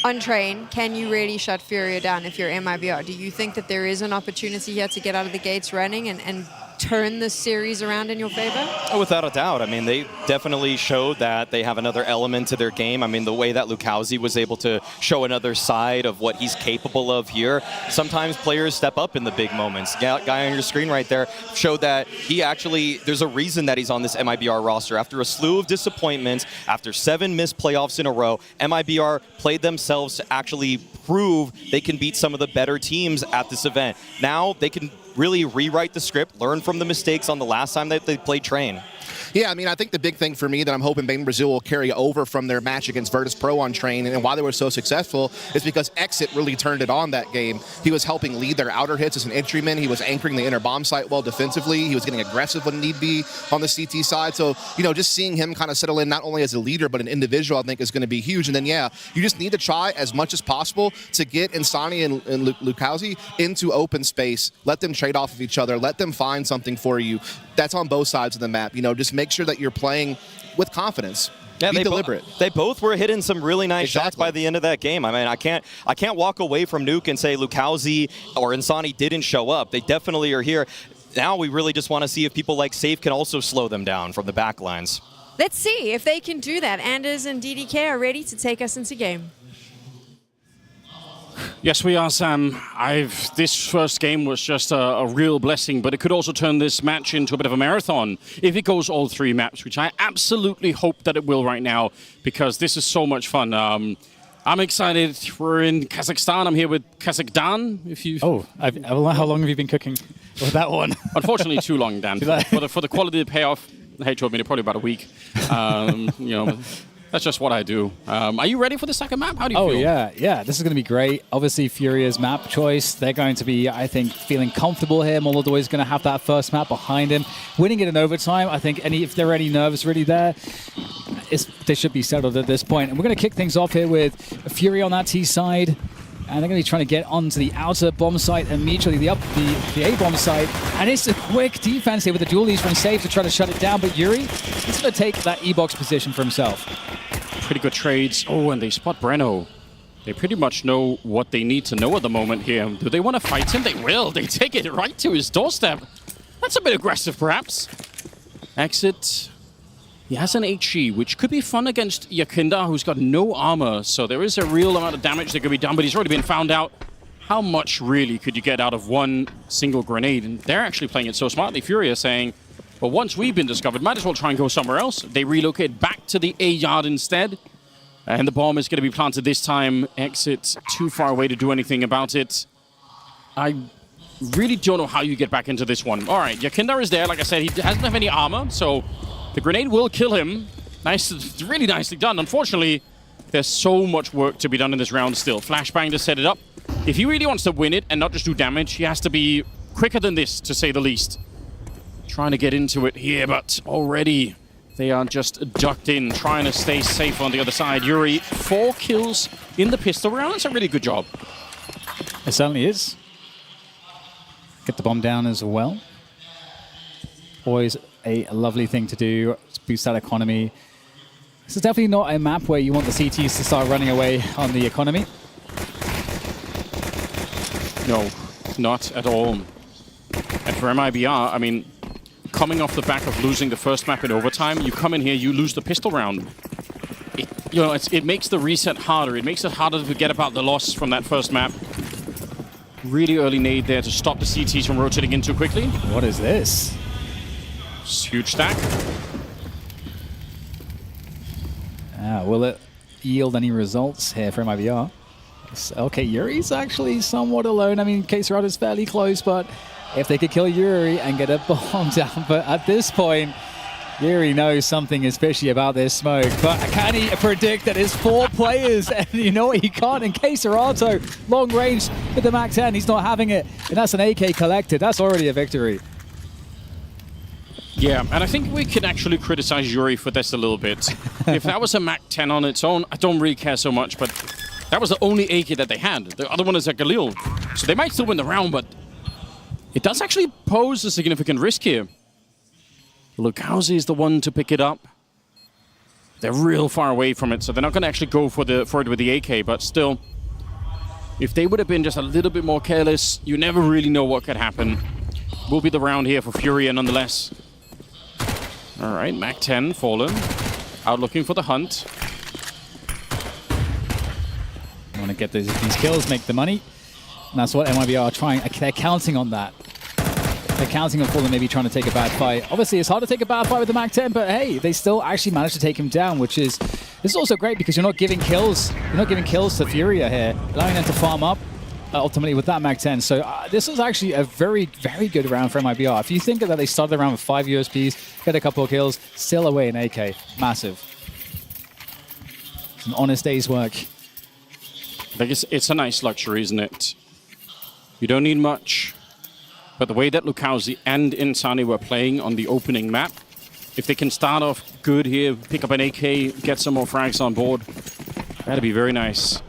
On Train, can you really shut FURIA down if you're MIBR? Do you think that there is an opportunity here to get out of the gates running and turn this series around in your favor? Oh, without a doubt. I mean, they definitely showed that they have another element to their game. I mean, the way that LuCaoZ was able to show another side of what he's capable of here. Sometimes players step up in the big moments. Guy on your screen right there showed that he actually, there's a reason that he's on this MIBR roster. After a slew of disappointments, after 7 missed playoffs in a row, MIBR played themselves to actually prove they can beat some of the better teams at this event. Now they can really rewrite the script, learn from the mistakes on the last time that they played Train. Yeah, I mean, I think the big thing for me that I'm hoping Bang Brazil will carry over from their match against Virtus.pro on Train, and why they were so successful, is because Exit really turned it on that game. He was helping lead their outer hits as an entryman. He was anchoring the inner bomb site well defensively. He was getting aggressive when need be on the CT side. So, you know, just seeing him kind of settle in not only as a leader, but an individual, I think is going to be huge. And then, yeah, you just need to try as much as possible to get Insani and LuCaoZ into open space. Let them trade off of each other. Let them find something for you. That's on both sides of the map. You know, just make sure that you're playing with confidence. Yeah, be deliberate. They both were hitting some really nice shots by the end of that game. I mean, I can't walk away from Nuke and say LuCaoZ or Insani didn't show up. They definitely are here. Now we really just want to see if people like Safe can also slow them down from the back lines. Let's see if they can do that. Anders and DDK are ready to take us into game. Yes, we are, Sam. This first game was just a real blessing, but it could also turn this match into a bit of a marathon if it goes all 3 maps, which I absolutely hope that it will right now, because this is so much fun. I'm excited. We're in Kazakhstan. I'm here with Kazakhstan. If you. Oh, how long have you been cooking with that one? Unfortunately, too long, Dan. For the quality of the payoff, hey, told me probably about a week. You know. That's just what I do. Are you ready for the second map? How do you feel? Oh, yeah. This is going to be great. Obviously, FURIA's map choice. They're going to be, I think, feeling comfortable here. MongolZ is going to have that first map behind him. Winning it in overtime, I think if there are any nerves really there, they should be settled at this point. And we're going to kick things off here with FURIA on that T side. And they're going to be trying to get onto the outer bomb site immediately, the A bomb site. And it's a quick defense here with the dual leads from Safe to try to shut it down. But Yuri, he's going to take that E-box position for himself. Pretty good trades. Oh, and they spot Breno. They pretty much know what they need to know at the moment here. Do they want to fight him? They will. They take it right to his doorstep. That's a bit aggressive, perhaps. Exit. He has an HE, which could be fun against Yakindar, who's got no armor. So there is a real amount of damage that could be done, but he's already been found out. How much really could you get out of one single grenade? And they're actually playing it so smartly. FURIA saying, well, once we've been discovered, might as well try and go somewhere else. They relocate back to the A yard instead. And the bomb is going to be planted this time. Exit too far away to do anything about it. I really don't know how you get back into this one. All right, Yakindar is there. Like I said, he doesn't have any armor, so the grenade will kill him. Nice, really nicely done. Unfortunately, there's so much work to be done in this round still. Flashbang to set it up. If he really wants to win it and not just do damage, he has to be quicker than this, to say the least. Trying to get into it here, but already they are just ducked in, trying to stay safe on the other side. Yuri, 4 kills in the pistol round. That's a really good job. It certainly is. Get the bomb down as well. Always a lovely thing to do to boost that economy. This is definitely not a map where you want the CTs to start running away on the economy. No, not at all. And for MIBR, I mean, coming off the back of losing the first map in overtime, you come in here, you lose the pistol round. It makes the reset harder. It makes it harder to forget about the loss from that first map. Really early nade there to stop the CTs from rotating in too quickly. What is this? Huge stack. Will it yield any results here for MIBR? Okay, Yuri's actually somewhat alone. I mean, Kazakhstan is fairly close, but if they could kill Yuri and get a bomb down, but at this point, Yuri knows something is fishy about this smoke, but can he predict that it's 4 players? And you know what, he can't. In Kazakhstan, long range with the MAC-10, he's not having it. And that's an AK collected. That's already a victory. Yeah, and I think we can actually criticize Yuri for this a little bit. If that was a MAC-10 on its own, I don't really care so much, but that was the only AK that they had. The other one is a Galil. So they might still win the round, but it does actually pose a significant risk here. MongolZ is the one to pick it up. They're real far away from it, so they're not going to actually go for it with the AK, but still, if they would have been just a little bit more careless, you never really know what could happen. Will be the round here for FURIA nonetheless. All right, MAC-10 fallen. Out looking for the hunt. Want to get these kills, make the money. And that's what MIBR are trying. They're counting on that. They're counting on Fallen maybe trying to take a bad fight. Obviously, it's hard to take a bad fight with the MAC-10, but hey, they still actually managed to take him down, which is this is also great because you're not giving kills. You're not giving kills to FURIA here, allowing them to farm up ultimately with that MAC-10. So this is actually a very, very good round for MIBR. If you think that they started the round with 5 USPs, get a couple of kills, still away in AK. Massive. It's an honest day's work. I guess it's a nice luxury, isn't it? You don't need much. But the way that MongolZ and Insani were playing on the opening map, if they can start off good here, pick up an AK, get some more frags on board, that'd be very nice.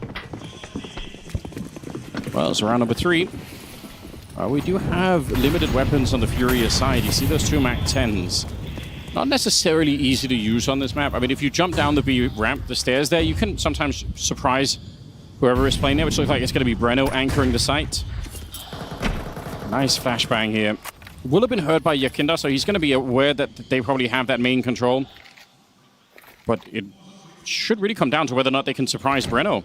Well, it's round number 3. We do have limited weapons on the FURIA side. You see those 2 MAC-10s. Not necessarily easy to use on this map. I mean, if you jump down the B ramp, the stairs there, you can sometimes surprise whoever is playing there, which looks like it's going to be Breno anchoring the site. Nice flashbang here. Will have been heard by Yakinda, so he's going to be aware that they probably have that main control. But it should really come down to whether or not they can surprise Breno.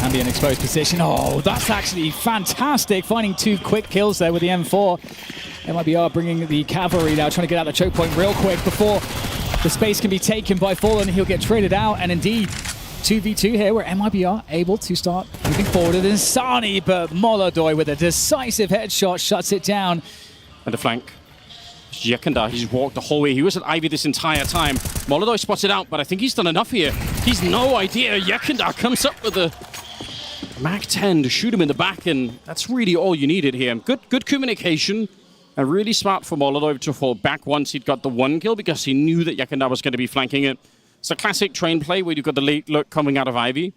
Can be an exposed position. Oh, that's actually fantastic. Finding 2 quick kills there with the M4. MIBR bringing the cavalry now, trying to get out the choke point real quick before the space can be taken by Fallen. He'll get traded out, and indeed, 2v2 here where MIBR able to start moving forward with Insani, but MongolZ with a decisive headshot shuts it down. And the flank. Yakinda, he's walked the whole way. He was at Ivy this entire time. MongolZ spots it out, but I think he's done enough here. He's no idea. Yakinda comes up with a MAC-10 to shoot him in the back, and that's really all you needed here. Good communication, and really smart for MongolZ to fall back once he'd got the 1 kill because he knew that Yakinda was going to be flanking it. It's a classic train play where you've got the late look coming out of Ivy.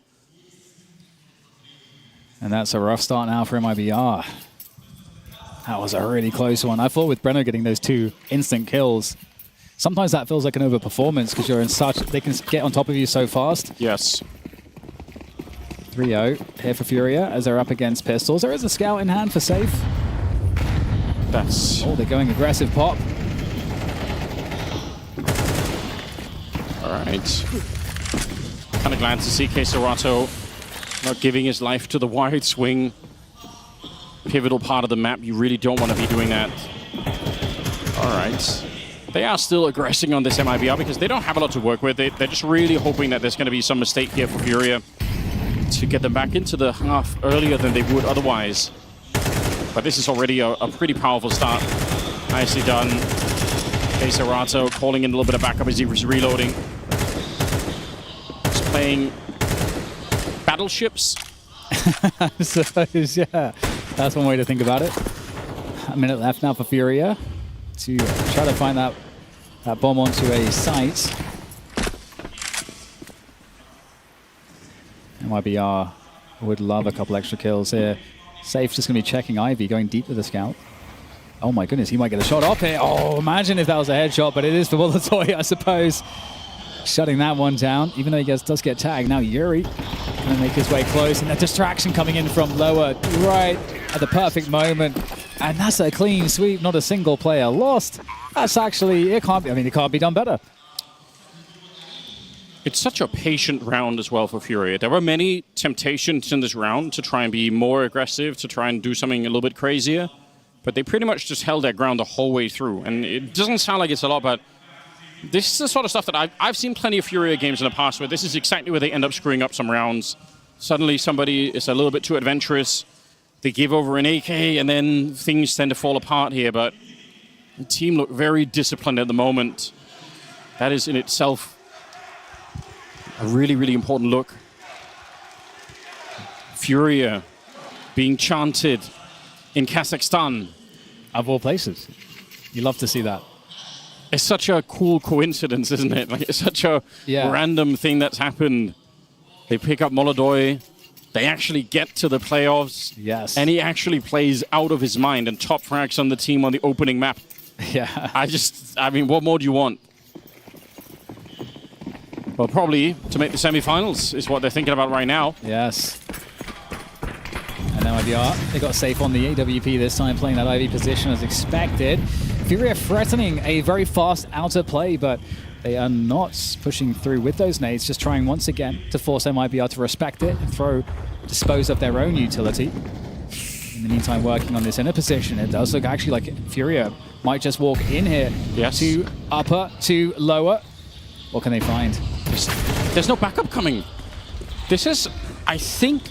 And that's a rough start now for MIBR. That was a really close one. I thought with Breno getting those 2 instant kills, sometimes that feels like an overperformance because you're in such... They can get on top of you so fast. Yes. 3-0 here for FURIA as they're up against pistols. There is a scout in hand for safe. That's... Oh, they're going aggressive pop. All right. Kind of glad to see Kazakhstan not giving his life to the wide swing. Pivotal part of the map. You really don't want to be doing that. All right. They are still aggressing on this MIBR because they don't have a lot to work with. They're just really hoping that there's going to be some mistake here for FURIA to get them back into the half earlier than they would otherwise. But this is already a pretty powerful start. Nicely done. Kazakhstan calling in a little bit of backup as he was reloading. Just playing battleships. I suppose, yeah. That's one way to think about it. A minute left now for FURIA to try to find that bomb onto a site. MIBR Would love a couple extra kills here. Safe just going to be checking Ivy, going deep with the scout. Oh my goodness, he might get a shot off here. Oh, imagine if that was a headshot, but it is for MongolZ, I suppose. Shutting that one down, even though he does get tagged. Now Yuri going to make his way close, and the distraction coming in from lower right at the perfect moment. And that's a clean sweep, not a single player lost. That's actually, it can't be done better. It's such a patient round as well for FURIA. There were many temptations in this round to try and be more aggressive, to try and do something a little bit crazier, but they pretty much just held their ground the whole way through. And it doesn't sound like it's a lot, but this is the sort of stuff that I've seen plenty of FURIA games in the past where this is exactly where they end up screwing up some rounds. Suddenly somebody is a little bit too adventurous, they give over an AK, and then things tend to fall apart here, but the team look very disciplined at the moment. That is in itself a really, really important look. FURIA being chanted in Kazakhstan. Of all places. You love to see that. It's such a cool coincidence, isn't it? Like, it's such a random thing that's happened. They pick up MongolZ. They actually get to the playoffs. Yes. And he actually plays out of his mind and top frags on the team on the opening map. Yeah. I mean, what more do you want? Well, probably to make the semifinals is what they're thinking about right now. Yes. And now MIBR, they got safe on the AWP this time, playing that Ivy position as expected. FURIA threatening a very fast outer play, but they are not pushing through with those nades, just trying once again to force MIBR to respect it and dispose of their own utility. In the meantime, working on this inner position, it does look actually like FURIA might just walk in here. Yes. To upper, to lower. What can they find? There's no backup coming. This is, I think,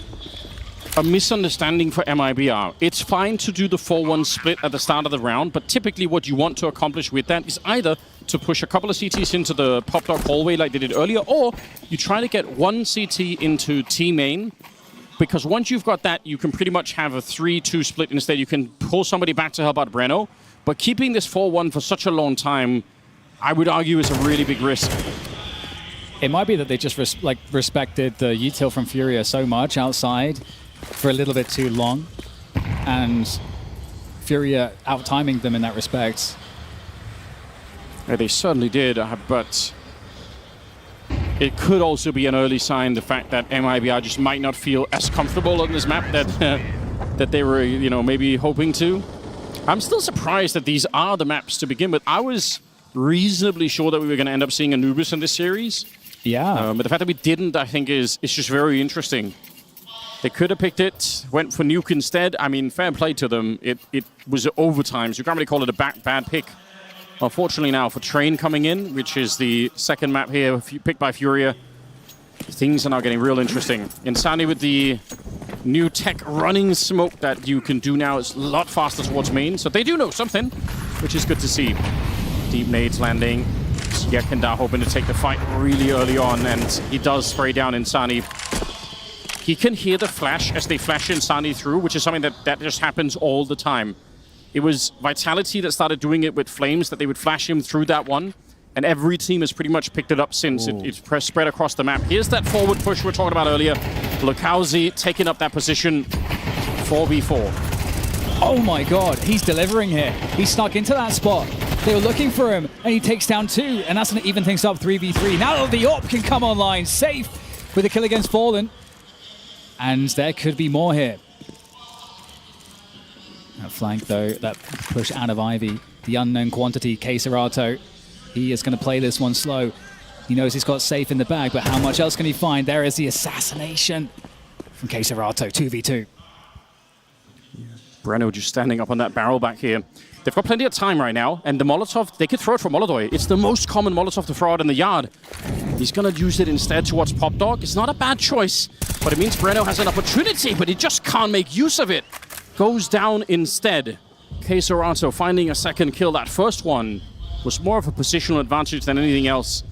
a misunderstanding for MIBR. It's fine to do the 4-1 split at the start of the round, but typically what you want to accomplish with that is either to push a couple of CTs into the pop dog hallway like they did earlier, or you try to get one CT into T main, because once you've got that, you can pretty much have a 3-2 split instead. You can pull somebody back to help out Breno, but keeping this 4-1 for such a long time, I would argue is a really big risk. It might be that they just respected the util from FURIA so much outside for a little bit too long, and FURIA out-timing them in that respect. Yeah, they certainly did, but it could also be an early sign, the fact that MIBR just might not feel as comfortable on this map that that they were, maybe hoping to. I'm still surprised that these are the maps to begin with. I was reasonably sure that we were going to end up seeing Anubis in this series. Yeah. But the fact that we didn't, I think, is just very interesting. They could have picked it, went for Nuke instead. I mean, fair play to them. It was overtime, so you can't really call it a bad pick. Unfortunately now for Train coming in, which is the second map here, picked by FURIA, things are now getting real interesting. Insani with the new tech running smoke that you can do now is a lot faster towards main, so they do know something, which is good to see. Deep nades landing. Yekenda hoping to take the fight really early on, and he does spray down Insani. He can hear the flash as they flash Insani through, which is something that just happens all the time. It was Vitality that started doing it with Flames, that they would flash him through that one, and every team has pretty much picked it up since. It's spread across the map. Here's that forward push we were talking about earlier. MongolZ taking up that position, 4v4. Oh my god, he's delivering here. He snuck into that spot. They were looking for him, and he takes down 2, and that's going to even things up 3v3. Now the AWP can come online, safe with a kill against Fallen. And there could be more here. That flank, though, that push out of Ivy. The unknown quantity, Kazakhstan. He is going to play this one slow. He knows he's got safe in the bag, but how much else can he find? There is the assassination from Kazakhstan, 2v2. Breno just standing up on that barrel back here. They've got plenty of time right now, and the Molotov, they could throw it for MongolZ. It's the most common Molotov to throw out in the yard. He's going to use it instead towards Pop Dog. It's not a bad choice, but it means Breno has an opportunity, but he just can't make use of it. Goes down instead. Kazakhstan finding a second kill. That first one was more of a positional advantage than anything else.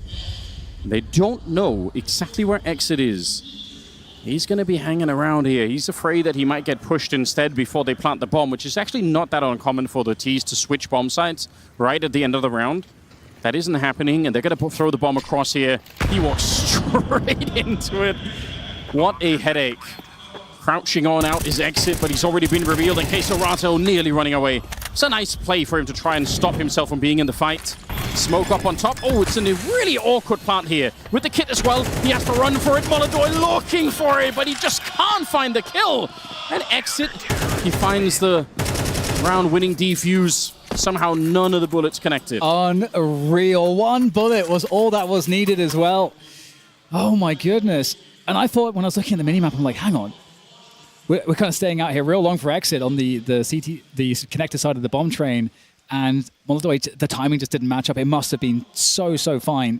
They don't know exactly where Exit is. He's going to be hanging around here. He's afraid that he might get pushed instead before they plant the bomb, which is actually not that uncommon for the T's to switch bomb sites right at the end of the round. That isn't happening, and they're going to throw the bomb across here. He walks straight into it. What a headache. Crouching on out is Exit, but he's already been revealed, and Kazakhstan nearly running away. It's a nice play for him to try and stop himself from being in the fight. Smoke up on top. Oh, it's in a really awkward part here. With the kit as well, he has to run for it. MongolZ looking for it, but he just can't find the kill. And Exit, he finds the round-winning defuse. Somehow none of the bullets connected. Unreal. One bullet was all that was needed as well. Oh my goodness. And I thought when I was looking at the minimap, I'm like, hang on. We're kind of staying out here real long for Exit on the connector side of the bomb train. And MongolZ, the timing just didn't match up. It must have been so fine.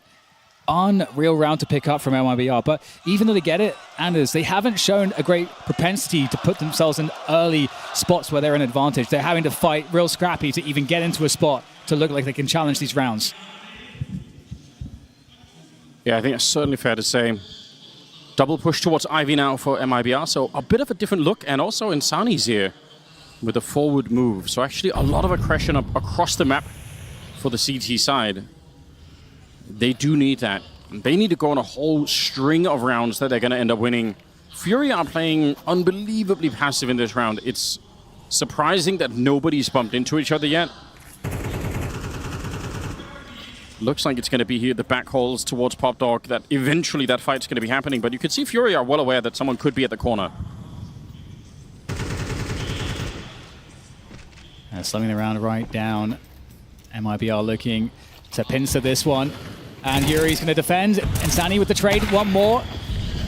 Unreal round to pick up from MIBR. But even though they get it, Anders, they haven't shown a great propensity to put themselves in early spots where they're in advantage. They're having to fight real scrappy to even get into a spot to look like they can challenge these rounds. Yeah, I think it's certainly fair to say. Double push towards Ivy now for MIBR, so a bit of a different look, and also Insani's here with a forward move. So actually a lot of aggression up across the map for the CT side. They do need that. They need to go on a whole string of rounds that they're going to end up winning. FURIA are playing unbelievably passive in this round. It's surprising that nobody's bumped into each other yet. Looks like it's going to be here, the back holes towards PopDog, that eventually that fight's going to be happening. But you can see FURIA are well aware that someone could be at the corner. Slowing the round right down. MIBR looking to pincer this one. And Yuri's going to defend. Insani with the trade, one more.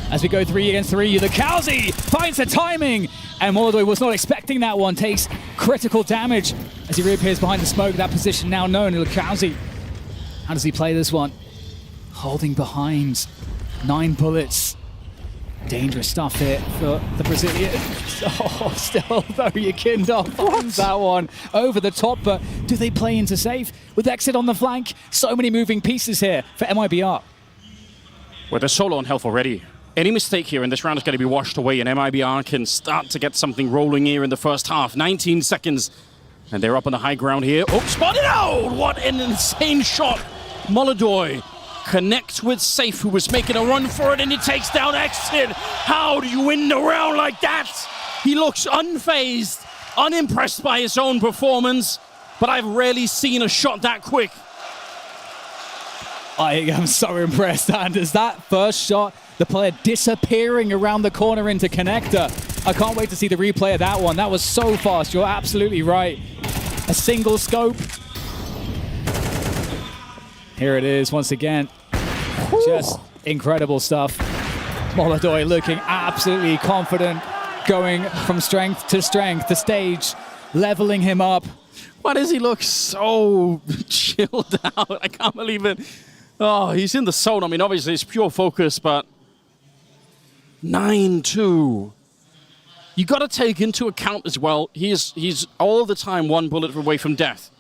As we go 3 against 3, Lucazi finds the timing. And MongolZ was not expecting that one. Takes critical damage as he reappears behind the smoke. That position now known. Lucazi, how does he play this one? Holding behind. 9 bullets. Dangerous stuff here for the Brazilian. Oh, still though, Yakindo finds that one over the top, but do they play into safe? With Exit on the flank, so many moving pieces here for MIBR. Well, they're so low on health already. Any mistake here in this round is going to be washed away, and MIBR can start to get something rolling here in the first half. 19 seconds, and they're up on the high ground here. Oh, spotted out! What an insane shot! MongolZ connects with Safe, who was making a run for it, and he takes down Exit. How do you win the round like that? He looks unfazed, unimpressed by his own performance, but I've rarely seen a shot that quick. I am so impressed, Anders. That first shot, the player disappearing around the corner into connector. I can't wait to see the replay of that one. That was so fast. You're absolutely right. A single scope. Here it is once again. Just incredible stuff. MongolZ looking absolutely confident, going from strength to strength. The stage leveling him up. Why does he look so chilled out? I can't believe it. Oh, he's in the zone. I mean, obviously it's pure focus, but 9-2. You got to take into account as well, he's all the time 1 bullet away from death.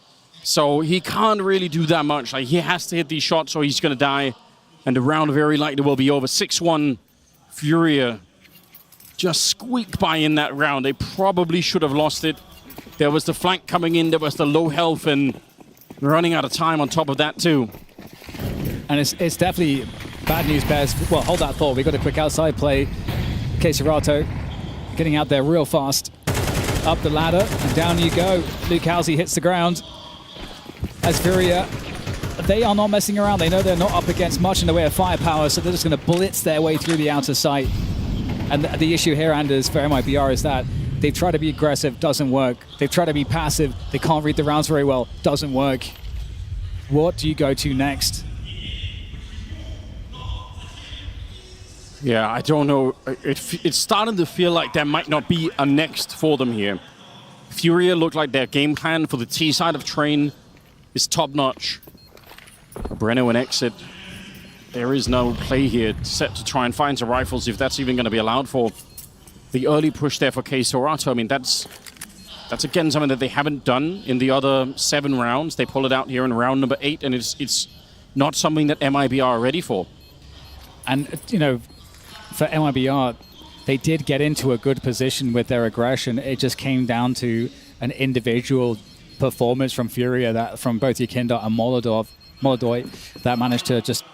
So he can't really do that much. Like, he has to hit these shots or he's going to die. And the round very likely will be over. 6-1, FURIA just squeaked by in that round. They probably should have lost it. There was the flank coming in, there was the low health, and running out of time on top of that too. And it's definitely bad news bears. Well, hold that thought. We got a quick outside play. Kazakhstan getting out there real fast. Up the ladder, and down you go. Lucazi hits the ground. As FURIA, they are not messing around. They know they're not up against much in the way of firepower, so they're just going to blitz their way through the outer sight. And the issue here, Anders, for MIBR is that they've tried to be aggressive, doesn't work. They've tried to be passive, they can't read the rounds very well, doesn't work. What do you go to next? Yeah, I don't know. It's starting to feel like there might not be a next for them here. FURIA look like their game plan for the T side of Train is top-notch. Breno and Exit, there is no play here set to try and find the rifles if that's even going to be allowed for. The early push there for Kazakhstan, I mean, that's again something that they haven't done in the other 7 rounds. They pull it out here in round number 8, and it's not something that MIBR are ready for. And, you know, for MIBR, they did get into a good position with their aggression. It just came down to an individual performance from FURIA, that from both Yakindo and MongolZ that managed to just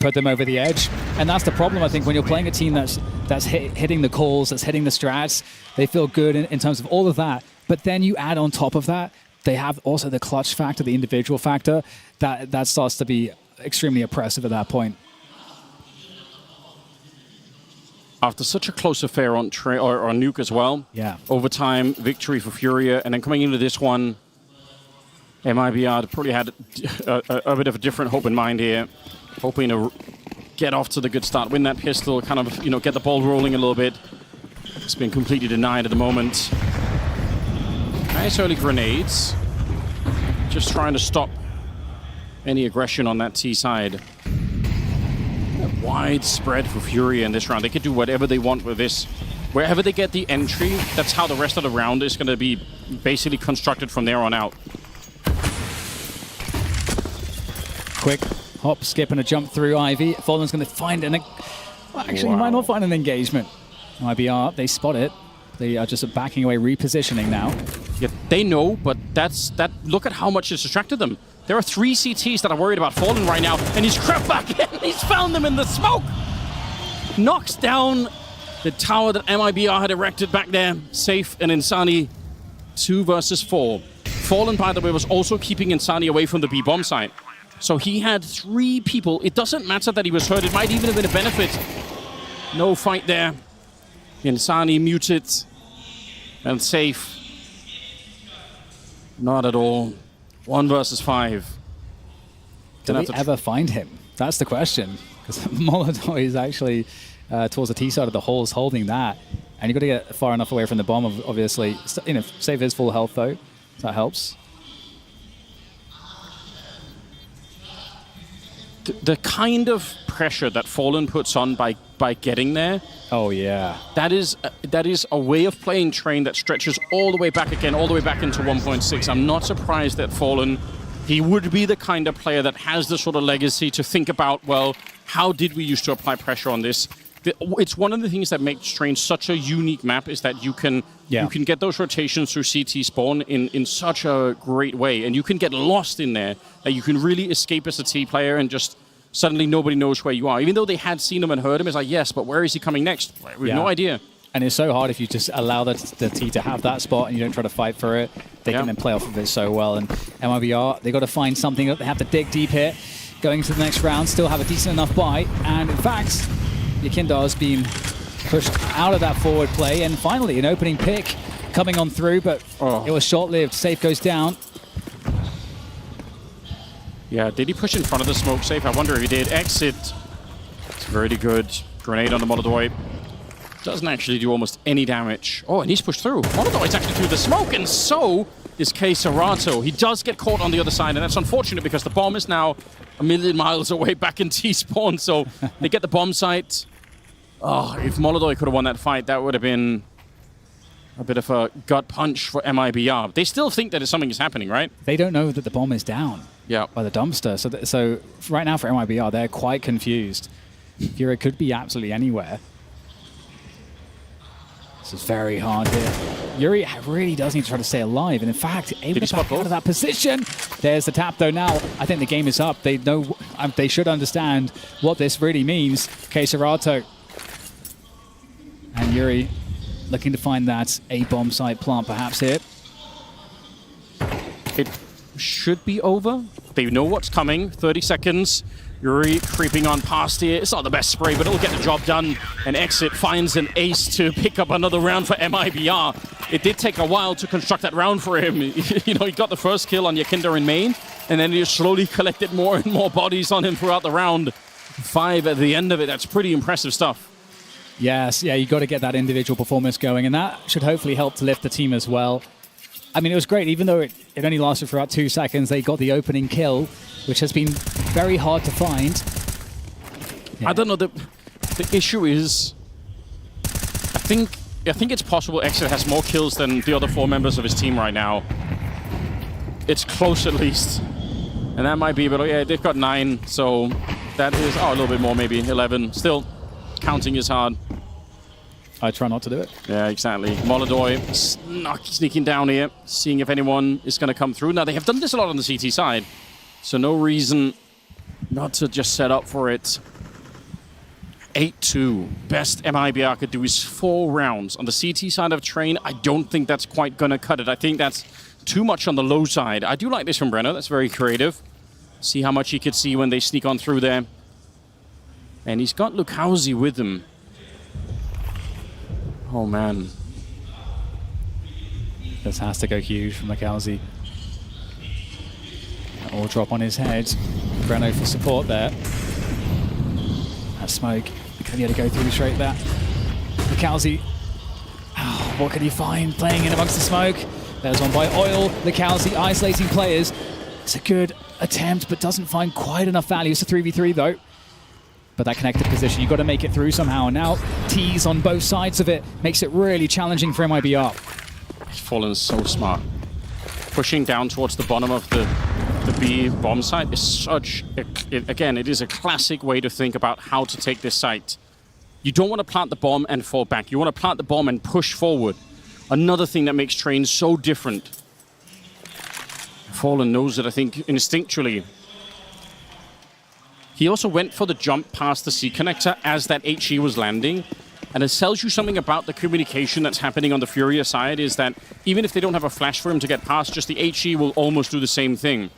put them over the edge. And that's the problem, I think, when you're playing a team that's hitting the calls, that's hitting the strats. They feel good in terms of all of that. But then you add on top of that, they have also the clutch factor, the individual factor. That starts to be extremely oppressive at that point. After such a close affair on Nuke as well, yeah, overtime victory for FURIA, and then coming into this one, MIBR probably had a bit of a different hope in mind here, hoping to get off to the good start, win that pistol, kind of, you know, get the ball rolling a little bit. It's been completely denied at the moment. Nice early grenades, just trying to stop any aggression on that T side. Widespread for FURIA in this round. They could do whatever they want with this. Wherever they get the entry, that's how the rest of the round is going to be basically constructed from there on out. Quick hop, skip, and a jump through Ivy. Fallen's going to find an... Well, actually, he might not find an engagement. MIBR, they spot it. They are just backing away, repositioning now. Yeah, they know, but look at how much it's distracted them. There are 3 CTs that are worried about Fallen right now, and he's crept back in. He's found them in the smoke. Knocks down the tower that MIBR had erected back there. Safe and Insani, 2 versus 4. Fallen, by the way, was also keeping Insani away from the B-bomb site. So he had 3 people. It doesn't matter that he was hurt. It might even have been a benefit. No fight there. Insani muted and safe. Not at all. 1 versus 5. Do we ever find him? That's the question. Because MongolZ is actually towards the T side of the holes holding that. And you've got to get far enough away from the bomb, obviously. You know, save his full health, though. That helps. The kind of pressure that Fallen puts on by getting there. Oh, yeah. That is a way of playing Train that stretches all the way back again, all the way back into 1.6. I'm not surprised that Fallen, he would be the kind of player that has the sort of legacy to think about, well, how did we used to apply pressure on this? It's one of the things that makes Train such a unique map is that you can get those rotations through CT spawn in such a great way, and you can get lost in there, that you can really escape as a T player and just suddenly nobody knows where you are. Even though they had seen him and heard him, it's like, yes, but where is he coming next? We have no idea. And it's so hard if you just allow the T to have that spot and you don't try to fight for it. They can then play off of it so well. And MIBR, they got to find something. They have to dig deep here. Going to the next round, still have a decent enough buy. And in fact, Yakindar's been pushed out of that forward play. And finally, an opening pick coming on through, but it was short-lived. Safe goes down. Yeah, did he push in front of the smoke safe? I wonder if he did. Exit. It's very good. Grenade on the MongolZ. Doesn't actually do almost any damage. Oh, and he's pushed through. MongolZ actually through the smoke, and so is Kazakhstan. He does get caught on the other side, and that's unfortunate because the bomb is now a million miles away back in T-spawn, so they get the bomb site. Oh, if MongolZ could have won that fight, that would have been a bit of a gut punch for MIBR. They still think that something is happening, right? They don't know that the bomb is down by the dumpster. So right now for MIBR, they're quite confused. FURIA could be absolutely anywhere. This is very hard here. Yuri really does need to try to stay alive, and in fact, able to back out of that position. There's the tap, though. Now, I think the game is up. They know, they should understand what this really means. Kazakhstan and Yuri looking to find that A-bomb site plant, perhaps here. It should be over. They know what's coming. 30 seconds. Yuri creeping on past here. It's not the best spray, but it'll get the job done. And Exit finds an ace to pick up another round for MIBR. It did take a while to construct that round for him. You know, he got the first kill on Yakindar in main, and then he just slowly collected more and more bodies on him throughout the round. 5 at the end of it. That's pretty impressive stuff. Yes, yeah, you got to get that individual performance going, and that should hopefully help to lift the team as well. I mean, it was great, even though it only lasted for about 2 seconds. They got the opening kill, which has been very hard to find. Yeah. I don't know, the issue is, I think it's possible Exit has more kills than the other 4 members of his team right now. It's close at least. And that might be, but yeah, they've got 9, so that is, a little bit more maybe, 11. Still, counting is hard. I try not to do it. Yeah, exactly. MongolZ sneaking down here, seeing if anyone is going to come through. Now, they have done this a lot on the CT side, so no reason not to just set up for it. 8-2. Best MIBR could do is 4 rounds. On the CT side of Train, I don't think that's quite going to cut it. I think that's too much on the low side. I do like this from Brenner. That's very creative. See how much he could see when they sneak on through there. And he's got Lukowski with him. Oh, man. This has to go huge from Lukowski. All drop on his head. Breno for support there. That smoke. He had to go through straight there. Lukowski. Oh, what can he find playing in amongst the smoke? There's one by Oil. Lukowski isolating players. It's a good attempt, but doesn't find quite enough value. It's a 3v3 though. But that connected position, you've got to make it through somehow. And now T's on both sides of it makes it really challenging for MIBR. He's fallen so smart. Pushing down towards the bottom of the B bomb site is such, again, it is a classic way to think about how to take this site. You don't want to plant the bomb and fall back. You want to plant the bomb and push forward. Another thing that makes Train so different. Fallen knows it, I think, instinctually. He also went for the jump past the C connector as that HE was landing. And it tells you something about the communication that's happening on the FURIA side, is that even if they don't have a flash for him to get past, just the HE will almost do the same thing.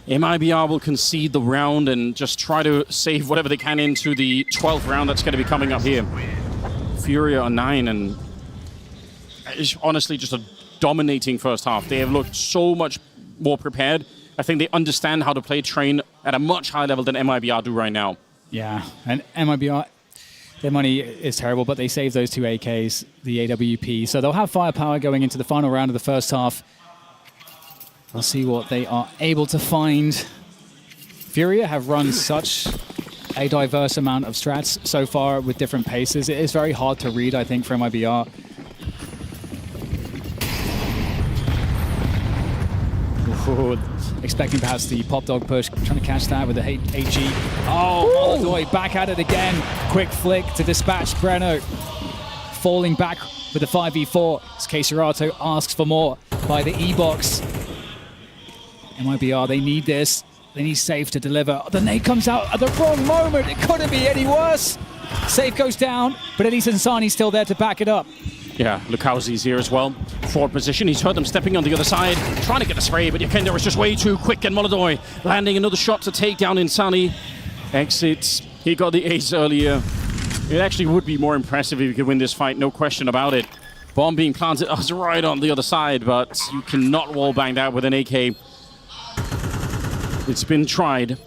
MIBR will concede the round and just try to save whatever they can into the 12th round that's going to be coming up here. FURIA on 9, and it's honestly just a dominating first half. They have looked so much more prepared. I think they understand how to play Train at a much higher level than MIBR do right now. Yeah, and MIBR, their money is terrible, but they save those 2 AKs, the AWP. So they'll have firepower going into the final round of the first half. We'll see what they are able to find. FURIA have run such a diverse amount of strats so far with different paces. It is very hard to read, I think, for MIBR. Ooh, expecting perhaps the pop dog push, trying to catch that with the HE. Oh, MongolZ back at it again. Quick flick to dispatch Breno. Falling back with the 5v4 as Keserato asks for more by the E-box. MIBR, they need this. They need Safe to deliver. The nade comes out at the wrong moment. It couldn't be any worse. Safe goes down, but at least Insani's still there to back it up. Yeah, Lukowski's here as well. Forward position, he's heard them stepping on the other side, trying to get a spray, but Yekender is just way too quick, and MongolZ landing another shot to take down Insani. Exits, he got the ace earlier. It actually would be more impressive if you could win this fight, no question about it. Bomb being planted right on the other side, but you cannot wallbang that with an AK. It's been tried.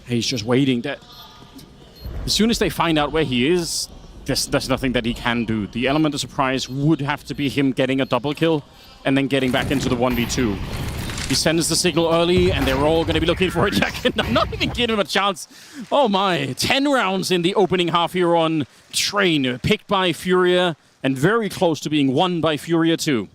He's just waiting. As soon as they find out where he is, there's nothing that he can do. The element of surprise would have to be him getting a double kill and then getting back into the 1v2. He sends the signal early, and they're all going to be looking for it. I'm not even giving him a chance. Oh my, 10 rounds in the opening half here on Train, picked by FURIA, and very close to being won by FURIA too.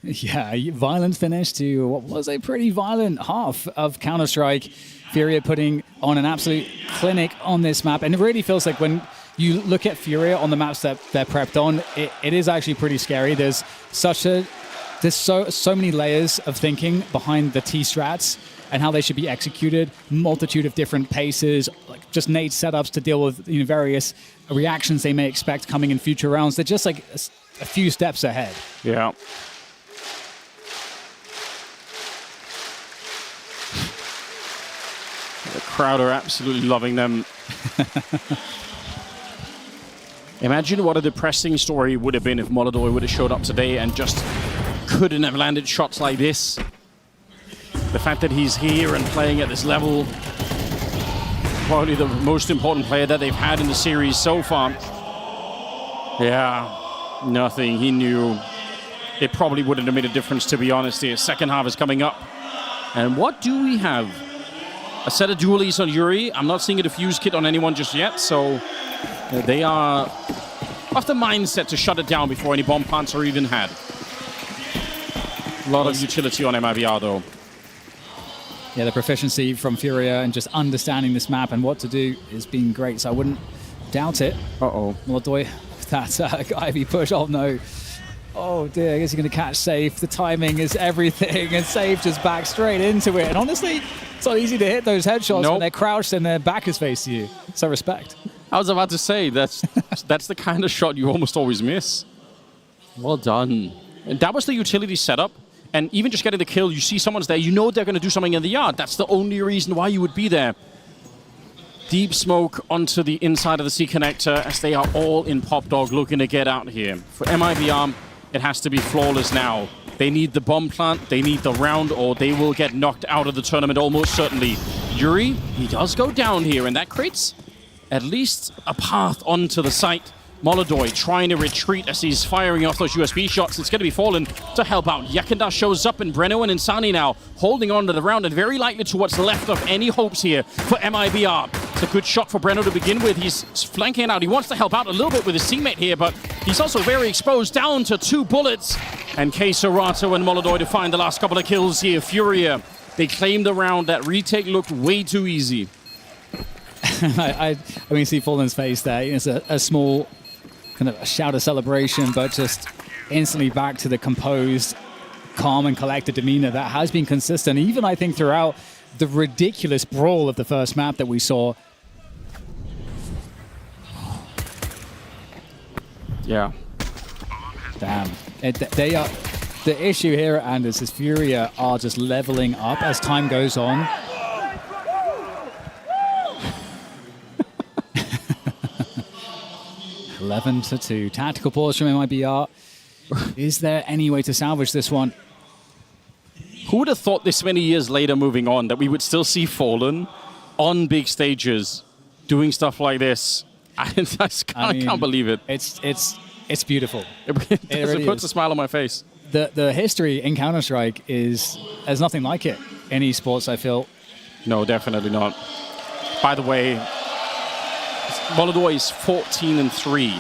Yeah, violent finish to what was a pretty violent half of Counter-Strike. FURIA putting on an absolute clinic on this map, and it really feels like when you look at FURIA on the maps that they're prepped on, it is actually pretty scary. There's so many layers of thinking behind the T-strats and how they should be executed, multitude of different paces, like just nade setups to deal with various reactions they may expect coming in future rounds. They're just like a few steps ahead. Yeah. The crowd are absolutely loving them. Imagine what a depressing story would have been if MongolZ would have showed up today and just couldn't have landed shots like this. The fact that he's here and playing at this level, probably the most important player that they've had in the series so far. Yeah, nothing. He knew it probably wouldn't have made a difference, to be honest. The second half is coming up. And what do we have? A set of dualies on Yuri. I'm not seeing a defuse kit on anyone just yet, so they are off the mindset to shut it down before any bomb plants are even had. A lot of utility on MIBR, though. Yeah, the proficiency from FURIA and just understanding this map and what to do has been great, so I wouldn't doubt it. Uh-oh. MongolZ, that Ivy push. Oh, no. Oh, dear. I guess he's going to catch Safe. The timing is everything, and Safe just back straight into it. And honestly, It's not easy to hit those headshots when they're crouched and their back is faced to you. So respect. I was about to say, that's the kind of shot you almost always miss. Well done. And that was the utility setup. And even just getting the kill, you see someone's there, you know they're going to do something in the yard. That's the only reason why you would be there. Deep smoke onto the inside of the C connector as they are all in Pop Dog looking to get out here. For MIBR, it has to be flawless now. They need the bomb plant, they need the round, or they will get knocked out of the tournament almost certainly. Yuri, he does go down here, and that creates at least a path onto the site. MongolZ trying to retreat as he's firing off those USB shots. It's going to be Fallen to help out. Yakenda shows up, and Breno and Insani now holding on to the round and very likely to what's left of any hopes here for MIBR. It's a good shot for Breno to begin with. He's flanking out. He wants to help out a little bit with his teammate here, but he's also very exposed, down to 2 bullets. And K-Serato and MongolZ to find the last couple of kills here. FURIA, they claim the round. That retake looked way too easy. I mean, see Fallen's face there. It's a small kind of a shout of celebration, but just instantly back to the composed, calm and collected demeanor that has been consistent, even I think throughout the ridiculous brawl of the first map that we saw. Yeah. Damn. They are the issue here at Anders is FURIA are just leveling up as time goes on. (11-2). Tactical pause from MIBR. Is there any way to salvage this one? Who would have thought this many years later, moving on, that we would still see Fallen on big stages doing stuff like this? I can't believe it. It's beautiful. It really puts a smile on my face. The history in Counter-Strike there's nothing like it in esports, I feel. No, definitely not. By the way, MongolZ is 14-3.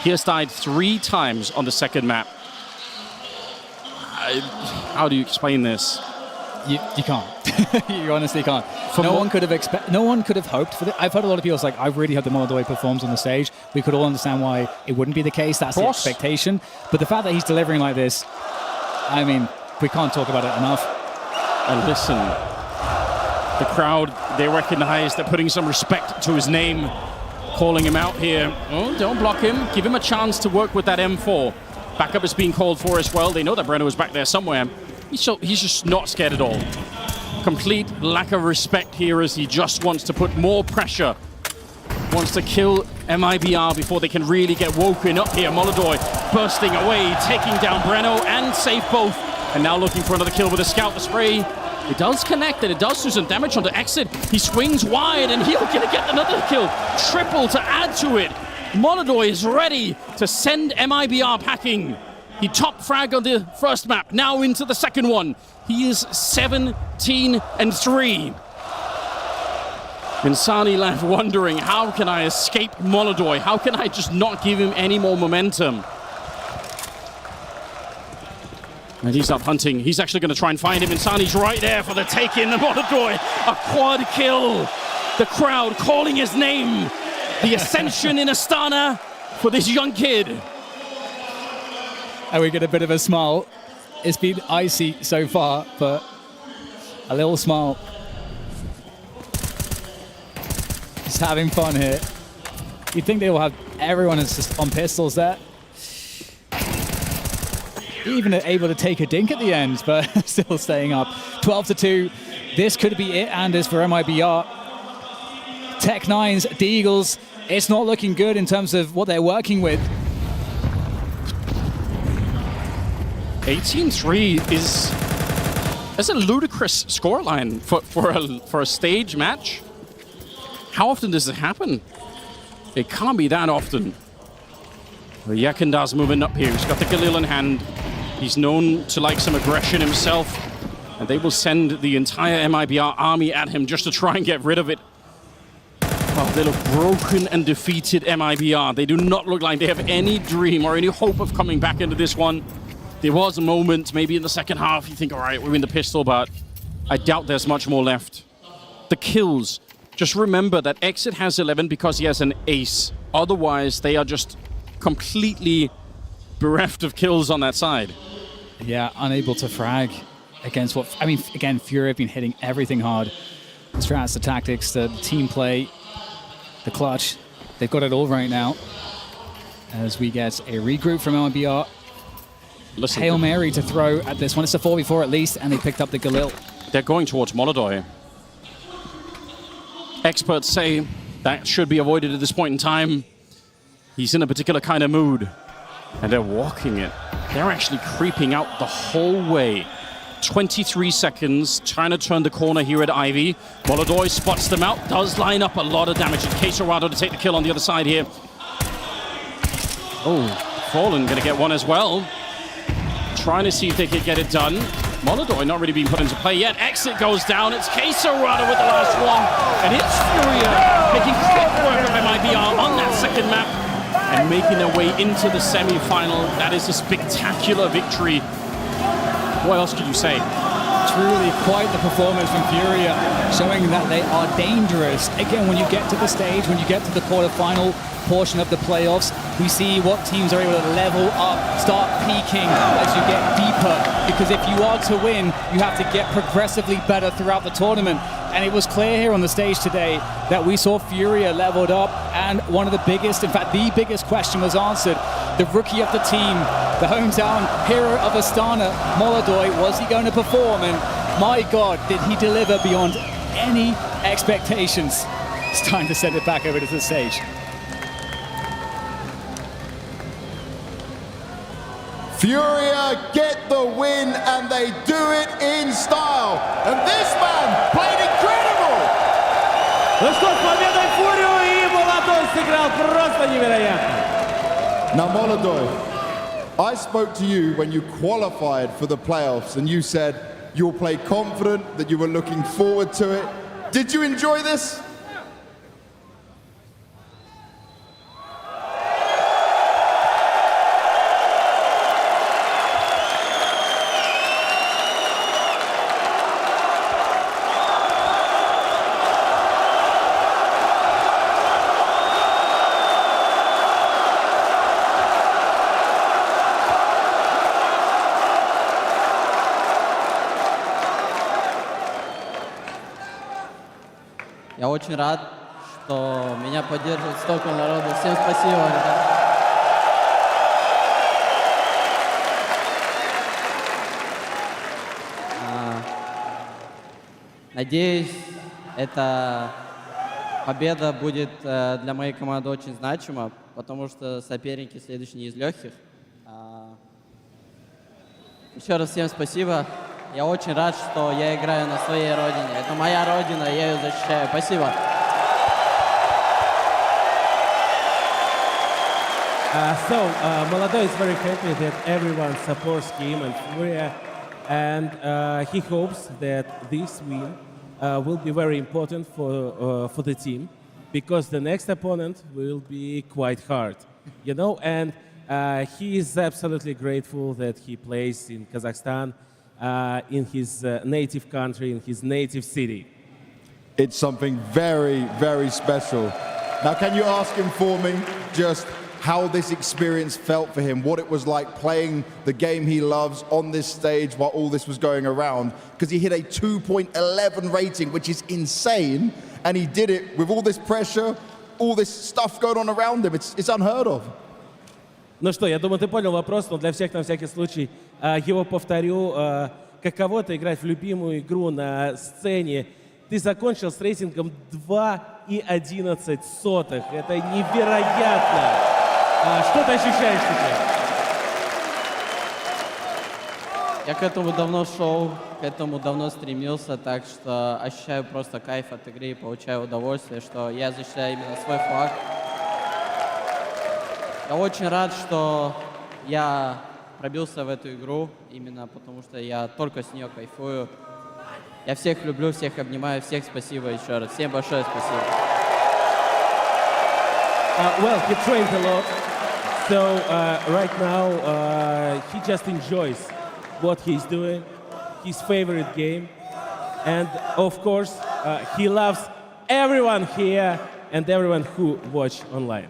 He has died 3 times on the second map. How do you explain this? You can't. You honestly can't. No one could have hoped for it. I've heard a lot of people say, like, I really hope that MongolZ performs on the stage. We could all understand why it wouldn't be the case. That's the expectation. But the fact that he's delivering like this, I mean, we can't talk about it enough. And listen, the crowd, they recognize they're putting some respect to his name, calling him out here. Oh, don't block him. Give him a chance to work with that M4. Backup is being called for as well. They know that Breno is back there somewhere. He's just not scared at all. Complete lack of respect here as he just wants to put more pressure. Wants to kill MIBR before they can really get woken up here. MongolZ bursting away, taking down Breno and save both. And now looking for another kill with a scout. The spray, it does connect and it does do some damage onto Exit. He swings wide and he'll gonna get another kill. Triple to add to it. MongolZ is ready to send MIBR packing. He top frag on the first map, now into the second one. He is 17-3. Insani left wondering, how can I escape MongolZ? How can I just not give him any more momentum? And he's up hunting. He's actually going to try and find him. Insani's right there for the take-in. MongolZ, a quad kill. The crowd calling his name. The ascension in Astana for this young kid. And we get a bit of a smile. It's been icy so far, but a little smile. Just having fun here. You'd think they will have everyone is just on pistols there. Even able to take a dink at the end, but still staying up. 12-2. This could be it, Anders, for MIBR. Tech9's, the Eagles. It's not looking good in terms of what they're working with. 18-3 is a ludicrous scoreline for a stage match. How often does it happen? It can't be that often. Yakenda's moving up here. He's got the Galil in hand. He's known to like some aggression himself. And they will send the entire MIBR army at him just to try and get rid of it. Oh, they look broken and defeated, MIBR. They do not look like they have any dream or any hope of coming back into this one. There was a moment, maybe in the second half, you think, all right, we're in the pistol, but I doubt there's much more left. The kills. Just remember that Exit has 11 because he has an ace. Otherwise, they are just completely bereft of kills on that side. Yeah, unable to frag against what... I mean, again, FURIA have been hitting everything hard. strats, the tactics, the team play, the clutch. They've got it all right now. As we get a regroup from MIBR. Hail Mary to throw at this one. It's a 4v4 at least, and they picked up the Galil. They're going towards MongolZ. Experts say that should be avoided at this point in time. He's in a particular kind of mood, and they're walking it. They're actually creeping out the whole way. 23 seconds, trying to turn the corner here at Ivy. MongolZ spots them out, does line up a lot of damage. Kazakhstan to take the kill on the other side here. Oh, Fallen gonna get one as well. Trying to see if they could get it done. MongolZ not really being put into play yet. Exit goes down. It's Kazakhstan with the last one. And it's FURIA making quick work of MIBR on that second map and making their way into the semi-final. That is a spectacular victory. What else could you say? Truly quite the performance from FURIA, showing that they are dangerous. Again, when you get to the stage, when you get to the quarterfinal portion of the playoffs, we see what teams are able to level up, start peaking as you get deeper. Because if you are to win, you have to get progressively better throughout the tournament. And it was clear here on the stage today that we saw FURIA leveled up, and one of the biggest, in fact, the biggest question was answered. The rookie of the team, the hometown hero of Astana, MongolZ, was he going to perform? And my God, did he deliver beyond any expectations? It's time to send it back over to the stage. FURIA get the win, and they do it in style. And this man played incredible. Ну что, с победой Фурию, и MongolZ сыграл просто невероятно. Now, MongolZ, I spoke to you when you qualified for the playoffs, and you said you'll play confident, that you were looking forward to it. Did you enjoy this? Я очень рад, что меня поддерживает столько народу. Всем спасибо, ребят. Надеюсь, эта победа будет для моей команды очень значима, потому что соперники следующие не из легких. Еще раз всем спасибо. Я очень рад, что я играю на своей родине. Это моя родина, я ее защищаю. Спасибо. MongolZ is very happy that everyone supports him and FURIA, and he hopes that this win will be very important for the team, because the next opponent will be quite hard, you know. And he is absolutely grateful that he plays in Kazakhstan, in his native country, in his native city. It's something very, very special. Now, can you ask him for me just how this experience felt for him, what it was like playing the game he loves on this stage while all this was going around? Because he hit a 2.11 rating, which is insane, and he did it with all this pressure, all this stuff going on around him. It's unheard of. Ну что, я думаю, ты понял вопрос, но для всех на всякий случай его повторю. Каково-то играть в любимую игру на сцене. Ты закончил с рейтингом 2,11. Это невероятно. Что ты ощущаешь сейчас? Я к этому давно шел, к этому давно стремился, так что ощущаю просто кайф от игры и получаю удовольствие, что я защищаю именно свой флаг. Я очень рад, что я пробился в эту игру, именно потому что я только с нее кайфую. Я всех люблю, всех обнимаю, всех спасибо еще раз. Всем большое спасибо. Well, he trained a lot, so right now he just enjoys what he's doing, his favorite game, and of course he loves everyone here and everyone who watch online.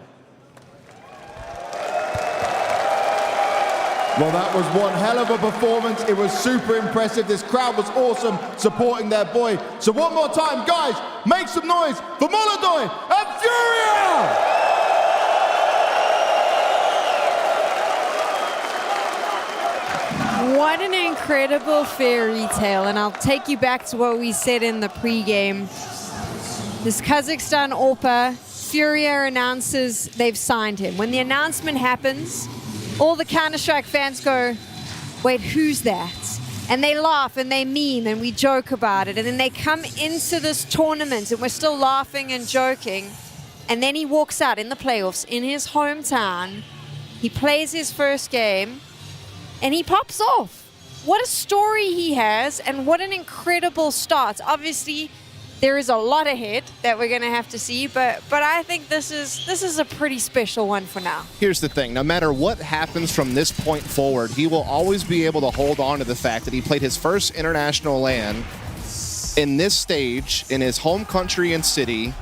Well, that was one hell of a performance. It was super impressive. This crowd was awesome supporting their boy. So one more time, guys, make some noise for MongolZ and FURIA! What an incredible fairy tale, and I'll take you back to what we said in the pregame. This Kazakhstan Oppa, FURIA announces they've signed him. When the announcement happens, all the Counter-Strike fans go, wait, who's that? And they laugh and they meme and we joke about it. And then they come into this tournament and we're still laughing and joking. And then he walks out in the playoffs in his hometown. He plays his first game and he pops off. What a story he has and what an incredible start. Obviously, there is a lot ahead that we're going to have to see, but I think this is a pretty special one for now. Here's the thing. No matter what happens from this point forward, he will always be able to hold on to the fact that he played his first international LAN in this stage, in his home country and city,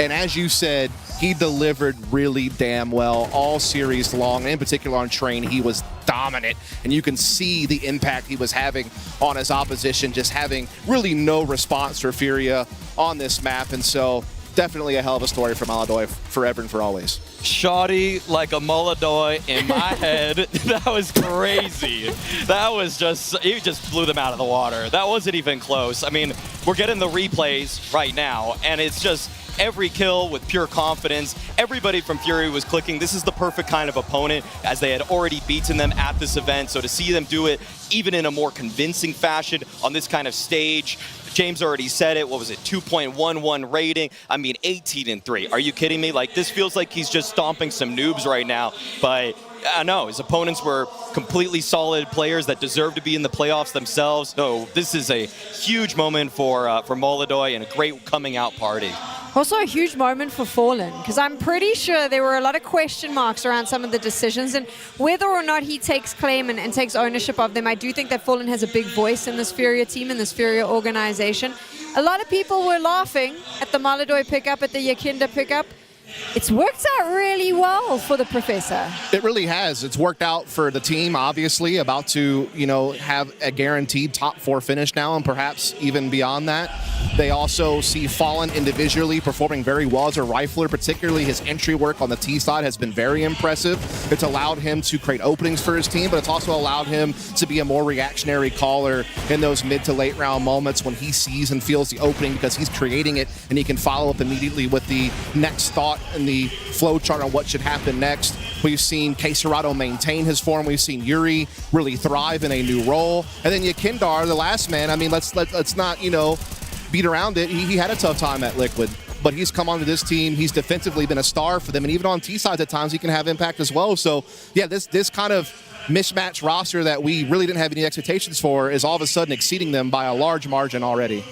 and as you said, he delivered really damn well all series long, and in particular on Train, he was dominant, and you can see the impact he was having on his opposition, just having really no response for FURIA on this map, and so definitely a hell of a story for MongolZ forever and for always. Shoddy like a MongolZ in my head. That was crazy. That was just, he just blew them out of the water. That wasn't even close. I mean, we're getting the replays right now, and it's just every kill with pure confidence. Everybody from FURIA was clicking. This is the perfect kind of opponent, as they had already beaten them at this event. So to see them do it even in a more convincing fashion on this kind of stage, James already said it, what was it, 2.11 rating? I mean, 18-3. Are you kidding me? Like, this feels like he's just stomping some noobs right now, but I know his opponents were completely solid players that deserve to be in the playoffs themselves. So this is a huge moment for MongolZ and a great coming out party. Also a huge moment for Fallen, because I'm pretty sure there were a lot of question marks around some of the decisions, and whether or not he takes claim and takes ownership of them, I do think that Fallen has a big voice in this FURIA team, in this FURIA organization. A lot of people were laughing at the MongolZ pickup, at the Yakinda pickup. It's worked out really well for the Professor. It really has. It's worked out for the team, obviously, about to, you know, have a guaranteed top 4 finish now, and perhaps even beyond that. They also see Fallen individually performing very well as a rifler, particularly his entry work on the T side has been very impressive. It's allowed him to create openings for his team, but it's also allowed him to be a more reactionary caller in those mid to late round moments when he sees and feels the opening, because he's creating it and he can follow up immediately with the next thought and the flow chart on what should happen next. We've seen Kazakhstan maintain his form. We've seen Yuri really thrive in a new role. And then Yakindar, the last man, I mean, let's not, you know, beat around it. He had a tough time at Liquid, but he's come onto this team. He's defensively been a star for them, and even on T-sides at times he can have impact as well. So yeah, this kind of mismatched roster that we really didn't have any expectations for is all of a sudden exceeding them by a large margin already.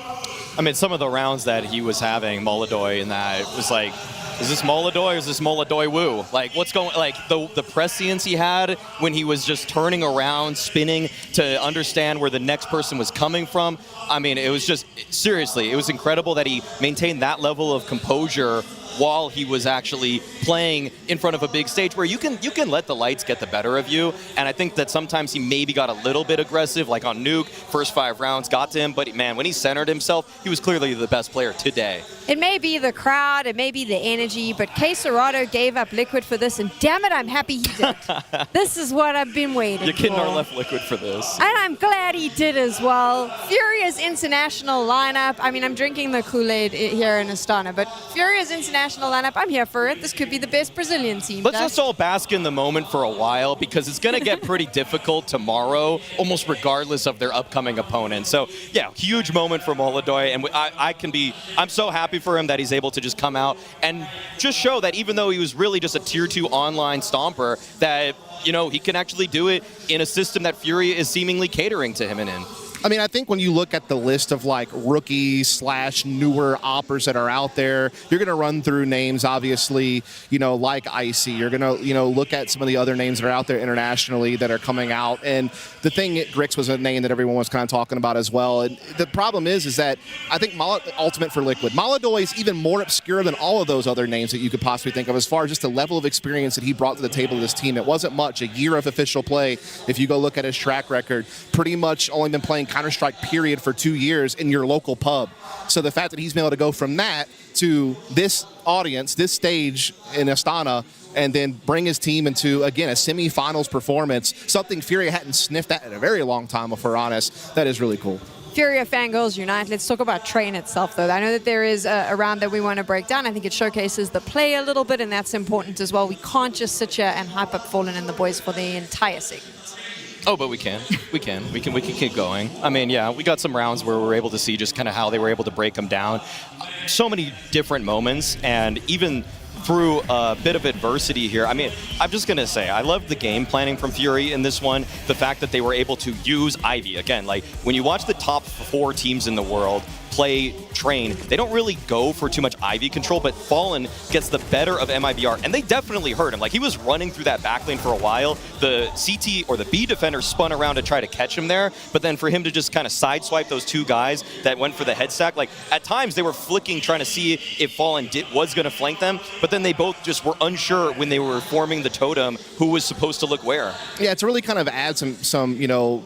I mean, some of the rounds that he was having, MongolZ, in that, it was like, is this MongolZ or is this MongolZ Woo? Like, what's going, like, the prescience he had when he was just turning around, spinning to understand where the next person was coming from. I mean, it was just, seriously, it was incredible that he maintained that level of composure while he was actually playing in front of a big stage where you can let the lights get the better of you. And I think that sometimes he maybe got a little bit aggressive, like on Nuke, first 5 rounds got to him, but man, when he centered himself, he was clearly the best player today. It may be the crowd, it may be the energy, but Kazakhstan gave up Liquid for this, and damn it, I'm happy he did. This is what I've been waiting for. Yakindar left Liquid for this. And I'm glad he did as well. FURIA's international lineup, I mean, I'm drinking the Kool-Aid here in Astana, but FURIA's international lineup, I'm here for it. This could be the best Brazilian team. Let's just all bask in the moment for a while, because it's going to get pretty difficult tomorrow, almost regardless of their upcoming opponent. So yeah, huge moment for MongolZ, and I'm so happy for him that he's able to just come out and just show that even though he was really just a tier 2 online stomper, that, you know, he can actually do it in a system that FURIA is seemingly catering to him and in. I mean, I think when you look at the list of like rookies / newer oppers that are out there, you're going to run through names, obviously, you know, like Icy. You're going to, you know, look at some of the other names that are out there internationally that are coming out. And the thing, Grix was a name that everyone was kind of talking about as well. And the problem is that I think Ultimate for Liquid, MongolZ is even more obscure than all of those other names that you could possibly think of as far as just the level of experience that he brought to the table of this team. It wasn't much, a year of official play. If you go look at his track record, pretty much only been playing Counter-Strike period for 2 years in your local pub. So the fact that he's been able to go from that to this audience, this stage in Astana, and then bring his team into, again, a semifinals performance, something FURIA hadn't sniffed at in a very long time, if we're honest, that is really cool. FURIA Fangirls Unite. Let's talk about Train itself, though. I know that there is a round that we want to break down. I think it showcases the play a little bit, and that's important as well. We can't just sit here and hype up Fallen and the boys for the entire segment. Oh, but we can. We can keep going. I mean, yeah, we got some rounds where we were able to see just kind of how they were able to break them down. So many different moments, and even through a bit of adversity here. I mean, I'm just going to say, I love the game planning from FURIA in this one. The fact that they were able to use Ivy. Again, like, when you watch the top 4 teams in the world play Train, they don't really go for too much Ivy control, but Fallen gets the better of MIBR, and they definitely hurt him. Like, he was running through that backlane for a while. The CT or the B defender spun around to try to catch him there, but then for him to just kind of sideswipe those 2 guys that went for the head stack, like, at times they were flicking, trying to see if Fallen was going to flank them, but then they both just were unsure when they were forming the totem who was supposed to look where. Yeah, to really kind of add some you know,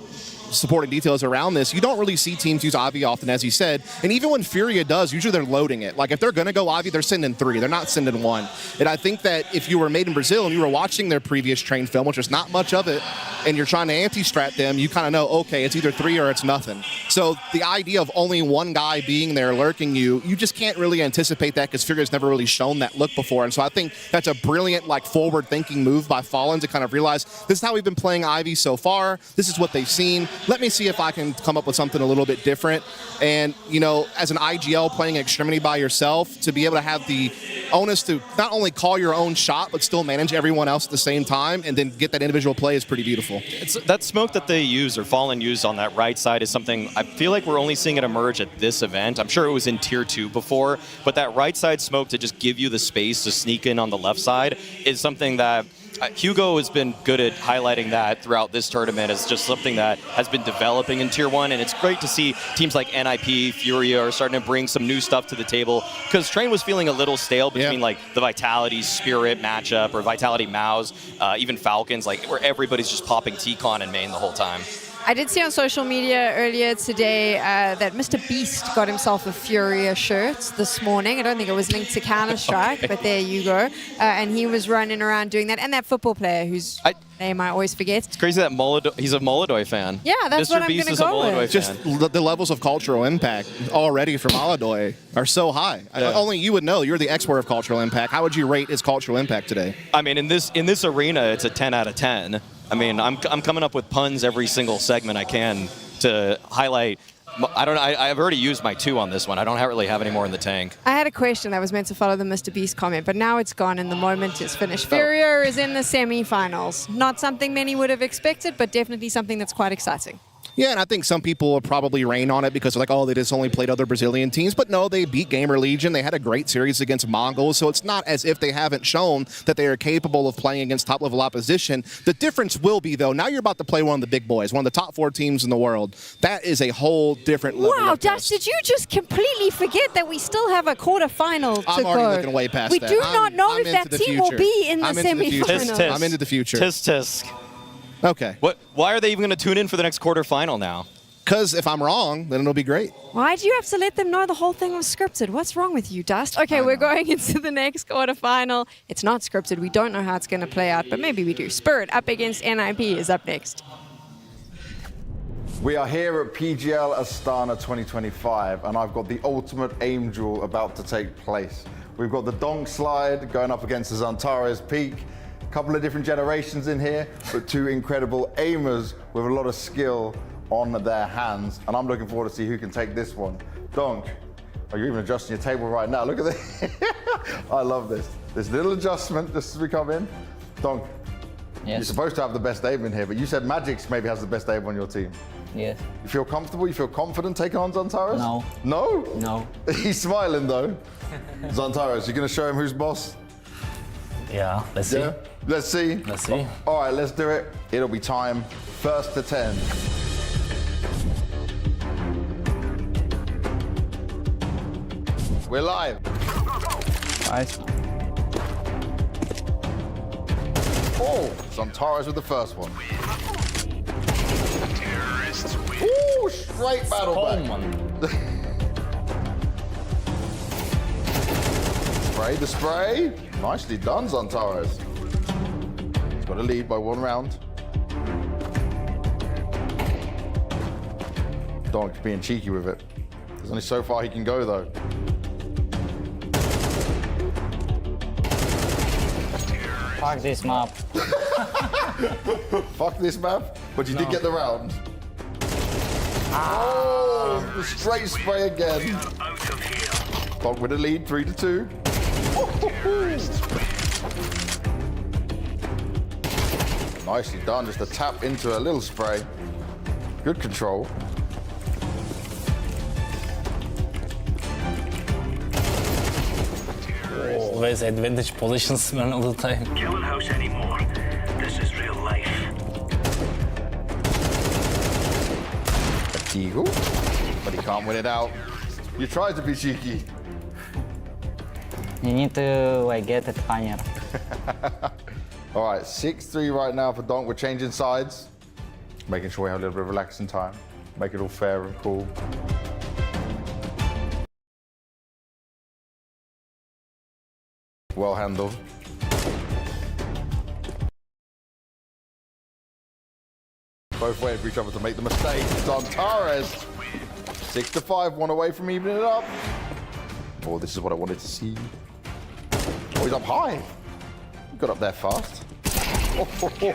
supporting details around this, you don't really see teams use Ivy often, as you said, and even when FURIA does, usually they're loading it. Like, if they're going to go Ivy, they're sending 3, they're not sending 1. And I think that if you were made in Brazil and you were watching their previous Train film, which there's not much of it, and you're trying to anti-strat them, you kind of know, okay, it's either 3 or it's nothing. So the idea of only 1 guy being there lurking you just can't really anticipate that because FURIA's never really shown that look before. And so I think that's a brilliant, like, forward-thinking move by Fallen to kind of realize, this is how we've been playing Ivy so far, this is what they've seen, let me see if I can come up with something a little bit different. And, you know, as an IGL playing Extremity by yourself, to be able to have the onus to not only call your own shot, but still manage everyone else at the same time and then get that individual play is pretty beautiful. That smoke that they use, or Fallen used on that right side, is something I feel like we're only seeing it emerge at this event. I'm sure it was in Tier 2 before, but that right side smoke to just give you the space to sneak in on the left side is something that Hugo has been good at highlighting that throughout this tournament as just something that has been developing in Tier 1, and it's great to see teams like NIP, FURIA are starting to bring some new stuff to the table, because Train was feeling a little stale between like the Vitality Spirit matchup or Vitality Mouse, even Falcons, like where everybody's just popping T-Con and main the whole time. I did see on social media earlier today that Mr. Beast got himself a FURIA shirt this morning. I don't think it was linked to Counter-Strike, but there you go. And he was running around doing that. And that football player whose name I always forget. It's crazy that he's a MongolZ fan. Yeah, that's Mr. what I'm Beast going to go with. Just the levels of cultural impact already for MongolZ are so high. Yeah. Only you would know. You're the expert of cultural impact. How would you rate his cultural impact today? I mean, in this arena, it's a 10 out of 10. I mean, I'm coming up with puns every single segment I can to highlight. I've already used my 2 on this one. I don't really have any more in the tank. I had a question that was meant to follow the Mr. Beast comment, but now it's gone and the moment is finished. FURIA is in the semi-finals. Not something many would have expected, but definitely something that's quite exciting. Yeah, and I think some people will probably rain on it because they're like, oh, they just only played other Brazilian teams. But no, they beat GamerLegion. They had a great series against Mongols. So it's not as if they haven't shown that they are capable of playing against top-level opposition. The difference will be, though, now you're about to play one of the big boys, one of the top 4 teams in the world. That is a whole different level. Wow, Dust, did you just completely forget that we still have a quarterfinal to go? I'm already looking way past that. We do not know if that team will be in the semi-finals. I'm into the future. Tisk. Okay. Why are they even going to tune in for the next quarterfinal now? Because if I'm wrong, then it'll be great. Why do you have to let them know the whole thing was scripted? What's wrong with you, Dust? Okay, we're going into the next quarterfinal. It's not scripted. We don't know how it's going to play out, but maybe we do. Spirit up against NIP is up next. We are here at PGL Astana 2025, and I've got the ultimate aim duel about to take place. We've got the Donk Slide going up against the Zantares Peak. A couple of different generations in here, but 2 incredible aimers with a lot of skill on their hands, and I'm looking forward to see who can take this one. Donk, are you even adjusting your table right now? Look at this. I love this. This little adjustment just as we come in. Donk, You're supposed to have the best aim in here, but you said Magix maybe has the best aim on your team. Yes. You feel comfortable? You feel confident taking on Zantares? No. No? No. He's smiling though. Zantares, you gonna show him who's boss? Yeah, let's see. Yeah? Let's see. Let's see. All right, let's do it. It'll be time. First to 10. We're live. Nice. Oh, Zantares with the first one. Ooh, straight battle back. Spray the spray. Nicely done, Zantares. He's got a lead by 1 round. Donk's being cheeky with it. There's only so far he can go though. Fuck this map. Fuck this map? But you did get the round. Oh, the straight spray again. Donk with a lead, 3-2. Nicely done, just a tap into a little spray. Good control. Always advantage positions man all the time. Killing house anymore. This is real life. A eagle, but he can't win it out. You tried to be cheeky. You need to like get it funnier. All right, 6-3 right now for Donk. We're changing sides, making sure we have a little bit of relaxing time, make it all fair and cool. Well handled. Both waiting for each other to make the mistake. Zantares, 6-5, 1 away from evening it up. Oh, this is what I wanted to see. Oh, he's up high. He got up there fast.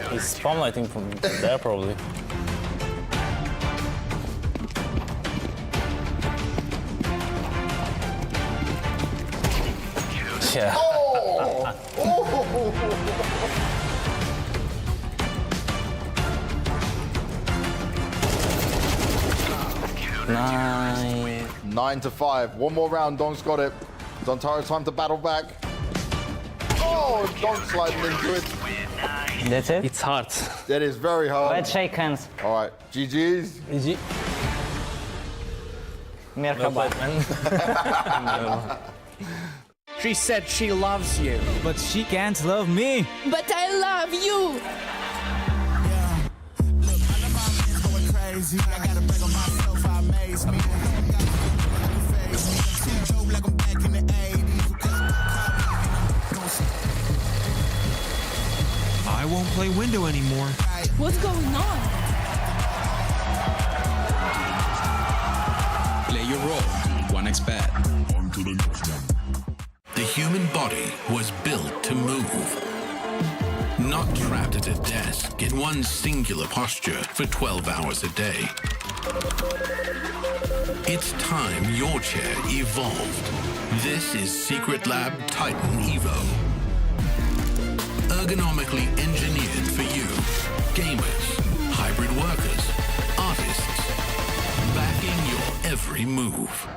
He's spawn lighting from there probably. Yeah. Oh! Nice. 9-5. 1 more round. Donk's got it. Zantares time to battle back. Oh, Donk sliding into it. That's it? It's hard. That is very hard. Let's shake hands. All right, GG's. GG. Merhaba. She said she loves you, but she can't love me. But I love you. I won't play window anymore. What's going on? Play your role. 1xBet. The human body was built to move. Not trapped at a desk in one singular posture for 12 hours a day. It's time your chair evolved. This is Secret Lab Titan Evo. Ergonomically engineered for you. Gamers, hybrid workers, artists. Backing your every move.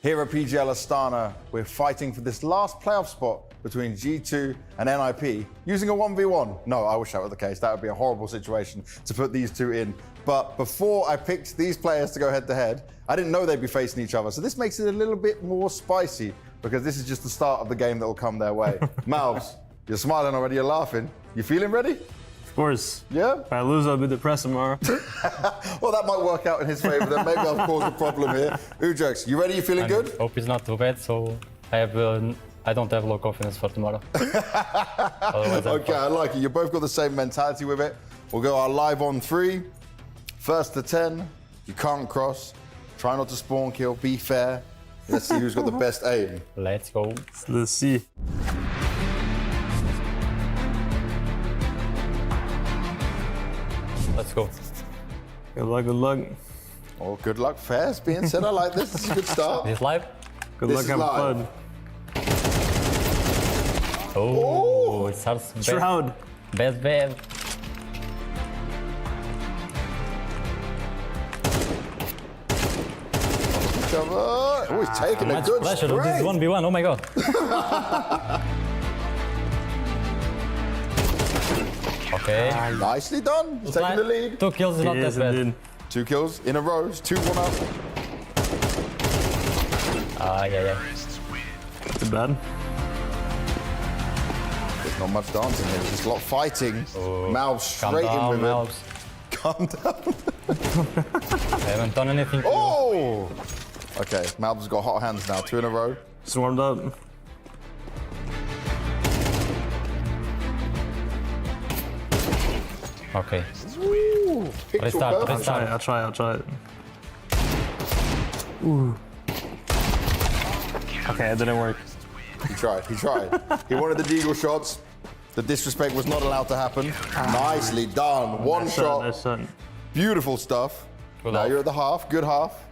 Here at PGL Astana, we're fighting for this last playoff spot between G2 and NIP using a 1v1. No, I wish that were the case. That would be a horrible situation to put these two in. But before I picked these players to go head-to-head, I didn't know they'd be facing each other. So this makes it a little bit more spicy because this is just the start of the game that will come their way. Malvs, you're smiling already, you're laughing. You feeling ready? Of course. Yeah? If I lose, I'll be depressed tomorrow. Well, that might work out in his favor then. Maybe I've caused a problem here. Ujax, you ready? You feeling good? Hope it's not too bad, so I don't have low confidence for tomorrow. Okay, I like it. You both got the same mentality with it. We'll go our live on 3. First to 10. You can't cross. Try not to spawn kill. Be fair. Let's see who's got the best aim. Let's go. Let's see. Let's go. Good luck, good luck. Oh, good luck. Fair is being said. I like this. This is a good start. This live? Good luck, have fun. Oh, it starts bad. Shroud. Bad. Oh, he's taking a good pleasure. spray. This is 1v1, oh my god. Okay. Nicely done. He's taking the lead. 2 kills is not that bad. 2 kills in a row. 2-1 up. Yeah. Too bad. There's not much dancing here. There's just a lot of fighting. Mouths straight in with Mouths. it. Calm down. I haven't done anything. Oh! Okay, Mouths has got hot hands now. 2 in a row. Just warmed up. Okay. Ooh, Restart. I'll try it. Ooh. Okay, it didn't work. He tried. He wanted the deagle shots. The disrespect was not allowed to happen. Nicely done. One shot. Beautiful stuff. Now you're at the half. Good half.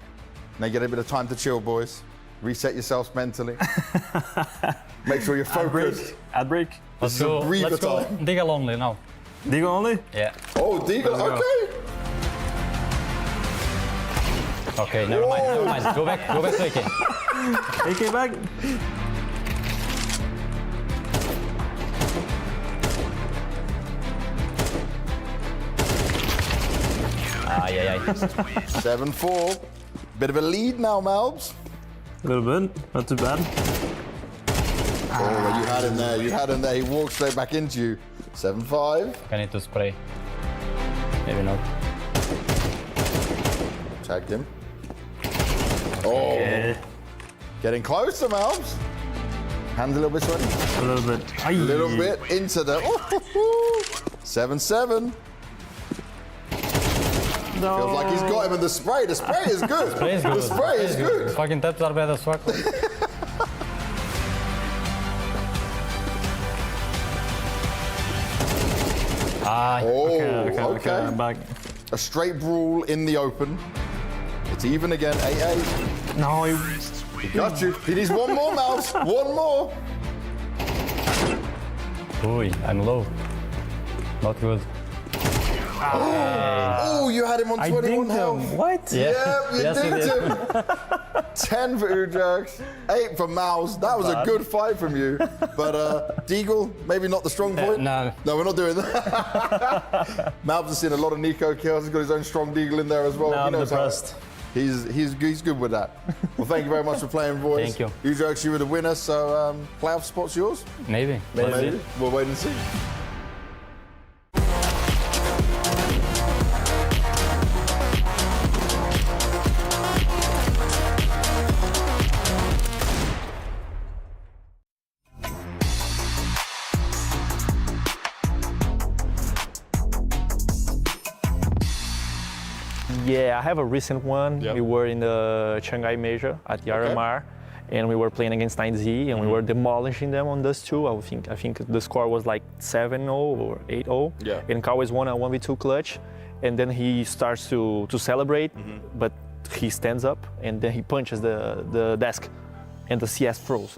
Now you get a bit of time to chill, boys. Reset yourselves mentally. Make sure you're focused. Ad break. Let's go Deagle only now. Deagle only? Yeah. Oh, Deagle, okay. Okay, never mind. Go back to AK. AK back. Yeah. 7-4. Bit of a lead now, Malbs. A little bit, not too bad. Oh, you had him there. He walked straight back into you. 7-5. I need to spray. Maybe not. Tagged him. Oh. Okay. Getting closer, Malbs. Hands a little bit sweaty. A little bit. A little bit into the... 7-7. No. Feels like he's got him in the spray. The spray is good. The spray is good. Fucking taps are better, fuck. Okay, I'm back. A straight brawl in the open. It's even again, 8-8. No, he got you. He needs one more, Mouse. One more. Ooh, I'm low. Not good. Oh, you had him on 21 health. What? Yeah, you dinked him. 10 for Ujax, 8 for Mouse. That was a good fight from you. But Deagle, maybe not the strong point. No, we're not doing that. Mouse has seen a lot of Nico kills. He's got his own strong Deagle in there as well. No, I'm depressed. He's good with that. Well, thank you very much for playing, boys. Thank you. Ujax, you were the winner, so playoff spot's yours? Maybe. We'll wait and see. Yeah, I have a recent one. Yep. We were in the Shanghai Major at the RMR, and we were playing against 9Z, and we were demolishing them on those two. I think the score was like 7-0 or 8-0. Yeah. And Kawhi's won a 1v2 clutch, and then he starts to celebrate, but he stands up and then he punches the desk, and the CS froze.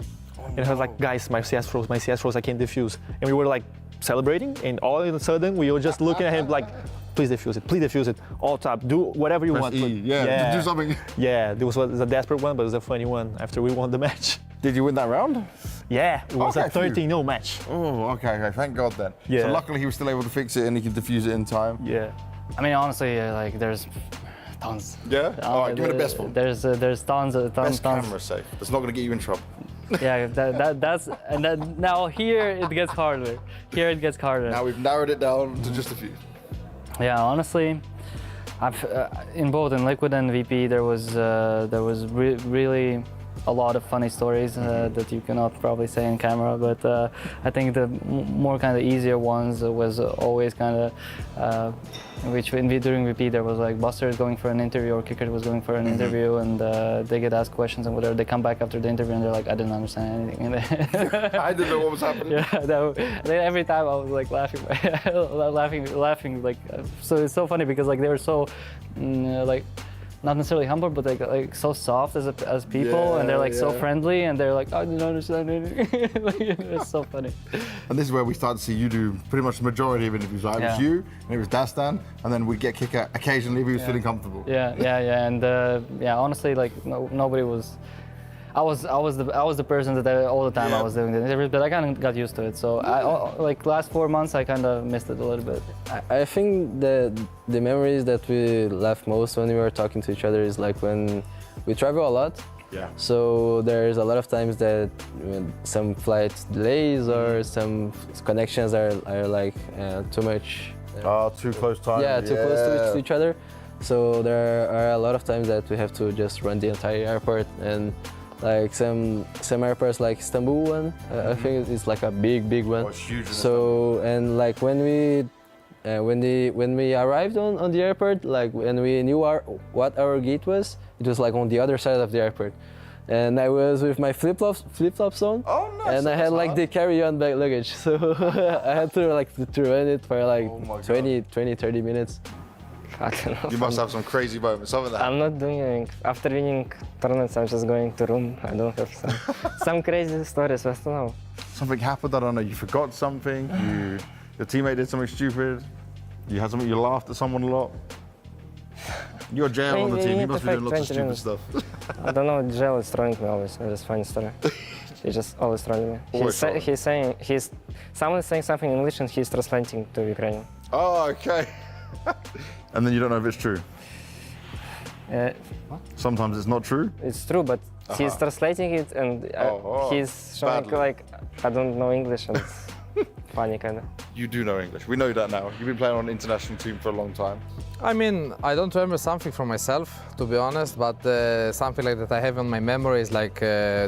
And I was like, guys, my CS froze, I can't defuse. And we were like celebrating, and all of a sudden we were just looking at him like, please defuse it, all top, do whatever you Press want. E, yeah, do something. Yeah, this was a desperate one, but it was a funny one after we won the match. Did you win that round? Yeah, it was Okay, a 13-0 match. Oh, okay, thank God then. Yeah. So luckily he was still able to fix it and he could defuse it in time. Yeah. I mean, honestly, like there's tons. Yeah? All right, give me the best one. There's tons. Best camera safe. That's not going to get you in trouble. Yeah, that's and then now here it gets harder. Here it gets harder. Now we've narrowed it down to just a few. Yeah, honestly, I've in both in Liquid and VP there was really a lot of funny stories that you cannot probably say in camera, but I think the more kind of easier ones was always kind of during VP there was like Buster going for an interview or Kicker was going for an interview, and they get asked questions and whatever. They come back after the interview and they're like, I didn't understand anything. I didn't know what was happening. Yeah, every time I was like laughing like. So it's so funny because like they were so like. Not necessarily humble, but like so soft as people, and they're like so friendly, and they're like, I didn't understand anything. Like, it's so funny. And this is where we start to see you do pretty much the majority of interviews. Right? It was you, and it was Dastan, and then we get Kicker occasionally if he was feeling comfortable. Yeah, and honestly, like nobody was. I was the person that all the time I was doing the interviews, but I kind of got used to it. So like last 4 months, I kind of missed it a little bit. I think the memories that we left most when we were talking to each other is like when we travel a lot. Yeah. So there's a lot of times that some flight delays or some connections are like too much. Too close time. Yeah, too close to each other. So there are a lot of times that we have to just run the entire airport, and like some airports like Istanbul one, I think it's like a big one. Oh, it's huge. So and like when we arrived on the airport, like when we knew what our gate was, it was like on the other side of the airport. And I was with my flip-flops on, and I had like the carry-on bag luggage, so I had to run it for like 20-30 minutes. I don't know. You must have some crazy moments, some of that. I'm not doing anything. After winning tournaments, I'm just going to room. I don't have some crazy stories, but I don't know. Something happened, I don't know, you forgot something, your teammate did something stupid, you had something, you laughed at someone a lot. You're Jail on the team, you must be doing lots of stupid stuff. I don't know, Jail is trolling me always, it's a funny story. He's just always trolling me. Someone is saying something in English and he's translating to Ukrainian. Oh, okay. And then you don't know if it's true? What? Sometimes it's not true? It's true, but he's translating it and he's showing like, I don't know English and it's funny kind of. You do know English, we know that now. You've been playing on an international team for a long time. I mean, I don't remember something from myself, to be honest, but something like that I have on my memory is like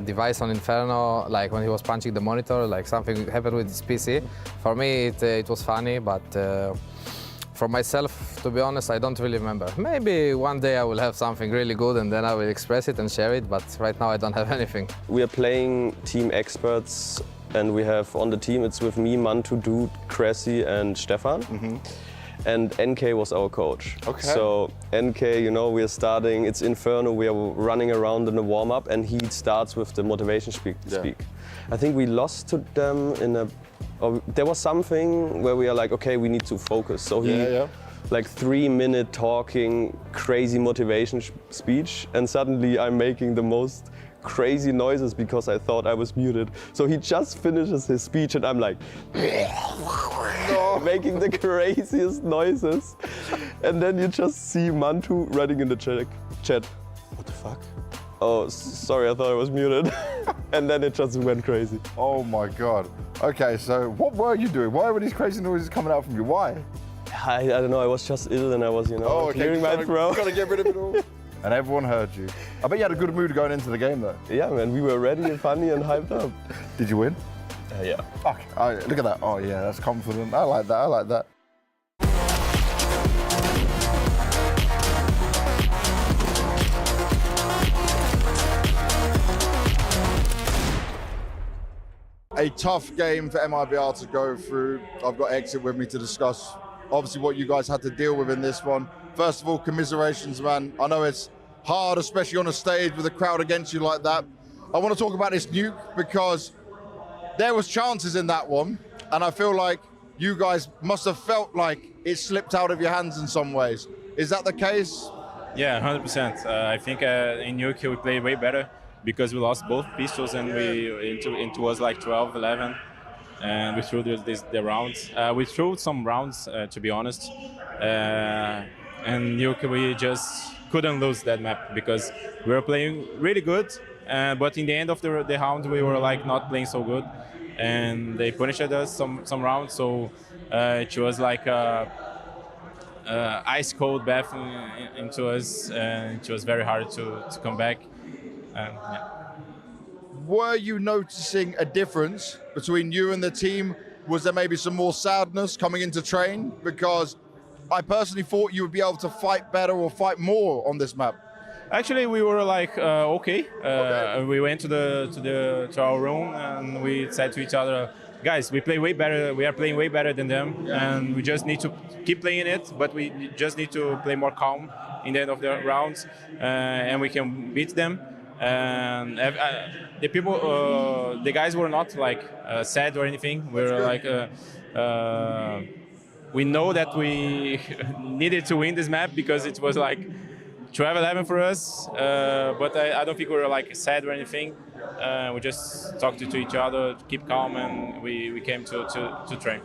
device on Inferno, like when he was punching the monitor, like something happened with his PC. For me, it was funny, but for myself, to be honest, I don't really remember. Maybe one day I will have something really good and then I will express it and share it, but right now I don't have anything. We are playing Team Experts, and we have on the team, it's with me, Mantu, Dude, Cressy and Stefan. And NK was our coach. Okay. So NK, you know, we are starting, it's Inferno, we are running around in the warm-up, and he starts with the motivation speak. I think we lost to them in a, there was something where we are like, okay, we need to focus. So he, like 3-minute talking, crazy motivation speech, and suddenly I'm making the most crazy noises because I thought I was muted. So he just finishes his speech and I'm like, making the craziest noises. And then you just see Mantu writing in the chat. What the fuck? Oh, sorry, I thought I was muted. And then it just went crazy. Oh my God. Okay, so what were you doing? Why were these crazy noises coming out from you? Why? I don't know, I was just ill and I was, you know, clearing my throat. Trying to get rid of it all. And everyone heard you. I bet you had a good mood going into the game though. Yeah, man, we were ready and funny and hyped up. Did you win? Yeah. Okay. Oh, look at that. Oh yeah, that's confident. I like that, I like that. A tough game for MIBR to go through. I've got Exit with me to discuss obviously what you guys had to deal with in this one. First of all, commiserations, man. I know it's hard, especially on a stage with a crowd against you like that. I want to talk about this nuke because there was chances in that one, and I feel like you guys must have felt like it slipped out of your hands in some ways. Is that the case? Yeah, 100%. I think in Nuke we played way better because we lost both pistols and it was like 12, 11, and we threw the rounds. We threw some rounds, to be honest, and Nuke we just couldn't lose that map because we were playing really good, but in the end of the round we were like not playing so good, and they punished us some rounds, so it was like ice cold bath into us, and it was very hard to come back. Yeah. Were you noticing a difference between you and the team? Was there maybe some more sadness coming into train? Because I personally thought you would be able to fight better or fight more on this map. Actually, we were like okay. We went to our room and we said to each other, guys, we play way better. We are playing way better than them, and we just need to keep playing it. But we just need to play more calm in the end of the rounds, and we can beat them. And the people, the guys were not like sad or anything. We were like, we know that we needed to win this map because it was like 12-11 for us. But I don't think we were like sad or anything. We just talked to each other, keep calm, and we came to train.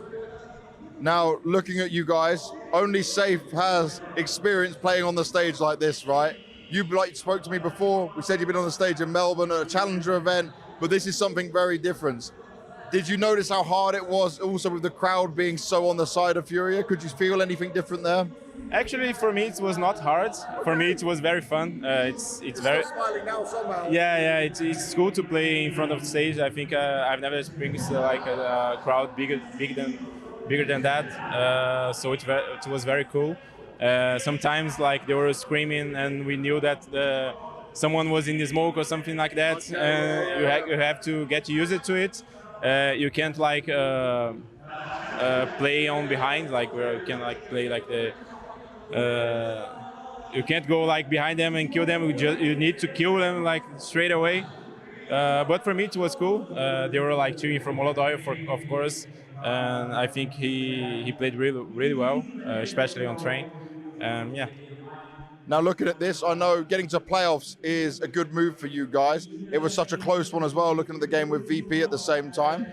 Now, looking at you guys, only Safe has experience playing on the stage like this, right? You spoke to me before. We said you've been on the stage in Melbourne at a Challenger event, but this is something very different. Did you notice how hard it was also with the crowd being so on the side of FURIA? Could you feel anything different there? Actually, for me, it was not hard. For me, it was very fun. It's very. Smiling now somehow. Yeah. It's cool to play in front of the stage. I think I've never experienced like a crowd bigger than that. So it was very cool. Sometimes like they were screaming, and we knew that someone was in the smoke or something like that. You have to get used to it. You can't like play on behind, like where you can like play like the. You can't go like behind them and kill them. You need to kill them like straight away. But for me it was cool. They were like cheering for MongolZ, of course, and I think he played really well, especially on train. Yeah. Now looking at this, I know getting to playoffs is a good move for you guys. It was such a close one as well, looking at the game with VP at the same time.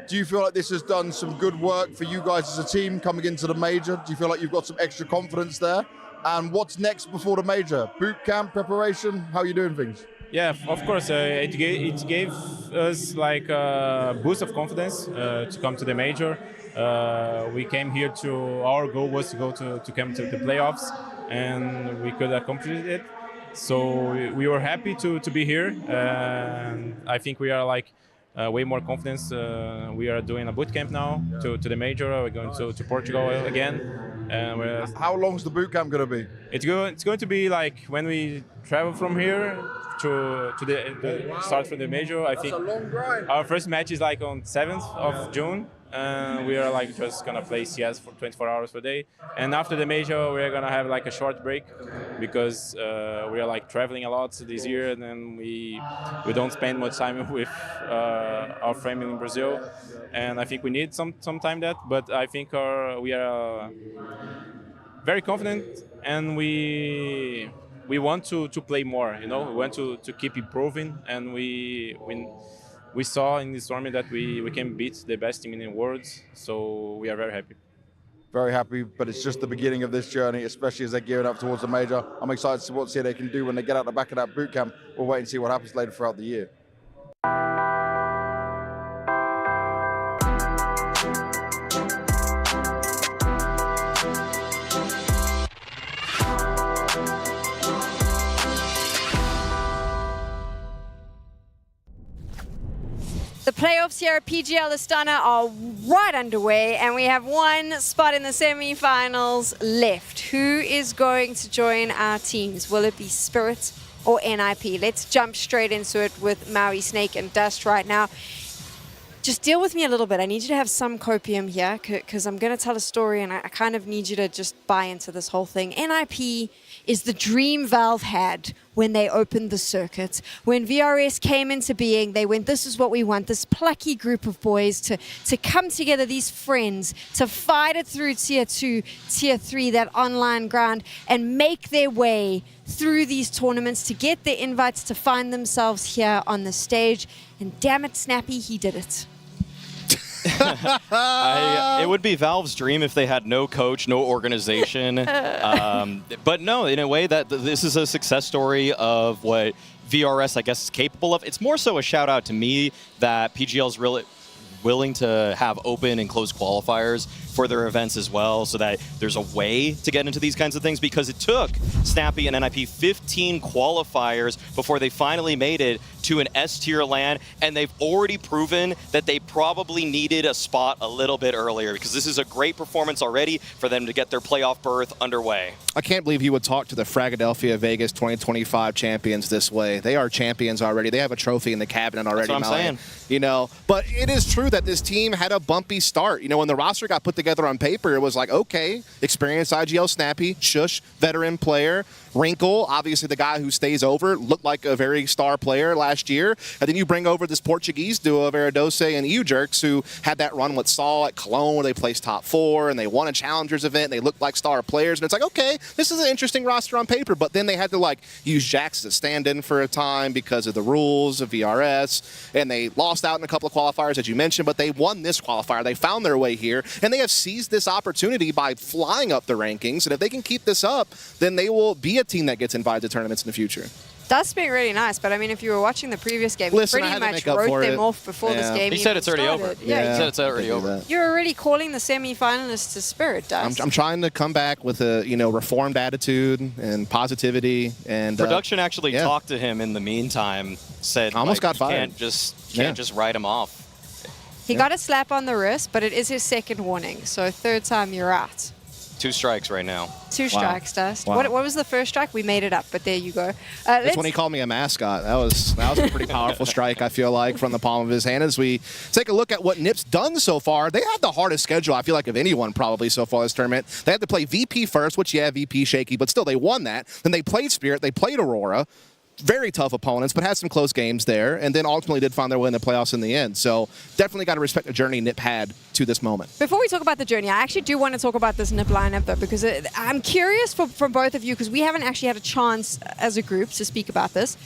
Do you feel like this has done some good work for you guys as a team coming into the major? Do you feel like you've got some extra confidence there? And what's next before the major? Boot camp, preparation? How are you doing things? Yeah, of course. It gave us like a boost of confidence to come to the major. We came here our goal was to come to the playoffs, and we could accomplish it. So we were happy to be here. And I think we are like way more confidence. We are doing a boot camp now to the major. We're going to Portugal again. How long's the boot camp going to be? It's going to be like when we travel from here to the start from the major. I think that's a long grind. Our first match is like on 7th of June. We are like just gonna play CS for 24 hours per day, and after the major we're gonna have like a short break because we are like traveling a lot this year, and then we don't spend much time with our family in Brazil, and I think we need some time that. But I think we are very confident, and we want to play more. You know, we want to keep improving, and we saw in this tournament that we can beat the best team in the world, so we are very happy. Very happy, but it's just the beginning of this journey, especially as they're gearing up towards the major. I'm excited to see what they can do when they get out the back of that boot camp. We'll wait and see what happens later throughout the year. The playoffs here at PGL Astana are right underway, and we have one spot in the semi-finals left. Who is going to join our teams? Will it be Spirit or NIP? Let's jump straight into it with Maui, Snake, and Dust right now. Just deal with me a little bit. I need you to have some copium here, because I'm going to tell a story, and I kind of need you to just buy into this whole thing. NIP is the dream Valve had when they opened the circuit. When VRS came into being, they went, this is what we want, this plucky group of boys to come together, these friends, to fight it through Tier 2, Tier 3, that online ground, and make their way through these tournaments to get their invites to find themselves here on the stage. And damn it, Snappy, he did it. It would be Valve's dream if they had no coach, no organization. But no, in a way, that this is a success story of what VRS, I guess, is capable of. It's more so a shout out to me that PGL is really willing to have open and closed qualifiers for their events as well, so that there's a way to get into these kinds of things, because it took Snappy and NIP 15 qualifiers before they finally made it to an S-tier LAN, and they've already proven that they probably needed a spot a little bit earlier, because this is a great performance already for them to get their playoff berth underway. I can't believe you would talk to the Philadelphia Vegas 2025 champions this way. They are champions already. They have a trophy in the cabinet already. That's what I'm saying. You know, but it is true that this team had a bumpy start. You know, when the roster got put together on paper, it was like, okay, experienced IGL Snappy, Shush, veteran player, Wrinkle, obviously the guy who stays over, looked like a very star player last year. And then you bring over this Portuguese duo of Aradose and EU-Jerks, who had that run with Saul at Cologne where they placed top 4 and they won a Challengers event and they looked like star players. And it's like, okay, this is an interesting roster on paper. But then they had to like use Jax as a stand-in for a time because of the rules of VRS. And they lost out in a couple of qualifiers, as you mentioned, but they won this qualifier. They found their way here and they have seized this opportunity by flying up the rankings. And if they can keep this up, then they will be a team that gets invited to tournaments in the future. That's been really nice, but I mean, if you were watching the previous game, you pretty much wrote them off before this game. He said it's already over. Yeah, he said it's already over. You're already calling the semi-finalists to Spirit, Dust. I'm trying to come back with a reformed attitude and positivity. And production actually talked to him in the meantime. Said almost got fired. Can't just write him off. He got a slap on the wrist, but it is his second warning, so third time you're out. 2 strikes right now. 2 strikes, Dust. Wow. What was the first strike? We made it up, but there you go. That's when he called me a mascot. That was a pretty powerful strike, I feel like, from the palm of his hand. As we take a look at what NIP's done so far, they had the hardest schedule, I feel like, of anyone probably so far this tournament. They had to play VP first, which, yeah, VP shaky, but still they won that. Then they played Spirit, they played Aurora. Very tough opponents, but had some close games there, and then ultimately did find their way in the playoffs in the end. So definitely got to respect the journey NIP had to this moment. Before we talk about the journey, I actually do want to talk about this NIP lineup, though, because I'm curious from both of you, because we haven't actually had a chance as a group to speak about this.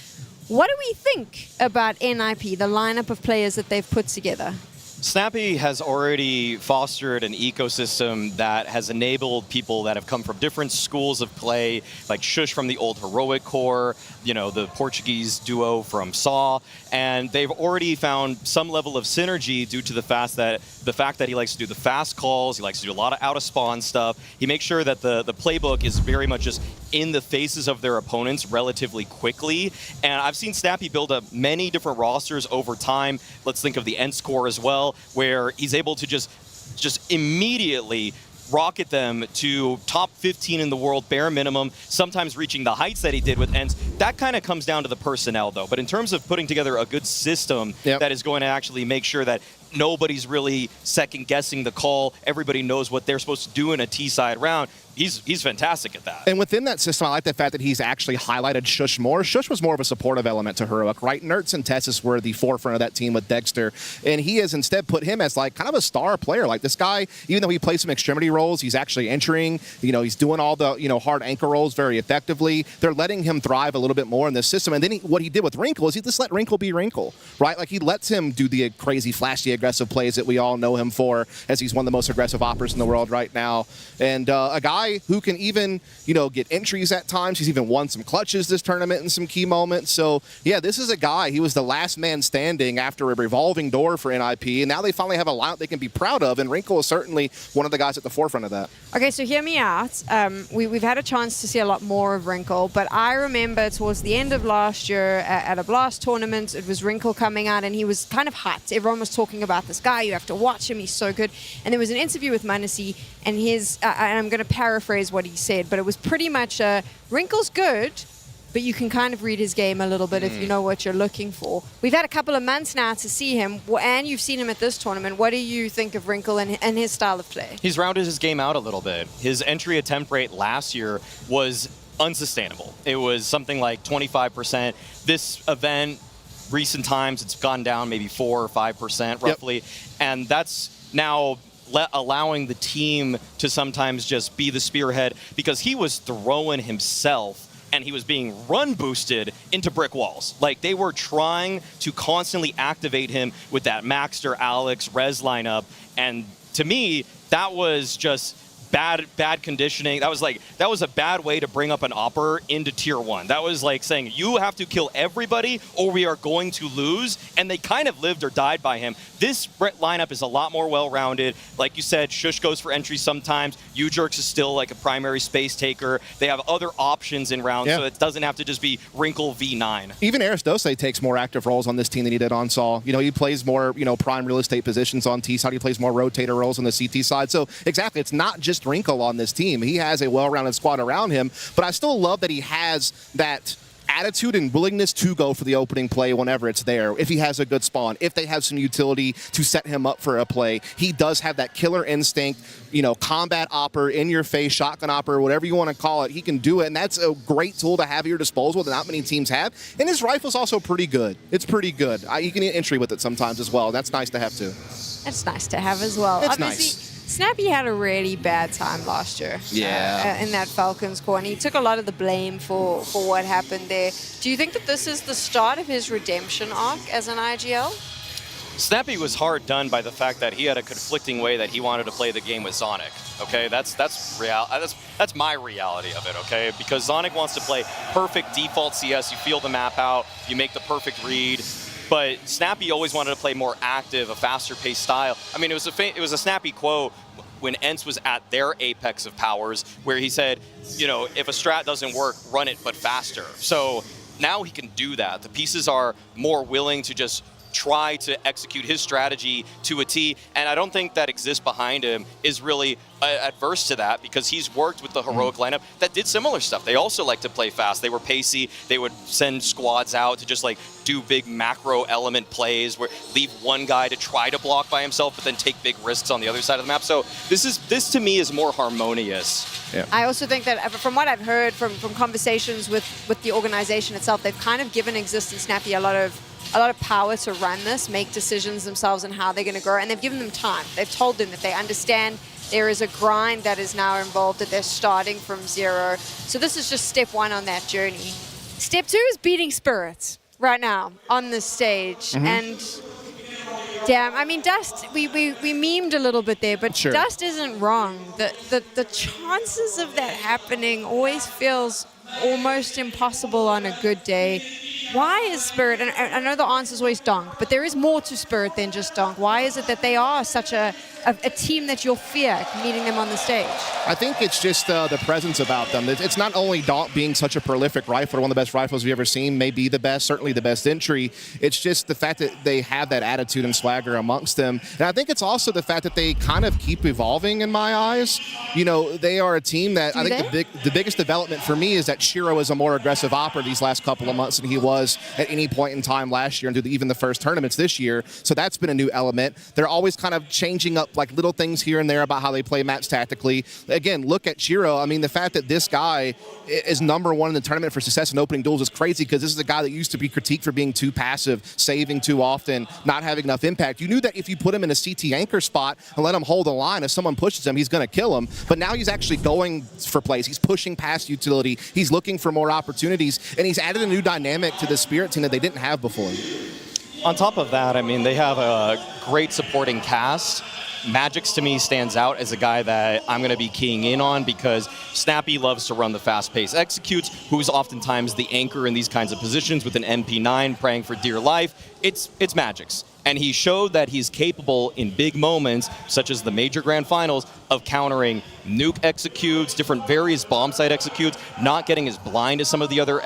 What do we think about NIP, the lineup of players that they've put together? Snappy has already fostered an ecosystem that has enabled people that have come from different schools of play, like Shush from the old Heroic Core, the Portuguese duo from Saw, and they've already found some level of synergy due to the fact that he likes to do the fast calls, he likes to do a lot of out-of-spawn stuff. He makes sure that the playbook is very much just in the faces of their opponents relatively quickly, and I've seen Snappy build up many different rosters over time. Let's think of the Ents Core as well, where he's able to just immediately rocket them to top 15 in the world, bare minimum, sometimes reaching the heights that he did with Ents. That kind of comes down to the personnel, though. But in terms of putting together a good system that is going to actually make sure that nobody's really second-guessing the call, everybody knows what they're supposed to do in a T-side round, he's fantastic at that. And within that system, I like the fact that he's actually highlighted Shush more. Shush was more of a supportive element to Heroic, right? Nertz and Tessus were the forefront of that team with Dexter, and he has instead put him as like kind of a star player. Like this guy, even though he plays some extremity roles, he's actually entering, he's doing all the, hard anchor rolls very effectively. They're letting him thrive a little bit more in this system. And then what he did with Wrinkle is he just let Wrinkle be Wrinkle, right? Like he lets him do the crazy, flashy, aggressive plays that we all know him for, as he's one of the most aggressive operators in the world right now. And a guy who can even, get entries at times. He's even won some clutches this tournament in some key moments. So, yeah, this is a guy. He was the last man standing after a revolving door for NIP, and now they finally have a lineup they can be proud of, and Wrinkle is certainly one of the guys at the forefront of that. Okay, so hear me out. We've had a chance to see a lot more of Wrinkle, but I remember towards the end of last year at a Blast tournament, it was Wrinkle coming out, and he was kind of hyped. Everyone was talking about this guy. You have to watch him. He's so good. And there was an interview with Manasi, and and I'm going to paraphrase what he said, but it was pretty much Wrinkle's good, but you can kind of read his game a little bit if you know what you're looking for. We've had a couple of months now to see him, and you've seen him at this tournament. What do you think of Wrinkle and his style of play? He's rounded his game out a little bit. His entry attempt rate last year was unsustainable. It was something like 25%. This event, recent times, it's gone down maybe 4 or 5% roughly. Yep. And that's now allowing the team to sometimes just be the spearhead, because he was throwing himself and he was being run boosted into brick walls. Like, they were trying to constantly activate him with that Maxter, Alex, Rez lineup. And to me, that was just bad conditioning. That was a bad way to bring up an Opper into tier 1. That was like saying, you have to kill everybody or we are going to lose. And they kind of lived or died by him. This lineup is a lot more well-rounded. Like you said, Shush goes for entry sometimes. Ujerks is still like a primary space taker. They have other options in rounds, so it doesn't have to just be Wrinkle V9. Even Aristose takes more active roles on this team than he did on Sol. You know, he plays more, prime real estate positions on T side. He plays more rotator roles on the CT side. So exactly, it's not just Wrinkle on this team. He has a well-rounded squad around him, but I still love that he has that attitude and willingness to go for the opening play whenever it's there. If he has a good spawn, if they have some utility to set him up for a play, he does have that killer instinct, combat opper, in your face, shotgun opper, whatever you want to call it. He can do it, and that's a great tool to have at your disposal that not many teams have. And his rifle's also pretty good. It's pretty good. You can get entry with it sometimes as well. That's nice to have too. That's nice to have as well. It's Obviously, nice. Snappy had a really bad time last year. Yeah. In that Falcons core, and he took a lot of the blame for what happened there. Do you think that this is the start of his redemption arc as an IGL? Snappy was hard done by the fact that he had a conflicting way that he wanted to play the game with Zonic. Okay, that's my reality of it. Okay, because Zonic wants to play perfect default CS. You feel the map out, you make the perfect read. But Snappy always wanted to play more active, a faster-paced style. I mean, it was a Snappy quote when ENCE was at their apex of powers, where he said, if a strat doesn't work, run it, but faster. So now he can do that. The pieces are more willing to just try to execute his strategy to a T, and I don't think that exists behind him is really adverse to that, because he's worked with the Heroic lineup that did similar stuff. They also like to play fast. They were pacey. They would send squads out to just like do big macro element plays, where leave one guy to try to block by himself, but then take big risks on the other side of the map. So this to me is more harmonious. Yeah. I also think that from what I've heard from conversations with the organization itself, they've kind of given Existence Snappy a lot of power to run this, make decisions themselves on how they're going to grow, and they've given them time. They've told them that they understand there is a grind that is now involved, that they're starting from zero. So this is just step 1 on that journey. Step 2 is beating Spirits right now on this stage. And damn, I mean, Dust, we memed a little bit there, but sure. Dust isn't wrong. The chances of that happening always feels almost impossible on a good day. Why is Spirit, and I know the answer is always Donk, but there is more to Spirit than just Donk. Why is it that they are such a team that you'll fear meeting them on the stage? I think it's just the presence about them. It's not only Donk being such a prolific rifler, one of the best rifles we've ever seen, maybe the best, certainly the best entry. It's just the fact that they have that attitude and swagger amongst them. And I think it's also the fact that they kind of keep evolving in my eyes. They are a team that I think the biggest development for me is that Shiro is a more aggressive operator these last couple of months than he was at any point in time last year and even the first tournaments this year. So that's been a new element. They're always kind of changing up like little things here and there about how they play maps tactically. Again, look at Shiro. I mean, the fact that this guy is #1 in the tournament for success in opening duels is crazy, because this is a guy that used to be critiqued for being too passive, saving too often, not having enough impact. You knew that if you put him in a CT anchor spot and let him hold the line, if someone pushes him, he's going to kill him. But now he's actually going for plays. He's pushing past utility. He's looking for more opportunities, and he's added a new dynamic to the Spirit team that they didn't have before. On top of that, I mean, they have a great supporting cast. Magix to me stands out as a guy that I'm going to be keying in on, because Snappy loves to run the fast pace executes, who's oftentimes the anchor in these kinds of positions with an MP9 praying for dear life. It's Magix. And he showed that he's capable in big moments, such as the major grand finals, of countering nuke executes, different various bomb site executes, not getting as blind as some of the other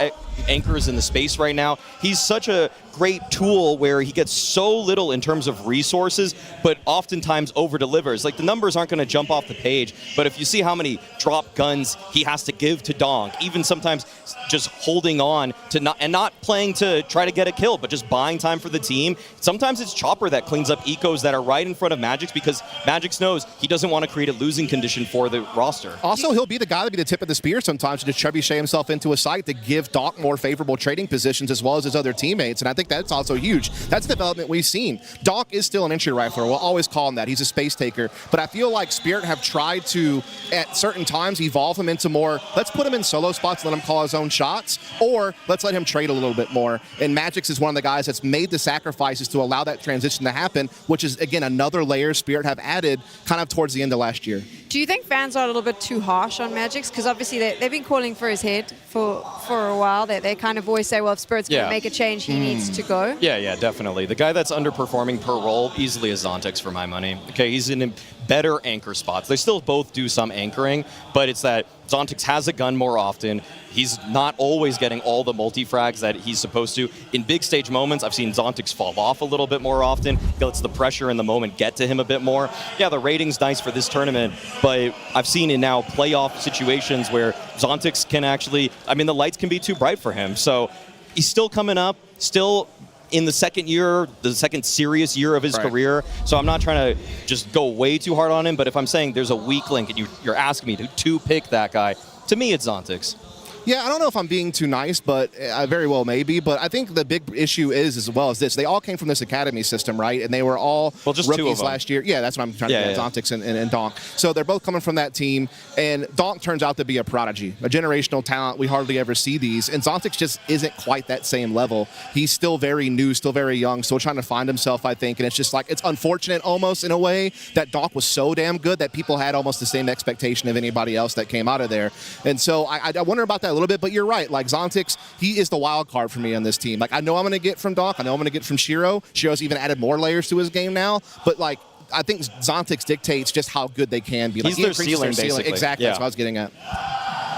anchors in the space right now. He's such a great tool where he gets so little in terms of resources, but oftentimes over over-delivers. Like, the numbers aren't going to jump off the page, but if you see how many drop guns he has to give to Donk, even sometimes just holding on to not playing to try to get a kill, but just buying time for the team. Sometimes it's Chopper that cleans up ecos that are right in front of Magix because Magix knows he doesn't want to create a losing condition for the roster. Also, he'll be the guy to be the tip of the spear sometimes to just trebuchet himself into a site to give Donk more favorable trading positions as well as his other teammates, and I think that's also huge. That's the development we've seen. Donk is still an entry rifler. We'll always call him that. He's a space taker, but I feel like Spirit have tried to, at certain times, evolve him into more, let's put him in solo spots and let him call his own shots, or let's let him trade a little bit more. And Magix is one of the guys that's made the sacrifices to allow that transition to happen, which is, again, another layer Spirit have added kind of towards the end of last year. Do you think fans are a little bit too harsh on Magix? Because obviously they've been calling for his head for a while. They kind of always say, well, if Spirit's going to make a change, he needs to go. Yeah, definitely. The guy that's underperforming per role easily is Zontix for my money. Okay, he's in better anchor spots. They still both do some anchoring, but it's that Zontix has a gun more often. He's not always getting all the multi-frags that he's supposed to. In big stage moments, I've seen Zontix fall off a little bit more often. He lets the pressure in the moment get to him a bit more. Yeah, the rating's nice for this tournament, but I've seen in now playoff situations where Zontix can actually, I mean, the lights can be too bright for him. So he's still coming up, still in the second year, the second serious year of his career. So I'm not trying to just go way too hard on him, but if I'm saying there's a weak link and you're asking me to pick that guy, to me it's Zontix. Yeah, I don't know if I'm being too nice, but I very well may be. But I think the big issue is, as well as this, they all came from this academy system, right? And they were all just rookies two of them last year. Yeah, that's what I'm trying to get, Zontix and Donk. So they're both coming from that team. And Donk turns out to be a prodigy, a generational talent. We hardly ever see these. And Zontix just isn't quite that same level. He's still very new, still very young, still trying to find himself, I think. And it's just like, it's unfortunate almost in a way that Donk was so damn good that people had almost the same expectation of anybody else that came out of there. And so I wonder about that a little bit, but you're right. Like, Zontix, he is the wild card for me on this team. Like, I know I'm going to get from Donk. I know I'm going to get from Shiro. Shiro's even added more layers to his game now. But, like, I think Zontix dictates just how good they can be. Like, he's their ceiling, basically. Exactly. That's what I was getting at.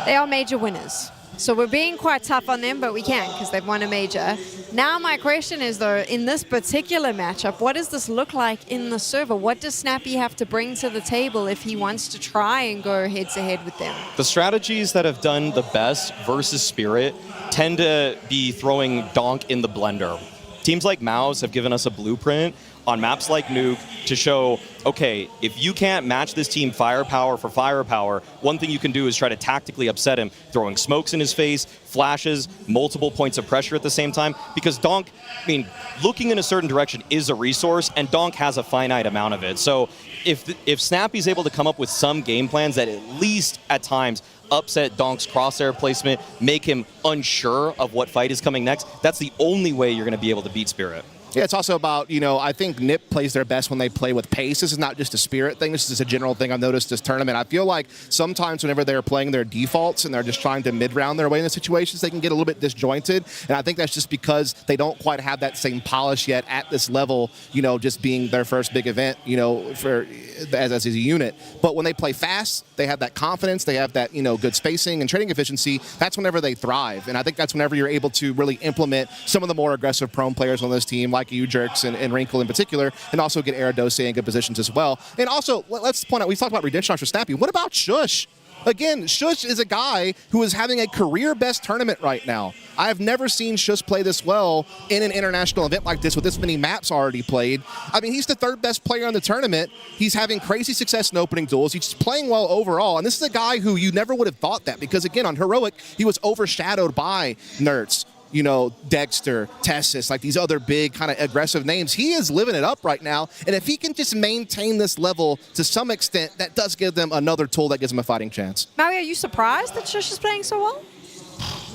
They are major winners. So we're being quite tough on them, but we can because they've won a major. Now my question is, though, in this particular matchup, what does this look like in the server? What does Snappy have to bring to the table if he wants to try and go head-to-head with them? The strategies that have done the best versus Spirit tend to be throwing Donk in the blender. Teams like MOUZ have given us a blueprint on maps like Nuke to show, okay, if you can't match this team firepower for firepower, one thing you can do is try to tactically upset him, throwing smokes in his face, flashes, multiple points of pressure at the same time, because Donk, I mean, looking in a certain direction is a resource, and Donk has a finite amount of it. So if Snappy's able to come up with some game plans that at least at times upset Donk's crosshair placement, make him unsure of what fight is coming next, that's the only way you're going to be able to beat Spirit. Yeah, it's also about, you know, I think NIP plays their best when they play with pace. This is not just a Spirit thing. This is a general thing I've noticed this tournament. I feel like sometimes whenever they're playing their defaults and they're just trying to mid-round their way in the situations, they can get a little bit disjointed. And I think that's just because they don't quite have that same polish yet at this level, you know, just being their first big event, you know, for as a unit. But when they play fast, they have that confidence, they have that, you know, good spacing and trading efficiency. That's whenever they thrive. And I think that's whenever you're able to really implement some of the more aggressive prone players on this team, like you, Jerks, and Wrinkle in particular, and also get Aradose in good positions as well. And also, let's point out, we talked about redemption after Snappy. What about Shush? Again, Shush is a guy who is having a career-best tournament right now. I have never seen Shush play this well in an international event like this with this many maps already played. I mean, he's the third best player in the tournament. He's having crazy success in opening duels. He's playing well overall. And this is a guy who you never would have thought that because, again, on Heroic, he was overshadowed by Nerds, you know, Dexter, Tessus, like these other big kind of aggressive names. He is living it up right now. And if he can just maintain this level to some extent, that does give them another tool that gives them a fighting chance. Maui, are you surprised that Shush is playing so well?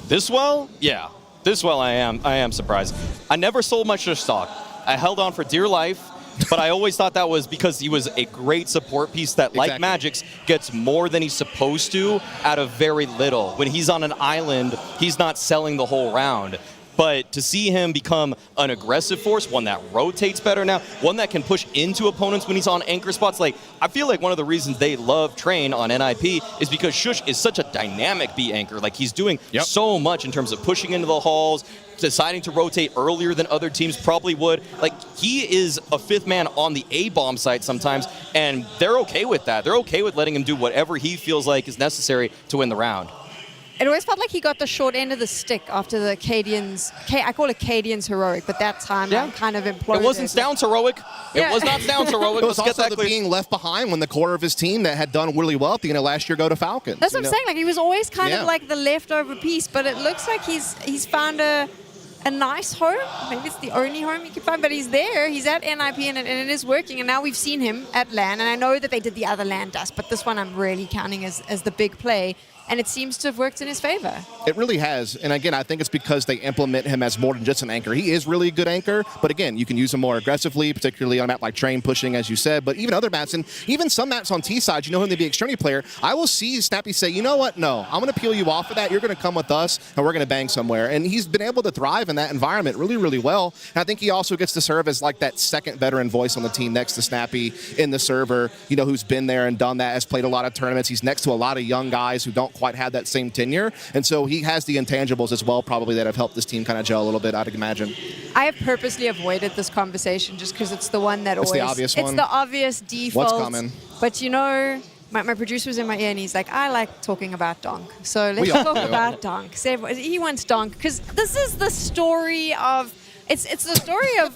This well? Yeah. This well I am surprised. I never sold my Shush stock. I held on for dear life, but I always thought that was because he was a great support piece that, like Magix, gets more than he's supposed to out of very little. When he's on an island, he's not selling the whole round. But to see him become an aggressive force, one that rotates better now, one that can push into opponents when he's on anchor spots, like, I feel like one of the reasons they love Train on NIP is because Shush is such a dynamic B anchor. Like, he's doing so much in terms of pushing into the halls, deciding to rotate earlier than other teams probably would. Like, he is a fifth man on the A-bomb site sometimes, and they're okay with that. They're okay with letting him do whatever he feels like is necessary to win the round. It always felt like he got the short end of the stick after the Cadians. I call it Cadians heroic, but that time kind of imploded. It wasn't Stounce heroic. It was not Stounce heroic. It was also the being left behind when the core of his team that had done really well at the end of last year go to Falcons. That's what I'm saying. Like, he was always kind of like the leftover piece, but it looks like he's found a nice home. Maybe it's the only home he can find, but he's there. He's at NIP, and it is working. And now we've seen him at LAN, and I know that they did the other LAN dust, but this one I'm really counting as the big play. And it seems to have worked in his favor. It really has. And again, I think it's because they implement him as more than just an anchor. He is really a good anchor, but again, you can use him more aggressively, particularly on a map like Train pushing, as you said, but even other maps, and even some maps on T-side, you know him to be an extremity player. I will see Snappy say, you know what, no, I'm going to peel you off of that. You're going to come with us, and we're going to bang somewhere. And he's been able to thrive in that environment really, really well. And I think he also gets to serve as like that second veteran voice on the team next to Snappy in the server, you know, who's been there and done that, has played a lot of tournaments. He's next to a lot of young guys who don't quite have that same tenure, and so he has the intangibles as well probably that have helped this team kind of gel a little bit, I'd imagine. I have purposely avoided this conversation just because it's the one that it's always... the obvious one. It's the obvious default. What's coming? But you know, my producer was in my ear and he's like, I like talking about Donk. So let's talk about Donk. He wants Donk because this is the story of... It's the story of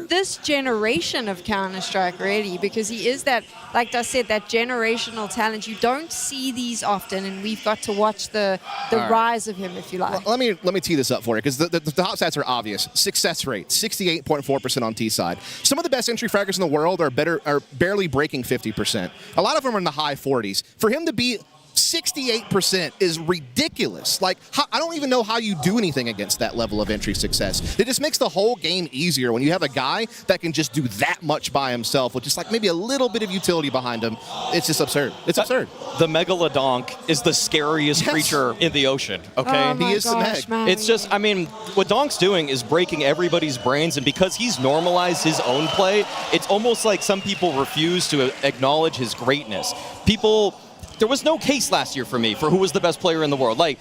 this generation of Counter-Strike, really, because he is that, like I said, that generational talent. You don't see these often, and we've got to watch the rise of him, if you like. Well, let me tee this up for you, because the top stats are obvious. Success rate, 68.4% on T side. Some of the best entry fraggers in the world are barely breaking 50%. A lot of them are in the high 40s. For him to be 68% is ridiculous. Like, I don't even know how you do anything against that level of entry success. It just makes the whole game easier when you have a guy that can just do that much by himself with just like maybe a little bit of utility behind him. It's just absurd. It's absurd. The Megalodonk is the scariest creature in the ocean, okay? Oh he is the Meg. It's just, I mean, what Donk's doing is breaking everybody's brains, and because he's normalized his own play, it's almost like some people refuse to acknowledge his greatness. There was no case last year for me for who was the best player in the world. Like,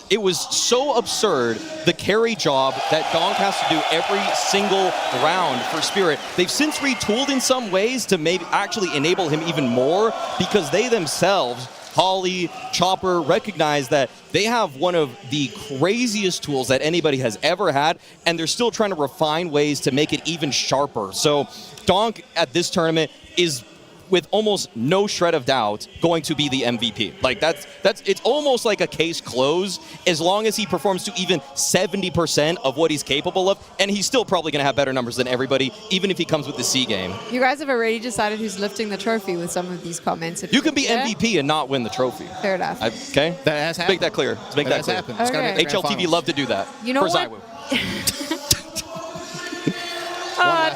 it was so absurd, the carry job that Donk has to do every single round for Spirit. They've since retooled in some ways to maybe actually enable him even more, because they themselves, Holly, Chopper, recognize that they have one of the craziest tools that anybody has ever had, and they're still trying to refine ways to make it even sharper. So Donk at this tournament is, with almost no shred of doubt, going to be the MVP. Like, it's almost like a case closed as long as he performs to even 70% of what he's capable of, and he's still probably going to have better numbers than everybody, even if he comes with the C game. You guys have already decided who's lifting the trophy with some of these comments. You can be MVP and not win the trophy. Fair enough. Okay? That has happened. Make that clear. Let's make that clear. Okay. HLTV love to do that. You know for what? Zywoo.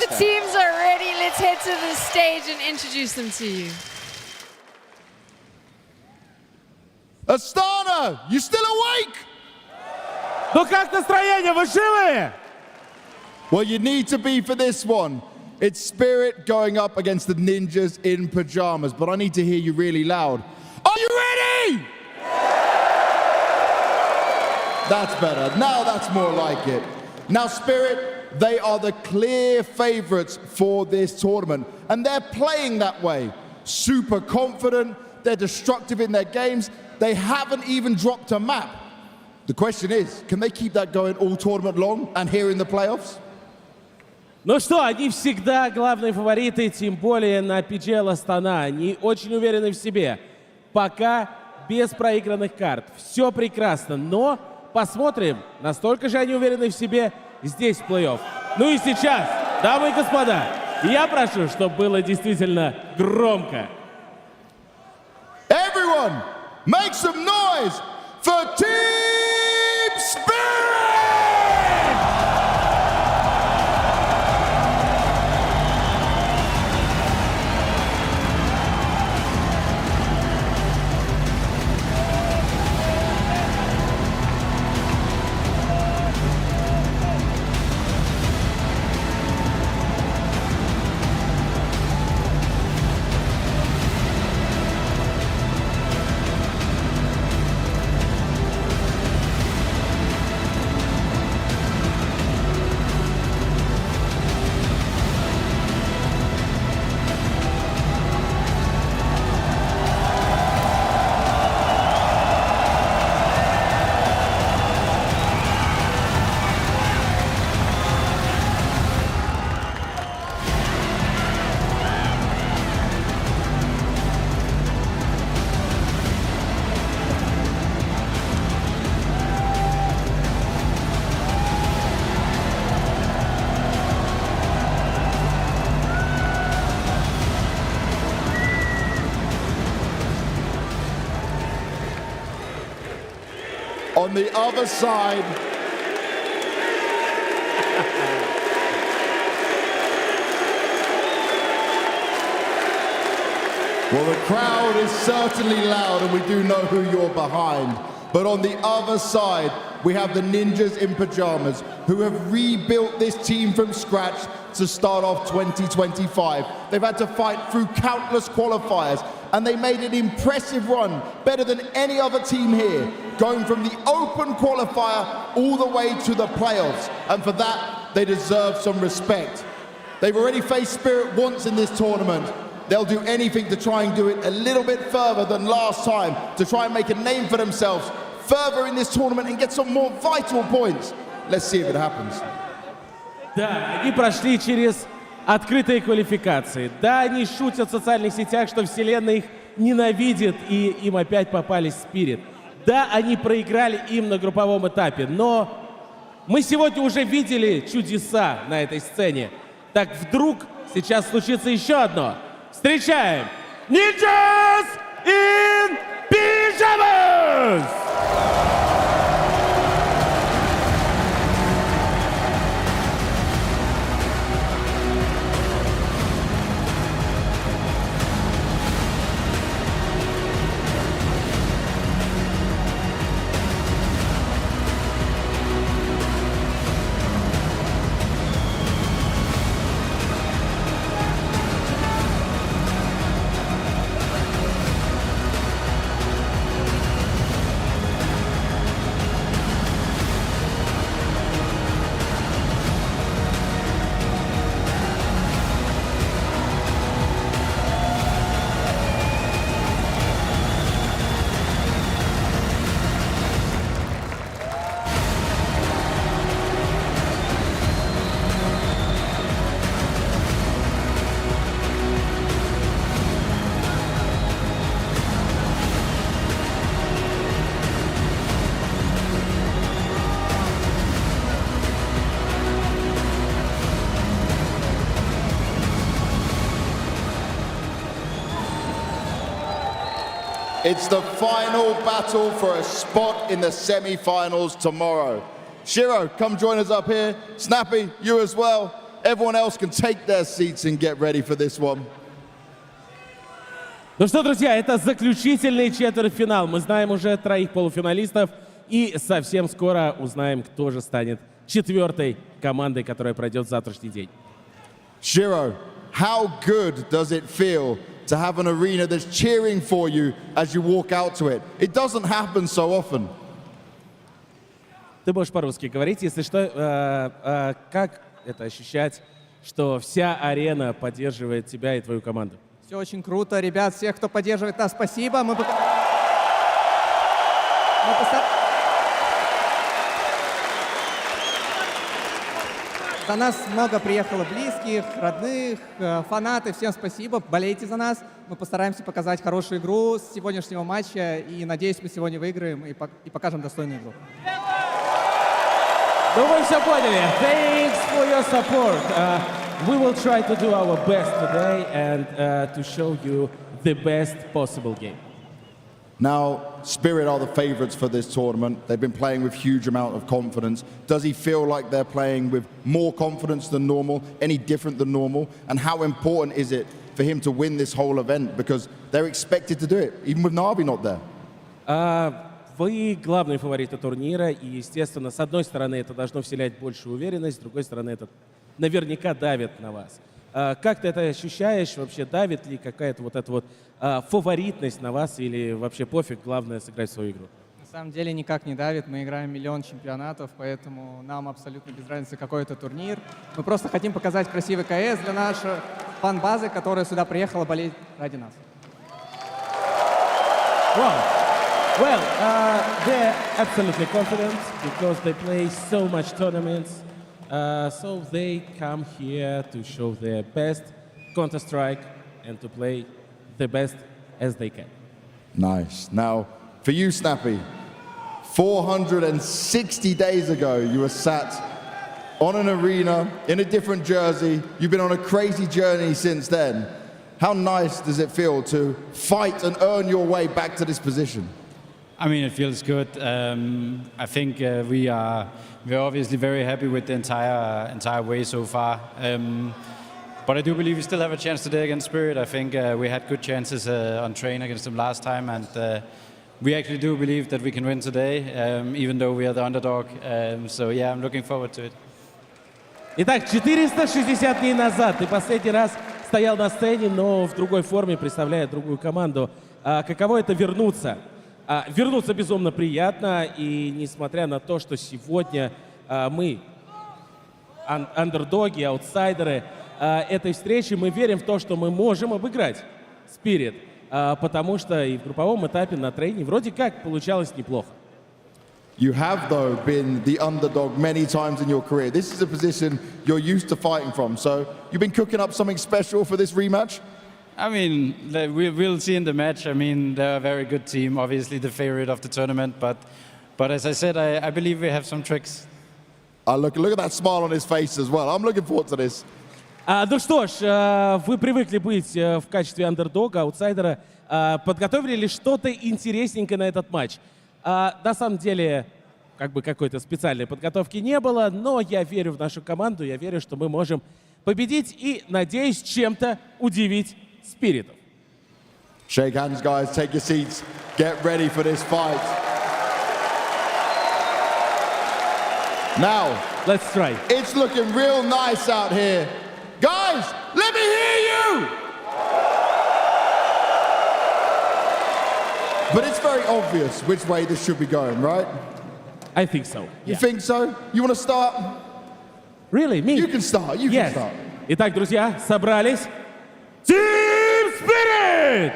The teams are ready. Let's head to the stage and introduce them to you. Astana, you still awake? Ну как настроение? Вы живы? Well, you need to be for this one. It's Spirit going up against the Ninjas in Pyjamas, but I need to hear you really loud. Are you ready? That's better. Now that's more like it. Now, Spirit, they are the clear favorites for this tournament, and they're playing that way. Super confident, they're destructive in their games, they haven't even dropped a map. The question is, can they keep that going all tournament long and here in the playoffs? Ну что, они всегда главные фавориты, тем более на PGL Astana. Они очень уверены в себе. Пока без проигранных карт. Все прекрасно, но посмотрим, настолько же они уверены в себе здесь в плей-офф. Ну и сейчас, дамы и господа, я прошу, чтобы было действительно громко. Everyone, make some noise for Team Spirit! on the other side, well, the crowd is certainly loud and we do know who you're behind. But on the other side, we have the Ninjas in Pyjamas who have rebuilt this team from scratch to start off 2025. They've had to fight through countless qualifiers and they made an impressive run, better than any other team here, going from the open qualifier all the way to the playoffs. And for that, they deserve some respect. They've already faced Spirit once in this tournament. They'll do anything to try and do it a little bit further than last time, to try and make a name for themselves further in this tournament and get some more vital points. Let's see if it happens. Да, они прошли через открытые квалификации. Да, они шутят в социальных сетях, что вселенная их ненавидит, и им опять попались Спирит. Да, они проиграли им на групповом этапе, но мы сегодня уже видели чудеса на этой сцене. Так вдруг сейчас случится еще одно. Встречаем Ninjas in Pyjamas! It's the final battle for a spot in the semi-finals tomorrow. Shiro, come join us up here. Snappy, you as well. Everyone else can take their seats and get ready for this one. Ну что, друзья, это заключительный четвертьфинал. Мы знаем уже троих полуфиналистов и совсем скоро узнаем, кто же станет четвертой командой, которая пройдет завтрашний день. Shiro, how good does it feel to have an arena that's cheering for you as you walk out to it? It doesn't happen so often. Ты можешь по-русски говорить, если что, как это ощущать, что вся арена поддерживает тебя и твою команду? Все очень круто, ребят, всех, кто поддерживает нас, спасибо. За нас много приехало близких, родных, фанаты. Всем спасибо, болейте за нас. Мы постараемся показать хорошую игру с сегодняшнего матча. И надеюсь, мы сегодня выиграем и покажем достойную игру. Ну вы все поняли. Thanks for your support. We will try to do our best today and to show you the best possible game. Now, Spirit are the favorites for this tournament. They've been playing with huge amount of confidence. Does he feel like they're playing with more confidence than normal, any different than normal? And how important is it for him to win this whole event? Because they're expected to do it, even with Na'Vi not there. Вы главные фавориты турнира, и, естественно, с одной стороны, это должно вселять большую уверенность, с другой стороны, это наверняка давит на вас. Как ты это ощущаешь? Вообще давит ли какая-то вот эта вот фаворитность на вас или вообще пофиг, главное сыграть свою игру? На самом деле никак не давит. Мы играем миллион чемпионатов, поэтому нам абсолютно без разницы, какой это турнир. Мы просто хотим показать красивый КС для нашей фан-базы, которая сюда приехала болеть ради нас. Well, they're absolutely confident because they play so much tournaments. So they come here to show their best Counter-Strike and to play the best as they can. Nice. Now, for you, Snappy, 460 days ago, you were sat on an arena in a different jersey. You've been on a crazy journey since then. How nice does it feel to fight and earn your way back to this position? I mean, it feels good. I think we're obviously very happy with the entire way so far. But I do believe we still have a chance today against Spirit. I think we had good chances on train against them last time, and we actually do believe that we can win today, even though we are the underdog. So yeah, I'm looking forward to it. Итак, 460 дней назад ты последний раз стоял на сцене, но в другой форме, представляя другую команду. Каково это вернуться? Вернуться безумно приятно, и несмотря на то, что сегодня мы андердоги, аутсайдеры этой встречи, мы верим в то, что мы можем обыграть Spirit, потому что и в групповом этапе на трейне вроде как получалось неплохо. You have, though, been the underdog many times in your career. This is a position you're used to fighting from. So you've been cooking up something special for this rematch? I mean, we'll see in the match. I mean, they're a very good team, obviously the favorite of the tournament. But as I said, I believe we have some tricks. Look at that smile on his face as well. I'm looking forward to this. Ну что ж, вы привыкли быть в качестве андердога, аутсайдера. Подготовили ли что-то интересненькое на этот матч? На самом деле, как бы какой-то специальной подготовки не было, но я верю в нашу команду, я верю, что мы можем победить и, надеюсь, чем-то удивить Спиритов. Shake hands, guys. Take your seats. Get ready for this fight. Now, let's try. It's looking real nice out here. Guys, let me hear you! But it's very obvious which way this should be going, right? I think so. You think so? You want to start? Really? Me? You can start. You can start. Итак, друзья, собрались. Team Spirit!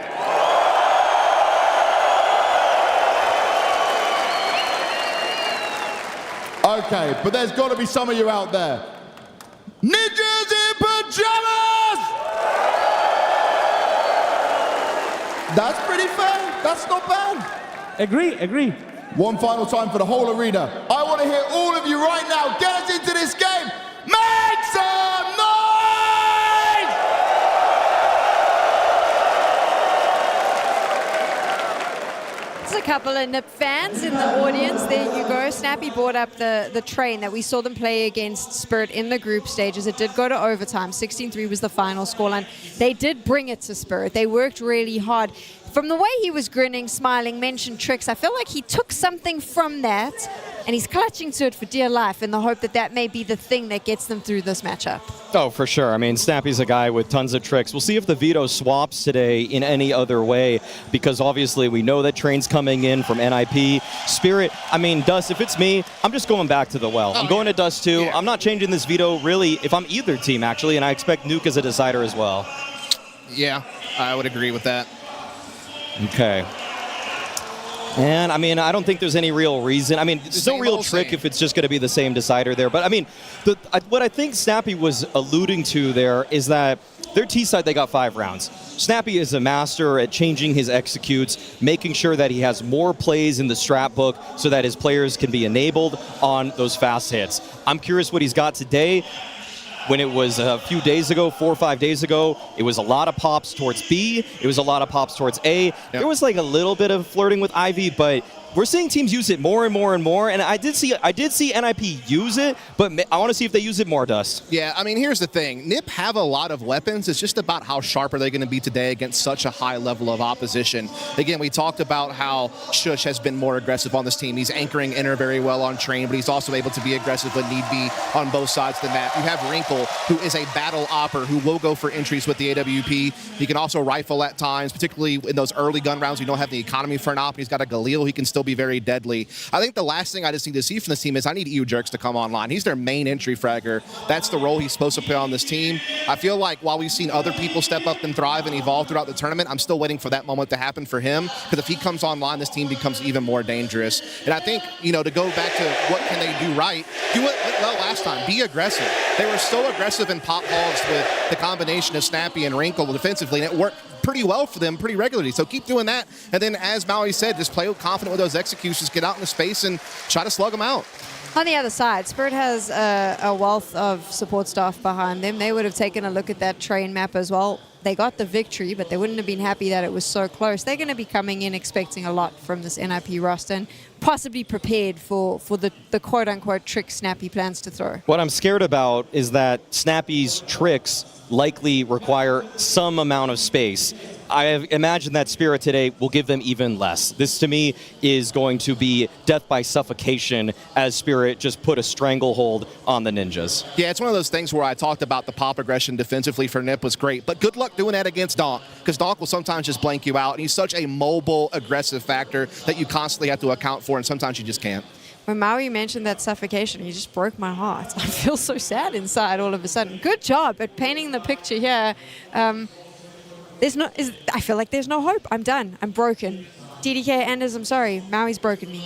Okay, but there's got to be some of you out there. Ninjas in Pyjamas! That's pretty fair. That's not bad. Agree. One final time for the whole arena. I want to hear all of you right now. Get us into this game. Make some noise! There's a couple of NIP fans in the audience. There you go. Snappy brought up the train that we saw them play against Spirit in the group stages. It did go to overtime. 16-3 was the final scoreline. They did bring it to Spirit. They worked really hard. From the way he was grinning, smiling, mentioned tricks, I feel like he took something from that and he's clutching to it for dear life in the hope that that may be the thing that gets them through this matchup. Oh, for sure. I mean, Snappy's a guy with tons of tricks. We'll see if the veto swaps today in any other way, because obviously we know that train's coming in from NIP. Spirit, I mean, Dust, if it's me, I'm just going back to the well. I'm going to Dust too. Yeah. I'm not changing this veto, really, if I'm either team, actually, and I expect Nuke as a decider as well. Yeah, I would agree with that. Okay. And, I mean, I don't think there's any real reason. I mean, there's no real trick if it's just going to be the same decider there. But, I mean, what I think Snappy was alluding to there is that their T-side, they got 5 rounds. Snappy is a master at changing his executes, making sure that he has more plays in the strat book so that his players can be enabled on those fast hits. I'm curious what he's got today. When it was a few days ago, 4 or 5 days ago, it was a lot of pops towards B. It was a lot of pops towards A. Yep. There was like a little bit of flirting with Ivy, but we're seeing teams use it more and more and more. And I did see NIP use it, but I want to see if they use it more, Dust. Yeah, I mean, here's the thing. NIP have a lot of weapons. It's just about how sharp are they going to be today against such a high level of opposition. Again, we talked about how Shush has been more aggressive on this team. He's anchoring inner very well on train, but he's also able to be aggressive when need be on both sides of the map. You have Wrinkle, who is a battle opper, who will go for entries with the AWP. He can also rifle at times, particularly in those early gun rounds. We don't have the economy for an op. He's got a Galil. He can still be very deadly. I think the last thing I just need to see from this team is I need EU Jerks to come online. He's their main entry fragger. That's the role he's supposed to play on this team. I feel like while we've seen other people step up and thrive and evolve throughout the tournament, I'm still waiting for that moment to happen for him, because if he comes online, this team becomes even more dangerous. And I think, you know, to go back to what can they do right, do what well last time, be aggressive. They were so aggressive in pop hogs with the combination of Snappy and Wrinkle defensively, and it worked pretty well for them pretty regularly. So keep doing that. And then, as Maui said, just play confident with those executions, get out into space and try to slug them out. On the other side, Spirit has a wealth of support staff behind them. They would have taken a look at that train map as well. They got the victory, but they wouldn't have been happy that it was so close. They're going to be coming in expecting a lot from this NIP roster and possibly prepared for the quote-unquote trick Snappy plans to throw. What I'm scared about is that Snappy's tricks likely require some amount of space. I imagine that Spirit today will give them even less. This, to me, is going to be death by suffocation as Spirit just put a stranglehold on the Ninjas. Yeah, it's one of those things where I talked about the pop aggression defensively for Nip was great, but good luck doing that against Donk, because Donk will sometimes just blank you out, and he's such a mobile, aggressive factor that you constantly have to account for, and sometimes you just can't. When Maui mentioned that suffocation, he just broke my heart. I feel so sad inside all of a sudden. Good job at painting the picture here. I feel like there's no hope. I'm done. I'm broken. DDK, Anders, I'm sorry. Maui's broken me.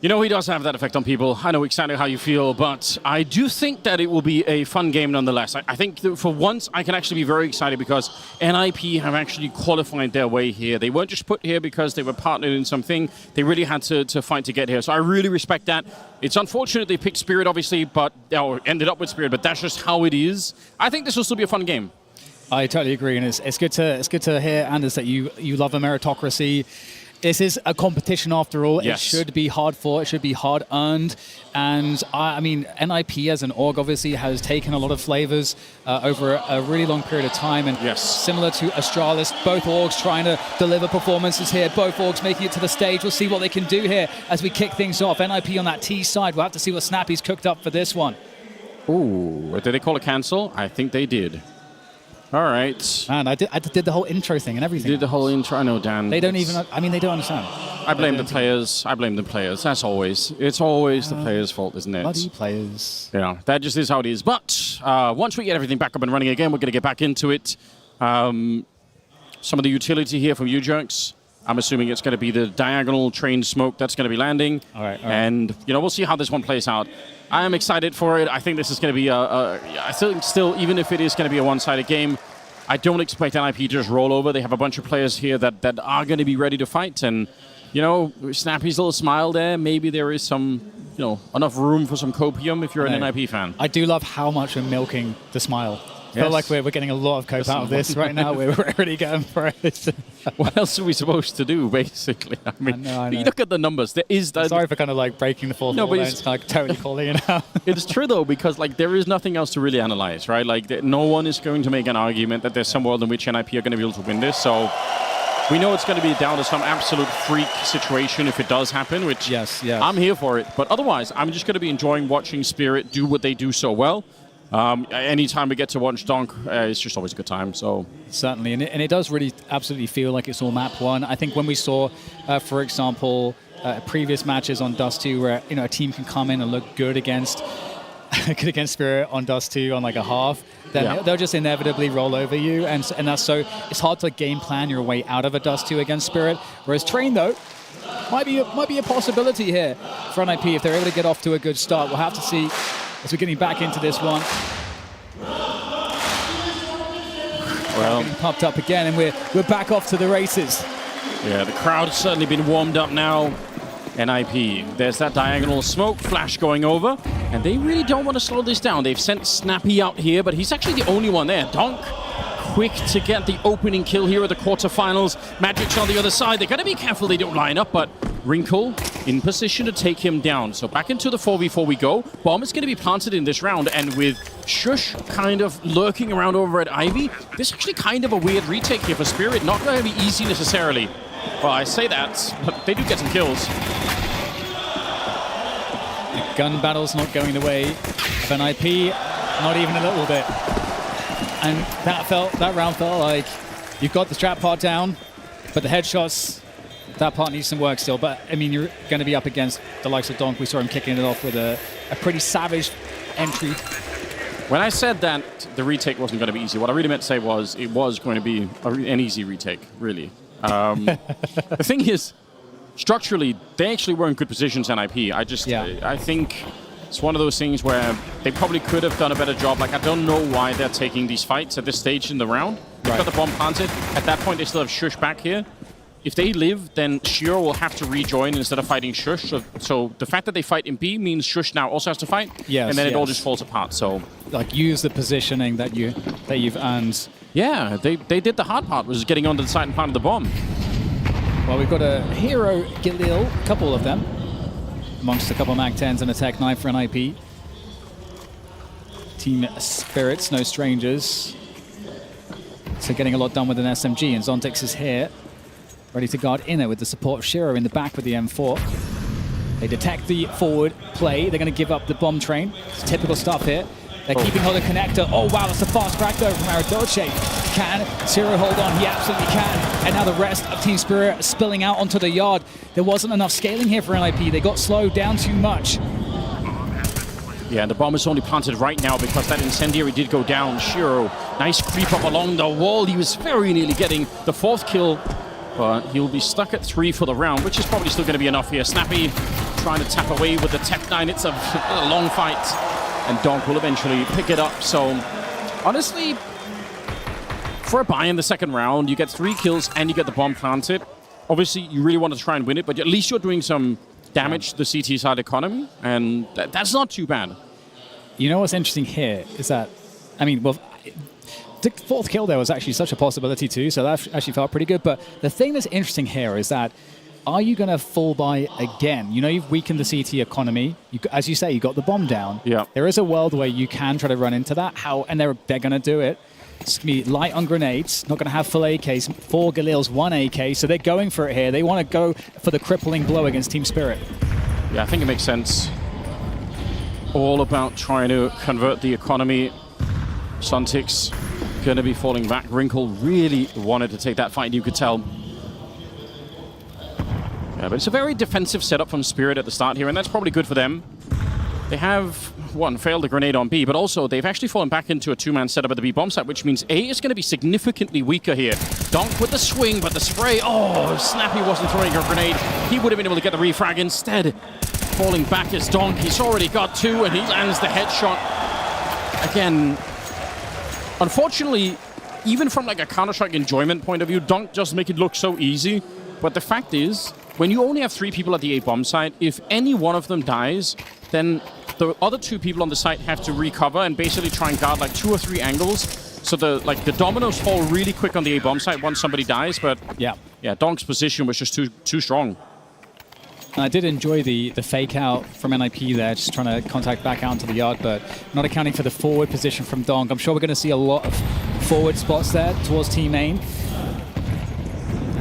You know, he does have that effect on people. I know exactly how you feel, but I do think that it will be a fun game nonetheless. I think that for once I can actually be very excited because NIP have actually qualified their way here. They weren't just put here because they were partnered in something. They really had to fight to get here. So I really respect that. It's unfortunate they picked Spirit, obviously, or ended up with Spirit, but that's just how it is. I think this will still be a fun game. I totally agree, and it's good to hear, Anders, that you love a meritocracy. This is a competition after all. Yes. It should be hard fought. It should be hard earned. And I mean, NIP as an org obviously has taken a lot of flavors over a really long period of time. And similar to Astralis, both orgs trying to deliver performances here. Both orgs making it to the stage. We'll see what they can do here as we kick things off. NIP on that T side. We'll have to see what Snappy's cooked up for this one. Ooh, did they call a cancel? I think they did. All right. Man, I did the whole intro thing and everything. You did the whole intro. I know, Dan. They don't even, I mean, they don't understand. I blame the players. I blame the players. That's always. It's always the players' fault, isn't it? Bloody players. Yeah, that just is how it is. But once we get everything back up and running again, we're going to get back into it. Some of the utility here from U-Jerks. I'm assuming it's going to be the diagonal train smoke that's going to be landing. All right. And, you know, we'll see how this one plays out. I am excited for it. I think this is going to be I think still, even if it is going to be a one-sided game, I don't expect NIP to just roll over. They have a bunch of players here that are going to be ready to fight. And, you know, Snappy's little smile there. Maybe there is some, you know, enough room for some copium if you're an NIP fan. I do love how much we're milking the smile. I feel like we're getting a lot of cope out of this right now. We're already going for it. What else are we supposed to do, basically? I mean, I know. You look at the numbers. There is that. Sorry for kind of like breaking the fourth wall. But it's like totally calling it out. It's true though, because like there is nothing else to really analyze, right? Like no one is going to make an argument that there's some world in which NIP are going to be able to win this. So we know it's going to be down to some absolute freak situation if it does happen, which I'm here for it. But otherwise, I'm just going to be enjoying watching Spirit do what they do so well. Anytime we get to watch Donk, it's just always a good time. So certainly, and it does really absolutely feel like it's all map one. I think when we saw, for example, previous matches on Dust 2 where a team can come in and look good against Spirit on Dust 2 on like a half, then they'll just inevitably roll over you, and that's so it's hard to game plan your way out of a Dust 2 against Spirit. Whereas Train though might be a possibility here for NIP if they're able to get off to a good start. We'll have to see. As we're getting back into this one. Well, getting popped up again, and we're back off to the races. Yeah, the crowd's certainly been warmed up now. NIP, there's that diagonal smoke flash going over, and they really don't want to slow this down. They've sent Snappy out here, but he's actually the only one there. Donk, quick to get the opening kill here at the quarterfinals. Magic's on the other side. They've got to be careful they don't line up, but Wrinkle in position to take him down. So back into the 4v4 we go. Bomb is going to be planted in this round, and with Shush kind of lurking around over at Ivy, this is actually kind of a weird retake here for Spirit. Not going to be easy necessarily. Well, I say that, but they do get some kills. The gun battle's not going the way of NIP, not even a little bit. And that round felt like you've got the trap part down, but the headshots, that part needs some work still. But I mean, you're going to be up against the likes of Donk. We saw him kicking it off with a pretty savage entry. When I said that the retake wasn't going to be easy, what I really meant to say was it was going to be an easy retake, really. The thing is, structurally, they actually were in good positions, NIP. I think it's one of those things where they probably could have done a better job. Like, I don't know why they're taking these fights at this stage in the round. They've got the bomb planted. At that point, they still have Shush back here. if they live, then Shiro will have to rejoin instead of fighting Shush. So the fact that they fight in B means Shush now also has to fight, yes, and then it all just falls apart. So like use the positioning that you've earned. Yeah, they did the hard part, was getting onto the side and planted the bomb. Well, we've got a Hero Galil, a couple of them, amongst a couple of Mag-10s and a Tech 9 for NIP. Team Spirits, no strangers. So getting a lot done with an SMG, and Zontix is here, ready to guard inner with the support of Shiro in the back with the M4. They detect the forward play. They're going to give up the bomb train. It's typical stuff here. They're keeping hold of connector. Oh wow, that's a fast crack though from Aradoce. Can Shiro hold on? He absolutely can. And now the rest of Team Spirit spilling out onto the yard. There wasn't enough scaling here for NIP. They got slowed down too much. Yeah, and the bomb is only planted right now because that incendiary did go down. Shiro, nice creep up along the wall. He was very nearly getting the 4th kill, but he'll be stuck at 3 for the round, which is probably still going to be enough here. Snappy trying to tap away with the Tech 9. It's a long fight, and Donk will eventually pick it up. So, honestly, for a buy in the second round, you get 3 kills and you get the bomb planted. Obviously, you really want to try and win it, but at least you're doing some damage to the CT side economy, and that's not too bad. You know what's interesting here is that, I mean, well, the 4th kill there was actually such a possibility too, so that actually felt pretty good. But the thing that's interesting here is that, are you going to full buy again? You know, you've weakened the CT economy. As you say, you got the bomb down. Yeah. There is a world where you can try to run into that. And they're going to do it. It's going to be light on grenades, not going to have full AKs, 4 Galils, 1 AK, so they're going for it here. They want to go for the crippling blow against Team Spirit. Yeah, I think it makes sense. All about trying to convert the economy. Suntix going to be falling back. Wrinkle really wanted to take that fight, you could tell. Yeah, but it's a very defensive setup from Spirit at the start here, and that's probably good for them. They have, one, failed the grenade on B, but also they've actually fallen back into a 2-man setup at the B bomb site, which means A is going to be significantly weaker here. Donk with the swing, but the spray, oh, Snappy wasn't throwing a grenade. He would have been able to get the refrag instead. Falling back is Donk. He's already got 2, and he lands the headshot. Again, unfortunately, even from like a Counter-Strike enjoyment point of view, Donk just make it look so easy. But the fact is, when you only have 3 people at the A bomb site, if any one of them dies, then the other 2 people on the site have to recover and basically try and guard like 2 or 3 angles. So the dominoes fall really quick on the A bomb site once somebody dies. But yeah, Donk's position was just too strong. And I did enjoy the fake out from NIP there, just trying to contact back out into the yard, but not accounting for the forward position from Donk. I'm sure we're going to see a lot of forward spots there towards team main.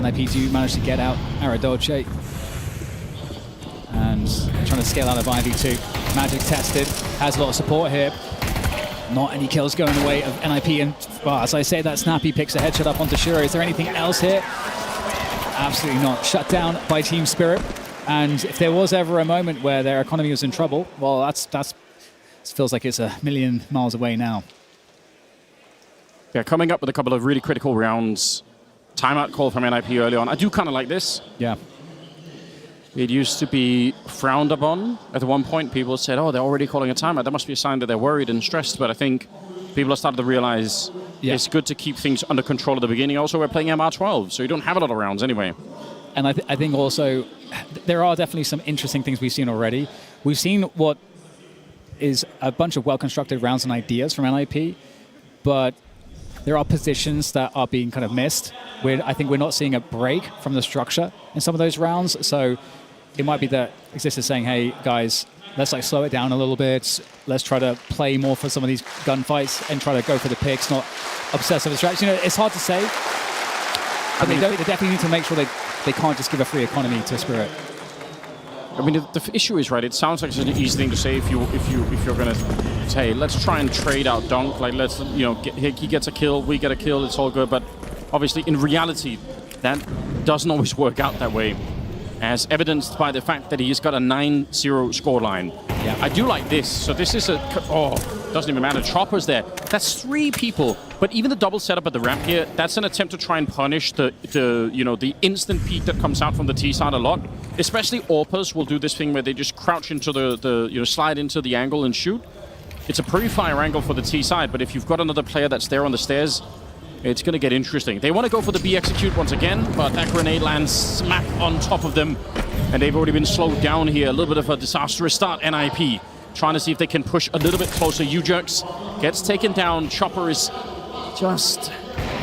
NIP do manage to get out Aradoce. And trying to scale out of IV2. Magic tested, has a lot of support here. Not any kills going the way of NIP, and well, as I say, that Snappy picks a headshot up onto Shiro. Is there anything else here? Absolutely not. Shut down by Team Spirit. And if there was ever a moment where their economy was in trouble, well, that's feels like it's a million miles away now. Yeah, coming up with a couple of really critical rounds. Timeout call from NIP early on. I do kind of like this. Yeah. It used to be frowned upon. At one point, people said, oh, they're already calling a timeout. That must be a sign that they're worried and stressed. But I think people are starting to realize it's good to keep things under control at the beginning. Also, we're playing MR12, so you don't have a lot of rounds anyway. And I think also, there are definitely some interesting things we've seen already. We've seen what is a bunch of well-constructed rounds and ideas from NIP, but there are positions that are being kind of missed. I think we're not seeing a break from the structure in some of those rounds. So it might be that Exist is saying, hey, guys, let's like slow it down a little bit. Let's try to play more for some of these gunfights and try to go for the picks, not obsessive distraction. You know, it's hard to say. But they definitely need to make sure they can't just give a free economy to Spirit. I mean, the issue is, right, it sounds like it's an easy thing to say if you're going to say, let's try and trade out Donk, like let's, you know, he gets a kill, we get a kill, it's all good. But obviously, in reality, that doesn't always work out that way, as evidenced by the fact that he's got a 9-0 scoreline. Yeah. I do like this. So this is doesn't even matter. Chopper's there. That's 3 people. But even the double setup at the ramp here, that's an attempt to try and punish the instant peek that comes out from the T side a lot. Especially AWPers will do this thing where they just crouch into slide into the angle and shoot. It's a pretty fire angle for the T side, but if you've got another player that's there on the stairs, it's going to get interesting. They want to go for the B execute once again, but that grenade lands smack on top of them. And they've already been slowed down here. A little bit of a disastrous start, NIP. Trying to see if they can push a little bit closer. UJerks gets taken down. Chopper is just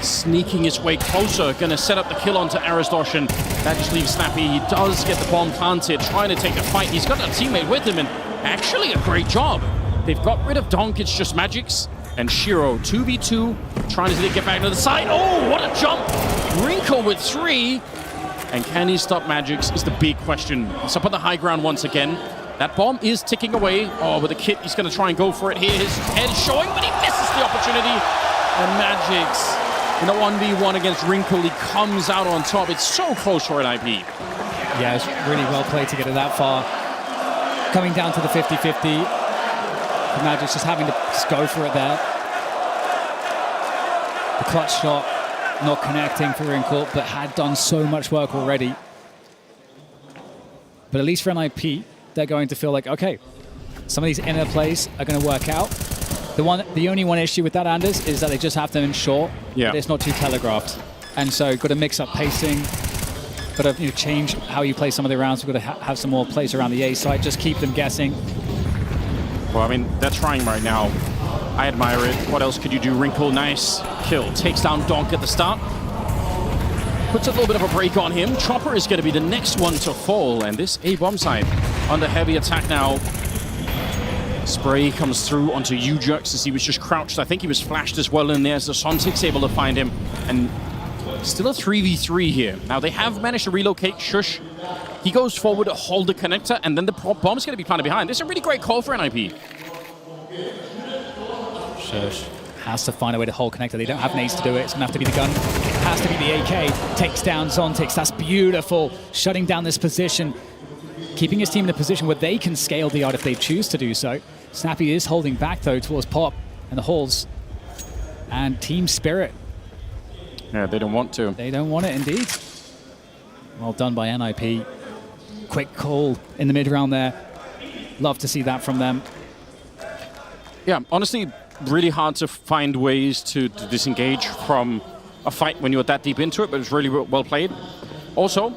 sneaking his way closer. Gonna set up the kill onto Arisdoshan. That just leaves Snappy. He does get the bomb planted, trying to take the fight. He's got a teammate with him, and actually a great job. They've got rid of Donk. It's just Magix and Shiro. 2v2, trying to get back to the side. Oh, what a jump! Wrinkle with 3. And can he stop Magix is the big question. He's up on the high ground once again. That bomb is ticking away. Oh, with the kit, he's going to try and go for it here. His head showing, but he misses the opportunity. And Magix, in a 1v1 against Wrinkle, he comes out on top. It's so close for an IP. Yeah, it's really well played to get it that far. Coming down to the 50-50. Magix just having to just go for it there. The clutch shot not connecting for Wrinkle, but had done so much work already. But at least for NIP, they're going to feel like, okay, some of these inner plays are going to work out. The only one issue with that, Anders, is that they just have to ensure that it's not too telegraphed. And so got to mix up pacing, got to change how you play some of the rounds. We've got to have some more plays around the A side, just keep them guessing. Well, I mean, they're trying right now. I admire it. What else could you do? Wrinkle, nice kill. Takes down Donk at the start. Puts a little bit of a break on him. Chopper is going to be the next one to fall. And this A-bomb side under heavy attack now. Spray comes through onto UJerks as he was just crouched. I think he was flashed as well in there as the Sontic's able to find him. And still a 3v3 here. Now, they have managed to relocate Shush. He goes forward to hold the connector, and then the bomb's going to be planted behind. This is a really great call for NIP. Shush has to find a way to hold connector. They don't have nades to do it. It's going to have to be the gun. It has to be the AK. Takes down Zontix. That's beautiful. Shutting down this position. Keeping his team in a position where they can scale the art if they choose to do so. Snappy is holding back, though, towards Pop and the halls. And Team Spirit. Yeah, they don't want to. They don't want it, indeed. Well done by NIP. Quick call in the mid-round there. Love to see that from them. Yeah, honestly, really hard to find ways to disengage from a fight when you're that deep into it, but it's really well played. Also,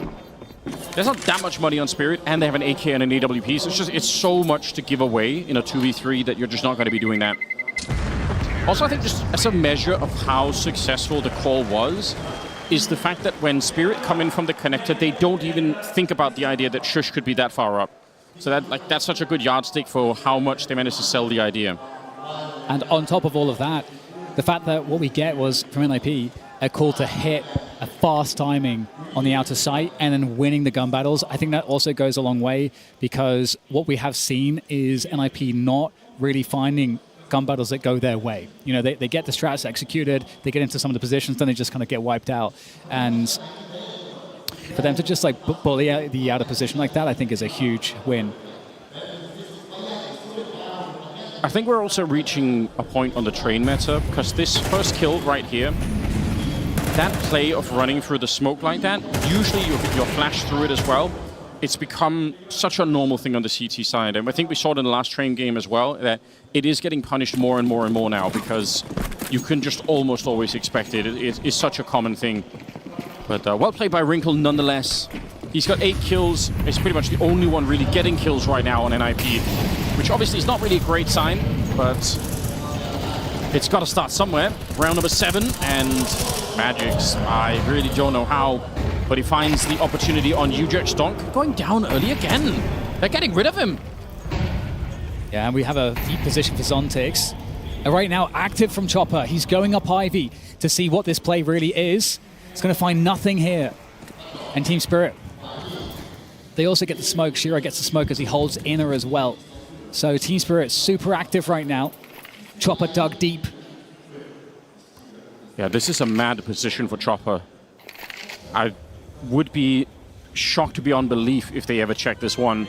there's not that much money on Spirit, and they have an AK and an AWP, so it's so much to give away in a 2v3 that you're just not going to be doing that. Also, I think just as a measure of how successful the call was, is the fact that when Spirit come in from the connector, they don't even think about the idea that Shush could be that far up. So that's such a good yardstick for how much they managed to sell the idea. And on top of all of that, the fact that what we get was, from NIP, a call to hit, a fast timing on the outer site, and then winning the gun battles. I think that also goes a long way, because what we have seen is NIP not really finding gun battles that go their way. They get the strats executed, they get into some of the positions, then they just kind of get wiped out. And for them to just bully out the outer position like that, I think is a huge win. I think we're also reaching a point on the train meta, because this first kill right here, that play of running through the smoke like that, usually you're flashed through it as well. It's become such a normal thing on the CT side. And I think we saw it in the last train game as well, that it is getting punished more and more and more now, because you can just almost always expect it. It's such a common thing. But well played by Wrinkle nonetheless. He's got 8 kills. He's pretty much the only one really getting kills right now on NIP, which obviously is not really a great sign, but it's got to start somewhere. Round number 7, and Magix, I really don't know how, but he finds the opportunity on UJerks Donk, going down early again. They're getting rid of him. Yeah, and we have a deep position for Zontix. Right now, active from Chopper. He's going up Ivy to see what this play really is. He's going to find nothing here. And Team Spirit, they also get the smoke. Shiro gets the smoke as he holds inner as well. So Team Spirit super active right now. Chopper dug deep. Yeah, this is a mad position for Chopper. I would be shocked beyond belief if they ever check this one.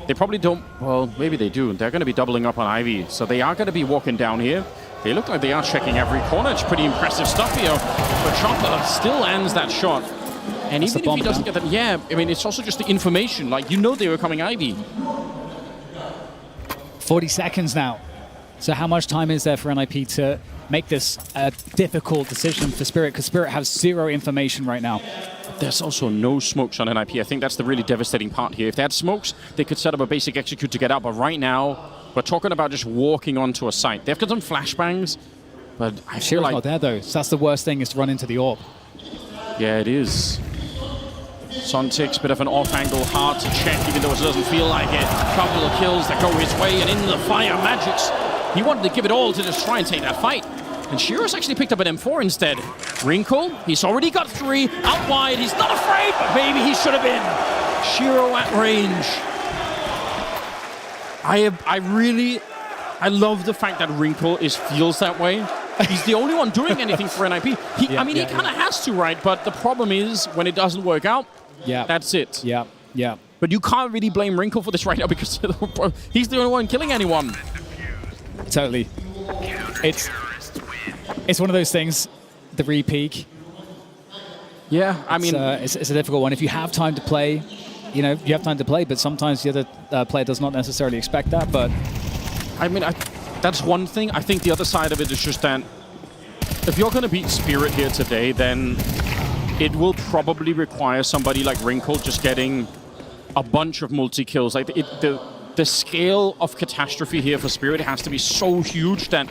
They probably don't, well, maybe they do. They're going to be doubling up on Ivy, so they are going to be walking down here. They look like they are checking every corner. It's pretty impressive stuff here. But Chopper still lands that shot. And even if he doesn't get them, yeah, I mean, it's also just the information. Like, they were coming Ivy. 40 seconds now. So how much time is there for NIP to make this a difficult decision for Spirit, because Spirit has zero information right now. There's also no smokes on NIP. I think that's the really devastating part here. If they had smokes, they could set up a basic execute to get out. But right now, we're talking about just walking onto a site. They've got some flashbangs, but I feel like... not there, though. So that's the worst thing, is to run into the orb. Yeah, it is. Sontik's bit of an off angle, hard to check, even though it doesn't feel like it. Couple of kills that go his way, and into the fire, Magic's. He wanted to give it all to just try and take that fight. And Shiro's actually picked up an M4 instead. Wrinkle, he's already got 3. Out wide, he's not afraid, but maybe he should have been. Shiro at range. I love the fact that Wrinkle feels that way. He's the only one doing anything for NIP. He kind of has to, right? But the problem is, when it doesn't work out, that's it. Yeah. But you can't really blame Wrinkle for this right now, because he's the only one killing anyone. Totally. It's one of those things, the re-peak. Yeah, I mean... it's a difficult one. If you have time to play, you have time to play, but sometimes the other player does not necessarily expect that, but... I mean, that's one thing. I think the other side of it is just that if you're going to beat Spirit here today, then it will probably require somebody like Wrinkle just getting a bunch of multi-kills. Like, the scale of catastrophe here for Spirit has to be so huge that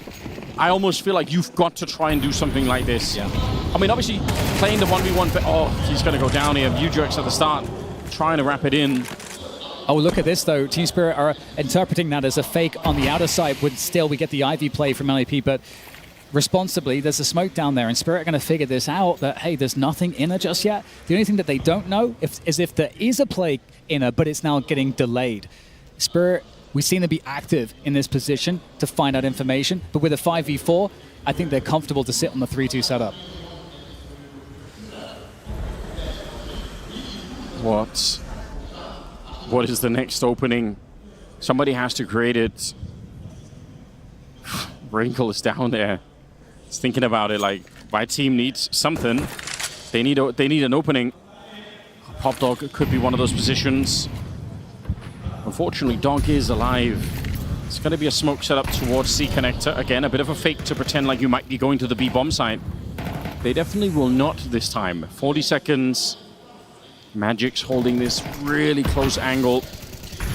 I almost feel like you've got to try and do something like this. Yeah. I mean, obviously, playing the 1v1, but he's going to go down here. U-jerks at the start, trying to wrap it in. Oh, look at this, though. Team Spirit are interpreting that as a fake on the outer side, when still we get the Ivy play from LAP, but responsibly, there's a smoke down there, and Spirit are going to figure this out, that, hey, there's nothing inner just yet. The only thing that they don't know is if there is a play inner, but it's now getting delayed. Spirit, we've seen them be active in this position to find out information, but with a 5v4, I think they're comfortable to sit on the 3-2 setup. What is the next opening? Somebody has to create it. Wrinkle is down there. He's thinking about it, like, my team needs something. They need an opening. Pop Dog could be one of those positions. Unfortunately, Dog is alive. It's going to be a smoke set up towards C connector. Again, a bit of a fake to pretend like you might be going to the B bomb site. They definitely will not this time. 40 seconds. Magic's holding this really close angle.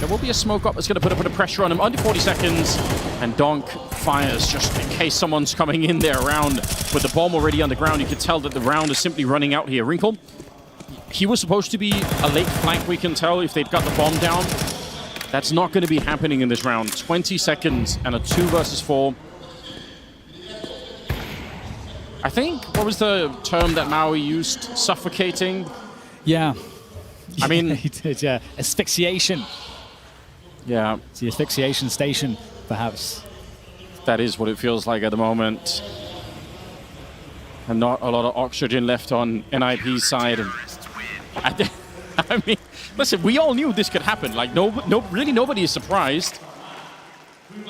There will be a smoke up that's going to put a bit of pressure on him. Under 40 seconds. And Donk fires just in case someone's coming in there around. With the bomb already on the ground, you can tell that the round is simply running out here. Wrinkle, he was supposed to be a late flank, we can tell, if they've got the bomb down. That's not going to be happening in this round. 20 seconds and a 2 versus 4. I think, what was the term that Maui used? Suffocating? Yeah. I mean... he did, yeah. Asphyxiation. Yeah. It's the asphyxiation station, perhaps. That is what it feels like at the moment. And not a lot of oxygen left on NIP's side. And I mean, listen, we all knew this could happen. Like, really nobody is surprised.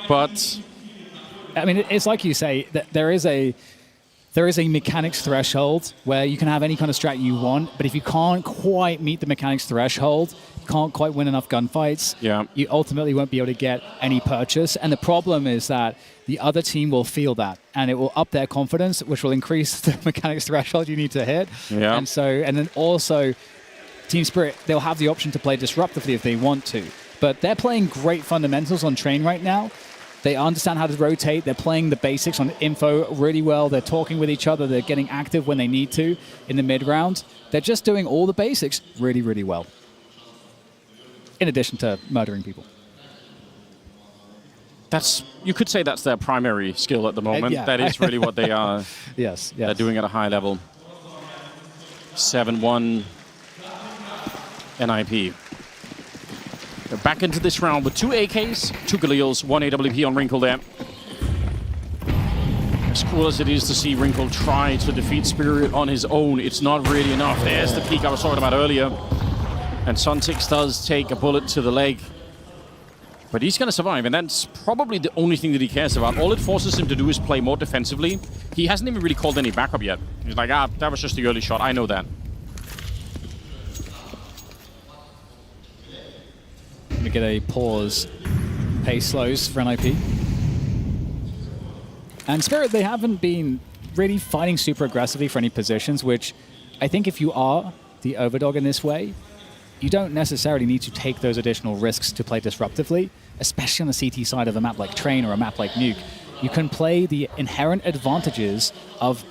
But... I mean, it's like you say, that there is a mechanics threshold where you can have any kind of strat you want, but if you can't quite meet the mechanics threshold, you can't quite win enough gunfights, you ultimately won't be able to get any purchase. And the problem is that the other team will feel that, and it will up their confidence, which will increase the mechanics threshold you need to hit. Yeah. And then also, Team Spirit, they'll have the option to play disruptively if they want to. But they're playing great fundamentals on Train right now. They understand how to rotate. They're playing the basics on info really well. They're talking with each other. They're getting active when they need to in the mid-round. They're just doing all the basics really, really well. In addition to murdering people. You could say that's their primary skill at the moment. Yeah. That is really what they are. Yes. They're doing at a high level. 7-1 NIP. They're back into this round with 2 AKs, 2 Galils, 1 AWP on Wrinkle there. As cool as it is to see Wrinkle try to defeat Spirit on his own, it's not really enough. There's the peak I was talking about earlier. And Suntix does take a bullet to the leg. But he's going to survive, and that's probably the only thing that he cares about. All it forces him to do is play more defensively. He hasn't even really called any backup yet. He's like, that was just the early shot. I know that. We get a pause. Pace slows for NIP. And Spirit, they haven't been really fighting super aggressively for any positions, which I think if you are the overdog in this way, you don't necessarily need to take those additional risks to play disruptively, especially on the CT side of a map like Train or a map like Nuke. You can play the inherent advantages of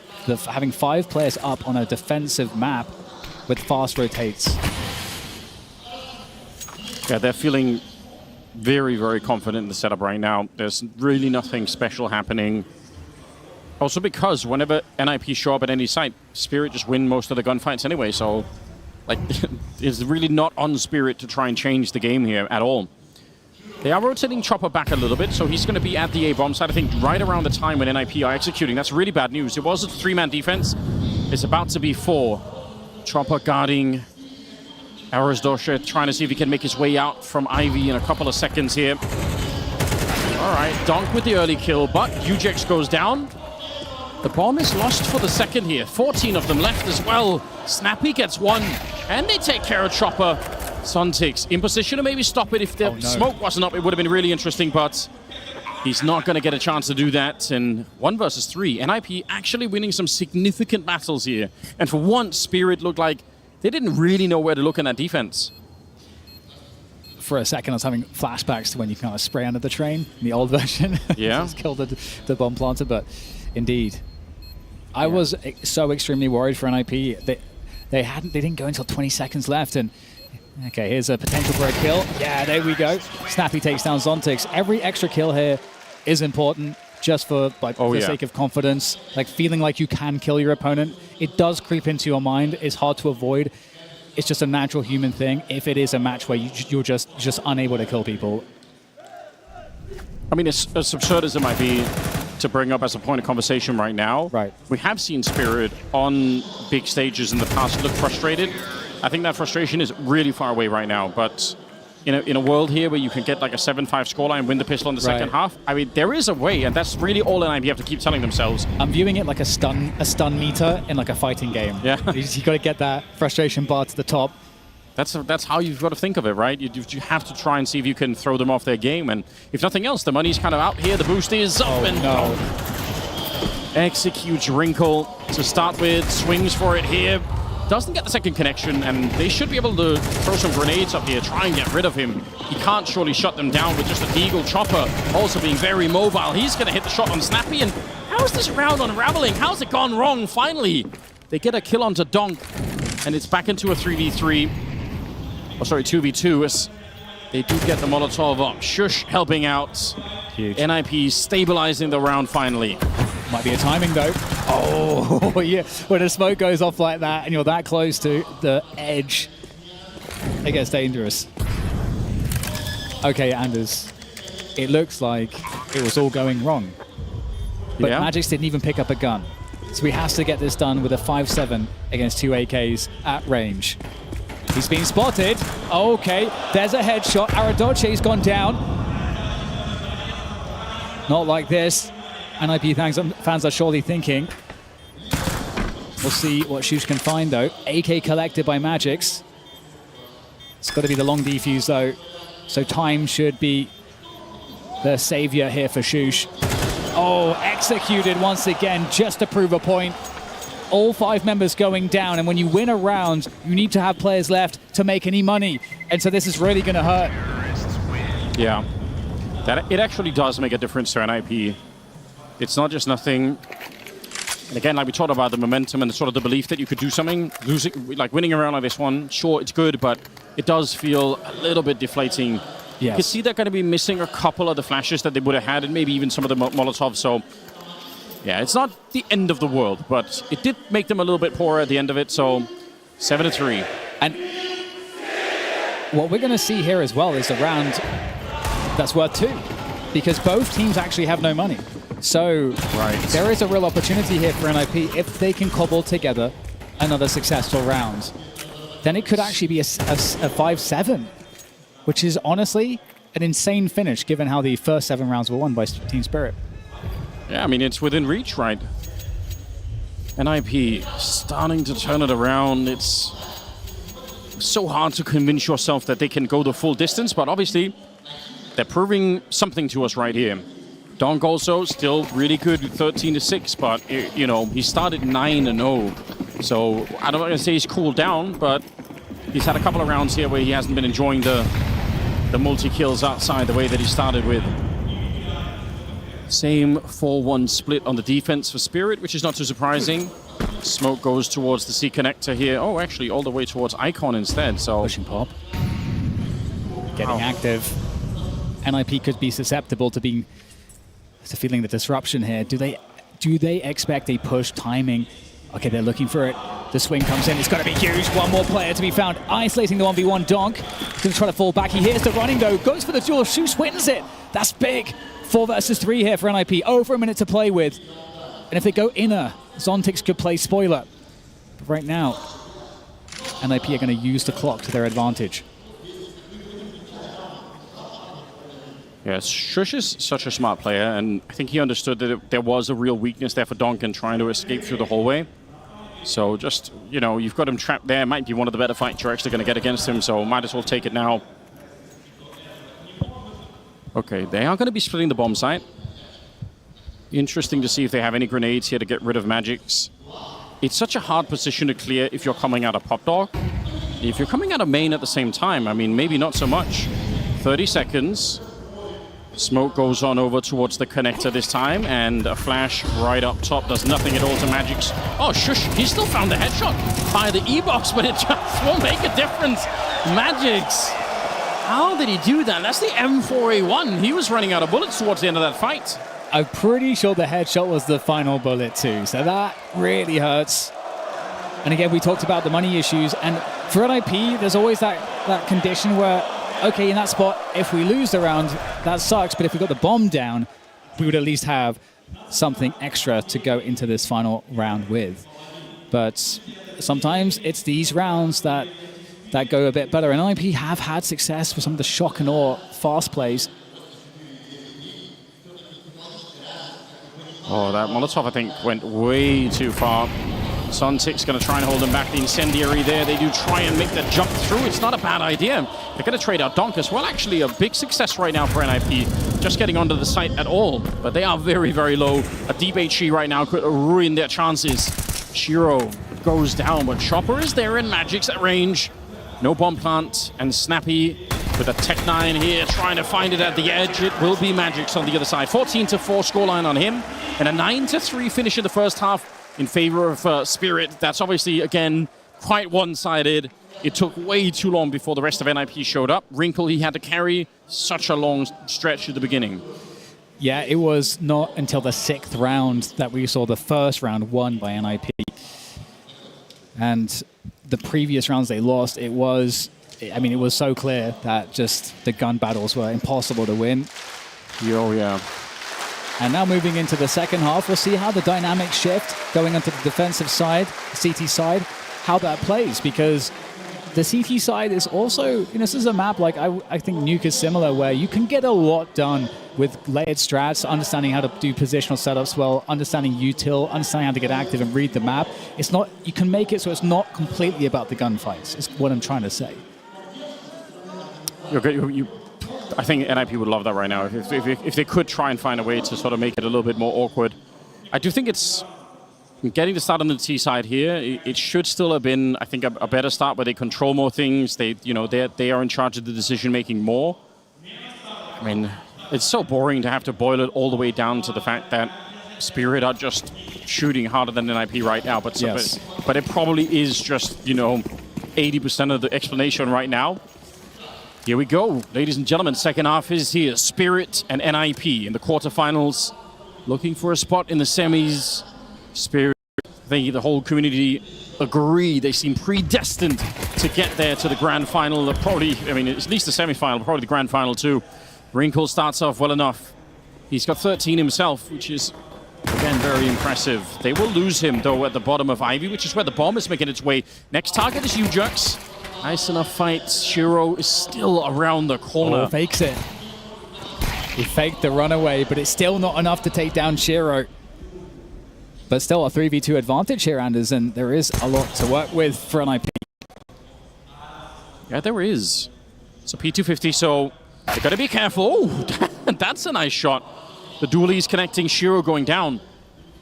having 5 players up on a defensive map with fast rotates. Yeah, they're feeling very, very confident in the setup right now. There's really nothing special happening. Also because whenever NIP show up at any site, Spirit just win most of the gunfights anyway, so like it's really not on Spirit to try and change the game here at all. They are rotating Chopper back a little bit, so he's going to be at the A-bomb side, I think, right around the time when NIP are executing. That's really bad news. It was a 3-man defense. It's about to be 4. Chopper guarding Aurora, trying to see if he can make his way out from Ivy in a couple of seconds here. All right, Donk with the early kill, but Ujex goes down. The bomb is lost for the second here. 14 of them left as well. Snappy gets 1, and they take care of Chopper. Suntix in position to maybe stop it if the smoke wasn't up. It would have been really interesting, but he's not going to get a chance to do that. And 1 versus 3. NIP actually winning some significant battles here. And for once, Spirit looked like they didn't really know where to look in that defense. For a second, I was having flashbacks to when you kind of spray under the train in the old version. Yeah. Just killed the bomb planter, but indeed. I was so extremely worried for NIP. They didn't go until 20 seconds left, and okay, here's a potential for a kill. Yeah, there we go. Snappy takes down Zontix. Every extra kill here is important just for the sake of confidence, like feeling like you can kill your opponent. It does creep into your mind. It's hard to avoid. It's just a natural human thing if it is a match where you're just unable to kill people. I mean, as absurd as it might be to bring up as a point of conversation right now, we have seen Spirit on big stages in the past look frustrated. I think that frustration is really far away right now, but in a world here where you can get like a 7-5 scoreline, win the pistol in the second half, I mean, there is a way, and that's really all NIP have to keep telling themselves. I'm viewing it like a stun meter in like a fighting game. Yeah. You got to get that frustration bar to the top. That's how you've got to think of it, right? You have to try and see if you can throw them off their game, and if nothing else, the money's kind of out here. The boost is up, executes Wrinkle to start with, swings for it here. Doesn't get the second connection, and they should be able to throw some grenades up here, try and get rid of him. He can't surely shut them down with just a Deagle. Chopper also being very mobile. He's going to hit the shot on Snappy, and how is this round unraveling? How's it gone wrong? Finally, they get a kill onto Donk, and it's back into a 3v3. Oh, sorry, 2v2 as they do get the Molotov up. Shush helping out. Huge. NIP stabilizing the round finally. Might be a timing though. Oh, yeah. When a smoke goes off like that and you're that close to the edge, it gets dangerous. Okay, Anders. It looks like it was all going wrong. But Magix didn't even pick up a gun. So he has to get this done with a 5-7 against 2 AKs at range. He's been spotted. Okay, there's a headshot. Aradoche's gone down. Not like this. NIP fans are surely thinking. We'll see what Shush can find, though. AK collected by Magix. It's got to be the long defuse, though. So time should be the savior here for Shush. Oh, executed once again, just to prove a point. All 5 members going down, and when you win a round, you need to have players left to make any money. And so this is really going to hurt. Yeah, it actually does make a difference to NIP. It's not just nothing. And again, like we talked about the momentum and sort of the belief that you could do something. Like winning a round like this one, sure, it's good, but it does feel a little bit deflating. Yes. You can see they're going to be missing a couple of the flashes that they would have had, and maybe even some of the Molotovs. So yeah, it's not the end of the world, but it did make them a little bit poorer at the end of it, so 7-3. And what we're going to see here as well is a round that's worth 2, because both teams actually have no money. So there is a real opportunity here for NIP if they can cobble together another successful round. Then it could actually be a 5-7, which is honestly an insane finish given how the first 7 rounds were won by Team Spirit. Yeah, I mean, it's within reach, right? NIP starting to turn it around. It's so hard to convince yourself that they can go the full distance, but obviously they're proving something to us right here. Donk also still really good with 13-6, but you know, he started 9-0. So I'm not going to say he's cooled down, but he's had a couple of rounds here where he hasn't been enjoying the multi-kills outside the way that he started with. Same 4-1 split on the defense for Spirit, which is not too surprising. Smoke goes towards the C connector here. Oh, actually, all the way towards Icon instead. So pushing pop, getting active. NIP could be susceptible to feeling the disruption here. Do they expect a push timing? Okay, they're looking for it. The swing comes in. It's going to be huge. One more player to be found. Isolating the 1v1 Donk. He's going to try to fall back. He hears the running though. Goes for the duel. Shoes wins it. That's big. 4 versus 3 here for NIP. Over a minute to play with. And if they go inner, Zontix could play spoiler. But right now, NIP are going to use the clock to their advantage. Yes, Shush is such a smart player, and I think he understood that there was a real weakness there for Donk in trying to escape through the hallway. So just, you know, you've got him trapped there. Might be one of the better fights you're actually going to get against him, so might as well take it now. Okay, they are going to be splitting the bomb site. Interesting to see if they have any grenades here to get rid of Magics. It's such a hard position to clear if you're coming out of Pop Dog. If you're coming out of main at the same time, I mean, maybe not so much. 30 seconds. Smoke goes on over towards the connector this time, and a flash right up top does nothing at all to Magic's. Oh, Shush, he still found the headshot by the E-box, but it just won't make a difference. Magic's, how did he do that? That's the M4A1. He was running out of bullets towards the end of that fight. I'm pretty sure the headshot was the final bullet too, so that really hurts. And again, we talked about the money issues, and for NIP, there's always that condition where, okay, in that spot, if we lose the round, that sucks, but if we got the bomb down, we would at least have something extra to go into this final round with. But sometimes it's these rounds that go a bit better, and NIP have had success with some of the shock and awe fast plays. Oh, that Molotov, I think, went way too far. Suntic's going to try and hold them back. The incendiary there, they do try and make the jump through. It's not a bad idea. They're going to trade out Donk as well. Actually, a big success right now for NIP, just getting onto the site at all. But they are very, very low. A deep HE right now could ruin their chances. Shiro goes down, but Chopper is there in Magic's at range. No bomb plant, and Snappy with a Tech 9 here, trying to find it at the edge. It will be Magic's on the other side. 14-4 scoreline on him, and a 9-3 finish in the first half in favor of Spirit. That's obviously, again, quite one-sided. It took way too long before the rest of NIP showed up. Wrinkle, he had to carry such a long stretch at the beginning. Yeah, it was not until the 6th round that we saw the first round won by NIP. And the previous rounds they lost, it was so clear that just the gun battles were impossible to win. Oh, yeah. And now moving into the second half, we'll see how the dynamics shift going onto the defensive side, the CT side, how that plays, because the CT side is also, this is a map like I think Nuke is similar, where you can get a lot done with layered strats, understanding how to do positional setups well, understanding util, understanding how to get active and read the map. It's not, you can make it so it's not completely about the gunfights, is what I'm trying to say. I think NIP would love that right now. If they could try and find a way to sort of make it a little bit more awkward. I do think it's getting the start on the T side here. It should still have been, I think, a better start where they control more things. They are in charge of the decision making more. I mean, it's so boring to have to boil it all the way down to the fact that Spirit are just shooting harder than NIP right now. But yes. But it probably is just 80% of the explanation right now. Here we go, ladies and gentlemen. Second half is here. Spirit and NIP in the quarterfinals, looking for a spot in the semis. Spirit, I think the whole community agree. They seem predestined to get there to the grand final. Probably, at least the semi-final, probably the grand final too. Wrinkle starts off well enough. He's got 13 himself, which is, again, very impressive. They will lose him, though, at the bottom of Ivy, which is where the bomb is making its way. Next target is Ujux. Nice enough fight. Shiro is still around the corner. Oh, fakes it. He faked the runaway, but it's still not enough to take down Shiro. But still a 3v2 advantage here, Anders, and there is a lot to work with for NIP. Yeah, there is. It's a P250, so they've got to be careful. Oh, that's a nice shot. The dualies connecting, Shiro going down.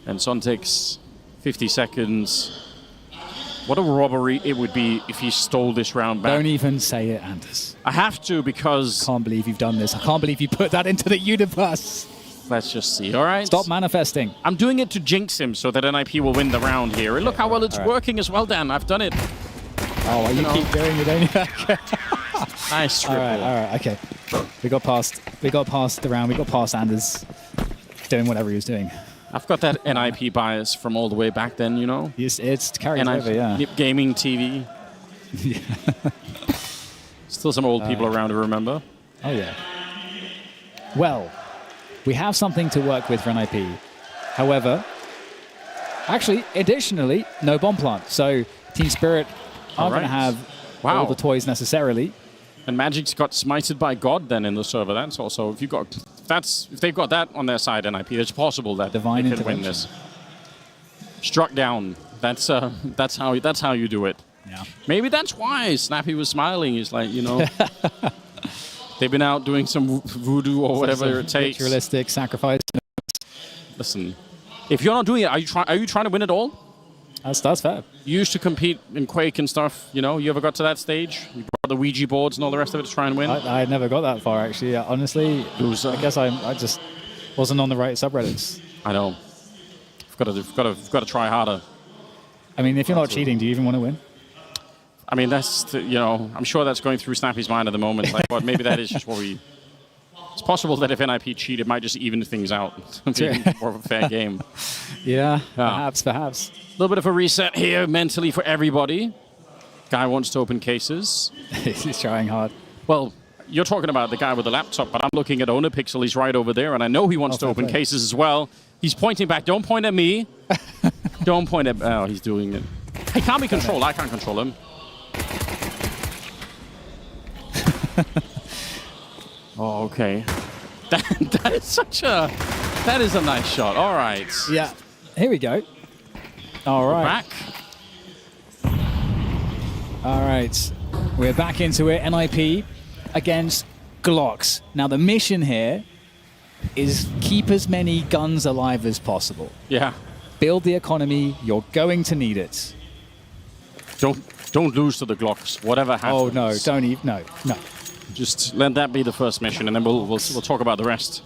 And Sontik's 50 seconds. What a robbery it would be if he stole this round back. Don't even say it, Anders. I have to because... I can't believe you've done this. I can't believe you put that into the universe. Let's just see, all right? Stop manifesting. I'm doing it to jinx him so that NIP will win the round here. And look how well it's working as well, Dan. I've done it. Oh, well, you keep doing it, don't you? Nice triple. All right, okay. We got past the round. We got past Anders doing whatever he was doing. I've got that NIP bias from all the way back then, you know? It's carried over, yeah. NIP Gaming TV. Still some old people around to remember. Oh, yeah. Well, we have something to work with for NIP. However, actually, additionally, no bomb plant. So Team Spirit aren't going to have all the toys necessarily. And Magic's got smited by God then in the server. That's also, if they've got that on their side, NIP, it's possible that Divine they could win this. Struck down. That's how you do it. Yeah. Maybe that's why Snappy was smiling. He's like, you know, they've been out doing some voodoo or whatever it takes. Ritualistic sacrifice. Listen, if you're not doing it, are you trying to win it all? That's fair. You used to compete in Quake and stuff, you know? You ever got to that stage? You brought the Ouija boards and all the rest of it to try and win? I never got that far, actually. Yeah, honestly, Loser. I guess I just wasn't on the right subreddits. I know. We've got to try harder. I mean, if you're not cheating, do you even want to win? I mean, that's, you know, I'm sure that's going through Snappy's mind at the moment. Like, what? Maybe that is just what we... It's possible that if NIP cheat, it might just even things out. Be more of a fair game. Yeah, perhaps. A little bit of a reset here mentally for everybody. Guy wants to open cases. He's trying hard. Well, you're talking about the guy with the laptop, but I'm looking at OwnerPixel. He's right over there, and I know he wants to open cases as well. He's pointing back. Don't point at me. Don't point at... Oh, he's doing it. He can't be controlled. I can't control him. Oh, okay. That is such a... That is a nice shot. All right. Yeah. Here we go. All right. Back. All right. We're back into it. NIP against Glocks. Now, the mission here is keep as many guns alive as possible. Yeah. Build the economy. You're going to need it. Don't lose to the Glocks, whatever happens. Oh, no. Don't even... No. Just let that be the first mission, and then we'll talk about the rest.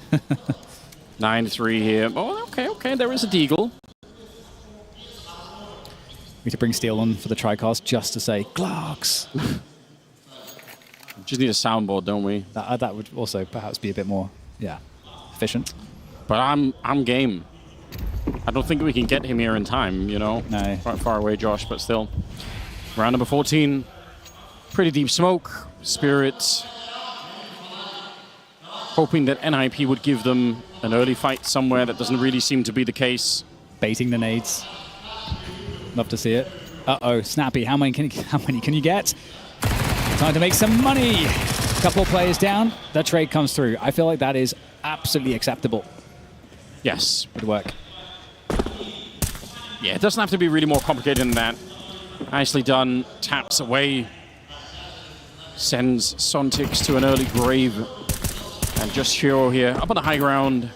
9-3 here. Oh, okay. There is a deagle. We need to bring Steel on for the TriCast just to say, Glocks! Just need a soundboard, don't we? That would also perhaps be a bit more, efficient. But I'm game. I don't think we can get him here in time, you know? No. Quite far away, Josh, but still. Round number 14. Pretty deep smoke. Spirit hoping that NIP would give them an early fight somewhere. That doesn't really seem to be the case. Baiting the nades. Love to see it. Uh-oh, Snappy, how many can you get? Time to make some money. Couple of players down. The trade comes through. I feel like that is absolutely acceptable. Yes. Good work. Yeah, it doesn't have to be really more complicated than that. Nicely done. Taps away. Sends Sontix to an early grave. And just Shiro here up on the high ground.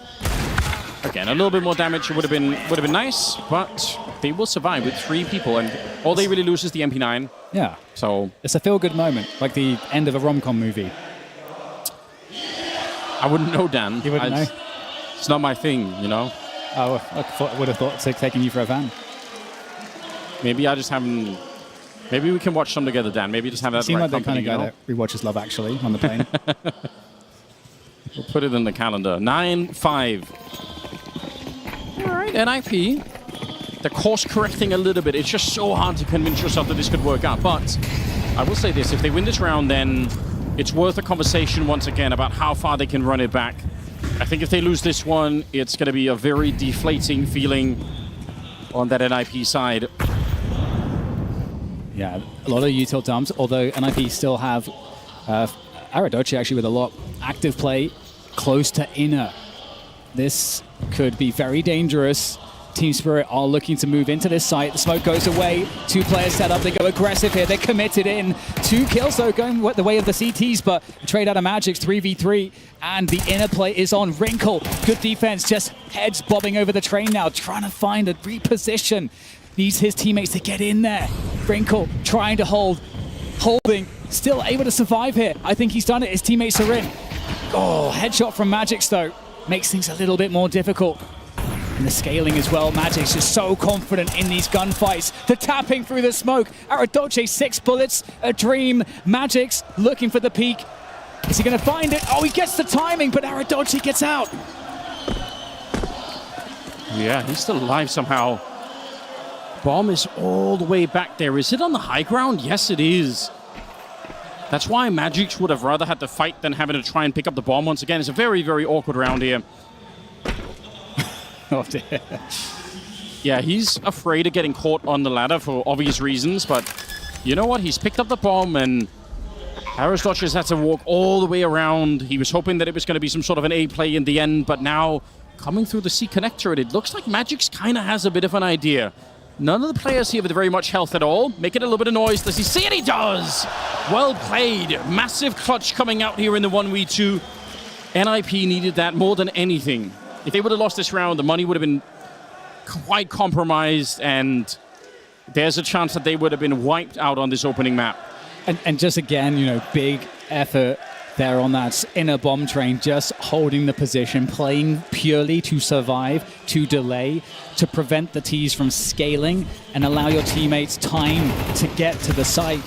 Again, a little bit more damage would have been nice, but they will survive with 3 people, and all they really lose is the MP9. Yeah. So it's a feel-good moment, like the end of a rom-com movie. I wouldn't know, Dan. You wouldn't know? It's not my thing, you know? Oh, I would have thought taking you for a fan. Maybe I just haven't... Maybe we can watch some together, Dan. Maybe just have that You seem right like the company, kind of guy that rewatches Love Actually on the plane. We'll put it in the calendar. 9-5. All right, NIP. They're course correcting a little bit. It's just so hard to convince yourself that this could work out. But I will say this, if they win this round, then it's worth a conversation once again about how far they can run it back. I think if they lose this one, it's going to be a very deflating feeling on that NIP side. Yeah, a lot of util dumps, although NIP still have Aradochi actually with a lot active play close to inner. This could be very dangerous. Team Spirit are looking to move into this site. The smoke goes away. 2 players set up. They go aggressive here. They're committed in. 2 kills, though, going the way of the CTs, but trade out of Magic's 3v3. And the inner play is on Wrinkle. Good defense, just heads bobbing over the train now, trying to find a reposition. Needs his teammates to get in there. Wrinkle trying to holding, still able to survive here. I think he's done it. His teammates are in. Oh, headshot from Magic's, though. Makes things a little bit more difficult. And the scaling as well. Magic's just so confident in these gunfights. The tapping through the smoke. Aradoce, 6 bullets, a dream. Magic's looking for the peak. Is he going to find it? Oh, he gets the timing, but Aradoce gets out. Yeah, he's still alive somehow. Bomb is all the way back there. Is it on the high ground? Yes, it is. That's why Magic's would have rather had to fight than having to try and pick up the bomb once again. It's a very, very awkward round here. Oh, dear. Yeah, he's afraid of getting caught on the ladder for obvious reasons, but you know what? He's picked up the bomb, and Aradoce had to walk all the way around. He was hoping that it was going to be some sort of an A play in the end, but now coming through the C connector, it looks like Magic's kind of has a bit of an idea. None of the players here with very much health at all. Making a little bit of noise. Does he see it? He does! Well played. Massive clutch coming out here in the 1v2. NIP needed that more than anything. If they would have lost this round, the money would have been quite compromised, and there's a chance that they would have been wiped out on this opening map. And just again, you know, big effort there on that inner bomb train, just holding the position, playing purely to survive, to delay, to prevent the T's from scaling and allow your teammates time to get to the site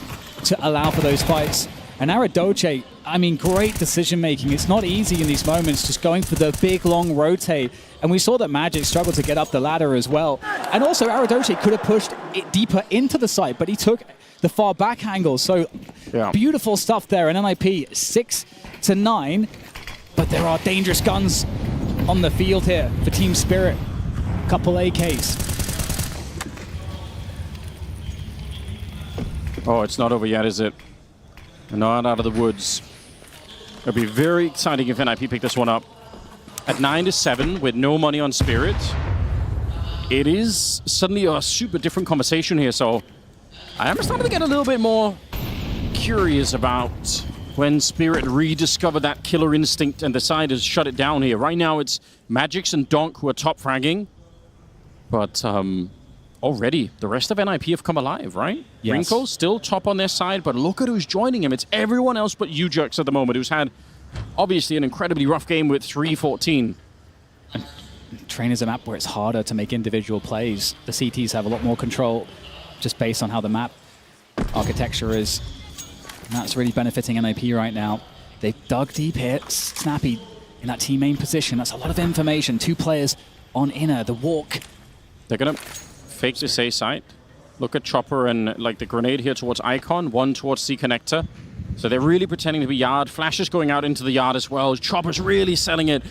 to allow for those fights. And Aradoce, I mean, great decision making. It's not easy in these moments, just going for the big, long rotate. And we saw that Magic struggled to get up the ladder as well. And also, Aradoce could have pushed it deeper into the site, but he took the far back angle. So beautiful stuff there. And NIP 6-9, but there are dangerous guns on the field here for Team Spirit. Couple AKs. Oh, it's not over yet, is it? Not out of the woods. It'll be very exciting if NIP pick this one up. At 9-7 with no money on Spirit, it is suddenly a super different conversation here. So I am starting to get a little bit more curious about when Spirit rediscovered that killer instinct and decided to shut it down here. Right now it's Magix and Donk who are top fragging. But already the rest of NIP have come alive, right? Yes. Wrinkle still top on their side, but look at who's joining him. It's everyone else but UJerks at the moment, who's had obviously an incredibly rough game with 3-14. Train is a map where it's harder to make individual plays. The CTs have a lot more control just based on how the map architecture is. And that's really benefiting NIP right now. They've dug deep here. Snappy in that team main position. That's a lot of information. 2 players on inner, the walk. They're going to fake this A site. Look at Chopper and like the grenade here towards Icon, one towards C connector. So they're really pretending to be yard. Flash is going out into the yard as well. Chopper's really selling it.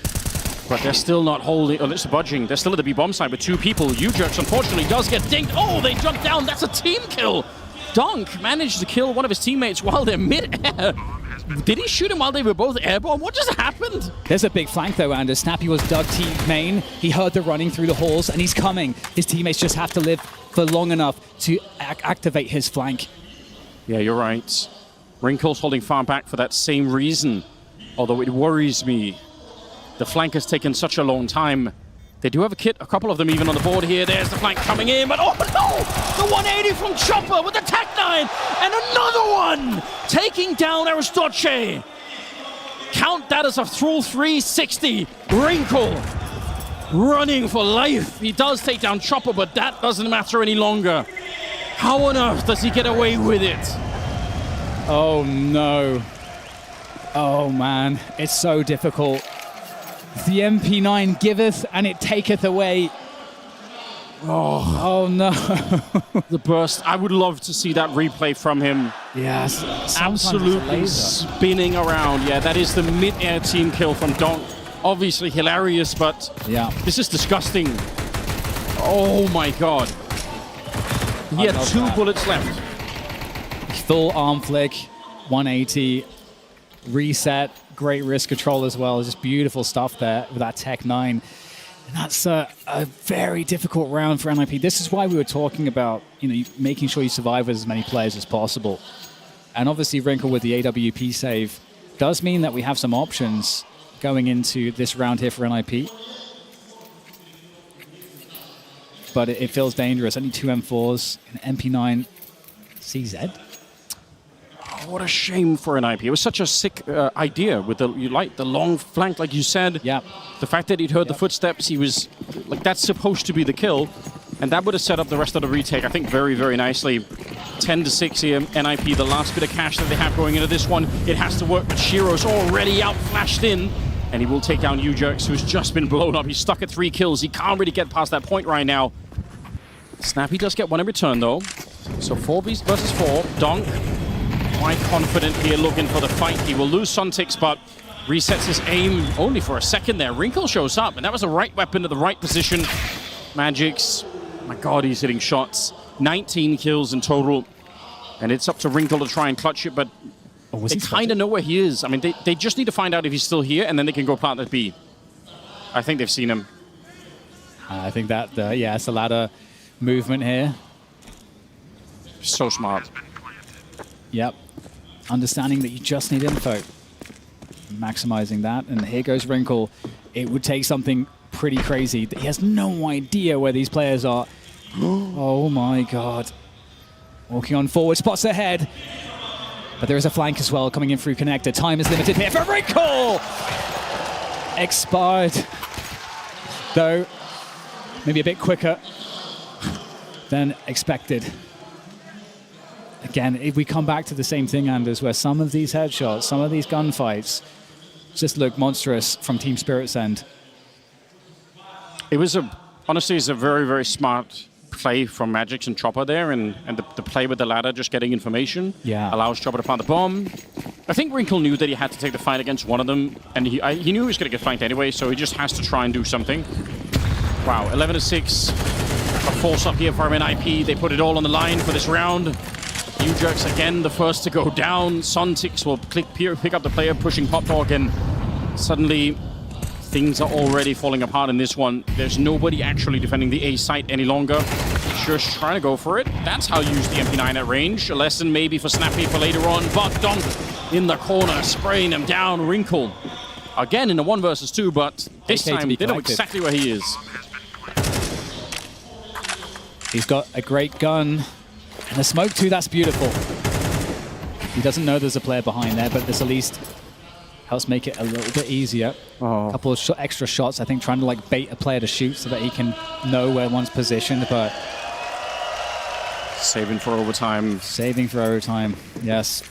But they're still not holding, oh, it's budging. They're still at the B bomb site with 2 people. UJerks unfortunately does get dinged. Oh, they jump down. That's a team kill. Donk managed to kill one of his teammates while they're mid-air. Did he shoot him while they were both airborne? What just happened? There's a big flank though, Anders. Snappy was dug team main. He heard the running through the halls and he's coming. His teammates just have to live for long enough to activate his flank. Yeah, you're right. Wrinkle's holding far back for that same reason. Although it worries me. The flank has taken such a long time. They do have a kit, a couple of them even on the board here. There's the flank coming in, but oh no! The 180 from Chopper with the Tech-9! And another one! Taking down Aradoce. Count that as a full 360. Wrinkle running for life. He does take down Chopper, but that doesn't matter any longer. How on earth does he get away with it? Oh no. Oh man, it's so difficult. The MP9 giveth and it taketh away. Oh no. The burst. I would love to see that replay from him. Yes. Absolutely spinning around. Yeah, that is the mid-air team kill from Donk. Obviously hilarious, but yeah, this is disgusting. Oh my god. He had 2 bullets left. Full arm flick, 180, reset, great wrist control as well. Just beautiful stuff there with that Tech-9. And that's a very difficult round for NIP. This is why we were talking about, making sure you survive with as many players as possible. And obviously Wrinkle with the AWP save does mean that we have some options going into this round here for NIP. But it feels dangerous. Only 2 M4s, an MP9 CZ. Oh, what a shame for NIP. It was such a sick idea with the long flank, like you said. Yeah. The fact that he'd heard the footsteps, he was like, that's supposed to be the kill. And that would have set up the rest of the retake, I think, very, very nicely. 10-6 here, NIP, the last bit of cash that they have going into this one. It has to work, but Shiro's already out-flashed in. And he will take down UJerks, who's just been blown up. He's stuck at 3 kills. He can't really get past that point right now. Snappy does get one in return, though. So 4 versus 4. Donk, quite confident here, looking for the fight. He will lose Suntix, but resets his aim only for a second there. Wrinkle shows up, and that was the right weapon at the right position. Magix, my God, he's hitting shots. 19 kills in total. And it's up to Wrinkle to try and clutch it, but they kind of know where he is. I mean, they just need to find out if he's still here, and then they can go plant at B. I think they've seen him. I think that, yeah, it's a ladder movement here. So smart. Yep. Understanding that you just need info. Maximizing that. And here goes Wrinkle. It would take something pretty crazy. He has no idea where these players are. Oh my God. Walking on forward, spots ahead. But there is a flank as well coming in through connector. Time is limited here for Wrinkle! Expired. Though, maybe a bit quicker than expected. Again, if we come back to the same thing, Anders, where some of these headshots, some of these gunfights just look monstrous from Team Spirit's end. It was honestly, it's a very, very smart play from Magix and Chopper there, and the play with the ladder, just getting information, allows Chopper to plant the bomb. I think Wrinkle knew that he had to take the fight against one of them, and he knew he was going to get flanked anyway, so he just has to try and do something. Wow, 11-6, a force up here for NIP. They put it all on the line for this round. UJerks again, the first to go down. Suntix will pick up the player, pushing Pop Dog, and suddenly things are already falling apart in this one. There's nobody actually defending the A site any longer. Just trying to go for it. That's how you use the MP9 at range. A lesson maybe for Snappy for later on, but Donk in the corner, spraying him down. Wrinkle again in the 1 versus 2, but this time they know exactly where he is. He's got a great gun. And the smoke too, that's beautiful. He doesn't know there's a player behind there, but this at least helps make it a little bit easier. A couple of extra shots, I think, trying to like bait a player to shoot so that he can know where one's positioned, but... Saving for overtime. Saving for overtime, yes.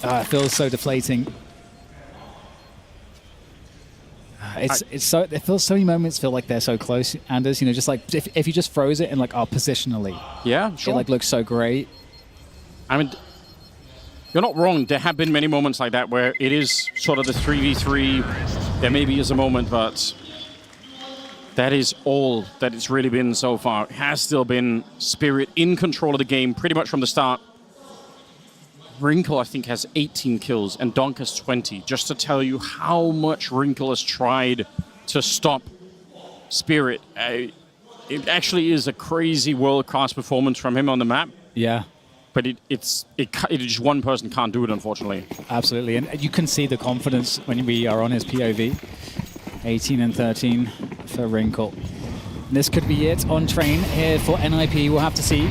It feels so deflating. It feels so many moments feel like they're so close, Anders, just like if you just froze it and like positionally. Yeah, sure. It like looks so great. I mean, you're not wrong. There have been many moments like that where it is sort of the 3v3. There maybe is a moment, but that is all that it's really been so far. It has still been Spirit in control of the game pretty much from the start. Wrinkle, I think, has 18 kills, and Donk has 20, just to tell you how much Wrinkle has tried to stop Spirit. It actually is a crazy world-class performance from him on the map. Yeah. But it just one person can't do it, unfortunately. Absolutely, and you can see the confidence when we are on his POV. 18 and 13 for Wrinkle. This could be it on train here for NIP. We'll have to see.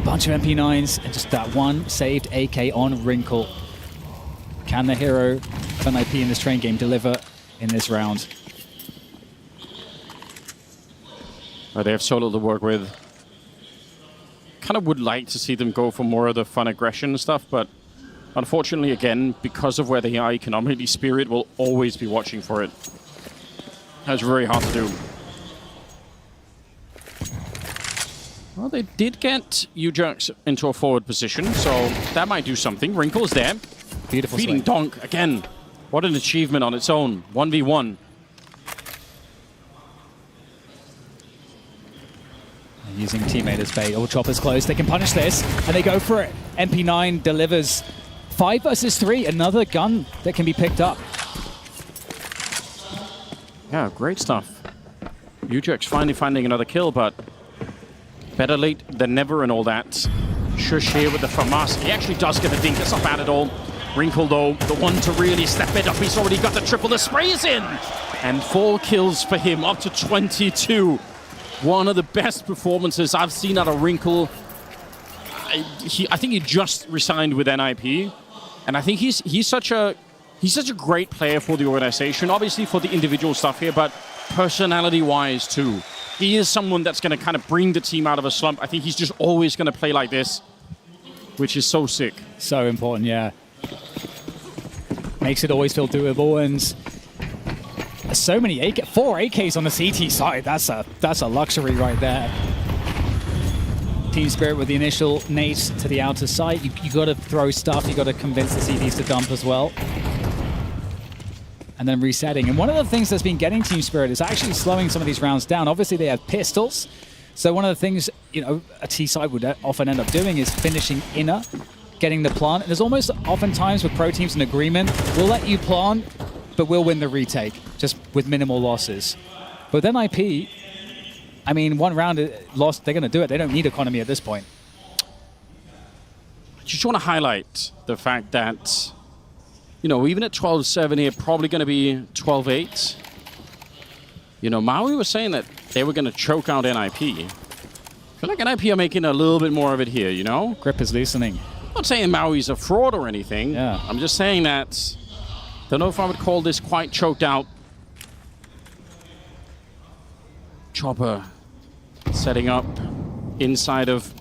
Bunch of MP9s and just that one saved AK on Wrinkle. Can the hero of NIP in this train game deliver in this round? They have Solo to work with. Kind of would like to see them go for more of the fun aggression stuff, but unfortunately, again, because of where they are economically, Spirit will always be watching for it. That's very hard to do. Well, they did get UJerks into a forward position, so that might do something. Wrinkle's there. Beautiful Beating swing. Donk again. What an achievement on its own. 1v1. Using teammate as bait. All choppers close. They can punish this, and they go for it. MP9 delivers 5 versus 3. Another gun that can be picked up. Yeah, great stuff. UJX finally finding another kill, but better late than never and all that. Shush here with the FAMAS. He actually does get the dink. That's not bad at all. Wrinkle, though, the one to really step it up. He's already got the triple. The spray is in! And 4 kills for him, up to 22. One of the best performances I've seen out of Wrinkle. I think he just resigned with NIP. And I think he's such a great player for the organization. Obviously for the individual stuff here, but personality-wise, too. He is someone that's going to kind of bring the team out of a slump. I think he's just always going to play like this, which is so sick. So important, yeah. Makes it always feel doable, and so many 4 AKs on the CT side. That's a luxury right there. Team Spirit with the initial nades to the outer side. You got to throw stuff. You got to convince the CTs to dump as well. And then resetting. And one of the things that's been getting Team Spirit is actually slowing some of these rounds down. Obviously, they have pistols. So one of the things, you know, a T side would often end up doing is finishing inner, getting the plant. And there's almost oftentimes with pro teams an agreement, we'll let you plant, but we'll win the retake, just with minimal losses. But then NIP, I mean, 1 round lost, they're going to do it. They don't need economy at this point. I just want to highlight the fact that, you know, even at 12-7 here, probably going to be 12-8. You know, Maui was saying that they were going to choke out NIP. I feel like NIP are making a little bit more of it here, you know? Grip is loosening. I'm not saying Maui's a fraud or anything. Yeah. I'm just saying that, don't know if I would call this quite choked out. Chopper setting up inside of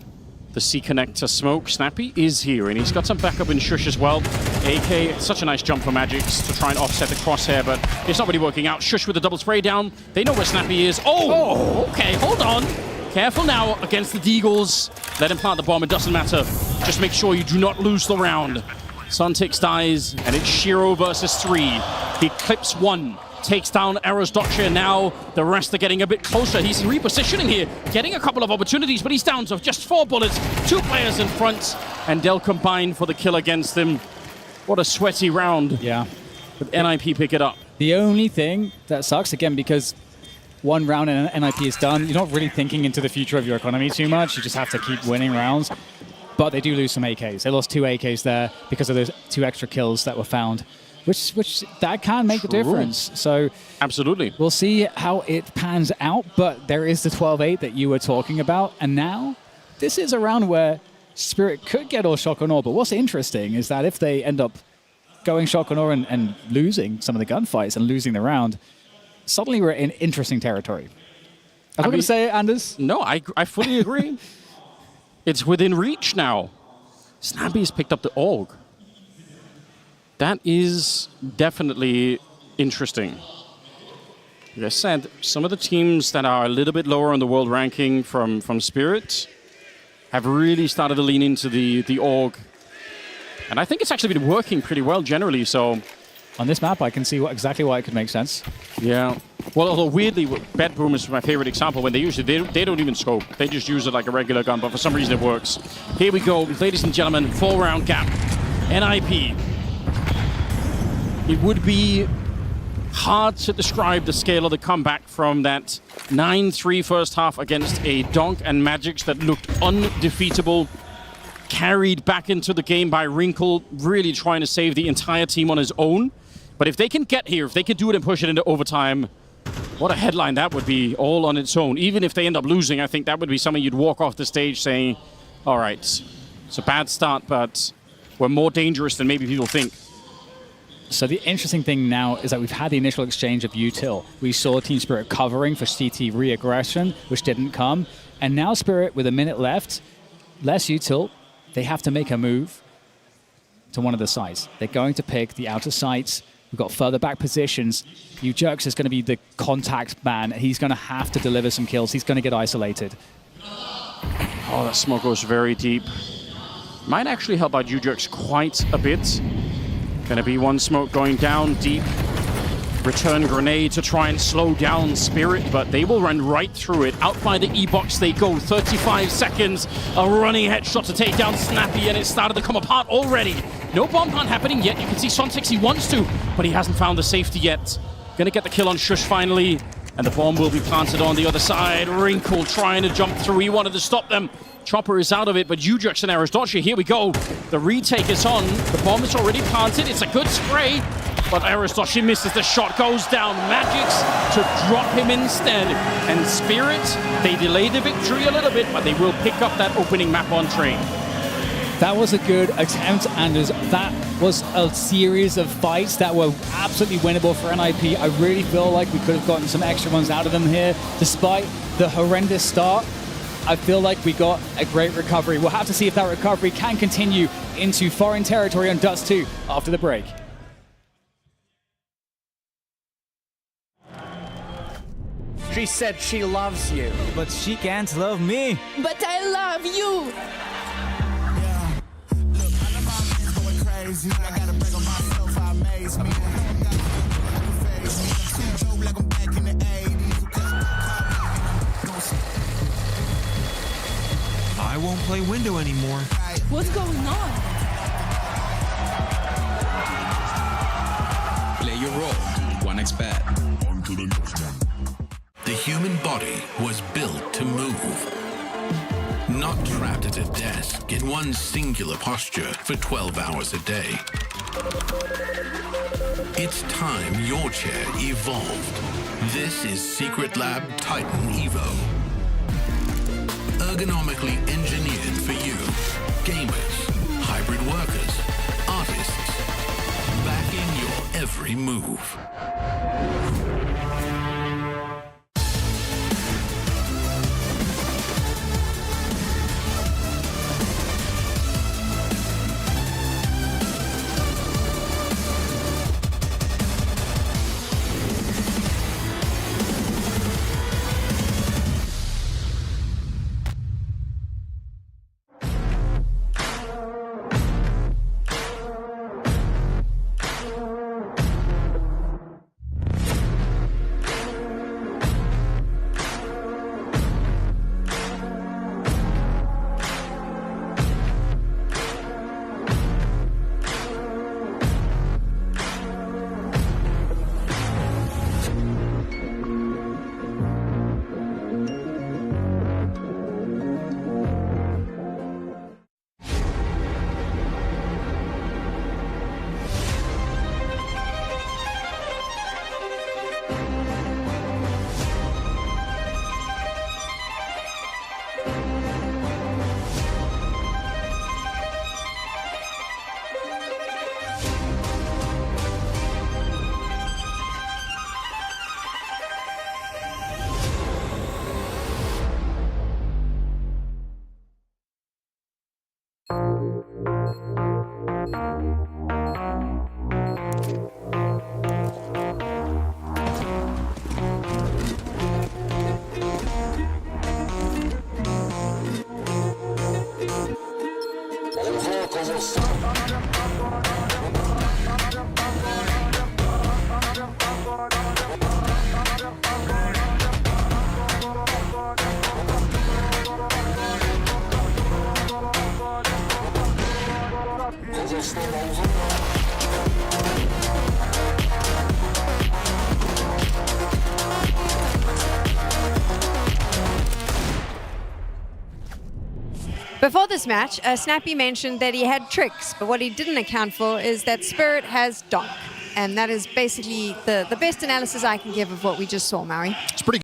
the C-connector smoke. Snappy is here, and he's got some backup in Shush as well. AK, such a nice jump for Magix to try and offset the crosshair, but it's not really working out. Shush with the double spray down. They know where Snappy is. Oh, okay, hold on. Careful now against the Deagles. Let him plant the bomb, it doesn't matter. Just make sure you do not lose the round. Suntix dies, and it's Shiro versus 3. He clips 1. Takes down Arrow's Doctor. Now the rest are getting a bit closer. He's repositioning here, getting a couple of opportunities, but he's down to just 4 bullets. 2 players in front, and they'll combine for the kill against him. What a sweaty round. Yeah. But NIP pick it up. The only thing that sucks, again, because 1 round and NIP is done, you're not really thinking into the future of your economy too much. You just have to keep winning rounds. But they do lose some AKs. They lost 2 AKs there because of those 2 extra kills that were found. Which that can make a difference. So absolutely, we'll see how it pans out. But there is the 12-8 that you were talking about, and now this is a round where Spirit could get all shock on all. But what's interesting is that if they end up going shock on all and losing some of the gunfights and losing the round, suddenly we're in interesting territory. Am I going to say it, Anders? No, I fully agree. It's within reach now. Snappy's picked up the AUG. That is definitely interesting. Like I said, some of the teams that are a little bit lower on the world ranking from Spirit have really started to lean into the AUG. And I think it's actually been working pretty well generally, so... On this map, I can see exactly why it could make sense. Yeah. Well, although weirdly, Bedroom is my favorite example. When they use it, they don't even scope. They just use it like a regular gun, but for some reason it works. Here we go, ladies and gentlemen, 4-round gap. NIP. It would be hard to describe the scale of the comeback from that 9-3 first half against a Donk and Magix that looked undefeatable, carried back into the game by Wrinkle, really trying to save the entire team on his own. But if they can get here, if they can do it and push it into overtime, what a headline that would be all on its own. Even if they end up losing, I think that would be something you'd walk off the stage saying, all right, it's a bad start, but we're more dangerous than maybe people think. So the interesting thing now is that we've had the initial exchange of util. We saw Team Spirit covering for CT re-aggression, which didn't come. And now Spirit, with a minute left, less util, they have to make a move to one of the sides. They're going to pick the outer sites. We've got further back positions. UJerks is going to be the contact man. He's going to have to deliver some kills. He's going to get isolated. Oh, that smoke goes very deep. Might actually help out UJerks quite a bit. Gonna be 1 smoke going down deep. Return grenade to try and slow down Spirit, but they will run right through it. Out by the E-box they go. 35 seconds. A running headshot to take down Snappy, and it started to come apart already. No bomb plant happening yet. You can see Sontix, he wants to, but he hasn't found the safety yet. Gonna get the kill on Shush finally. And the bomb will be planted on the other side. Wrinkle trying to jump through. He wanted to stop them. Chopper is out of it, but Ujux and Aristocci, here we go. The retake is on. The bomb is already planted. It's a good spray, but Aristocci misses. The shot goes down. Magix to drop him instead. And Spirit, they delay the victory a little bit, but they will pick up that opening map on train. That was a good attempt, Anders. That was a series of fights that were absolutely winnable for NIP. I really feel like we could have gotten some extra ones out of them here. Despite the horrendous start, I feel like we got a great recovery. We'll have to see if that recovery can continue into foreign territory on Dust 2 after the break. She said she loves you, but she can't love me. But I love you. I gotta break on myself, I amaze me. Like I'm back in the 80s. I won't play window anymore. What's going on? Play your role. 1xBet. On to the next one. The human body was built to move. Not trapped at a desk in one singular posture for 12 hours a day. It's time your chair evolved. This is Secret Lab Titan Evo. Ergonomically engineered for you. Gamers, hybrid workers, artists. Backing your every move. Before this match, Snappy mentioned that he had tricks, but what he didn't account for is that Spirit has Donk. And that is basically the best analysis I can give of what we just saw, Maui. It's pretty